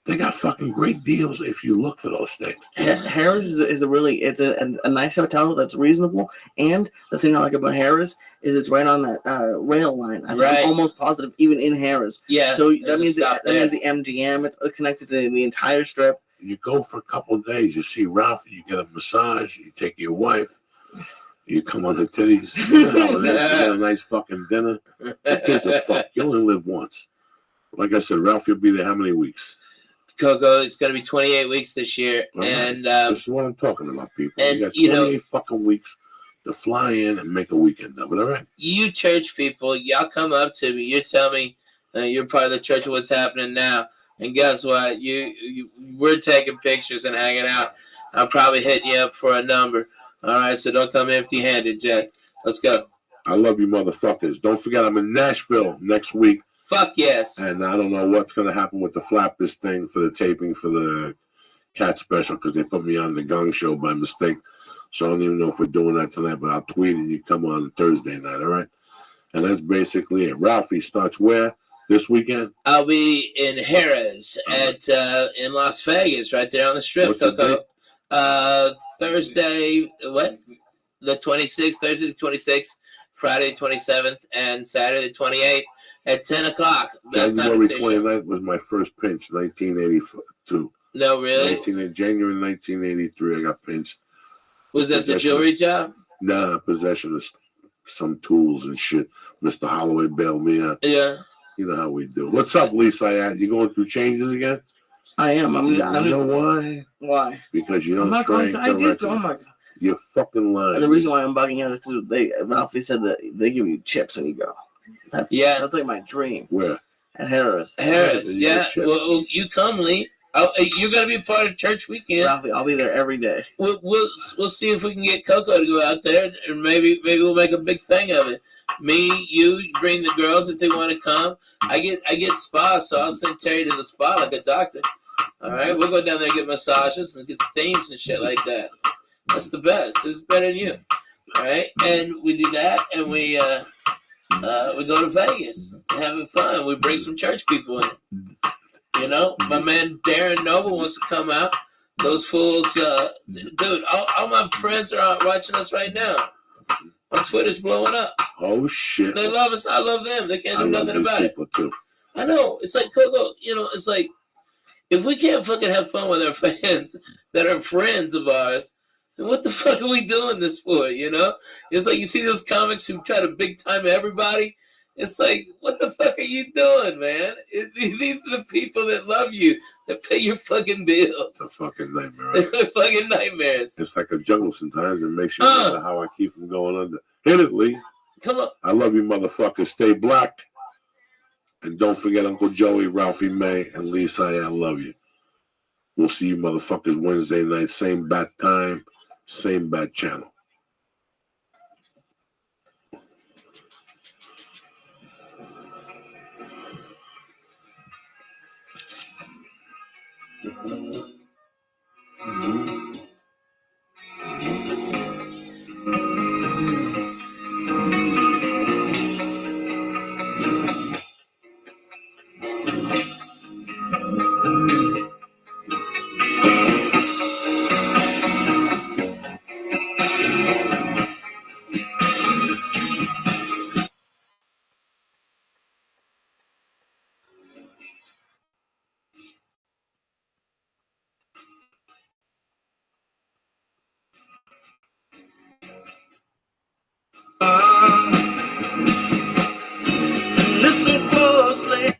Speaker 1: They got fucking great deals if you look for those things.
Speaker 3: Harris is a really, it's a nice hotel that's reasonable. And the thing I like about Harris is it's right on that rail line. I'm almost positive, even in Harris.
Speaker 12: Yeah.
Speaker 3: So that means the MGM, it's connected to the entire strip.
Speaker 1: You go for a couple of days, you see Ralph, you get a massage, you take your wife, you come on her titties, you get a nice fucking dinner. Who gives a fuck? You only live once. Like I said, Ralph, you'll be there how many weeks?
Speaker 12: Coco, it's going to be 28 weeks this year.
Speaker 1: Right.
Speaker 12: And
Speaker 1: this is what I'm talking about, people.
Speaker 12: And,
Speaker 1: you got 28 fucking weeks to fly in and make a weekend of it, all right?
Speaker 12: You church people, y'all come up to me. You tell me you're part of the church of what's happening now. And guess what? We're taking pictures and hanging out. I'll probably hit you up for a number. All right, so don't come empty-handed, Jack. Let's go.
Speaker 1: I love you, motherfuckers. Don't forget, I'm in Nashville next week.
Speaker 12: Fuck yes.
Speaker 1: And I don't know what's going to happen with the Flappers thing for the taping for the Cat special because they put me on the Gong Show by mistake So I don't even know if we're doing that tonight, but I'll tweet and you come on Thursday night, all right? And that's basically it. Ralphie starts where this weekend?
Speaker 12: I'll be in Harrah's at in Las Vegas, right there on the strip.
Speaker 1: What's the date?
Speaker 12: Thursday, what? The 26th, Thursday the 26th, Friday the 27th, and Saturday the 28th at 10 o'clock. Best time
Speaker 1: January
Speaker 12: to see a show.
Speaker 1: 29th was my first pinch, 1982.
Speaker 12: No, really?
Speaker 1: January 1983, I got pinched.
Speaker 12: Was that the jewelry job?
Speaker 1: Nah, possession of some tools and shit. Mr. Holloway bailed me out.
Speaker 12: Yeah.
Speaker 1: You know how we do. What's up, Lisa? You going through changes again?
Speaker 3: I am.
Speaker 1: You know why?
Speaker 3: Why?
Speaker 1: Because you
Speaker 3: I'm
Speaker 1: don't
Speaker 3: not going
Speaker 1: train
Speaker 3: to. I did.
Speaker 1: correctly.
Speaker 3: Oh my God.
Speaker 1: You're fucking lying.
Speaker 3: And the reason why I'm bugging out is because Ralphie said that they give you chips when you go. That's like my dream.
Speaker 1: Where?
Speaker 3: At Harrah's.
Speaker 12: Harrah's, yeah. Well, you come, Lee. You're gonna be part of church weekend.
Speaker 3: Ralphie, I'll be there every day.
Speaker 12: We'll see if we can get Coco to go out there, and maybe we'll make a big thing of it. Me, you bring the girls if they want to come. I get spas, so I'll send Terry to the spa like a doctor. All right, we'll go down there and get massages and get steams and shit like that. That's the best. Who's better than you? All right, and we do that, and we go to Vegas, having fun. We bring some church people in. You know, my man Darren Noble wants to come out. Those fools, dude, all my friends are watching us right now. My Twitter's blowing up.
Speaker 1: Oh, shit.
Speaker 12: They love us. I love them. They can't do nothing about it.
Speaker 1: Too.
Speaker 12: I know. It's like, Coco, you know, it's like, if we can't fucking have fun with our fans that are friends of ours, then what the fuck are we doing this for, you know? It's like you see those comics who try to big time everybody. It's like, what the fuck are you doing, man? These are the people that love you, that pay your fucking bills.
Speaker 1: It's a fucking nightmare.
Speaker 12: They're fucking nightmares.
Speaker 1: It's like a jungle sometimes. It makes you wonder how I keep from going under. Hit it, Lee.
Speaker 12: Come on.
Speaker 1: I love you, motherfuckers. Stay black. And don't forget Uncle Joey, Ralphie May, and Lisa. I love you. We'll see you motherfuckers Wednesday night. Same bat time, same bat channel.
Speaker 13: Listen closely.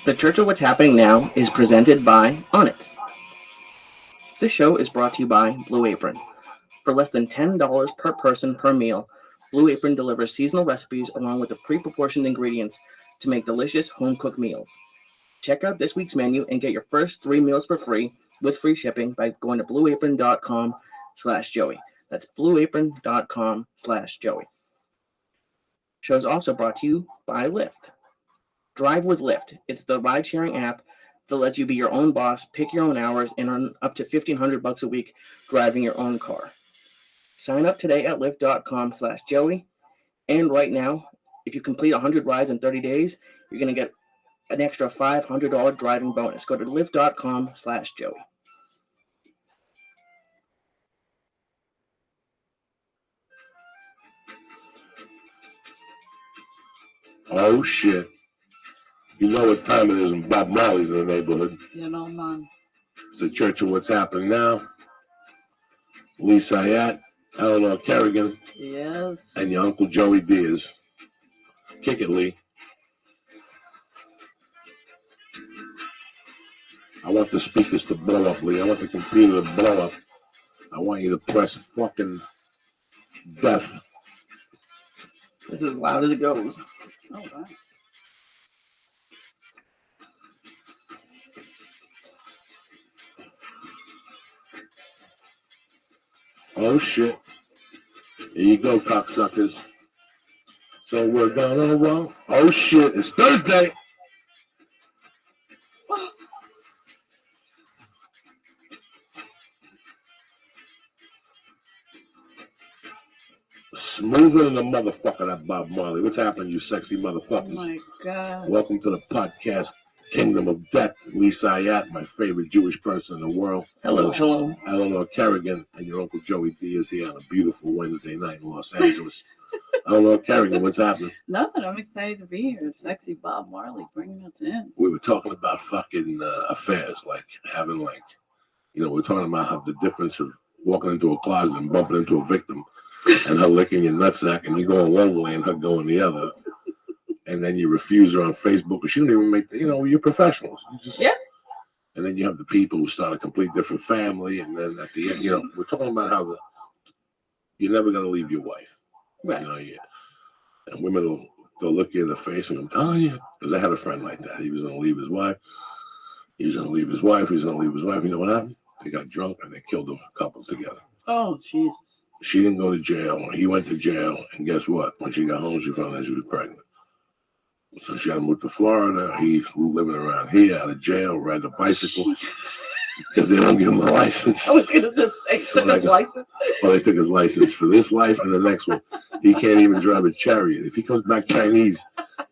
Speaker 3: The Church of What's Happening Now is presented by On It. This show is brought to you by Blue Apron. For less than $10 per person per meal, Blue Apron delivers seasonal recipes along with the pre-proportioned ingredients to make delicious home-cooked meals. Check out this week's menu and get your first 3 meals for free with free shipping by going to blueapron.com/Joey. That's blueapron.com/Joey. Show is also brought to you by Lyft. Drive with Lyft. It's the ride-sharing app that lets you be your own boss, pick your own hours, and earn up to $1,500 a week driving your own car. Sign up today at lyft.com/Joey. And right now, if you complete 100 rides in 30 days, you're going to get an extra $500 driving bonus. Go to lyft.com/Joey.
Speaker 1: Oh, shit. You know what time it is when Bob Marley's in the neighborhood.
Speaker 2: You know, man.
Speaker 1: It's the Church of What's Happening Now. Lee Sayat, Eleanor Kerrigan,
Speaker 2: Yes.
Speaker 1: and your Uncle Joey Diaz. Kick it, Lee. I want the speakers to blow up, Lee. I want the computer to blow up. I want you to press fucking death.
Speaker 3: This is as loud as it goes.
Speaker 2: Oh, wow.
Speaker 1: Oh, shit. Here you go, cocksuckers. So we're gonna roll. Oh, shit. It's Thursday. Smoother than the motherfucker, that Bob Marley. What's happening, you sexy motherfuckers?
Speaker 2: Oh, my God.
Speaker 1: Welcome to the podcast Kingdom of Death. Lee Sayat, my favorite Jewish person in the world.
Speaker 3: Hello, shalom.
Speaker 1: Eleanor Kerrigan and your Uncle Joey Diaz here on a beautiful Wednesday night in Los Angeles. Eleanor Kerrigan, what's happening?
Speaker 2: Nothing. I'm excited to be here. Sexy Bob Marley bringing us in.
Speaker 1: We were talking about fucking affairs, like having we're talking about how the difference of walking into a closet and bumping into a victim and her licking your nutsack and you going one way and her going the other. And then you refuse her on Facebook, but she don't even make you're professionals.
Speaker 2: Yeah.
Speaker 1: And then you have the people who start a complete different family, and then at the end, we're talking about how you're never going to leave your wife.
Speaker 2: Right.
Speaker 1: And women they'll look you in the face and go, oh, yeah. Because I had a friend like that. He was going to leave his wife. He was going to leave his wife. He was going to leave his wife. You know what happened? They got drunk and they killed the couple together.
Speaker 2: Oh, Jesus.
Speaker 1: She didn't go to jail. He went to jail. And guess what? When she got home, she found out she was pregnant. So she had to move to Florida. He's living around here, out of jail, riding a bicycle. Because they don't give him a license.
Speaker 2: I was going to just say,
Speaker 1: so his license. Well, they took his license for this life and the next one. He can't even drive a chariot. If he comes back Chinese,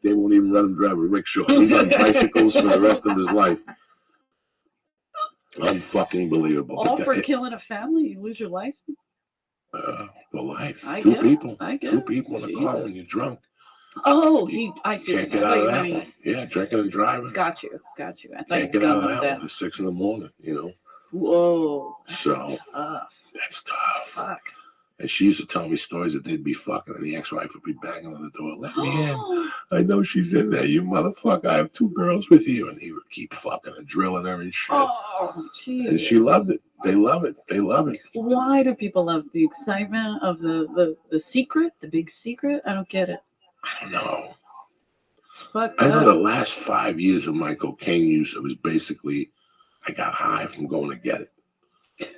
Speaker 1: they won't even let him drive a rickshaw. He's on bicycles for the rest of his life. Unfucking believable.
Speaker 2: All for killing a family? You lose your license?
Speaker 1: For life.
Speaker 2: I
Speaker 1: Two
Speaker 2: guess.
Speaker 1: people.
Speaker 2: I guess.
Speaker 1: Two people in a car when you're drunk.
Speaker 2: Oh, I see.
Speaker 1: Can't get out of that one. Yeah, drinking and driving.
Speaker 2: Got you. I thought
Speaker 1: Can't get out of that one. It's 6 a.m.
Speaker 2: Whoa.
Speaker 1: So, that's tough.
Speaker 2: Fuck.
Speaker 8: And she used to tell me stories that they'd be fucking, and the ex-wife would be banging on the door. Let me in. I know she's in there. You motherfucker. I have 2 girls with you. And he would keep fucking and drilling her and shit.
Speaker 2: Oh, geez.
Speaker 8: And she loved it. They love it. They love it.
Speaker 2: Why do people love the excitement of the secret, the big secret? I don't get it.
Speaker 8: I don't know.
Speaker 2: Fuck
Speaker 8: I know
Speaker 2: up.
Speaker 8: the last 5 years of my cocaine use, it was basically I got high from going to get it.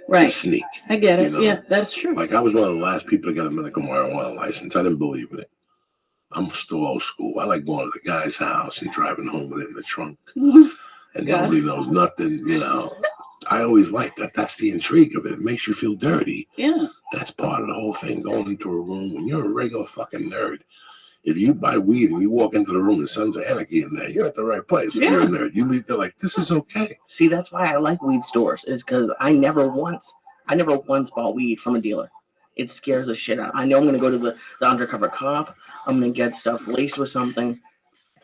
Speaker 2: Right.
Speaker 8: Sneak.
Speaker 2: I get it.
Speaker 8: You know?
Speaker 2: Yeah, that's true.
Speaker 8: Like I was one of the last people to get a medical marijuana license. I didn't believe in it. I'm still old school. I like going to the guy's house and driving home with it in the trunk. And nobody knows nothing, you know. I always like that. That's the intrigue of it. It makes you feel dirty.
Speaker 2: Yeah.
Speaker 8: That's part of the whole thing. Going into a room when you're a regular fucking nerd. If you buy weed and you walk into the room and Sons of Anarchy in there, you're at the right place. If you're a nerd, you leave there like, this is okay.
Speaker 3: See, that's why I like weed stores, is because I never once bought weed from a dealer. It scares the shit out. I know I'm going to go to the undercover cop. I'm going to get stuff laced with something.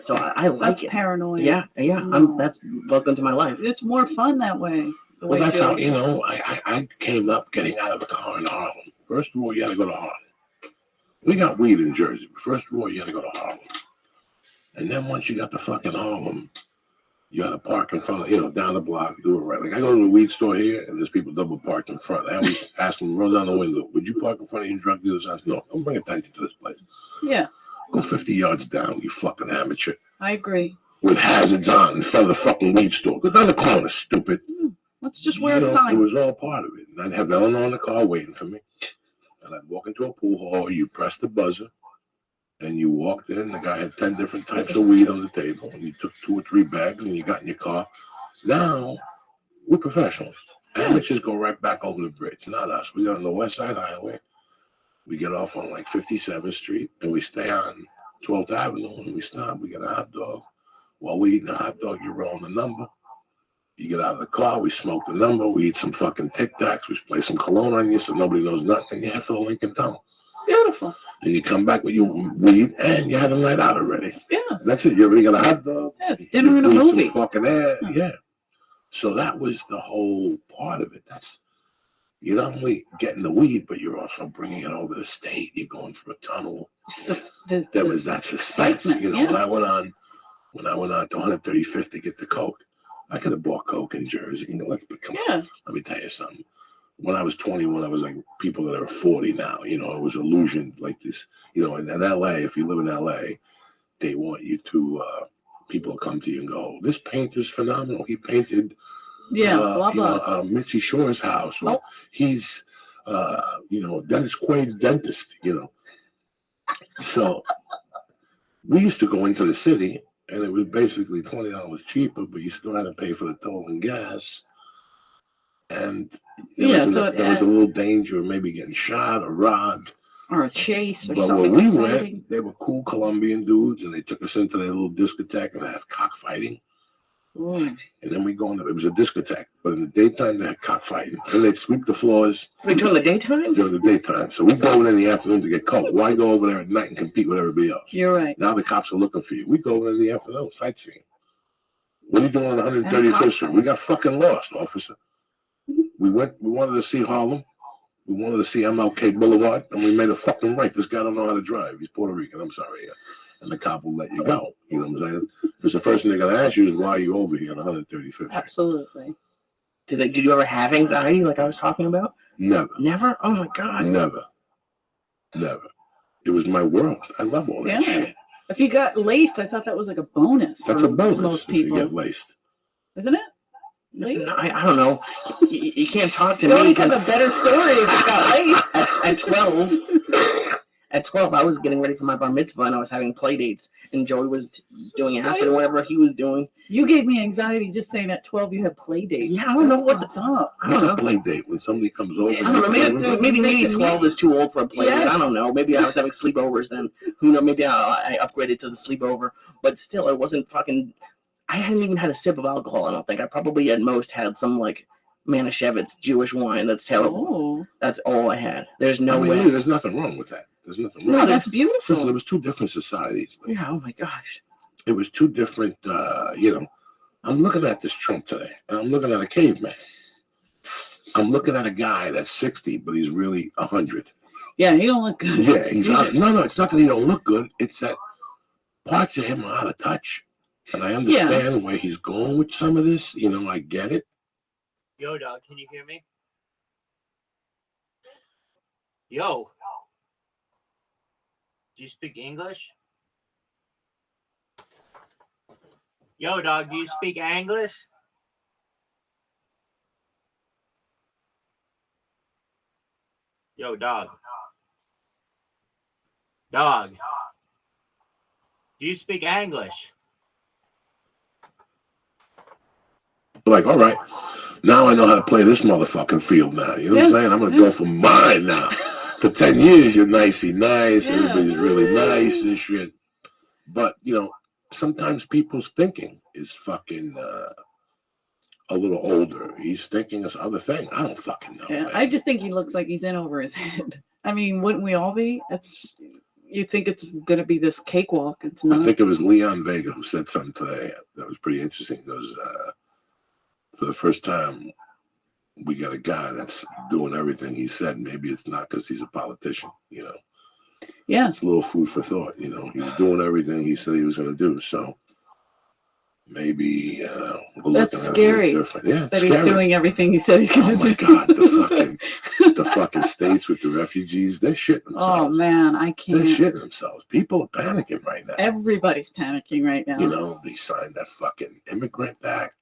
Speaker 3: So I like it.
Speaker 2: Paranoid.
Speaker 3: Yeah. That's welcome to my life.
Speaker 2: It's more fun that way.
Speaker 8: Well, that's how, you know, I came up getting out of a car in Harlem. First of all, you had to go to Harlem. We got weed in Jersey. First of all, you had to go to Harlem. And then once you got to fucking Harlem, you had to park in front of, you know, down the block, do it right. Like I go to the weed store here, and there's people double parked in front. I always ask them, roll down the window, would you park in front of your drug dealer's house? No, don't bring attention to this place.
Speaker 2: Yeah.
Speaker 8: Go 50 yards down, you fucking amateur.
Speaker 2: I agree.
Speaker 8: With hazards on in front of the fucking weed store. Go down the corner, stupid.
Speaker 2: Let's just wear a
Speaker 8: It
Speaker 2: sign.
Speaker 8: was all part of it. And I'd have Eleanor in the car waiting for me. And I'd walk into a pool hall, you press the buzzer, and you walked in, the guy had 10 different types of weed on the table, and you took 2 or 3 bags, and you got in your car. Now, we're professionals. Amateurs go right back over the bridge, not us. We got on the West Side Highway. We get off on like 57th Street, and we stay on 12th Avenue, and we stop. We get a hot dog. While we eating a hot dog, you're rolling the number. You get out of the car, we smoke the number, we eat some fucking Tic Tacs, we spray some cologne on you so nobody knows nothing, and you have to the Lincoln Tunnel.
Speaker 2: Beautiful.
Speaker 8: And you come back with your weed, and you had the night out already.
Speaker 2: Yeah.
Speaker 8: That's it. You already got a hot dog.
Speaker 2: Yeah, dinner and a movie.
Speaker 8: Some fucking air. Yeah. So that was the whole part of it. That's, you're not only getting the weed, but you're also bringing it over the state. You're going through a tunnel. There was that suspense. You know, when I went on to 135th to get the coke, I could have bought coke in Jersey. You know, let me tell you something. When I was 21, I was like people that are 40 now. You know, it was illusion like this. You know, in LA, if you live in LA, they want you to, people will come to you and go, this painter's phenomenal. He painted,
Speaker 2: blah, blah.
Speaker 8: Mitzi Shore's house. Or he's, you know, Dennis Quaid's dentist, you know. So we used to go into the city, and it was basically $20 cheaper, but you still had to pay for the toll and gas. And there was a little danger of maybe getting shot or robbed.
Speaker 2: Or a chase or
Speaker 8: but
Speaker 2: something.
Speaker 8: But when we
Speaker 2: exciting.
Speaker 8: went, they were cool Colombian dudes, and they took us into their little discotheque, and they had cockfighting. And then we go in, it was a discotheque, but in the daytime, they had cockfighting. And they'd sweep the floors.
Speaker 3: Wait, during the daytime?
Speaker 8: During the daytime. So we go in the afternoon to get coke. Why go over there at night and compete with everybody else?
Speaker 2: You're right.
Speaker 8: Now the cops are looking for you. We go over in the afternoon, sightseeing. What are you doing on 135th Street? We got fucking lost, officer. We wanted to see Harlem. We wanted to see MLK Boulevard, and we made a fucking right. This guy don't know how to drive. He's Puerto Rican. I'm sorry. Yeah. And the cop will let you go. You know what I'm saying? Because the first thing they're going to ask you is, why are you over here on 135th Street?
Speaker 2: Absolutely.
Speaker 3: Did you ever have anxiety like I was talking about?
Speaker 8: Never.
Speaker 3: Never? Oh, my God.
Speaker 8: Never. It was my world. I love all that shit.
Speaker 2: If you got laced, I thought that was like a bonus.
Speaker 8: That's
Speaker 2: for
Speaker 8: a bonus
Speaker 2: most
Speaker 8: if you
Speaker 2: people.
Speaker 8: get laced.
Speaker 2: Isn't it?
Speaker 3: No, I don't know. You can't talk to
Speaker 2: You
Speaker 3: me.
Speaker 2: always have a better story if you got laced.
Speaker 3: At 12, I was getting ready for my bar mitzvah, and I was having play dates, and Joey was doing acid or whatever he was doing.
Speaker 2: You gave me anxiety just saying at 12 you had play dates.
Speaker 3: Yeah, I don't know what the
Speaker 2: fuck.
Speaker 3: I don't know.
Speaker 8: Play date when somebody comes over.
Speaker 3: I don't know. Maybe 12 is too old for a play date.
Speaker 2: Yes.
Speaker 3: I don't know. Maybe I was having sleepovers then. Who knows? Maybe I upgraded to the sleepover. But still, it wasn't fucking... I hadn't even had a sip of alcohol, I don't think. I probably at most had some, like, Manischewitz Jewish wine. That's terrible.
Speaker 2: Oh.
Speaker 3: That's all I had. There's no way.
Speaker 8: Lee, there's nothing wrong with that. There's nothing wrong.
Speaker 2: No, that's beautiful.
Speaker 8: Listen, it was 2 different societies.
Speaker 3: Yeah, oh my gosh.
Speaker 8: It was 2 different, you know. I'm looking at this Trump today, and I'm looking at a caveman. I'm looking at a guy that's 60, but he's really 100.
Speaker 4: Yeah, he don't look good.
Speaker 1: Yeah, he's out. No, it's not that he don't look good. It's that parts of him are out of touch. And I understand where he's going with some of this. You know, I get it.
Speaker 5: Yo, dog, can you hear me? Yo. Do you speak English? Yo, dog, do you speak English? Yo, dog. Dog. Do you speak English?
Speaker 1: Like, all right, now I know how to play this motherfucking field now. You know what I'm saying? I'm going to go for mine now. For 10 years, you're nicey nice. Everybody's really nice and shit. But, you know, sometimes people's thinking is fucking a little older. He's thinking of other thing. I don't fucking know.
Speaker 4: Yeah,
Speaker 1: man.
Speaker 4: I just think he looks like he's in over his head. I mean, wouldn't we all be? You think it's going to be this cakewalk. It's not.
Speaker 1: I think it was Leon Vega who said something today that was pretty interesting. He goes, for the first time, we got a guy that's doing everything he said. Maybe it's not because he's a politician, you know.
Speaker 4: Yeah.
Speaker 1: It's a little food for thought, you know. He's doing everything he said he was going to do. So maybe we're
Speaker 4: that's scary.
Speaker 1: Yeah,
Speaker 4: that he's doing everything he said he's going to do.
Speaker 1: Oh my God, the fucking states with the refugees, they're shitting themselves.
Speaker 4: Oh man, I can't.
Speaker 1: They're shitting themselves. People are panicking right now.
Speaker 4: Everybody's panicking right now.
Speaker 1: You know, they signed that fucking immigrant act.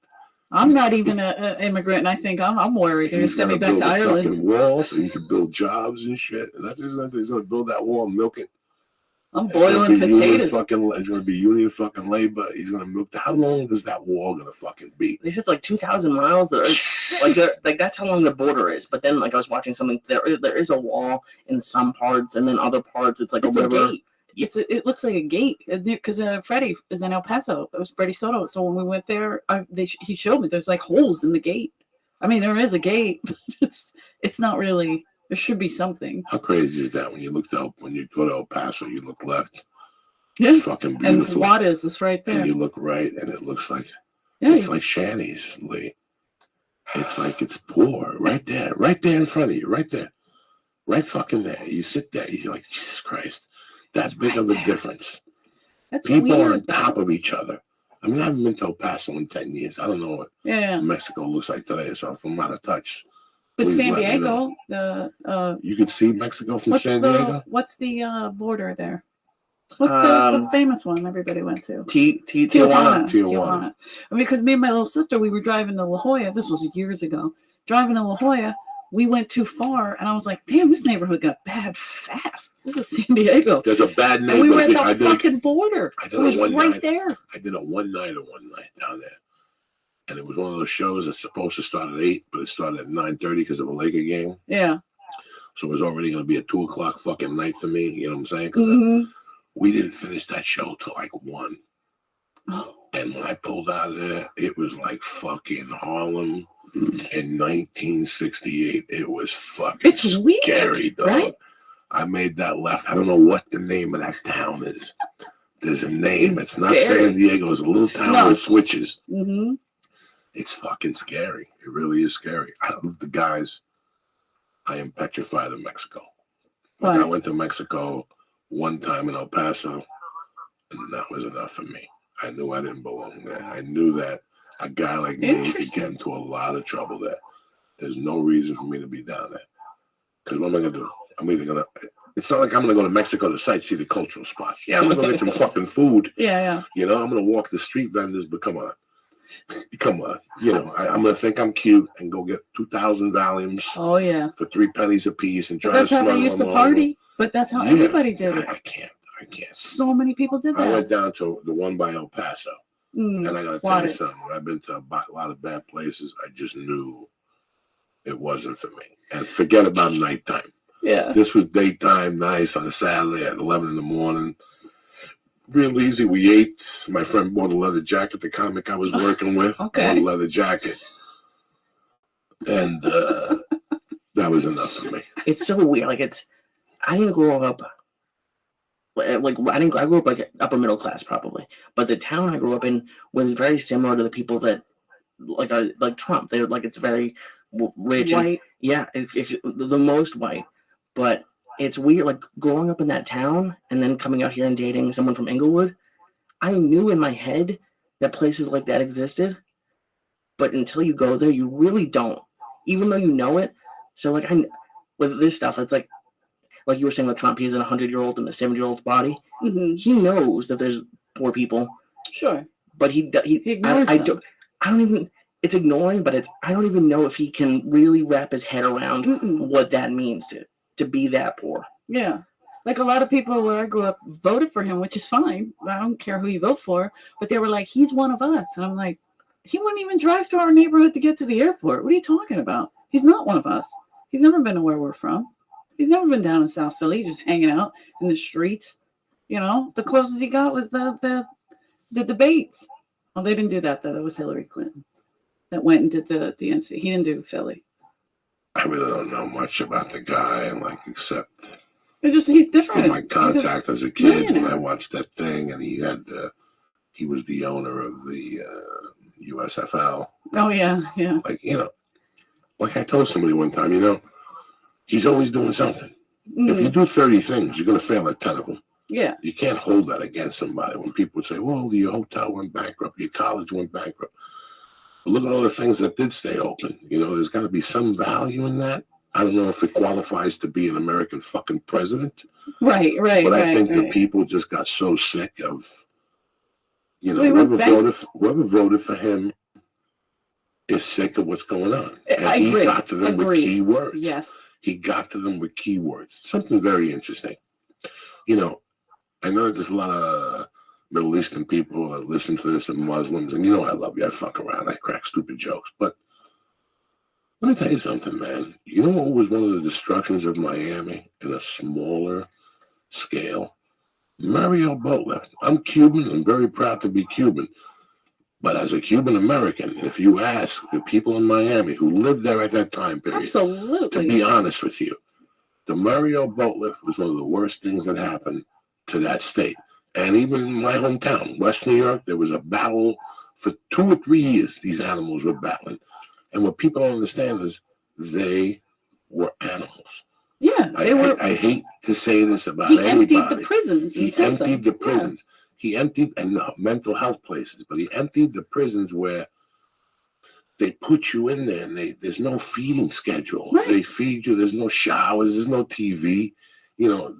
Speaker 4: I'm not even an immigrant, and I think I'm worried. They're going to send me back to Ireland.
Speaker 1: Fucking wall so you can build jobs and shit. And that's just he's going to build that wall and milk it.
Speaker 4: I'm boiling potatoes.
Speaker 1: It's going to be union fucking labor. He's going to milk. How long is that wall going to fucking be?
Speaker 3: They said like 2,000 miles. Like that's how long the border is. But then, like I was watching something. There is a wall in some parts, and then other parts it's like
Speaker 4: it's
Speaker 3: a river.
Speaker 4: Gate. It looks like a gate because Freddie is in El Paso. It was Freddie Soto. So when we went there, he showed me there's like holes in the gate. I mean, there is a gate, but it's not really. There should be something.
Speaker 1: How crazy is that when you when you go to El Paso, you look left.
Speaker 4: Yeah.
Speaker 1: It's fucking beautiful.
Speaker 4: And Juarez is right there.
Speaker 1: And you look right, and it looks like it's like Shanny's, Lee. It's like it's poor right there in front of you, right there, right fucking there. You sit there, you're like, Jesus Christ. That's big of a difference.
Speaker 4: That's
Speaker 1: people
Speaker 4: weird,
Speaker 1: are on top of each other. I mean, I haven't been to El Paso in 10 years. I don't know what Mexico looks like today, so if I'm out of touch.
Speaker 4: But San
Speaker 1: Diego, you can see Mexico from San Diego.
Speaker 4: What's the border there? What's the famous one everybody went to?
Speaker 3: Tijuana.
Speaker 4: I mean, because me and my little sister, we were driving to La Jolla. This was years ago. Driving to La Jolla. We went too far, and I was like, damn, this neighborhood got bad fast. This is San Diego.
Speaker 1: There's a bad neighborhood.
Speaker 4: And we were at the fucking border. It was right there.
Speaker 1: I did a one-nighter one night down there. And it was one of those shows that's supposed to start at 8, but it started at 9:30 because of a Laker game.
Speaker 4: Yeah.
Speaker 1: So it was already going to be a 2 o'clock fucking night to me. You know what I'm saying? Because we didn't finish that show till like 1. And when I pulled out of there, it was like fucking Harlem. In 1968, it was fucking scary, dog. Right? I made that left. I don't know what the name of that town is. There's a name. It's not San Diego. It's a little town with switches. Mm-hmm. It's fucking scary. It really is scary. I love the guys. I am petrified of Mexico. Like I went to Mexico one time in El Paso, and that was enough for me. I knew I didn't belong there. I knew that a guy like me could get into a lot of trouble there. There's no reason for me to be down there. Because what am I going to do? I'm either going to... It's not like I'm going to go to Mexico to sightsee the cultural spots. Yeah, I'm going to go get some fucking food.
Speaker 4: Yeah.
Speaker 1: You know, I'm going to walk the street vendors, but come on. You know, I'm going to think I'm cute and go get 2,000 volumes.
Speaker 4: Oh, yeah.
Speaker 1: For 3 pennies a piece and try
Speaker 4: to smuggle them. That's how they used to party. But that's how everybody did it.
Speaker 1: I can't.
Speaker 4: So many people did that.
Speaker 1: I went down to the one by El Paso. And I got to tell you something. I've been to a lot of bad places. I just knew it wasn't for me. And forget about nighttime.
Speaker 4: Yeah.
Speaker 1: This was daytime, nice on a Saturday at 11 in the morning. Real easy. We ate. My friend bought a leather jacket, the comic I was working with.
Speaker 4: Okay.
Speaker 1: Bought a leather jacket. And that was enough for me.
Speaker 3: It's so weird. Like, I didn't grow up. I grew up like upper middle class probably, but the town I grew up in was very similar to the people that like Trump. They're like, it's very rich.
Speaker 4: White.
Speaker 3: The most white, but it's weird. Like growing up in that town and then coming out here and dating someone from Inglewood, I knew in my head that places like that existed, but until you go there, you really don't, even though you know it. So like with this stuff, it's like you were saying with Trump, he's a 100-year-old in a 70-year-old body.
Speaker 4: Mm-hmm.
Speaker 3: He knows that there's poor people.
Speaker 4: Sure.
Speaker 3: But he
Speaker 4: ignores them.
Speaker 3: I don't even. It's ignoring, but I don't even know if he can really wrap his head around what that means to be that poor.
Speaker 4: Yeah. Like a lot of people where I grew up voted for him, which is fine. I don't care who you vote for, but they were like, he's one of us. And I'm like, he wouldn't even drive through our neighborhood to get to the airport. What are you talking about? He's not one of us. He's never been to where we're from. He's never been down in South Philly, just hanging out in the streets. You know, the closest he got was the debates. Well, they didn't do that, though. That was Hillary Clinton that went and did the DNC. He didn't do Philly.
Speaker 1: I really don't know much about the guy, and except
Speaker 4: he's different.
Speaker 1: From my contact as a kid, when I watched that thing, and he was the owner of the USFL.
Speaker 4: Oh yeah.
Speaker 1: Like I told somebody one time, he's always doing something. If you do 30 things, you're going to fail at 10 of them.
Speaker 4: Yeah.
Speaker 1: You can't hold that against somebody. When people would say, well, your hotel went bankrupt, your college went bankrupt. But look at all the things that did stay open. There's got to be some value in that. I don't know if it qualifies to be an American fucking president.
Speaker 4: Right.
Speaker 1: But I think the people just got so sick of, whoever voted for him is sick of what's going on. And
Speaker 4: I agree.
Speaker 1: He got to them with key words.
Speaker 4: Yes.
Speaker 1: He got to them with key words. Something very interesting. I know there's a lot of Middle Eastern people that listen to this and Muslims, and I love you. I fuck around. I crack stupid jokes. But let me tell you something, man. You know what was one of the destructions of Miami in a smaller scale? Mario Boatlift. I'm Cuban. I'm very proud to be Cuban. But as a Cuban American, if you ask the people in Miami who lived there at that time period,
Speaker 4: absolutely,
Speaker 1: to be honest with you, the Mario Boatlift was one of the worst things that happened to that state. And even in my hometown, West New York, there was a battle for 2 or 3 years. These animals were battling. And what people don't understand is they were animals.
Speaker 4: Yeah,
Speaker 1: I hate to say this about anybody.
Speaker 4: He emptied the prisons.
Speaker 1: He emptied the prisons. He emptied, and mental health places, but he emptied the prisons where they put you in there and there's no feeding schedule. Right. They feed you. There's no showers. There's no TV.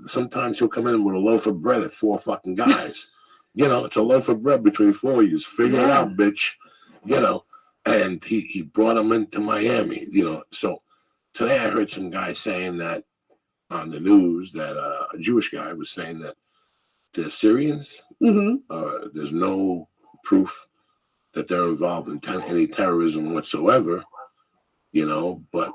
Speaker 1: Sometimes he'll come in with a loaf of bread at 4 fucking guys. It's a loaf of bread between 4 of you. Figure it out, bitch. And he brought them into Miami, So today I heard some guy saying that on the news that a Jewish guy was saying that the Syrians, there's no proof that they're involved in any terrorism whatsoever, but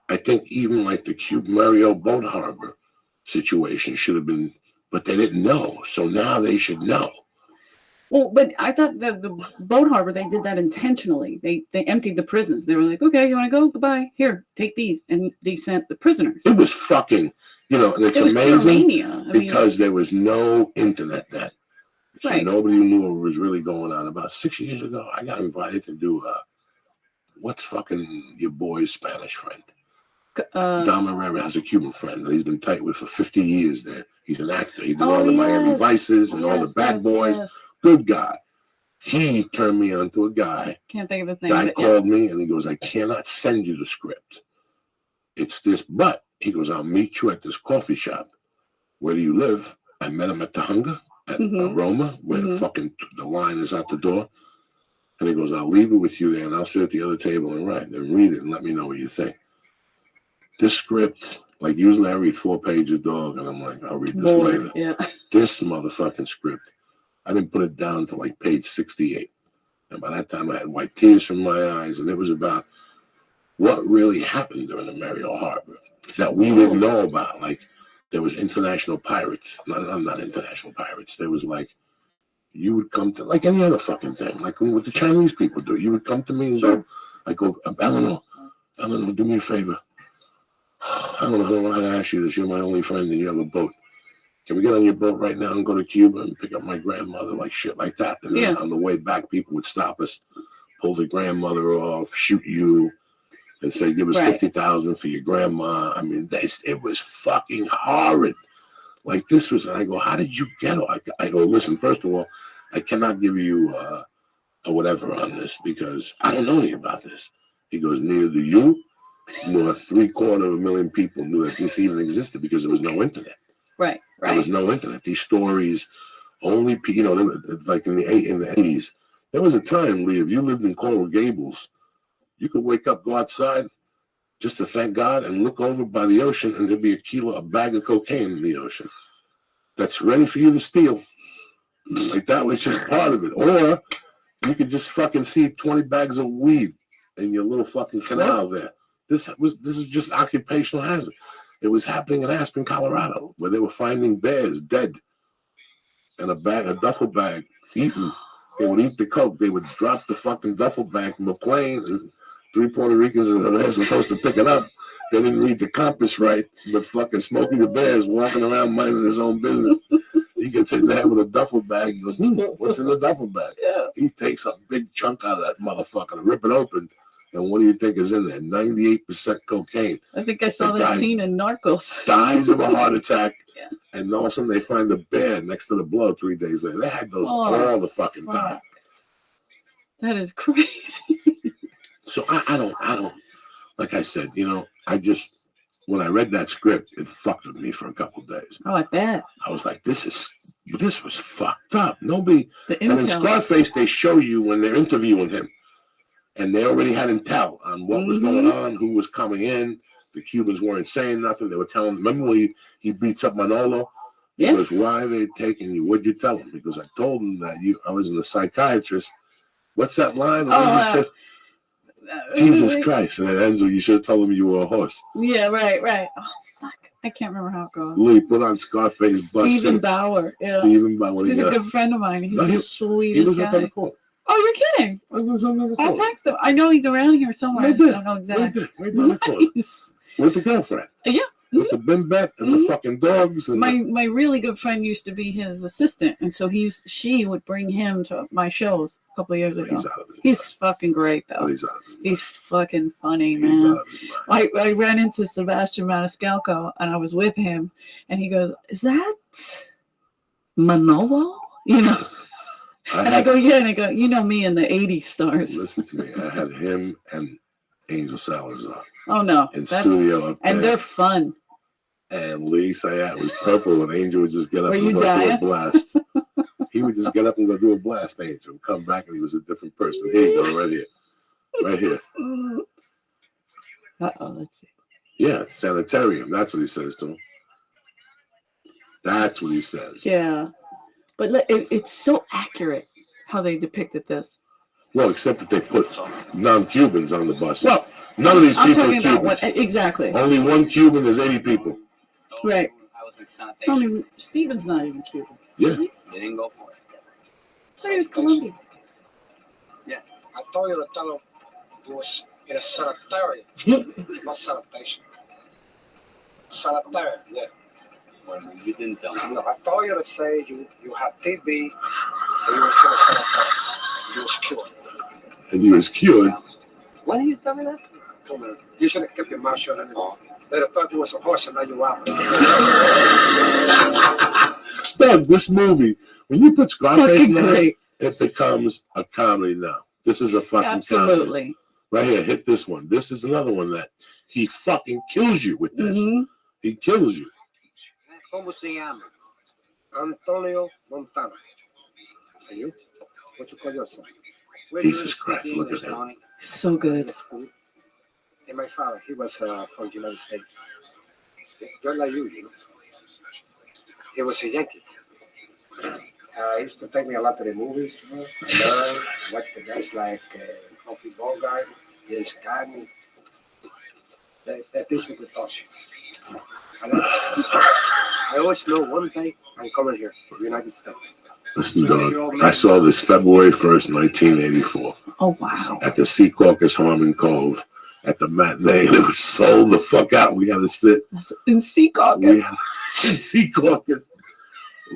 Speaker 1: I think even like the Cuban Mario Boat Harbor situation should have been, but they didn't know. So now they should know.
Speaker 4: Well, but I thought that the boat harbor, they did that intentionally. They emptied the prisons. They were like, okay, you want to go? Goodbye. Here, take these. And they sent the prisoners.
Speaker 1: It was fucking, and it's amazing because there was no internet then. So nobody knew what was really going on. About 6 years ago, I got invited to do what's fucking your boy's Spanish friend? Dom Herrera has a Cuban friend that he's been tight with for 50 years there. He's an actor. He did all the Miami Vices and all the Bad Boys. Yes. Good guy. He turned me on to a guy.
Speaker 4: Can't think of his name.
Speaker 1: Guy called me and he goes, I cannot send you the script. It's this, but he goes, I'll meet you at this coffee shop. Where do you live? I met him at the Hunger at Aroma, where the line is out the door. And he goes, I'll leave it with you there and I'll sit at the other table and write and read it and let me know what you think. This script, usually I read 4 pages, dog, and I'm like, I'll read this later.
Speaker 4: Yeah.
Speaker 1: This motherfucking script, I didn't put it down to page 68. And by that time I had white tears from my eyes, and it was about what really happened during the Mario Harbor that we didn't know about. There was international pirates. Not international pirates. There was you would come to, any other fucking thing, what the Chinese people do. You would come to me and go, Eleanor, do me a favor. I don't know how to ask you this. You're my only friend and you have a boat. Can we get on your boat right now and go to Cuba and pick up my grandmother, shit like that? And then on the way back, people would stop us, pull the grandmother off, shoot you.
Speaker 8: and say, give us
Speaker 4: Right.
Speaker 8: $50,000 for your grandma. I mean, it was fucking horrid. Like this was, and I go, how did you get it? I go, listen, first of all, I cannot give you a whatever on this because I don't know anything about this. He goes, neither do you, nor 750,000 people knew that this even existed because there was no internet.
Speaker 4: Right.
Speaker 8: There was no internet. These stories only, like in the 80s, there was a time, Lee, if you lived in Coral Gables, you could wake up, go outside, just to thank God, and look over by the ocean, and there'd be a bag of cocaine in the ocean that's ready for you to steal. Like that was just part of it. Or you could just fucking see 20 bags of weed in your little fucking canal there. This is just occupational hazard. It was happening in Aspen, Colorado, where they were finding bears dead in a duffel bag, eaten. They would eat the coke. They would drop the fucking duffel bag from a plane. And 3 Puerto Ricans were supposed to pick it up. They didn't read the compass right, but fucking Smokey the Bear is walking around minding his own business. He gets his head with a duffel bag. He goes, what's in the duffel bag?
Speaker 4: Yeah.
Speaker 8: He takes a big chunk out of that motherfucker and rip it open. And what do you think is in there? 98% cocaine.
Speaker 4: I think I saw that scene in Narcos.
Speaker 8: Dies of a heart attack.
Speaker 4: Yeah.
Speaker 8: And all of a sudden they find the bear next to the blow 3 days later. They had those all the fucking time.
Speaker 4: That is crazy.
Speaker 8: So I don't, like I said, when I read that script, it fucked with me for a couple of days.
Speaker 4: Oh, I bet.
Speaker 8: I was like, this was fucked up. Nobody,
Speaker 4: The
Speaker 8: and in
Speaker 4: intel.
Speaker 8: Scarface, they show you when they're interviewing him. And they already had intel on what was going on, who was coming in. The Cubans weren't saying nothing. They were telling, remember when he beats up Manolo? He goes, why are they taking you? What'd you tell him? Because I told him that I was a psychiatrist. What's that line? Jesus Christ. And it ends with, you should have told him you were a horse.
Speaker 4: Yeah, right. Oh, fuck. I can't remember how it goes.
Speaker 8: Lee, put on Scarface.
Speaker 4: Stephen Bauer. Yeah.
Speaker 8: Stephen Bauer.
Speaker 4: He's a good friend of mine. He's the sweetest
Speaker 8: he was
Speaker 4: guy.
Speaker 8: on the court.
Speaker 4: Oh, you're kidding? I'll text him. I know he's around here somewhere. I don't know exactly.
Speaker 8: Nice. With the girlfriend.
Speaker 4: Yeah.
Speaker 8: With the bimbet and the fucking dogs. And
Speaker 4: my really good friend used to be his assistant, and so she would bring him to my shows a couple of years ago. He's fucking great though. He's fucking funny, man. I ran into Sebastian Maniscalco, and I was with him, and he goes, "Is that Manolo?" I go, yeah, and I go, me and the 80s stars.
Speaker 8: Listen to me. I had him and Angel Salazar.
Speaker 4: Oh, no.
Speaker 8: In studio up there.
Speaker 4: And they're fun.
Speaker 8: And Lee Sayat was purple, and Angel would just get up
Speaker 4: Were
Speaker 8: and
Speaker 4: you
Speaker 8: go
Speaker 4: dying?
Speaker 8: do a blast. He would just get up and go do a blast, Angel, and come back, and he was a different person. Here you go, right here. Right here.
Speaker 4: Uh-oh, let's see.
Speaker 8: Yeah, sanitarium. That's what he says to him. That's what he says.
Speaker 4: Yeah. But it's so accurate how they depicted this.
Speaker 8: Well, except that they put non-Cubans on the bus. Well, none of these people are
Speaker 4: talking about
Speaker 8: Cubans.
Speaker 4: Exactly.
Speaker 8: Only one Cuban, there's 80 people.
Speaker 4: Right. Steven's not even Cuban.
Speaker 8: Yeah.
Speaker 15: They didn't go for it.
Speaker 4: I thought he was Colombian.
Speaker 15: Yeah. I told you to tell him it was in a sanitarium, not sanitation. Sanitarium, yeah. Well, you didn't tell me. No, I told you to say you had TB and you were in a sanitarium. You was cured.
Speaker 8: And he was cured.
Speaker 15: Why did you tell me that? Come on. You should have kept your mouth shut anymore. They'd have thought you was a horse and now you out.
Speaker 8: Doug, this movie, when you put Scarface
Speaker 4: Fucking
Speaker 8: now,
Speaker 4: great.
Speaker 8: it becomes a comedy now. This is a fucking
Speaker 4: Absolutely.
Speaker 8: comedy. Right here, hit this one. This is another one that he fucking kills you with this. He kills you.
Speaker 15: ¿Cómo se llama? Antonio Montana. And you? What you call yourself?
Speaker 8: Jesus Christ, look at him.
Speaker 4: So good.
Speaker 15: And my father, he was from the United States. Just like you know. He was a Yankee. He used to take me a lot to the movies. Learn, watch the guys like Humphrey Bogart, James Cagney. They teach me to talk. I always know one day I'm coming here, the United States.
Speaker 8: Listen, Doug, I saw this February 1st, 1984.
Speaker 4: Oh, wow.
Speaker 8: At the Sea Caucus Harmon Cove at the matinee. And it was sold the fuck out. We had to sit.
Speaker 4: In Sea Caucus.
Speaker 8: In Sea Caucus.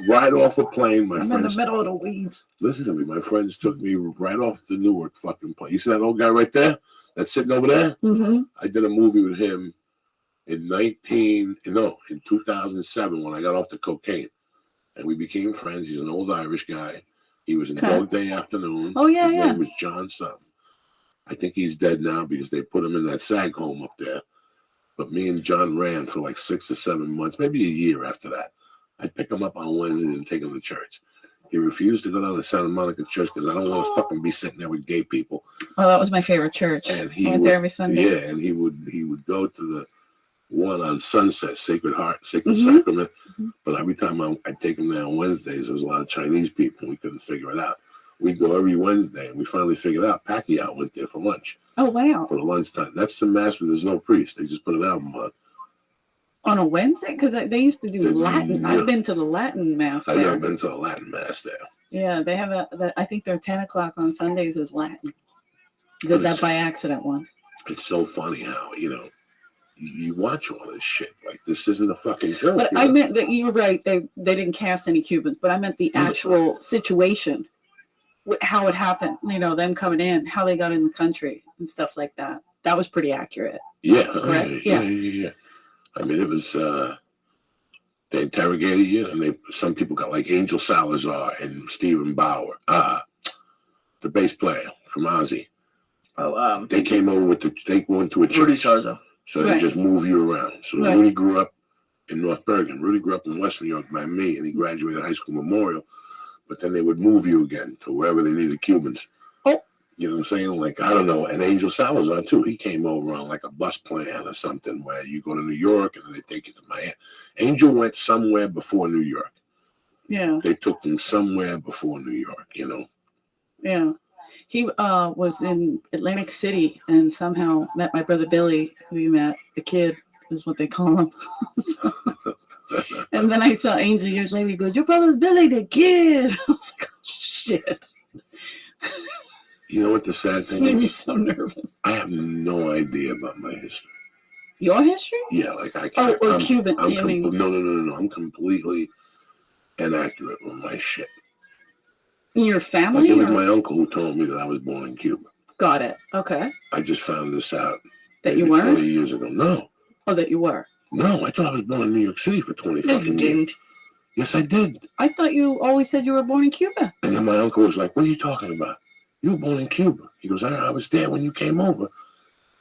Speaker 1: right off a plane. My
Speaker 4: I'm in
Speaker 1: friends,
Speaker 4: the middle of the weeds.
Speaker 1: listen to me. My friends took me right off the Newark fucking plane. You see that old guy right there? That's sitting over there?
Speaker 4: Mm-hmm.
Speaker 1: I did a movie with him in 2007 when I got off the cocaine. And we became friends. He's an old Irish guy. He was in
Speaker 4: Okay.
Speaker 1: Dog Day Afternoon.
Speaker 4: Oh, yeah,
Speaker 1: His
Speaker 4: yeah.
Speaker 1: name was John something. I think he's dead now because they put him in that SAG home up there. But me and John ran for like 6 to 7 months, maybe a year after that. I'd pick him up on Wednesdays and take him to church. He refused to go down to Santa Monica Church because I don't want to fucking be sitting there with gay people.
Speaker 4: Oh, that was my favorite church.
Speaker 1: And
Speaker 4: I
Speaker 1: he
Speaker 4: went
Speaker 1: would,
Speaker 4: there every Sunday.
Speaker 1: yeah, and he would go to the one on Sunset, Sacred Heart, Sacred
Speaker 4: Mhm.
Speaker 1: Sacrament. But every time I'd take him there on Wednesdays, there was a lot of Chinese people. We couldn't figure it out. We'd go every Wednesday, and we finally figured out Pacquiao went there for lunch.
Speaker 4: Oh, wow.
Speaker 1: For the lunchtime. That's the mass where there's no priest. They just put an album on.
Speaker 4: On a Wednesday? Because they used to do Latin.
Speaker 1: Yeah.
Speaker 4: I've been to the Latin mass
Speaker 1: I've
Speaker 4: there.
Speaker 1: never been to a Latin mass there.
Speaker 4: Yeah, they have I think their 10 o'clock on Sundays is Latin.
Speaker 1: But
Speaker 4: Did that
Speaker 1: it's-
Speaker 4: by accident once.
Speaker 1: It's so funny how, you watch all this shit. Like, this isn't a fucking joke.
Speaker 4: But
Speaker 1: you
Speaker 4: I
Speaker 1: know?
Speaker 4: meant that you were right. They didn't cast any Cubans, but I meant the actual situation, how it happened. Them coming in, how they got in the country, and stuff like that. That was pretty accurate.
Speaker 1: Yeah.
Speaker 4: Correct?
Speaker 1: Yeah. I mean, it was, they interrogated you, and some people got like Angel Salazar and Stephen Bauer, the bass player from Ozzy.
Speaker 3: Oh,
Speaker 1: They came over they went to a church.
Speaker 3: Rudy Sarzo.
Speaker 1: So they
Speaker 4: Right.
Speaker 1: just move you around. So
Speaker 4: Right.
Speaker 1: Rudy grew up in North Bergen. Rudy grew up in West New York by me, and he graduated high school Memorial. But then they would move you again to wherever they needed Cubans.
Speaker 4: Oh.
Speaker 1: You know what I'm saying? Like, I don't know. And Angel Salazar, too. He came over on like a bus plan or something where you go to New York and they take you to Miami. Angel went somewhere before New York.
Speaker 4: Yeah,
Speaker 1: They took him somewhere before New York,
Speaker 4: yeah. He was in Atlantic City and somehow met my brother Billy, who you met, the kid is what they call him. And then I saw Angel years later. He goes, "Your brother's Billy, the kid." I was like, "Oh, shit."
Speaker 1: You know what the sad
Speaker 4: It
Speaker 1: thing
Speaker 4: made me
Speaker 1: is?
Speaker 4: so nervous.
Speaker 1: I have no idea about my history.
Speaker 4: Your history?
Speaker 1: Yeah, like I
Speaker 4: Oh,
Speaker 1: can't.
Speaker 4: or
Speaker 1: I'm-
Speaker 4: Cuban.
Speaker 1: I'm
Speaker 4: I mean,
Speaker 1: no. I'm completely inaccurate with my shit.
Speaker 4: your
Speaker 1: Like
Speaker 4: family?
Speaker 1: it was
Speaker 4: or-
Speaker 1: my uncle who told me that I was born in Cuba.
Speaker 4: Got it. Okay.
Speaker 1: I just found this out
Speaker 4: That you
Speaker 1: maybe
Speaker 4: weren't?
Speaker 1: 20 years ago. No,
Speaker 4: that you were.
Speaker 1: I thought I was born in New York City for 20
Speaker 3: No, you
Speaker 1: fucking years.
Speaker 3: didn't.
Speaker 1: Yes, I did.
Speaker 4: I thought you always said you were born in Cuba.
Speaker 1: And then my uncle was like, "What are you talking about? You were born in Cuba." He goes, I was there when you came over.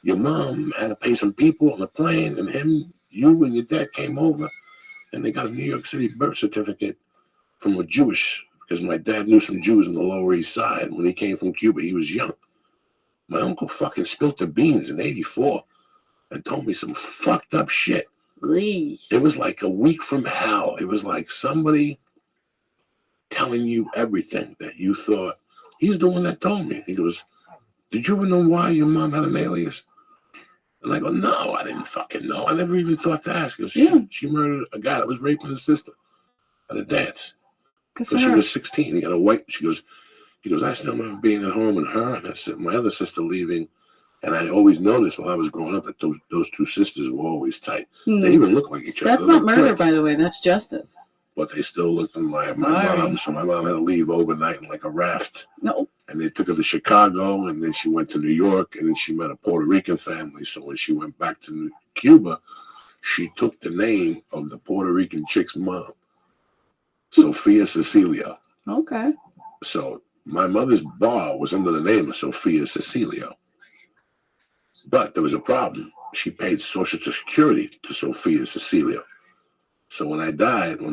Speaker 1: Your mom had to pay some people on the plane, and you and your dad came over, and they got a New York City birth certificate from a Jewish, because my dad knew some Jews on the Lower East Side. When he came from Cuba, he was young. My uncle fucking spilt the beans in '84 and told me some fucked up shit. It was like a week from hell. It was like somebody telling you everything that you thought. He's the one that told me. He goes, "Did you ever know why your mom had an alias?" And I go, "No, I didn't fucking know. I never even thought to ask." He goes, she murdered a guy that was raping his sister at a dance. Because she was 16. He got a white. He goes, I still remember being at home and her and my other sister leaving. And I always noticed while I was growing up that those two sisters were always tight. They even look like each other.
Speaker 4: That's
Speaker 1: They're
Speaker 4: not
Speaker 1: like
Speaker 4: murder,
Speaker 1: twins.
Speaker 4: by the way. That's justice.
Speaker 1: But they still looked like my
Speaker 4: Sorry.
Speaker 1: mom. So my mom had to leave overnight in like a raft.
Speaker 4: No.
Speaker 1: And they took her to Chicago, and then she went to New York, and then she met a Puerto Rican family. So when she went back to Cuba, she took the name of the Puerto Rican chick's mom, Sophia Cecilio.
Speaker 4: Okay.
Speaker 1: So my mother's bar was under the name of Sophia Cecilio. But there was a problem. She paid Social Security to Sophia Cecilio. So when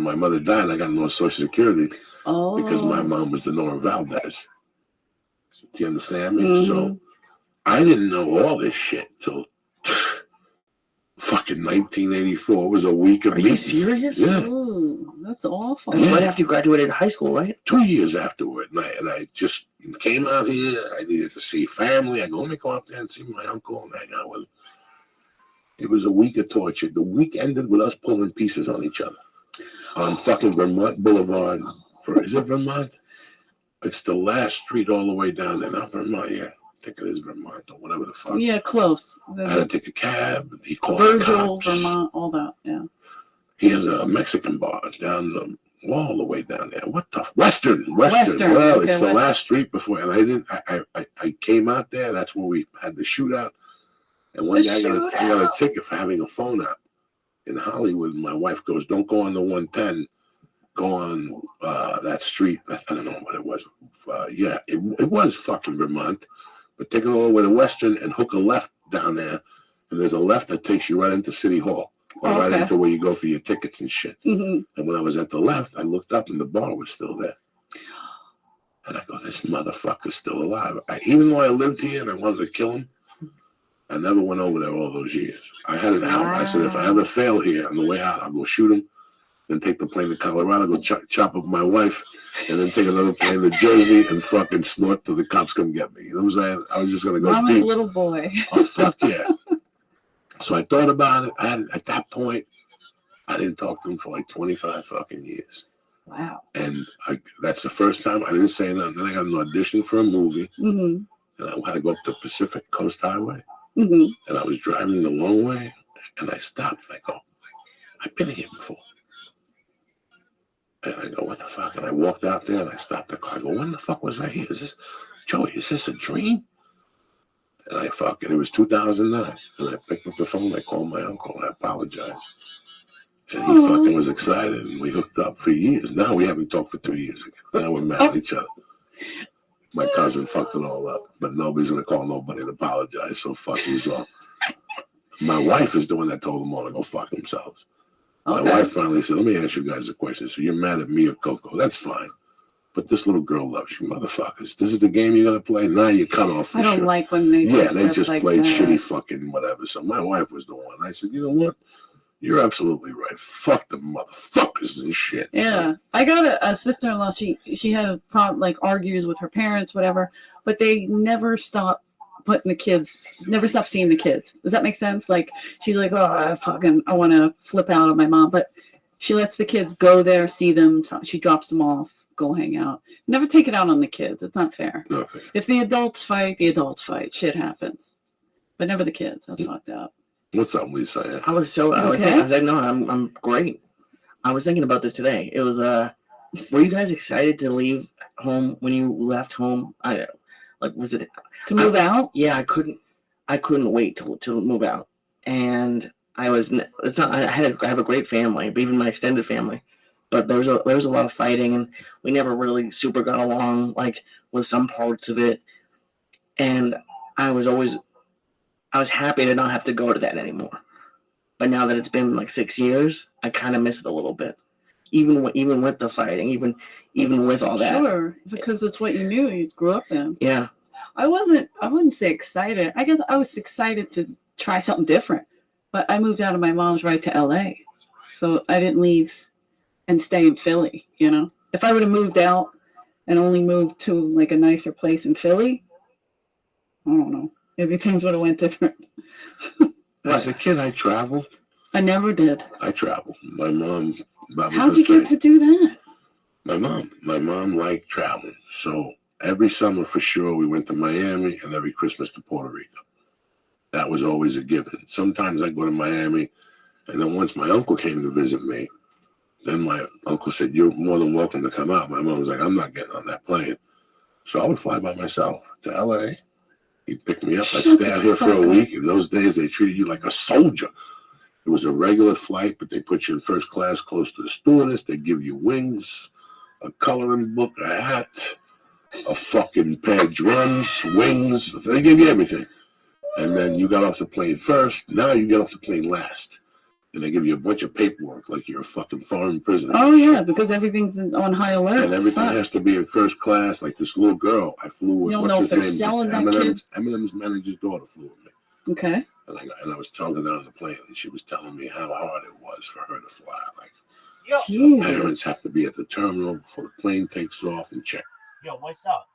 Speaker 1: my mother died, I got no Social Security because my mom was Denora Valdez. Do you understand me?
Speaker 4: Mhm.
Speaker 1: So I didn't know all this shit till fucking 1984. It was a week of
Speaker 3: Are you
Speaker 1: meetings.
Speaker 3: serious?
Speaker 1: Yeah.
Speaker 4: Ooh, that's awful.
Speaker 3: That's right after you graduated high school, right?
Speaker 1: 2 years afterward, and I just came out here. I needed to see family. I go, let me go out there and see my uncle and hang out with him. It was a week of torture. The week ended with us pulling pieces on each other on fucking Vermont Boulevard. Is it Vermont? It's the last street all the way down there. Not Vermont, yeah. I think it is Vermont or whatever the fuck.
Speaker 4: Yeah, close.
Speaker 1: I had to take a cab. He called the
Speaker 4: Virgil,
Speaker 1: cops.
Speaker 4: Vermont, all that. Yeah.
Speaker 1: He has a Mexican bar down all the way down there. What the Western?
Speaker 4: Western,
Speaker 1: Well,
Speaker 4: okay,
Speaker 1: it's the
Speaker 4: Western.
Speaker 1: last street before, and I came out there. That's where we had the shootout. And one day I got a ticket for having a phone out in Hollywood. And my wife goes, "Don't go on the 110. Go on that street." I don't know what it was. It was fucking Vermont, but take it all the way to Western and hook a left down there. And there's a left that takes you right into City Hall, or right into where you go for your tickets and shit.
Speaker 4: Mm-hmm.
Speaker 1: And when I was at the left, I looked up and the bar was still there. And I go, "This motherfucker's still alive." Even though I lived here and I wanted to kill him, I never went over there all those years. I had it out. I said, if I ever fail here on the way out, I'll go shoot him, then take the plane to Colorado, go chop up my wife, and then take another plane to Jersey and fucking snort till the cops come get me. You know what I'm saying? I was just going to go
Speaker 4: Mama's
Speaker 1: deep.
Speaker 4: little boy.
Speaker 1: Oh, fuck yeah. So I thought about it. At that point, I didn't talk to him for like 25 fucking years.
Speaker 4: Wow.
Speaker 1: And that's the first time I didn't say nothing. Then I got an audition for a movie,
Speaker 4: Mm-hmm.
Speaker 1: and I had to go up the Pacific Coast Highway.
Speaker 4: Mm-hmm.
Speaker 1: And I was driving the long way, and I stopped, and I go, "I've been here before." And I go, "What the fuck?" And I walked out there, and I stopped the car. I go, "When the fuck was I here? Joey, is this a dream?" And it was 2009. And I picked up the phone, I called my uncle, and I apologized. And he fucking was excited, and we hooked up for years. Now we haven't talked for 2 years again. Now we're mad at each other. My cousin fucked it all up, but nobody's gonna call nobody and apologize, so fuck these all. My wife is the one that told them all to go fuck themselves. My wife finally said, "Let me ask you guys a question. So you're mad at me or Coco? That's fine. But this little girl loves you, motherfuckers. This is the game you're gonna play? Now you cut off for
Speaker 4: I don't
Speaker 1: sure."
Speaker 4: like when they
Speaker 1: they just
Speaker 4: like
Speaker 1: played
Speaker 4: that.
Speaker 1: shitty fucking whatever. So my wife was the one. I said, "You know what? You're absolutely right. Fuck the motherfuckers and shit."
Speaker 4: Yeah, I got a sister-in-law. She had a problem, like argues with her parents, whatever. But they never stop putting the kids. Never stop seeing the kids. Does that make sense? Like she's like, "Oh, I want to flip out on my mom," but she lets the kids go there, see them. She drops them off, go hang out. Never take it out on the kids. It's not fair.
Speaker 1: Okay.
Speaker 4: If the adults fight, the adults fight. Shit happens, but never the kids. That's fucked up.
Speaker 1: What's up, Lisa?
Speaker 3: I was like, no, I'm great. I was thinking about this today. It was were you guys excited to leave home when you left home? Was it
Speaker 4: to move out?
Speaker 3: Yeah, I couldn't wait to move out. And I have a great family, even my extended family. But there was a lot of fighting, and we never really super got along, like with some parts of it. And I was happy to not have to go to that anymore. But now that it's been like 6 years, I kind of miss it a little bit. Even with the fighting, even with all that.
Speaker 4: Sure, because it's what you knew, you grew up in.
Speaker 3: Yeah.
Speaker 4: I wouldn't say excited. I guess I was excited to try something different. But I moved out of my mom's right to LA. So I didn't leave and stay in Philly, you know. If I would have moved out and only moved to like a nicer place in Philly, I don't know. Maybe things would have went different.
Speaker 1: As a kid, I traveled.
Speaker 4: I never did.
Speaker 1: I traveled. My mom.
Speaker 4: How'd you get to do that?
Speaker 1: My mom liked traveling. So every summer for sure we went to Miami, and every Christmas to Puerto Rico. That was always a given. Sometimes I'd go to Miami, and then once my uncle came to visit me, then my uncle said, "You're more than welcome to come out." My mom was like, "I'm not getting on that plane." So I would fly by myself to LA. He'd pick me up. I'd stay out here for a week. In those days, they treated you like a soldier. It was a regular flight, but they put you in first class close to the stewardess. They give you wings, a coloring book, a hat, a fucking pair of drums, wings. They give you everything. And then you got off the plane first. Now you get off the plane last. And they give you a bunch of paperwork like you're a fucking foreign prisoner.
Speaker 4: Oh, yeah, because everything's on high alert.
Speaker 1: And everything has to be in first class. Like this little girl I flew with.
Speaker 4: You don't know if they're selling that kid?
Speaker 1: Eminem's manager's daughter flew with me.
Speaker 4: Okay.
Speaker 1: And I was talking down the plane, and she was telling me how hard it was for her to fly. Like,
Speaker 10: Yo,
Speaker 1: parents have to be at the terminal before the plane takes off and check.
Speaker 10: Yo, what's up?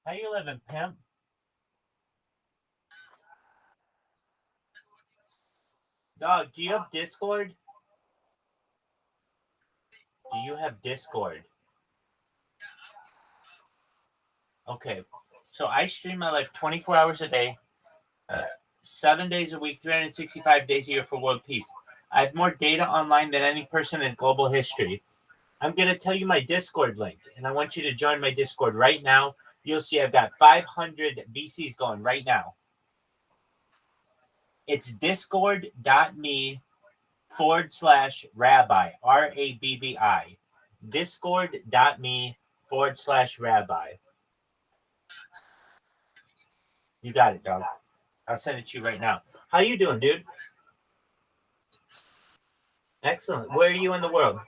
Speaker 10: How you living, pimp? Dog, do you have Discord? Do you have Discord? Okay, so I stream my life 24 hours a day,
Speaker 5: 7 days a week, 365 days a year for world peace. I have more data online than any person in global history. I'm going to tell you my Discord link, and I want you to join my Discord right now. You'll see I've got 500 VCs going right now. It's discord.me/rabbi, RABBI. Discord.me/rabbi. You got it, dog. I'll send it to you right now. How you doing, dude? Excellent. Where are you in the world?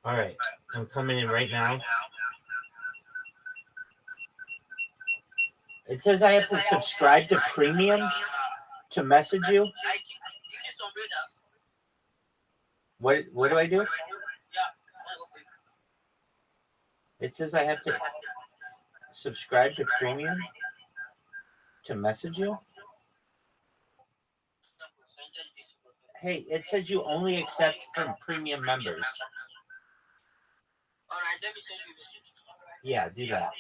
Speaker 5: All right. I'm coming in right now. It says I have to subscribe to premium to message you. What do I do? It says I have to subscribe to premium to message you. Hey, it says you only accept from premium members.
Speaker 11: All right, let me send you a message.
Speaker 5: Yeah, do that.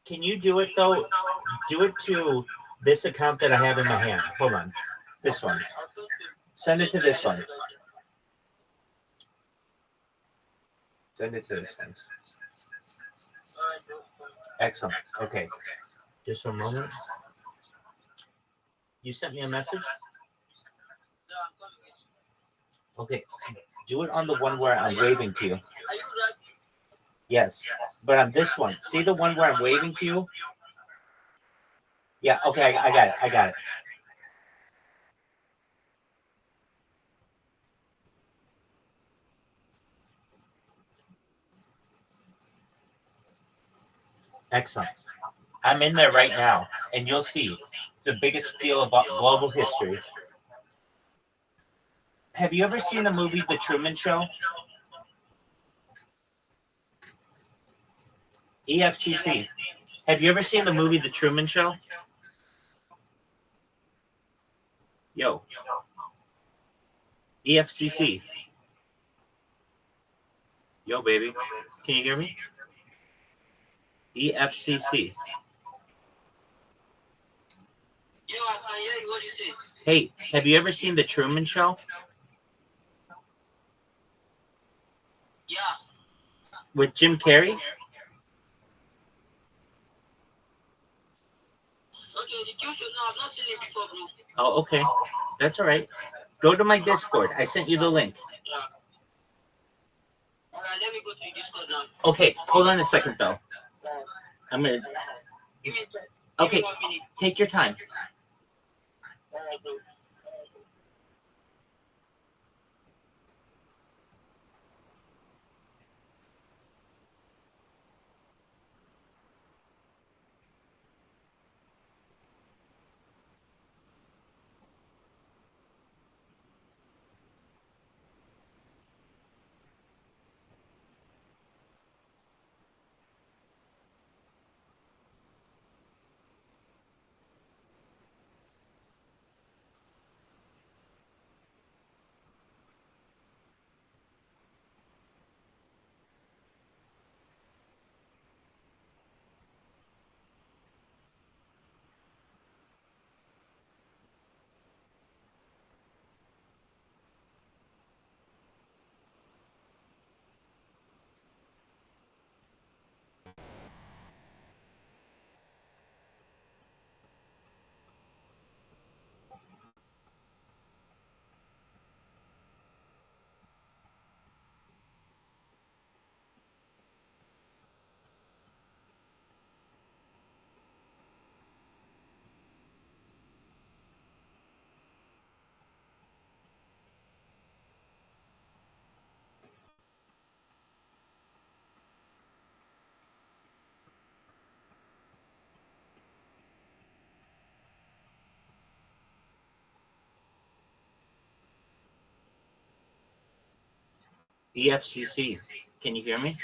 Speaker 5: Can you do it though? Do it to this account that I have in my hand. Hold on. This one. Send it to this one. Send it to this one. Excellent. Okay. Just a moment. You sent me a message? Okay. Do it on the one where I'm waving to you. Yes. But on this one. See the one where I'm waving to you? Yeah. Okay. I got it. I got it. Excellent. I'm in there right now, and you'll see it's the biggest deal about global history. Have you ever seen the movie The Truman Show? EFCC. Have you ever seen the movie The Truman Show? Yo. EFCC. Yo, baby. Can you hear me? EFCC.
Speaker 11: Yo, I can hear you. What do you say?
Speaker 5: Hey, have you ever seen The Truman Show?
Speaker 11: Yeah.
Speaker 5: With Jim Carrey?
Speaker 11: Okay, the Q show. No, I've not seen it before, bro.
Speaker 5: Oh, okay. That's all right. Go to my Discord. I sent you the link.
Speaker 11: Yeah. All right, let me go to the Discord now.
Speaker 5: Okay, hold on a second, though. I'm going to... Okay, take your time.
Speaker 11: All right, bro.
Speaker 5: EFCC. Can you hear me?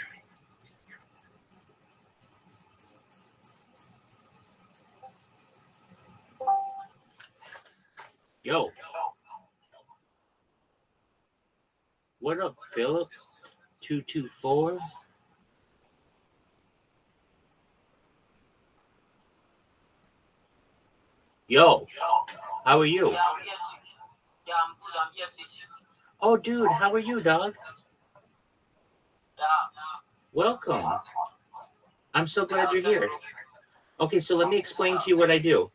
Speaker 5: Yo. What up, Philip? 224. Yo, how are you?
Speaker 11: Yeah, I'm here. Yeah, I'm good. I'm here.
Speaker 5: Oh, dude, how are you, dog?
Speaker 11: Yeah.
Speaker 5: Welcome. I'm so glad you're here. Okay, so let me explain to you what I do.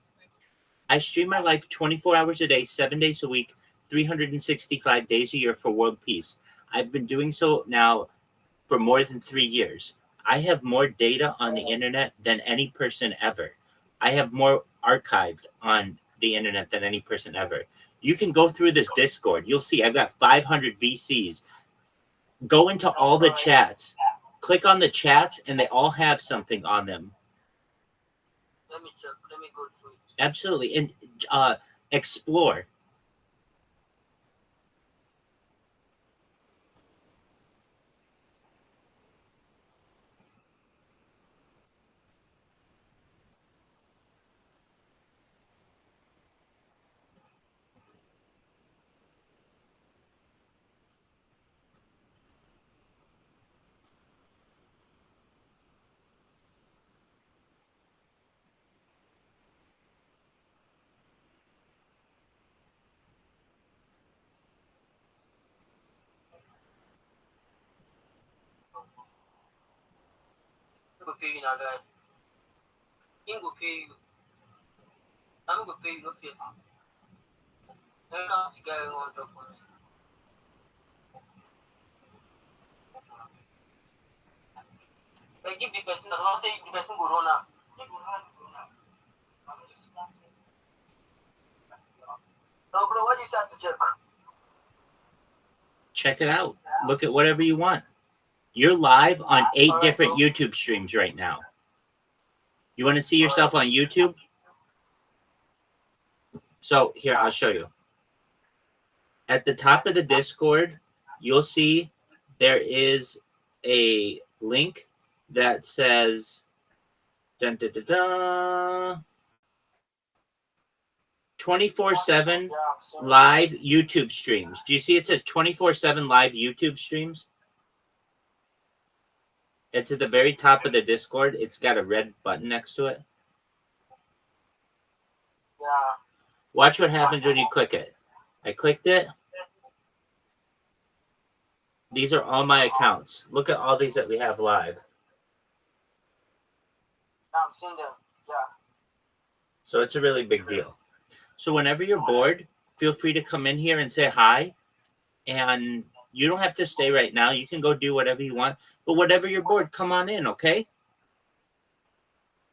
Speaker 5: I stream my life 24 hours a day, 7 days a week, 365 days a year for world peace. I've been doing so now for more than 3 years. I have more data on the internet than any person ever. I have more archived on the internet than any person ever. You can go through this Discord. You'll see I've got 500 VCs. Go into all the chats. Click on the chats, and they all have something on them.
Speaker 11: Let me check. Let me go through it.
Speaker 5: Absolutely. And explore.
Speaker 11: Go pay you now, guy. Him go pay you. I'm go pay you. No fear. Then come the guy who want to talk for me. But give the person. I don't say the person go run now. No, bro. What do you say to check?
Speaker 5: Check it out. Look at whatever you want. You're live on 8 different YouTube streams right now. You want to see yourself on YouTube? So here, I'll show you. At the top of the Discord, you'll see there is a link that says 24/7 live YouTube streams. Do you see it says 24/7 live YouTube streams? It's at the very top of the Discord. It's got a red button next to it.
Speaker 11: Yeah.
Speaker 5: Watch what happens when you click it. I clicked it. These are all my accounts. Look at all these that we have live.
Speaker 11: I'm seeing them. Yeah.
Speaker 5: So it's a really big deal. So whenever you're bored, feel free to come in here and say hi. And you don't have to stay right now. You can go do whatever you want. But whenever you're bored, come on in, okay?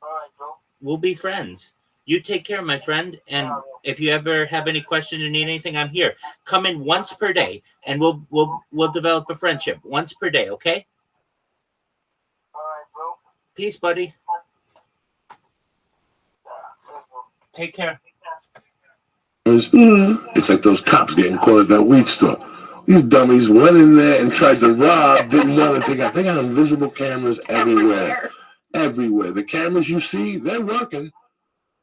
Speaker 11: All right, bro.
Speaker 5: We'll be friends. You take care, my friend. And if you ever have any questions or need anything, I'm here. Come in once per day, and we'll develop a friendship once per day, okay?
Speaker 11: All right, bro.
Speaker 5: Peace, buddy. Take care.
Speaker 8: It's like those cops getting caught at that weed store. These dummies went in there and tried to rob, didn't know that they got invisible cameras everywhere. Everywhere. The cameras you see, they're working,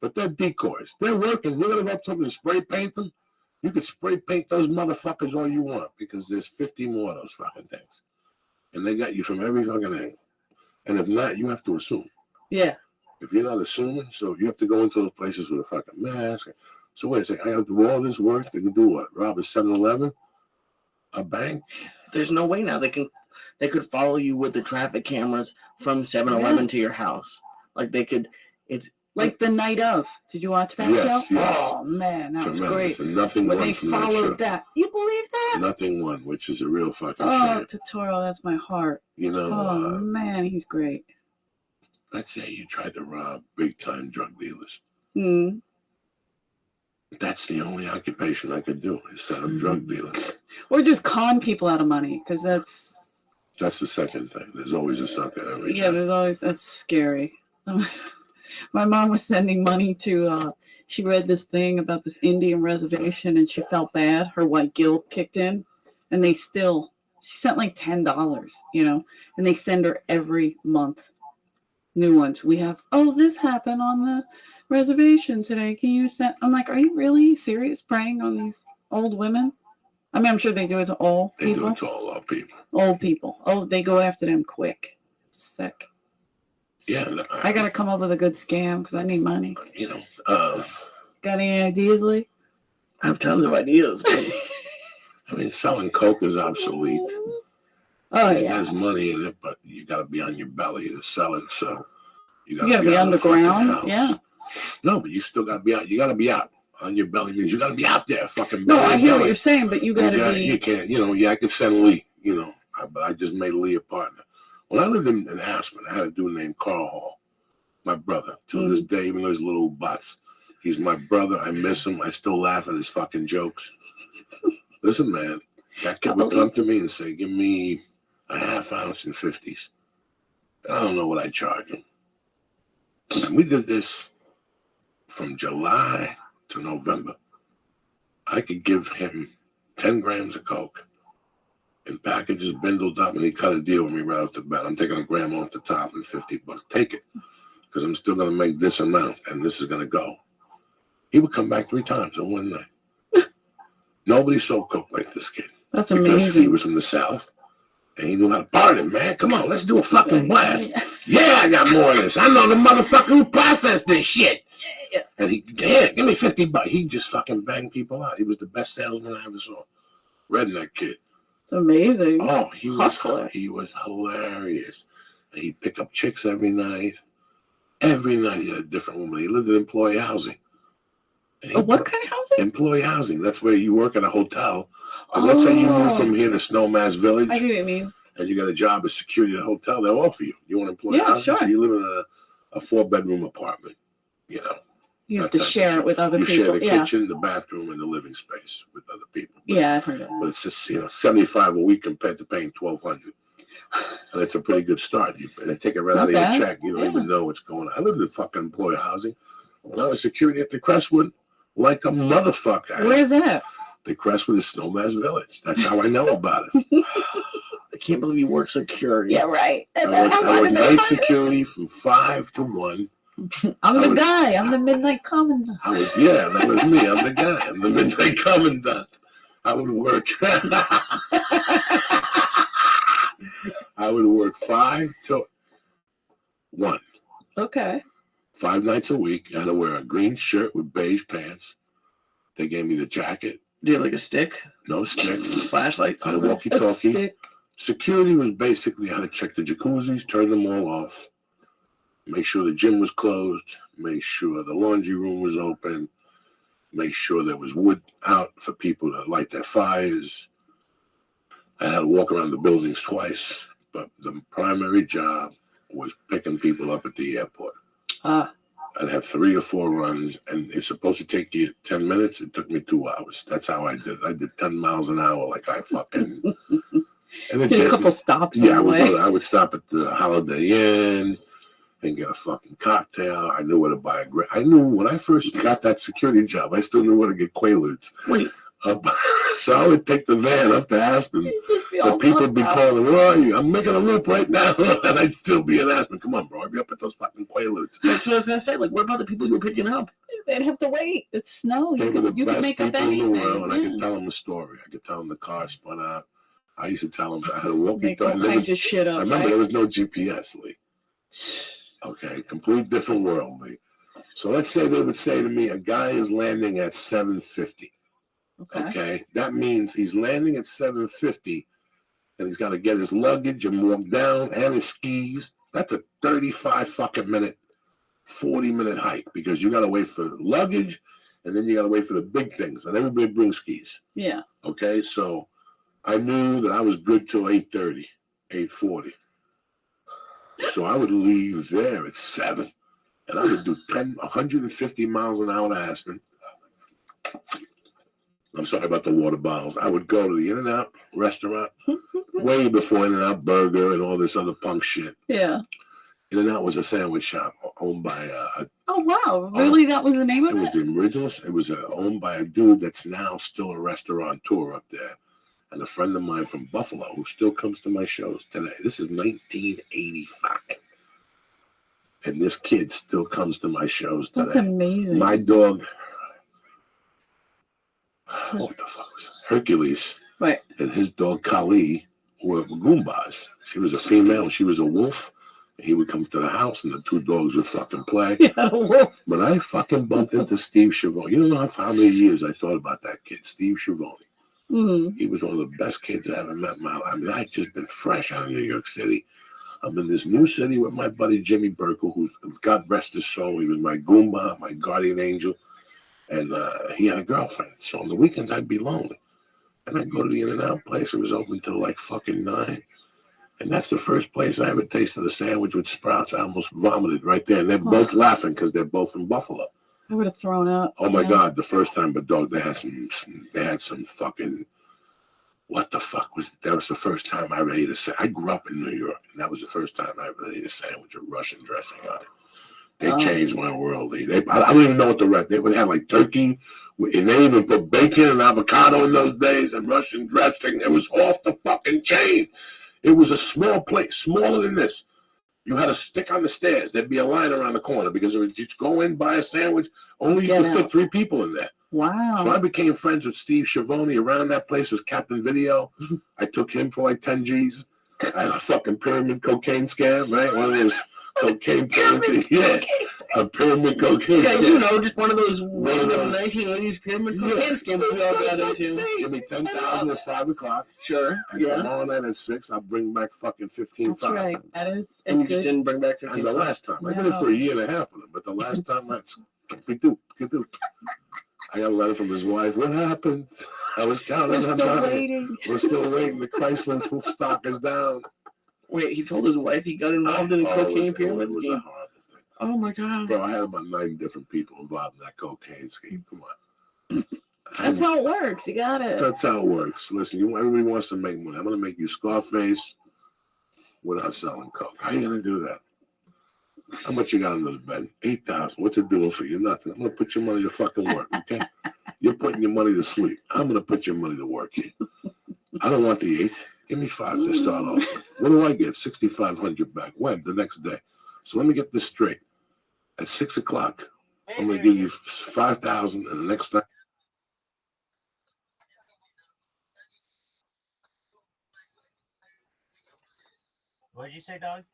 Speaker 8: but they're decoys. They're working. You're going to go up to them and spray paint them? You could spray paint those motherfuckers all you want because there's 50 more of those fucking things. And they got you from every fucking angle. And if not, you have to assume.
Speaker 3: Yeah.
Speaker 8: If you're not assuming, so you have to go into those places with a fucking mask. So wait a second, I have to do all this work. They can do what? Rob a 7-Eleven? A bank?
Speaker 3: There's no way now they could follow you with the traffic cameras from 7-Eleven to your house. Like they could. It's
Speaker 4: like the night of. Did you watch that show? Yes. Oh man, that was great.
Speaker 8: And nothing
Speaker 4: when
Speaker 8: won
Speaker 4: they
Speaker 8: from
Speaker 4: followed
Speaker 8: that.
Speaker 4: You believe that?
Speaker 8: Nothing won, which is a real fucking shame.
Speaker 4: Totoro, that's my heart.
Speaker 8: You know.
Speaker 4: Oh man, he's great.
Speaker 8: Let's say you tried to rob big time drug dealers.
Speaker 4: Mm.
Speaker 8: That's the only occupation I could do is set up drug dealers.
Speaker 4: Or just con people out of money, because that's
Speaker 8: the second thing. There's always a sucker every
Speaker 4: day. There's always, that's scary. My mom was sending money to, she read this thing about this Indian reservation and she felt bad. Her white guilt kicked in and she sent like $10, and they send her every month new ones. We have, this happened on the reservation today. Can you send? I'm like, are you really serious preying on these old women?
Speaker 16: I mean, I'm sure they do it to all
Speaker 1: They
Speaker 16: people.
Speaker 1: do it to all our people.
Speaker 16: Old people. Oh, they go after them quick. Sick.
Speaker 1: Yeah. No,
Speaker 16: I got to come up with a good scam because I need money.
Speaker 1: You know,
Speaker 16: Got any ideas, Lee?
Speaker 3: I have tons of ideas.
Speaker 1: I mean, selling coke is obsolete.
Speaker 16: Oh,
Speaker 1: And
Speaker 16: yeah.
Speaker 1: there's money in it, but you got to be on your belly to sell it. So you got
Speaker 16: You gotta be
Speaker 1: out of the fucking
Speaker 16: underground,
Speaker 1: house.
Speaker 16: yeah.
Speaker 1: No, but you still got to be out. You got to be out on your belly. Means you got to be out there, fucking.
Speaker 16: No,
Speaker 1: belly
Speaker 16: I
Speaker 1: to
Speaker 16: hear what
Speaker 1: belly.
Speaker 16: you're saying, but you got to be.
Speaker 1: You can't. You know. Yeah, I could send Lee. You know, but I just made Lee a partner. When I lived in Aspen, I had a dude named Carl Hall, my brother. To this day, even though he's little butts, he's my brother. I miss him. I still laugh at his fucking jokes. Listen, man, that kid would come to me and say, "Give me a half ounce in 50s." I don't know what I charge him. And we did this from July to November. I could give him 10 grams of coke in packages bindled up, and he cut a deal with me right off the bat. I'm taking a gram off the top and $50. Take it, because I'm still going to make this amount, and this is going to go. He would come back 3 times in one night. Nobody sold coke like this kid.
Speaker 16: That's
Speaker 1: because
Speaker 16: amazing.
Speaker 1: he was from the South, and he knew how to party, man. Come on, let's do a fucking blast. Yeah, I got more of this. I know the motherfucker who processed this shit. And he, yeah, give me $50. He just fucking banged people out. He was the best salesman I ever saw. Redneck kid.
Speaker 16: It's amazing.
Speaker 1: Oh, he was hilarious. And he'd pick up chicks every night. Every night he had a different woman. He lived in employee housing.
Speaker 16: What kind of housing?
Speaker 1: Employee housing. That's where you work at a hotel. Let's say you move from here to Snowmass Village.
Speaker 16: I see what you mean.
Speaker 1: And you got a job as security at a hotel. They'll offer you. You want employee
Speaker 16: Yeah,
Speaker 1: housing?
Speaker 16: sure.
Speaker 1: So you live in a 4-bedroom apartment. You know.
Speaker 16: You have to share it with other
Speaker 1: you
Speaker 16: people.
Speaker 1: share the
Speaker 16: Yeah.
Speaker 1: kitchen, the bathroom, and the living space with other people.
Speaker 16: Yeah, I've heard of
Speaker 1: But it's just, $75 a week compared to paying $1,200. And it's a pretty good start. They take it right
Speaker 16: It's
Speaker 1: out of
Speaker 16: not
Speaker 1: your
Speaker 16: bad.
Speaker 1: check. You don't even know what's going on. I lived in fucking employee housing. When I was security at the Crestwood, like a motherfucker.
Speaker 16: Where's that?
Speaker 1: The Crestwood is Snowmass Village. That's how I know about it.
Speaker 3: I can't believe you work security.
Speaker 16: Yeah, right.
Speaker 1: I worked night security from 5 to 1.
Speaker 16: I'm the guy. I'm the midnight commandant.
Speaker 1: Yeah, that was me. I'm the guy. I'm the midnight commandant. I would work. I would work 5 to 1.
Speaker 16: Okay.
Speaker 1: 5 nights a week. I had to wear a green shirt with beige pants. They gave me the jacket.
Speaker 3: Do you have like a stick?
Speaker 1: No stick.
Speaker 3: Flashlight?
Speaker 1: I had a walkie-talkie. Security was basically how to check the jacuzzis, turn them all off, make sure the gym was closed, make sure the laundry room was open, make sure there was wood out for people to light their fires. I had to walk around the buildings twice, but the primary job was picking people up at the airport. I'd have 3 or 4 runs, and it's supposed to take you 10 minutes. It took me 2 hours. That's how I did. I did 10 miles an hour like I fucking... And
Speaker 16: Did a couple stops
Speaker 1: Yeah,
Speaker 16: on the way.
Speaker 1: I would stop at the Holiday Inn and get a fucking cocktail. I knew where to buy I knew when I first got that security job, I still knew where to get Quaaludes.
Speaker 3: Wait.
Speaker 1: So I would take the van up to Aspen. The people would be calling, "Where are you? I'm making a loop right now." And I'd still be in Aspen. Come on, bro. I'd be up at those fucking Quaaludes.
Speaker 3: That's what I was going to say. Like, what about the people you were picking up?
Speaker 16: They'd have to wait. It's snow.
Speaker 1: They
Speaker 16: You
Speaker 1: were the
Speaker 16: could, you could
Speaker 1: best
Speaker 16: make up
Speaker 1: people in the
Speaker 16: anything.
Speaker 1: world, and I
Speaker 16: Yeah.
Speaker 1: could tell them a story. I could tell them the car spun out. I used to tell them I had a
Speaker 16: Make all
Speaker 1: walkie-talkie.
Speaker 16: kinds of shit up.
Speaker 1: I remember
Speaker 16: right?
Speaker 1: there was no GPS, Lee. Okay, complete different world, Lee. So let's say they would say to me, a guy is landing at 7:50. Okay, that means he's landing at 7:50, and he's got to get his luggage and walk down and his skis. That's a 35 fucking minute, 40-minute hike because you got to wait for luggage, and then you got to wait for the big things, and everybody brings skis.
Speaker 16: Yeah.
Speaker 1: Okay, so I knew that I was good till 8:30, 8:40. So I would leave there at 7, and I would do 150 miles an hour to Aspen. I'm sorry about the water bottles. I would go to the In-N-Out restaurant way before In-N-Out Burger and all this other punk shit.
Speaker 16: Yeah.
Speaker 1: In-N-Out was a sandwich shop owned by
Speaker 16: Oh, wow. Really? That was the name of
Speaker 1: it?
Speaker 16: it?
Speaker 1: Was the original. It was owned by a dude that's now still a restaurateur up there. And a friend of mine from Buffalo who still comes to my shows today. This is 1985. And this kid still comes to my shows today.
Speaker 16: That's amazing.
Speaker 1: My dog, what the fuck was it? Hercules.
Speaker 16: Right.
Speaker 8: And his dog Kali were Goombas. She was a female, she was a wolf. He would come to the house and the two dogs would fucking play.
Speaker 16: Yeah, a wolf.
Speaker 8: But I fucking bumped into Steve Schiavone. You don't know how many years I thought about that kid, Steve Schiavone.
Speaker 16: Mm-hmm.
Speaker 8: He was one of the best kids I ever met in my life. I mean, I'd just been fresh out of New York City. I'm in this new city with my buddy Jimmy Burkle, who's, God rest his soul, he was my Goomba, my guardian angel. And he had a girlfriend. So on the weekends, I'd be lonely. And I'd go to the In-N-Out place. It was open till like fucking 9. And that's the first place I ever tasted a sandwich with Sprouts. I almost vomited right there. And they're both laughing because they're both from Buffalo.
Speaker 16: I would have thrown up.
Speaker 8: Oh my God, the first time, but dog, they had some fucking, what the fuck was it? That was the first time I ever ate a sandwich. I grew up in New York, and that was the first time I ever ate a sandwich with Russian dressing on it. They changed my world. I don't even know what the rest. They would have like turkey, and they even put bacon and avocado in those days, and Russian dressing. It was off the fucking chain. It was a small place, smaller than this. You had to stick on the stairs. There'd be a line around the corner because it would just go in, buy a sandwich. Only you could fit 3 people in there.
Speaker 16: Wow.
Speaker 8: So I became friends with Steve Schiavone. Around that place was Captain Video. I took him for like 10 G's. I had a fucking pyramid cocaine scam, right? One of those cocaine pyramids. Yeah, a pyramid cocaine scam.
Speaker 3: You know, just one of those 1980s pyramid cocaine scams we all got into.
Speaker 8: Give me 10,000 at 5 o'clock.
Speaker 3: Sure.
Speaker 8: Tomorrow night at 6, I'll bring back fucking 15.
Speaker 16: That's right. That is a
Speaker 3: And you
Speaker 16: good.
Speaker 3: just didn't bring back 15.
Speaker 8: And the last time, I did it for a year and a half with him, but the last time, I got a letter from his wife. What happened? I was counting on money. We're still waiting. The Chrysler stock is down.
Speaker 3: Wait, he told his wife he got involved in a cocaine pyramid
Speaker 8: scheme?
Speaker 3: scheme? Oh my God.
Speaker 8: Bro, I had about 9 different people involved in that cocaine scheme. Come on.
Speaker 16: That's how it works. You got it.
Speaker 8: That's how it works. Listen, everybody wants to make money. I'm going to make you Scarface without selling coke. How are you going to do that? How much you got under the bed? 8,000. What's it doing for you? Nothing. I'm going to put your money to fucking work, okay? You're putting your money to sleep. I'm going to put your money to work here. I don't want the 8. Give me 5 to start off with. What do I get? 6,500 back. When? The next day. So let me get this straight. At 6 o'clock, I'm going to give you 5,000, and the next night.
Speaker 5: What did you say, dog?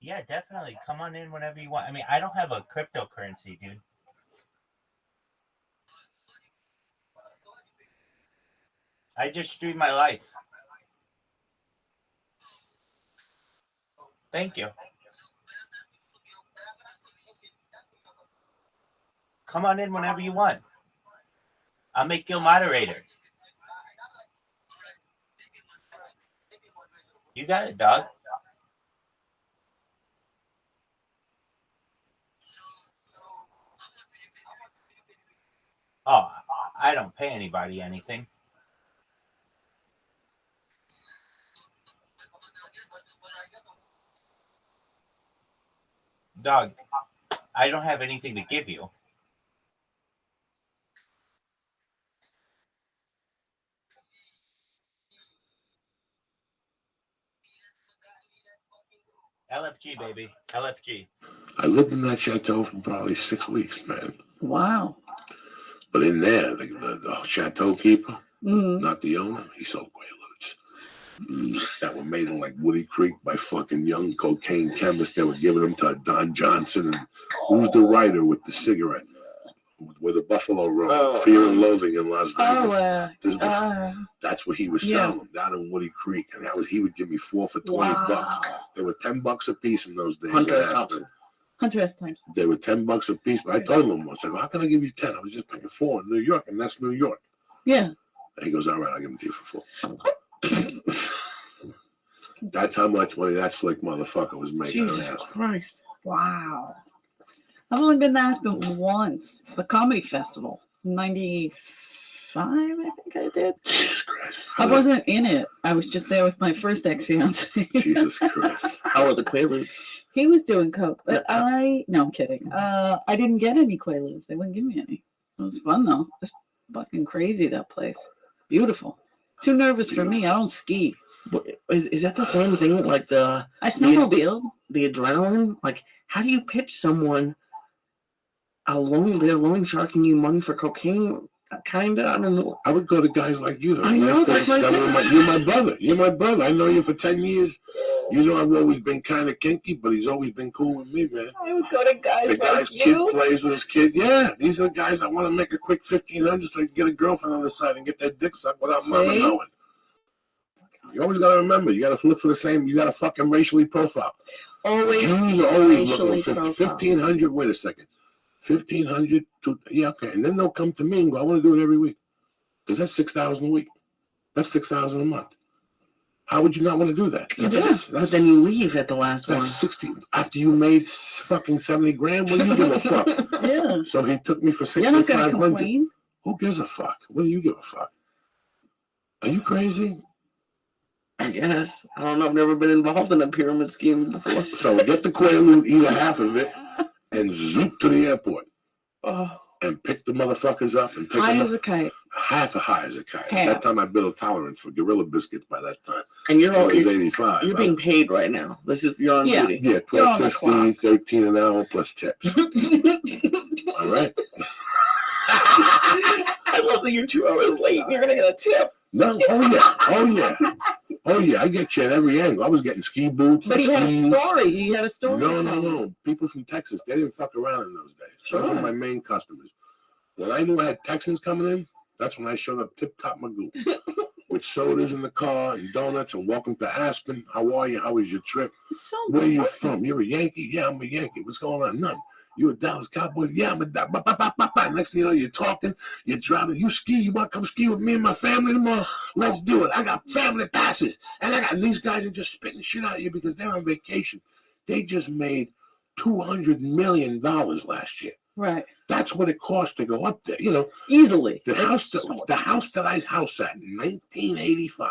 Speaker 5: Yeah, definitely. Come on in whenever you want. I mean, I don't have a cryptocurrency, dude. I just stream my life. Thank you. Come on in whenever you want. I'll make you a moderator. You got it, dog. Oh, I don't pay anybody anything. Dog, I don't have anything to give you. LFG, baby. LFG.
Speaker 8: I lived in that chateau for probably 6 weeks, man.
Speaker 16: Wow.
Speaker 8: But in there, the chateau keeper, not the owner, he sold Quaaludes that were made in like Woody Creek by fucking young cocaine chemists. They were giving them to Don Johnson. And who's the writer with the cigarette? With the Buffalo Road, Fear and Loathing in Las Vegas. That's what he was selling them, down in Woody Creek. And he would give me 4 for $20. They were $10 a piece in those days.
Speaker 16: Hunter S. Thompson.
Speaker 8: They were $10 a piece, but I told him once, I go, how can I give you 10? I was just paying 4 in New York, and that's New York.
Speaker 16: Yeah.
Speaker 8: And he goes, all right, I'll give them to you for 4. That's how much money that slick motherfucker was making.
Speaker 16: Jesus Christ. Wow. I've only been to Aspen once. The Comedy Festival. 95, I think I did.
Speaker 8: Jesus Christ.
Speaker 16: I wasn't in it. I was just there with my first ex-fiance.
Speaker 8: Jesus Christ.
Speaker 3: How are the Quaaludes?
Speaker 16: He was doing coke, but no, I'm kidding. I didn't get any Quaaludes. They wouldn't give me any. It was fun though. It's fucking crazy, that place. Beautiful. Too nervous for me. I don't ski.
Speaker 3: Is that the same thing? Like I
Speaker 16: snowmobiled.
Speaker 3: The adrenaline, like How do you pitch someone they're loan sharking you money for cocaine? Kinda, I don't know.
Speaker 8: I would go to guys like you.
Speaker 3: I know, that's my
Speaker 8: you're my brother. You're my brother. I know you for 10 years. You know I've always been kind of kinky, but he's always been cool with me, man.
Speaker 16: I would go to guys
Speaker 8: The guy's
Speaker 16: like you.
Speaker 8: kid plays with his kid. Yeah, these are the guys that want to make a quick 1,500 so they can get a girlfriend on the side and get their dick sucked without mama
Speaker 16: See?
Speaker 8: knowing. You always got to remember, you got to look for the same, you got to fucking racially profile.
Speaker 16: Always
Speaker 8: Jews are always looking
Speaker 16: racially
Speaker 8: for
Speaker 16: profile.
Speaker 8: 1,500, wait a second. 1,500, yeah, okay. And then they'll come to me and go, I want to do it every week. Because that's 6,000 a week. That's 6,000 a month. How would you not want to do that?
Speaker 3: But then you leave at the last one.
Speaker 8: That's 60. After you made fucking 70 grand, what do you give a fuck?
Speaker 16: Yeah.
Speaker 8: So he took me for
Speaker 16: You're not gonna
Speaker 8: 6,500.
Speaker 16: complain.
Speaker 8: Who gives a fuck? What do you give a fuck? Are you crazy?
Speaker 3: I guess. I don't know. I've never been involved in a pyramid scheme before.
Speaker 8: So get the Quaalude, eat a half of it, and zoop to the airport.
Speaker 3: Oh.
Speaker 8: And pick the motherfuckers up and take
Speaker 16: High
Speaker 8: them
Speaker 16: as a kite.
Speaker 8: half a high as a kite.
Speaker 16: Half.
Speaker 8: At that time, I built a tolerance for gorilla biscuits by that time.
Speaker 3: And you're
Speaker 8: I was 85.
Speaker 3: You're being paid right now. You're on duty.
Speaker 8: Yeah,
Speaker 16: You're on
Speaker 8: 12,
Speaker 16: the
Speaker 8: 15, 13 an hour plus tips. All right.
Speaker 3: I love that you're 2 hours late and you're going to get a tip.
Speaker 8: No, oh yeah. I get you at every angle. I was getting ski boots.
Speaker 16: But he had a
Speaker 8: skis.
Speaker 16: story. He had a story. to tell.
Speaker 8: No. People from Texas, they didn't fuck around in those days.
Speaker 16: Sure.
Speaker 8: Those were my main customers. When I knew I had Texans coming in, that's when I showed up tip-top Magoo. With sodas in the car and donuts and welcome to Aspen. How are you? How was your trip?
Speaker 16: So
Speaker 8: Where are you from? You're a Yankee? Yeah, I'm a Yankee. What's going on? None. You a Dallas Cowboys? Yeah, I'm a Dallas. Next thing you know, you're talking, you're driving. You ski? You want to come ski with me and my family tomorrow? Let's do it. I got family passes. And these guys are just spitting shit out of you because they're on vacation. They just made $200 million last year.
Speaker 16: Right.
Speaker 8: That's what it cost to go up there. You know,
Speaker 16: Easily.
Speaker 8: the house that I house at in 1985.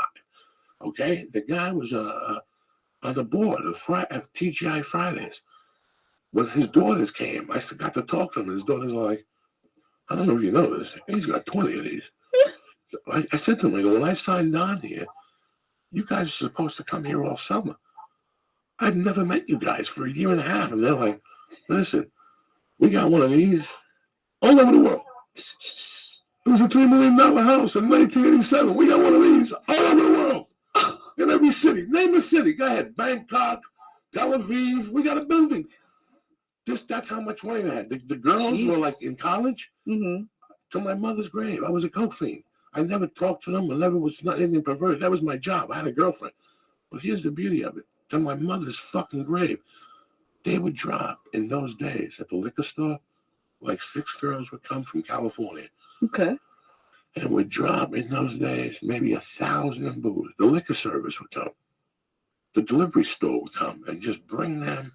Speaker 8: Okay, the guy was on the board of TGI Fridays. When his daughters came, I got to talk to him. His daughters are like, I don't know if you know this. He's got 20 of these. I said to him, I go, when I signed on here, you guys are supposed to come here all summer. I've never met you guys for a year and a half. And they're like, listen, we got one of these all over the world. It was a $3 million house in 1987. We got one of these all over the world. In every city. Name a city. Go ahead. Bangkok, Tel Aviv. We got a building. That's how much money I had. The girls were like in college.
Speaker 16: Mm-hmm.
Speaker 8: To my mother's grave. I was a coke fiend. I never talked to them. I never was not anything perverted. That was my job. I had a girlfriend. But here's the beauty of it. To my mother's fucking grave. They would drop in those days at the liquor store. Like 6 girls would come from California.
Speaker 16: Okay.
Speaker 8: And would drop in those days maybe 1,000 in booze. The liquor service would come. The delivery store would come and just bring them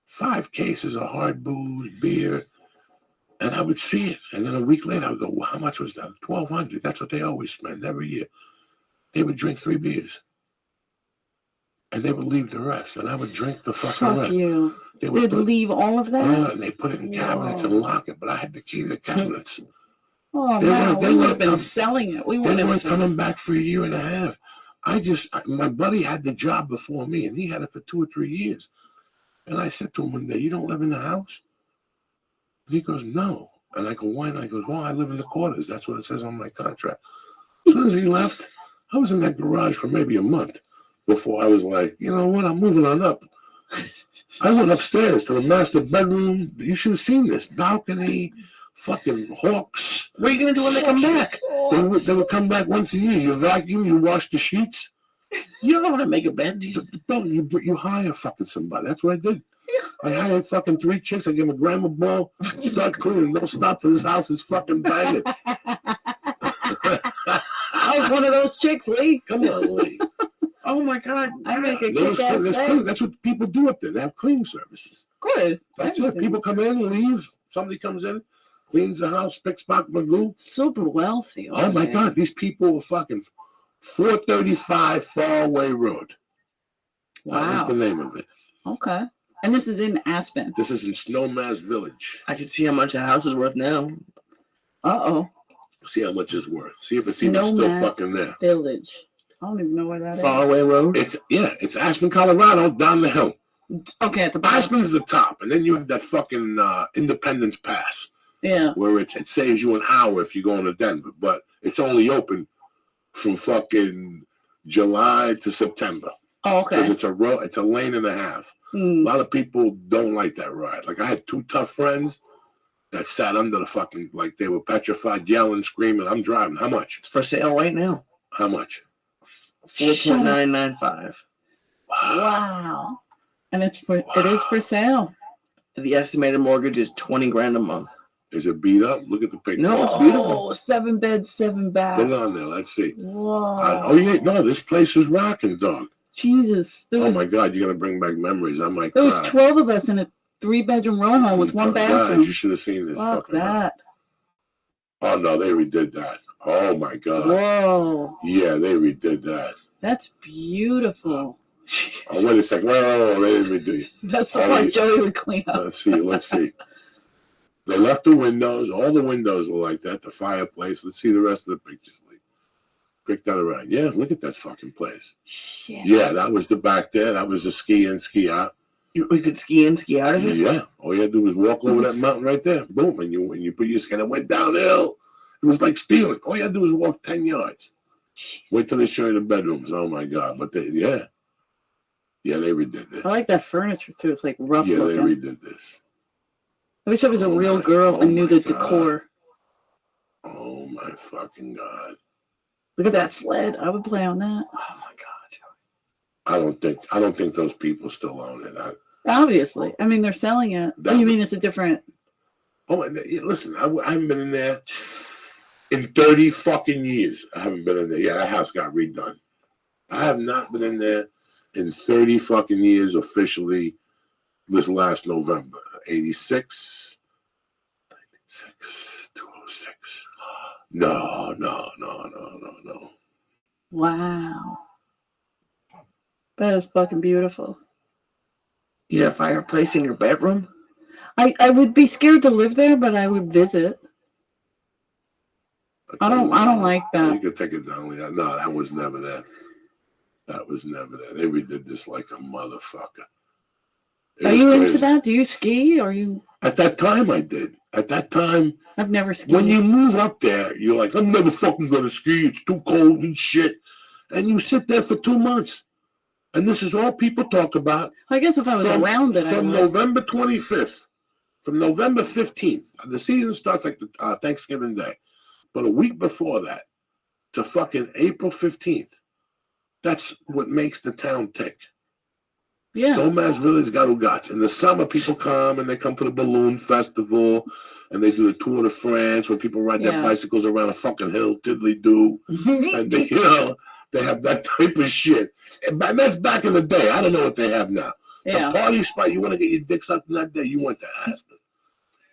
Speaker 8: 5 cases of hard booze, beer, and I would see it. And then a week later, I would go, well, how much was that? $1,200. That's what they always spend every year. They would drink 3 beers. And they would leave the rest. And I would drink the fucking rest.
Speaker 16: Fuck you. They'd leave all of that?
Speaker 8: And they put it in cabinets and lock it, but I had the key to the cabinets.
Speaker 16: Oh, man, we would have been selling it. We
Speaker 8: They
Speaker 16: would
Speaker 8: weren't
Speaker 16: have.
Speaker 8: coming back for a year and a half. My buddy had the job before me, and he had it for 2 or 3 years. And I said to him one day, you don't live in the house? And he goes, no. And I go, why? And I go, well, I live in the quarters. That's what it says on my contract. As soon as he left, I was in that garage for maybe a month before I was like, you know what? I'm moving on up. I went upstairs to the master bedroom. You should have seen this. Balcony, fucking hawks.
Speaker 3: What are you going to do when they come back?
Speaker 8: They would come back once a year. You vacuum, you wash the sheets.
Speaker 3: You don't know how to make a bed.
Speaker 8: You hire fucking somebody. That's what I did. I hired fucking 3 chicks. I give them a grandma ball. Start cleaning. Don't stop till this house is fucking banging.
Speaker 16: I was one of those chicks, Lee.
Speaker 8: Come on, Lee.
Speaker 16: Oh my God, I make a
Speaker 8: That's
Speaker 16: kick-ass
Speaker 8: clean. That's what people do up there. They have cleaning services.
Speaker 16: Of course.
Speaker 8: That's it. People come in, leave. Somebody comes in, cleans the house, picks back Magoo.
Speaker 16: Super wealthy.
Speaker 8: Oh my God, these people were fucking 435 Faraway Road.
Speaker 16: Wow.
Speaker 8: That was the name of it.
Speaker 16: Okay. And this is in Aspen.
Speaker 8: This is in Snowmass Village.
Speaker 3: I can see how much a house is worth now.
Speaker 16: Uh-oh.
Speaker 8: See how much it's worth. See if it's even still fucking there.
Speaker 16: Village. I don't even know where that is.
Speaker 3: Faraway Road?
Speaker 8: It's Aspen, Colorado, down the hill.
Speaker 16: Okay, at the bottom.
Speaker 1: Aspen's the top, and then you have that fucking Independence Pass.
Speaker 16: Yeah.
Speaker 1: Where it saves you an hour if you're going to Denver, but it's only open from fucking July to September.
Speaker 16: Oh, okay.
Speaker 1: Because it's a lane and a half. A lot of people don't like that ride. Like I had two tough friends that sat under the fucking, like they were petrified, yelling, screaming. I'm driving. How much?
Speaker 3: It's for sale right now.
Speaker 1: How much?
Speaker 3: $4.995.
Speaker 16: Wow. And it is for sale.
Speaker 3: The estimated mortgage is $20,000 a month.
Speaker 1: Is it beat up? Look at the picture.
Speaker 3: No, it's beautiful.
Speaker 16: 7 beds, 7 baths.
Speaker 1: Put it on there. Let's see.
Speaker 16: Whoa.
Speaker 1: Oh yeah, no, this place is rocking, dog.
Speaker 16: Jesus.
Speaker 1: Oh my God, you're gonna bring back memories. I might.
Speaker 16: There was 12 of us in a 3-bedroom row home with 1 bathroom.
Speaker 1: God, you should have seen this.
Speaker 16: Fuck that.
Speaker 1: Oh no, they redid that. Oh my God.
Speaker 16: Whoa.
Speaker 1: Yeah, they redid that.
Speaker 16: That's beautiful.
Speaker 1: Oh wait a second. Whoa, they didn't redo it.
Speaker 16: That's the part Joey would clean up.
Speaker 1: Let's see. They left the windows. All the windows were like that. The fireplace. Let's see the rest of the pictures, Lee. Pick that around. Yeah, look at that fucking place. Yeah, that was the back there. That was the ski in, ski out.
Speaker 3: We could ski in, ski out of it?
Speaker 1: Yeah. All you had to do was walk over that mountain right there. Boom. And you put your skin, it went downhill. It was like stealing. All you had to do was walk 10 yards. Wait till they show you the bedrooms. Oh my God. But yeah, they redid this.
Speaker 16: I like that furniture too. It's like rough looking.
Speaker 1: Yeah, they redid this.
Speaker 16: I wish I was a real girl and knew the decor.
Speaker 1: Oh my fucking God.
Speaker 16: Look at that sled. I would play on that.
Speaker 3: Oh my God,
Speaker 1: Joey. I don't think those people still own it.
Speaker 16: Obviously. I mean, they're selling it. Oh, you mean it's a different...
Speaker 1: Oh, listen, I haven't been in there in 30 fucking years. I haven't been in there. Yeah, that house got redone. I have not been in there in 30 fucking years officially this last November. 86, 206. No.
Speaker 16: Wow. That is fucking beautiful.
Speaker 3: You got a fireplace in your bedroom?
Speaker 16: I would be scared to live there, but I would visit. I don't like that.
Speaker 1: You could take it down. No, that was never there. That was never there. They redid this like a motherfucker.
Speaker 16: Are you into that? Do you ski? Or you?
Speaker 1: At that time, I did. At that time,
Speaker 16: I've never skied.
Speaker 1: When you move up there, you're like, I'm never fucking gonna ski. It's too cold and shit. And you sit there for 2 months, and this is all people talk about.
Speaker 16: I guess if I was around it,
Speaker 1: from November 25th, from November 15th, the season starts like the Thanksgiving Day, but a week before that, to fucking April 15th, that's what makes the town tick.
Speaker 16: Yeah.
Speaker 1: Snowmass Village Garugatz. In the summer, people come and they come to the balloon festival and they do the Tour de France where people ride their bicycles around a fucking hill, tiddly do. And they, they have that type of shit. And that's back in the day. I don't know what they have now.
Speaker 16: Yeah.
Speaker 1: The party spot, you want to get your dick sucked in that day, you went to Aspen.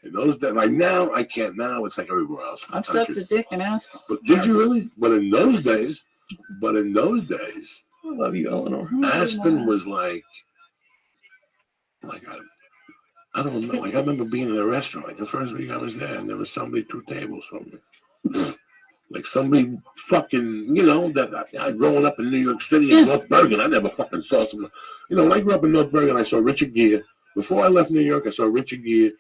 Speaker 1: In those days, like now, I can't. Now it's like everywhere else.
Speaker 16: I've sucked the dick in Aspen.
Speaker 1: But did you really? But in those days,
Speaker 3: I love you, Eleanor.
Speaker 1: Aspen was like I don't know. Like I remember being in a restaurant. Like the first week I was there, and there was somebody 2 tables from me. Like somebody fucking, that I growing up in New York City in North Bergen, I never fucking saw some. When I grew up in North Bergen, I saw Richard Gere. Before I left New York, I saw Richard Gere.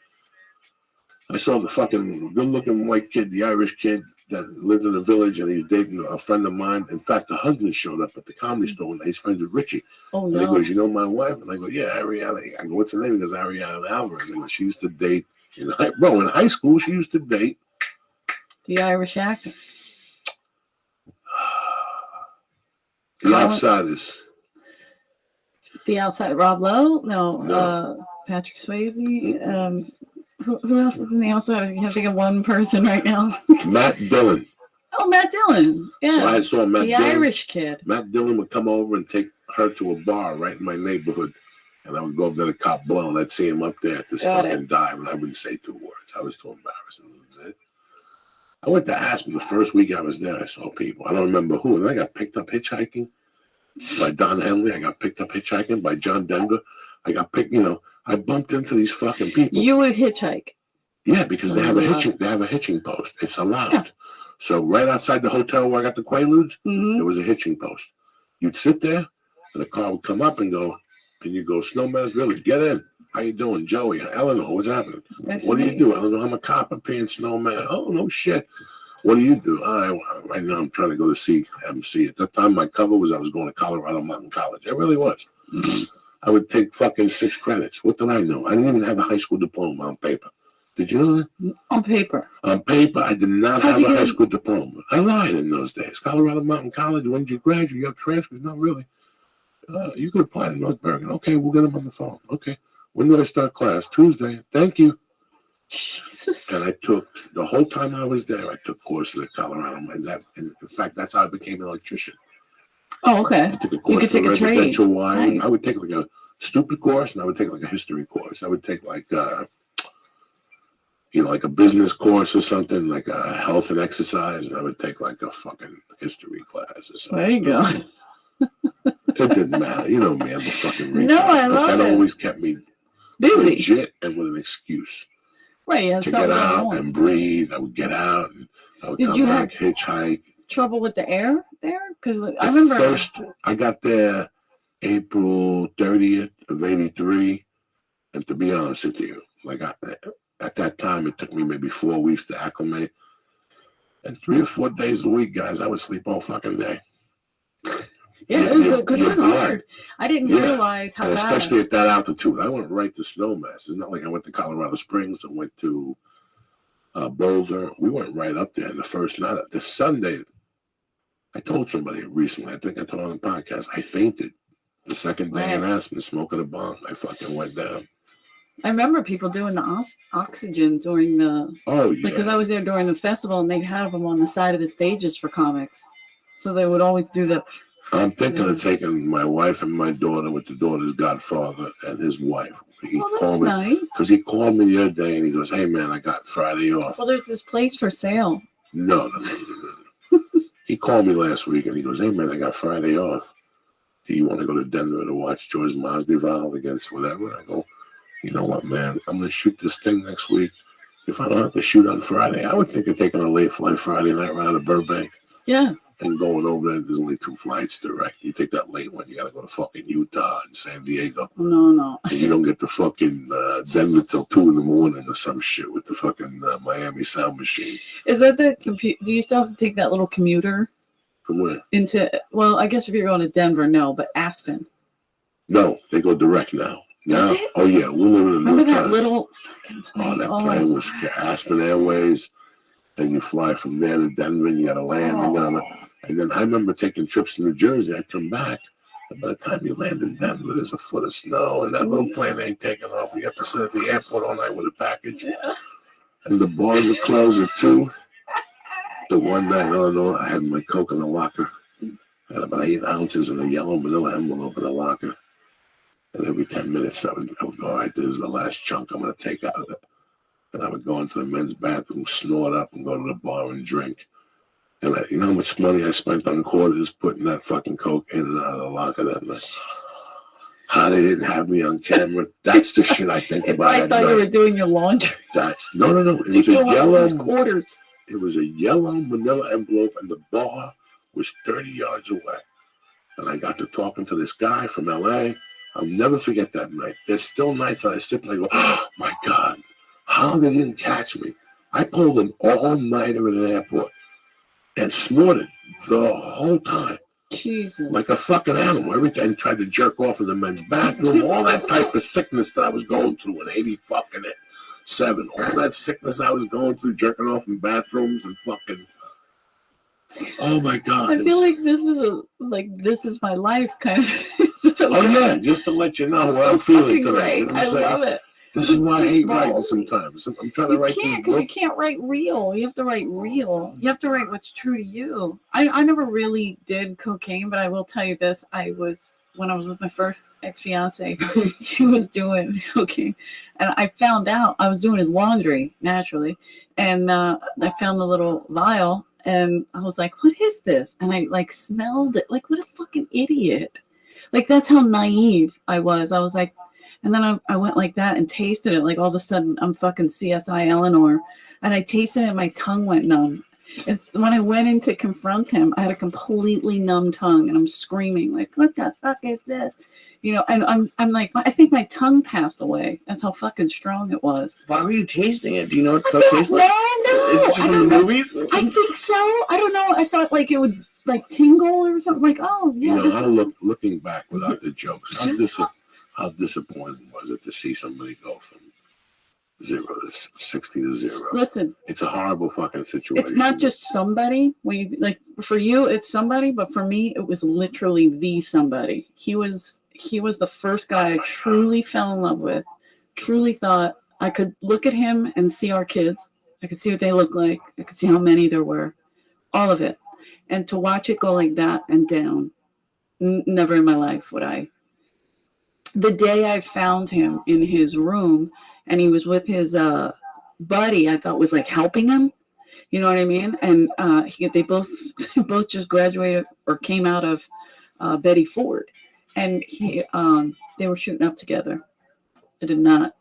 Speaker 1: I saw the fucking good-looking white kid, the Irish kid that lived in the village, and he was dating a friend of mine. In fact, the husband showed up at the Comedy Store one day. He's friends with Richie.
Speaker 16: Oh,
Speaker 1: and he goes, you know my wife? And I go, yeah, Ariana. I go, what's her name? He goes, Ariana Alvarez. I go, she used to date, in high school, she used to date.
Speaker 16: The Irish actor.
Speaker 1: The Outsiders.
Speaker 16: The Outside, Rob Lowe? No. Patrick Swayze. Who else is in The Outside? I can't think of one person right now.
Speaker 1: Matt Dillon.
Speaker 16: Oh, Matt Dillon. Yeah.
Speaker 1: So I saw Matt Dillon.
Speaker 16: The Irish kid.
Speaker 1: Matt Dillon would come over and take her to a bar right in my neighborhood. And I would go up to the cop blow and I'd see him up there at this fucking dive. And I wouldn't say 2 words. I was too embarrassed. I went to Aspen the first week I was there. I saw people. I don't remember who. And I got picked up hitchhiking by Don Henley. I got picked up hitchhiking by John Denver. I got picked, I bumped into these fucking people.
Speaker 16: You would hitchhike?
Speaker 1: Yeah, because they have a hitching post. It's allowed. Yeah. So right outside the hotel where I got the Quaaludes, there was a hitching post. You'd sit there, and the car would come up and go, And you go, Snowman's Village, get in. How you doing, Joey? Eleanor, what's happening?
Speaker 16: Nice
Speaker 1: What
Speaker 16: to
Speaker 1: do you
Speaker 16: meet
Speaker 1: do? Eleanor, I'm a cop. I'm paying Snowman. Oh, no shit. What do you do? Right now I'm trying to go to see MC. At that time, my cover was I was going to Colorado Mountain College. It really was. I would take fucking 6 credits. What did I know? I didn't even have a high school diploma on paper. Did you know that?
Speaker 16: On paper.
Speaker 1: On paper, I did not
Speaker 16: How'd
Speaker 1: have
Speaker 16: you
Speaker 1: a
Speaker 16: get
Speaker 1: high
Speaker 16: in?
Speaker 1: school diploma. I lied in those days. Colorado Mountain College, when did you graduate? You have transcripts? Not really. You could apply to North Bergen. Okay, we'll get them on the phone. Okay. When do I start class? Tuesday. Thank you.
Speaker 16: Jesus.
Speaker 1: And I took, the whole time I was there, I took courses at Colorado. In fact, that's how I became an electrician.
Speaker 16: Oh, okay.
Speaker 1: I took a
Speaker 16: You
Speaker 1: course
Speaker 16: could
Speaker 1: for
Speaker 16: take a trade.
Speaker 1: residential wiring.
Speaker 16: Nice.
Speaker 1: I would take like a stupid course, and I would take like a history course. I would take like, like a business course or something, like a health and exercise, and I would take like a fucking history class or something.
Speaker 16: There you go.
Speaker 1: It didn't matter. You know me, I'm a fucking retard.
Speaker 16: No, I love
Speaker 1: But that
Speaker 16: it.
Speaker 1: always kept me
Speaker 16: Busy.
Speaker 1: legit and with an excuse.
Speaker 16: Right, yeah.
Speaker 1: To get out and breathe. I would get out and I would come back, hitchhike.
Speaker 16: Trouble with the air there? Because I remember
Speaker 1: First, I got there April 30th of 83. And to be honest with you, like at that time, it took me maybe 4 weeks to acclimate. And 3 or 4 days a week, guys, I would sleep all fucking day.
Speaker 16: Yeah, because it was hard. I didn't realize how
Speaker 1: and
Speaker 16: bad.
Speaker 1: especially at that altitude. I went right to Snowmass. It's not like I went to Colorado Springs or went to Boulder. We went right up there. And the first night, the Sunday, I told somebody recently, I think I told on the podcast, I fainted the second day in Aspen, smoking a bomb. I fucking went down.
Speaker 16: I remember people doing the oxygen during the.
Speaker 1: Oh, yeah.
Speaker 16: Because I was there during the festival and they'd have them on the side of the stages for comics. So they would always do the.
Speaker 1: I'm thinking of taking my wife and my daughter with the daughter's godfather and his wife. He called me
Speaker 16: nice.
Speaker 1: Because he called me the other day and he goes, "Hey man, I got Friday off."
Speaker 16: Well, there's this place for sale.
Speaker 1: No. He called me last week and he goes, "Hey man, I got Friday off. Do you want to go to Denver to watch George Masvidal against whatever?" I go, "You know what, man? I'm going to shoot this thing next week. If I don't have to shoot on Friday, I would think of taking a late flight Friday night right out of Burbank."
Speaker 16: Yeah.
Speaker 1: And going over there, there's only 2 flights direct. You take that late one, you got to go to fucking Utah and San Diego.
Speaker 16: No.
Speaker 1: And you don't get to fucking Denver till 2 in the morning or some shit with the fucking Miami sound machine.
Speaker 16: Is that the do you still have to take that little commuter?
Speaker 1: From where?
Speaker 16: Well, I guess if you're going to Denver, no, but Aspen.
Speaker 1: No, they go direct now.
Speaker 16: Does it?
Speaker 1: Oh yeah, we're living in
Speaker 16: Remember
Speaker 1: North
Speaker 16: that
Speaker 1: Times.
Speaker 16: little
Speaker 1: Oh, that plane was Aspen Airways. Then you fly from there to Denver, and you got to land. And then I remember taking trips to New Jersey. I'd come back, and by the time you land in Denver, there's a foot of snow, and that little plane ain't taking off. You have to sit at the airport all night with a package. Yeah. And the bars were closed at 2. The one night in Illinois, I had my Coke in the locker. I had about 8 ounces in a yellow manila envelope in the locker. And every 10 minutes, I would go, all right, this is the last chunk I'm going to take out of it. And I would go into the men's bathroom, snort up, and go to the bar and drink. And you know how much money I spent on quarters putting that fucking Coke in and out of the locker that night? How they didn't have me on camera. That's the shit I think about.
Speaker 16: I thought you were doing your laundry.
Speaker 1: No. It was a yellow
Speaker 16: quarters.
Speaker 1: It was a yellow manila envelope, and the bar was 30 yards away. And I got to talking to this guy from LA. I'll never forget that night. There's still nights that I sit and I go, oh my God, how they didn't catch me. I pulled an all-nighter at an airport and snorted the whole time.
Speaker 16: Jesus.
Speaker 1: Like a fucking animal. Every time I tried to jerk off in the men's bathroom, all that type of sickness that I was going through in 87. All that sickness I was going through, jerking off in bathrooms and fucking. Oh my God.
Speaker 16: I feel like this is my life kind of.
Speaker 1: Oh yeah, just to let you know what I'm feeling today.
Speaker 16: Right.
Speaker 1: You know what I'm
Speaker 16: I
Speaker 1: saying?
Speaker 16: love it.
Speaker 1: This is why I hate writing sometimes. I'm trying to write these
Speaker 16: because you
Speaker 1: books.
Speaker 16: can't write real. You have to write real. You have to write what's true to you. I never really did cocaine, but I will tell you this. When I was with my first ex-fiance, he was doing cocaine. And I found out I was doing his laundry, naturally. And I found the little vial, and I was like, what is this? And I, smelled it. Like, what a fucking idiot. Like, that's how naive I was. I was like, and then I went like that and tasted it. Like, all of a sudden, I'm fucking CSI Eleanor. And I tasted it, and my tongue went numb. And when I went in to confront him, I had a completely numb tongue, and I'm screaming, like, what the fuck is this? You know, and I'm like, I think my tongue passed away. That's how fucking strong it was.
Speaker 3: Why were you tasting it? Do you know what
Speaker 16: I
Speaker 3: Coke tastes like?
Speaker 16: don't know.
Speaker 3: Is it from the movies?
Speaker 16: I think so. I don't know. I thought like it would like tingle or something. Like, oh yeah.
Speaker 8: You know, looking back without the jokes, how disappointing was it to see somebody go from 0 to 60 to 0?
Speaker 16: Listen,
Speaker 8: it's a horrible fucking situation.
Speaker 16: It's not just somebody. When you, like for you, it's somebody, but for me, it was literally the somebody. He was the first guy I truly fell in love with. Truly thought I could look at him and see our kids. I could see what they look like. I could see how many there were, all of it, and to watch it go like that and down. Never in my life would I. The day I found him in his room and he was with his buddy, I thought was like helping him. You know what I mean? And they both just graduated or came out of Betty Ford, and they were shooting up together. I did not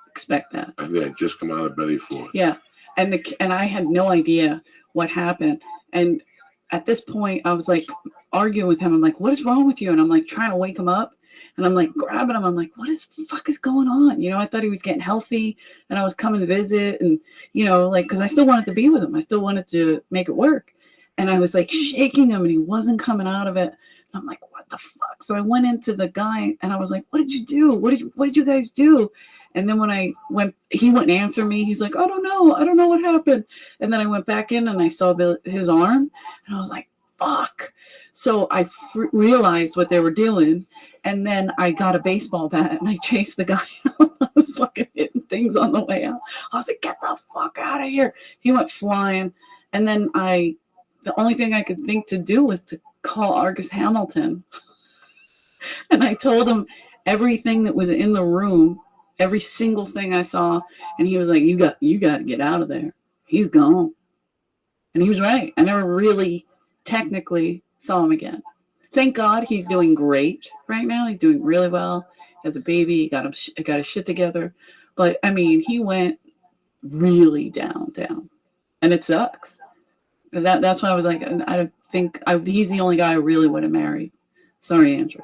Speaker 16: expect that.
Speaker 8: I mean, I just come out of Betty Ford.
Speaker 16: Yeah, and I had no idea what happened. And at this point, I was like arguing with him. I'm like, "What is wrong with you?" And I'm like trying to wake him up. And I'm like grabbing him. I'm like, what is the fuck is going on? You know, I thought he was getting healthy and I was coming to visit and, you know, like, cause I still wanted to be with him. I still wanted to make it work. And I was like shaking him and he wasn't coming out of it. And I'm like, what the fuck? So I went into the guy and I was like, what did you do? What did you guys do? And then when he wouldn't answer me, he's like, I don't know what happened. And then I went back in and I saw his arm and I was like, fuck. So I realized what they were doing. And then I got a baseball bat and I chased the guy out. I was fucking hitting things on the way out. I was like, get the fuck out of here. He went flying. And then the only thing I could think to do was to call Argus Hamilton. And I told him everything that was in the room, every single thing I saw. And he was like, you got to get out of there. He's gone. And he was right. I never really technically saw him again. Thank God he's doing great right now. He's doing really well. He has a baby. He got his shit together. But I mean, he went really down, and it sucks. That's why I was like, I think he's the only guy I really would have married. Sorry, Andrew.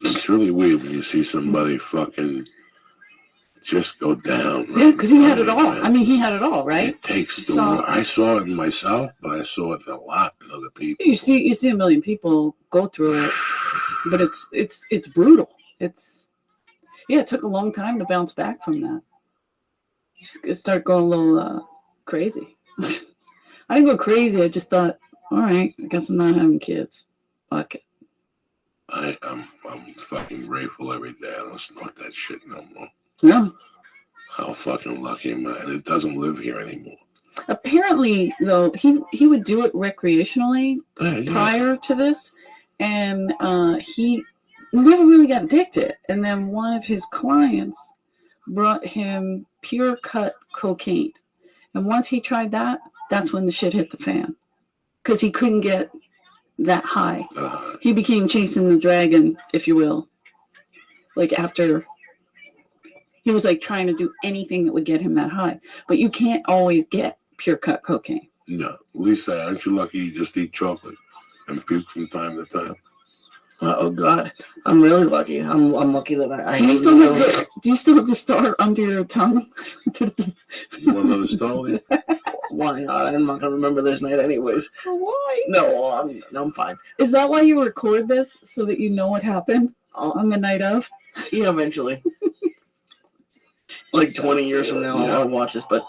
Speaker 8: It's really weird when you see somebody fucking just go down.
Speaker 16: Yeah, because he had it all. I mean, he had it all, right?
Speaker 8: It takes the world. I saw it in myself, but I saw it in a lot in other people.
Speaker 16: You see a million people go through it, but it's brutal. It took a long time to bounce back from that. You start going a little crazy. I didn't go crazy. I just thought, all right, I guess I'm not having kids. Fuck it.
Speaker 8: I'm fucking grateful every day. I don't snort that shit no more.
Speaker 16: Yeah.
Speaker 8: How fucking lucky am I? And it doesn't live here anymore.
Speaker 16: Apparently, though, he would do it recreationally prior to this, and he never really got addicted. And then one of his clients brought him pure cut cocaine. And once he tried that, that's when the shit hit the fan. Because he couldn't get that high. He became chasing the dragon, if you will. Like after... He was like trying to do anything that would get him that high. But you can't always get pure cut cocaine.
Speaker 8: No. Lisa, aren't you lucky you just eat chocolate and puke from time to time?
Speaker 3: Oh, God. I'm really lucky. I'm lucky that I
Speaker 16: do you still have the star under your tongue?
Speaker 8: You want another story?
Speaker 3: Why not? I'm not going to remember this night anyways.
Speaker 16: Why?
Speaker 3: No, I'm fine.
Speaker 16: Is that why you record this? So that you know what happened on the night of?
Speaker 3: Yeah, eventually. Like 20 years from now, I'll watch this. But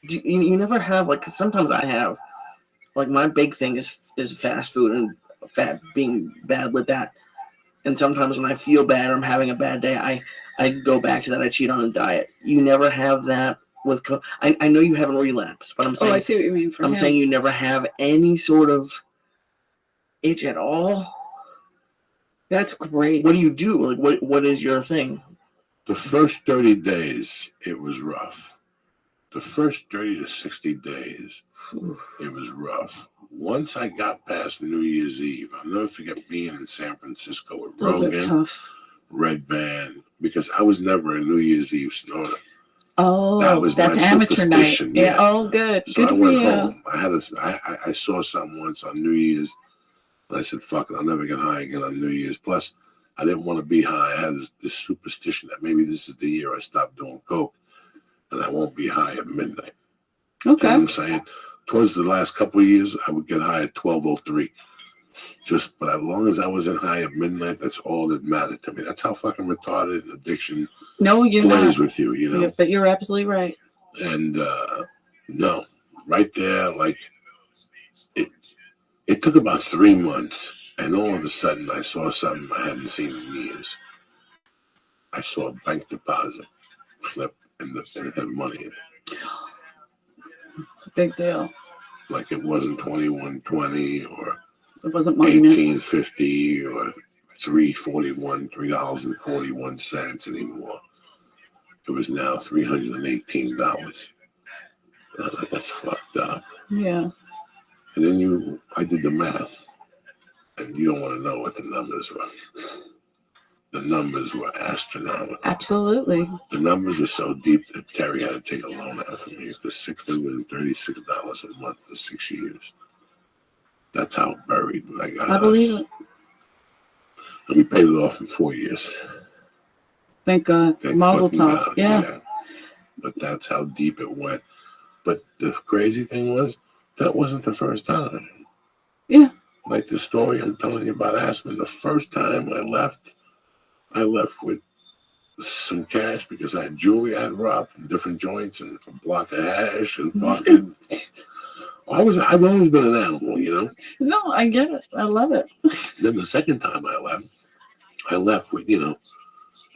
Speaker 3: you never have, like, cause sometimes I have, like, my big thing is fast food and fat being bad with that. And sometimes when I feel bad or I'm having a bad day, I go back to that. I cheat on a diet. You never have that with I know you haven't relapsed, but I'm saying.
Speaker 16: Oh, I see what you mean.
Speaker 3: I'm saying you never have any sort of itch at all.
Speaker 16: That's great.
Speaker 3: What do you do? Like, what is your thing?
Speaker 8: The first 30 days, it was rough. The first 30 to 60 days, it was rough. Once I got past New Year's Eve, I'll never forget being in San Francisco with Rogan, Red Band, because I was never a New Year's Eve snorter.
Speaker 16: Oh,
Speaker 8: that was
Speaker 16: that's
Speaker 8: my
Speaker 16: amateur night.
Speaker 8: superstition.
Speaker 16: Yeah. Oh, good.
Speaker 8: So
Speaker 16: good
Speaker 8: I
Speaker 16: for
Speaker 8: went
Speaker 16: you.
Speaker 8: home. I saw something once on New Year's.
Speaker 1: And I said, fuck it, I'll never get high again on New Year's. Plus, I didn't want to be high. I had this superstition that maybe this is the year I stop doing coke and I won't be high at midnight.
Speaker 16: Okay.
Speaker 1: You know what I'm saying? Towards the last couple of years, I would get high at 12:03. But as long as I wasn't high at midnight, that's all that mattered to me. That's how fucking retarded an addiction plays with you, you know?
Speaker 16: Yeah, but you're absolutely right.
Speaker 1: And no, right there, like it took about 3 months, and all of a sudden I saw something I hadn't seen in years. I saw a bank deposit slip and it had money in it.
Speaker 16: It's a big deal.
Speaker 1: Like it wasn't 21.20 or
Speaker 16: it wasn't minus
Speaker 1: 18.50 or $3.41 anymore. It was now $318. I was like, that's fucked up.
Speaker 16: Yeah.
Speaker 1: And then I did the math, and you don't want to know what the numbers were. The numbers were astronomical.
Speaker 16: Absolutely.
Speaker 1: The numbers were so deep that Terry had to take a loan out from me for $636 a month for 6 years. That's how buried I got.
Speaker 16: I believe it.
Speaker 1: And we paid it off in 4 years.
Speaker 16: Thank God. Mazel tov. Yeah.
Speaker 1: But that's how deep it went. But the crazy thing was, that wasn't the first time.
Speaker 16: Yeah.
Speaker 1: Like the story I'm telling you about Aspen, the first time I left with some cash because I had jewelry I had robbed from different joints and a block of hash and fucking. I've always been an animal, you know?
Speaker 16: No, I get it. I love it.
Speaker 1: Then the second time I left with,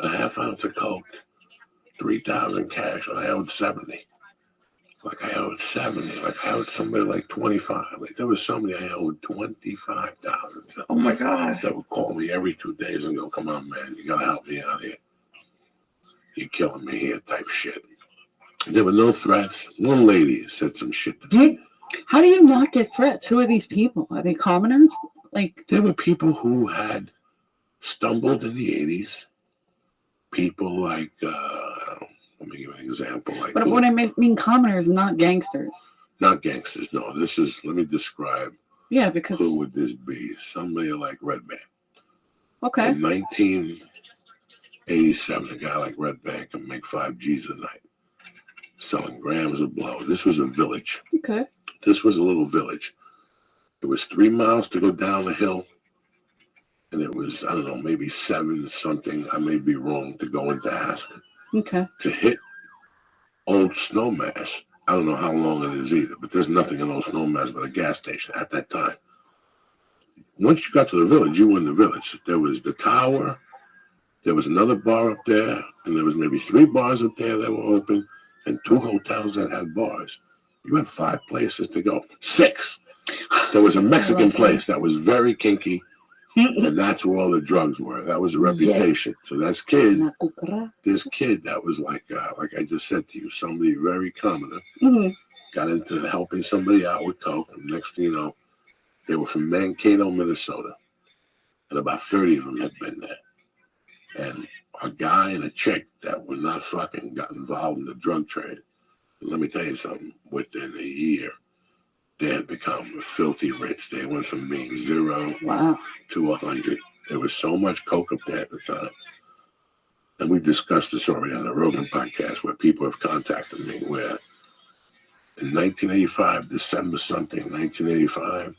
Speaker 1: a half ounce of coke, 3,000 cash, and I owed 70. Like I owed 70. Like I owed somebody like 25. Like there was somebody I owed 25,000.
Speaker 16: Oh my God.
Speaker 1: That would call me every 2 days and go, come on, man, you gotta help me out here. You're killing me here type shit. There were no threats. One lady said some shit to me.
Speaker 16: How do you not get threats? Who are these people? Are they commoners? Like
Speaker 1: there were people who had stumbled in the 80s. People like let me give you an example. Like,
Speaker 16: but what I mean, commoners, not gangsters.
Speaker 1: Not gangsters. No, let me describe.
Speaker 16: Yeah, because
Speaker 1: who would this be? Somebody like Redman.
Speaker 16: Okay.
Speaker 1: In 1987, a guy like Redman can make 5 G's a night, selling grams of blow. This was a village.
Speaker 16: Okay.
Speaker 1: This was a little village. It was 3 miles to go down the hill, and it was, I don't know, maybe 7 something. I may be wrong, to go into Aspen.
Speaker 16: Okay.
Speaker 1: To hit Old Snowmass, I don't know how long it is either, but there's nothing in Old Snowmass but a gas station at that time. Once you got to the village, you were in the village. There was the tower, there was another bar up there, and there was maybe 3 bars up there that were open, and 2 hotels that had bars. You had 5 places to go. 6. There was a Mexican place that was very kinky, and that's where all the drugs were. That was the reputation. So this kid that was like I just said to you, somebody very commoner, got into helping somebody out with coke, and next thing you know, they were from Mankato, Minnesota, and about 30 of them had been there. And a guy and a chick that were not fucking got involved in the drug trade. And let me tell you something, within a year, they had become filthy rich. They went from being 0 to 100. There was so much coke up there at the time. And we discussed this already on the Rogan podcast, where people have contacted me, where in 1985, December something, 1985,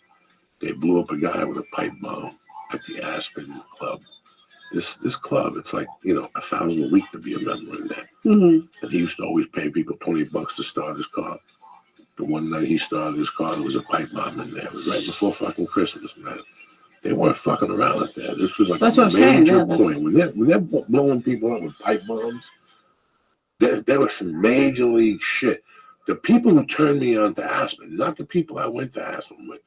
Speaker 1: they blew up a guy with a pipe bomb at the Aspen Club. This club, it's like, $1,000 a week to be a member in there. And he used to always pay people $20 to start his car. The one night he started his car, there was a pipe bomb in there. It was right before fucking Christmas, man. They weren't fucking around up there. This was like a major point. When they're blowing people up with pipe bombs, there was some major league shit. The people who turned me on to Aspen, not the people I went to Aspen with,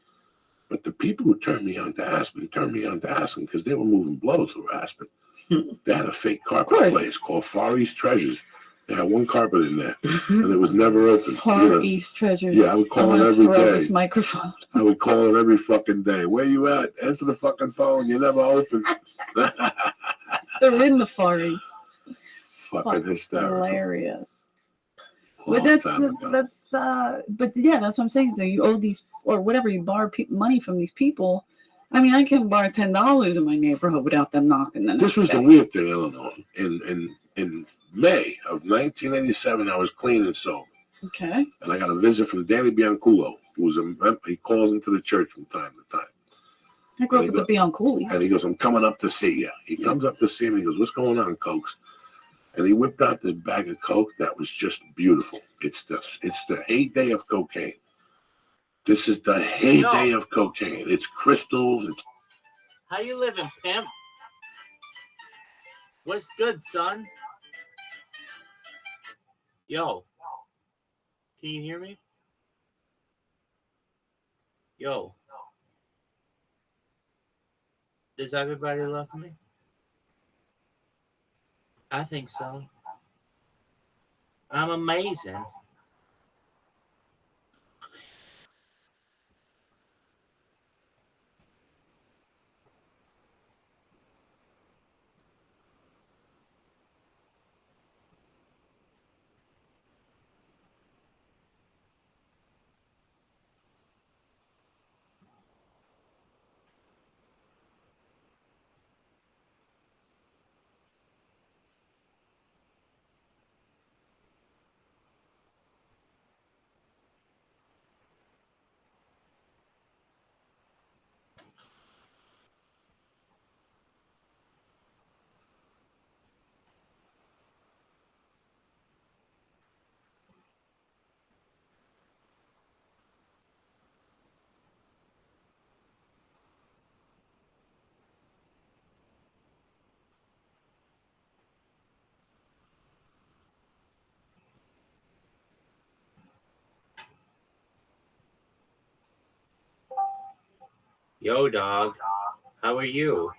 Speaker 1: but the people who turned me on to Aspen because they were moving blow through Aspen. They had a fake carpet place called Far East Treasures. They had 1 carpet in there, and it was never open.
Speaker 16: Far East Treasures.
Speaker 1: Yeah, I would call it every day.
Speaker 16: This microphone.
Speaker 1: I would call it every fucking day. Where you at? Answer the fucking phone. You never open.
Speaker 16: They're in the Far East.
Speaker 1: Fucking hysterical.
Speaker 16: Hilarious. But that's what I'm saying. So you owe these, or whatever, you borrow money from these people, I mean, I can borrow $10 in my neighborhood without them knocking the
Speaker 1: This was
Speaker 16: next
Speaker 1: the
Speaker 16: day.
Speaker 1: weird thing, Eleanor. In May of 1987, I was clean and sober.
Speaker 16: Okay.
Speaker 1: And I got a visit from Danny Biancullo, who was he calls into the church from time to time.
Speaker 16: I grew up with the Biancullis.
Speaker 1: And he goes, I'm coming up to see you. He comes up to see me. He goes, what's going on, Cokes? And he whipped out this bag of Coke that was just beautiful. It's the heyday of cocaine. This is the heyday of cocaine. It's crystals. It's
Speaker 5: How you living, pimp? What's good, son? Yo. Can you hear me? Yo. Does everybody love me? I think so. I'm amazing. Yo, dog. How are you?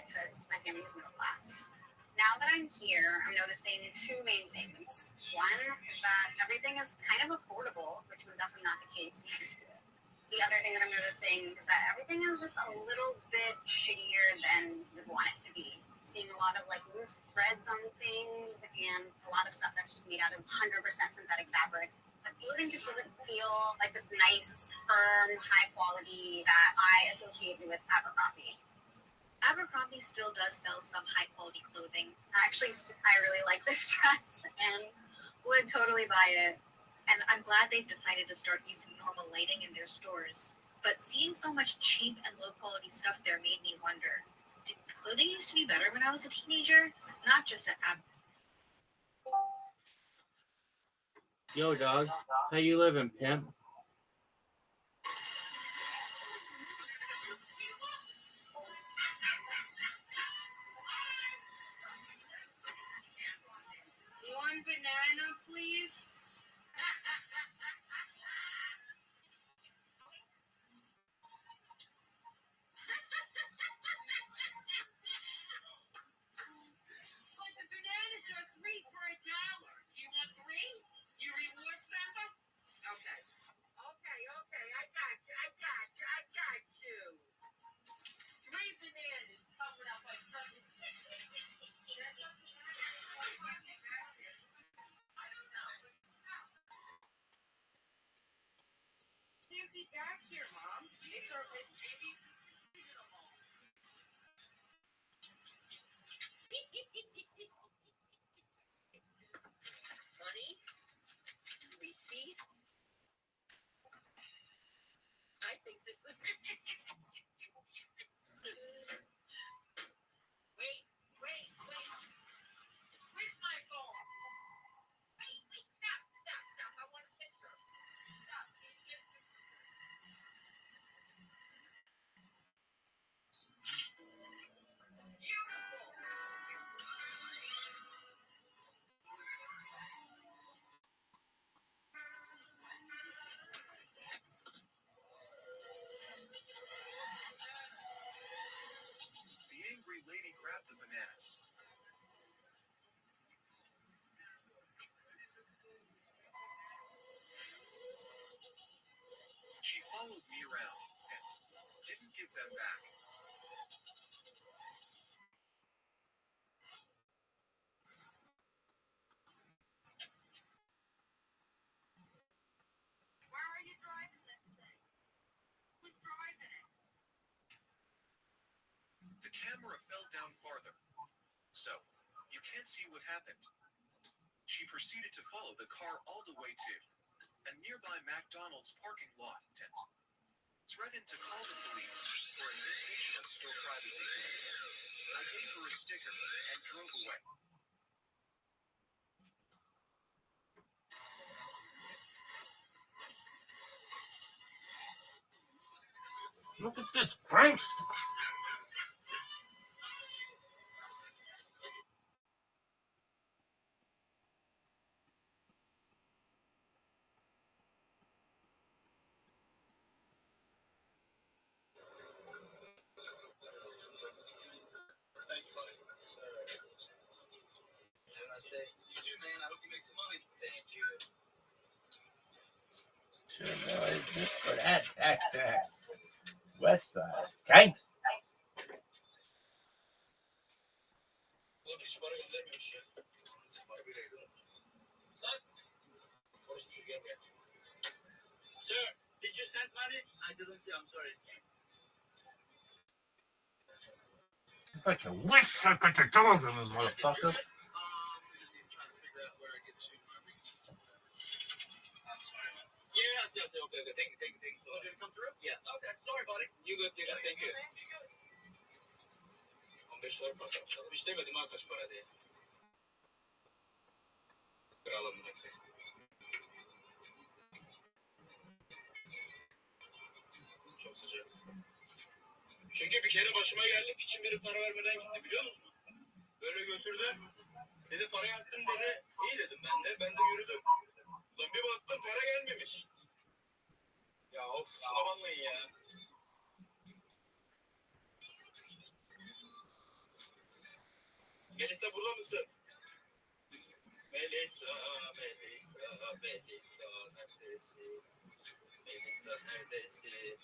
Speaker 17: Because my family is middle class. Now that I'm here, I'm noticing two main things. One is that everything is kind of affordable, which was definitely not the case in high school. The other thing that I'm noticing is that everything is just a little bit shittier than you'd want it to be. Seeing a lot of like loose threads on things and a lot of stuff that's just made out of 100% synthetic fabrics. The clothing just doesn't feel like this nice, firm, high quality that I associated with Abercrombie. Abercrombie still does sell some high quality clothing. Actually, I really like this dress and would totally buy it. And I'm glad they've decided to start using normal lighting in their stores. But seeing so much cheap and low quality stuff there made me wonder, did clothing used to be better when I was a teenager? Not just at
Speaker 5: Yo, dog. How you living, pimp?
Speaker 17: One banana, please.
Speaker 10: But the bananas are 3 for $1. You want 3? You reward sample? Okay.
Speaker 18: The camera fell down farther, so you can't see what happened. She proceeded to follow the car all the way to a nearby McDonald's parking lot tent, threatened to call the police for an invasion of store privacy. I gave her a sticker and drove away.
Speaker 10: Look at this, Frank.
Speaker 19: Thank you, buddy. Have a nice day. You too, man. I hope you make some money. Thank you.
Speaker 10: Just for that. West Side. Okay.
Speaker 19: Oğlum hiç para göndermemiş ya. Para bile gidiyor. Lan. Orası bir şey gelmiyor. Sir, did you send money? I didn't see. I'm sorry.
Speaker 10: Like a wish I could have told them, motherfucker.
Speaker 19: Yes, okay. Thank you. So, did it come through? Yeah. Okay, sorry, buddy. You good, thank you. 15 dolar basarmışlar. Hiç demedim ha kaç para diye. Kralım bunu. Çok sıcak. Çünkü bir kere başıma geldi, piçin biri para vermeden gitti biliyor musun? Böyle götürdü. Dedi para yattım dedi. İyi dedim ben de yürüdüm. Lan bir baktım para gelmemiş. Ya of şuna banlayın ya. Melisa burada mısın? Melisa neredesin? Melisa neredesin?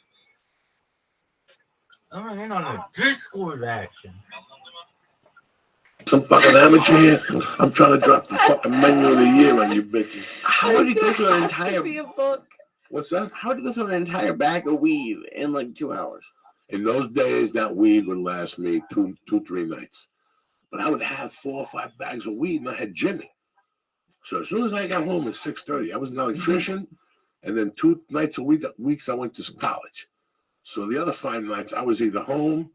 Speaker 10: I'm in on a Discord action.
Speaker 1: Some fucking amateur here. I'm trying to drop the fucking menu of the year on you bitches.
Speaker 3: How would you go through an entire
Speaker 16: Be a book.
Speaker 1: What's that?
Speaker 3: How would you go through an entire bag of weed in like 2 hours?
Speaker 1: In those days, that weed would last me 3 nights. But I would have 4 or 5 bags of weed, and I had Jimmy. So as soon as I got home at 6:30, I was an electrician, and then 2 nights a week, I went to college. So the other 5 nights, I was either home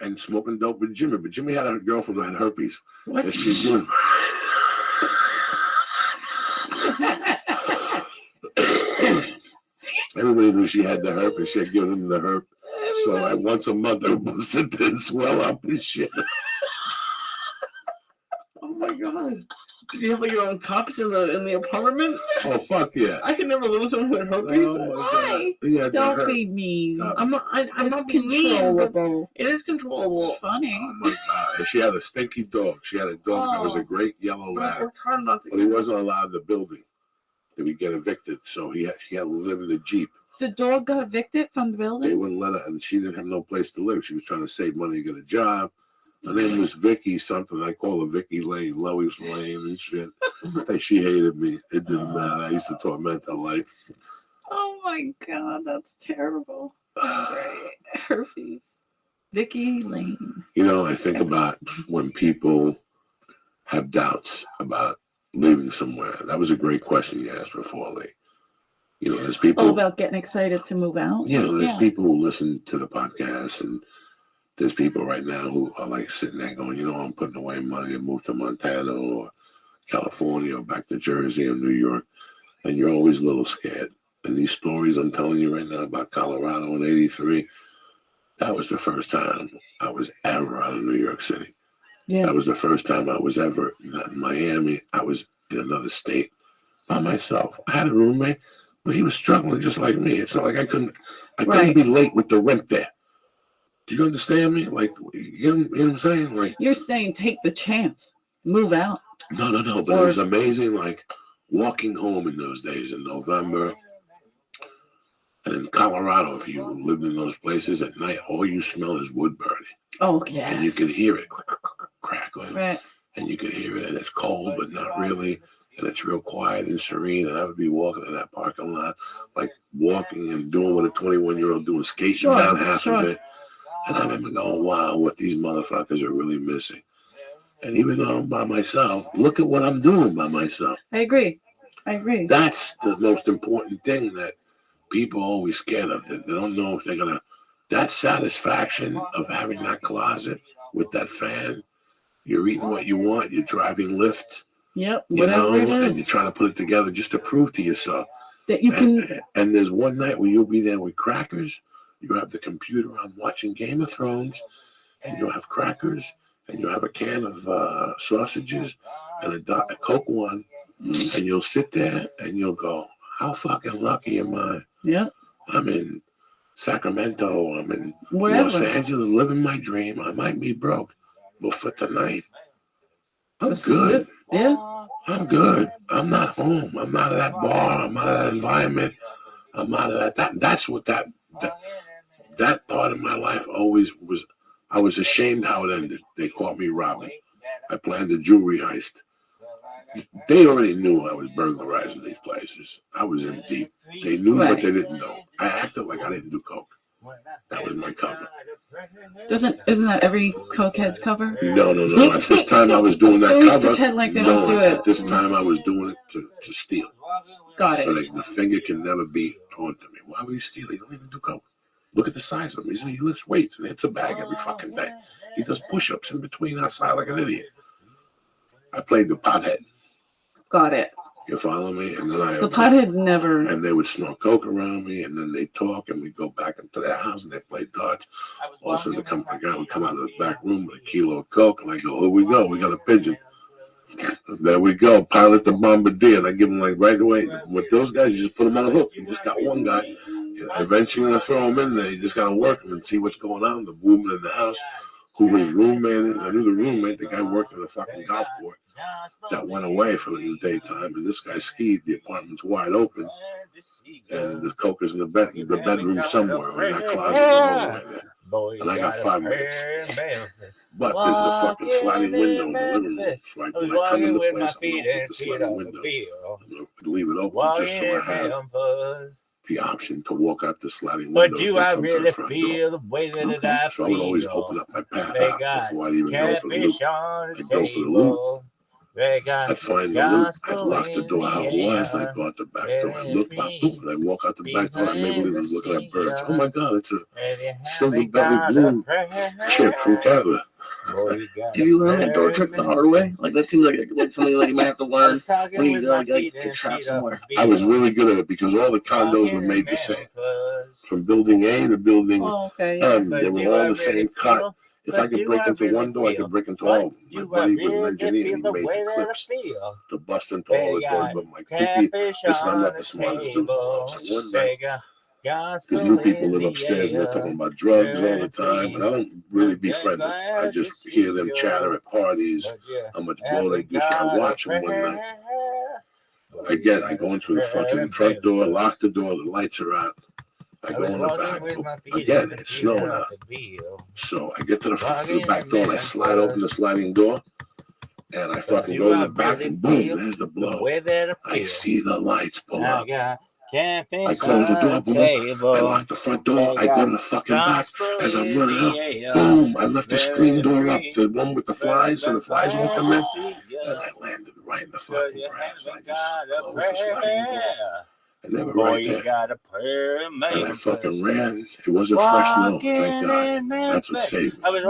Speaker 1: and smoking dope with Jimmy. But Jimmy had a girlfriend who had herpes.
Speaker 3: What?
Speaker 1: And she's doing. Everybody knew she had the herpes. She had given him the herp. So once a month, I would sit there and swell up and shit.
Speaker 3: Oh my god! Did you have like your own cups in the apartment?
Speaker 1: Oh fuck yeah!
Speaker 3: I could never live with someone who had herpes.
Speaker 16: Why?
Speaker 1: Yeah,
Speaker 16: Don't be mean.
Speaker 3: I'm not. I'm not being
Speaker 16: controllable.
Speaker 3: mean. It is controllable.
Speaker 16: It's funny.
Speaker 1: Oh my god! And she had a stinky dog. She had a dog that was a great yellow
Speaker 3: But I
Speaker 1: lab,
Speaker 3: worked hard not to.
Speaker 1: but he wasn't allowed in the building. He would get evicted, so she had to live in the Jeep.
Speaker 16: The dog got evicted from the
Speaker 1: They
Speaker 16: building.
Speaker 1: wouldn't let her, and she didn't have no place to live. She was trying to save money to get a job. Her name was Vicky something. I call her Vicky Lane, Lois Lane and shit. She hated me. It didn't matter. I used to torment her life.
Speaker 16: Oh my god, that's terrible. Great. Herpes. Vicky Lane.
Speaker 1: You know, I think about when people have doubts about living somewhere. That was a great question you asked before, Lee. You know, there's people.
Speaker 16: Oh, about getting excited to move out?
Speaker 1: You know, there's people who listen to the podcast, and there's people right now who are like sitting there going, you know, I'm putting away money to move to Montana or California or back to Jersey or New York, and you're always a little scared. And these stories I'm telling you right now about Colorado in '83, that was the first time I was ever out of New York City.
Speaker 16: Yeah.
Speaker 1: That was the first time I was ever not in Miami. I was in another state by myself. I had a roommate, but he was struggling just like me. It's not like I couldn't be late with the rent there. Do you understand me? Like, you know what I'm saying? Like,
Speaker 16: you're saying take the chance, move out.
Speaker 1: No. But it was amazing. Like walking home in those days in November, and in Colorado, if you lived in those places at night, all you smell is wood burning.
Speaker 16: Oh yes.
Speaker 1: And you can hear it crackling.
Speaker 16: Right.
Speaker 1: And you can hear it, and it's cold, but not really. And it's real quiet and serene. And I would be walking in that parking lot, like walking and doing what a 21-year-old doing, skating down half of it. And I remember going, wow, what these motherfuckers are really missing. And even though I'm by myself, look at what I'm doing by myself.
Speaker 16: I agree.
Speaker 1: That's the most important thing that people are always scared of. They don't know if they're going to, that satisfaction of having that closet with that fan, you're eating what you want, you're driving Lyft.
Speaker 16: Yep,
Speaker 1: You
Speaker 16: whatever
Speaker 1: know,
Speaker 16: it is.
Speaker 1: and you're trying to put it together just to prove to yourself
Speaker 16: that you can.
Speaker 1: And there's one night where you'll be there with crackers. You have the computer on watching Game of Thrones, and you'll have crackers, and you'll have a can of sausages and a Coke one, and you'll sit there and you'll go, how fucking lucky am I?
Speaker 16: Yeah.
Speaker 1: I'm in Sacramento. I'm in
Speaker 16: Wherever.
Speaker 1: Los Angeles, living my dream. I might be broke, but for tonight, I'm good.
Speaker 16: Yeah.
Speaker 1: I'm good. I'm not home. I'm not at that bar. I'm not at that environment. I'm not at that. That's what that part of my life always was. I was ashamed how it ended. They caught me robbing. I planned a jewelry heist. They already knew I was burglarizing these places. I was in deep. They knew, but they didn't know. I acted like I didn't do coke. That was my cover.
Speaker 16: Isn't that every cokehead's cover?
Speaker 1: No. At this time, I was doing that
Speaker 16: always
Speaker 1: cover.
Speaker 16: pretend like they don't do it.
Speaker 1: At this time, I was doing it to steal.
Speaker 16: Got it.
Speaker 1: So that the finger can never be torn to me. Why would he steal? He don't even do coke. Look at the size of him. He lifts weights and hits a bag every fucking day. He does push-ups in between outside like an idiot. I played the pothead.
Speaker 16: Got it.
Speaker 1: You follow me? And then
Speaker 16: The pothead never.
Speaker 1: And they would snort coke around me, and then they talk, and we'd go back into their house, and they play darts. Also, a guy would come out of the back room with a kilo of coke, and I go, here we go. We got a pigeon. There we go. Pilot the bombardier. And I give him like right away. With those guys, you just put them on a hook. You just got one guy. Eventually, you're going to throw him in there. You just got to work him and see what's going on. The woman in the house who was roommate, I knew the roommate. The guy worked in the fucking golf court that went away for the daytime. And this guy skied. The apartment's wide open. And the coke is in the bedroom somewhere. Or in that closet. Right there. And I got 5 minutes. But there's a fucking sliding window in the living room. So when I come into place, I'm going to open the sliding window. I'm going to leave it open just so I have the option to walk out the sliding window.
Speaker 5: But do I really feel the way that I feel?
Speaker 1: So I would always open up my path out before I'd even go for the loop. I'd go for the loop. I'd find the loop. I'd lock the door how it was, and I'd go out the back door. I'd look back, boom, and I'd walk out the back door. I may believe I was looking at birds. Oh my God, it's a silver-bellied blue chick from Canada.
Speaker 3: Did you learn that door trick the hard way? Like that seems like something like you might have to learn when you like get trapped somewhere.
Speaker 1: I was really good at it because all the condos were made the same, from building A to building M. They were all the same cut. If I could break into one door, I could break into all of them. My buddy was an engineer. He made the clips to bust into all the doors. But my cookie, listen, I'm not the smartest dude in the world. So one night, these new people live upstairs and they're talking about drugs all the time. And I don't really befriend them. I just hear them chatter at parties, how much blow they do. So I watch them one night. Again, I go into the fucking front door, lock the door, the lights are out. I go in the back. Again, it's snowing out. So I get to the back door and I slide open the sliding door. And I fucking go in the back and boom, there's the blow. I see the lights pull up. I close the door, boom. I lock the front door. I go to the fucking back as I'm running up. Boom, I left the screen door up, the one with the flies, so the flies won't come in. And I landed right in the fucking grass. I just closed the sliding door. And they were right there. And I fucking ran. It wasn't fresh snow, thank God. That's what saved me.